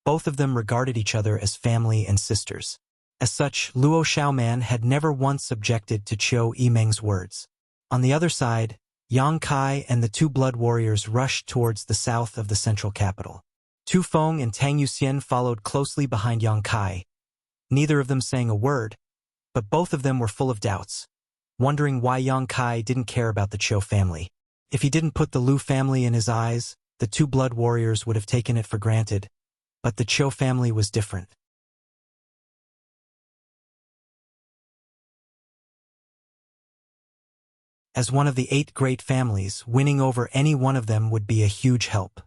[SPEAKER 1] both of them regarded each other as family and sisters. As such, Luo Xiaoman had never once objected to Qiu Yimeng's words. On the other side, Yang Kai and the two blood warriors rushed towards the south of the central capital. Tu Feng and Tang Yuxian followed closely behind Yang Kai, neither of them saying a word, but both of them were full of doubts, wondering why Yang Kai didn't care about the Qiu family. If he didn't put the Lu family in his eyes, the two blood warriors would have taken it for granted, but the Qiu family was different. As one of the 8 great families, winning over any one of them would be a huge help.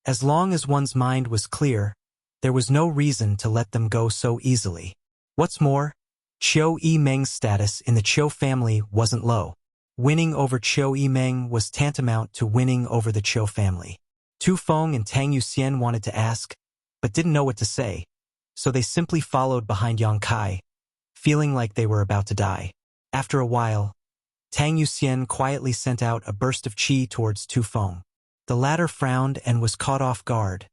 [SPEAKER 1] As long as one's mind was clear, there was no reason to let them go so easily. What's more, Qiu Yimeng's status in the Qiu family wasn't low. Winning over Qiu Yimeng was tantamount to winning over the Qiu family. Tu Feng and Tang Yuxian wanted to ask, but didn't know what to say, so they simply followed behind Yang Kai, feeling like they were about to die. After a while, Tang Yuxian quietly sent out a burst of qi towards Tu Feng. The latter frowned and was caught off guard,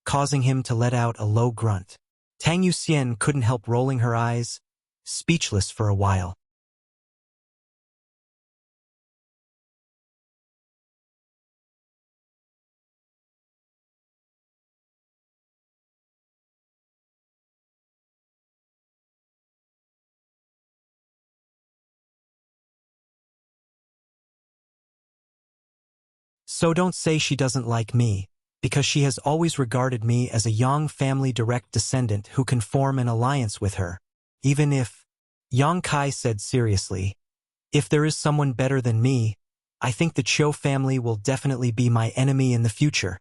[SPEAKER 1] causing him to let out a low grunt. Tang Yuxian couldn't help rolling her eyes, speechless for a while. So don't say she doesn't like me, because she has always regarded me as a Yang family direct descendant who can form an alliance with her. Even if, Yang Kai said seriously, if there is someone better than me, I think the Qiu family will definitely be my enemy in the future.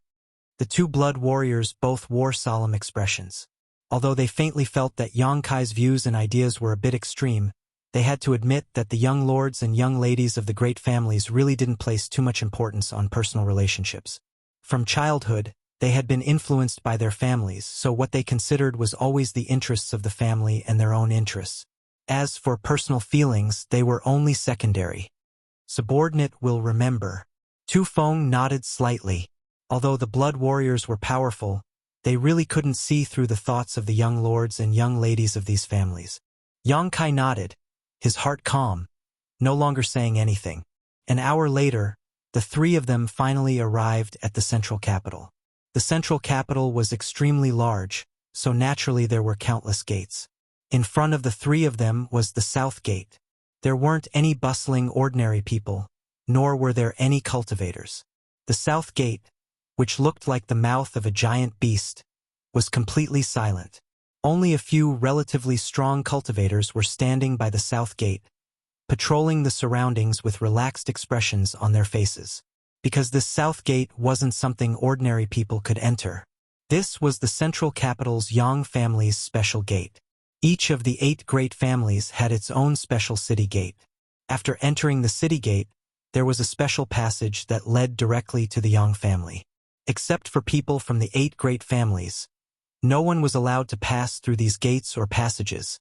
[SPEAKER 1] The two blood warriors both wore solemn expressions. Although they faintly felt that Yang Kai's views and ideas were a bit extreme, they had to admit that the young lords and young ladies of the great families really didn't place too much importance on personal relationships. From childhood, they had been influenced by their families, so what they considered was always the interests of the family and their own interests. As for personal feelings, they were only secondary. Subordinate will remember. Tu Feng nodded slightly. Although the blood warriors were powerful, they really couldn't see through the thoughts of the young lords and young ladies of these families. Yang Kai nodded, his heart calm, no longer saying anything. An hour later, the three of them finally arrived at the central capital. The central capital was extremely large, so naturally there were countless gates. In front of the three of them was the south gate. There weren't any bustling ordinary people, nor were there any cultivators. The south gate, which looked like the mouth of a giant beast, was completely silent. Only a few relatively strong cultivators were standing by the south gate, patrolling the surroundings with relaxed expressions on their faces. Because this south gate wasn't something ordinary people could enter. This was the central capital's Yang family's special gate. Each of the 8 great families had its own special city gate. After entering the city gate, there was a special passage that led directly to the Yang family. Except for people from the 8 great families, no one was allowed to pass through these gates or passages.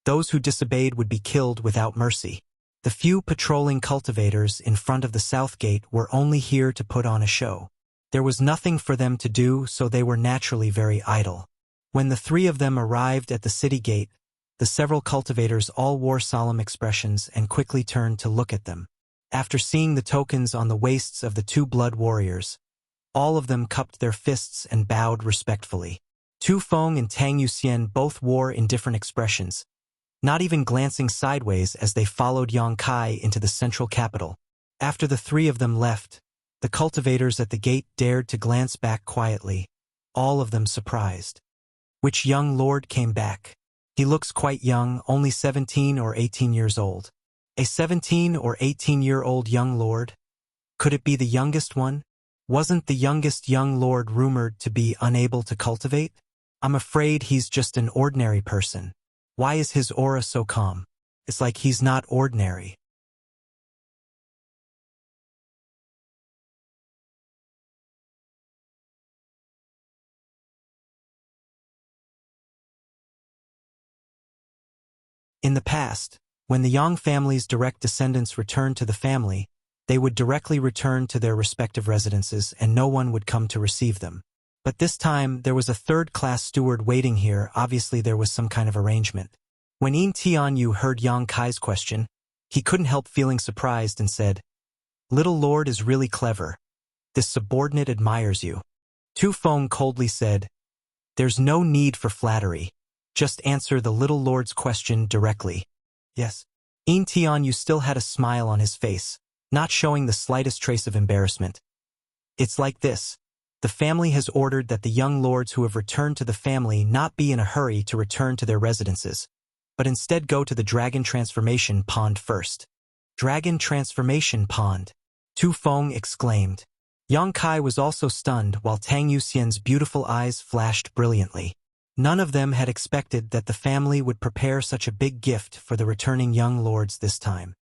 [SPEAKER 1] Those who disobeyed would be killed without mercy. The few patrolling cultivators in front of the south gate were only here to put on a show. There was nothing for them to do, so they were naturally very idle. When the 3 of them arrived at the city gate, the several cultivators all wore solemn expressions and quickly turned to look at them. After seeing the tokens on the waists of the 2 blood warriors, all of them cupped their fists and bowed respectfully. Tu Feng and Tang Yuxian both wore indifferent expressions, not even glancing sideways as they followed Yang Kai into the central capital. After the 3 of them left, the cultivators at the gate dared to glance back quietly, all of them surprised. Which young lord came back? He looks quite young, only 17 or 18 years old. A 17 or 18-year-old young lord? Could it be the youngest one? Wasn't the youngest young lord rumored to be unable to cultivate? I'm afraid he's just an ordinary person. Why is his aura so calm? It's like he's not ordinary. In the past, when the Yang family's direct descendants returned to the family, they would directly return to their respective residences and no one would come to receive them. But this time, there was a third-class steward waiting here. Obviously there was some kind of arrangement. When Yin Tianyu heard Yang Kai's question, he couldn't help feeling surprised and said, "Little lord is really clever. This subordinate admires you." Tu Feng coldly said, "There's no need for flattery. Just answer the little lord's question directly." Yes. Yin Tianyu still had a smile on his face, not showing the slightest trace of embarrassment. "It's like this. The family has ordered that the young lords who have returned to the family not be in a hurry to return to their residences, but instead go to the Dragon Transformation Pond first." Dragon Transformation Pond? Tu Feng exclaimed. Yang Kai was also stunned while Tang Yuxian's beautiful eyes flashed brilliantly. None of them had expected that the family would prepare such a big gift for the returning young lords this time.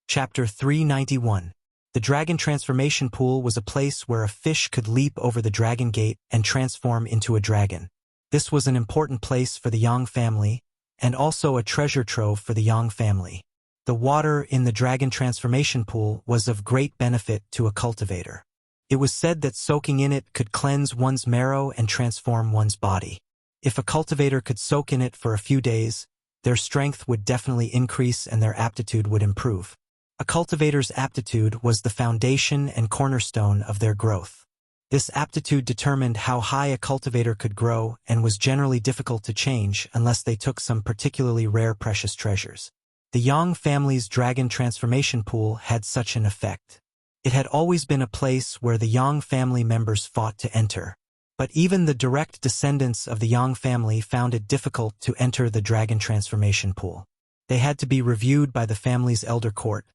[SPEAKER 1] Chapter 391. The Dragon Transformation Pool was a place where a fish could leap over the dragon gate and transform into a dragon. This was an important place for the Yang family, and also a treasure trove for the Yang family. The water in the Dragon Transformation Pool was of great benefit to a cultivator. It was said that soaking in it could cleanse one's marrow and transform one's body. If a cultivator could soak in it for a few days, their strength would definitely increase and their aptitude would improve. A cultivator's aptitude was the foundation and cornerstone of their growth. This aptitude determined how high a cultivator could grow and was generally difficult to change unless they took some particularly rare precious treasures. The Yang family's Dragon Transformation Pool had such an effect. It had always been a place where the Yang family members fought to enter. But even the direct descendants of the Yang family found it difficult to enter the Dragon Transformation Pool. They had to be reviewed by the family's elder court,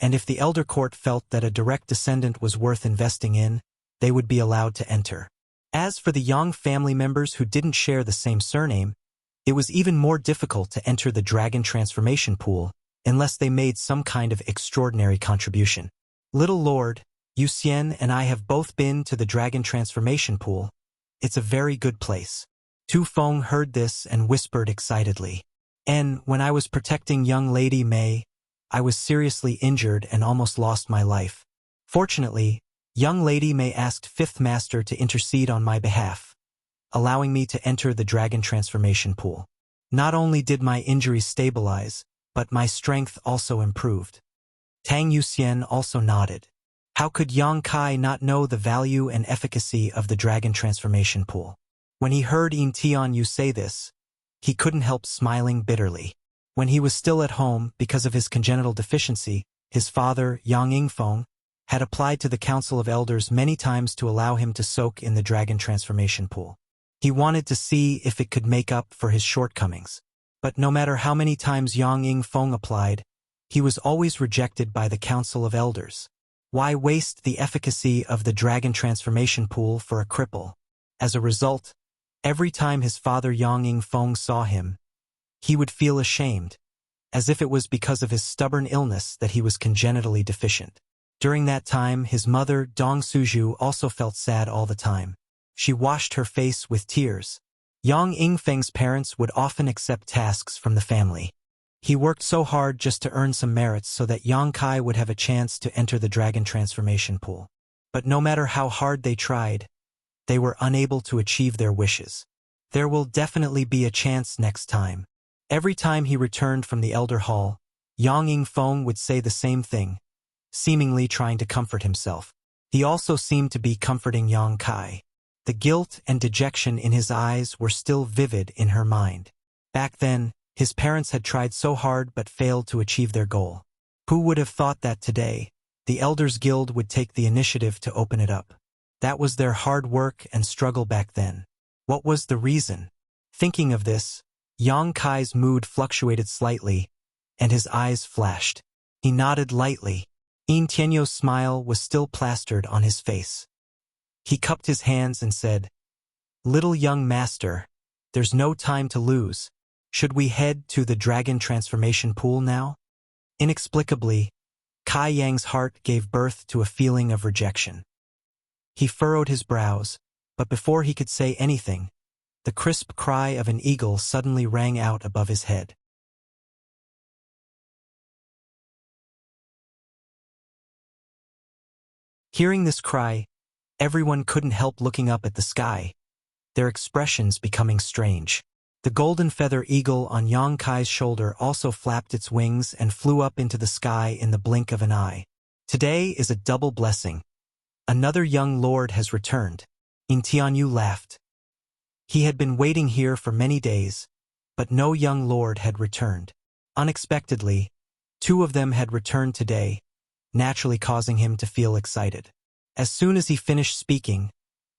[SPEAKER 1] and if the elder court felt that a direct descendant was worth investing in, they would be allowed to enter. As for the Yang family members who didn't share the same surname, it was even more difficult to enter the Dragon Transformation Pool unless they made some kind of extraordinary contribution. Little Lord, Yuxian and I have both been to the Dragon Transformation Pool. It's a very good place. Tu Feng heard this and whispered excitedly. And when I was protecting young Lady Mei, I was seriously injured and almost lost my life. Fortunately, young Lady Mei asked Fifth Master to intercede on my behalf, allowing me to enter the Dragon Transformation Pool. Not only did my injuries stabilize, but my strength also improved. Tang Yuxian also nodded. How could Yang Kai not know the value and efficacy of the Dragon Transformation Pool? When he heard Yin Tianyu say this, he couldn't help smiling bitterly. When he was still at home, because of his congenital deficiency, his father, Yang Yingfeng, had applied to the Council of Elders many times to allow him to soak in the dragon transformation pool. He wanted to see if it could make up for his shortcomings. But no matter how many times Yang Yingfeng applied, he was always rejected by the Council of Elders. Why waste the efficacy of the dragon transformation pool for a cripple? As a result, every time his father Yang Yingfeng saw him, he would feel ashamed, as if it was because of his stubborn illness that he was congenitally deficient. During that time, his mother, Dong Suju, also felt sad all the time. She washed her face with tears. Yang Yingfeng's parents would often accept tasks from the family. He worked so hard just to earn some merits so that Yang Kai would have a chance to enter the dragon transformation pool. But no matter how hard they tried, they were unable to achieve their wishes. There will definitely be a chance next time. Every time he returned from the Elder Hall, Yang Yingfeng would say the same thing, seemingly trying to comfort himself. He also seemed to be comforting Yang Kai. The guilt and dejection in his eyes were still vivid in her mind. Back then, his parents had tried so hard but failed to achieve their goal. Who would have thought that today, the Elders Guild would take the initiative to open it up? That was their hard work and struggle back then. What was the reason? Thinking of this, Yang Kai's mood fluctuated slightly, and his eyes flashed. He nodded lightly. Yin Tianyo's smile was still plastered on his face. He cupped his hands and said, "Little young master, there's no time to lose. Should we head to the dragon transformation pool now?" Inexplicably, Kai Yang's heart gave birth to a feeling of rejection. He furrowed his brows, but before he could say anything, the crisp cry of an eagle suddenly rang out above his head. Hearing this cry, everyone couldn't help looking up at the sky, their expressions becoming strange. The golden feather eagle on Yang Kai's shoulder also flapped its wings and flew up into the sky in the blink of an eye. Today is a double blessing. Another young lord has returned. Yin Tianyu laughed. He had been waiting here for many days, but no young lord had returned. Unexpectedly, two of them had returned today, naturally causing him to feel excited. As soon as he finished speaking,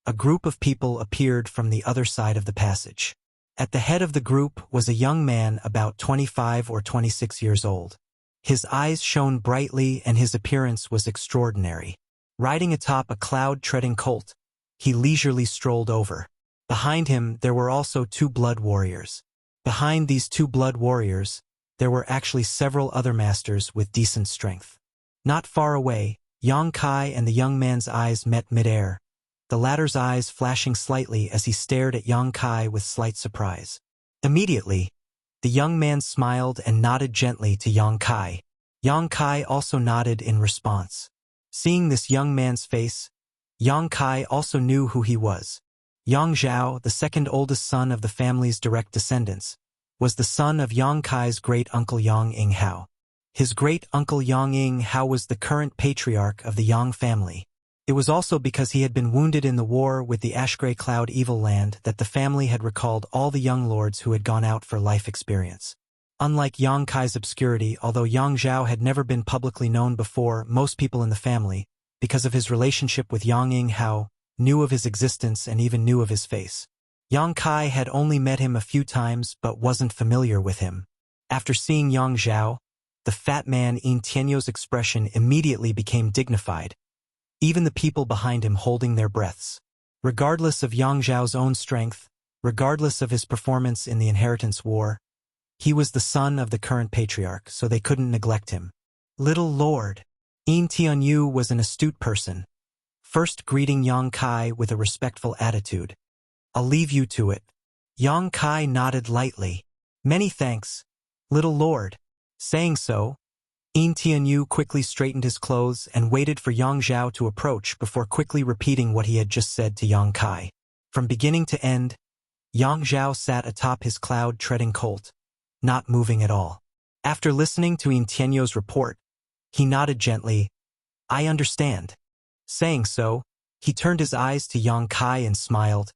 [SPEAKER 1] a group of people appeared from the other side of the passage. At the head of the group was a young man about 25 or 26 years old. His eyes shone brightly and his appearance was extraordinary. Riding atop a cloud-treading colt, he leisurely strolled over. Behind him there were also two blood warriors. Behind these two blood warriors, there were actually several other masters with decent strength. Not far away, Yang Kai and the young man's eyes met midair, the latter's eyes flashing slightly as he stared at Yang Kai with slight surprise. Immediately, the young man smiled and nodded gently to Yang Kai. Yang Kai also nodded in response. Seeing this young man's face, Yang Kai also knew who he was. Yang Zhao, the second oldest son of the family's direct descendants, was the son of Yang Kai's great-uncle Yang Yinghao. His great-uncle Yang Yinghao was the current patriarch of the Yang family. It was also because he had been wounded in the war with the Ash-Gray Cloud Evil Land that the family had recalled all the young lords who had gone out for life experience. Unlike Yang Kai's obscurity, although Yang Zhao had never been publicly known before, most people in the family, because of his relationship with Yang Yinghao, knew of his existence and even knew of his face. Yang Kai had only met him a few times but wasn't familiar with him. After seeing Yang Zhao, the fat man Yin Tianyo's expression immediately became dignified, even the people behind him holding their breaths. Regardless of Yang Zhao's own strength, regardless of his performance in the inheritance war, he was the son of the current patriarch, so they couldn't neglect him. "Little lord." Yin Tianyu was an astute person, first greeting Yang Kai with a respectful attitude. "I'll leave you to it." Yang Kai nodded lightly. "Many thanks, little lord." Saying so, Yin Tianyu quickly straightened his clothes and waited for Yang Zhao to approach before quickly repeating what he had just said to Yang Kai. From beginning to end, Yang Zhao sat atop his cloud-treading colt, not moving at all. After listening to Yin Tianyo's report, he nodded gently. "I understand." Saying so, he turned his eyes to Yang Kai and smiled.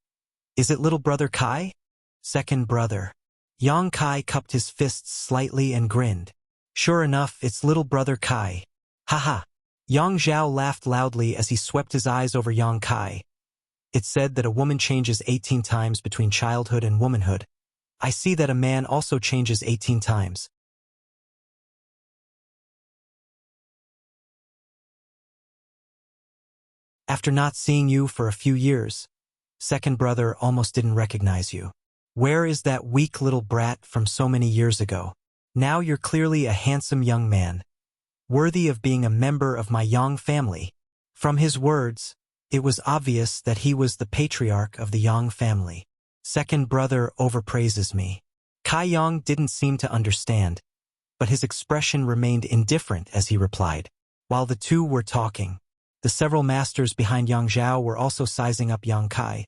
[SPEAKER 1] "Is it little brother Kai?" "Second brother." Yang Kai cupped his fists slightly and grinned. Sure enough, it's little brother Kai. Haha. Yang Zhao laughed loudly as he swept his eyes over Yang Kai. It's said that a woman changes 18 times between childhood and womanhood. I see that a man also changes 18 times. After not seeing you for a few years, second brother almost didn't recognize you. Where is that weak little brat from so many years ago? Now you're clearly a handsome young man, worthy of being a member of my Yang family. From his words, it was obvious that he was the patriarch of the Yang family. Second brother overpraises me. Kai Yang didn't seem to understand, but his expression remained indifferent as he replied. While the two were talking, the several masters behind Yang Zhao were also sizing up Yang Kai,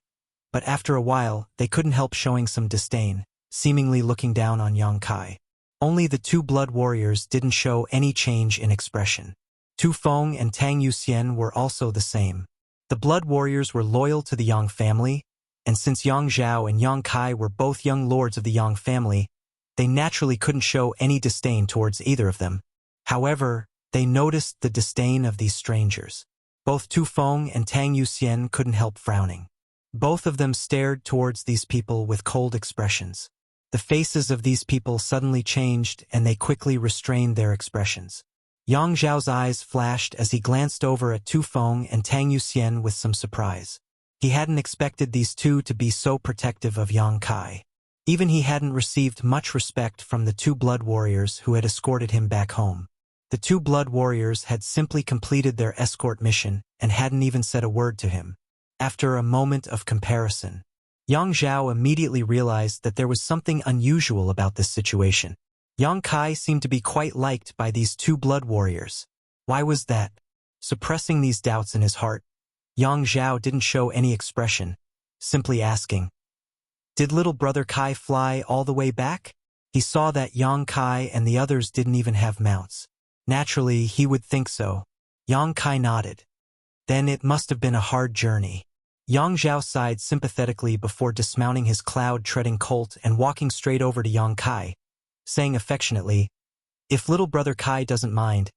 [SPEAKER 1] but after a while, they couldn't help showing some disdain, seemingly looking down on Yang Kai. Only the two blood warriors didn't show any change in expression. Tu Feng and Tang Yuxian were also the same. The blood warriors were loyal to the Yang family, and since Yang Zhao and Yang Kai were both young lords of the Yang family, they naturally couldn't show any disdain towards either of them. However, they noticed the disdain of these strangers. Both Tu Feng and Tang Yuxian couldn't help frowning. Both of them stared towards these people with cold expressions. The faces of these people suddenly changed and they quickly restrained their expressions. Yang Zhao's eyes flashed as he glanced over at Tu Feng and Tang Yuxian with some surprise. He hadn't expected these two to be so protective of Yang Kai. Even he hadn't received much respect from the two blood warriors who had escorted him back home. The two blood warriors had simply completed their escort mission and hadn't even said a word to him. After a moment of comparison, Yang Zhao immediately realized that there was something unusual about this situation. Yang Kai seemed to be quite liked by these two blood warriors. Why was that? Suppressing these doubts in his heart, Yang Zhao didn't show any expression, simply asking, "Did little brother Kai fly all the way back?" He saw that Yang Kai and the others didn't even have mounts. Naturally, he would think so. Yang Kai nodded. Then it must have been a hard journey. Yang Zhao sighed sympathetically before dismounting his cloud-treading colt and walking straight over to Yang Kai, saying affectionately, "If little brother Kai doesn't mind,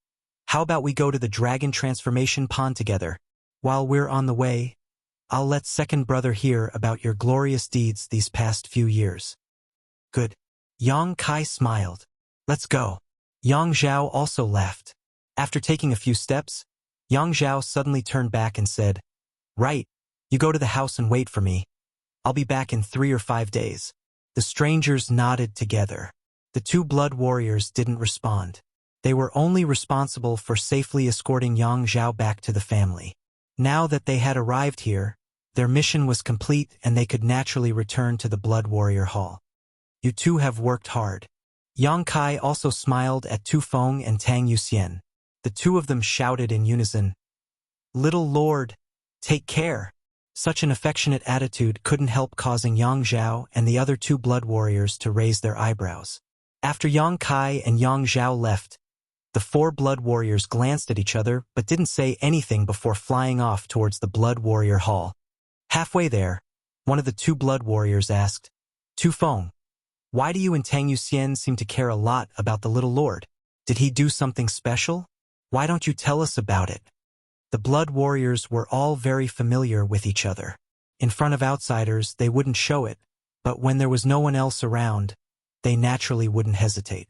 [SPEAKER 1] how about we go to the dragon transformation pond together? While we're on the way, I'll let second brother hear about your glorious deeds these past few years." Good. Yang Kai smiled. "Let's go." Yang Zhao also laughed. After taking a few steps, Yang Zhao suddenly turned back and said, "Right, you go to the house and wait for me. I'll be back in 3 or 5 days." The strangers nodded together. The two blood warriors didn't respond. They were only responsible for safely escorting Yang Zhao back to the family. Now that they had arrived here, their mission was complete and they could naturally return to the Blood Warrior Hall. "You two have worked hard." Yang Kai also smiled at Tu Feng and Tang Yuxian. The two of them shouted in unison, "Little Lord, take care." Such an affectionate attitude couldn't help causing Yang Zhao and the other two blood warriors to raise their eyebrows. After Yang Kai and Yang Zhao left, the 4 blood warriors glanced at each other but didn't say anything before flying off towards the Blood Warrior Hall. Halfway there, one of the 2 blood warriors asked, "Tu Feng, why do you and Tang Yuxian seem to care a lot about the little lord? Did he do something special? Why don't you tell us about it?" The blood warriors were all very familiar with each other. In front of outsiders, they wouldn't show it, but when there was no one else around, they naturally wouldn't hesitate.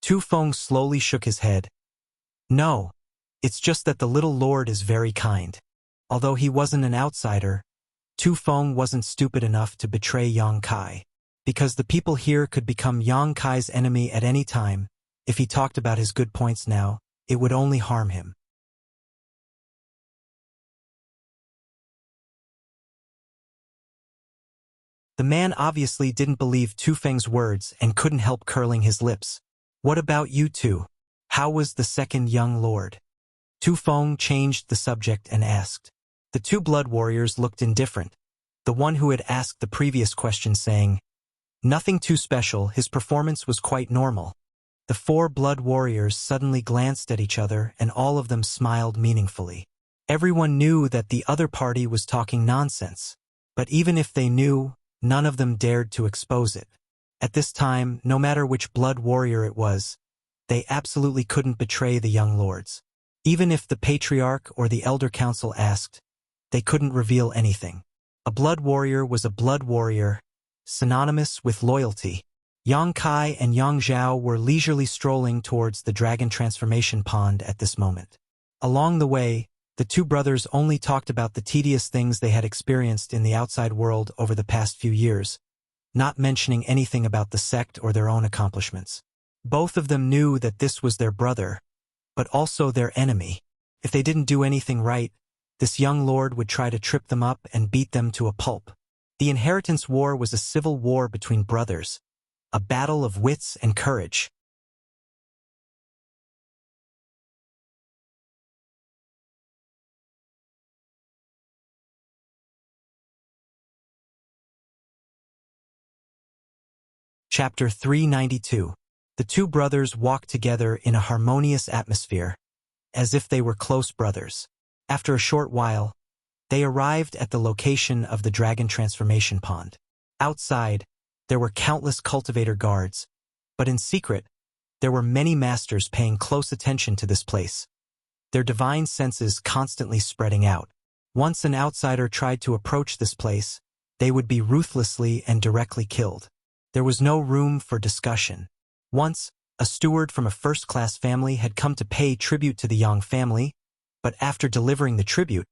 [SPEAKER 1] Tu Feng slowly shook his head. "No, it's just that the little lord is very kind." Although he wasn't an outsider, Tu Feng wasn't stupid enough to betray Yang Kai. Because the people here could become Yang Kai's enemy at any time, if he talked about his good points now, it would only harm him. The man obviously didn't believe Tu Feng's words and couldn't help curling his lips. "What about you two? How was the second young lord?" Tu Feng changed the subject and asked. The 2 blood warriors looked indifferent. The one who had asked the previous question saying, "Nothing too special, his performance was quite normal." The 4 blood warriors suddenly glanced at each other and all of them smiled meaningfully. Everyone knew that the other party was talking nonsense. But even if they knew, none of them dared to expose it. At this time, no matter which blood warrior it was, they absolutely couldn't betray the young lords. Even if the patriarch or the elder council asked, they couldn't reveal anything. A blood warrior was a blood warrior, synonymous with loyalty. Yang Kai and Yang Zhao were leisurely strolling towards the dragon transformation pond at this moment. Along the way, the two brothers only talked about the tedious things they had experienced in the outside world over the past few years, not mentioning anything about the sect or their own accomplishments. Both of them knew that this was their brother, but also their enemy. If they didn't do anything right, this young lord would try to trip them up and beat them to a pulp. The inheritance war was a civil war between brothers, a battle of wits and courage. Chapter 392. The two brothers walked together in a harmonious atmosphere, as if they were close brothers. After a short while, they arrived at the location of the dragon transformation pond. Outside, there were countless cultivator guards, but in secret, there were many masters paying close attention to this place, their divine senses constantly spreading out. Once an outsider tried to approach this place, they would be ruthlessly and directly killed. There was no room for discussion. Once, a steward from a first-class family had come to pay tribute to the Yang family, but after delivering the tribute,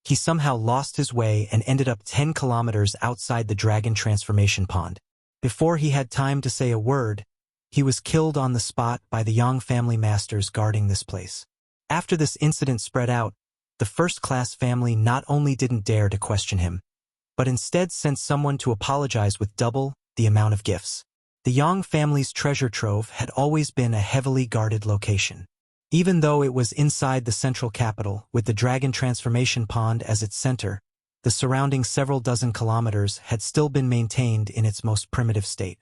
[SPEAKER 1] he somehow lost his way and ended up 10 kilometers outside the dragon transformation pond. Before he had time to say a word, he was killed on the spot by the Yang family masters guarding this place. After this incident spread out, the first-class family not only didn't dare to question him, but instead sent someone to apologize with double the amount of gifts. The Yang family's treasure trove had always been a heavily guarded location. Even though it was inside the central capital, with the dragon transformation pond as its center, the surrounding several dozen kilometers had still been maintained in its most primitive state.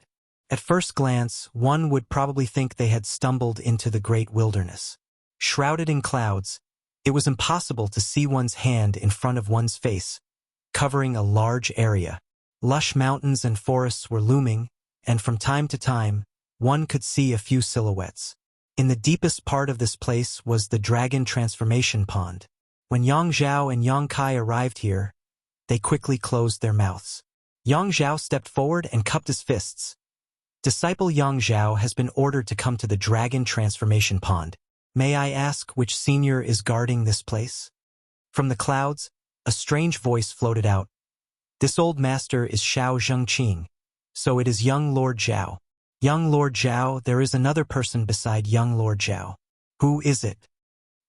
[SPEAKER 1] At first glance, one would probably think they had stumbled into the great wilderness. Shrouded in clouds, it was impossible to see one's hand in front of one's face, covering a large area. Lush mountains and forests were looming, and from time to time, one could see a few silhouettes. In the deepest part of this place was the dragon transformation pond. When Yang Zhao and Yang Kai arrived here, they quickly closed their mouths. Yang Zhao stepped forward and cupped his fists. Disciple Yang Zhao has been ordered to come to the dragon transformation pond. May I ask which senior is guarding this place? From the clouds, a strange voice floated out. This old master is Xiao Zhengqing, so it is young Lord Zhao. Young Lord Zhao, there is another person beside young Lord Zhao. Who is it?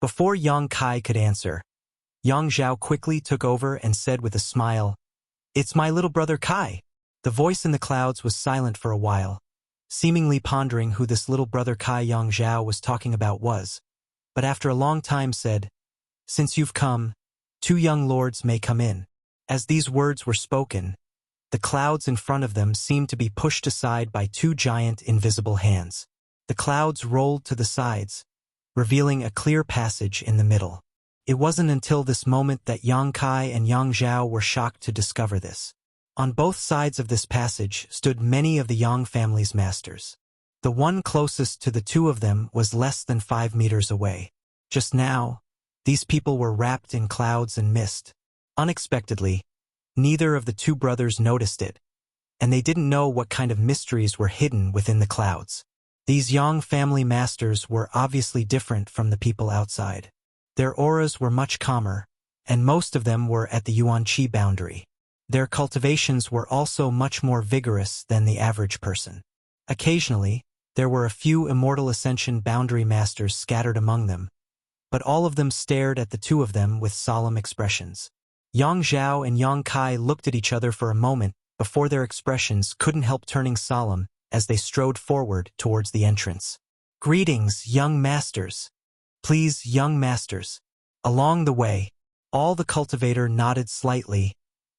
[SPEAKER 1] Before Yang Kai could answer, Yang Zhao quickly took over and said with a smile, "It's my little brother Kai." The voice in the clouds was silent for a while, seemingly pondering who this little brother Kai Yang Zhao was talking about was, but after a long time said, "Since you've come, 2 young lords may come in." As these words were spoken, the clouds in front of them seemed to be pushed aside by 2 giant invisible hands. The clouds rolled to the sides, revealing a clear passage in the middle. It wasn't until this moment that Yang Kai and Yang Zhao were shocked to discover this. On both sides of this passage stood many of the Yang family's masters. The one closest to the 2 of them was less than 5 meters away. Just now, these people were wrapped in clouds and mist. Unexpectedly, neither of the 2 brothers noticed it, and they didn't know what kind of mysteries were hidden within the clouds. These Yang family masters were obviously different from the people outside. Their auras were much calmer, and most of them were at the Yuan-Qi boundary. Their cultivations were also much more vigorous than the average person. Occasionally, there were a few immortal ascension boundary masters scattered among them, but all of them stared at the 2 of them with solemn expressions. Yang Zhao and Yang Kai looked at each other for a moment before their expressions couldn't help turning solemn as they strode forward towards the entrance. "Greetings, young masters. Please, young masters." Along the way, all the cultivator nodded slightly,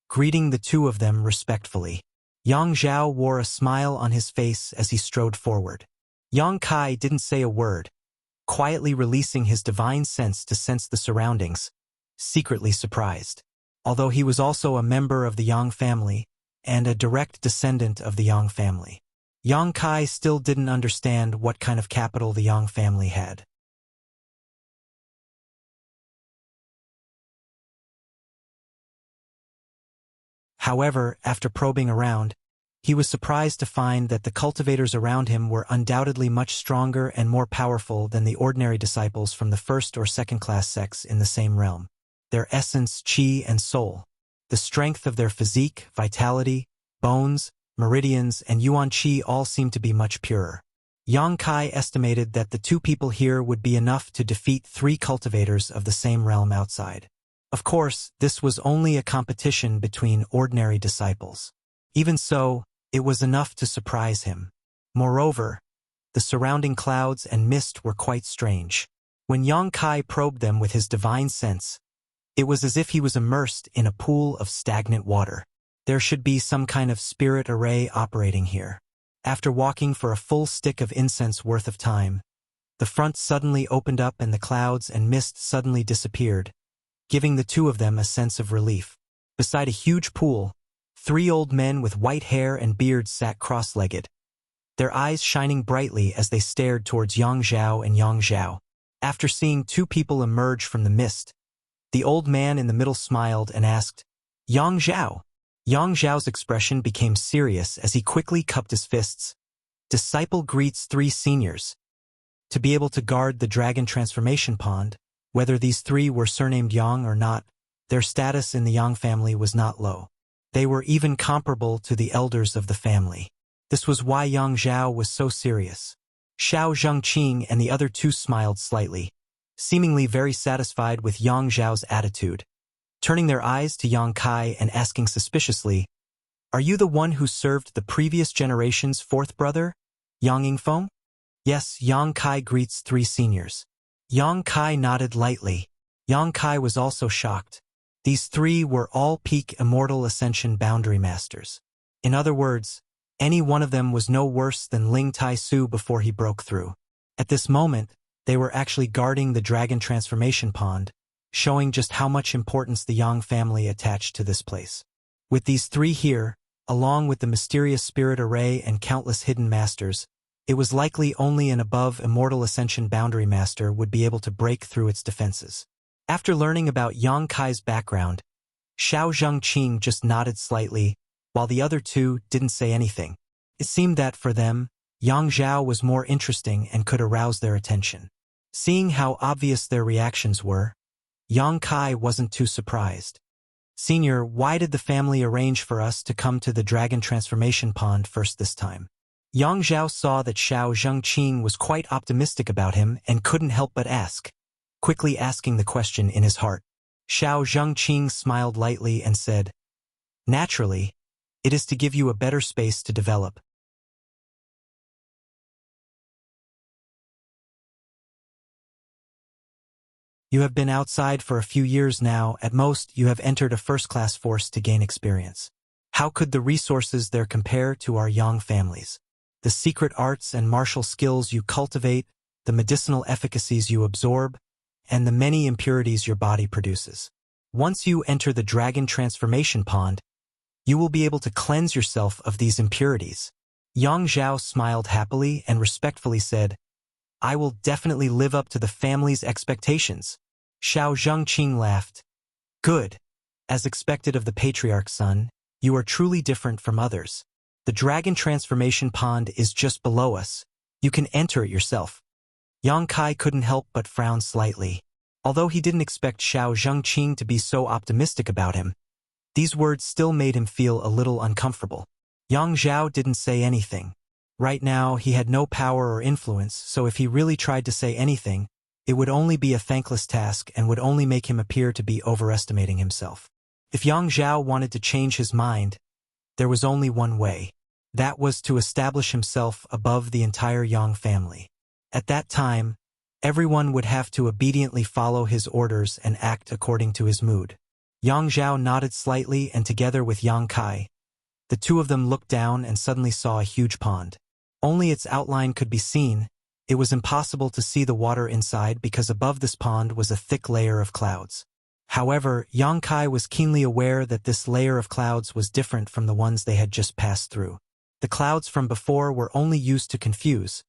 [SPEAKER 1] greeting the 2 of them respectfully. Yang Zhao wore a smile on his face as he strode forward. Yang Kai didn't say a word, quietly releasing his divine sense to sense the surroundings, secretly surprised. Although he was also a member of the Yang family and a direct descendant of the Yang family. Yang Kai still didn't understand what kind of capital the Yang family had. However, after probing around, he was surprised to find that the cultivators around him were undoubtedly much stronger and more powerful than the ordinary disciples from the first or second-class sects in the same realm. Their essence, qi, and soul, the strength of their physique, vitality, bones, meridians, and yuan qi all seemed to be much purer. Yang Kai estimated that the two people here would be enough to defeat 3 cultivators of the same realm outside. Of course, this was only a competition between ordinary disciples. Even so, it was enough to surprise him. Moreover, the surrounding clouds and mist were quite strange. When Yang Kai probed them with his divine sense, it was as if he was immersed in a pool of stagnant water. There should be some kind of spirit array operating here. After walking for a full stick of incense worth of time, the front suddenly opened up and the clouds and mist suddenly disappeared, giving the two of them a sense of relief. Beside a huge pool, 3 old men with white hair and beards sat cross-legged, their eyes shining brightly as they stared towards Yang Zhao and Yang Zhao. After seeing 2 people emerge from the mist, the old man in the middle smiled and asked, "Yang Zhao?" Yang Zhao's expression became serious as he quickly cupped his fists. "Disciple greets 3 seniors. To be able to guard the dragon transformation pond, whether these 3 were surnamed Yang or not, their status in the Yang family was not low. They were even comparable to the elders of the family. This was why Yang Zhao was so serious. Xiao Zhengqing and the other 2 smiled slightly, seemingly very satisfied with Yang Zhao's attitude, turning their eyes to Yang Kai and asking suspiciously, "Are you the one who served the previous generation's 4th brother, Yang Yingfeng?" "Yes, Yang Kai greets 3 seniors." Yang Kai nodded lightly. Yang Kai was also shocked. These 3 were all peak Immortal Ascension Boundary Masters. In other words, any one of them was no worse than Ling Tai Su before he broke through. At this moment, they were actually guarding the Dragon Transformation Pond, showing just how much importance the Yang family attached to this place. With these 3 here, along with the mysterious spirit array and countless hidden masters, it was likely only an above Immortal Ascension Boundary Master would be able to break through its defenses. After learning about Yang Kai's background, Xiao Zhengqing just nodded slightly, while the other 2 didn't say anything. It seemed that for them, Yang Zhao was more interesting and could arouse their attention. Seeing how obvious their reactions were, Yang Kai wasn't too surprised. "Senior, why did the family arrange for us to come to the Dragon Transformation Pond first this time?" Yang Zhao saw that Xiao Zhengqing was quite optimistic about him and couldn't help but ask, quickly asking the question in his heart. Xiao Zhengqing smiled lightly and said, "Naturally, it is to give you a better space to develop." You have been outside for a few years now. At most, you have entered a first-class force to gain experience. How could the resources there compare to our Yang families? The secret arts and martial skills you cultivate, the medicinal efficacies you absorb, and the many impurities your body produces. Once you enter the Dragon Transformation Pond, you will be able to cleanse yourself of these impurities. Yang Zhao smiled happily and respectfully said, "I will definitely live up to the family's expectations." Xiao Zhengqing laughed. "Good. As expected of the patriarch's son, you are truly different from others. The Dragon Transformation Pond is just below us. You can enter it yourself." Yang Kai couldn't help but frown slightly. Although he didn't expect Xiao Zhengqing to be so optimistic about him, these words still made him feel a little uncomfortable. Yang Zhao didn't say anything. Right now, he had no power or influence, so if he really tried to say anything, it would only be a thankless task and would only make him appear to be overestimating himself. If Yang Zhao wanted to change his mind, there was only one way. That was to establish himself above the entire Yang family. At that time, everyone would have to obediently follow his orders and act according to his mood. Yang Zhao nodded slightly, and together with Yang Kai, the 2 of them looked down and suddenly saw a huge pond. Only its outline could be seen. It was impossible to see the water inside because above this pond was a thick layer of clouds. However, Yang Kai was keenly aware that this layer of clouds was different from the ones they had just passed through. The clouds from before were only used to confuse,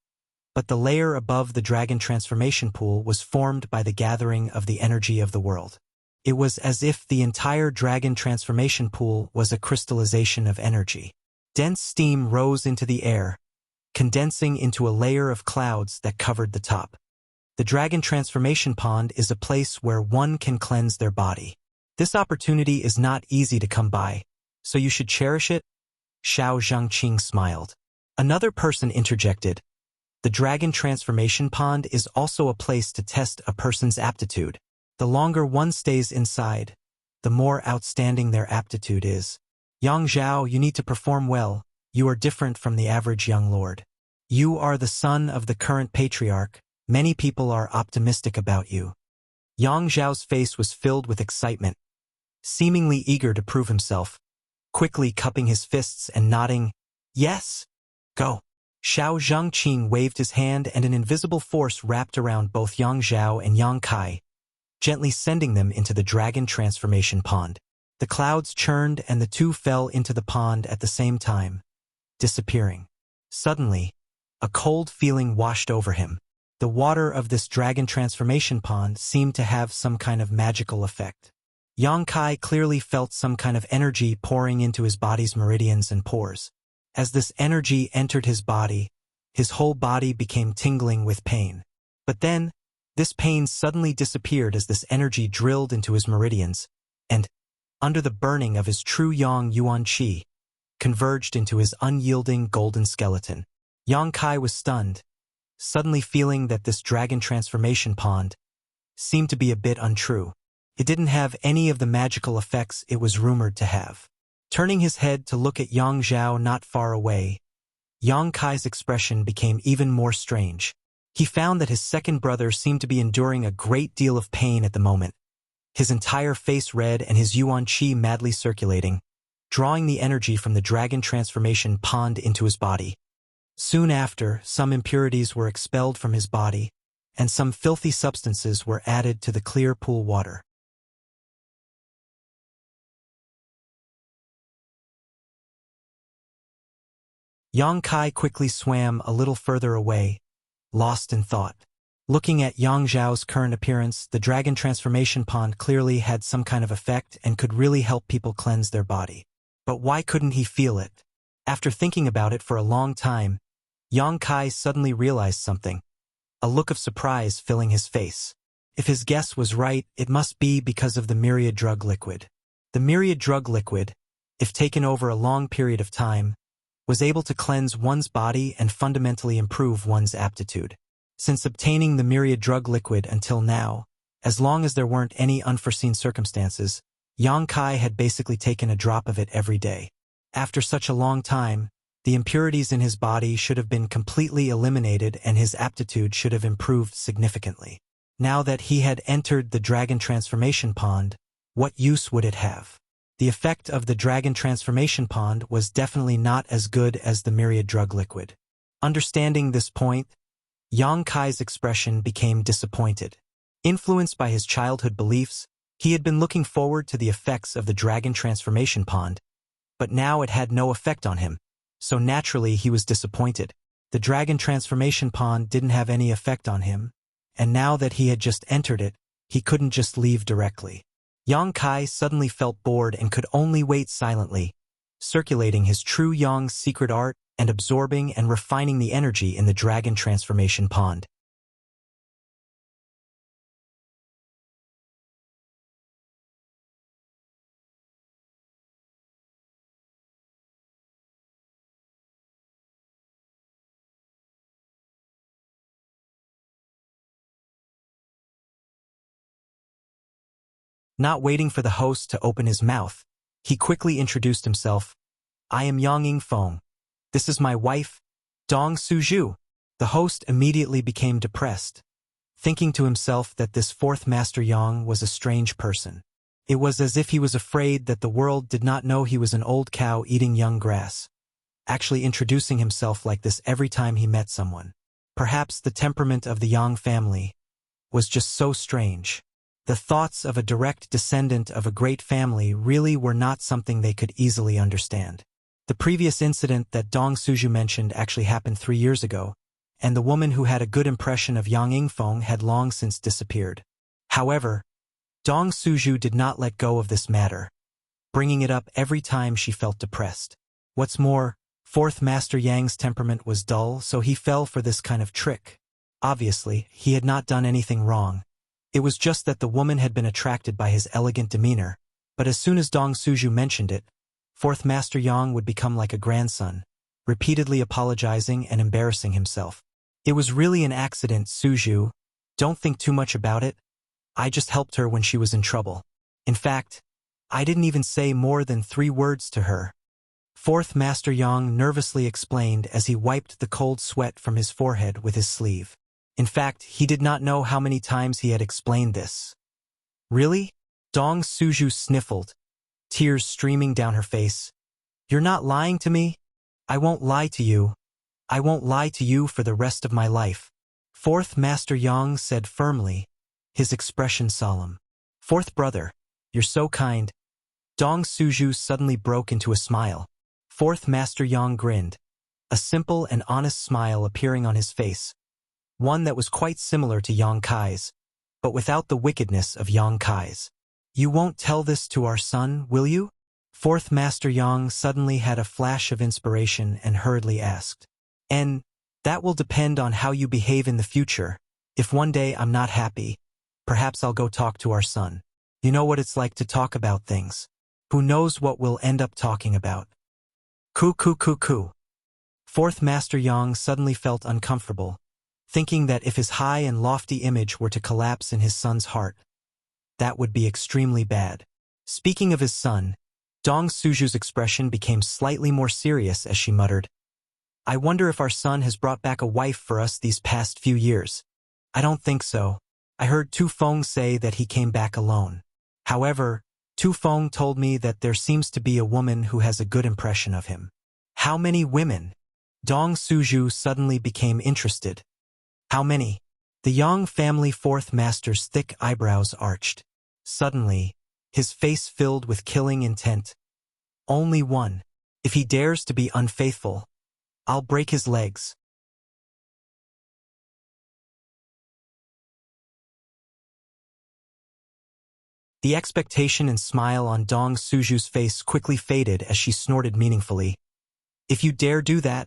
[SPEAKER 1] but the layer above the dragon transformation pool was formed by the gathering of the energy of the world. It was as if the entire dragon transformation pool was a crystallization of energy. Dense steam rose into the air, condensing into a layer of clouds that covered the top. The dragon transformation pond is a place where one can cleanse their body. This opportunity is not easy to come by, so you should cherish it. Xiao Zhangqing smiled. Another person interjected, the dragon transformation pond is also a place to test a person's aptitude. The longer one stays inside, the more outstanding their aptitude is. Yang Zhao, you need to perform well. You are different from the average young lord. You are the son of the current patriarch. Many people are optimistic about you. Yang Zhao's face was filled with excitement, seemingly eager to prove himself, quickly cupping his fists and nodding, yes, go. Xiao Zhangqing waved his hand and an invisible force wrapped around both Yang Zhao and Yang Kai, gently sending them into the dragon transformation pond. The clouds churned and the two fell into the pond at the same time, disappearing. Suddenly, a cold feeling washed over him. The water of this dragon transformation pond seemed to have some kind of magical effect. Yang Kai clearly felt some kind of energy pouring into his body's meridians and pores. As this energy entered his body, his whole body became tingling with pain. But then, this pain suddenly disappeared as this energy drilled into his meridians, and, under the burning of his true Yang Yuan Qi, converged into his unyielding golden skeleton. Yang Kai was stunned, suddenly feeling that this dragon transformation pond seemed to be a bit untrue. It didn't have any of the magical effects it was rumored to have. Turning his head to look at Yang Zhao not far away, Yang Kai's expression became even more strange. He found that his second brother seemed to be enduring a great deal of pain at the moment, his entire face red and his Yuan Qi madly circulating, drawing the energy from the dragon transformation pond into his body. Soon after, some impurities were expelled from his body, and some filthy substances were added to the clear pool water. Yang Kai quickly swam a little further away, lost in thought. Looking at Yang Zhao's current appearance, the dragon transformation pond clearly had some kind of effect and could really help people cleanse their body. But why couldn't he feel it? After thinking about it for a long time, Yang Kai suddenly realized something, a look of surprise filling his face. If his guess was right, it must be because of the myriad drug liquid. The myriad drug liquid, if taken over a long period of time, was able to cleanse one's body and fundamentally improve one's aptitude. Since obtaining the myriad drug liquid until now, as long as there weren't any unforeseen circumstances, Yang Kai had basically taken a drop of it every day. After such a long time, the impurities in his body should have been completely eliminated and his aptitude should have improved significantly. Now that he had entered the dragon transformation pond, what use would it have? The effect of the dragon transformation pond was definitely not as good as the myriad drug liquid. Understanding this point, Yang Kai's expression became disappointed. Influenced by his childhood beliefs, he had been looking forward to the effects of the dragon transformation pond, but now it had no effect on him, so naturally he was disappointed. The dragon transformation pond didn't have any effect on him, and now that he had just entered it, he couldn't just leave directly. Yang Kai suddenly felt bored and could only wait silently, circulating his true Yang's secret art and absorbing and refining the energy in the dragon transformation pond. Not waiting for the host to open his mouth, he quickly introduced himself. I am Yang Yingfeng. This is my wife, Dong Suzhu. The host immediately became depressed, thinking to himself that this fourth Master Yang was a strange person. It was as if he was afraid that the world did not know he was an old cow eating young grass, actually introducing himself like this every time he met someone. Perhaps the temperament of the Yang family was just so strange. The thoughts of a direct descendant of a great family really were not something they could easily understand. The previous incident that Dong Suju mentioned actually happened 3 years ago, and the woman who had a good impression of Yang Yingfeng had long since disappeared. However, Dong Suju did not let go of this matter, bringing it up every time she felt depressed. What's more, fourth Master Yang's temperament was dull, so he fell for this kind of trick. Obviously, he had not done anything wrong. It was just that the woman had been attracted by his elegant demeanor, but as soon as Dong Suju mentioned it, fourth Master Yang would become like a grandson, repeatedly apologizing and embarrassing himself. It was really an accident, Suju. Don't think too much about it. I just helped her when she was in trouble. In fact, I didn't even say more than 3 words to her. Fourth Master Yang nervously explained as he wiped the cold sweat from his forehead with his sleeve. In fact, he did not know how many times he had explained this. Really? Dong Suju sniffled, tears streaming down her face. You're not lying to me? I won't lie to you. I won't lie to you for the rest of my life. Fourth Master Yang said firmly, his expression solemn. Fourth brother, you're so kind. Dong Suju suddenly broke into a smile. Fourth Master Yang grinned, a simple and honest smile appearing on his face, one that was quite similar to Yang Kai's, but without the wickedness of Yang Kai's. You won't tell this to our son, will you? Fourth Master Yang suddenly had a flash of inspiration and hurriedly asked. And that will depend on how you behave in the future. If one day I'm not happy, perhaps I'll go talk to our son. You know what it's like to talk about things. Who knows what we'll end up talking about? Coo. Fourth Master Yang suddenly felt uncomfortable, thinking that if his high and lofty image were to collapse in his son's heart, that would be extremely bad. Speaking of his son, Dong Suju's expression became slightly more serious as she muttered, I wonder if our son has brought back a wife for us these past few years. I don't think so. I heard Tu Feng say that he came back alone. However, Tu Feng told me that there seems to be a woman who has a good impression of him. How many women? Dong Suju suddenly became interested. How many? The Yang family fourth master's thick eyebrows arched. Suddenly, his face filled with killing intent. Only one. If he dares to be unfaithful, I'll break his legs. The expectation and smile on Dong Suju's face quickly faded as she snorted meaningfully. If you dare do that,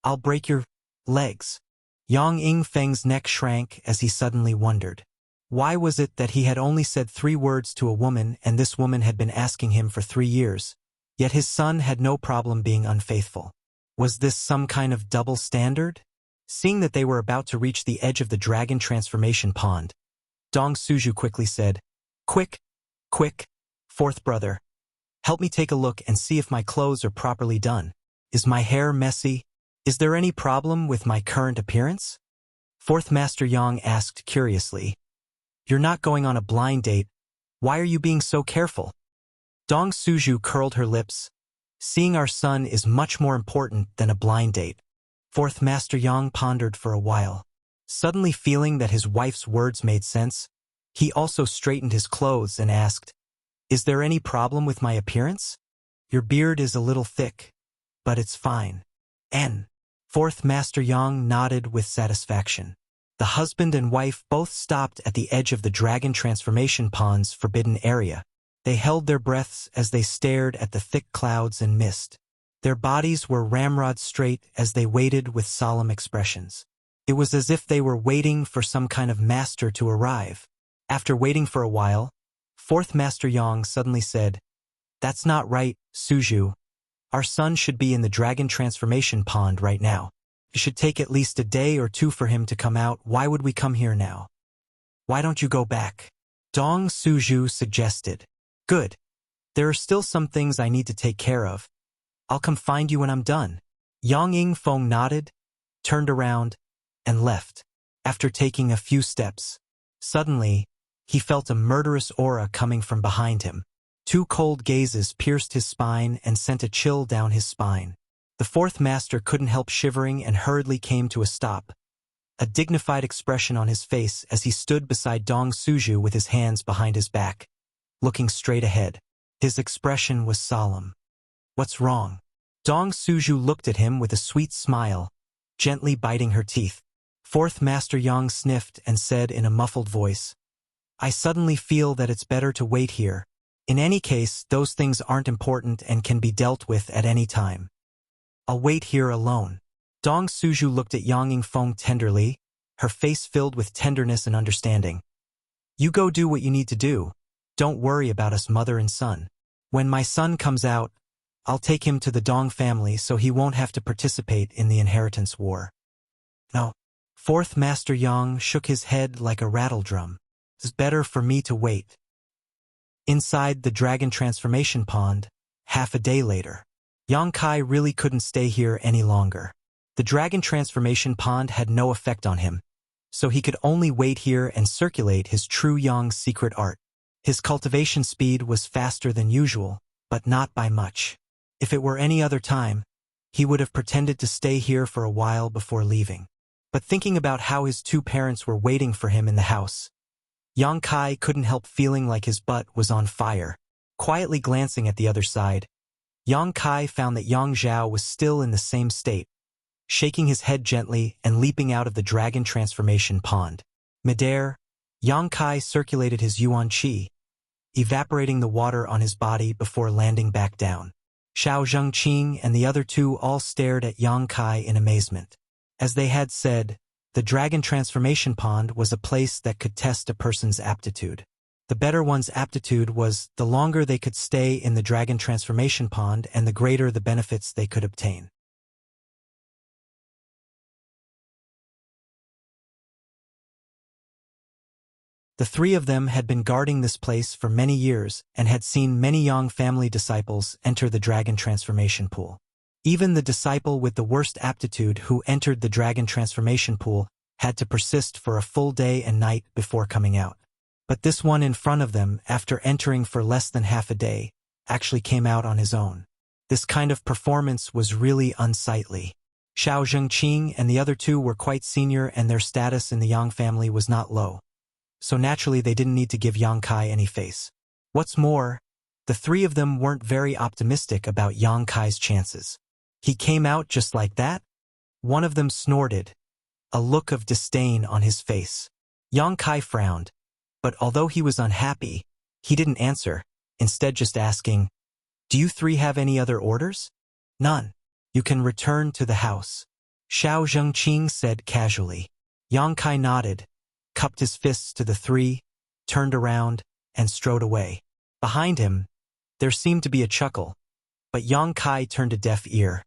[SPEAKER 1] I'll break your legs. Yang Yingfeng's neck shrank as he suddenly wondered. Why was it that he had only said 3 words to a woman and this woman had been asking him for 3 years, yet his son had no problem being unfaithful? Was this some kind of double standard? Seeing that they were about to reach the edge of the dragon transformation pond, Dong Suju quickly said, Quick, fourth brother. Help me take a look and see if my clothes are properly done. Is my hair messy? Is there any problem with my current appearance? Fourth Master Yang asked curiously. You're not going on a blind date. Why are you being so careful? Dong Suju curled her lips. Seeing our son is much more important than a blind date. Fourth Master Yang pondered for a while. Suddenly feeling that his wife's words made sense, he also straightened his clothes and asked, Is there any problem with my appearance? Your beard is a little thick, but it's fine. Fourth Master Yang nodded with satisfaction. The husband and wife both stopped at the edge of the dragon transformation pond's forbidden area. They held their breaths as they stared at the thick clouds and mist. Their bodies were ramrod straight as they waited with solemn expressions. It was as if they were waiting for some kind of master to arrive. After waiting for a while, Fourth Master Yang suddenly said, That's not right, Suju. Our son should be in the dragon transformation pond right now. It should take at least a day or 2 for him to come out. Why would we come here now? Why don't you go back? Dong Suju suggested. Good. There are still some things I need to take care of. I'll come find you when I'm done. Yang Yingfeng nodded, turned around, and left. After taking a few steps, suddenly, he felt a murderous aura coming from behind him. 2 cold gazes pierced his spine and sent a chill down his spine. The fourth master couldn't help shivering and hurriedly came to a stop, a dignified expression on his face as he stood beside Dong Suju with his hands behind his back, looking straight ahead. His expression was solemn. What's wrong? Dong Suju looked at him with a sweet smile, gently biting her teeth. Fourth Master Yang sniffed and said in a muffled voice, I suddenly feel that it's better to wait here. In any case, those things aren't important and can be dealt with at any time. I'll wait here alone. Dong Suju looked at Yang Yingfeng tenderly, her face filled with tenderness and understanding. You go do what you need to do. Don't worry about us, mother and son. When my son comes out, I'll take him to the Dong family so he won't have to participate in the inheritance war. No. Fourth Master Yang shook his head like a rattledrum. It's better for me to wait. Inside the dragon transformation pond, half a day later, Yang Kai really couldn't stay here any longer. The dragon transformation pond had no effect on him, so he could only wait here and circulate his true Yang secret art. His cultivation speed was faster than usual, but not by much. If it were any other time, he would have pretended to stay here for a while before leaving. But thinking about how his two parents were waiting for him in the house, Yang Kai couldn't help feeling like his butt was on fire. Quietly glancing at the other side, Yang Kai found that Yang Zhao was still in the same state, shaking his head gently and leaping out of the dragon transformation pond. Midair, Yang Kai circulated his yuan qi, evaporating the water on his body before landing back down. Xiao Zhengqing and the other two all stared at Yang Kai in amazement. As they had said, the dragon transformation pond was a place that could test a person's aptitude. The better one's aptitude was the longer they could stay in the dragon transformation pond and the greater the benefits they could obtain. The three of them had been guarding this place for many years and had seen many Yang family disciples enter the dragon transformation pool. Even the disciple with the worst aptitude who entered the dragon transformation pool had to persist for a full day and night before coming out. But this one in front of them, after entering for less than half a day, actually came out on his own. This kind of performance was really unsightly. Xiao Zhengqing and the other two were quite senior and their status in the Yang family was not low. So naturally they didn't need to give Yang Kai any face. What's more, the three of them weren't very optimistic about Yang Kai's chances. He came out just like that? One of them snorted, a look of disdain on his face. Yang Kai frowned, but although he was unhappy, he didn't answer, instead just asking, Do you three have any other orders? None. You can return to the house. Xiao Zhengqing said casually. Yang Kai nodded, cupped his fists to the three, turned around, and strode away. Behind him, there seemed to be a chuckle, but Yang Kai turned a deaf ear.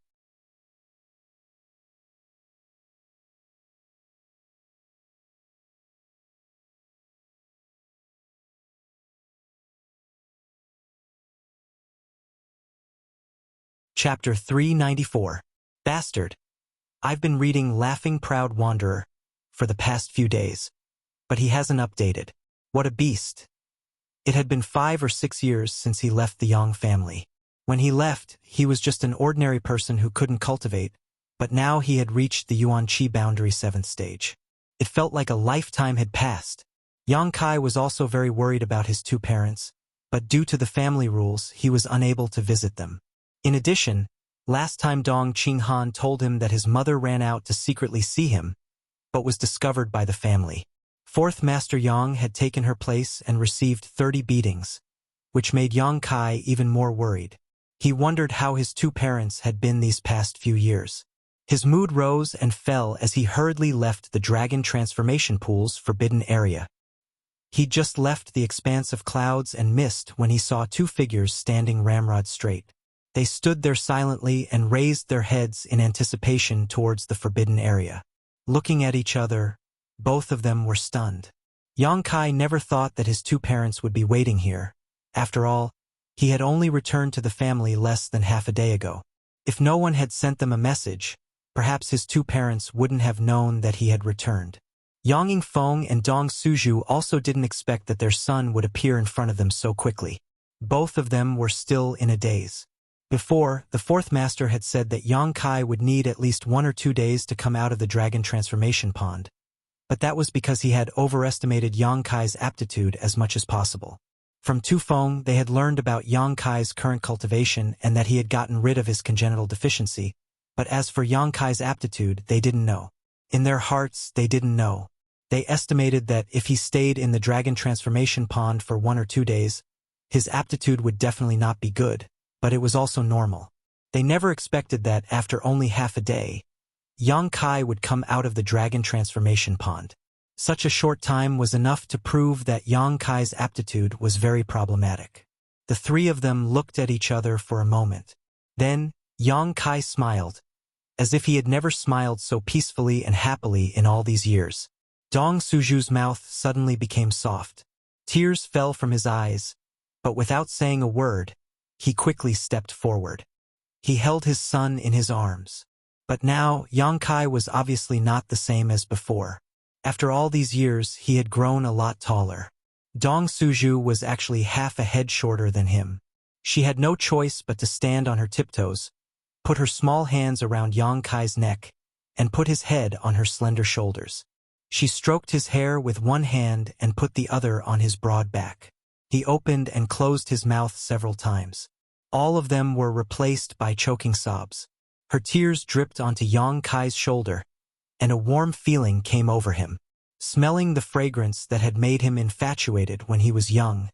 [SPEAKER 1] Chapter 394. Bastard. I've been reading Laughing Proud Wanderer for the past few days, but he hasn't updated. What a beast. It had been 5 or 6 years since he left the Yang family. When he left, he was just an ordinary person who couldn't cultivate, but now he had reached the Yuan Qi boundary 7th stage. It felt like a lifetime had passed. Yang Kai was also very worried about his two parents, but due to the family rules, he was unable to visit them. In addition, last time Dong Qinghan told him that his mother ran out to secretly see him, but was discovered by the family. Fourth Master Yang had taken her place and received 30 beatings, which made Yang Kai even more worried. He wondered how his two parents had been these past few years. His mood rose and fell as he hurriedly left the dragon transformation pool's forbidden area. He'd just left the expanse of clouds and mist when he saw two figures standing ramrod straight. They stood there silently and raised their heads in anticipation towards the forbidden area. Looking at each other, both of them were stunned. Yang Kai never thought that his two parents would be waiting here. After all, he had only returned to the family less than half a day ago. If no one had sent them a message, perhaps his two parents wouldn't have known that he had returned. Yang Yingfeng and Dong Suju also didn't expect that their son would appear in front of them so quickly. Both of them were still in a daze. Before, the fourth master had said that Yang Kai would need at least 1 or 2 days to come out of the dragon transformation pond. But that was because he had overestimated Yang Kai's aptitude as much as possible. From Tufeng, they had learned about Yang Kai's current cultivation and that he had gotten rid of his congenital deficiency, but as for Yang Kai's aptitude, they didn't know. In their hearts, they didn't know. They estimated that if he stayed in the dragon transformation pond for 1 or 2 days, his aptitude would definitely not be good, but it was also normal. They never expected that after only half a day, Yang Kai would come out of the dragon transformation pond. Such a short time was enough to prove that Yang Kai's aptitude was very problematic. The three of them looked at each other for a moment. Then, Yang Kai smiled, as if he had never smiled so peacefully and happily in all these years. Dong Suju's mouth suddenly became soft. Tears fell from his eyes, but without saying a word, he quickly stepped forward. He held his son in his arms. But now, Yang Kai was obviously not the same as before. After all these years, he had grown a lot taller. Dong Suju was actually half a head shorter than him. She had no choice but to stand on her tiptoes, put her small hands around Yang Kai's neck, and put his head on her slender shoulders. She stroked his hair with one hand and put the other on his broad back. He opened and closed his mouth several times. All of them were replaced by choking sobs. Her tears dripped onto Yang Kai's shoulder, and a warm feeling came over him. Smelling the fragrance that had made him infatuated when he was young,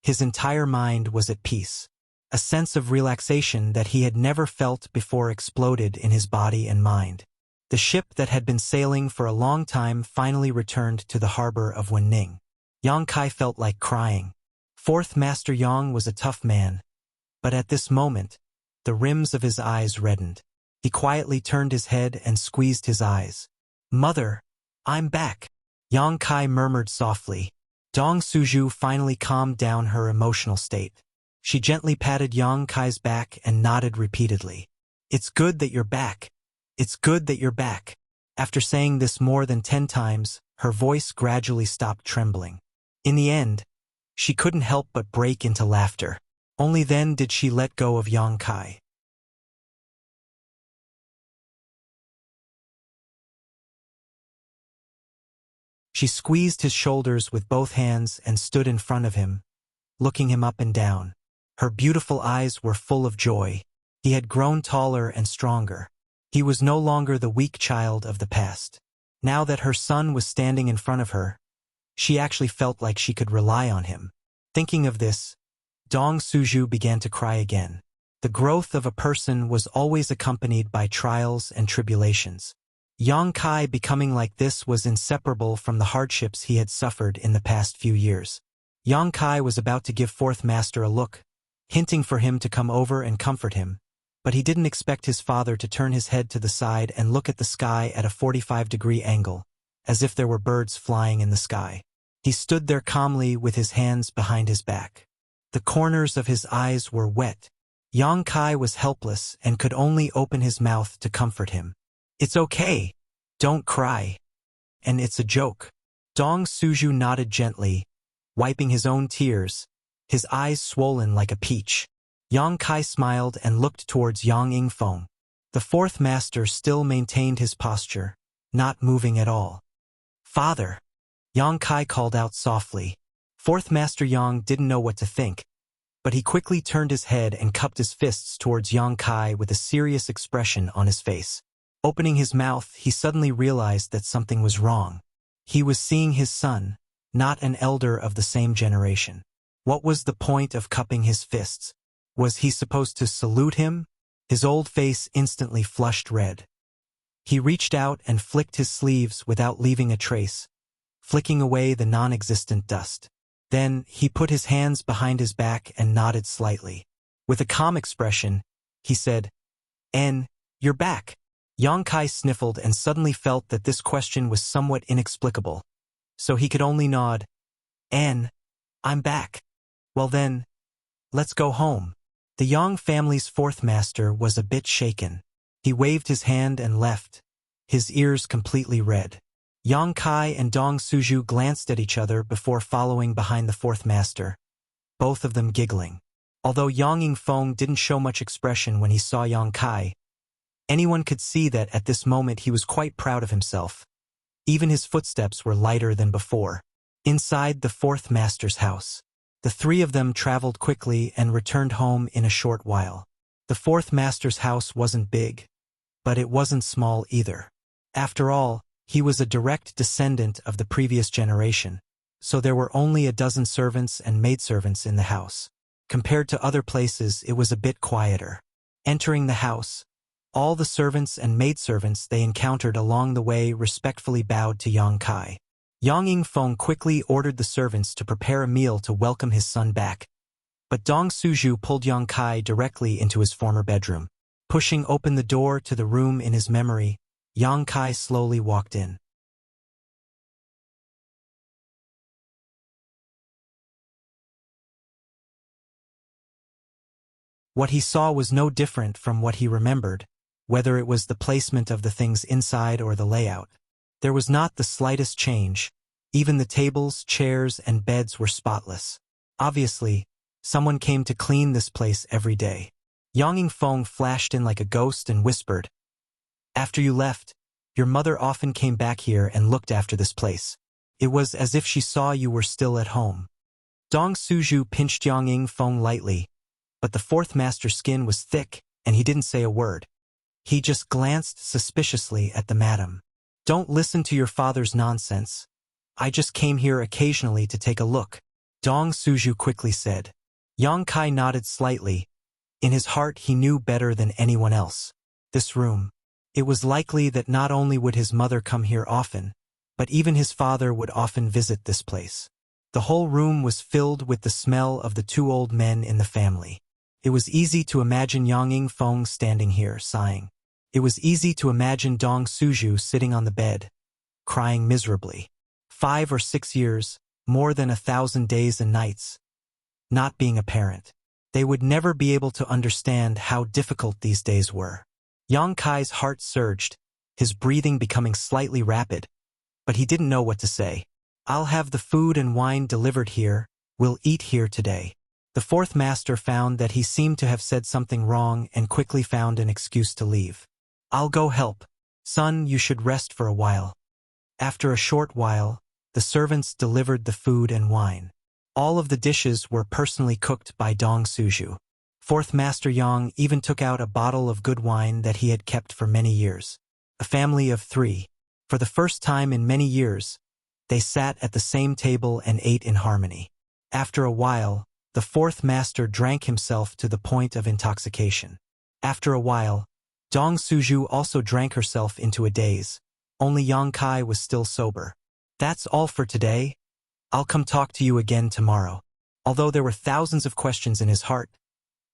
[SPEAKER 1] his entire mind was at peace. A sense of relaxation that he had never felt before exploded in his body and mind. The ship that had been sailing for a long time finally returned to the harbor of Wenning. Yang Kai felt like crying. Fourth Master Yang was a tough man, but at this moment, the rims of his eyes reddened. He quietly turned his head and squeezed his eyes. "Mother, I'm back," Yang Kai murmured softly. Dong Suju finally calmed down her emotional state. She gently patted Yang Kai's back and nodded repeatedly. "It's good that you're back. It's good that you're back." After saying this more than 10 times, her voice gradually stopped trembling. In the end, she couldn't help but break into laughter. Only then did she let go of Yang Kai. She squeezed his shoulders with both hands and stood in front of him, looking him up and down. Her beautiful eyes were full of joy. He had grown taller and stronger. He was no longer the weak child of the past. Now that her son was standing in front of her, she actually felt like she could rely on him. Thinking of this, Dong Suju began to cry again. The growth of a person was always accompanied by trials and tribulations. Yang Kai becoming like this was inseparable from the hardships he had suffered in the past few years. Yang Kai was about to give Fourth Master a look, hinting for him to come over and comfort him, but he didn't expect his father to turn his head to the side and look at the sky at a 45-degree angle, as if there were birds flying in the sky. He stood there calmly with his hands behind his back. The corners of his eyes were wet. Yang Kai was helpless and could only open his mouth to comfort him. "It's okay. Don't cry. And it's a joke." Dong Suju nodded gently, wiping his own tears, his eyes swollen like a peach. Yang Kai smiled and looked towards Yang Yingfeng. The Fourth Master still maintained his posture, not moving at all. "Father," Yang Kai called out softly. Fourth Master Yang didn't know what to think, but he quickly turned his head and cupped his fists towards Yang Kai with a serious expression on his face. Opening his mouth, he suddenly realized that something was wrong. He was seeing his son, not an elder of the same generation. What was the point of cupping his fists? Was he supposed to salute him? His old face instantly flushed red. He reached out and flicked his sleeves without leaving a trace, flicking away the non-existent dust. Then, he put his hands behind his back and nodded slightly. With a calm expression, he said, "You're back." Yang Kai sniffled and suddenly felt that this question was somewhat inexplicable, so he could only nod. "I'm back." "Well then, let's go home." The Yang family's Fourth Master was a bit shaken. He waved his hand and left, his ears completely red. Yang Kai and Dong Suju glanced at each other before following behind the Fourth Master, both of them giggling. Although Yang Yingfeng didn't show much expression when he saw Yang Kai, anyone could see that at this moment he was quite proud of himself. Even his footsteps were lighter than before. Inside the Fourth Master's house, The three of them traveled quickly and returned home in a short while. The fourth master's house wasn't big, but it wasn't small either. After all, he was a direct descendant of the previous generation, so there were only a dozen servants and maidservants in the house. Compared to other places, it was a bit quieter. Entering the house, all the servants and maidservants they encountered along the way respectfully bowed to Yang Kai. Yang Yingfeng quickly ordered the servants to prepare a meal to welcome his son back, but Dong Suju pulled Yang Kai directly into his former bedroom. Pushing open the door to the room in his memory, Yang Kai slowly walked in. What he saw was no different from what he remembered, whether it was the placement of the things inside or the layout. There was not the slightest change. Even the tables, chairs, and beds were spotless. Obviously, someone came to clean this place every day. Yang Yingfeng flashed in like a ghost and whispered, "After you left, your mother often came back here and looked after this place. It was as if she saw you were still at home." Dong Suju pinched Yang Yingfeng lightly, but the fourth master's skin was thick, and he didn't say a word. He just glanced suspiciously at the madam. "Don't listen to your father's nonsense. I just came here occasionally to take a look," Dong Suju quickly said. Yang Kai nodded slightly. In his heart he knew better than anyone else. This room. It was likely that not only would his mother come here often, but even his father would often visit this place. The whole room was filled with the smell of the two old men in the family. It was easy to imagine Yang Yingfeng standing here, sighing. It was easy to imagine Dong Suju sitting on the bed, crying miserably. 5 or 6 years, more than 1,000 days and nights. Not being a parent. They would never be able to understand how difficult these days were. Yang Kai's heart surged, his breathing becoming slightly rapid, but he didn't know what to say. "I'll have the food and wine delivered here. We'll eat here today." The fourth master found that he seemed to have said something wrong and quickly found an excuse to leave. "I'll go help. Son, you should rest for a while." After a short while, the servants delivered the food and wine. All of the dishes were personally cooked by Dong Suju. Fourth Master Yang even took out a bottle of good wine that he had kept for many years. A family of 3. For the first time in many years, they sat at the same table and ate in harmony. After a while, the fourth master drank himself to the point of intoxication. After a while, Dong Suju also drank herself into a daze. Only Yang Kai was still sober. "That's all for today. I'll come talk to you again tomorrow." Although there were thousands of questions in his heart,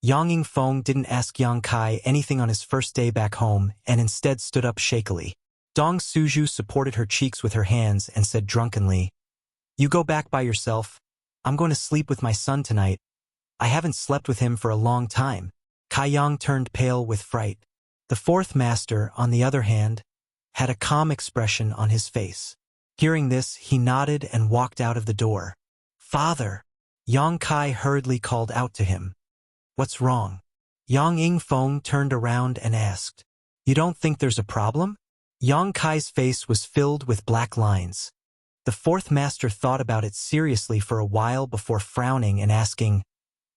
[SPEAKER 1] Yang Yingfeng didn't ask Yang Kai anything on his first day back home and instead stood up shakily. Dong Suju supported her cheeks with her hands and said drunkenly, "You go back by yourself. I'm going to sleep with my son tonight. I haven't slept with him for a long time." Kai Yang turned pale with fright. The fourth master, on the other hand, had a calm expression on his face. Hearing this, he nodded and walked out of the door. "Father!" Yang Kai hurriedly called out to him. "What's wrong?" Yang Yingfeng turned around and asked. "You don't think there's a problem?" Yang Kai's face was filled with black lines. The fourth master thought about it seriously for a while before frowning and asking,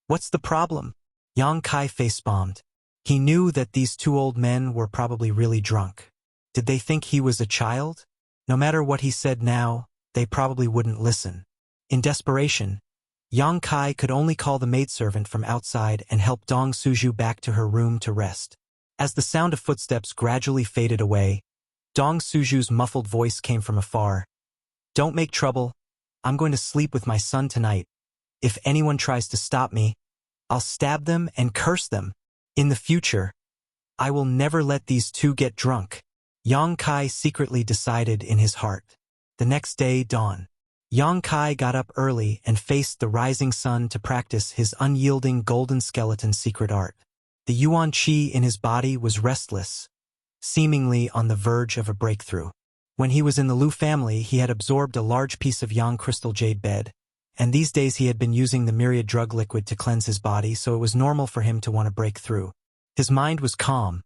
[SPEAKER 1] "What's the problem?" Yang Kai face-bombed. He knew that these two old men were probably really drunk. Did they think he was a child? No matter what he said now, they probably wouldn't listen. In desperation, Yang Kai could only call the maidservant from outside and help Dong Suju back to her room to rest. As the sound of footsteps gradually faded away, Dong Suju's muffled voice came from afar. "Don't make trouble. I'm going to sleep with my son tonight. If anyone tries to stop me, I'll stab them and curse them. In the future, I will never let these two get drunk." Yang Kai secretly decided in his heart. The next day dawned. Yang Kai got up early and faced the rising sun to practice his unyielding golden skeleton secret art. The yuan qi in his body was restless, seemingly on the verge of a breakthrough. When he was in the Lu family, he had absorbed a large piece of yang crystal jade bed, and these days he had been using the myriad drug liquid to cleanse his body, so it was normal for him to want to break through. His mind was calm,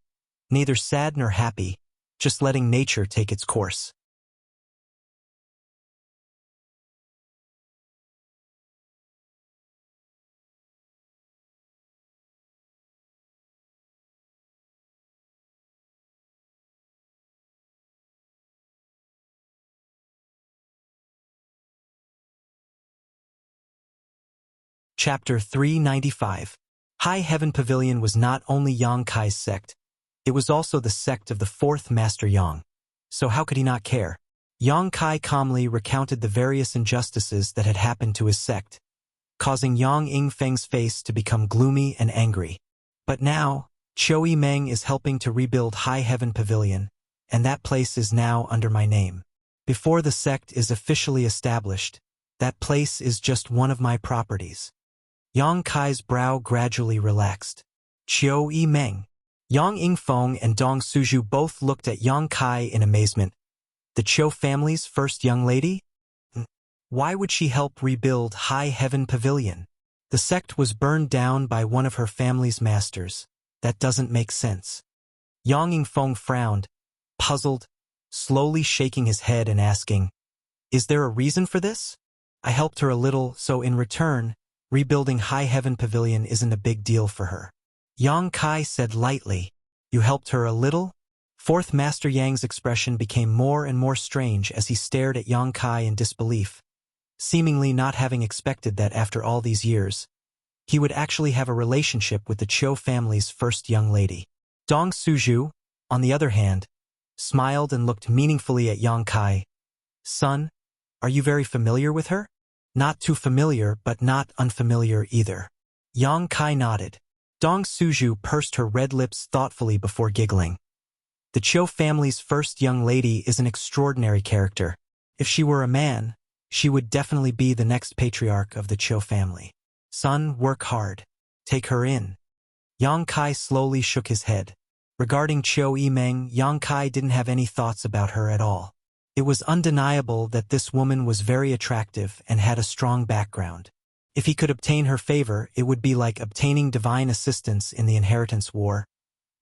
[SPEAKER 1] neither sad nor happy, just letting nature take its course. Chapter 395. High Heaven Pavilion was not only Yang Kai's sect, it was also the sect of the fourth Master Yang. So how could he not care? Yang Kai calmly recounted the various injustices that had happened to his sect, causing Yang Yingfeng's face to become gloomy and angry. But now, Chou Meng is helping to rebuild High Heaven Pavilion, and that place is now under my name. Before the sect is officially established, that place is just one of my properties. Yang Kai's brow gradually relaxed. Chou Meng, Yang Yingfeng and Dong Suju both looked at Yang Kai in amazement. The Chou family's first young lady? Why would she help rebuild High Heaven Pavilion? The sect was burned down by one of her family's masters. That doesn't make sense. Yang Yingfeng frowned, puzzled, slowly shaking his head and asking, "Is there a reason for this? I helped her a little, so in return, rebuilding High Heaven Pavilion isn't a big deal for her." Yang Kai said lightly, "You helped her a little?" Fourth Master Yang's expression became more and more strange as he stared at Yang Kai in disbelief, seemingly not having expected that after all these years, he would actually have a relationship with the Chou family's first young lady. Dong Suju, on the other hand, smiled and looked meaningfully at Yang Kai. "Son, are you very familiar with her?" "Not too familiar, but not unfamiliar either." Yang Kai nodded. Dong Suju pursed her red lips thoughtfully before giggling. The Chou family's first young lady is an extraordinary character. If she were a man, she would definitely be the next patriarch of the Chou family. "Son, work hard. Take her in." Yang Kai slowly shook his head. Regarding Chou Meng, Yang Kai didn't have any thoughts about her at all. It was undeniable that this woman was very attractive and had a strong background. If he could obtain her favor, it would be like obtaining divine assistance in the inheritance war.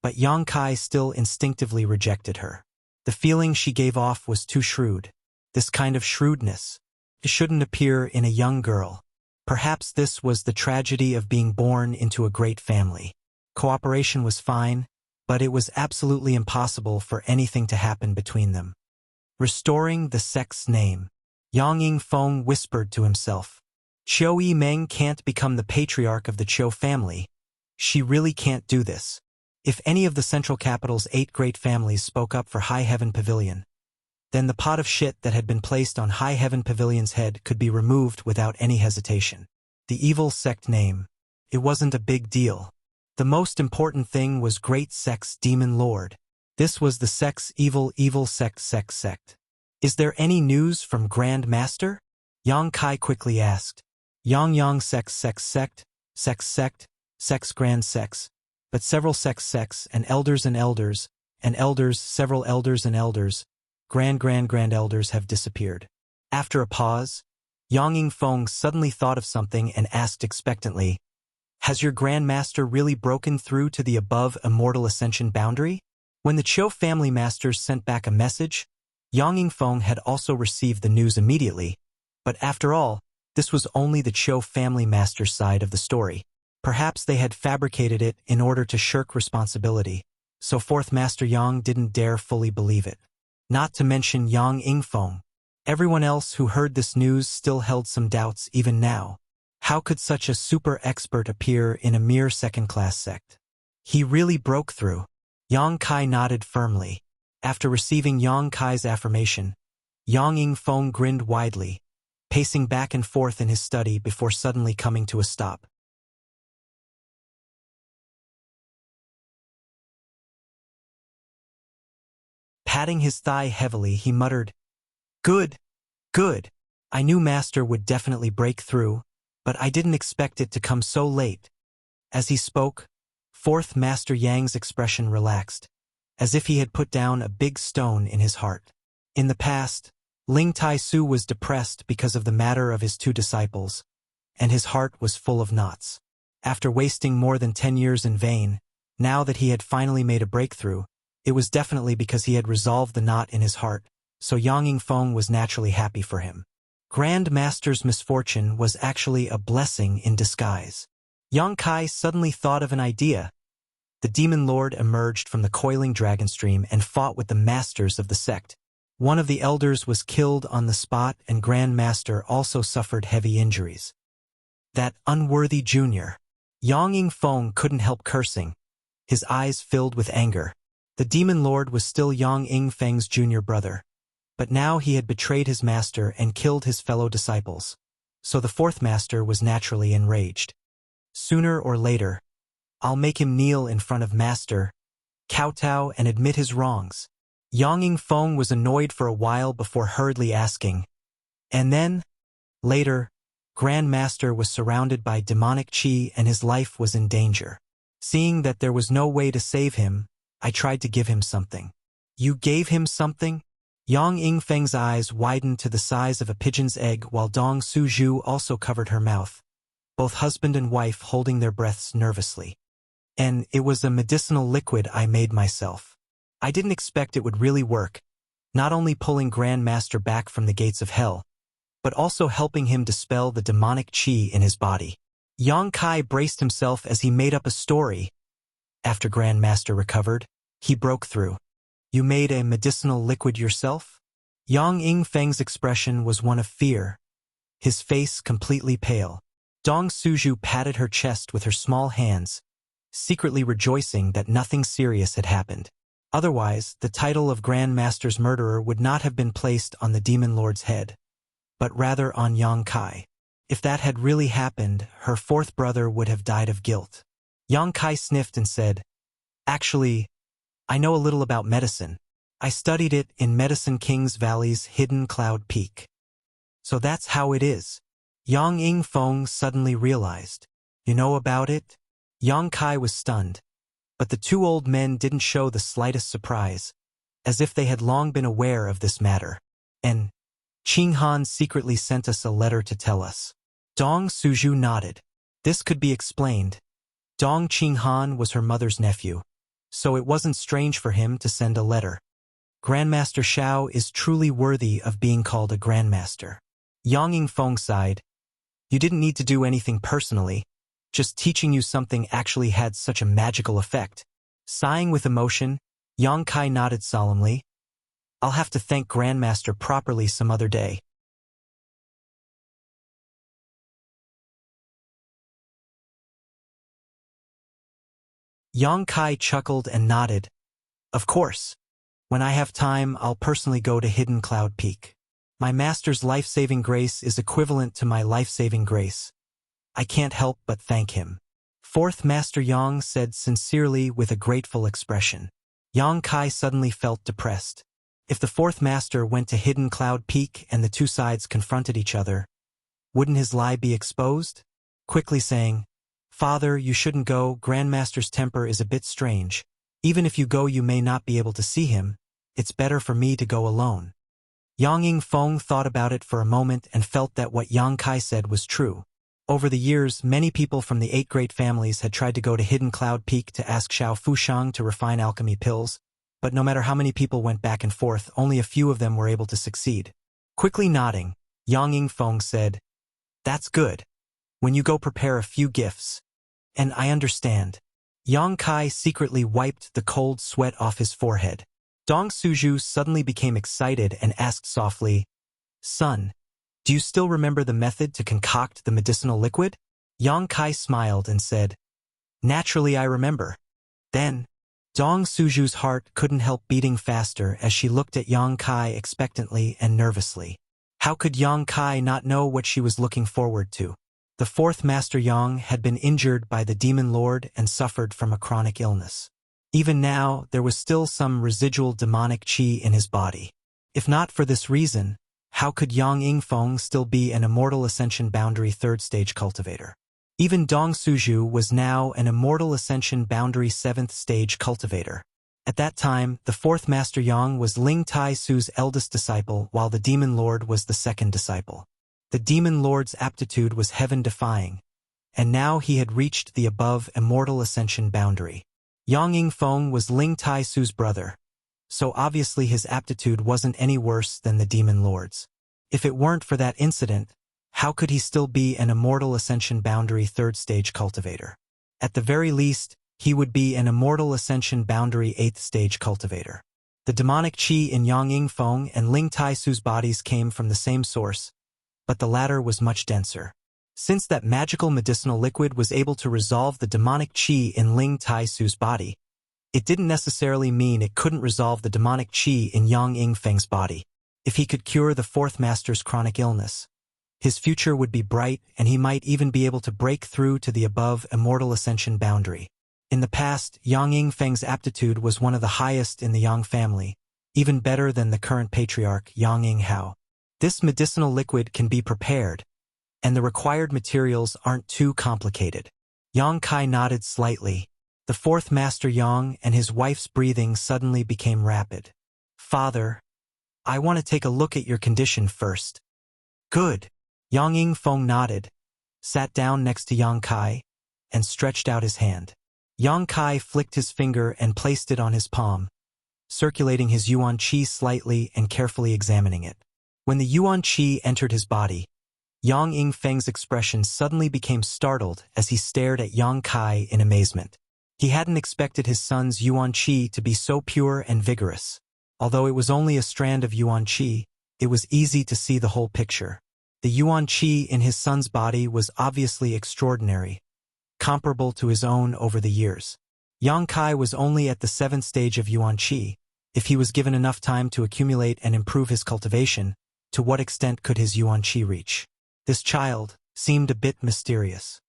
[SPEAKER 1] But Yang Kai still instinctively rejected her. The feeling she gave off was too shrewd. This kind of shrewdness, it shouldn't appear in a young girl. Perhaps this was the tragedy of being born into a great family. Cooperation was fine, but it was absolutely impossible for anything to happen between them. Restoring the sect's name. Yang Yingfeng whispered to himself. Chou Meng can't become the patriarch of the Chou family. She really can't do this. If any of the Central Capital's 8 great families spoke up for High Heaven Pavilion, then the pot of shit that had been placed on High Heaven Pavilion's head could be removed without any hesitation. The evil sect name. It wasn't a big deal. The most important thing was Great Sect's Demon Lord. This was the sect's evil sect. "Is there any news from Grand Master?" Yang Kai quickly asked. Yang sect, Grand sects, but several sects, and elders, several elders and elders, grand elders have disappeared. After a pause, Yang Yingfeng suddenly thought of something and asked expectantly, "Has your Grand Master really broken through to the above immortal ascension boundary?" When the Chou family masters sent back a message, Yang Yingfeng had also received the news immediately, but after all, this was only the Chou family master's side of the story. Perhaps they had fabricated it in order to shirk responsibility, so Fourth Master Yang didn't dare fully believe it. Not to mention Yang Yingfeng. Everyone else who heard this news still held some doubts even now. How could such a super expert appear in a mere second-class sect? He really broke through. Yang Kai nodded firmly. After receiving Yang Kai's affirmation, Yang Yingfeng grinned widely, pacing back and forth in his study before suddenly coming to a stop. Patting his thigh heavily, he muttered, "Good. I knew Master would definitely break through, but I didn't expect it to come so late." As he spoke, Fourth Master Yang's expression relaxed, as if he had put down a big stone in his heart. In the past, Ling Tai-su was depressed because of the matter of his 2 disciples, and his heart was full of knots. After wasting more than 10 years in vain, now that he had finally made a breakthrough, it was definitely because he had resolved the knot in his heart, so Yang Yingfeng was naturally happy for him. Grand Master's misfortune was actually a blessing in disguise. Yang Kai suddenly thought of an idea. The Demon Lord emerged from the coiling dragon stream and fought with the masters of the sect. One of the elders was killed on the spot and Grand Master also suffered heavy injuries. That unworthy junior. Yang Yingfeng couldn't help cursing, his eyes filled with anger. The demon lord was still Yang Yingfeng's junior brother, but now he had betrayed his master and killed his fellow disciples, so the fourth master was naturally enraged. Sooner or later, I'll make him kneel in front of master, kowtow and admit his wrongs. Yang Yingfeng was annoyed for a while before hurriedly asking. And then, later, Grand Master was surrounded by demonic qi and his life was in danger. Seeing that there was no way to save him, I tried to give him something. You gave him something? Yang Yingfeng's eyes widened to the size of a pigeon's egg while Dong Suzhu also covered her mouth, both husband and wife holding their breaths nervously. And it was a medicinal liquid I made myself. I didn't expect it would really work, not only pulling Grand Master back from the gates of hell, but also helping him dispel the demonic qi in his body. Yang Kai braced himself as he made up a story. After Grand Master recovered, he broke through. You made a medicinal liquid yourself? Yang Yingfeng's expression was one of fear, his face completely pale. Dong Suzhu patted her chest with her small hands, secretly rejoicing that nothing serious had happened. Otherwise, the title of Grand Master's murderer would not have been placed on the demon lord's head, but rather on Yang Kai. If that had really happened, her fourth brother would have died of guilt. Yang Kai sniffed and said, Actually, I know a little about medicine. I studied it in Medicine King's Valley's hidden cloud peak. So that's how it is. Yang Yingfeng suddenly realized. You know about it? Yang Kai was stunned, but the two old men didn't show the slightest surprise, as if they had long been aware of this matter. And Qing Han secretly sent us a letter to tell us. Dong Suzhu nodded. This could be explained. Dong Qing Han was her mother's nephew, so it wasn't strange for him to send a letter. Grandmaster Xiao is truly worthy of being called a grandmaster. Yang Yingfeng sighed. You didn't need to do anything personally. Just teaching you something actually had such a magical effect. Sighing with emotion, Yang Kai nodded solemnly. I'll have to thank Grandmaster properly some other day. Yang Kai chuckled and nodded. Of course. When I have time, I'll personally go to Hidden Cloud Peak. My master's life-saving grace is equivalent to my life-saving grace. I can't help but thank him. Fourth Master Yang said sincerely with a grateful expression. Yang Kai suddenly felt depressed. If the fourth master went to Hidden Cloud Peak and the two sides confronted each other, wouldn't his lie be exposed? Quickly saying, Father, you shouldn't go, Grandmaster's temper is a bit strange. Even if you go you may not be able to see him. It's better for me to go alone. Yang Yingfeng thought about it for a moment and felt that what Yang Kai said was true. Over the years, many people from the 8 great families had tried to go to Hidden Cloud Peak to ask Xiao Fushang to refine alchemy pills, but no matter how many people went back and forth, only a few of them were able to succeed. Quickly nodding, Yang Yingfeng said, That's good. When you go prepare a few gifts. And I understand. Yang Kai secretly wiped the cold sweat off his forehead. Dong Suzhu suddenly became excited and asked softly, Son, do you still remember the method to concoct the medicinal liquid? Yang Kai smiled and said, Naturally I remember. Then, Dong Suzhu's heart couldn't help beating faster as she looked at Yang Kai expectantly and nervously. How could Yang Kai not know what she was looking forward to? The fourth Master Yang had been injured by the Demon Lord and suffered from a chronic illness. Even now, there was still some residual demonic qi in his body. If not for this reason, how could Yang Yingfeng still be an Immortal Ascension Boundary 3rd Stage cultivator? Even Dong Suzhu was now an Immortal Ascension Boundary 7th Stage cultivator. At that time, the 4th Master Yang was Ling Tai Su's eldest disciple while the Demon Lord was the 2nd disciple. The Demon Lord's aptitude was heaven-defying, and now he had reached the above Immortal Ascension boundary. Yang Yingfeng was Ling Tai Su's brother, so obviously his aptitude wasn't any worse than the Demon Lord's. If it weren't for that incident, how could he still be an Immortal Ascension Boundary 3rd Stage cultivator? At the very least, he would be an Immortal Ascension Boundary 8th Stage cultivator. The demonic qi in Yang Yingfeng and Ling Tai Su's bodies came from the same source, but the latter was much denser. Since that magical medicinal liquid was able to resolve the demonic qi in Ling Tai-su's body, it didn't necessarily mean it couldn't resolve the demonic qi in Yang Yingfeng's body. If he could cure the fourth master's chronic illness, his future would be bright and he might even be able to break through to the above immortal ascension boundary. In the past, Yang Yingfeng's aptitude was one of the highest in the Yang family, even better than the current patriarch Yang Yinghao. This medicinal liquid can be prepared, and the required materials aren't too complicated. Yang Kai nodded slightly. The fourth master Yang and his wife's breathing suddenly became rapid. Father, I want to take a look at your condition first. Good. Yang Yingfeng nodded, sat down next to Yang Kai, and stretched out his hand. Yang Kai flicked his finger and placed it on his palm, circulating his yuan qi slightly and carefully examining it. When the yuan qi entered his body, Yang Yingfeng's expression suddenly became startled as he stared at Yang Kai in amazement. He hadn't expected his son's yuan qi to be so pure and vigorous. Although it was only a strand of yuan qi, it was easy to see the whole picture. The yuan qi in his son's body was obviously extraordinary, comparable to his own over the years. Yang Kai was only at the 7th stage of yuan qi. If he was given enough time to accumulate and improve his cultivation, to what extent could his yuan qi reach? This child seemed a bit mysterious.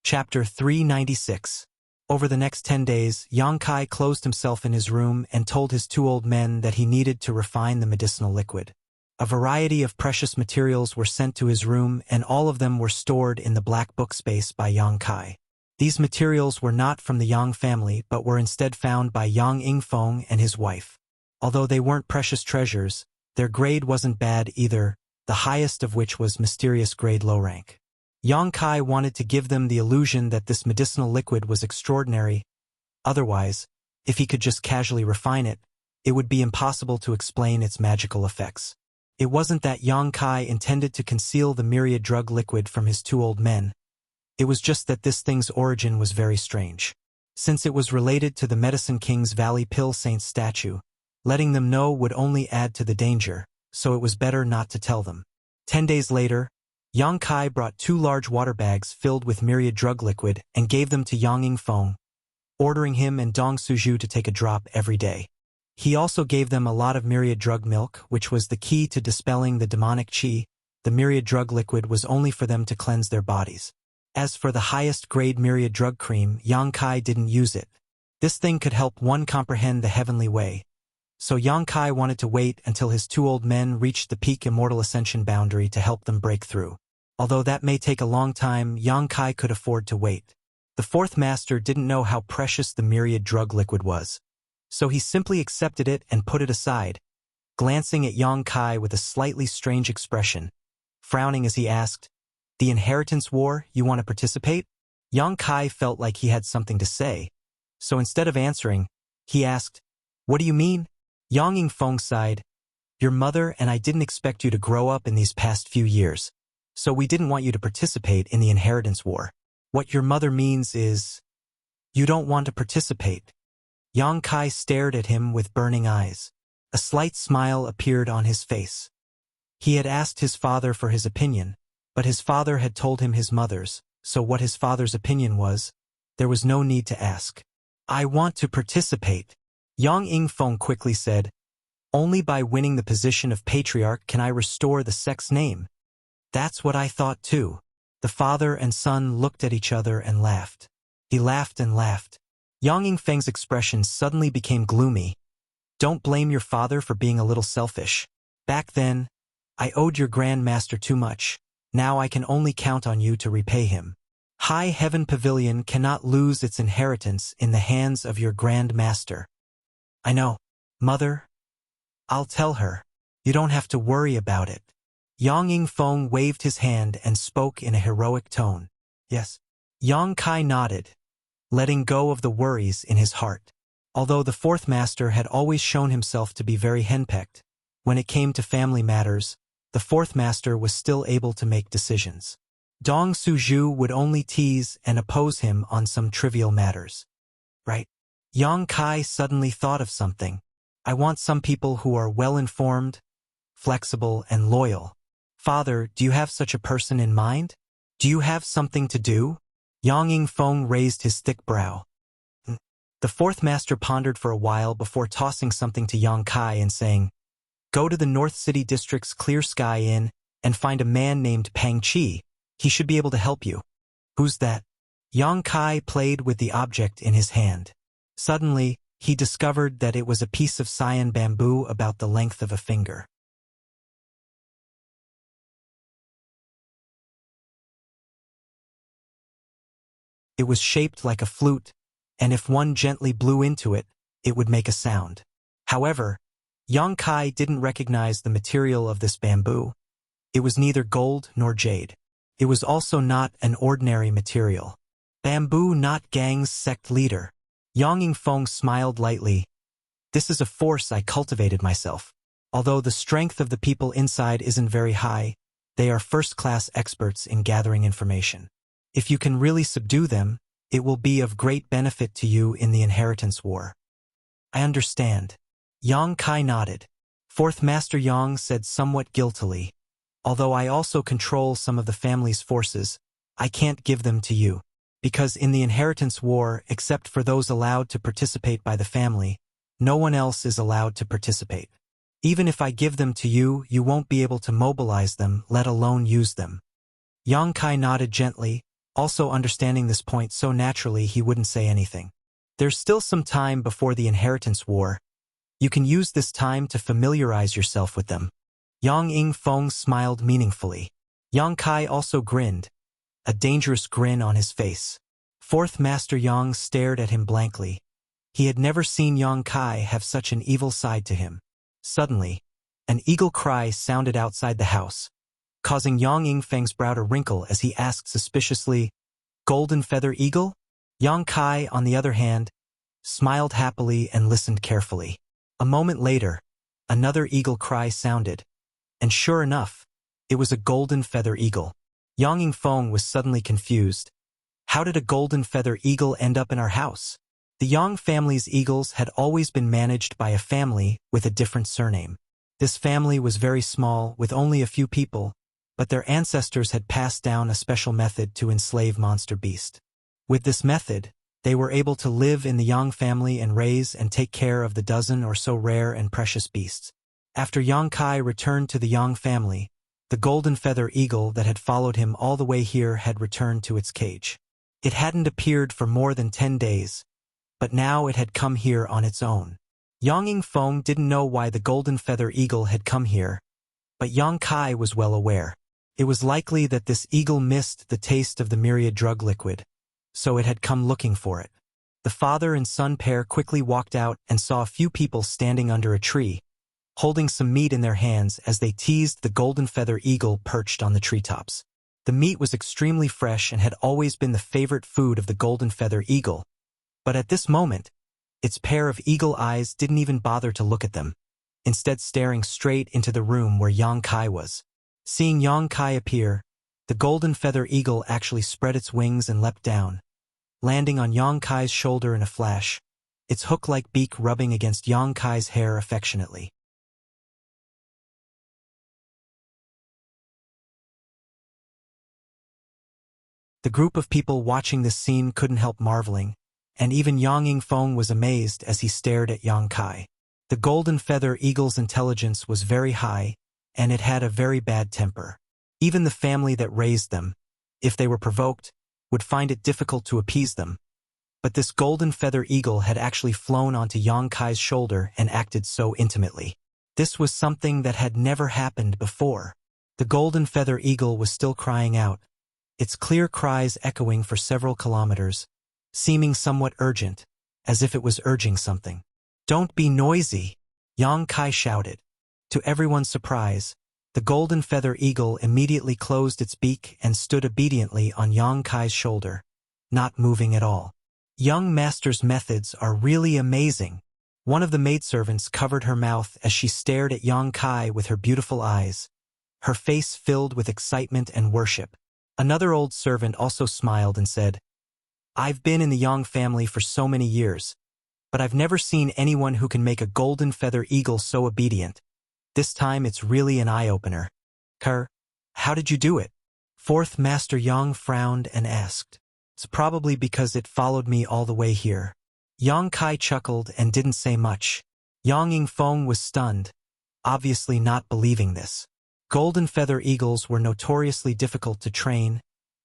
[SPEAKER 1] Chapter 396. Over the next 10 days, Yang Kai closed himself in his room and told his 2 old men that he needed to refine the medicinal liquid. A variety of precious materials were sent to his room and all of them were stored in the black book space by Yang Kai. These materials were not from the Yang family but were instead found by Yang Yingfeng and his wife. Although they weren't precious treasures, their grade wasn't bad either, the highest of which was mysterious grade low rank. Yang Kai wanted to give them the illusion that this medicinal liquid was extraordinary. Otherwise, if he could just casually refine it, it would be impossible to explain its magical effects. It wasn't that Yang Kai intended to conceal the myriad drug liquid from his 2 old men. It was just that this thing's origin was very strange. Since it was related to the Medicine King's Valley Pill Saint's statue, letting them know would only add to the danger, so it was better not to tell them. 10 days later, Yang Kai brought 2 large water bags filled with myriad drug liquid and gave them to Yang Yingfeng, ordering him and Dong Suju to take a drop every day. He also gave them a lot of myriad drug milk, which was the key to dispelling the demonic qi. The myriad drug liquid was only for them to cleanse their bodies. As for the highest grade myriad drug cream, Yang Kai didn't use it. This thing could help one comprehend the heavenly way. So Yang Kai wanted to wait until his 2 old men reached the peak immortal ascension boundary to help them break through. Although that may take a long time, Yang Kai could afford to wait. The 4th master didn't know how precious the myriad drug liquid was. So he simply accepted it and put it aside, glancing at Yang Kai with a slightly strange expression, frowning as he asked, "The inheritance war, you want to participate?" Yang Kai felt like he had something to say, so instead of answering, he asked, "What do you mean?" Yang Yingfeng sighed, "Your mother and I didn't expect you to grow up in these past few years. So we didn't want you to participate in the inheritance war. What your mother means is, you don't want to participate." Yang Kai stared at him with burning eyes. A slight smile appeared on his face. He had asked his father for his opinion, but his father had told him his mother's, so what his father's opinion was, there was no need to ask. "I want to participate," Yang Yingfeng quickly said. "Only by winning the position of patriarch can I restore the sex name." "That's what I thought too." The father and son looked at each other and laughed. He laughed and laughed. Yang Yingfeng's expression suddenly became gloomy. "Don't blame your father for being a little selfish. Back then, I owed your Grand Master too much. Now I can only count on you to repay him. High Heaven Pavilion cannot lose its inheritance in the hands of your Grand Master." "I know, Mother. I'll tell her. You don't have to worry about it." Yang Yingfeng waved his hand and spoke in a heroic tone. "Yes." Yang Kai nodded, letting go of the worries in his heart. Although the 4th master had always shown himself to be very henpecked, when it came to family matters, the fourth master was still able to make decisions. Dong Suju would only tease and oppose him on some trivial matters. Right? Yang Kai suddenly thought of something. I want some people who are well-informed, flexible, and loyal. Father, do you have such a person in mind? Do you have something to do? Yang Yingfeng raised his thick brow. The fourth master pondered for a while before tossing something to Yang Kai and saying, Go to the North City District's Clear Sky Inn and find a man named Pang Chi. He should be able to help you. Who's that? Yang Kai played with the object in his hand. Suddenly, he discovered that it was a piece of cyan bamboo about the length of a finger. It was shaped like a flute, and if one gently blew into it, it would make a sound. However, Yang Kai didn't recognize the material of this bamboo. It was neither gold nor jade. It was also not an ordinary material. Bamboo not gang's sect leader. Yang Yingfeng smiled lightly. This is a force I cultivated myself. Although the strength of the people inside isn't very high, they are first-class experts in gathering information. If you can really subdue them, it will be of great benefit to you in the inheritance war. I understand. Yang Kai nodded. Fourth Master Yang said somewhat guiltily, Although I also control some of the family's forces, I can't give them to you. Because in the inheritance war, except for those allowed to participate by the family, no one else is allowed to participate. Even if I give them to you, you won't be able to mobilize them, let alone use them. Yang Kai nodded gently, also understanding this point so naturally he wouldn't say anything. There's still some time before the inheritance war. You can use this time to familiarize yourself with them. Yang Yingfeng smiled meaningfully. Yang Kai also grinned, a dangerous grin on his face. Fourth Master Yang stared at him blankly. He had never seen Yang Kai have such an evil side to him. Suddenly, an eagle cry sounded outside the house, causing Yang Yingfeng's brow to wrinkle as he asked suspiciously, Golden Feather Eagle? Yang Kai, on the other hand, smiled happily and listened carefully. A moment later, another eagle cry sounded, and sure enough, it was a golden feather eagle. Yang Yingfeng was suddenly confused. How did a golden feather eagle end up in our house? The Yang family's eagles had always been managed by a family with a different surname. This family was very small, with only a few people, but their ancestors had passed down a special method to enslave monster beasts. With this method, they were able to live in the Yang family and raise and take care of the dozen or so rare and precious beasts. After Yang Kai returned to the Yang family, the golden feather eagle that had followed him all the way here had returned to its cage. It hadn't appeared for more than 10 days, but now it had come here on its own. Yang Yingfeng didn't know why the golden feather eagle had come here, but Yang Kai was well aware. It was likely that this eagle missed the taste of the myriad drug liquid, so it had come looking for it. The father and son pair quickly walked out and saw a few people standing under a tree, holding some meat in their hands as they teased the golden feather eagle perched on the treetops. The meat was extremely fresh and had always been the favorite food of the golden feather eagle, but at this moment, its pair of eagle eyes didn't even bother to look at them, instead staring straight into the room where Yang Kai was. Seeing Yang Kai appear, the golden feather eagle actually spread its wings and leapt down, landing on Yang Kai's shoulder in a flash, its hook-like beak rubbing against Yang Kai's hair affectionately. The group of people watching this scene couldn't help marveling, and even Yang Yingfeng was amazed as he stared at Yang Kai. The golden feather eagle's intelligence was very high, and it had a very bad temper. Even the family that raised them, if they were provoked, would find it difficult to appease them. But this golden feather eagle had actually flown onto Yang Kai's shoulder and acted so intimately. This was something that had never happened before. The golden feather eagle was still crying out, its clear cries echoing for several kilometers, seeming somewhat urgent, as if it was urging something. Don't be noisy, Yang Kai shouted. To everyone's surprise, the golden feather eagle immediately closed its beak and stood obediently on Yang Kai's shoulder, not moving at all. Young Master's methods are really amazing, One of the maidservants covered her mouth as she stared at Yang Kai with her beautiful eyes, her face filled with excitement and worship. Another old servant also smiled and said, "I've been in the Yang family for so many years, but I've never seen anyone who can make a golden feather eagle so obedient. This time it's really an eye-opener." How did you do it?" Fourth Master Yang frowned and asked. "It's probably because it followed me all the way here." Yang Kai chuckled and didn't say much. Yang Yingfeng was stunned, obviously not believing this. Golden feather eagles were notoriously difficult to train,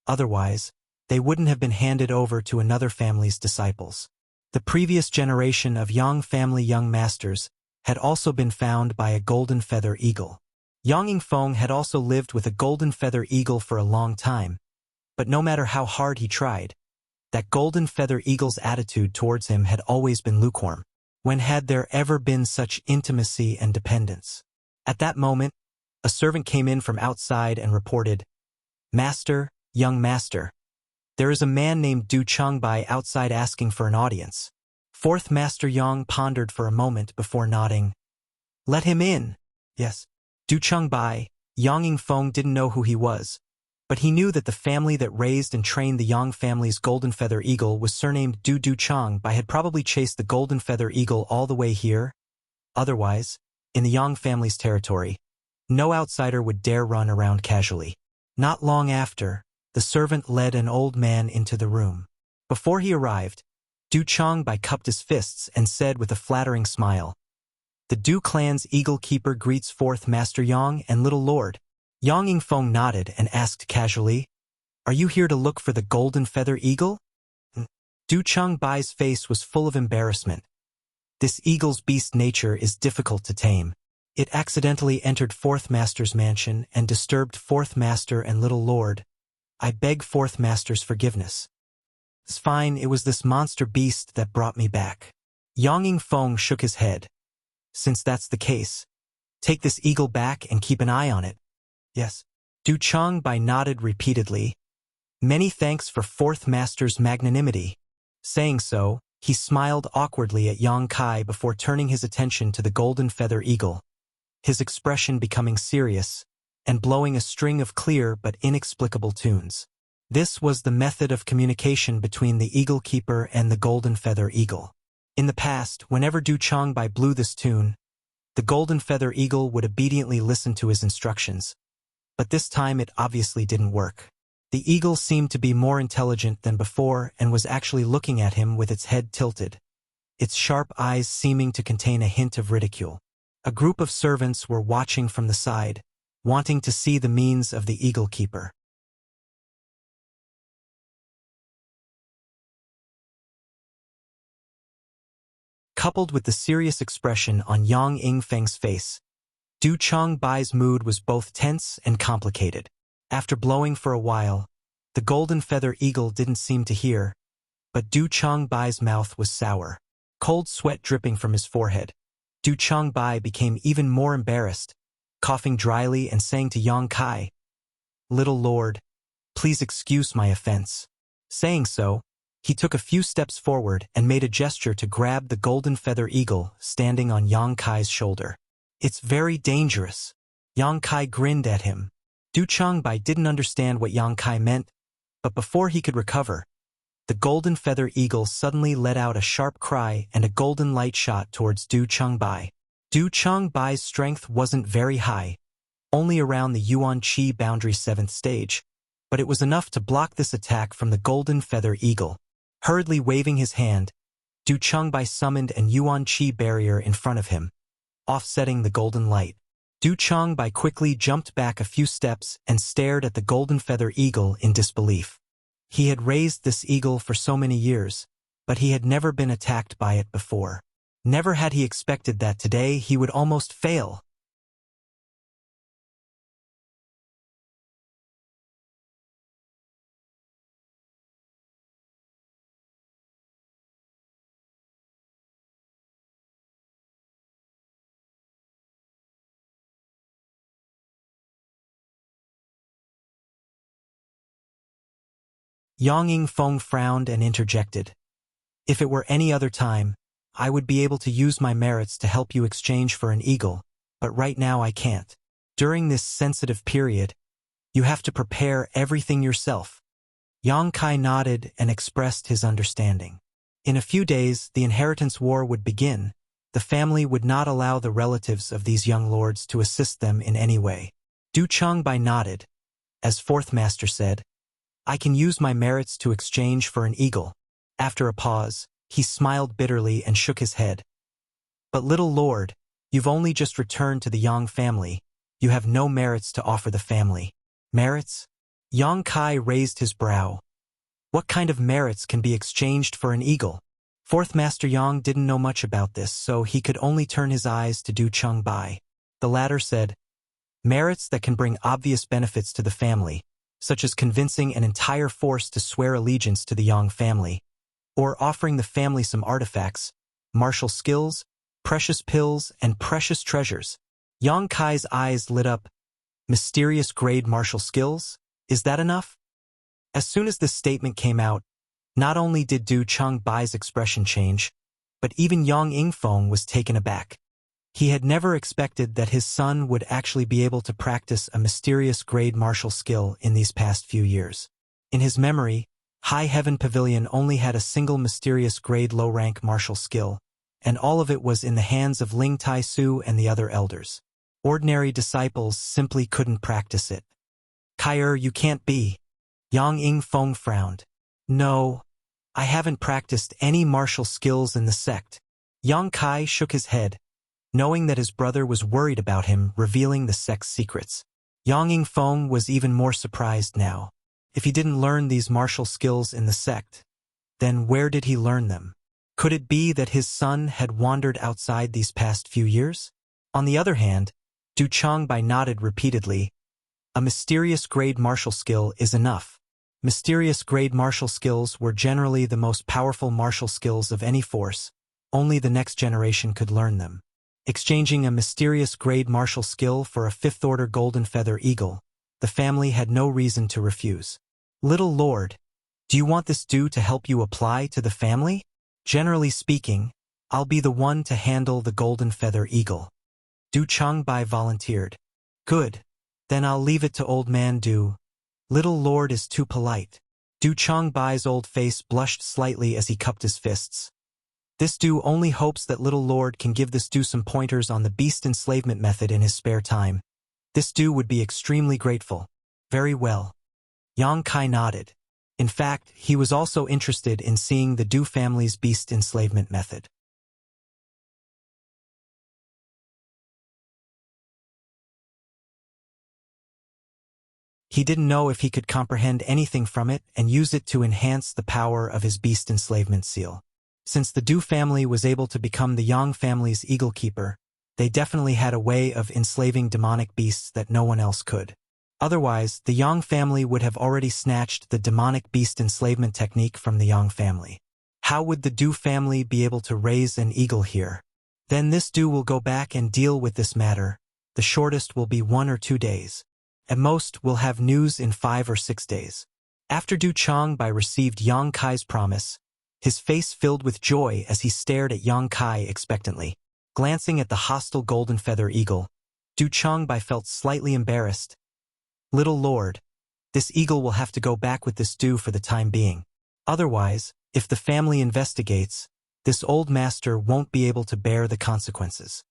[SPEAKER 1] otherwise, they wouldn't have been handed over to another family's disciples. The previous generation of Yang family young masters had also been found by a golden feather eagle. Yang Yingfeng had also lived with a golden feather eagle for a long time, but no matter how hard he tried, that golden feather eagle's attitude towards him had always been lukewarm. When had there ever been such intimacy and dependence? At that moment, a servant came in from outside and reported, "Master, young master, there is a man named Du Changbai outside asking for an audience." Fourth Master Yang pondered for a moment before nodding. "Let him in." Yes. Du Changbai, Yang Yingfeng didn't know who he was, but he knew that the family that raised and trained the Yang family's golden feather eagle was surnamed Du Changbai had probably chased the golden feather eagle all the way here. Otherwise, in the Yang family's territory, no outsider would dare run around casually. Not long after, the servant led an old man into the room. Before he arrived, Du Changbai cupped his fists and said with a flattering smile, "The Du clan's eagle keeper greets Fourth Master Yang and Little Lord." Yang Yingfeng nodded and asked casually, "Are you here to look for the golden feather eagle?" Du Changbai's face was full of embarrassment. This eagle's beast nature is difficult to tame. It accidentally entered Fourth Master's mansion and disturbed Fourth Master and Little Lord. I beg Fourth Master's forgiveness. It's fine, it was this monster beast that brought me back. Yang Yingfeng shook his head. Since that's the case, take this eagle back and keep an eye on it. Yes. Du Changbai nodded repeatedly. Many thanks for Fourth Master's magnanimity. Saying so, he smiled awkwardly at Yang Kai before turning his attention to the golden feather eagle, his expression becoming serious, and blowing a string of clear but inexplicable tunes. This was the method of communication between the eagle keeper and the golden feather eagle. In the past, whenever Du Changbai blew this tune, the golden feather eagle would obediently listen to his instructions. But this time it obviously didn't work. The eagle seemed to be more intelligent than before and was actually looking at him with its head tilted, its sharp eyes seeming to contain a hint of ridicule. A group of servants were watching from the side, wanting to see the means of the eagle keeper. Coupled with the serious expression on Yang Yingfeng's face, Du Changbai's mood was both tense and complicated. After blowing for a while, the golden feather eagle didn't seem to hear, but Du Changbai's mouth was sour, cold sweat dripping from his forehead. Du Changbai became even more embarrassed, coughing dryly and saying to Yang Kai, "Little Lord, please excuse my offense." Saying so, he took a few steps forward and made a gesture to grab the golden feather eagle standing on Yang Kai's shoulder. "It's very dangerous." Yang Kai grinned at him. Du Changbai didn't understand what Yang Kai meant, but before he could recover, the golden feather eagle suddenly let out a sharp cry and a golden light shot towards Du Changbai. Du Changbai's strength wasn't very high, only around the Yuan Qi boundary 7th stage, but it was enough to block this attack from the golden feather eagle. Hurriedly waving his hand, Du Changbai summoned an Yuan Qi barrier in front of him, offsetting the golden light. Du Changbai quickly jumped back a few steps and stared at the golden feather eagle in disbelief. He had raised this eagle for so many years, but he had never been attacked by it before. Never had he expected that today he would almost fail. Yang Yingfeng frowned and interjected. "If it were any other time, I would be able to use my merits to help you exchange for an eagle, but right now I can't. During this sensitive period, you have to prepare everything yourself. Yang Kai nodded and expressed his understanding. In a few days, the inheritance war would begin. The family would not allow the relatives of these young lords to assist them in any way. Du Changbai nodded. As fourth master said, I can use my merits to exchange for an eagle. After a pause, he smiled bitterly and shook his head. But little lord, you've only just returned to the Yang family. You have no merits to offer the family. Merits? Yang Kai raised his brow. What kind of merits can be exchanged for an eagle? Fourth Master Yang didn't know much about this, so he could only turn his eyes to Du Changbai. The latter said, merits that can bring obvious benefits to the family, such as convincing an entire force to swear allegiance to the Yang family, or offering the family some artifacts, martial skills, precious pills, and precious treasures. Yang Kai's eyes lit up. Mysterious grade martial skills? Is that enough? As soon as this statement came out, not only did Du Changbai's expression change, but even Yang Yingfeng was taken aback. He had never expected that his son would actually be able to practice a mysterious grade martial skill in these past few years. In his memory, High Heaven Pavilion only had a single mysterious grade low-rank martial skill, and all of it was in the hands of Ling Tai Su and the other elders. Ordinary disciples simply couldn't practice it. Kai you can't be. Yang Yingfeng frowned. No, I haven't practiced any martial skills in the sect. Yang Kai shook his head, knowing that his brother was worried about him revealing the sect's secrets. Yang Yingfeng was even more surprised now. If he didn't learn these martial skills in the sect, then where did he learn them? Could it be that his son had wandered outside these past few years? On the other hand, Du Changbai nodded repeatedly. A mysterious grade martial skill is enough. Mysterious grade martial skills were generally the most powerful martial skills of any force. Only the next generation could learn them. Exchanging a mysterious grade martial skill for a fifth-order golden feather eagle, the family had no reason to refuse. Little lord, do you want this due to help you apply to the family? Generally speaking, I'll be the one to handle the golden feather eagle. Du Changbai volunteered. Good. Then I'll leave it to old man Du. Little lord is too polite. Du Changbai's old face blushed slightly as he cupped his fists. This Du only hopes that little lord can give this Du some pointers on the beast enslavement method in his spare time. This Du would be extremely grateful. Very well. Yang Kai nodded. In fact, he was also interested in seeing the Du family's beast enslavement method. He didn't know if he could comprehend anything from it and use it to enhance the power of his beast enslavement seal. Since the Du family was able to become the Yang family's eagle keeper, they definitely had a way of enslaving demonic beasts that no one else could. Otherwise, the Yang family would have already snatched the demonic beast enslavement technique from the Yang family. How would the Du family be able to raise an eagle here? Then this Du will go back and deal with this matter. The shortest will be 1 or 2 days. At most, we'll have news in 5 or 6 days. After Du Changbai received Yang Kai's promise, his face filled with joy as he stared at Yang Kai expectantly. Glancing at the hostile golden feather eagle, Du Changbai felt slightly embarrassed. Little lord, this eagle will have to go back with this Du for the time being. Otherwise, if the family investigates, this old master won't be able to bear the consequences.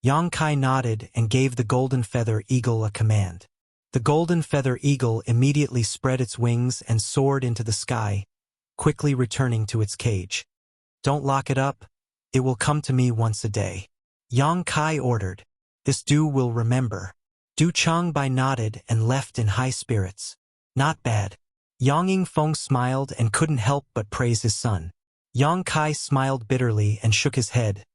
[SPEAKER 1] Yang Kai nodded and gave the golden feather eagle a command. The golden feather eagle immediately spread its wings and soared into the sky, quickly returning to its cage. Don't lock it up. It will come to me once a day. Yang Kai ordered. This Du will remember. Du Changbai nodded and left in high spirits. Not bad. Yang Yingfeng smiled and couldn't help but praise his son. Yang Kai smiled bitterly and shook his head.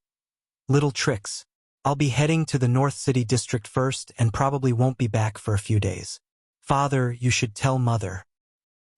[SPEAKER 1] Little tricks. I'll be heading to the North City District first and probably won't be back for a few days. Father, you should tell mother.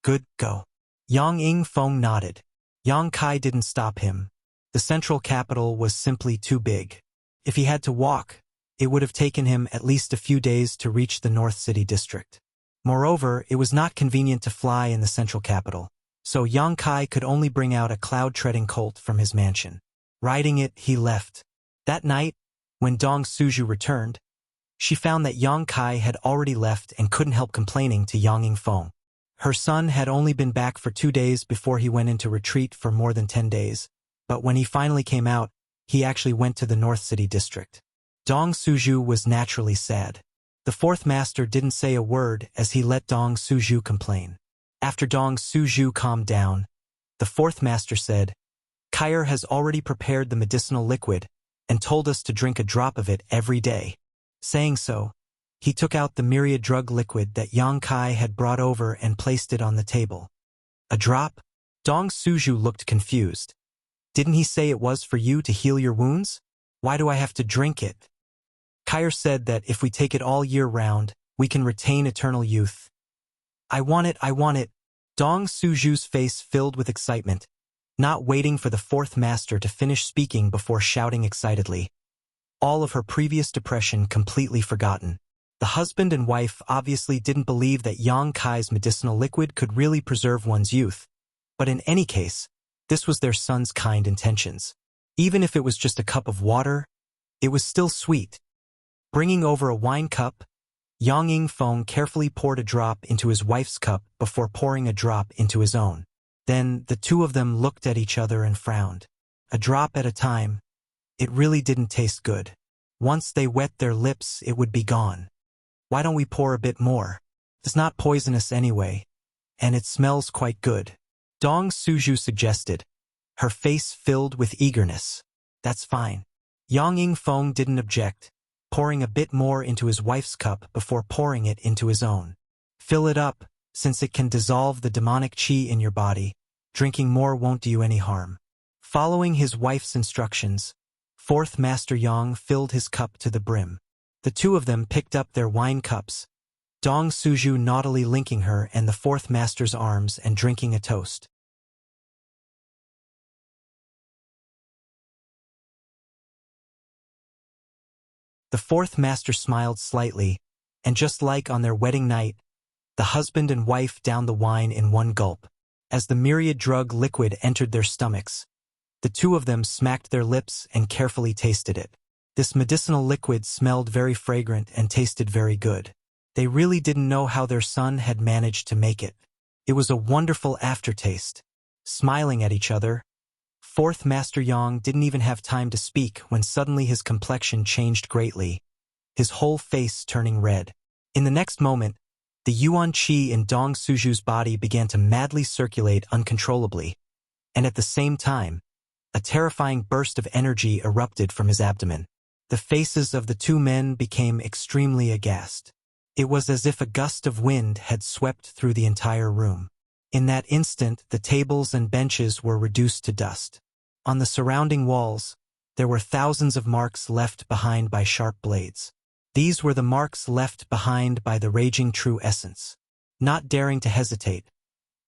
[SPEAKER 1] Good, go. Yang Yingfeng nodded. Yang Kai didn't stop him. The central capital was simply too big. If he had to walk, it would have taken him at least a few days to reach the North City District. Moreover, it was not convenient to fly in the central capital, so Yang Kai could only bring out a cloud-treading colt from his mansion. Riding it, he left. That night, when Dong Suju returned, she found that Yang Kai had already left and couldn't help complaining to Yang Yingfeng. Her son had only been back for 2 days before he went into retreat for more than 10 days, but when he finally came out, he actually went to the North City district. Dong Suju was naturally sad. The fourth master didn't say a word as he let Dong Suju complain. After Dong Suju calmed down, the fourth master said, "Kyer has already prepared the medicinal liquid and told us to drink a drop of it every day." Saying so, he took out the myriad drug liquid that Yang Kai had brought over and placed it on the table. "A drop?" Dong Suju looked confused. "Didn't he say it was for you to heal your wounds? Why do I have to drink it?" Kyer said that if we take it all year round, we can retain eternal youth. I want it. Dong Suju's face filled with excitement, not waiting for the fourth master to finish speaking before shouting excitedly. All of her previous depression completely forgotten. The husband and wife obviously didn't believe that Yang Kai's medicinal liquid could really preserve one's youth. But in any case, this was their son's kind intentions. Even if it was just a cup of water, it was still sweet. Bringing over a wine cup, Yang Yingfeng carefully poured a drop into his wife's cup before pouring a drop into his own. Then the two of them looked at each other and frowned. A drop at a time. It really didn't taste good. Once they wet their lips, it would be gone. Why don't we pour a bit more? It's not poisonous anyway, and it smells quite good. Dong Suju suggested, her face filled with eagerness. That's fine. Yang Yingfeng didn't object, pouring a bit more into his wife's cup before pouring it into his own. Fill it up, since it can dissolve the demonic qi in your body. Drinking more won't do you any harm. Following his wife's instructions, fourth Master Yang filled his cup to the brim. The two of them picked up their wine cups, Dong Suju naughtily linking her and the fourth master's arms and drinking a toast. The fourth master smiled slightly, and just like on their wedding night, the husband and wife downed the wine in one gulp. As the myriad drug liquid entered their stomachs, the two of them smacked their lips and carefully tasted it. This medicinal liquid smelled very fragrant and tasted very good. They really didn't know how their son had managed to make it. It was a wonderful aftertaste. Smiling at each other, fourth Master Yang didn't even have time to speak when suddenly his complexion changed greatly, his whole face turning red. In the next moment, the Yuan Qi in Dong Suju's body began to madly circulate uncontrollably, and at the same time, a terrifying burst of energy erupted from his abdomen. The faces of the two men became extremely aghast. It was as if a gust of wind had swept through the entire room. In that instant, the tables and benches were reduced to dust. On the surrounding walls, there were thousands of marks left behind by sharp blades. These were the marks left behind by the raging true essence. Not daring to hesitate,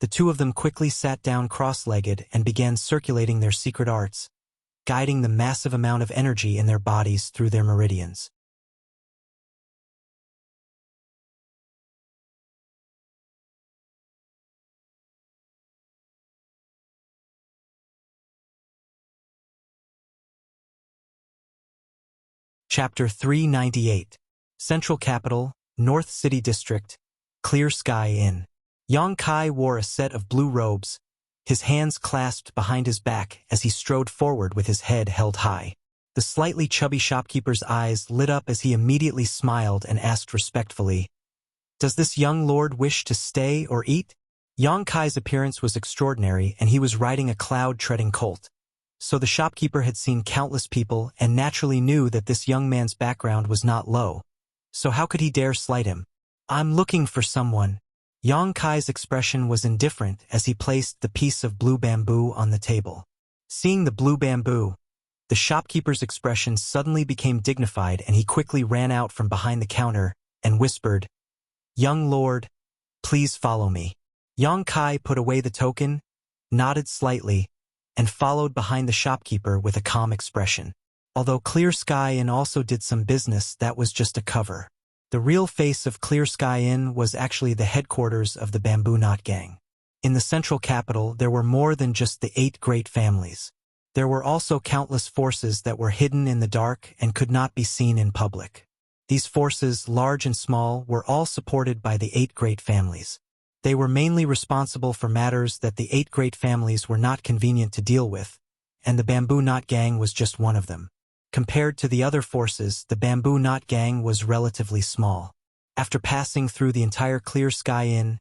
[SPEAKER 1] the two of them quickly sat down cross-legged and began circulating their secret arts, guiding the massive amount of energy in their bodies through their meridians. Chapter 398. Central Capital, North City District, Clear Sky Inn. Yang Kai wore a set of blue robes, his hands clasped behind his back as he strode forward with his head held high. The slightly chubby shopkeeper's eyes lit up as he immediately smiled and asked respectfully, "Does this young lord wish to stay or eat?" Yang Kai's appearance was extraordinary and he was riding a cloud-treading colt. So the shopkeeper had seen countless people and naturally knew that this young man's background was not low. So how could he dare slight him? "I'm looking for someone." Yang Kai's expression was indifferent as he placed the piece of blue bamboo on the table. Seeing the blue bamboo, the shopkeeper's expression suddenly became dignified and he quickly ran out from behind the counter and whispered, "Young lord, please follow me." Yang Kai put away the token, nodded slightly, and followed behind the shopkeeper with a calm expression. Although Clear Sky Inn also did some business, that was just a cover. The real face of Clear Sky Inn was actually the headquarters of the Bamboo Knot Gang. In the central capital, there were more than just the 8 great families. There were also countless forces that were hidden in the dark and could not be seen in public. These forces, large and small, were all supported by the 8 great families. They were mainly responsible for matters that the 8 great families were not convenient to deal with, and the Bamboo Knot Gang was just one of them. Compared to the other forces, the Bamboo Knot Gang was relatively small. After passing through the entire Clear Sky Inn,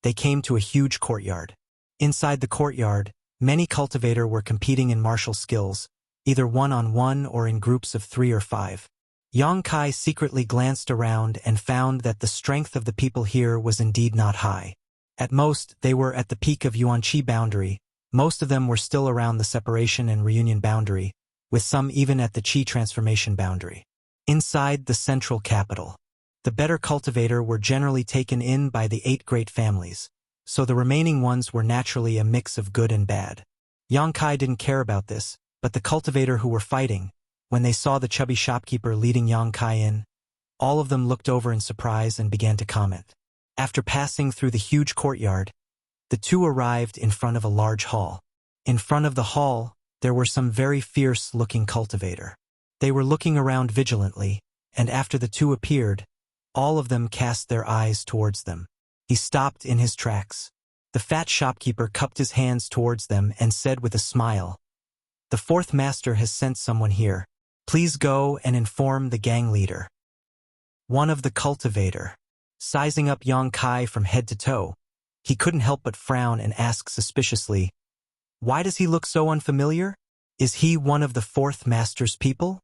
[SPEAKER 1] they came to a huge courtyard. Inside the courtyard, many cultivators were competing in martial skills, either one-on-one or in groups of 3 or 5. Yang Kai secretly glanced around and found that the strength of the people here was indeed not high. At most, they were at the peak of Yuanqi boundary. Most of them were still around the separation and reunion boundary, with some even at the Qi transformation boundary. Inside the central capital, the better cultivator were generally taken in by the 8 great families, so the remaining ones were naturally a mix of good and bad. Yang Kai didn't care about this, but the cultivator who were fighting, when they saw the chubby shopkeeper leading Yang Kai in, all of them looked over in surprise and began to comment. After passing through the huge courtyard, the two arrived in front of a large hall. In front of the hall, there were some very fierce-looking cultivator. They were looking around vigilantly, and after the two appeared, all of them cast their eyes towards them. He stopped in his tracks. The fat shopkeeper cupped his hands towards them and said with a smile, "The 4th master has sent someone here. Please go and inform the gang leader." One of the cultivator, sizing up Yang Kai from head to toe, he couldn't help but frown and ask suspiciously, "Why does he look so unfamiliar? Is he one of the 4th master's people?"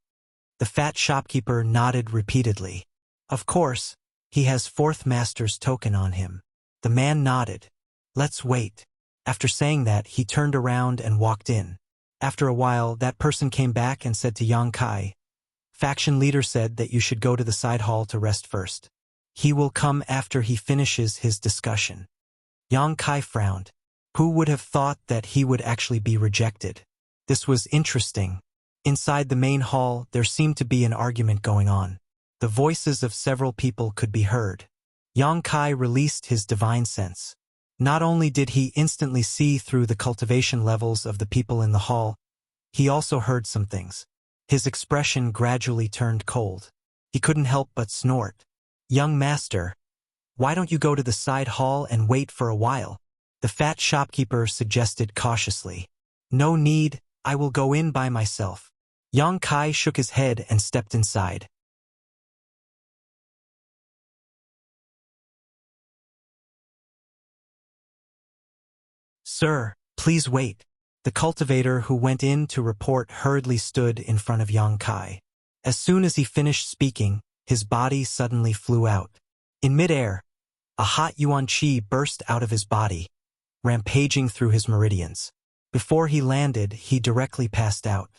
[SPEAKER 1] The fat shopkeeper nodded repeatedly. "Of course, he has 4th master's token on him." The man nodded. "Let's wait." After saying that, he turned around and walked in. After a while, that person came back and said to Yang Kai, "Faction leader said that you should go to the side hall to rest first. He will come after he finishes his discussion." Yang Kai frowned. Who would have thought that he would actually be rejected? This was interesting. Inside the main hall, there seemed to be an argument going on. The voices of several people could be heard. Yang Kai released his divine sense. Not only did he instantly see through the cultivation levels of the people in the hall, he also heard some things. His expression gradually turned cold. He couldn't help but snort. "Young master, why don't you go to the side hall and wait for a while?" The fat shopkeeper suggested cautiously. "No need, I will go in by myself." Yang Kai shook his head and stepped inside. "Sir, please wait." The cultivator who went in to report hurriedly stood in front of Yang Kai. As soon as he finished speaking, his body suddenly flew out. In midair, a hot yuan qi burst out of his body, rampaging through his meridians. Before he landed, he directly passed out.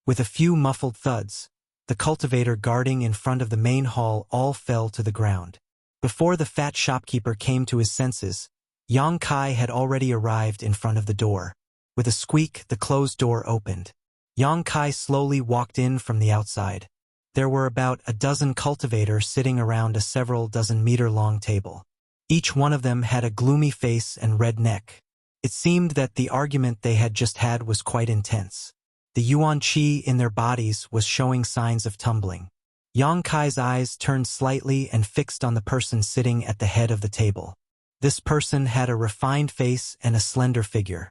[SPEAKER 1] With a few muffled thuds, the cultivator guarding in front of the main hall all fell to the ground. Before the fat shopkeeper came to his senses, Yang Kai had already arrived in front of the door. With a squeak, the closed door opened. Yang Kai slowly walked in from the outside. There were about a dozen cultivators sitting around a several dozen meter-long table. Each one of them had a gloomy face and red neck. It seemed that the argument they had just had was quite intense. The yuan qi in their bodies was showing signs of tumbling. Yang Kai's eyes turned slightly and fixed on the person sitting at the head of the table. This person had a refined face and a slender figure.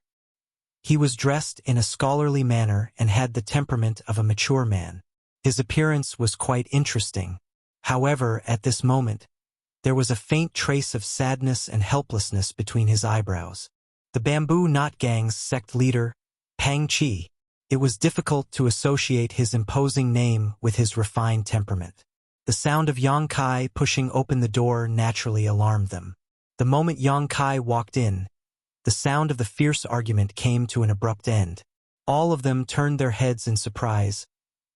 [SPEAKER 1] He was dressed in a scholarly manner and had the temperament of a mature man. His appearance was quite interesting. However, at this moment, there was a faint trace of sadness and helplessness between his eyebrows. The Bamboo Knot Gang's sect leader, Pang Chi. It was difficult to associate his imposing name with his refined temperament. The sound of Yang Kai pushing open the door naturally alarmed them. The moment Yang Kai walked in, the sound of the fierce argument came to an abrupt end. All of them turned their heads in surprise,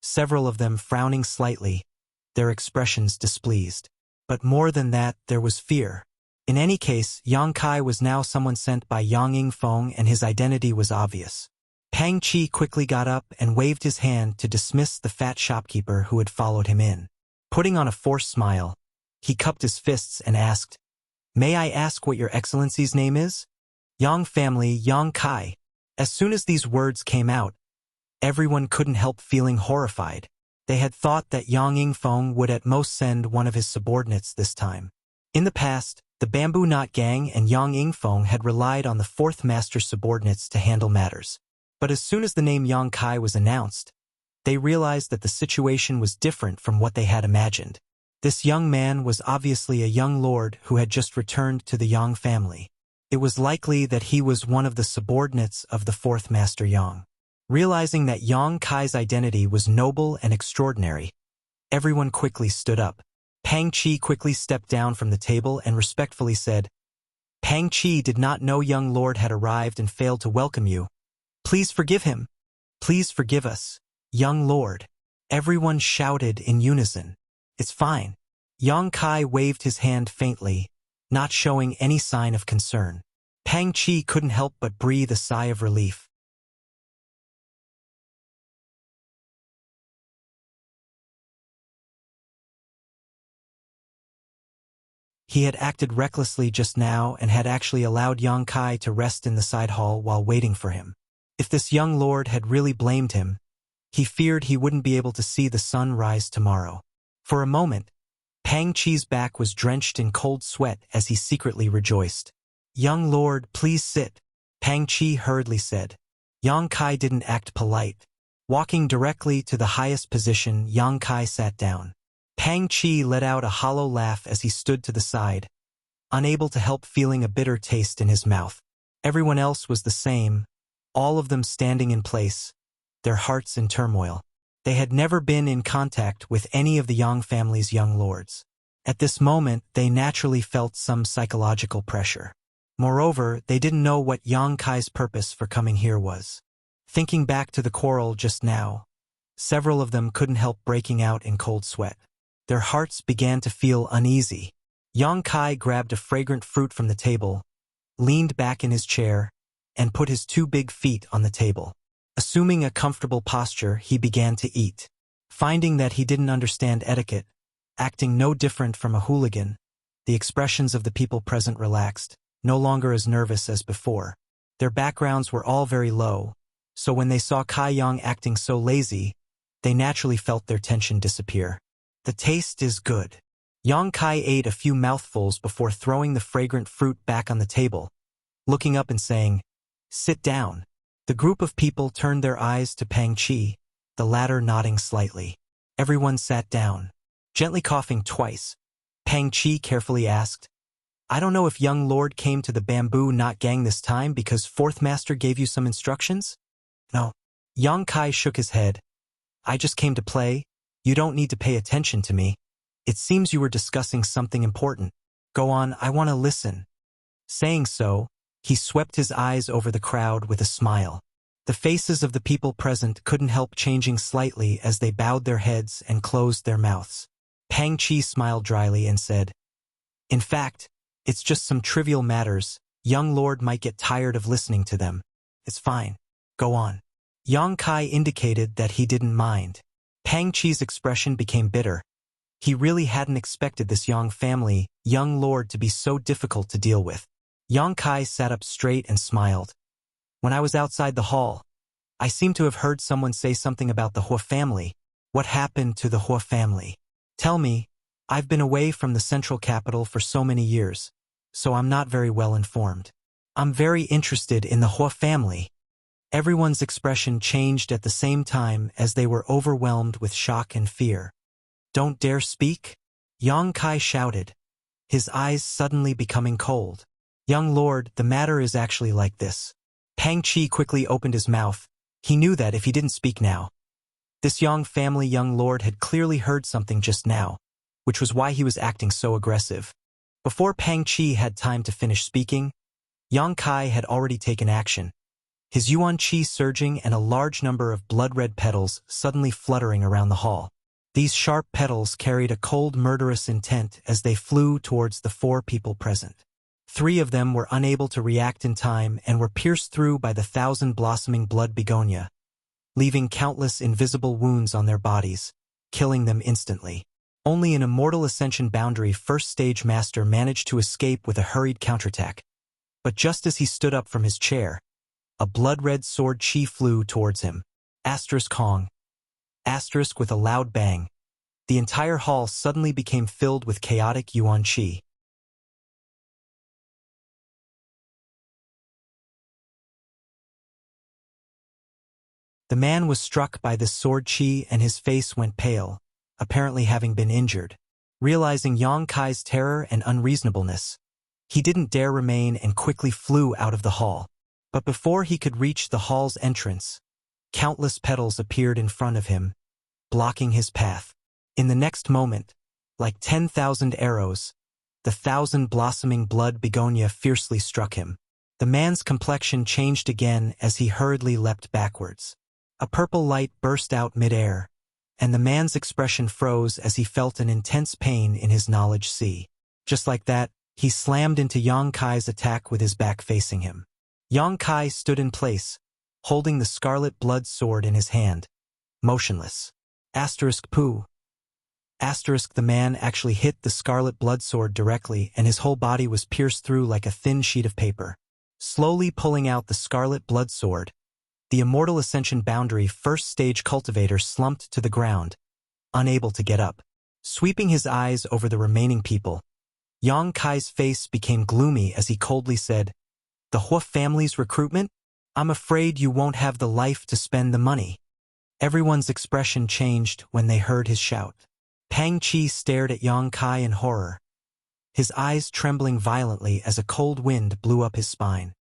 [SPEAKER 1] several of them frowning slightly, their expressions displeased. But more than that, there was fear. In any case, Yang Kai was now someone sent by Yang Yingfeng and his identity was obvious. Pang Chi quickly got up and waved his hand to dismiss the fat shopkeeper who had followed him in. Putting on a forced smile, he cupped his fists and asked, "May I ask what your excellency's name is?" "Yang family, Yang Kai." As soon as these words came out, Everyone couldn't help feeling horrified. They had thought that Yang Yingfeng would at most send one of his subordinates this time. In the past, the Bamboo Knot Gang and Yang Yingfeng had relied on the fourth master's subordinates to handle matters. But as soon as the name Yang Kai was announced, they realized that the situation was different from what they had imagined. This young man was obviously a young lord who had just returned to the Yang family. It was likely that he was one of the subordinates of the fourth master Yang. Realizing that Yang Kai's identity was noble and extraordinary, everyone quickly stood up. Pang Qi quickly stepped down from the table and respectfully said, "Pang Qi did not know young lord had arrived and failed to welcome you. Please forgive him. Please forgive us, young lord." Everyone shouted in unison. "It's fine." Yang Kai waved his hand faintly, not showing any sign of concern. Pang Qi couldn't help but breathe a sigh of relief. He had acted recklessly just now and had actually allowed Yang Kai to rest in the side hall while waiting for him. If this young lord had really blamed him, he feared he wouldn't be able to see the sun rise tomorrow. For a moment, Pang Qi's back was drenched in cold sweat as he secretly rejoiced. "Young lord, please sit," Pang Qi hurriedly said. Yang Kai didn't act polite. Walking directly to the highest position, Yang Kai sat down. Pang Qi let out a hollow laugh as he stood to the side, unable to help feeling a bitter taste in his mouth. Everyone else was the same, all of them standing in place, their hearts in turmoil. They had never been in contact with any of the Yang family's young lords. At this moment, they naturally felt some psychological pressure. Moreover, they didn't know what Yang Kai's purpose for coming here was. Thinking back to the quarrel just now, several of them couldn't help breaking out in cold sweat. Their hearts began to feel uneasy. Yang Kai grabbed a fragrant fruit from the table, leaned back in his chair, and put his two big feet on the table. Assuming a comfortable posture, he began to eat. Finding that he didn't understand etiquette, acting no different from a hooligan, the expressions of the people present relaxed, no longer as nervous as before. Their backgrounds were all very low, so when they saw Kai Yang acting so lazy, they naturally felt their tension disappear. The taste is good. Yang Kai ate a few mouthfuls before throwing the fragrant fruit back on the table, looking up and saying, "Sit down." The group of people turned their eyes to Pang Qi, the latter nodding slightly. Everyone sat down. Gently coughing twice, Pang Qi carefully asked, "I don't know if young lord came to the Bamboo Knot Gang this time because fourth master gave you some instructions?" "No." Yang Kai shook his head. "I just came to play. You don't need to pay attention to me. It seems you were discussing something important. Go on, I want to listen." Saying so, he swept his eyes over the crowd with a smile. The faces of the people present couldn't help changing slightly as they bowed their heads and closed their mouths. Pang Qi smiled dryly and said, "In fact, it's just some trivial matters. Young lord might get tired of listening to them. It's fine. Go on." Yang Kai indicated that he didn't mind. Pang Qi's expression became bitter. He really hadn't expected this Yang family, young lord to be so difficult to deal with. Yang Kai sat up straight and smiled. "When I was outside the hall, I seemed to have heard someone say something about the Hua family. What happened to the Hua family? Tell me, I've been away from the central capital for so many years, so I'm not very well informed. I'm very interested in the Hua family." Everyone's expression changed at the same time as they were overwhelmed with shock and fear. "Don't dare speak?" Yang Kai shouted, his eyes suddenly becoming cold. "Young lord, the matter is actually like this." Pang Qi quickly opened his mouth. He knew that if he didn't speak now, this Yang family young lord had clearly heard something just now, which was why he was acting so aggressive. Before Pang Qi had time to finish speaking, Yang Kai had already taken action, his yuan qi surging and a large number of blood-red petals suddenly fluttering around the hall. These sharp petals carried a cold, murderous intent as they flew towards the four people present. 3 of them were unable to react in time and were pierced through by the 1,000-blossoming blood begonia, leaving countless invisible wounds on their bodies, killing them instantly. Only an immortal ascension boundary first-stage master managed to escape with a hurried counterattack. But just as he stood up from his chair, a blood-red sword chi flew towards him. Asterisk Hong. Asterisk with a loud bang. The entire hall suddenly became filled with chaotic yuan qi. The man was struck by this sword qi and his face went pale, apparently having been injured. Realizing Yang Kai's terror and unreasonableness, he didn't dare remain and quickly flew out of the hall. But before he could reach the hall's entrance, countless petals appeared in front of him, blocking his path. In the next moment, like 10,000 arrows, the 1,000-blossoming blood begonia fiercely struck him. The man's complexion changed again as he hurriedly leapt backwards. A purple light burst out mid-air, and the man's expression froze as he felt an intense pain in his knowledge sea. Just like that, he slammed into Yang Kai's attack with his back facing him. Yang Kai stood in place, holding the scarlet blood sword in his hand, motionless. Asterisk poo. Asterisk the man actually hit the scarlet blood sword directly and his whole body was pierced through like a thin sheet of paper. Slowly pulling out the scarlet blood sword, the Immortal Ascension Boundary first stage cultivator slumped to the ground, unable to get up. Sweeping his eyes over the remaining people, Yang Kai's face became gloomy as he coldly said, "The Hua family's recruitment? I'm afraid you won't have the life to spend the money." Everyone's expression changed when they heard his shout. Pang Chi stared at Yang Kai in horror, his eyes trembling violently as a cold wind blew up his spine.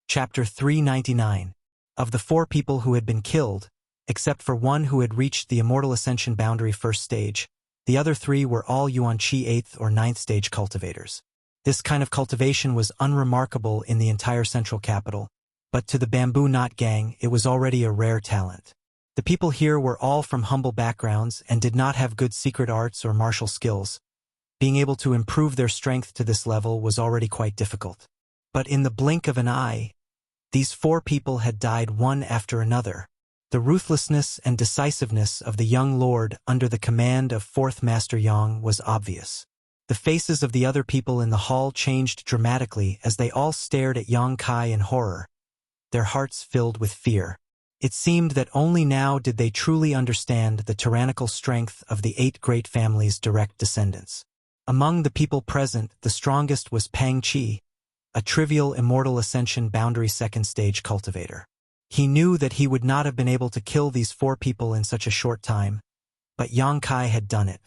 [SPEAKER 1] Chapter 399. Of the 4 people who had been killed, except for one who had reached the Immortal Ascension Boundary first stage, the other 3 were all Yuan Qi 8th or 9th stage cultivators. This kind of cultivation was unremarkable in the entire central capital, but to the Bamboo Knot Gang it was already a rare talent. The people here were all from humble backgrounds and did not have good secret arts or martial skills. Being able to improve their strength to this level was already quite difficult. But in the blink of an eye, these 4 people had died one after another. The ruthlessness and decisiveness of the young lord under the command of 4th Master Yang was obvious. The faces of the other people in the hall changed dramatically as they all stared at Yang Kai in horror, their hearts filled with fear. It seemed that only now did they truly understand the tyrannical strength of the 8 great families' direct descendants. Among the people present, the strongest was Pang Chi, a trivial Immortal Ascension Boundary second stage cultivator. He knew that he would not have been able to kill these 4 people in such a short time, but Yang Kai had done it.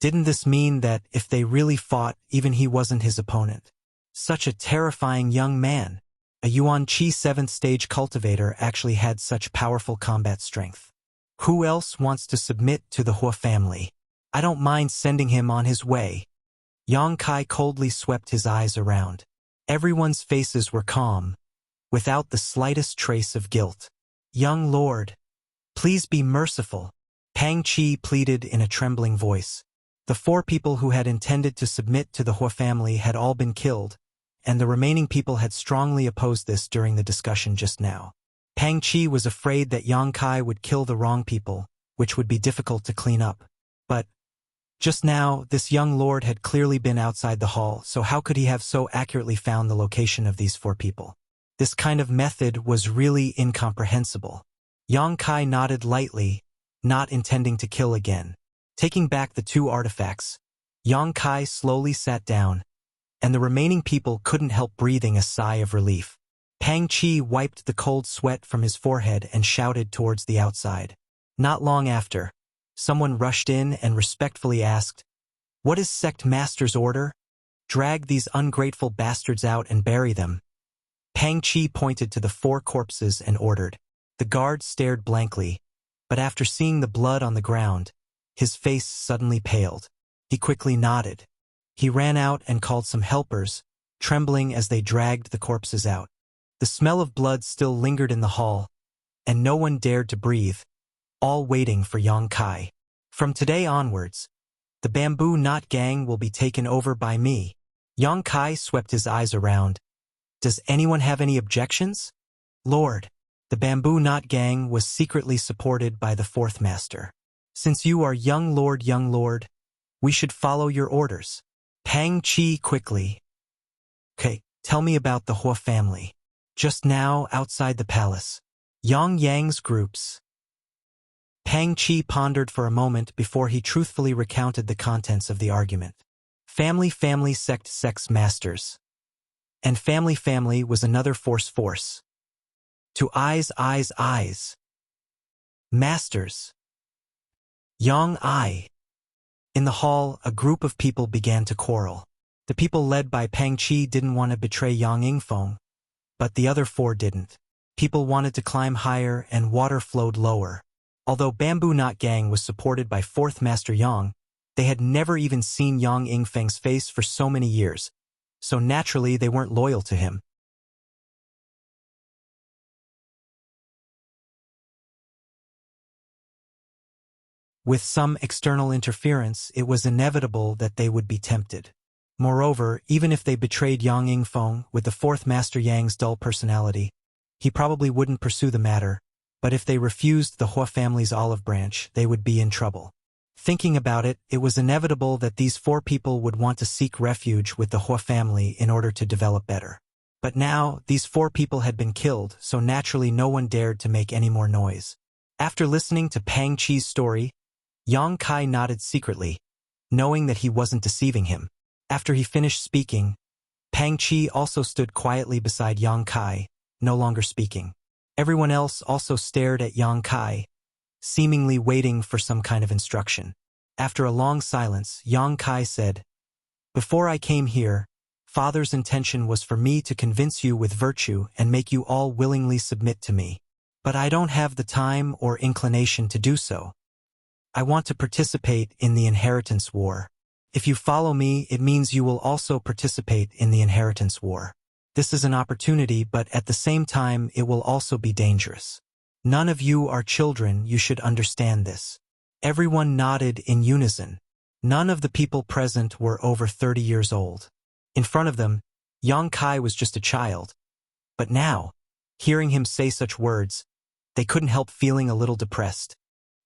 [SPEAKER 1] Didn't this mean that if they really fought, even he wasn't his opponent? Such a terrifying young man. A Yuan Qi 7th stage cultivator actually had such powerful combat strength. Who else wants to submit to the Hua family? I don't mind sending him on his way. Yang Kai coldly swept his eyes around. Everyone's faces were calm, without the slightest trace of guilt. "Young lord, please be merciful," Pang Chi pleaded in a trembling voice. The 4 people who had intended to submit to the Hua family had all been killed, and the remaining people had strongly opposed this during the discussion just now. Pang Chi was afraid that Yang Kai would kill the wrong people, which would be difficult to clean up. But just now, this young lord had clearly been outside the hall, so how could he have so accurately found the location of these 4 people? This kind of method was really incomprehensible. Yang Kai nodded lightly, not intending to kill again. Taking back the 2 artifacts, Yang Kai slowly sat down, and the remaining people couldn't help breathing a sigh of relief. Pang Chi wiped the cold sweat from his forehead and shouted towards the outside. Not long after, someone rushed in and respectfully asked, "What is Sect Master's order?" "Drag these ungrateful bastards out and bury them." Pang Chi pointed to the 4 corpses and ordered. The guard stared blankly, but after seeing the blood on the ground, his face suddenly paled. He quickly nodded. He ran out and called some helpers, trembling as they dragged the corpses out. The smell of blood still lingered in the hall, and no one dared to breathe, all waiting for Yang Kai. "From today onwards, the Bamboo Knot Gang will be taken over by me." Yang Kai swept his eyes around. "Does anyone have any objections?" "Lord, The Bamboo Knot Gang was secretly supported by the fourth master. Since you are young lord, we should follow your orders. Pang Chi quickly. Okay, tell me about the Hua family. Just now, outside the palace. Yang Yang's groups. Pang Chi pondered for a moment before he truthfully recounted the contents of the argument. Family, sect, sex, masters. And family was another force. To eyes. Masters. Yang I. In the hall, a group of people began to quarrel. The people led by Pang Chi didn't want to betray Yang Yingfeng, but the other four didn't. People wanted to climb higher and water flowed lower. Although Bamboo Knot Gang was supported by fourth master Yang, they had never even seen Yang Yingfeng's face for so many years, so naturally they weren't loyal to him. With some external interference, it was inevitable that they would be tempted. Moreover, even if they betrayed Yang Yingfeng with the fourth master Yang's dull personality, he probably wouldn't pursue the matter, but if they refused the Hua family's olive branch, they would be in trouble. Thinking about it, it was inevitable that these four people would want to seek refuge with the Hua family in order to develop better. But now, these four people had been killed, so naturally no one dared to make any more noise. After listening to Pang Chi's story, Yang Kai nodded secretly, knowing that he wasn't deceiving him. After he finished speaking, Pang Chi also stood quietly beside Yang Kai, no longer speaking. Everyone else also stared at Yang Kai, seemingly waiting for some kind of instruction. After a long silence, Yang Kai said, "Before I came here, Father's intention was for me to convince you with virtue and make you all willingly submit to me. But I don't have the time or inclination to do so. I want to participate in the inheritance war. If you follow me, it means you will also participate in the inheritance war. This is an opportunity, but at the same time, it will also be dangerous. None of you are children, you should understand this." Everyone nodded in unison. None of the people present were over 30 years old. In front of them, Yang Kai was just a child. But now, hearing him say such words, they couldn't help feeling a little depressed.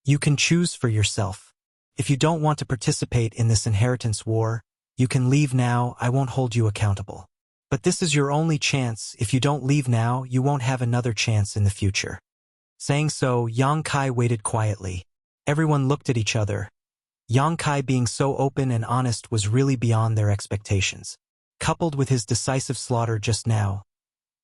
[SPEAKER 1] You can choose for yourself. If you don't want to participate in this inheritance war, you can leave now, I won't hold you accountable. But this is your only chance. If you don't leave now, you won't have another chance in the future. Saying so, Yang Kai waited quietly. Everyone looked at each other. Yang Kai being so open and honest was really beyond their expectations. Coupled with his decisive slaughter just now,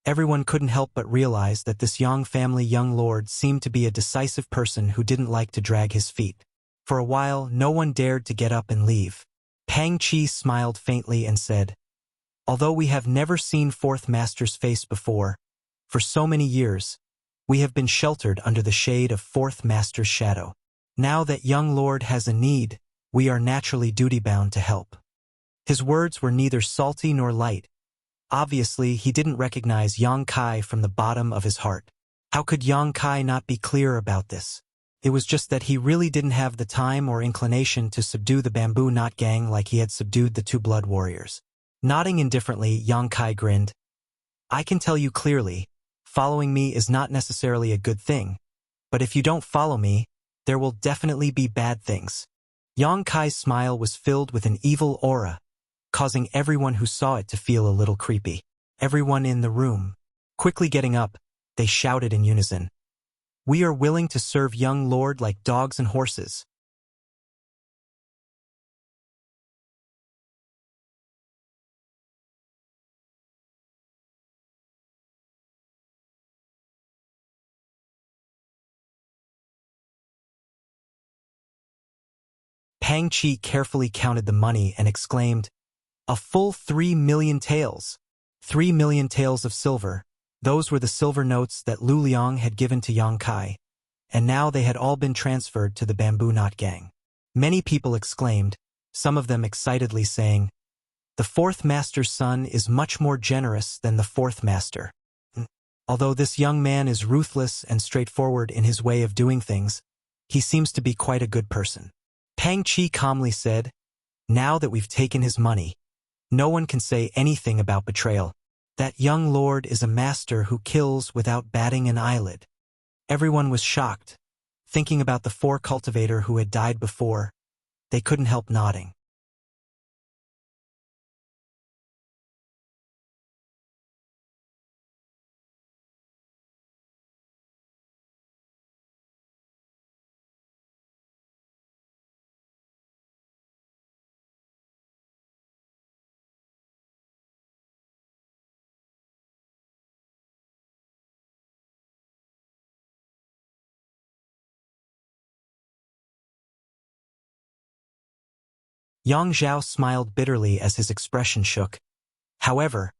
[SPEAKER 1] everyone couldn't help but realize that this Yang family young lord seemed to be a decisive person who didn't like to drag his feet. For a while, no one dared to get up and leave. Pang Chi smiled faintly and said, "Although we have never seen fourth master's face before, for so many years, we have been sheltered under the shade of fourth master's shadow. Now that young lord has a need, we are naturally duty-bound to help." His words were neither salty nor light. Obviously, he didn't recognize Yang Kai from the bottom of his heart. How could Yang Kai not be clear about this? It was just that he really didn't have the time or inclination to subdue the Bamboo Knot Gang like he had subdued the two blood warriors. Nodding indifferently, Yang Kai grinned. "I can tell you clearly, following me is not necessarily a good thing, but if you don't follow me, there will definitely be bad things." Yang Kai's smile was filled with an evil aura, causing everyone who saw it to feel a little creepy. Everyone in the room, quickly getting up, they shouted in unison, "We are willing to serve young lord like dogs and horses." Pang Chi carefully counted the money and exclaimed, "A full 3 million taels. 3 million taels of silver." Those were the silver notes that Lu Liang had given to Yang Kai, and now they had all been transferred to the Bamboo Knot Gang. Many people exclaimed, some of them excitedly saying, "The fourth master's son is much more generous than the fourth master. Although this young man is ruthless and straightforward in his way of doing things, he seems to be quite a good person." Pang Chi calmly said, "Now that we've taken his money, no one can say anything about betrayal. That young lord is a master who kills without batting an eyelid." Everyone was shocked. Thinking about the 4 cultivator who had died before, they couldn't help nodding. Yang Zhao smiled bitterly as his expression shook. However,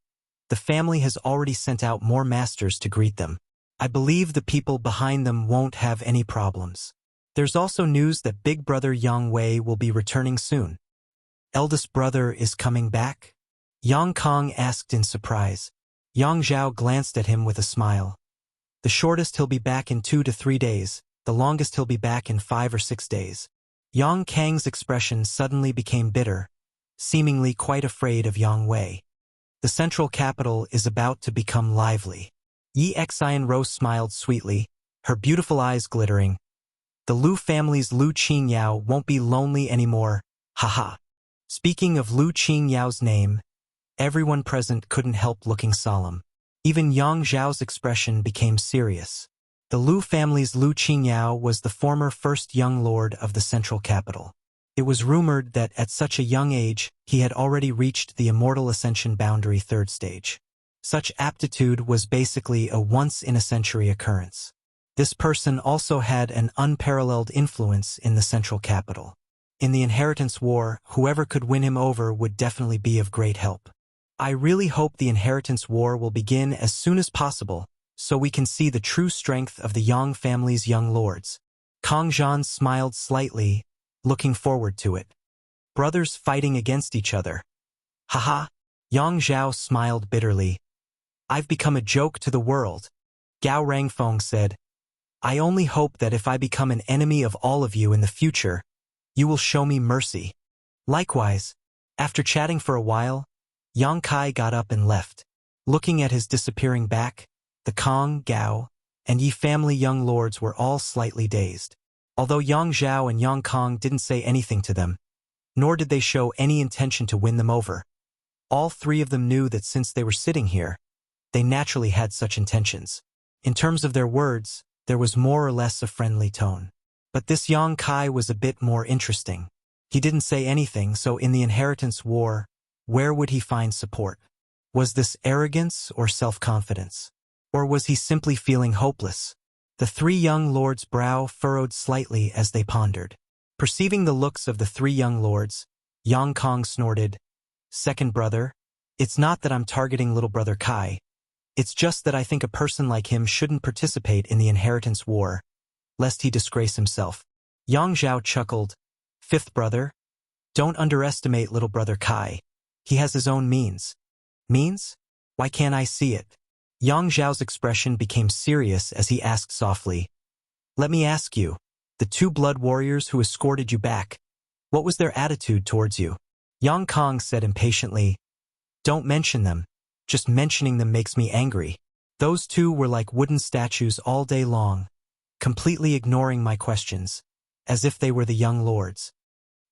[SPEAKER 1] the family has already sent out more masters to greet them. I believe the people behind them won't have any problems. There's also news that big brother Yang Wei will be returning soon. Eldest brother is coming back? Yang Kong asked in surprise. Yang Zhao glanced at him with a smile. The shortest he'll be back in 2 to 3 days, the longest he'll be back in 5 or 6 days. Yang Kang's expression suddenly became bitter, seemingly quite afraid of Yang Wei. The central capital is about to become lively. Yi Xian Rose smiled sweetly, her beautiful eyes glittering. The Lu family's Lu Qingyao won't be lonely anymore, haha. Speaking of Lu Qingyao's name, everyone present couldn't help looking solemn. Even Yang Zhao's expression became serious. The Lu family's Lu Qingyao was the former first young lord of the central capital. It was rumored that at such a young age, he had already reached the immortal ascension boundary 3rd stage. Such aptitude was basically a once-in-a-century occurrence. This person also had an unparalleled influence in the central capital. In the inheritance war, whoever could win him over would definitely be of great help. I really hope the inheritance war will begin as soon as possible, so we can see the true strength of the Yang family's young lords. Kang Zhan smiled slightly, looking forward to it. Brothers fighting against each other. Haha. Yang Zhao smiled bitterly. I've become a joke to the world. Gao Rangfeng said, I only hope that if I become an enemy of all of you in the future, you will show me mercy. Likewise, after chatting for a while, Yang Kai got up and left. Looking at his disappearing back, the Kang, Gao, and Yi family young lords were all slightly dazed. Although Yang Zhao and Yang Kong didn't say anything to them, nor did they show any intention to win them over, all 3 of them knew that since they were sitting here, they naturally had such intentions. In terms of their words, there was more or less a friendly tone. But this Yang Kai was a bit more interesting. He didn't say anything, so in the inheritance war, where would he find support? Was this arrogance or self-confidence? Or was he simply feeling hopeless? The 3 young lords' brow furrowed slightly as they pondered. Perceiving the looks of the 3 young lords, Yang Kong snorted, Second brother, it's not that I'm targeting little brother Kai. It's just that I think a person like him shouldn't participate in the inheritance war, lest he disgrace himself. Yang Zhao chuckled, 5th brother, don't underestimate little brother Kai. He has his own means. Means? Why can't I see it? Yang Zhao's expression became serious as he asked softly, Let me ask you, the 2 blood warriors who escorted you back, what was their attitude towards you? Yang Kong said impatiently, Don't mention them. Just mentioning them makes me angry. Those 2 were like wooden statues all day long, completely ignoring my questions, as if they were the young lords.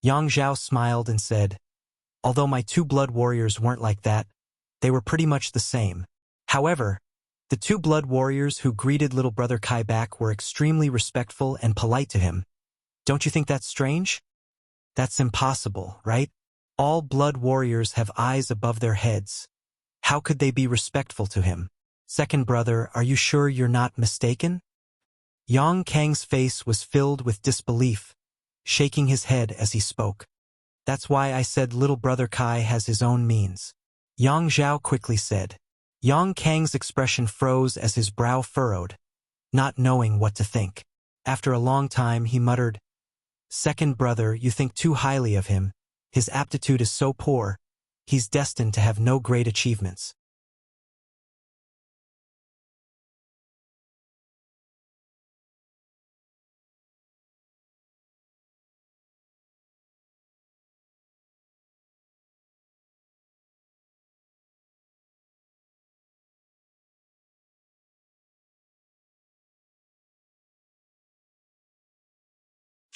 [SPEAKER 1] Yang Zhao smiled and said, Although my 2 blood warriors weren't like that, they were pretty much the same. However, the 2 blood warriors who greeted little brother Kai back were extremely respectful and polite to him. Don't you think that's strange? That's impossible, right? All blood warriors have eyes above their heads. How could they be respectful to him? Second brother, are you sure you're not mistaken? Yang Kang's face was filled with disbelief, shaking his head as he spoke. That's why I said little brother Kai has his own means. Yang Zhao quickly said. Yang Kang's expression froze as his brow furrowed, not knowing what to think. After a long time he muttered, Second brother, you think too highly of him. His aptitude is so poor, he's destined to have no great achievements.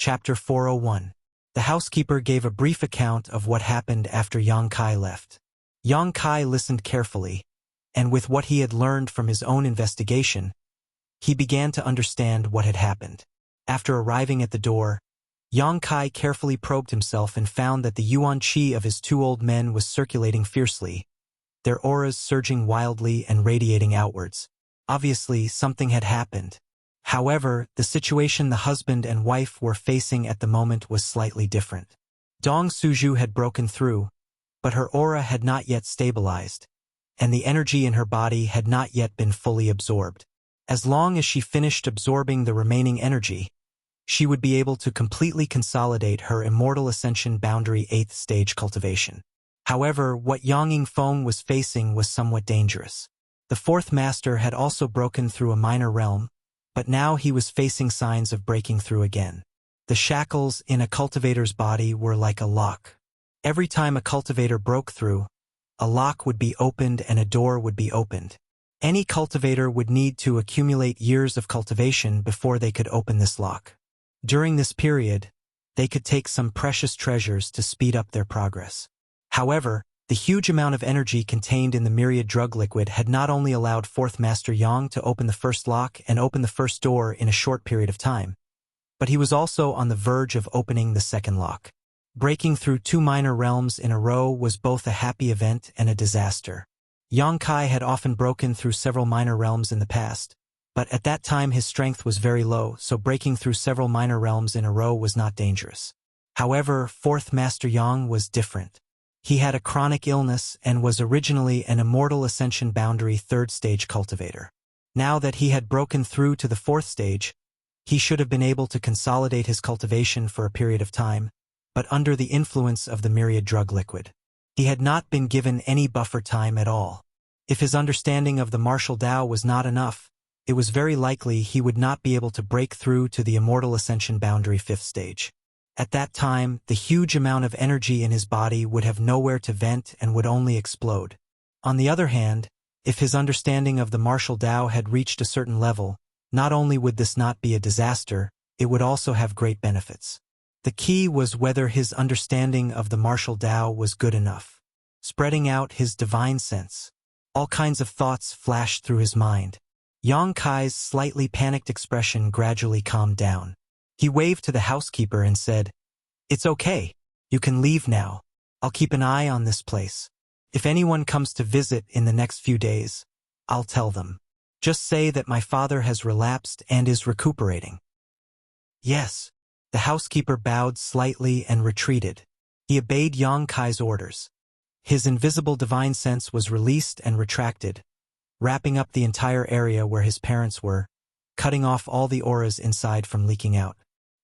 [SPEAKER 1] Chapter 401. The housekeeper gave a brief account of what happened after Yang Kai left. Yang Kai listened carefully, and with what he had learned from his own investigation, he began to understand what had happened. After arriving at the door, Yang Kai carefully probed himself and found that the yuan qi of his two old men was circulating fiercely, their auras surging wildly and radiating outwards. Obviously, something had happened. However, the situation the husband and wife were facing at the moment was slightly different. Dong Suju had broken through, but her aura had not yet stabilized, and the energy in her body had not yet been fully absorbed. As long as she finished absorbing the remaining energy, she would be able to completely consolidate her Immortal Ascension Boundary 8th stage cultivation. However, what Yang Yingfeng was facing was somewhat dangerous. The fourth master had also broken through a minor realm, but now he was facing signs of breaking through again. The shackles in a cultivator's body were like a lock. Every time a cultivator broke through, a lock would be opened and a door would be opened. Any cultivator would need to accumulate years of cultivation before they could open this lock. During this period, they could take some precious treasures to speed up their progress. However, the huge amount of energy contained in the myriad drug liquid had not only allowed Fourth Master Yang to open the first lock and open the first door in a short period of time, but he was also on the verge of opening the second lock. Breaking through two minor realms in a row was both a happy event and a disaster. Yang Kai had often broken through several minor realms in the past, but at that time his strength was very low, so breaking through several minor realms in a row was not dangerous. However, Fourth Master Yang was different. He had a chronic illness and was originally an Immortal Ascension Boundary 3rd stage cultivator. Now that he had broken through to the 4th stage, he should have been able to consolidate his cultivation for a period of time, but under the influence of the myriad drug liquid. He had not been given any buffer time at all. If his understanding of the martial Tao was not enough, it was very likely he would not be able to break through to the Immortal Ascension Boundary 5th stage. At that time, the huge amount of energy in his body would have nowhere to vent and would only explode. On the other hand, if his understanding of the martial Tao had reached a certain level, not only would this not be a disaster, it would also have great benefits. The key was whether his understanding of the martial Tao was good enough. Spreading out his divine sense, all kinds of thoughts flashed through his mind. Yang Kai's slightly panicked expression gradually calmed down. He waved to the housekeeper and said, "It's okay. You can leave now. I'll keep an eye on this place. If anyone comes to visit in the next few days, I'll tell them. Just say that my father has relapsed and is recuperating." "Yes." The housekeeper bowed slightly and retreated. He obeyed Yang Kai's orders. His invisible divine sense was released and retracted, wrapping up the entire area where his parents were, cutting off all the auras inside from leaking out.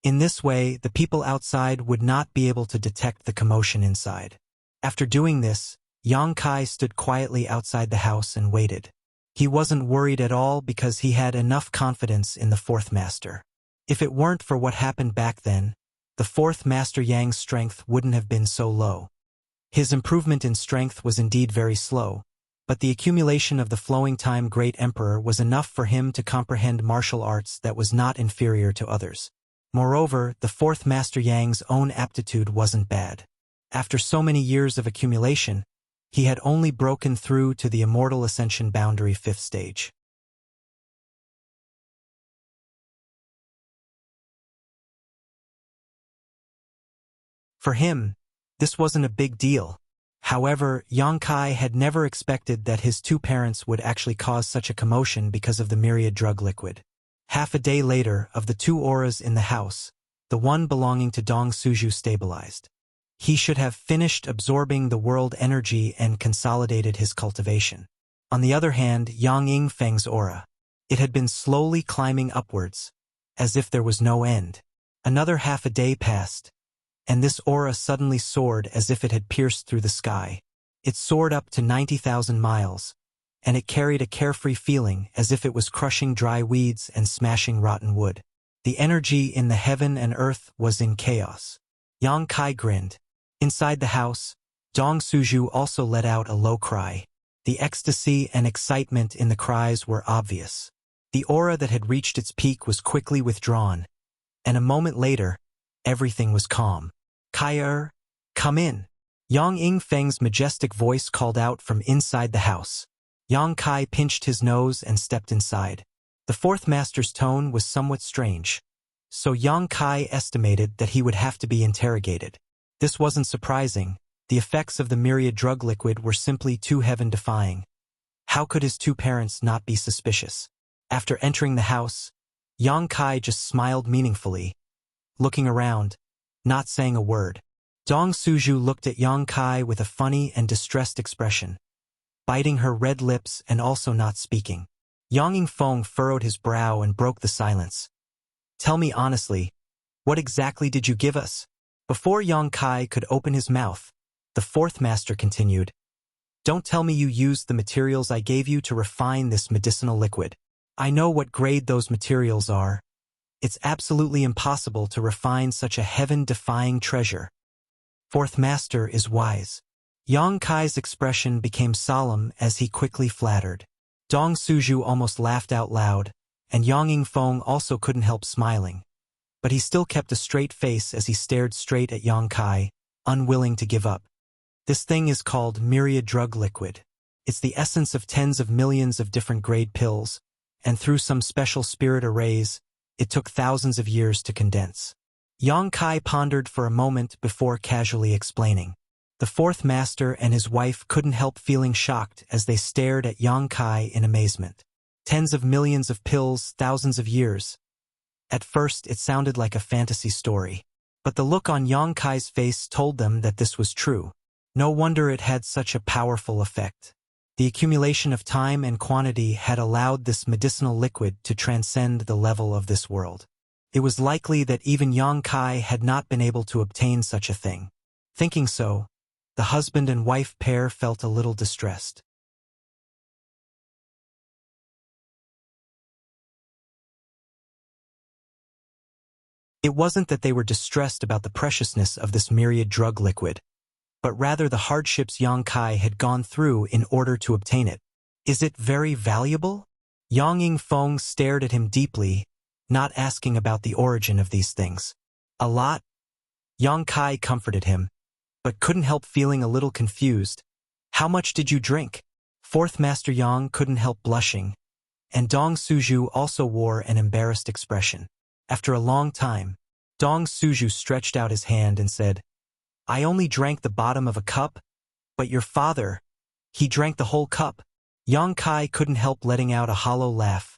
[SPEAKER 1] In this way, the people outside would not be able to detect the commotion inside. After doing this, Yang Kai stood quietly outside the house and waited. He wasn't worried at all because he had enough confidence in the fourth master. If it weren't for what happened back then, the fourth master Yang's strength wouldn't have been so low. His improvement in strength was indeed very slow, but the accumulation of the flowing time Great Emperor was enough for him to comprehend martial arts that was not inferior to others. Moreover, the fourth master Yang's own aptitude wasn't bad. After so many years of accumulation, he had only broken through to the Immortal Ascension Boundary 5th stage. For him, this wasn't a big deal. However, Yang Kai had never expected that his two parents would actually cause such a commotion because of the myriad drug liquid. Half a day later, of the two auras in the house, the one belonging to Dong Suju stabilized. He should have finished absorbing the world energy and consolidated his cultivation. On the other hand, Yang Yingfeng's aura, it had been slowly climbing upwards, as if there was no end. Another half a day passed, and this aura suddenly soared as if it had pierced through the sky. It soared up to 90,000 miles, and it carried a carefree feeling as if it was crushing dry weeds and smashing rotten wood. The energy in the heaven and earth was in chaos. Yang Kai grinned. Inside the house, Dong Suju also let out a low cry. The ecstasy and excitement in the cries were obvious. The aura that had reached its peak was quickly withdrawn, and a moment later, everything was calm. "Kai come in." Yang Yingfeng's majestic voice called out from inside the house. Yang Kai pinched his nose and stepped inside. The fourth master's tone was somewhat strange, so Yang Kai estimated that he would have to be interrogated. This wasn't surprising. The effects of the myriad drug liquid were simply too heaven-defying. How could his two parents not be suspicious? After entering the house, Yang Kai just smiled meaningfully, looking around, not saying a word. Dong Suju looked at Yang Kai with a funny and distressed expression, biting her red lips and also not speaking. Yang Yingfeng furrowed his brow and broke the silence. "Tell me honestly, what exactly did you give us?" Before Yang Kai could open his mouth, the fourth master continued, "Don't tell me you used the materials I gave you to refine this medicinal liquid. I know what grade those materials are. It's absolutely impossible to refine such a heaven-defying treasure." Fourth master is wise. Yang Kai's expression became solemn as he quickly flattered. Dong Suju almost laughed out loud, and Yang Yingfeng also couldn't help smiling. But he still kept a straight face as he stared straight at Yang Kai, unwilling to give up. "This thing is called myriad drug liquid. It's the essence of tens of millions of different grade pills, and through some special spirit arrays, it took thousands of years to condense." Yang Kai pondered for a moment before casually explaining. The fourth master and his wife couldn't help feeling shocked as they stared at Yang Kai in amazement. Tens of millions of pills, thousands of years. At first it sounded like a fantasy story, but the look on Yang Kai's face told them that this was true. No wonder it had such a powerful effect. The accumulation of time and quantity had allowed this medicinal liquid to transcend the level of this world. It was likely that even Yang Kai had not been able to obtain such a thing. Thinking so, the husband and wife pair felt a little distressed. It wasn't that they were distressed about the preciousness of this myriad drug liquid, but rather the hardships Yang Kai had gone through in order to obtain it. "Is it very valuable?" Yang Yingfeng stared at him deeply, not asking about the origin of these things. "A lot?" Yang Kai comforted him, but couldn't help feeling a little confused. "How much did you drink?" Fourth Master Yang couldn't help blushing, and Dong Suju also wore an embarrassed expression. After a long time, Dong Suju stretched out his hand and said, "I only drank the bottom of a cup, but your father, he drank the whole cup." Yang Kai couldn't help letting out a hollow laugh.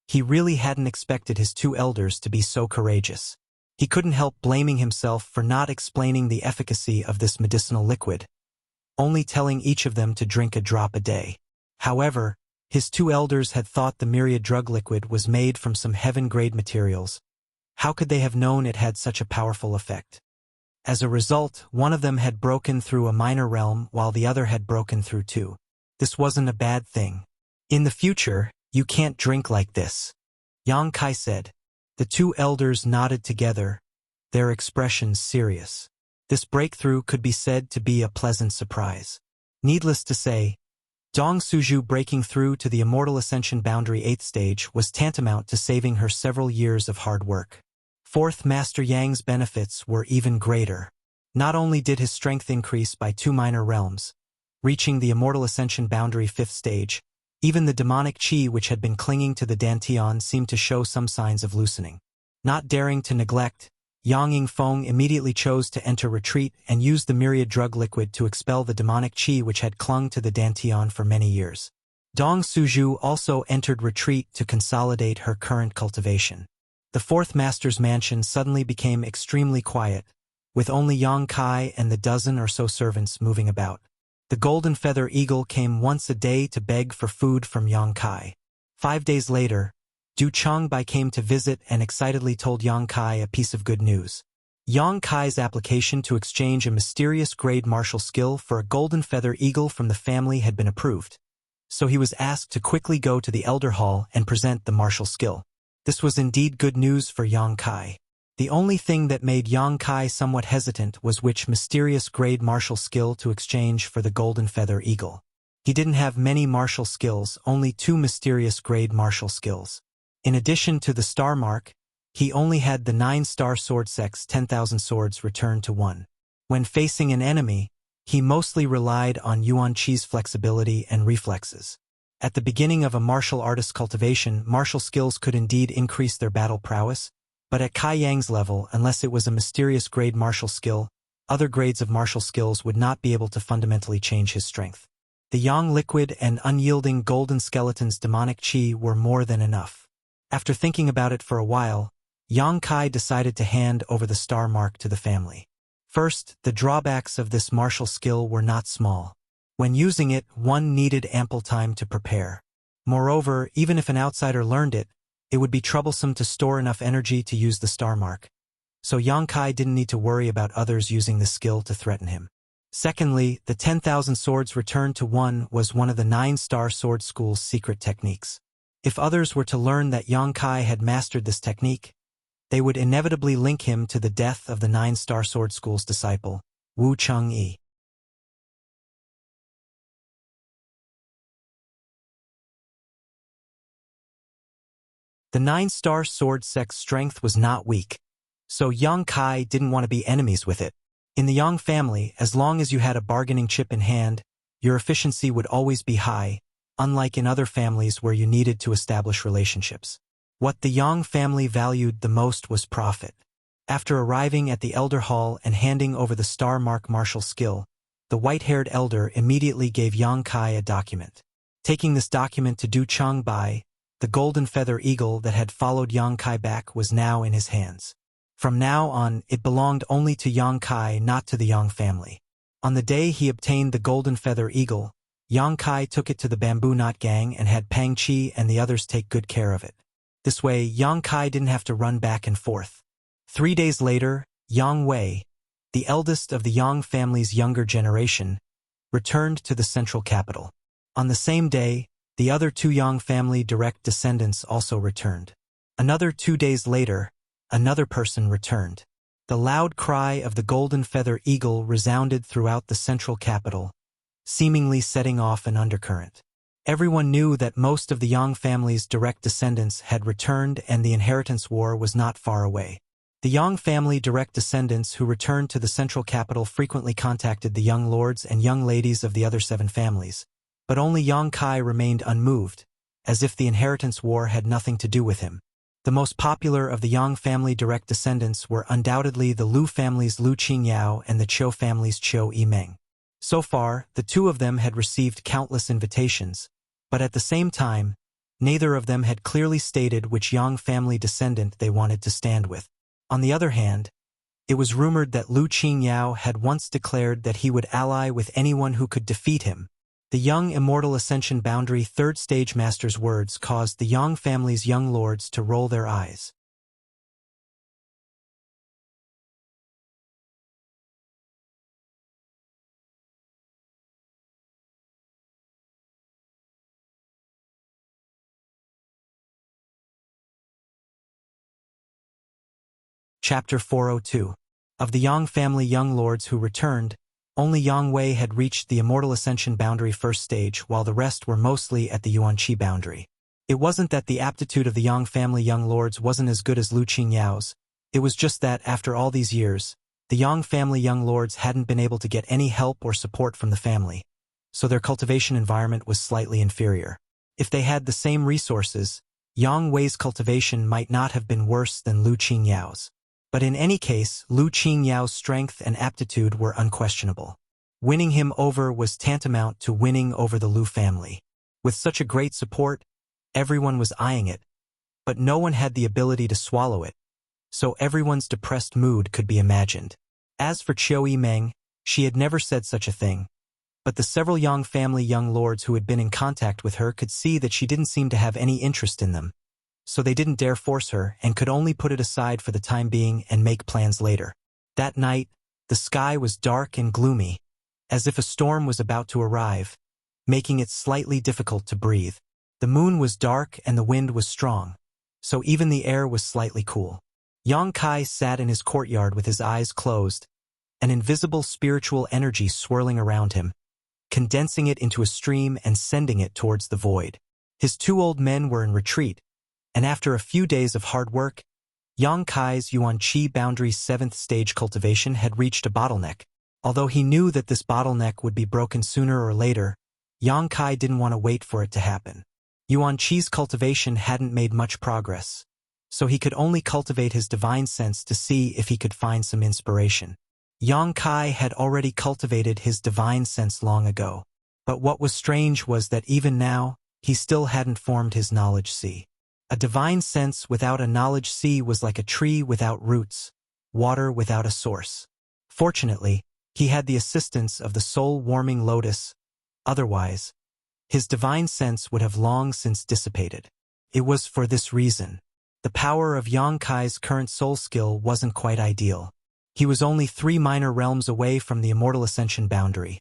[SPEAKER 1] He really hadn't expected his two elders to be so courageous. He couldn't help blaming himself for not explaining the efficacy of this medicinal liquid, only telling each of them to drink a drop a day. However, his two elders had thought the myriad drug liquid was made from some heaven-grade materials. How could they have known it had such a powerful effect? As a result, one of them had broken through a minor realm while the other had broken through two. This wasn't a bad thing. "In the future, you can't drink like this," Yang Kai said. The two elders nodded together, their expressions serious. This breakthrough could be said to be a pleasant surprise. Needless to say, Dong Suju breaking through to the Immortal Ascension Boundary 8th stage was tantamount to saving her several years of hard work. Fourth Master Yang's benefits were even greater. Not only did his strength increase by 2 minor realms, reaching the Immortal Ascension Boundary 5th stage, even the demonic chi which had been clinging to the Dantian seemed to show some signs of loosening. Not daring to neglect, Yang Yingfeng immediately chose to enter retreat and use the myriad drug liquid to expel the demonic chi which had clung to the Dantian for many years. Dong Suju also entered retreat to consolidate her current cultivation. The fourth master's mansion suddenly became extremely quiet, with only Yang Kai and the dozen or so servants moving about. The golden feather eagle came once a day to beg for food from Yang Kai. 5 days later, Du Changbai came to visit and excitedly told Yang Kai a piece of good news. Yang Kai's application to exchange a mysterious grade martial skill for a golden feather eagle from the family had been approved, so he was asked to quickly go to the Elder Hall and present the martial skill. This was indeed good news for Yang Kai. The only thing that made Yang Kai somewhat hesitant was which mysterious grade martial skill to exchange for the golden feather eagle. He didn't have many martial skills, only 2 mysterious grade martial skills. In addition to the star mark, He only had the 9-star sword sect's 10,000 swords returned to 1. When facing an enemy, he mostly relied on Yuan Qi's flexibility and reflexes. At the beginning of a martial artist's cultivation, martial skills could indeed increase their battle prowess, but at Kai Yang's level, unless it was a mysterious grade martial skill, other grades of martial skills would not be able to fundamentally change his strength. The Yang liquid and unyielding golden skeleton's demonic qi were more than enough. After thinking about it for a while, Yang Kai decided to hand over the star mark to the family. First, the drawbacks of this martial skill were not small. When using it, one needed ample time to prepare. Moreover, even if an outsider learned it, it would be troublesome to store enough energy to use the star mark. So Yang Kai didn't need to worry about others using the skill to threaten him. Secondly, the 10,000 swords returned to 1 was one of the 9-star sword school's secret techniques. If others were to learn that Yang Kai had mastered this technique, they would inevitably link him to the death of the 9-star sword school's disciple, Wu Chengyi. The 9-star sword sect's strength was not weak, so Yang Kai didn't want to be enemies with it. In the Yang family, as long as you had a bargaining chip in hand, your efficiency would always be high, unlike in other families where you needed to establish relationships. What the Yang family valued the most was profit. After arriving at the Elder Hall and handing over the star mark martial skill, the white-haired elder immediately gave Yang Kai a document. Taking this document to Du Changbai, the golden feather eagle that had followed Yang Kai back was now in his hands. From now on, it belonged only to Yang Kai, not to the Yang family. On the day he obtained the golden feather eagle, Yang Kai took it to the bamboo knot gang and had Pang Qi and the others take good care of it. This way, Yang Kai didn't have to run back and forth. 3 days later, Yang Wei, the eldest of the Yang family's younger generation, returned to the central capital. On the same day, the other 2 Yang family direct descendants also returned. Another 2 days later, another person returned. The loud cry of the golden feather eagle resounded throughout the central capital, seemingly setting off an undercurrent. Everyone knew that most of the Yang family's direct descendants had returned and the inheritance war was not far away. The Yang family direct descendants who returned to the central capital frequently contacted the young lords and young ladies of the other 7 families, but only Yang Kai remained unmoved, as if the inheritance war had nothing to do with him. The most popular of the Yang family direct descendants were undoubtedly the Lu family's Lu Qingyao and the Qiu family's Qiu Yimeng. So far, the 2 of them had received countless invitations, but at the same time, neither of them had clearly stated which Yang family descendant they wanted to stand with. On the other hand, it was rumored that Lu Qingyao had once declared that he would ally with anyone who could defeat him. The young Immortal Ascension Boundary 3rd Stage Master's words caused the Yang family's young lords to roll their eyes. Chapter 402. Of the Yang family young lords who returned, only Yang Wei had reached the Immortal Ascension Boundary 1st Stage, while the rest were mostly at the Yuan Qi boundary. It wasn't that the aptitude of the Yang family young lords wasn't as good as Lu Qingyao's, it was just that, after all these years, the Yang family young lords hadn't been able to get any help or support from the family, so their cultivation environment was slightly inferior. If they had the same resources, Yang Wei's cultivation might not have been worse than Lu Qingyao's. But in any case, Lu Qingyao's strength and aptitude were unquestionable. Winning him over was tantamount to winning over the Lu family. With such a great support, everyone was eyeing it, but no one had the ability to swallow it, so everyone's depressed mood could be imagined. As for Qiu Yimeng, she had never said such a thing, but the several Yang family young lords who had been in contact with her could see that she didn't seem to have any interest in them, so they didn't dare force her and could only put it aside for the time being and make plans later. That night, the sky was dark and gloomy, as if a storm was about to arrive, making it slightly difficult to breathe. The moon was dark and the wind was strong, so even the air was slightly cool. Yang Kai sat in his courtyard with his eyes closed, an invisible spiritual energy swirling around him, condensing it into a stream and sending it towards the void. His 2 old men were in retreat, and after a few days of hard work, Yang Kai's Yuan Qi Boundary's 7th stage cultivation had reached a bottleneck. Although he knew that this bottleneck would be broken sooner or later, Yang Kai didn't want to wait for it to happen. Yuan Qi's cultivation hadn't made much progress, so he could only cultivate his divine sense to see if he could find some inspiration. Yang Kai had already cultivated his divine sense long ago, but what was strange was that even now, he still hadn't formed his knowledge sea. A divine sense without a knowledge sea was like a tree without roots, water without a source. Fortunately, he had the assistance of the soul-warming lotus. Otherwise, his divine sense would have long since dissipated. It was for this reason. The power of Yang Kai's current soul skill wasn't quite ideal. He was only 3 minor realms away from the immortal ascension boundary.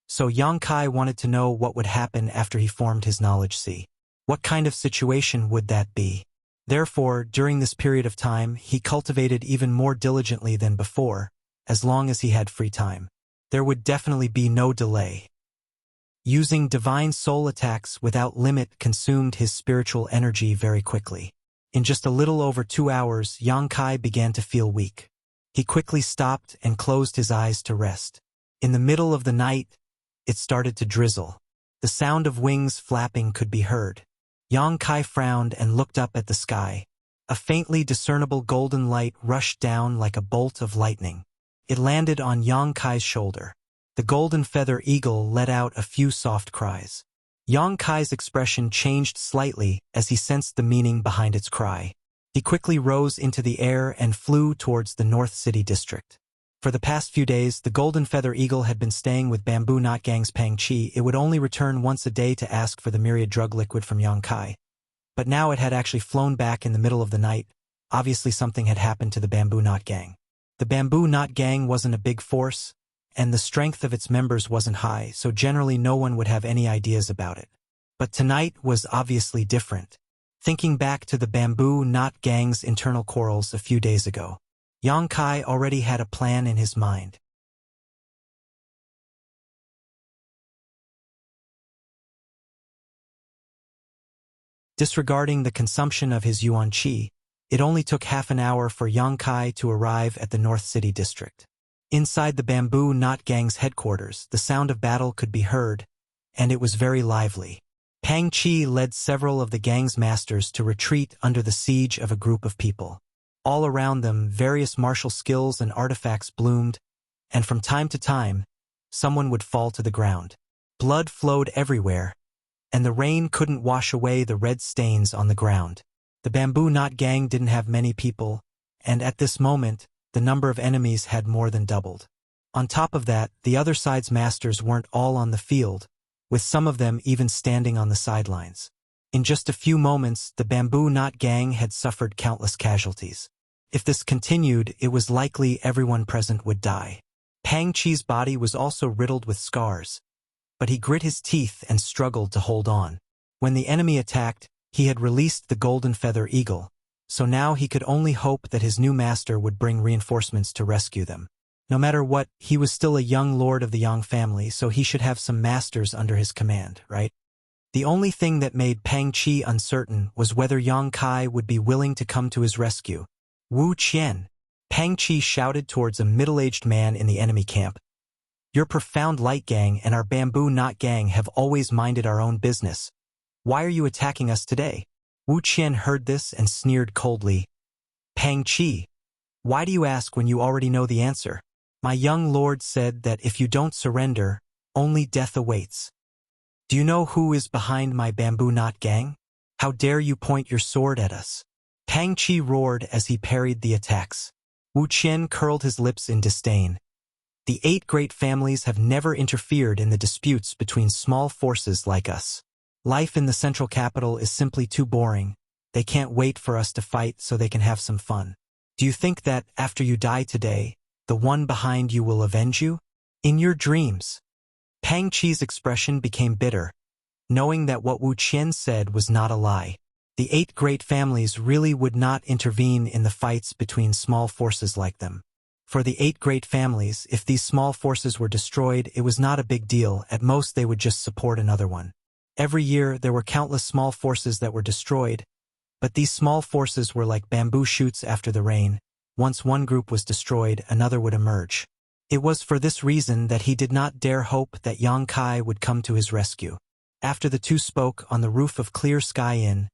[SPEAKER 1] So Yang Kai wanted to know what would happen after he formed his knowledge sea. What kind of situation would that be? Therefore, during this period of time, he cultivated even more diligently than before, as long as he had free time. There would definitely be no delay. Using divine soul attacks without limit consumed his spiritual energy very quickly. In just a little over 2 hours, Yang Kai began to feel weak. He quickly stopped and closed his eyes to rest. In the middle of the night, it started to drizzle. The sound of wings flapping could be heard. Yang Kai frowned and looked up at the sky. A faintly discernible golden light rushed down like a bolt of lightning. It landed on Yang Kai's shoulder. The golden feather eagle let out a few soft cries. Yang Kai's expression changed slightly as he sensed the meaning behind its cry. He quickly rose into the air and flew towards the North City district. For the past few days, the golden feather eagle had been staying with Bamboo Knot Gang's Pang Chi. It would only return once a day to ask for the myriad drug liquid from Yang Kai. But now it had actually flown back in the middle of the night. Obviously something had happened to the Bamboo Knot Gang. The Bamboo Knot Gang wasn't a big force, and the strength of its members wasn't high, so generally no one would have any ideas about it. But tonight was obviously different. Thinking back to the Bamboo Knot Gang's internal quarrels a few days ago, Yang Kai already had a plan in his mind. Disregarding the consumption of his Yuan Qi, it only took half an hour for Yang Kai to arrive at the North City district. Inside the Bamboo Knot Gang's headquarters, the sound of battle could be heard, and it was very lively. Pang Chi led several of the gang's masters to retreat under the siege of a group of people. All around them, various martial skills and artifacts bloomed, and from time to time, someone would fall to the ground. Blood flowed everywhere, and the rain couldn't wash away the red stains on the ground. The Bamboo Knot Gang didn't have many people, and at this moment, the number of enemies had more than doubled. On top of that, the other side's masters weren't all on the field, with some of them even standing on the sidelines. In just a few moments, the Bamboo Knot Gang had suffered countless casualties. If this continued, it was likely everyone present would die. Pang Chi's body was also riddled with scars, but he grit his teeth and struggled to hold on. When the enemy attacked, he had released the golden feather eagle, so now he could only hope that his new master would bring reinforcements to rescue them. No matter what, he was still a young lord of the Yang family, so he should have some masters under his command, right? The only thing that made Pang Chi uncertain was whether Yang Kai would be willing to come to his rescue. Wu Qian, Pang Chi shouted towards a middle-aged man in the enemy camp. Your Profound Light Gang and our Bamboo Knot Gang have always minded our own business. Why are you attacking us today? Wu Qian heard this and sneered coldly. Pang Chi, why do you ask when you already know the answer? My young lord said that if you don't surrender, only death awaits. Do you know who is behind my Bamboo Knot Gang? How dare you point your sword at us? Pang Chi roared as he parried the attacks. Wu Qian curled his lips in disdain. The 8 great families have never interfered in the disputes between small forces like us. Life in the central capital is simply too boring. They can't wait for us to fight so they can have some fun. Do you think that, after you die today, the one behind you will avenge you? In your dreams. Pang Chi's expression became bitter, knowing that what Wu Qian said was not a lie. The 8 great families really would not intervene in the fights between small forces like them. For the 8 great families, if these small forces were destroyed, it was not a big deal. At most they would just support another one. Every year there were countless small forces that were destroyed, But these small forces were like bamboo shoots after the rain. Once one group was destroyed, another would emerge. It was for this reason that he did not dare hope that Yang Kai would come to his rescue. After the two spoke on the roof of Clear Sky Inn,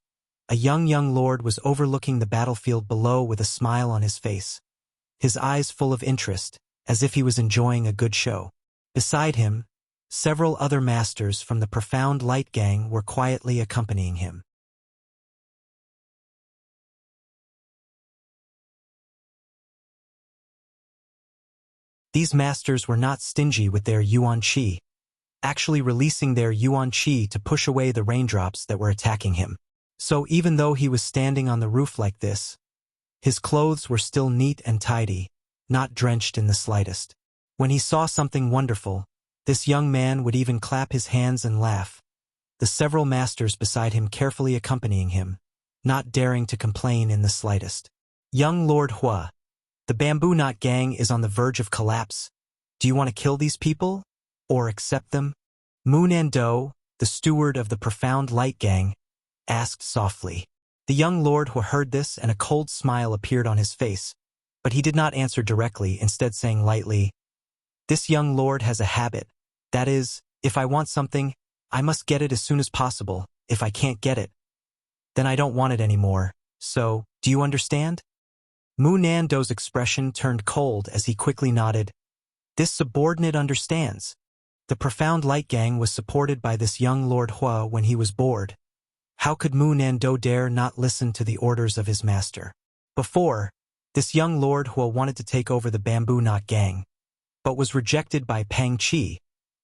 [SPEAKER 1] a young lord was overlooking the battlefield below with a smile on his face, his eyes full of interest, as if he was enjoying a good show. Beside him, several other masters from the Profound Light Gang were quietly accompanying him. These masters were not stingy with their yuan qi, actually releasing their yuan qi to push away the raindrops that were attacking him. So even though he was standing on the roof like this, his clothes were still neat and tidy, not drenched in the slightest. When he saw something wonderful, this young man would even clap his hands and laugh, the several masters beside him carefully accompanying him, not daring to complain in the slightest. Young Lord Hua, the Bamboo Knot Gang is on the verge of collapse. Do you want to kill these people? Or accept them? Mu Nando, the steward of the Profound Light Gang, asked softly. The young lord Hua heard this and a cold smile appeared on his face, but he did not answer directly, instead saying lightly, "This young lord has a habit. That is, if I want something, I must get it as soon as possible. If I can't get it, then I don't want it anymore. So, do you understand?" Mu Nando's expression turned cold as he quickly nodded. This subordinate understands. The Profound Light Gang was supported by this young Lord Hua when he was bored. How could Mu Nando dare not listen to the orders of his master? Before, this young Lord Hua wanted to take over the Bamboo Knot Gang, but was rejected by Pang Chi,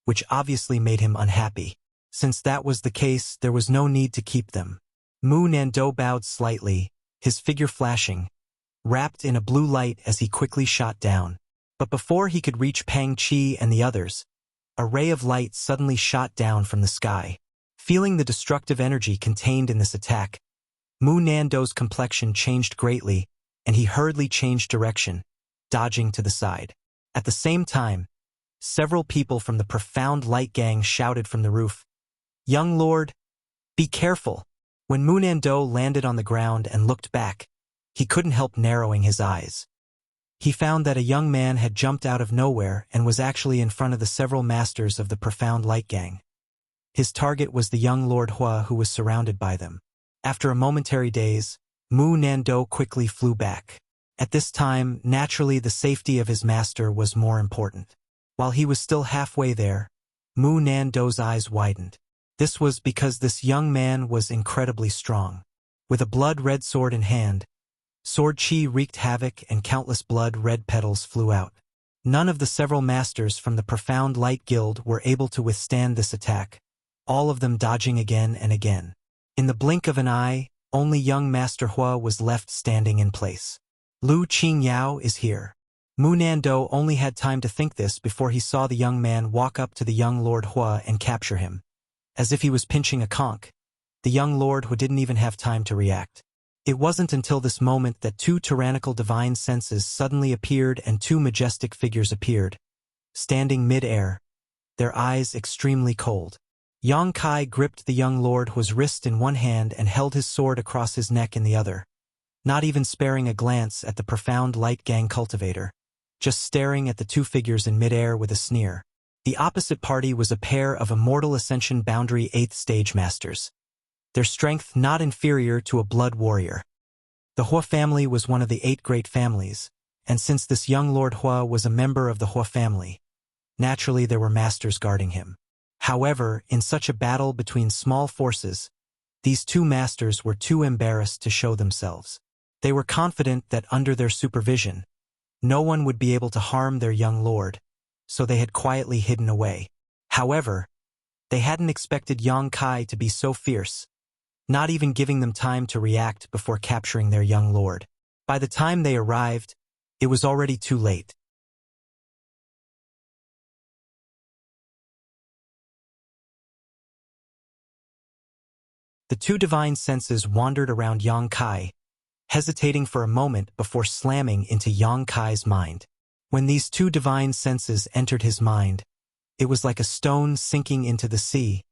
[SPEAKER 1] which obviously made him unhappy. Since that was the case, there was no need to keep them. Mu Nando bowed slightly, his figure flashing, wrapped in a blue light as he quickly shot down. But before he could reach Pang Chi and the others, a ray of light suddenly shot down from the sky. Feeling the destructive energy contained in this attack, Mu Nando's complexion changed greatly, and he hurriedly changed direction, dodging to the side. At the same time, several people from the Profound Light Gang shouted from the roof, "Young Lord, be careful!" When Mu Nando landed on the ground and looked back, he couldn't help narrowing his eyes. He found that a young man had jumped out of nowhere and was actually in front of the several masters of the Profound Light Gang. His target was the young Lord Hua, who was surrounded by them. After a momentary daze, Mu Nando quickly flew back. At this time, naturally the safety of his master was more important. While he was still halfway there, Mu Nando's eyes widened. This was because this young man was incredibly strong. With a blood-red sword in hand, sword chi wreaked havoc and countless blood-red petals flew out. None of the several masters from the Profound Light Guild were able to withstand this attack, all of them dodging again and again. In the blink of an eye, only young Master Hua was left standing in place. Lu Qingyao is here. Mu Nando only had time to think this before he saw the young man walk up to the young Lord Hua and capture him. As if he was pinching a conch, the young lord who didn't even have time to react. It wasn't until this moment that two tyrannical divine senses suddenly appeared and two majestic figures appeared, standing mid-air, their eyes extremely cold. Yang Kai gripped the young lord Hua's wrist in one hand and held his sword across his neck in the other, not even sparing a glance at the Profound Light Gang cultivator, just staring at the two figures in mid-air with a sneer. The opposite party was a pair of Immortal Ascension Boundary 8th Stage Masters, their strength not inferior to a blood warrior. The Hua family was one of the 8 great families, and since this young Lord Hua was a member of the Hua family, naturally there were masters guarding him. However, in such a battle between small forces, these two masters were too embarrassed to show themselves. They were confident that under their supervision, no one would be able to harm their young lord, so they had quietly hidden away. However, they hadn't expected Yang Kai to be so fierce, not even giving them time to react before capturing their young lord. By the time they arrived, it was already too late. The two divine senses wandered around Yang Kai, hesitating for a moment before slamming into Yang Kai's mind. When these two divine senses entered his mind, it was like a stone sinking into the sea,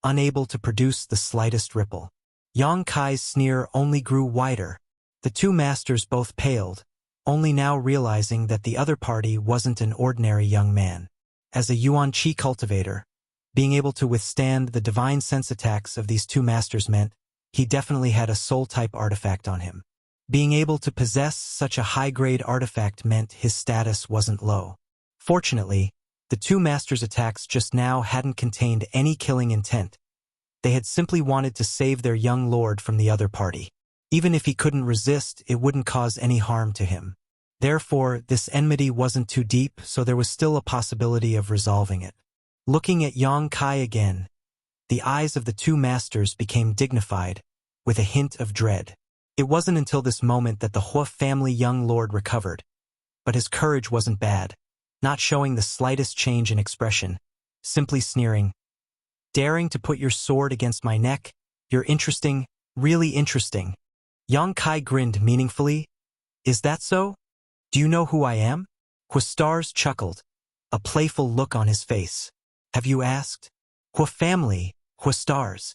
[SPEAKER 1] unable to produce the slightest ripple. Yang Kai's sneer only grew wider. The two masters both paled, only now realizing that the other party wasn't an ordinary young man. As a Yuan Qi cultivator, being able to withstand the divine sense attacks of these two masters meant he definitely had a soul-type artifact on him. Being able to possess such a high-grade artifact meant his status wasn't low. Fortunately, the two masters' attacks just now hadn't contained any killing intent. They had simply wanted to save their young lord from the other party. Even if he couldn't resist, it wouldn't cause any harm to him. Therefore, this enmity wasn't too deep, so there was still a possibility of resolving it. Looking at Yang Kai again, the eyes of the two masters became dignified, with a hint of dread. It wasn't until this moment that the Hua family young lord recovered. But his courage wasn't bad, not showing the slightest change in expression, simply sneering. Daring to put your sword against my neck? You're interesting, really interesting. Yang Kai grinned meaningfully. Is that so? Do you know who I am? Quastars chuckled, a playful look on his face. Have you asked? Hua family, Quastars.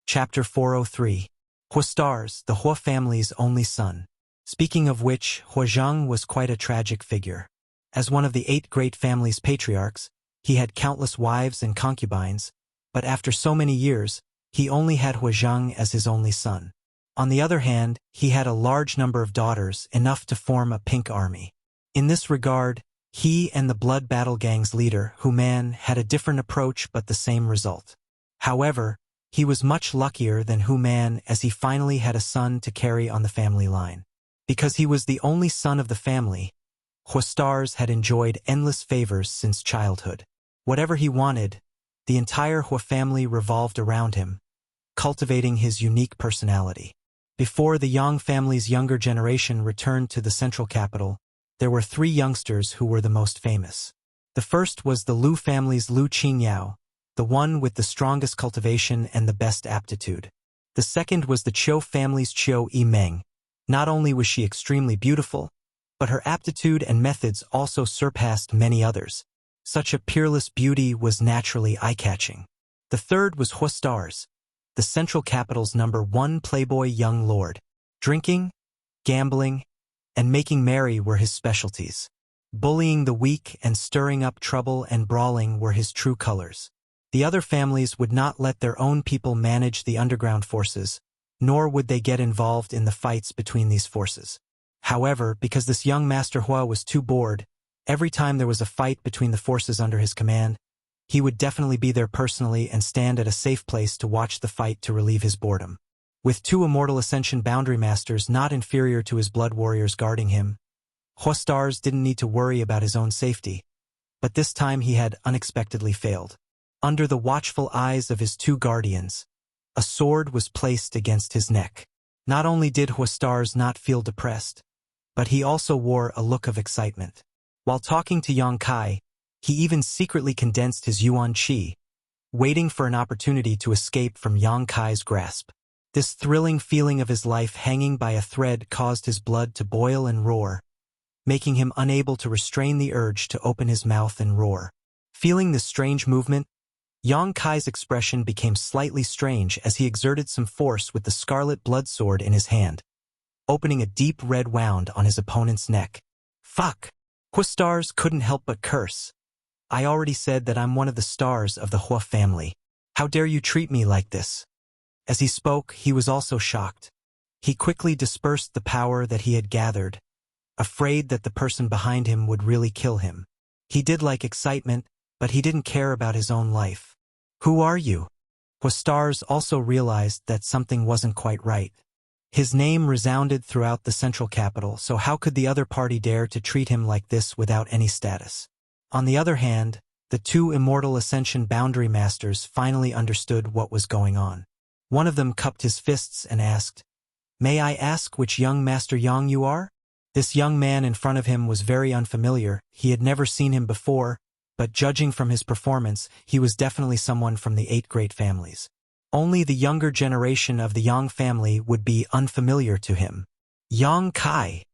[SPEAKER 1] Chapter 403. Quastars, the Hua family's only son. Speaking of which, Huazhang was quite a tragic figure. As one of the 8 great family's patriarchs, he had countless wives and concubines, but after so many years, he only had Huazhang as his only son. On the other hand, he had a large number of daughters, enough to form a pink army. In this regard, he and the Blood Battle Gang's leader, Human, had a different approach but the same result. However, he was much luckier than Human as he finally had a son to carry on the family line. Because he was the only son of the family, Quastars had enjoyed endless favors since childhood. Whatever he wanted, the entire Hua family revolved around him, cultivating his unique personality. Before the Yang family's younger generation returned to the central capital, there were 3 youngsters who were the most famous. The first was the Lu family's Lu Qingyao, the one with the strongest cultivation and the best aptitude. The second was the Qiu family's Qiu Yimeng. Not only was she extremely beautiful, but her aptitude and methods also surpassed many others. Such a peerless beauty was naturally eye-catching. The third was Quastars, the central capital's #1 playboy young lord. Drinking, gambling, and making merry were his specialties. Bullying the weak and stirring up trouble and brawling were his true colors. The other families would not let their own people manage the underground forces, nor would they get involved in the fights between these forces. However, because this young Master Hua was too bored, every time there was a fight between the forces under his command, he would definitely be there personally and stand at a safe place to watch the fight to relieve his boredom. With 2 Immortal Ascension Boundary Masters not inferior to his blood warriors guarding him, Quastars didn't need to worry about his own safety, but this time he had unexpectedly failed. Under the watchful eyes of his 2 guardians, a sword was placed against his neck. Not only did Quastars not feel depressed, but he also wore a look of excitement. While talking to Yang Kai, he even secretly condensed his Yuan Qi, waiting for an opportunity to escape from Yang Kai's grasp. This thrilling feeling of his life hanging by a thread caused his blood to boil and roar, making him unable to restrain the urge to open his mouth and roar. Feeling this strange movement, Yang Kai's expression became slightly strange as he exerted some force with the scarlet blood sword in his hand, opening a deep red wound on his opponent's neck. Fuck! Quastars couldn't help but curse. I already said that I'm one of the stars of the Hua family. How dare you treat me like this? As he spoke, he was also shocked. He quickly dispersed the power that he had gathered, afraid that the person behind him would really kill him. He did like excitement, but he didn't care about his own life. Who are you? Quastars also realized that something wasn't quite right. His name resounded throughout the central capital, so how could the other party dare to treat him like this without any status? On the other hand, the 2 Immortal Ascension Boundary Masters finally understood what was going on. One of them cupped his fists and asked, "May I ask which young Master Yang you are?" This young man in front of him was very unfamiliar. He had never seen him before, but judging from his performance, he was definitely someone from the 8 great families. Only the younger generation of the Yang family would be unfamiliar to him. Yang Kai.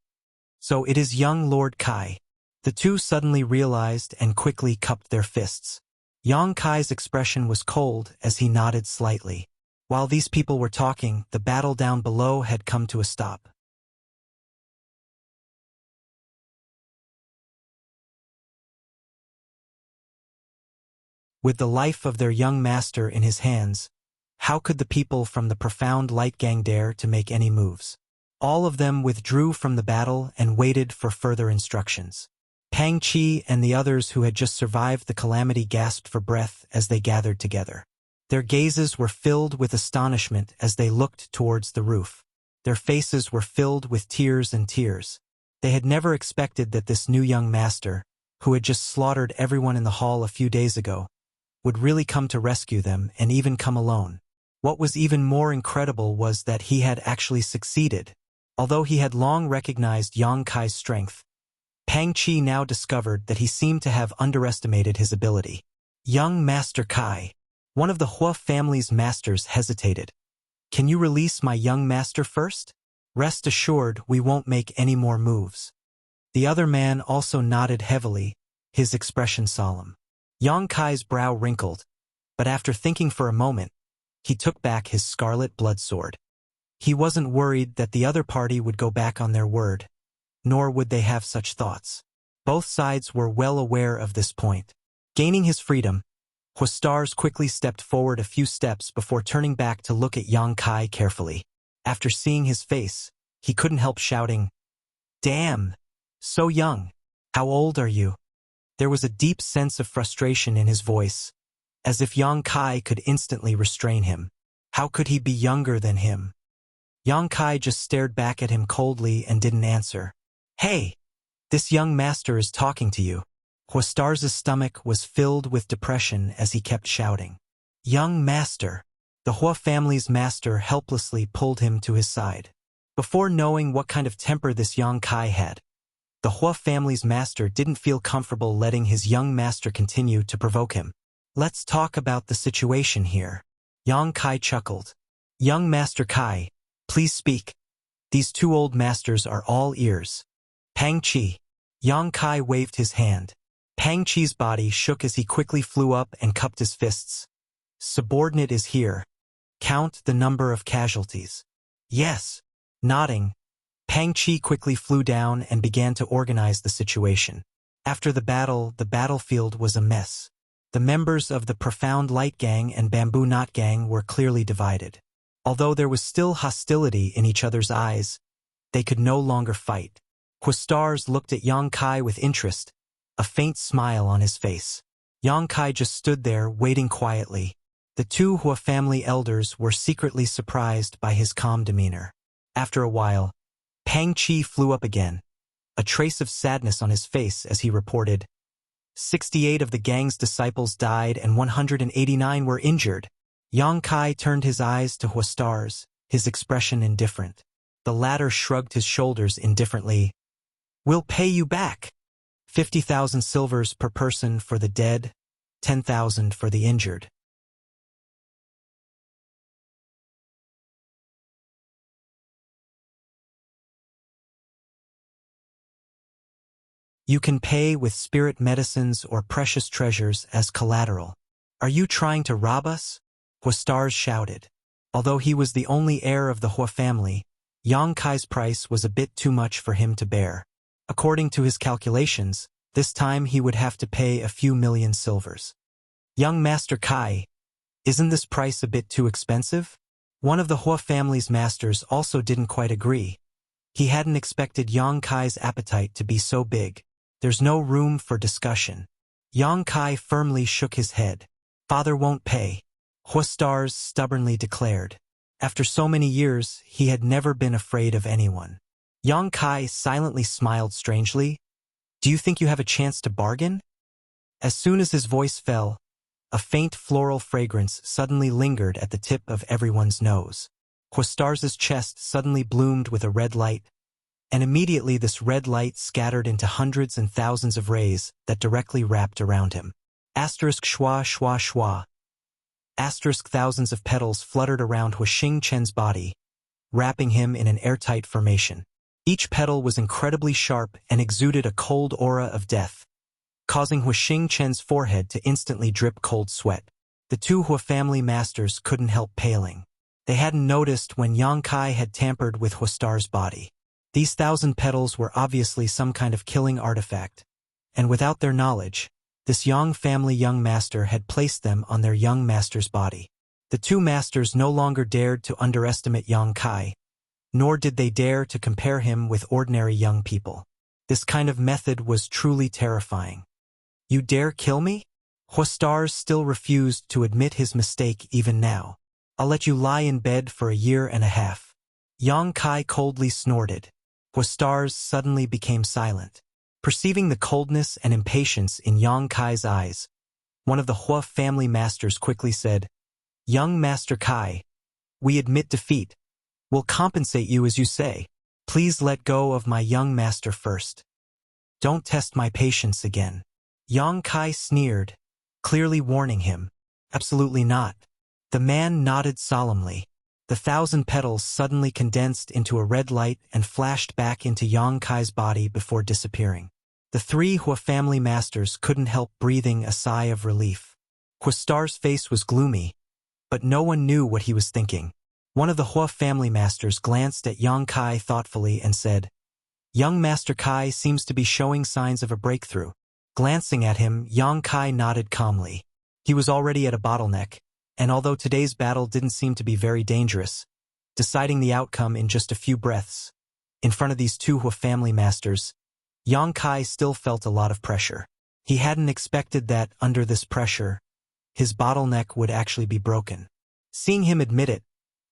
[SPEAKER 1] So it is young Lord Kai. The two suddenly realized and quickly cupped their fists. Yang Kai's expression was cold as he nodded slightly. While these people were talking, the battle down below had come to a stop. With the life of their young master in his hands, how could the people from the profound light gang dare to make any moves? All of them withdrew from the battle and waited for further instructions. Pang Chi and the others who had just survived the calamity gasped for breath as they gathered together. Their gazes were filled with astonishment as they looked towards the roof. Their faces were filled with tears and tears. They had never expected that this new young master, who had just slaughtered everyone in the hall a few days ago, would really come to rescue them and even come alone. What was even more incredible was that he had actually succeeded. Although he had long recognized Yang Kai's strength, Pang Chi now discovered that he seemed to have underestimated his ability. Young Master Kai. One of the Hua family's masters hesitated. Can you release my young master first? Rest assured we won't make any more moves. The other man also nodded heavily, his expression solemn. Yang Kai's brow wrinkled, but after thinking for a moment, he took back his scarlet blood sword. He wasn't worried that the other party would go back on their word, nor would they have such thoughts. Both sides were well aware of this point. Gaining his freedom, Huastars quickly stepped forward a few steps before turning back to look at Yang Kai carefully. After seeing his face, he couldn't help shouting, "Damn! So young! How old are you?" There was a deep sense of frustration in his voice, as if Yang Kai could instantly restrain him. How could he be younger than him? Yang Kai just stared back at him coldly and didn't answer. "Hey! This young master is talking to you." Huastars' stomach was filled with depression as he kept shouting. "Young master!" The Hua family's master helplessly pulled him to his side. Before knowing what kind of temper this Yang Kai had, the Hua family's master didn't feel comfortable letting his young master continue to provoke him. "Let's talk about the situation here." Yang Kai chuckled. "Young Master Kai, please speak. These two old masters are all ears." "Pang Chi." Yang Kai waved his hand. Pang Chi's body shook as he quickly flew up and cupped his fists. "Subordinate is here. Count the number of casualties." "Yes." Nodding, Pang Chi quickly flew down and began to organize the situation. After the battlefield was a mess. The members of the Profound Light Gang and Bamboo Knot Gang were clearly divided. Although there was still hostility in each other's eyes, they could no longer fight. Huastars looked at Yang Kai with interest, a faint smile on his face. Yang Kai just stood there, waiting quietly. The two Hua family elders were secretly surprised by his calm demeanor. After a while, Pang Chi flew up again, a trace of sadness on his face as he reported, 68 of the gang's disciples died and 189 were injured. Yang Kai turned his eyes to Huastars, his expression indifferent. The latter shrugged his shoulders indifferently. "We'll pay you back. 50,000 silvers per person for the dead, 10,000 for the injured." "You can pay with spirit medicines or precious treasures as collateral." "Are you trying to rob us?" Huastars shouted. Although he was the only heir of the Hua family, Yang Kai's price was a bit too much for him to bear. According to his calculations, this time he would have to pay a few million silvers. "Young Master Kai, isn't this price a bit too expensive?" One of the Hua family's masters also didn't quite agree. He hadn't expected Yang Kai's appetite to be so big. "There's no room for discussion." Yang Kai firmly shook his head. "Father won't pay," Huastars stubbornly declared. After so many years, he had never been afraid of anyone. Yang Kai silently smiled strangely. "Do you think you have a chance to bargain?" As soon as his voice fell, a faint floral fragrance suddenly lingered at the tip of everyone's nose. Huastars' chest suddenly bloomed with a red light, and immediately this red light scattered into hundreds and thousands of rays that directly wrapped around him. Asterisk schwa schwa schwa. Thousands of petals fluttered around Huixing Chen's body, wrapping him in an airtight formation. Each petal was incredibly sharp and exuded a cold aura of death, causing Huixing Chen's forehead to instantly drip cold sweat. The two Hua family masters couldn't help paling. They hadn't noticed when Yang Kai had tampered with Huastar's body. These 1,000 petals were obviously some kind of killing artifact, and without their knowledge, this Yang family young master had placed them on their young master's body. The two masters no longer dared to underestimate Yang Kai, nor did they dare to compare him with ordinary young people. This kind of method was truly terrifying. You dare kill me? Huastar still refused to admit his mistake even now. I'll let you lie in bed for a year and a half. Yang Kai coldly snorted. Huastar suddenly became silent. Perceiving the coldness and impatience in Yang Kai's eyes, one of the Hua family masters quickly said, "Young Master Kai, we admit defeat. We'll compensate you as you say. Please let go of my young master first. Don't test my patience again." Yang Kai sneered, clearly warning him. Absolutely not. The man nodded solemnly. The 1,000 petals suddenly condensed into a red light and flashed back into Yang Kai's body before disappearing. The three Hua family masters couldn't help breathing a sigh of relief. Huastar's face was gloomy, but no one knew what he was thinking. One of the Hua family masters glanced at Yang Kai thoughtfully and said, "Young Master Kai seems to be showing signs of a breakthrough." Glancing at him, Yang Kai nodded calmly. He was already at a bottleneck, and although today's battle didn't seem to be very dangerous, deciding the outcome in just a few breaths, in front of these two Hua family masters, Yang Kai still felt a lot of pressure. He hadn't expected that, under this pressure, his bottleneck would actually be broken. Seeing him admit it,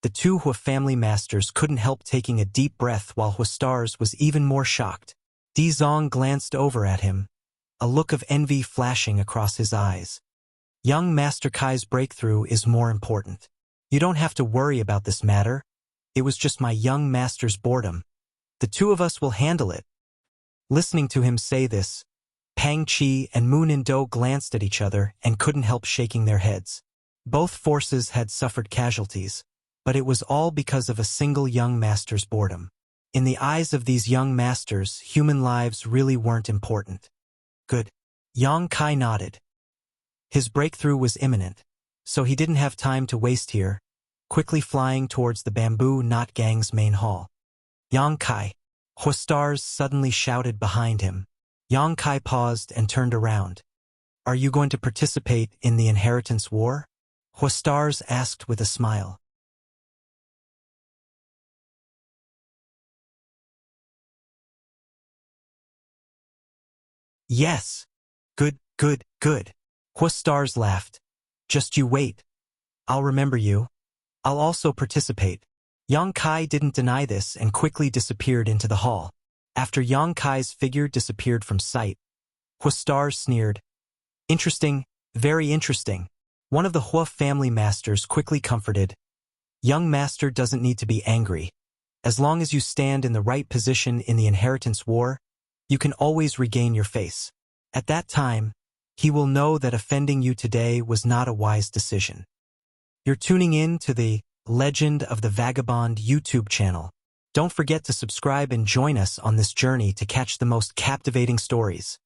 [SPEAKER 1] the two Hua family masters couldn't help taking a deep breath while Huastar's was even more shocked. Di Zong glanced over at him, a look of envy flashing across his eyes. Young Master Kai's breakthrough is more important. You don't have to worry about this matter. It was just my young master's boredom. The two of us will handle it. Listening to him say this, Pang Qi and Mu Nindo glanced at each other and couldn't help shaking their heads. Both forces had suffered casualties, but it was all because of a single young master's boredom. In the eyes of these young masters, human lives really weren't important. Good. Yang Kai nodded. His breakthrough was imminent, so he didn't have time to waste here, quickly flying towards the Bamboo Knot Gang's main hall. Yang Kai. Huastar's suddenly shouted behind him. Yang Kai paused and turned around. Are you going to participate in the inheritance war? Huastar's asked with a smile. Yes. Good, good, good. Huastar's laughed. Just you wait. I'll remember you. I'll also participate. Yang Kai didn't deny this and quickly disappeared into the hall. After Yang Kai's figure disappeared from sight, Huastar sneered. Interesting, very interesting. One of the Hua family masters quickly comforted. Young master doesn't need to be angry. As long as you stand in the right position in the inheritance war, you can always regain your face. At that time, he will know that offending you today was not a wise decision. You're tuning in to the Legend of the Vagabond YouTube channel. Don't forget to subscribe and join us on this journey to catch the most captivating stories.